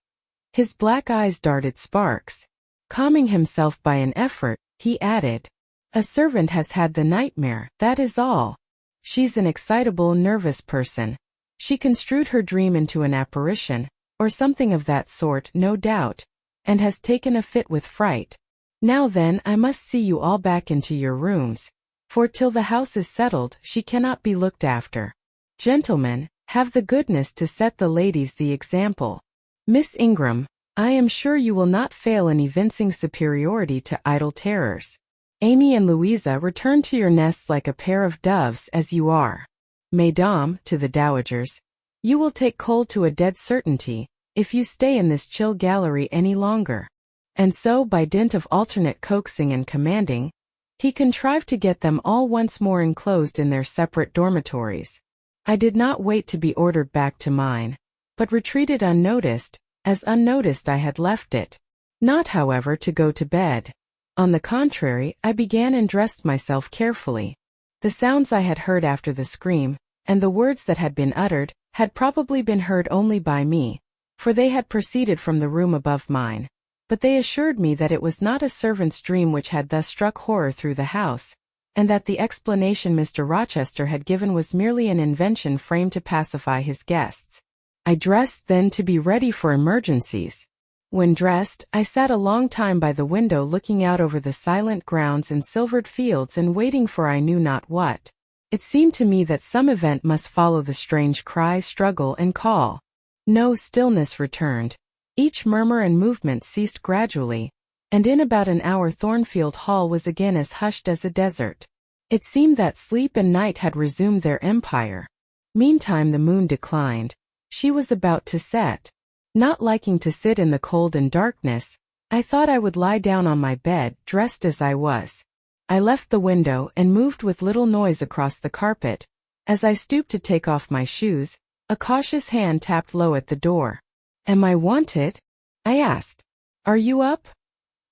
His black eyes darted sparks. Calming himself by an effort, he added, "A servant has had the nightmare, that is all. She's an excitable, nervous person. She construed her dream into an apparition, or something of that sort, no doubt, and has taken a fit with fright. Now then, I must see you all back into your rooms, for till the house is settled, she cannot be looked after. Gentlemen, have the goodness to set the ladies the example. Miss Ingram, I am sure you will not fail in evincing superiority to idle terrors. Amy and Louisa, return to your nests like a pair of doves as you are. Mesdames, to the dowagers, you will take cold to a dead certainty, if you stay in this chill gallery any longer. And so, by dint of alternate coaxing and commanding, he contrived to get them all once more enclosed in their separate dormitories. I did not wait to be ordered back to mine, but retreated unnoticed, as unnoticed I had left it. Not, however, to go to bed. On the contrary, I began and dressed myself carefully. The sounds I had heard after the scream, and the words that had been uttered, had probably been heard only by me, for they had proceeded from the room above mine. But they assured me that it was not a servant's dream which had thus struck horror through the house, and that the explanation Mr. Rochester had given was merely an invention framed to pacify his guests. I dressed then to be ready for emergencies. When dressed, I sat a long time by the window looking out over the silent grounds and silvered fields and waiting for I knew not what. It seemed to me that some event must follow the strange cry, struggle, and call. No stillness returned. Each murmur and movement ceased gradually, and in about an hour Thornfield Hall was again as hushed as a desert. It seemed that sleep and night had resumed their empire. Meantime the moon declined. She was about to set. Not liking to sit in the cold and darkness, I thought I would lie down on my bed, dressed as I was. I left the window and moved with little noise across the carpet. As I stooped to take off my shoes, a cautious hand tapped low at the door. "Am I wanted?" I asked. "Are you up?"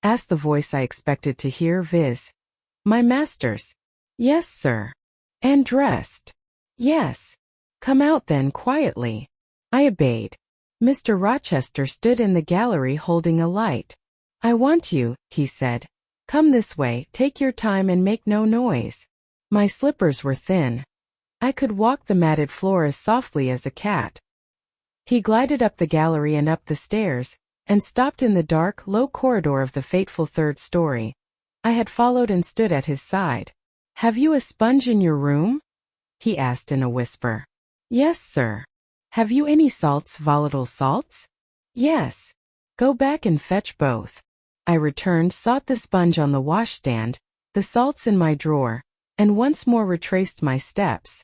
asked the voice I expected to hear, viz. My master's. "Yes, sir." "And dressed?" "Yes." "Come out then, quietly." I obeyed. Mr. Rochester stood in the gallery holding a light. "I want you," he said. "Come this way, take your time and make no noise." My slippers were thin. I could walk the matted floor as softly as a cat. He glided up the gallery and up the stairs, and stopped in the dark, low corridor of the fateful third story. I had followed and stood at his side. "Have you a sponge in your room?" he asked in a whisper. "Yes, sir." "Have you any salts, volatile salts?" "Yes." "Go back and fetch both." I returned, sought the sponge on the washstand, the salts in my drawer, and once more retraced my steps.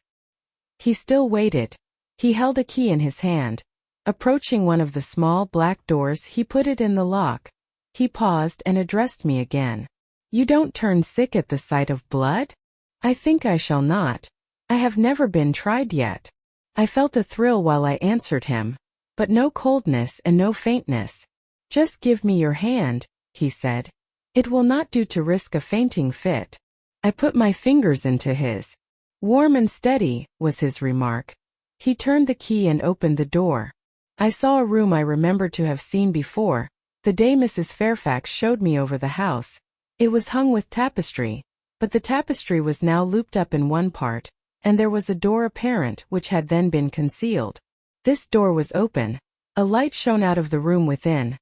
He still waited. He held a key in his hand. Approaching one of the small black doors, he put it in the lock. He paused and addressed me again. "You don't turn sick at the sight of blood?" "I think I shall not. I have never been tried yet." I felt a thrill while I answered him, but no coldness and no faintness. "Just give me your hand," he said. "It will not do to risk a fainting fit." I put my fingers into his. "Warm and steady," was his remark. He turned the key and opened the door. I saw a room I remembered to have seen before, the day Mrs. Fairfax showed me over the house. It was hung with tapestry, but the tapestry was now looped up in one part, and there was a door apparent which had then been concealed. This door was open. A light shone out of the room within.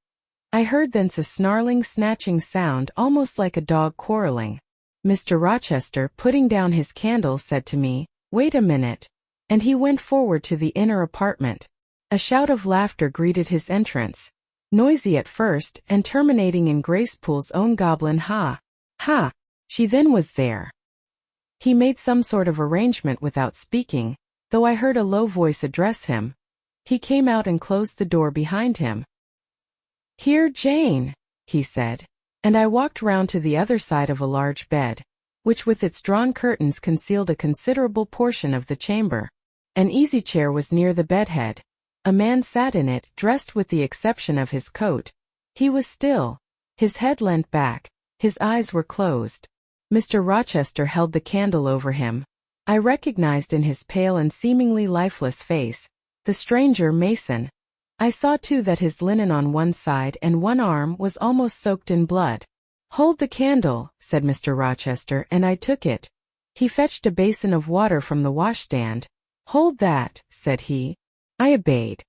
I heard thence a snarling, snatching sound almost like a dog quarreling. Mr. Rochester, putting down his candle, said to me, "Wait a minute," and he went forward to the inner apartment. A shout of laughter greeted his entrance, noisy at first and terminating in Gracepool's own goblin ha! Ha! She then was there. He made some sort of arrangement without speaking, though I heard a low voice address him. He came out and closed the door behind him. "Here, Jane," he said, and I walked round to the other side of a large bed, which with its drawn curtains concealed a considerable portion of the chamber. An easy-chair was near the bedhead. A man sat in it, dressed with the exception of his coat. He was still. His head leant back. His eyes were closed. Mr. Rochester held the candle over him. I recognized in his pale and seemingly lifeless face the stranger Mason. I saw too that his linen on one side and one arm was almost soaked in blood. "Hold the candle," said Mr. Rochester, and I took it. He fetched a basin of water from the washstand. "Hold that," said he. I obeyed.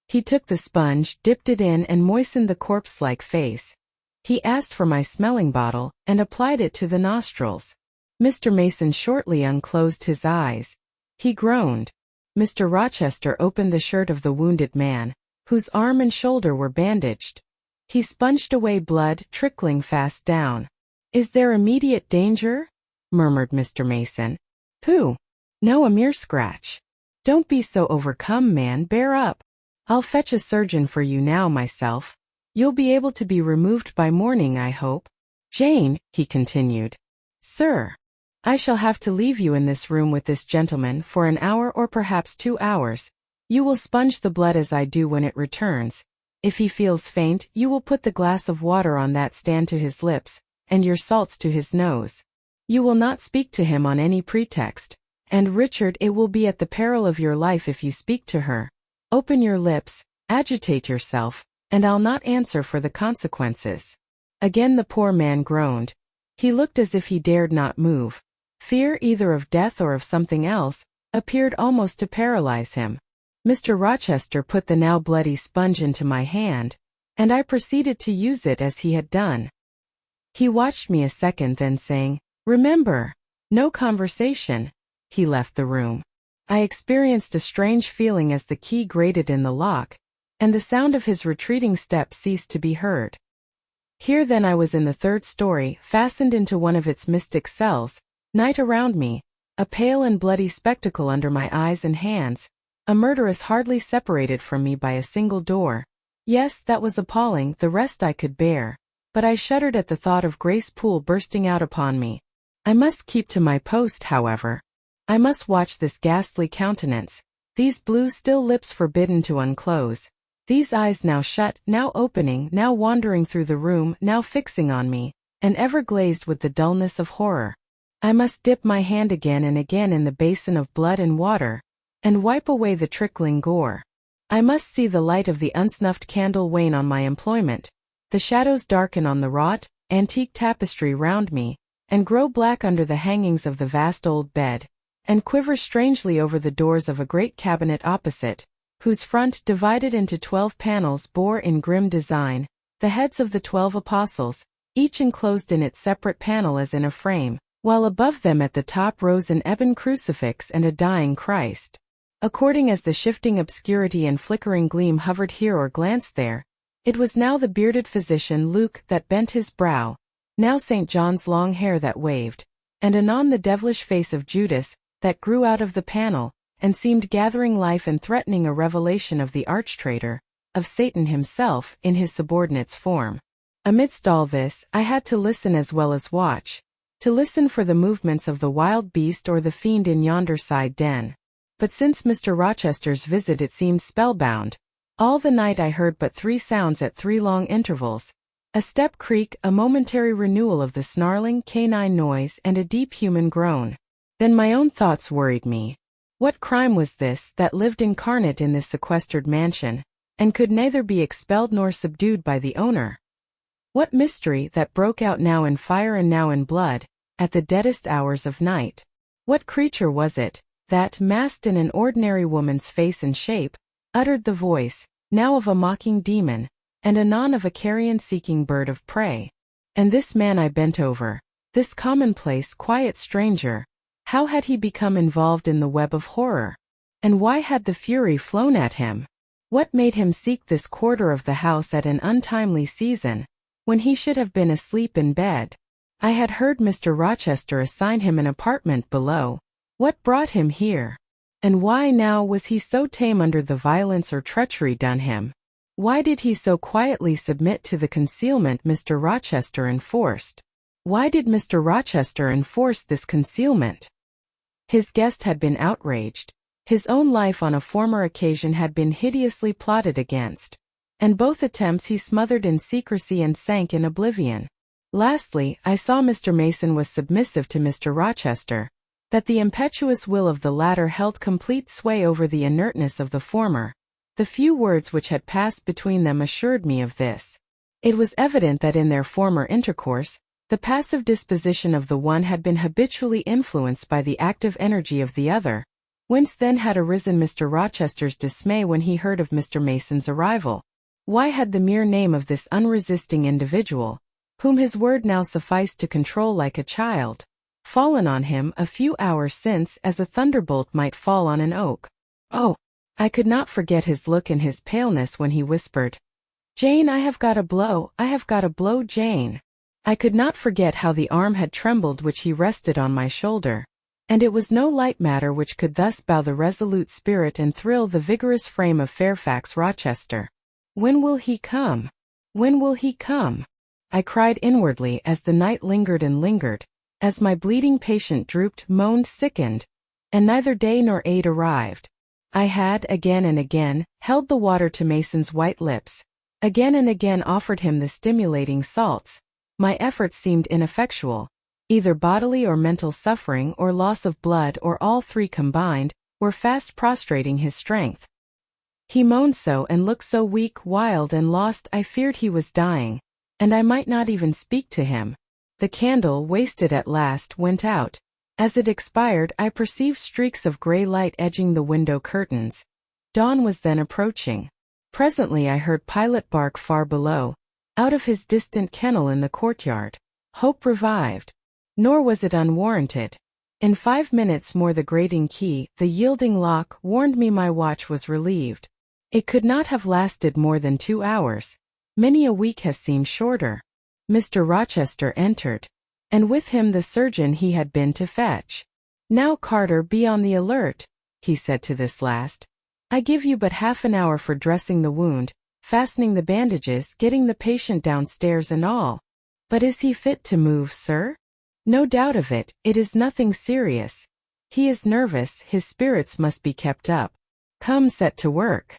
He took the sponge, dipped it in, and moistened the corpse-like face. He asked for my smelling bottle, and applied it to the nostrils. Mr. Mason shortly unclosed his eyes. He groaned. Mr. Rochester opened the shirt of the wounded man, whose arm and shoulder were bandaged. He sponged away blood trickling fast down. "Is there immediate danger?" murmured Mr. Mason. "Pooh! No, a mere scratch." "Don't be so overcome, man, bear up. I'll fetch a surgeon for you now myself." You'll be able to be removed by morning, I hope. Jane, he continued. Sir, I shall have to leave you in this room with this gentleman for an hour or perhaps 2 hours. You will sponge the blood as I do when it returns. If he feels faint, you will put the glass of water on that stand to his lips, and your salts to his nose. You will not speak to him on any pretext. And Richard, it will be at the peril of your life if you speak to her. Open your lips, agitate yourself, and I'll not answer for the consequences. Again the poor man groaned. He looked as if he dared not move. Fear either of death or of something else appeared almost to paralyze him. Mr. Rochester put the now bloody sponge into my hand, and I proceeded to use it as he had done. He watched me a second, then saying, "Remember, no conversation," he left the room. I experienced a strange feeling as the key grated in the lock, and the sound of his retreating step ceased to be heard. Here then I was in the 3rd story, fastened into one of its mystic cells, night around me, a pale and bloody spectacle under my eyes and hands, a murderess hardly separated from me by a single door. Yes, that was appalling, the rest I could bear, but I shuddered at the thought of Grace Poole bursting out upon me. I must keep to my post, however. I must watch this ghastly countenance, these blue still lips forbidden to unclose, these eyes now shut, now opening, now wandering through the room, now fixing on me, and ever glazed with the dullness of horror. I must dip my hand again and again in the basin of blood and water, and wipe away the trickling gore. I must see the light of the unsnuffed candle wane on my employment, the shadows darken on the wrought, antique tapestry round me, and grow black under the hangings of the vast old bed, and quiver strangely over the doors of a great cabinet opposite, whose front, divided into 12 panels, bore in grim design the heads of the 12 apostles, each enclosed in its separate panel as in a frame, while above them at the top rose an ebon crucifix and a dying Christ. According as the shifting obscurity and flickering gleam hovered here or glanced there, it was now the bearded physician Luke that bent his brow, now St. John's long hair that waved, and anon the devilish face of Judas that grew out of the panel, and seemed gathering life and threatening a revelation of the arch-traitor, of Satan himself in his subordinate's form. Amidst all this, I had to listen as well as watch, to listen for the movements of the wild beast or the fiend in yonder side den. But since Mr. Rochester's visit it seemed spellbound. All the night I heard but 3 sounds at 3 long intervals, a step creak, a momentary renewal of the snarling canine noise, and a deep human groan. Then my own thoughts worried me. What crime was this that lived incarnate in this sequestered mansion, and could neither be expelled nor subdued by the owner? What mystery that broke out now in fire and now in blood, at the deadest hours of night? What creature was it that, masked in an ordinary woman's face and shape, uttered the voice, now of a mocking demon, and anon of a carrion-seeking bird of prey? And this man I bent over, this commonplace, quiet stranger, how had he become involved in the web of horror? And why had the fury flown at him? What made him seek this quarter of the house at an untimely season, when he should have been asleep in bed? I had heard Mr. Rochester assign him an apartment below. What brought him here? And why now was he so tame under the violence or treachery done him? Why did he so quietly submit to the concealment Mr. Rochester enforced? Why did Mr. Rochester enforce this concealment? His guest had been outraged. His own life on a former occasion had been hideously plotted against, and both attempts he smothered in secrecy and sank in oblivion. Lastly, I saw Mr. Mason was submissive to Mr. Rochester, that the impetuous will of the latter held complete sway over the inertness of the former. The few words which had passed between them assured me of this. It was evident that in their former intercourse, the passive disposition of the one had been habitually influenced by the active energy of the other. Whence then had arisen Mr. Rochester's dismay when he heard of Mr. Mason's arrival? Why had the mere name of this unresisting individual, whom his word now sufficed to control like a child, fallen on him a few hours since as a thunderbolt might fall on an oak? Oh, I could not forget his look and his paleness when he whispered, "Jane, I have got a blow, I have got a blow, Jane." I could not forget how the arm had trembled which he rested on my shoulder, and it was no light matter which could thus bow the resolute spirit and thrill the vigorous frame of Fairfax Rochester. When will he come? When will he come? I cried inwardly as the night lingered and lingered, as my bleeding patient drooped, moaned, sickened, and neither day nor aid arrived. I had, again and again, held the water to Mason's white lips, again and again offered him the stimulating salts. My efforts seemed ineffectual. Either bodily or mental suffering or loss of blood or all three combined, were fast prostrating his strength. He moaned so and looked so weak, wild and lost I feared he was dying, and I might not even speak to him. The candle, wasted at last, went out. As it expired I perceived streaks of grey light edging the window curtains. Dawn was then approaching. Presently I heard Pilot bark far below, out of his distant kennel in the courtyard. Hope revived. Nor was it unwarranted. In 5 minutes more the grating key, the yielding lock, warned me my watch was relieved. It could not have lasted more than 2 hours. Many a week has seemed shorter. Mr. Rochester entered, and with him the surgeon he had been to fetch. "Now, Carter, be on the alert," he said to this last. "I give you but half an hour for dressing the wound, fastening the bandages, getting the patient downstairs and all. But is he fit to move, sir?" "No doubt of it, it is nothing serious. He is nervous, his spirits must be kept up. Come, set to work."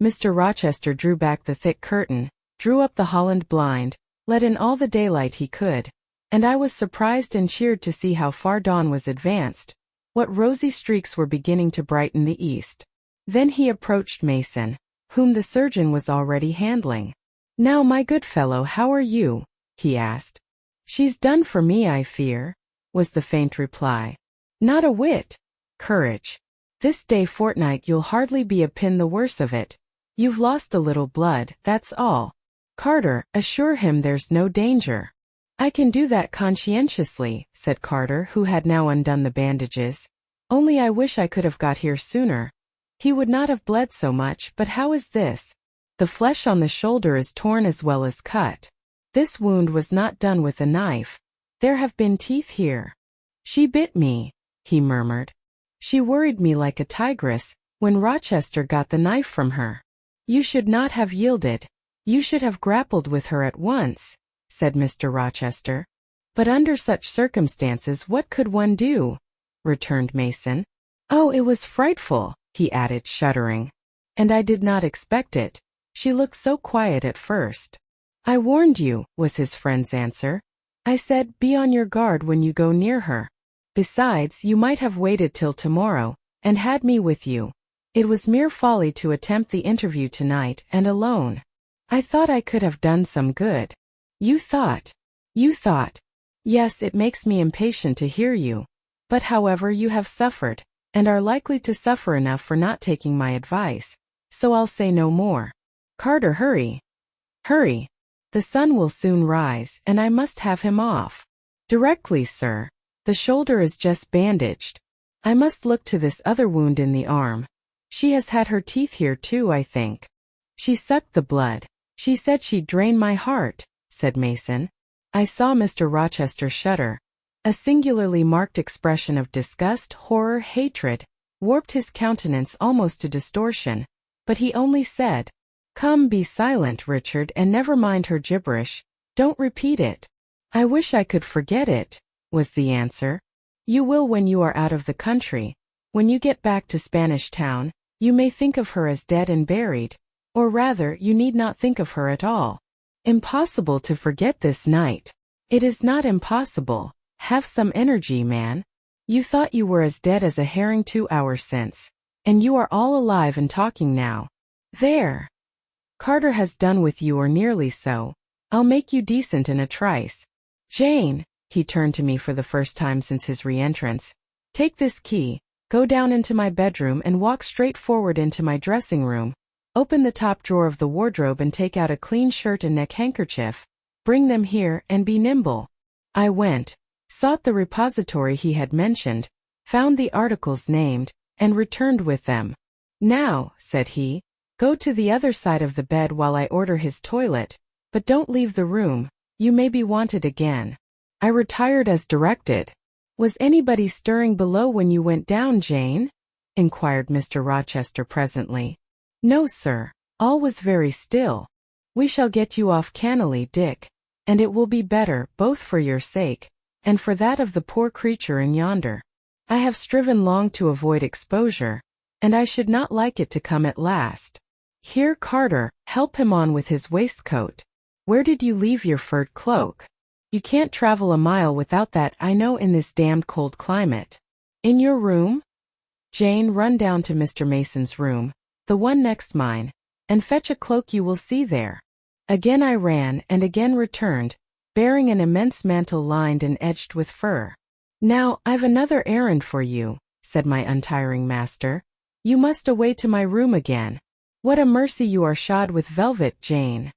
Mr. Rochester drew back the thick curtain, drew up the Holland blind, let in all the daylight he could, and I was surprised and cheered to see how far dawn was advanced, what rosy streaks were beginning to brighten the east. Then he approached Mason, whom the surgeon was already handling. "Now, my good fellow, how are you?" he asked. "She's done for me, I fear," was the faint reply. "Not a whit. Courage. This day fortnight you'll hardly be a pin the worse of it. You've lost a little blood, that's all. Carter, assure him there's no danger." "I can do that conscientiously," said Carter, who had now undone the bandages. "Only I wish I could have got here sooner. He would not have bled so much, but how is this? The flesh on the shoulder is torn as well as cut. This wound was not done with a knife. There have been teeth here." "She bit me," he murmured. "She worried me like a tigress, when Rochester got the knife from her." "You should not have yielded. You should have grappled with her at once," said Mr. Rochester. "But under such circumstances what could one do?" returned Mason. "Oh, it was frightful," he added, shuddering. "And I did not expect it. She looked so quiet at first." "I warned you," was his friend's answer. "I said, be on your guard when you go near her. Besides, you might have waited till tomorrow, and had me with you. It was mere folly to attempt the interview tonight, and alone. I thought I could have done some good." You thought. Yes, it makes me impatient to hear you. But however, you have suffered, and are likely to suffer enough for not taking my advice, so I'll say no more. Carter, hurry. Hurry. The sun will soon rise, and I must have him off. Directly, sir. The shoulder is just bandaged. I must look to this other wound in the arm. She has had her teeth here too, I think. She sucked the blood. She said she'd drain my heart, said Mason. I saw Mr. Rochester shudder. A singularly marked expression of disgust, horror, hatred, warped his countenance almost to distortion, but he only said, "Come, be silent, Richard, and never mind her gibberish. Don't repeat it." "I wish I could forget it," was the answer. "You will when you are out of the country. When you get back to Spanish Town, you may think of her as dead and buried, or rather, you need not think of her at all. Impossible to forget this night." "It is not impossible. Have some energy, man. You thought you were as dead as a herring 2 hours since, and you are all alive and talking now. There. Carter has done with you, or nearly so. I'll make you decent in a trice. Jane," he turned to me for the first time since his re-entrance, "take this key, go down into my bedroom and walk straight forward into my dressing room. Open the top drawer of the wardrobe and take out a clean shirt and neck handkerchief. Bring them here, and be nimble." I went, sought the repository he had mentioned, found the articles named, and returned with them. "Now," said he, "go to the other side of the bed while I order his toilet, but don't leave the room, you may be wanted again." I retired as directed. "Was anybody stirring below when you went down, Jane?" inquired Mr. Rochester presently. "No, sir. All was very still." We shall get you off cannily, Dick, and it will be better, both for your sake, and for that of the poor creature in yonder. I have striven long to avoid exposure, and I should not like it to come at last. Here, Carter, help him on with his waistcoat. Where did you leave your furred cloak? You can't travel a mile without that, I know, in this damned cold climate. In your room? Jane, run down to Mr. Mason's room, the one next mine, and fetch a cloak you will see there. Again I ran and again returned, bearing an immense mantle lined and edged with fur. Now, I've another errand for you, said my untiring master. You must away to my room again. What a mercy you are shod with velvet, Jane.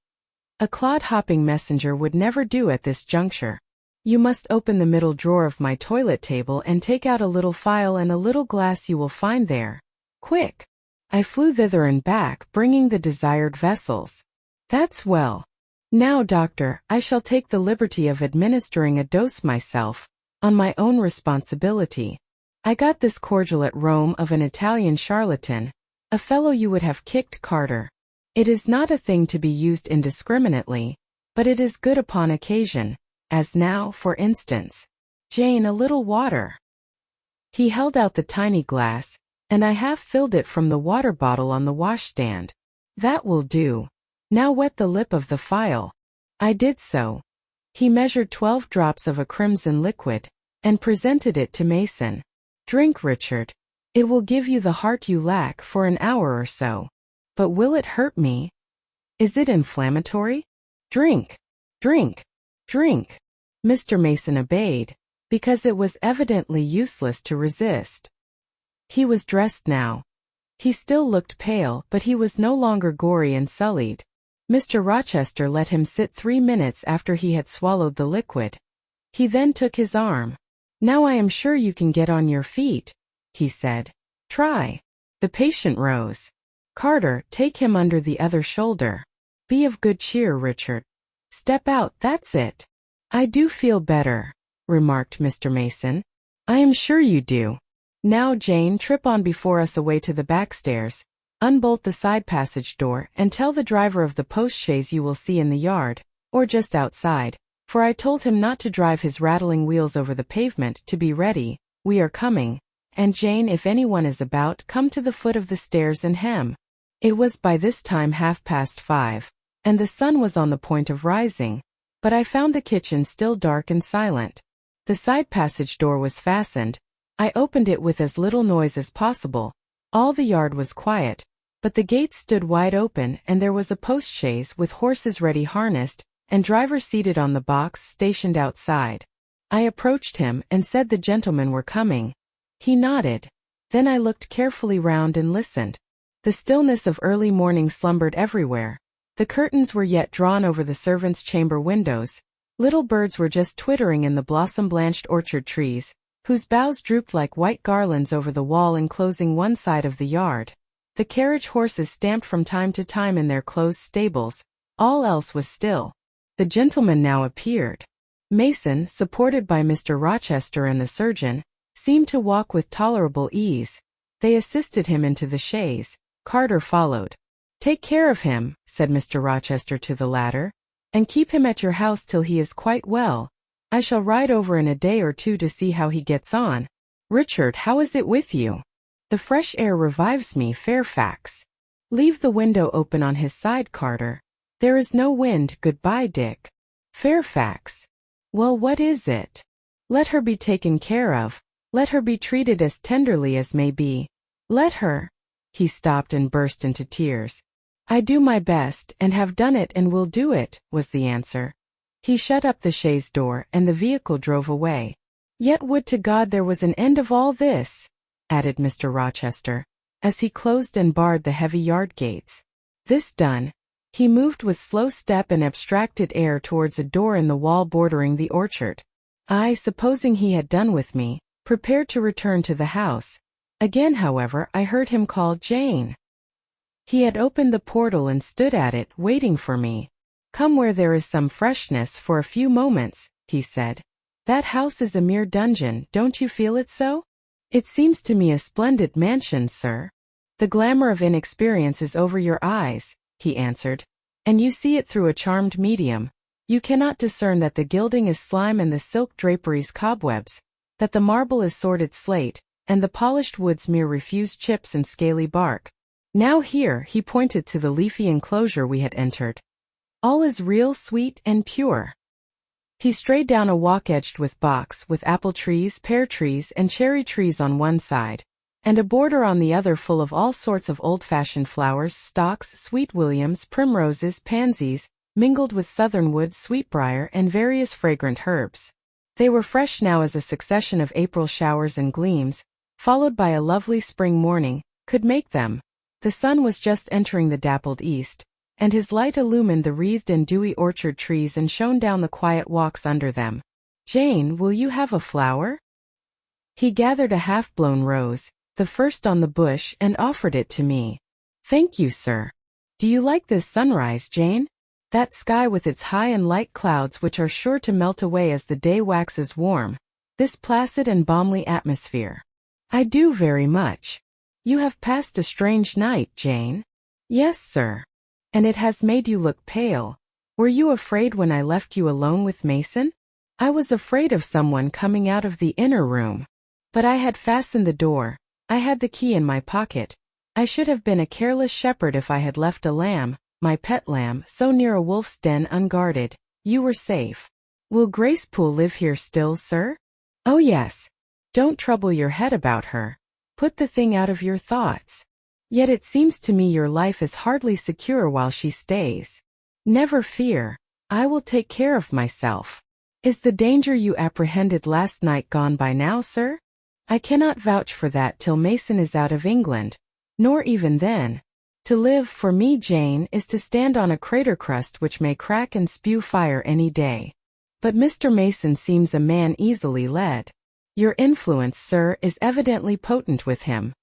A clod-hopping messenger would never do at this juncture. You must open the middle drawer of my toilet table and take out a little phial and a little glass you will find there. Quick! I flew thither and back, bringing the desired vessels. That's well. Now, doctor, I shall take the liberty of administering a dose myself, on my own responsibility. I got this cordial at Rome of an Italian charlatan, a fellow you would have kicked, Carter. It is not a thing to be used indiscriminately, but it is good upon occasion, as now, for instance. Jane, a little water. He held out the tiny glass, and I half filled it from the water bottle on the washstand. That will do. Now wet the lip of the phial. I did so. He measured 12 drops of a crimson liquid, and presented it to Mason. Drink, Richard. It will give you the heart you lack for an hour or so. But will it hurt me? Is it inflammatory? Drink. Drink. Drink. Mr. Mason obeyed, because it was evidently useless to resist. He was dressed now. He still looked pale, but he was no longer gory and sullied. Mr. Rochester let him sit 3 minutes after he had swallowed the liquid. He then took his arm. Now I am sure you can get on your feet, he said. Try. The patient rose. Carter, take him under the other shoulder. Be of good cheer, Richard. Step out, that's it. I do feel better, remarked Mr. Mason. I am sure you do. Now, Jane, trip on before us away to the back stairs, unbolt the side passage door, and tell the driver of the post-chaise you will see in the yard, or just outside, for I told him not to drive his rattling wheels over the pavement, to be ready. We are coming, and Jane, if anyone is about, come to the foot of the stairs and hem. It was by this time 5:30, and the sun was on the point of rising, but I found the kitchen still dark and silent. The side passage door was fastened. I opened it with as little noise as possible. All the yard was quiet, but the gates stood wide open, and there was a post-chaise with horses ready harnessed, and driver seated on the box stationed outside. I approached him and said the gentlemen were coming. He nodded. Then I looked carefully round and listened. The stillness of early morning slumbered everywhere. The curtains were yet drawn over the servants' chamber windows. Little birds were just twittering in the blossom-blanched orchard trees, whose boughs drooped like white garlands over the wall enclosing one side of the yard. The carriage horses stamped from time to time in their closed stables. All else was still. The gentleman now appeared. Mason, supported by Mr. Rochester and the surgeon, seemed to walk with tolerable ease. They assisted him into the chaise. Carter followed. Take care of him, said Mr. Rochester to the latter, and keep him at your house till he is quite well. I shall ride over in a day or two to see how he gets on. Richard, how is it with you? The fresh air revives me, Fairfax. Leave the window open on his side, Carter. There is no wind. Goodbye, Dick. Fairfax. Well, what is it? Let her be taken care of. Let her be treated as tenderly as may be. Let her. He stopped and burst into tears. I do my best, and have done it and will do it, was the answer. He shut up the chaise door, and the vehicle drove away. Yet would to God there was an end of all this, added Mr. Rochester, as he closed and barred the heavy yard gates. This done, he moved with slow step and abstracted air towards a door in the wall bordering the orchard. I, supposing he had done with me, prepared to return to the house. Again, however, I heard him call Jane. He had opened the portal and stood at it, waiting for me. Come where there is some freshness for a few moments, he said. That house is a mere dungeon, don't you feel it so? It seems to me a splendid mansion, sir. The glamour of inexperience is over your eyes, he answered, and you see it through a charmed medium. You cannot discern that the gilding is slime and the silk draperies cobwebs, that the marble is sordid slate, and the polished woods mere refused chips and scaly bark. Now here, he pointed to the leafy enclosure we had entered. All is real, sweet, and pure. He strayed down a walk edged with box, with apple trees, pear trees, and cherry trees on one side, and a border on the other full of all sorts of old-fashioned flowers, stocks, sweet williams, primroses, pansies, mingled with southernwood, sweetbriar, and various fragrant herbs. They were fresh now as a succession of April showers and gleams, followed by a lovely spring morning, could make them. The sun was just entering the dappled east, and his light illumined the wreathed and dewy orchard trees and shone down the quiet walks under them. "Jane, will you have a flower?" He gathered a half-blown rose, the first on the bush, and offered it to me. "Thank you, sir. Do you like this sunrise, Jane? That sky with its high and light clouds which are sure to melt away as the day waxes warm, this placid and balmy atmosphere." "I do very much. You have passed a strange night, Jane." "Yes, sir. And it has made you look pale. Were you afraid when I left you alone with Mason?" "I was afraid of someone coming out of the inner room. But I had fastened the door. I had the key in my pocket. I should have been a careless shepherd if I had left a lamb, my pet lamb, so near a wolf's den unguarded. You were safe." "Will Gracepool live here still, sir?" "Oh yes. Don't trouble your head about her. Put the thing out of your thoughts. Yet it seems to me your life is hardly secure while she stays." "Never fear. I will take care of myself." "Is the danger you apprehended last night gone by now, sir?" "I cannot vouch for that till Mason is out of England, nor even then. To live, for me, Jane, is to stand on a crater crust which may crack and spew fire any day. But Mr. Mason seems a man easily led. Your influence, sir, is evidently potent with him.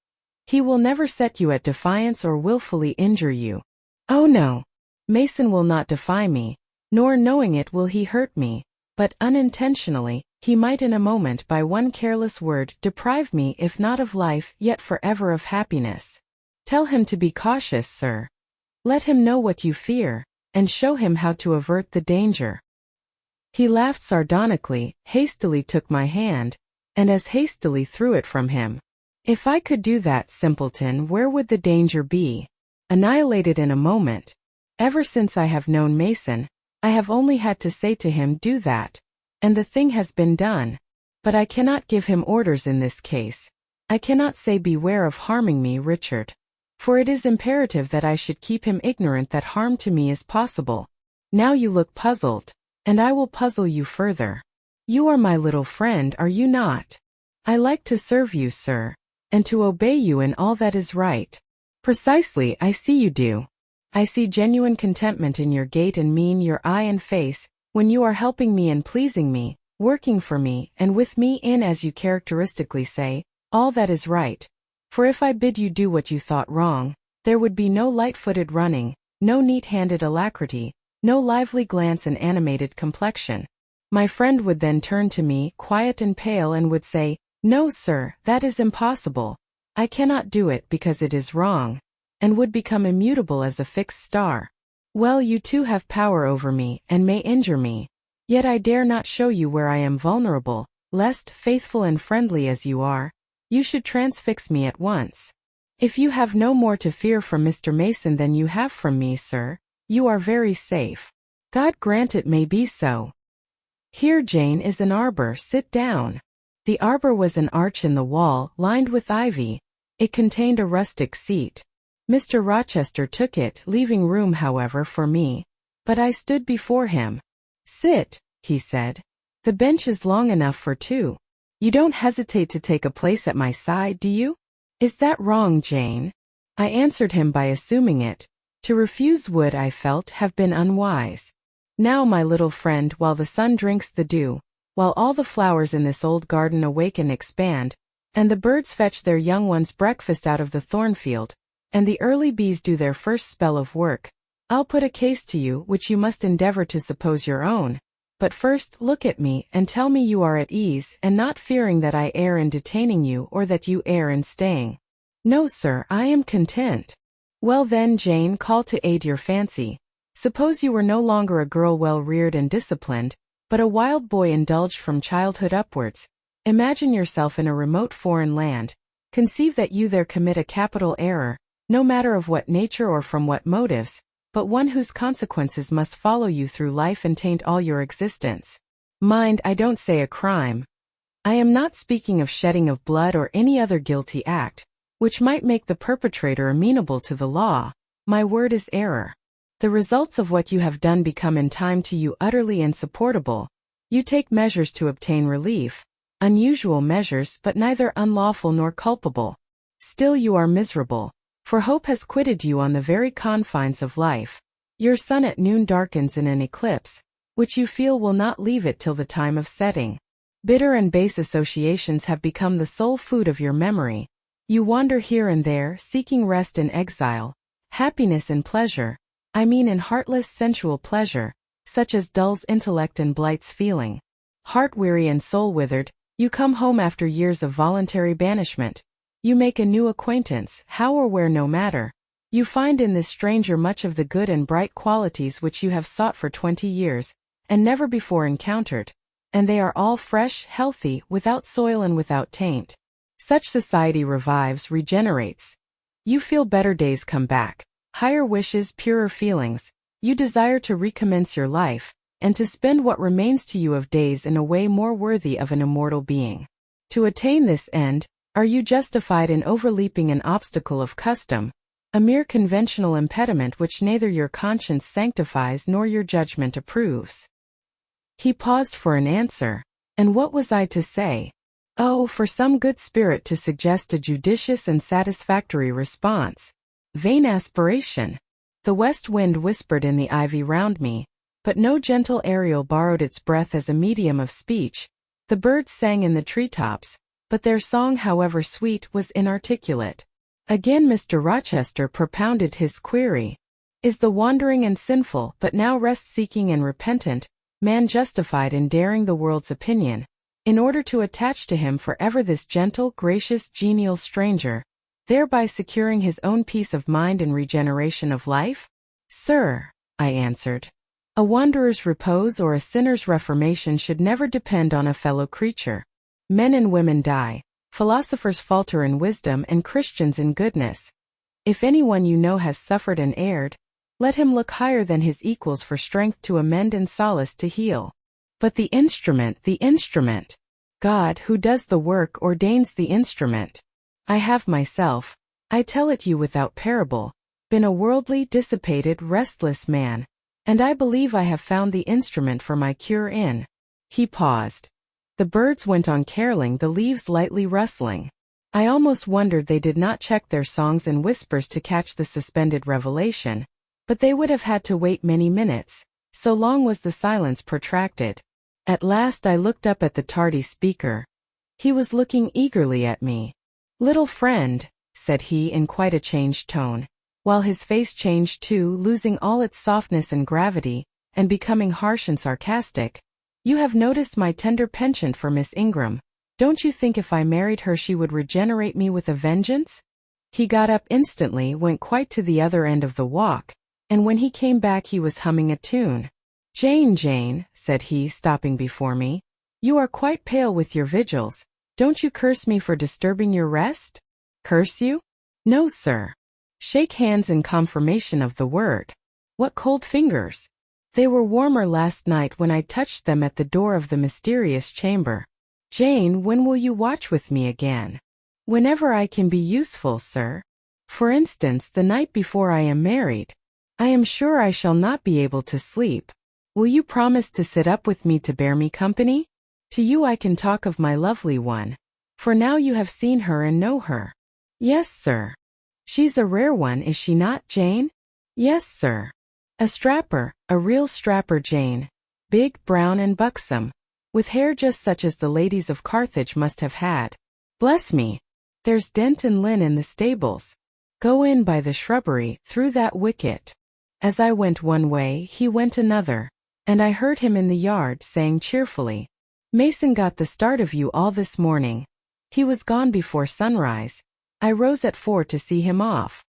He will never set you at defiance or willfully injure you." "Oh no. Mason will not defy me, nor knowing it will he hurt me, but unintentionally, he might in a moment by one careless word deprive me if not of life yet forever of happiness. Tell him to be cautious, sir. Let him know what you fear, and show him how to avert the danger." He laughed sardonically, hastily took my hand, and as hastily threw it from him. "If I could do that, simpleton, where would the danger be? Annihilated in a moment. Ever since I have known Mason, I have only had to say to him, 'Do that,' and the thing has been done. But I cannot give him orders in this case. I cannot say, 'Beware of harming me, Richard.' For it is imperative that I should keep him ignorant that harm to me is possible. Now you look puzzled, and I will puzzle you further. You are my little friend, are you not? I like to serve you, sir, and to obey you in all that is right." "Precisely, I see you do. I see genuine contentment in your gait and mien, your eye and face, when you are helping me and pleasing me, working for me, and with me in, as you characteristically say, all that is right. For if I bid you do what you thought wrong, there would be no light-footed running, no neat-handed alacrity, no lively glance and animated complexion. My friend would then turn to me, quiet and pale, and would say, 'No, sir, that is impossible. I cannot do it because it is wrong,' and would become immutable as a fixed star. Well, you too have power over me, and may injure me. Yet I dare not show you where I am vulnerable, lest, faithful and friendly as you are, you should transfix me at once. If you have no more to fear from Mr. Mason than you have from me, sir, you are very safe." "God grant it may be so. Here, Jane, is an arbor, sit down." The arbor was an arch in the wall, lined with ivy. It contained a rustic seat. Mr. Rochester took it, leaving room, however, for me. But I stood before him. "Sit," he said. "The bench is long enough for two. You don't hesitate to take a place at my side, do you? Is that wrong, Jane?" I answered him by assuming it. To refuse would, I felt, have been unwise. "Now, my little friend, while the sun drinks the dew, while all the flowers in this old garden awake and expand, and the birds fetch their young ones breakfast out of the thornfield, and the early bees do their first spell of work, I'll put a case to you which you must endeavor to suppose your own. But first, look at me, and tell me you are at ease, and not fearing that I err in detaining you or that you err in staying." "No, sir, I am content." "Well then, Jane, call to aid your fancy. Suppose you were no longer a girl well-reared and disciplined, but a wild boy indulged from childhood upwards. Imagine yourself in a remote foreign land. Conceive that you there commit a capital error, no matter of what nature or from what motives, but one whose consequences must follow you through life and taint all your existence. Mind, I don't say a crime. I am not speaking of shedding of blood or any other guilty act, which might make the perpetrator amenable to the law. My word is error. The results of what you have done become in time to you utterly insupportable. You take measures to obtain relief, unusual measures but neither unlawful nor culpable. Still you are miserable, for hope has quitted you on the very confines of life. Your sun at noon darkens in an eclipse, which you feel will not leave it till the time of setting. Bitter and base associations have become the sole food of your memory. You wander here and there, seeking rest in exile, happiness in pleasure, I mean in heartless sensual pleasure, such as dulls intellect and blights feeling. Heart-weary and soul-withered, you come home after years of voluntary banishment. You make a new acquaintance, how or where no matter. You find in this stranger much of the good and bright qualities which you have sought for 20 years, and never before encountered, and they are all fresh, healthy, without soil and without taint. Such society revives, regenerates. You feel better days come back. Higher wishes, purer feelings. You desire to recommence your life, and to spend what remains to you of days in a way more worthy of an immortal being. To attain this end, are you justified in overleaping an obstacle of custom, a mere conventional impediment which neither your conscience sanctifies nor your judgment approves? He paused for an answer, and what was I to say? Oh, for some good spirit to suggest a judicious and satisfactory response. Vain aspiration. The west wind whispered in the ivy round me, but no gentle Ariel borrowed its breath as a medium of speech. The birds sang in the treetops, but their song, however sweet, was inarticulate. Again Mr. Rochester propounded his query. Is the wandering and sinful, but now rest-seeking and repentant, man justified in daring the world's opinion, in order to attach to him forever this gentle, gracious, genial stranger, thereby securing his own peace of mind and regeneration of life? Sir, I answered, a wanderer's repose or a sinner's reformation should never depend on a fellow creature. Men and women die, philosophers falter in wisdom and Christians in goodness. If anyone you know has suffered and erred, let him look higher than his equals for strength to amend and solace to heal. But the instrument, God who does the work ordains the instrument. I have myself, I tell it you without parable, been a worldly, dissipated, restless man, and I believe I have found the instrument for my cure in. He paused. The birds went on caroling, the leaves lightly rustling. I almost wondered they did not check their songs and whispers to catch the suspended revelation, but they would have had to wait many minutes, so long was the silence protracted. At last I looked up at the tardy speaker. He was looking eagerly at me. Little friend, said he in quite a changed tone, while his face changed too, losing all its softness and gravity, and becoming harsh and sarcastic. You have noticed my tender penchant for Miss Ingram. Don't you think if I married her she would regenerate me with a vengeance? He got up instantly, went quite to the other end of the walk, and when he came back he was humming a tune. Jane, said he, stopping before me, you are quite pale with your vigils. Don't you curse me for disturbing your rest? Curse you? No, sir. Shake hands in confirmation of the word. What cold fingers! They were warmer last night when I touched them at the door of the mysterious chamber. Jane, when will you watch with me again? Whenever I can be useful, sir. For instance, the night before I am married. I am sure I shall not be able to sleep. Will you promise to sit up with me to bear me company? To you I can talk of my lovely one, for now you have seen her and know her. Yes, sir. She's a rare one, is she not, Jane? Yes, sir. A strapper, a real strapper, Jane. Big, brown and buxom, with hair just such as the ladies of Carthage must have had. Bless me! There's Dent and Lynn in the stables. Go in by the shrubbery, through that wicket. As I went one way, he went another, and I heard him in the yard saying cheerfully, Mason got the start of you all this morning. He was gone before sunrise. I rose at 4 to see him off.